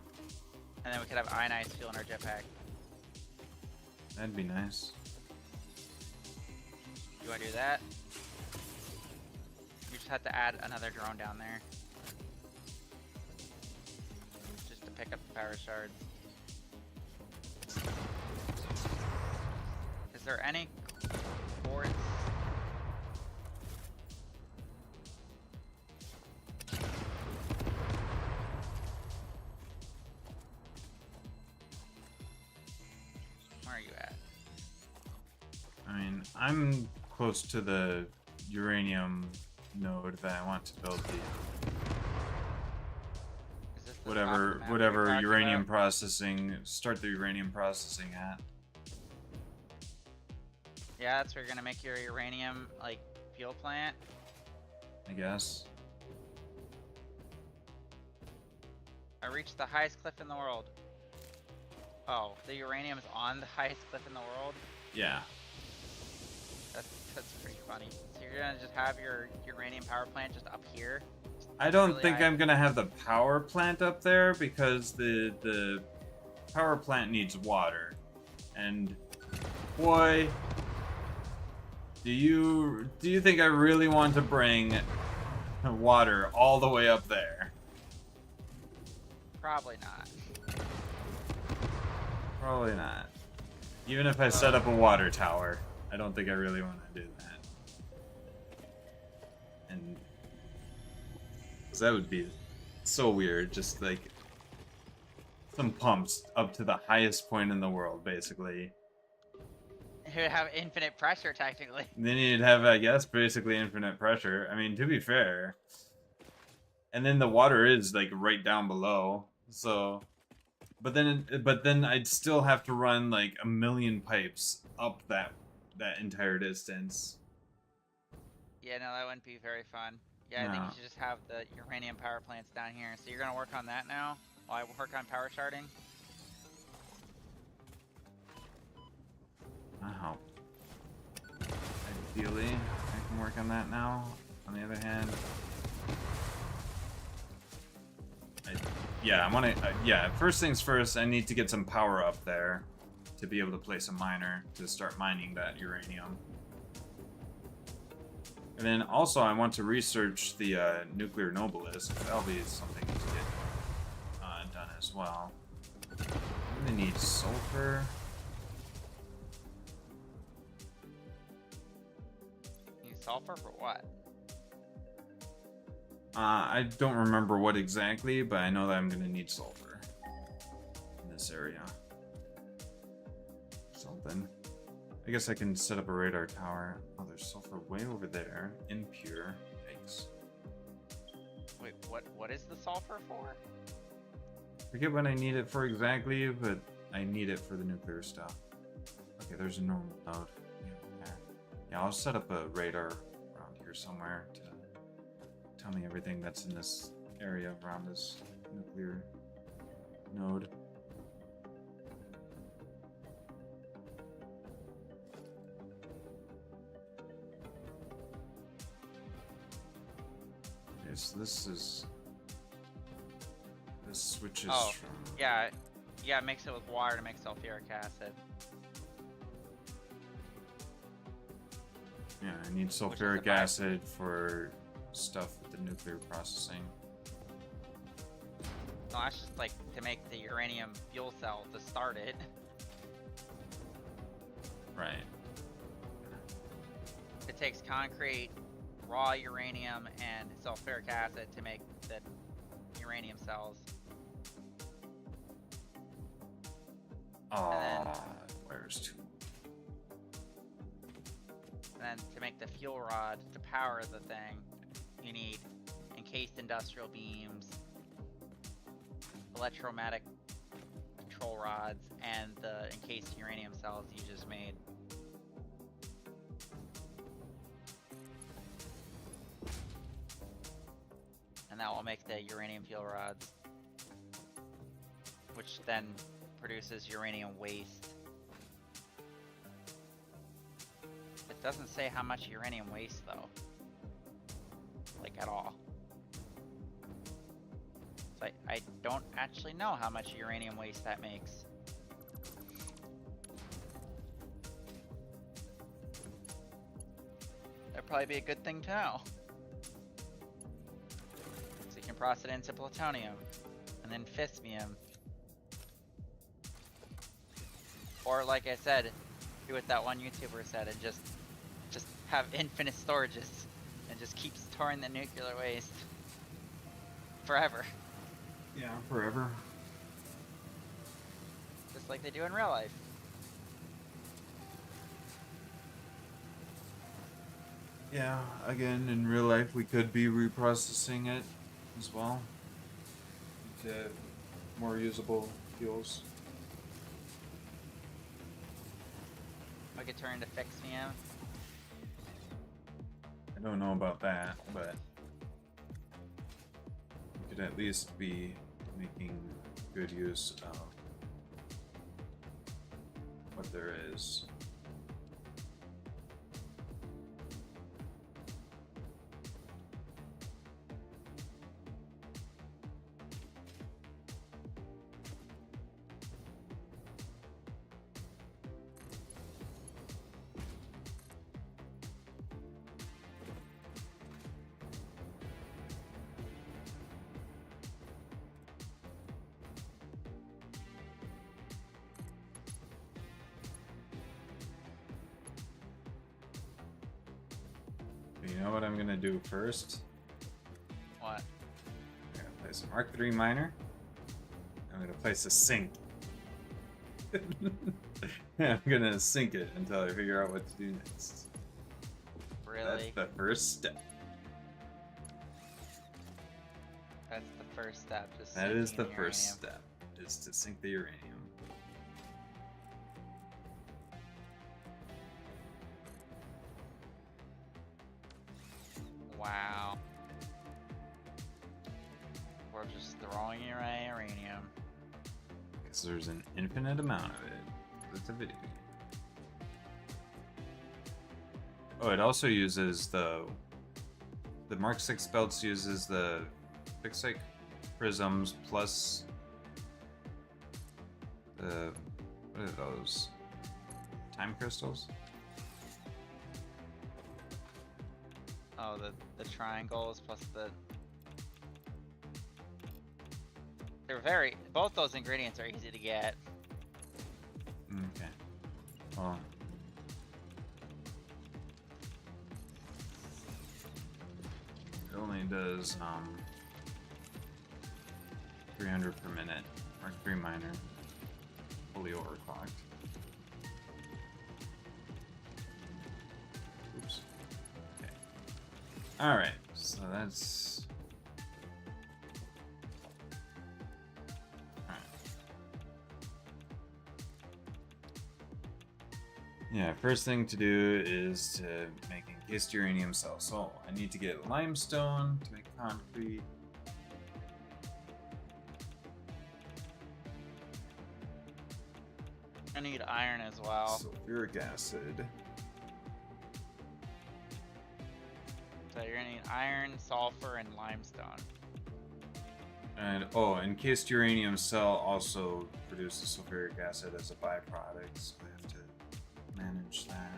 And then we could have ionized fuel in our jetpack. that'd be nice. You wanna do that? You just have to add another drone down there. Just to pick up the power shards. Is there any quartz? Where are you at? I mean, I'm close to the uranium node that I want to build the Is this the top of the map whatever you're talking uranium about? processing, start the uranium processing at. Yeah, that's where you're gonna make your uranium, like, fuel plant. I guess. I reached the highest cliff in the world. Oh, the uranium's on the highest cliff in the world? Yeah. That's pretty funny. So you're gonna just have your uranium power plant just up here? I don't Really think high? I'm gonna have the power plant up there because the power plant needs water. And boy, do you think I really want to bring water all the way up there? Probably not. Probably not. Even if I set up a water tower, I don't think I really want to do that. And 'cause that would be so weird, just like some pumps up to the highest point in the world, basically. You would have infinite pressure, technically. Then you'd have, I guess, basically infinite pressure. I mean, to be fair. And then the water is like right down below, so. But then I'd still have to run like a million pipes up that entire distance. Yeah, no, that wouldn't be very fun. Yeah, I think No. you should just have the uranium power plants down here. So you're gonna work on that now? while I work on power sharding? I hope. Ideally, I can work on that now. On the other hand, yeah, I want to. Yeah, first things first. I need to get some power up there to be able to place a miner to start mining that uranium. And then also, I want to research the nuclear nobelisk. That'll be something to get done as well. I'm gonna need sulfur. Need sulfur for what? I don't remember what exactly, but I know that I'm gonna need sulfur in this area. Something. I guess I can set up a radar tower. Oh, there's sulfur way over there. Impure. Yikes. Wait, what is the sulfur for? Forget what I need it for exactly, but I need it for the nuclear stuff. Okay, there's a normal node. Yeah, I'll set up a radar around here somewhere to tell me everything that's in this area around this nuclear node. Okay, so this switches from... Yeah, mix it with water to make sulfuric acid. Yeah, I need sulfuric acid for stuff with the nuclear processing. No, that's just like to make the uranium fuel cell to start it. Right. It takes concrete, raw uranium, and sulfuric acid to make the uranium cells. Where's two? And then to make the fuel rod to power the thing, you need encased industrial beams, electromagnetic control rods, and the encased uranium cells you just made. And that will make the uranium fuel rods, which then produces uranium waste. It doesn't say how much uranium waste though. Like at all. So I don't actually know how much uranium waste that makes. That'd probably be a good thing to know. So you can process it into plutonium and then fismium. Or like I said, do what that one YouTuber said and just have infinite storages and just keep storing the nuclear waste forever. Yeah, forever. Just like they do in real life. Yeah, again, in real life, we could be reprocessing it as well to more usable fuels. I could turn into fismium. I don't know about that, but we could at least be making good use of what there is. You know what I'm gonna do first? What? I'm gonna place a Mark III miner. I'm gonna place a sink. I'm gonna sink it until I figure out what to do next. Really? That's the first step. That's the first step. Just That is the sinking first uranium. step, is to sink the uranium. Wow. We're just throwing away uranium. Because there's an infinite amount of it. That's a video game. Oh, it also uses the Mark 6 belts uses the fixite prisms plus the, what are those? Time crystals? Oh, the triangles plus the... They're both those ingredients are easy to get. Okay. Well, it only does 300 per minute. Mark 3 miner. Fully overclocked. Oops. Okay. Alright, so that's... Alright. Yeah, first thing to do is to make encased uranium cell. So I need to get limestone to make concrete. I need iron as well. Sulfuric acid. So you're gonna need iron, sulfur, and limestone. And oh, encased uranium cell also produces sulfuric acid as a byproduct, so I have to manage that.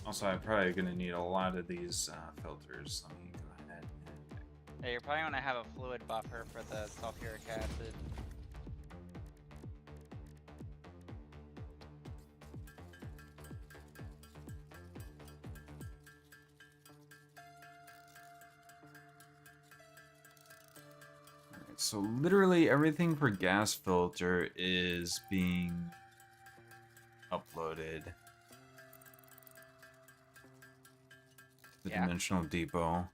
Also, I'm probably gonna need a lot of these filters. Let me go ahead and... Yeah, you're probably gonna have a fluid buffer for the sulfuric acid. Alright, so literally everything for gas filter is being uploaded. The dimensional depot.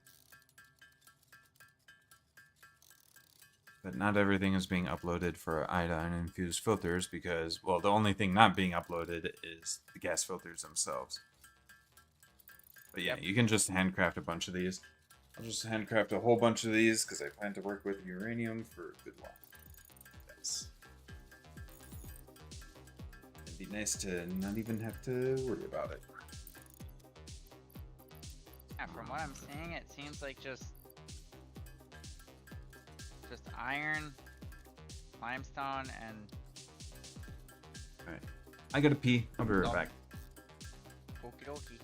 But not everything is being uploaded for iodine infused filters because, well, the only thing not being uploaded is the gas filters themselves. But yeah, you can just handcraft a bunch of these. I'll just handcraft a whole bunch of these because I plan to work with uranium for a good while. Yes. It'd be nice to not even have to worry about it. Yeah, from what I'm seeing, it seems like just iron, limestone, and... Alright. I gotta pee. I'll be right back. Okie dokie.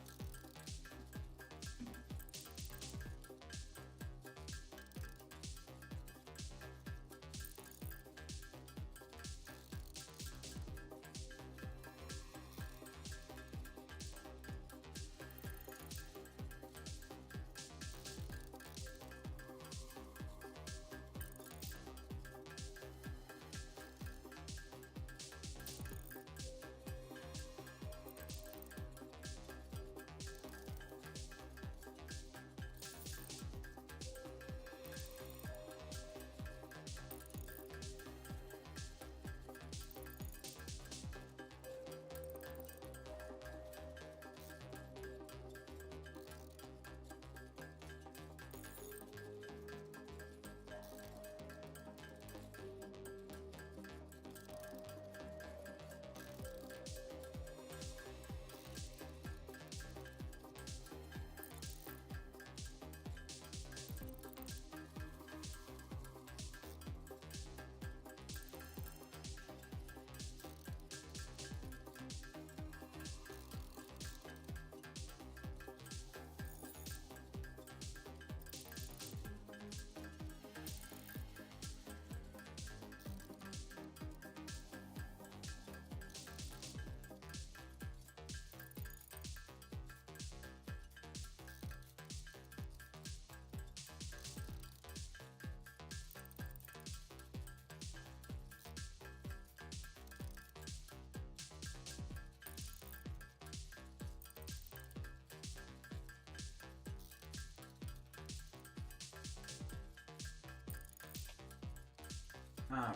Alright.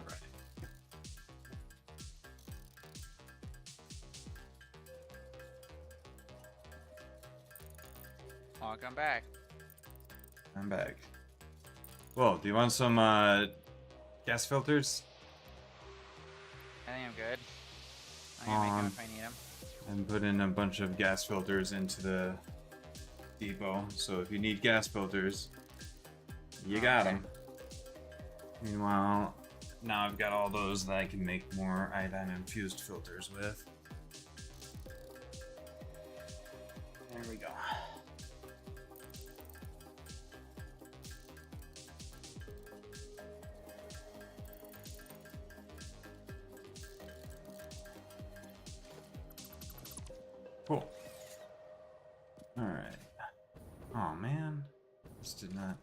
Welcome back. I'm back. Whoa, do you want some gas filters? I think I'm good. I'm gonna make them if I need them. And put in a bunch of gas filters into the depot. So if you need gas filters, you got them. Meanwhile, now I've got all those that I can make more iodine infused filters with. There we go. Cool. Alright. Oh man. This did not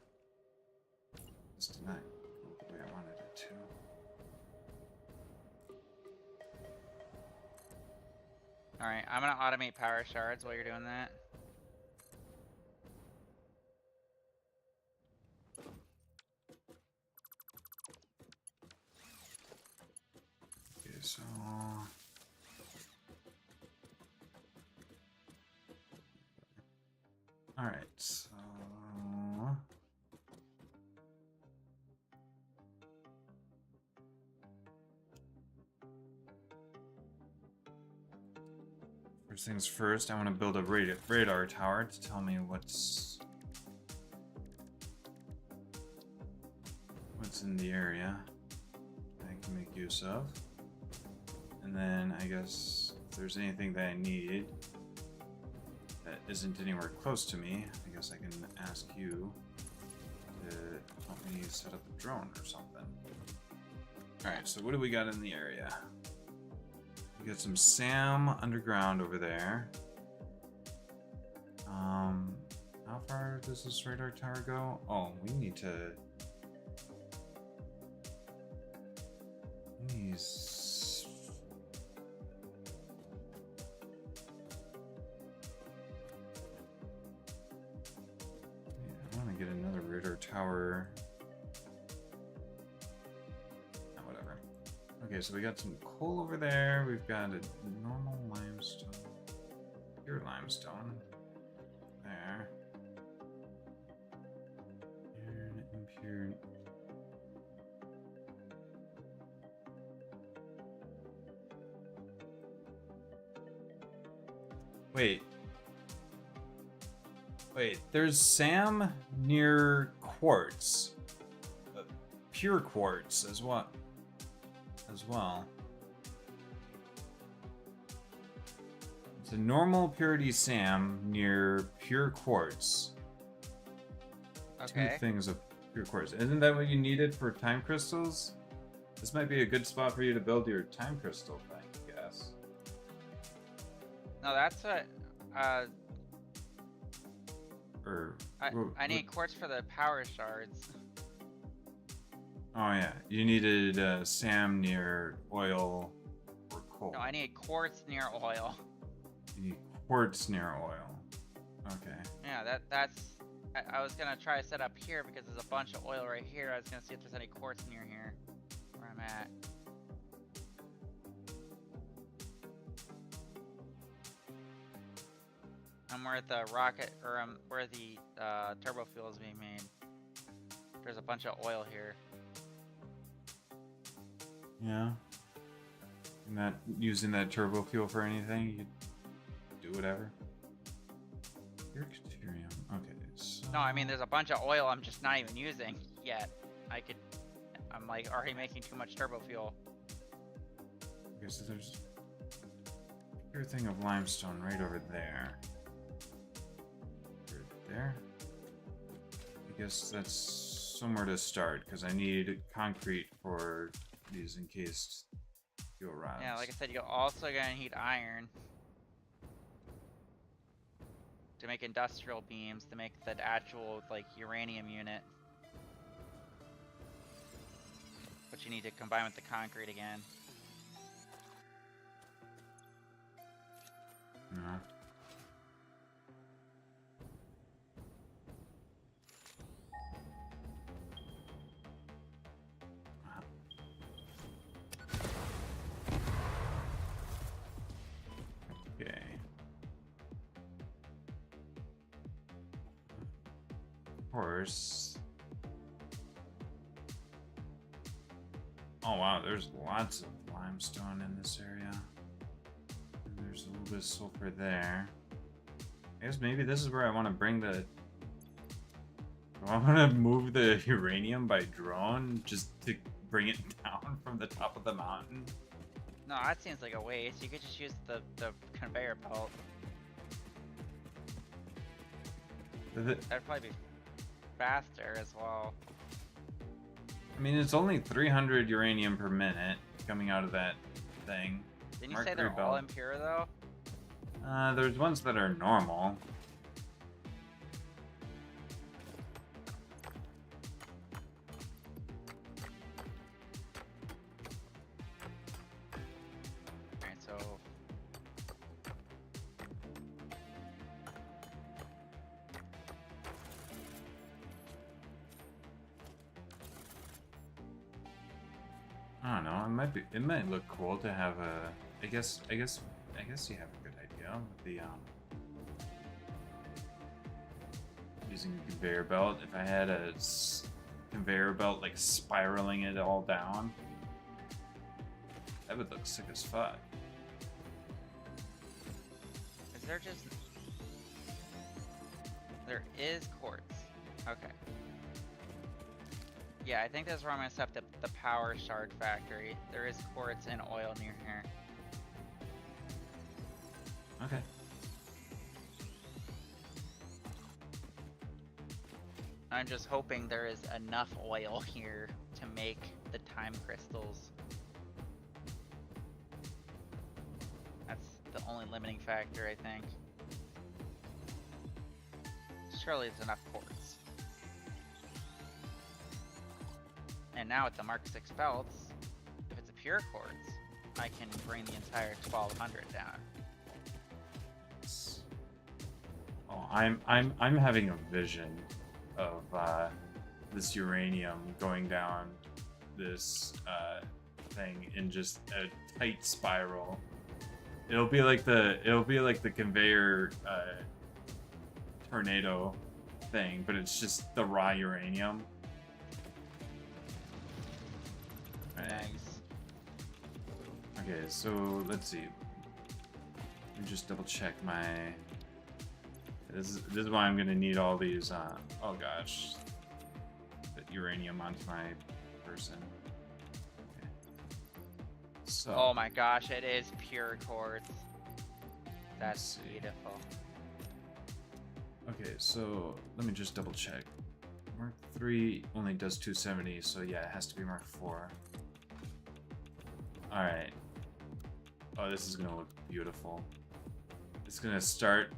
go the way I wanted it to. Alright, I'm gonna automate power shards while you're doing that. Okay, so alright, so first things first, I want to build a radar tower to tell me what's in the area I can make use of. And then I guess if there's anything that I need that isn't anywhere close to me, I guess I can ask you to help me set up a drone or something. Alright, so what do we got in the area? We got some SAM underground over there. How far does this radar tower go? Oh, we need to... I want to get another radar tower. Oh, whatever. Okay, so we got some coal over there. We've got a normal limestone. Pure limestone. There. Iron, impure. Wait, there's SAM near quartz. Pure quartz as well. It's a normal purity SAM near pure quartz. Okay. 2 things of pure quartz. Isn't that what you needed for time crystals? This might be a good spot for you to build your time crystal thing, I guess. No, that's what. I need quartz for the power shards. Oh yeah, you needed SAM near oil or coal. No, I need quartz near oil. You need quartz near oil. Okay. Yeah, that's. I was gonna try to set up here because there's a bunch of oil right here. I was gonna see if there's any quartz near here, where I'm at. I'm where the rocket, or where the turbo fuel is being made. There's a bunch of oil here. Yeah. You're not using that turbo fuel for anything? You do whatever. Deuterium. Okay, so... No, I mean there's a bunch of oil I'm just not even using yet. I'm like already making too much turbo fuel. Okay, so there's a pure thing of limestone right over there. Right there. I guess that's somewhere to start because I need concrete for these encased fuel rods. Yeah, like I said, you're also gonna need iron to make industrial beams to make the actual like uranium unit. But you need to combine with the concrete again. No. Okay. course. Oh wow, there's lots of limestone in this area. And there's a little bit of sulfur there. I guess maybe this is where I want to bring the... I want to move the uranium by drone just to bring it down from the top of the mountain. No, that seems like a waste. You could just use the conveyor belt. That'd probably be faster as well. I mean, it's only 300 uranium per minute coming out of that thing. Didn't you say they're all impure though? There's ones that are normal. Alright, so... I don't know. It might look cool to have a. I guess you have a good idea with the using a conveyor belt. If I had a conveyor belt like spiraling it all down, that would look sick as fuck. Is there just... There is quartz. Okay. Yeah, I think that's where I'm gonna set up the power shard factory. There is quartz and oil near here. Okay. I'm just hoping there is enough oil here to make the time crystals. That's the only limiting factor, I think. Surely it's enough quartz. And now with the Mark 6 belts, if it's a pure quartz, I can bring the entire 1200 down. Oh, I'm having a vision of this uranium going down this thing in just a tight spiral. It'll be like the conveyor tornado thing, but it's just the raw uranium. Right. Nice. Okay, so let's see. Let me just double check my. This is why I'm gonna need all these. Oh gosh, put uranium onto my person. Okay. So. Oh my gosh, it is pure quartz. That's see. beautiful. Okay, so let me just double check. Mark 3 only does 270, so yeah, it has to be Mark 4. Alright. Oh, this is gonna look beautiful. It's gonna start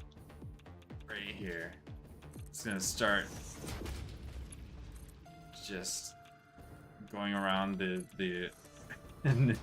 right here. It's gonna start just going around the initial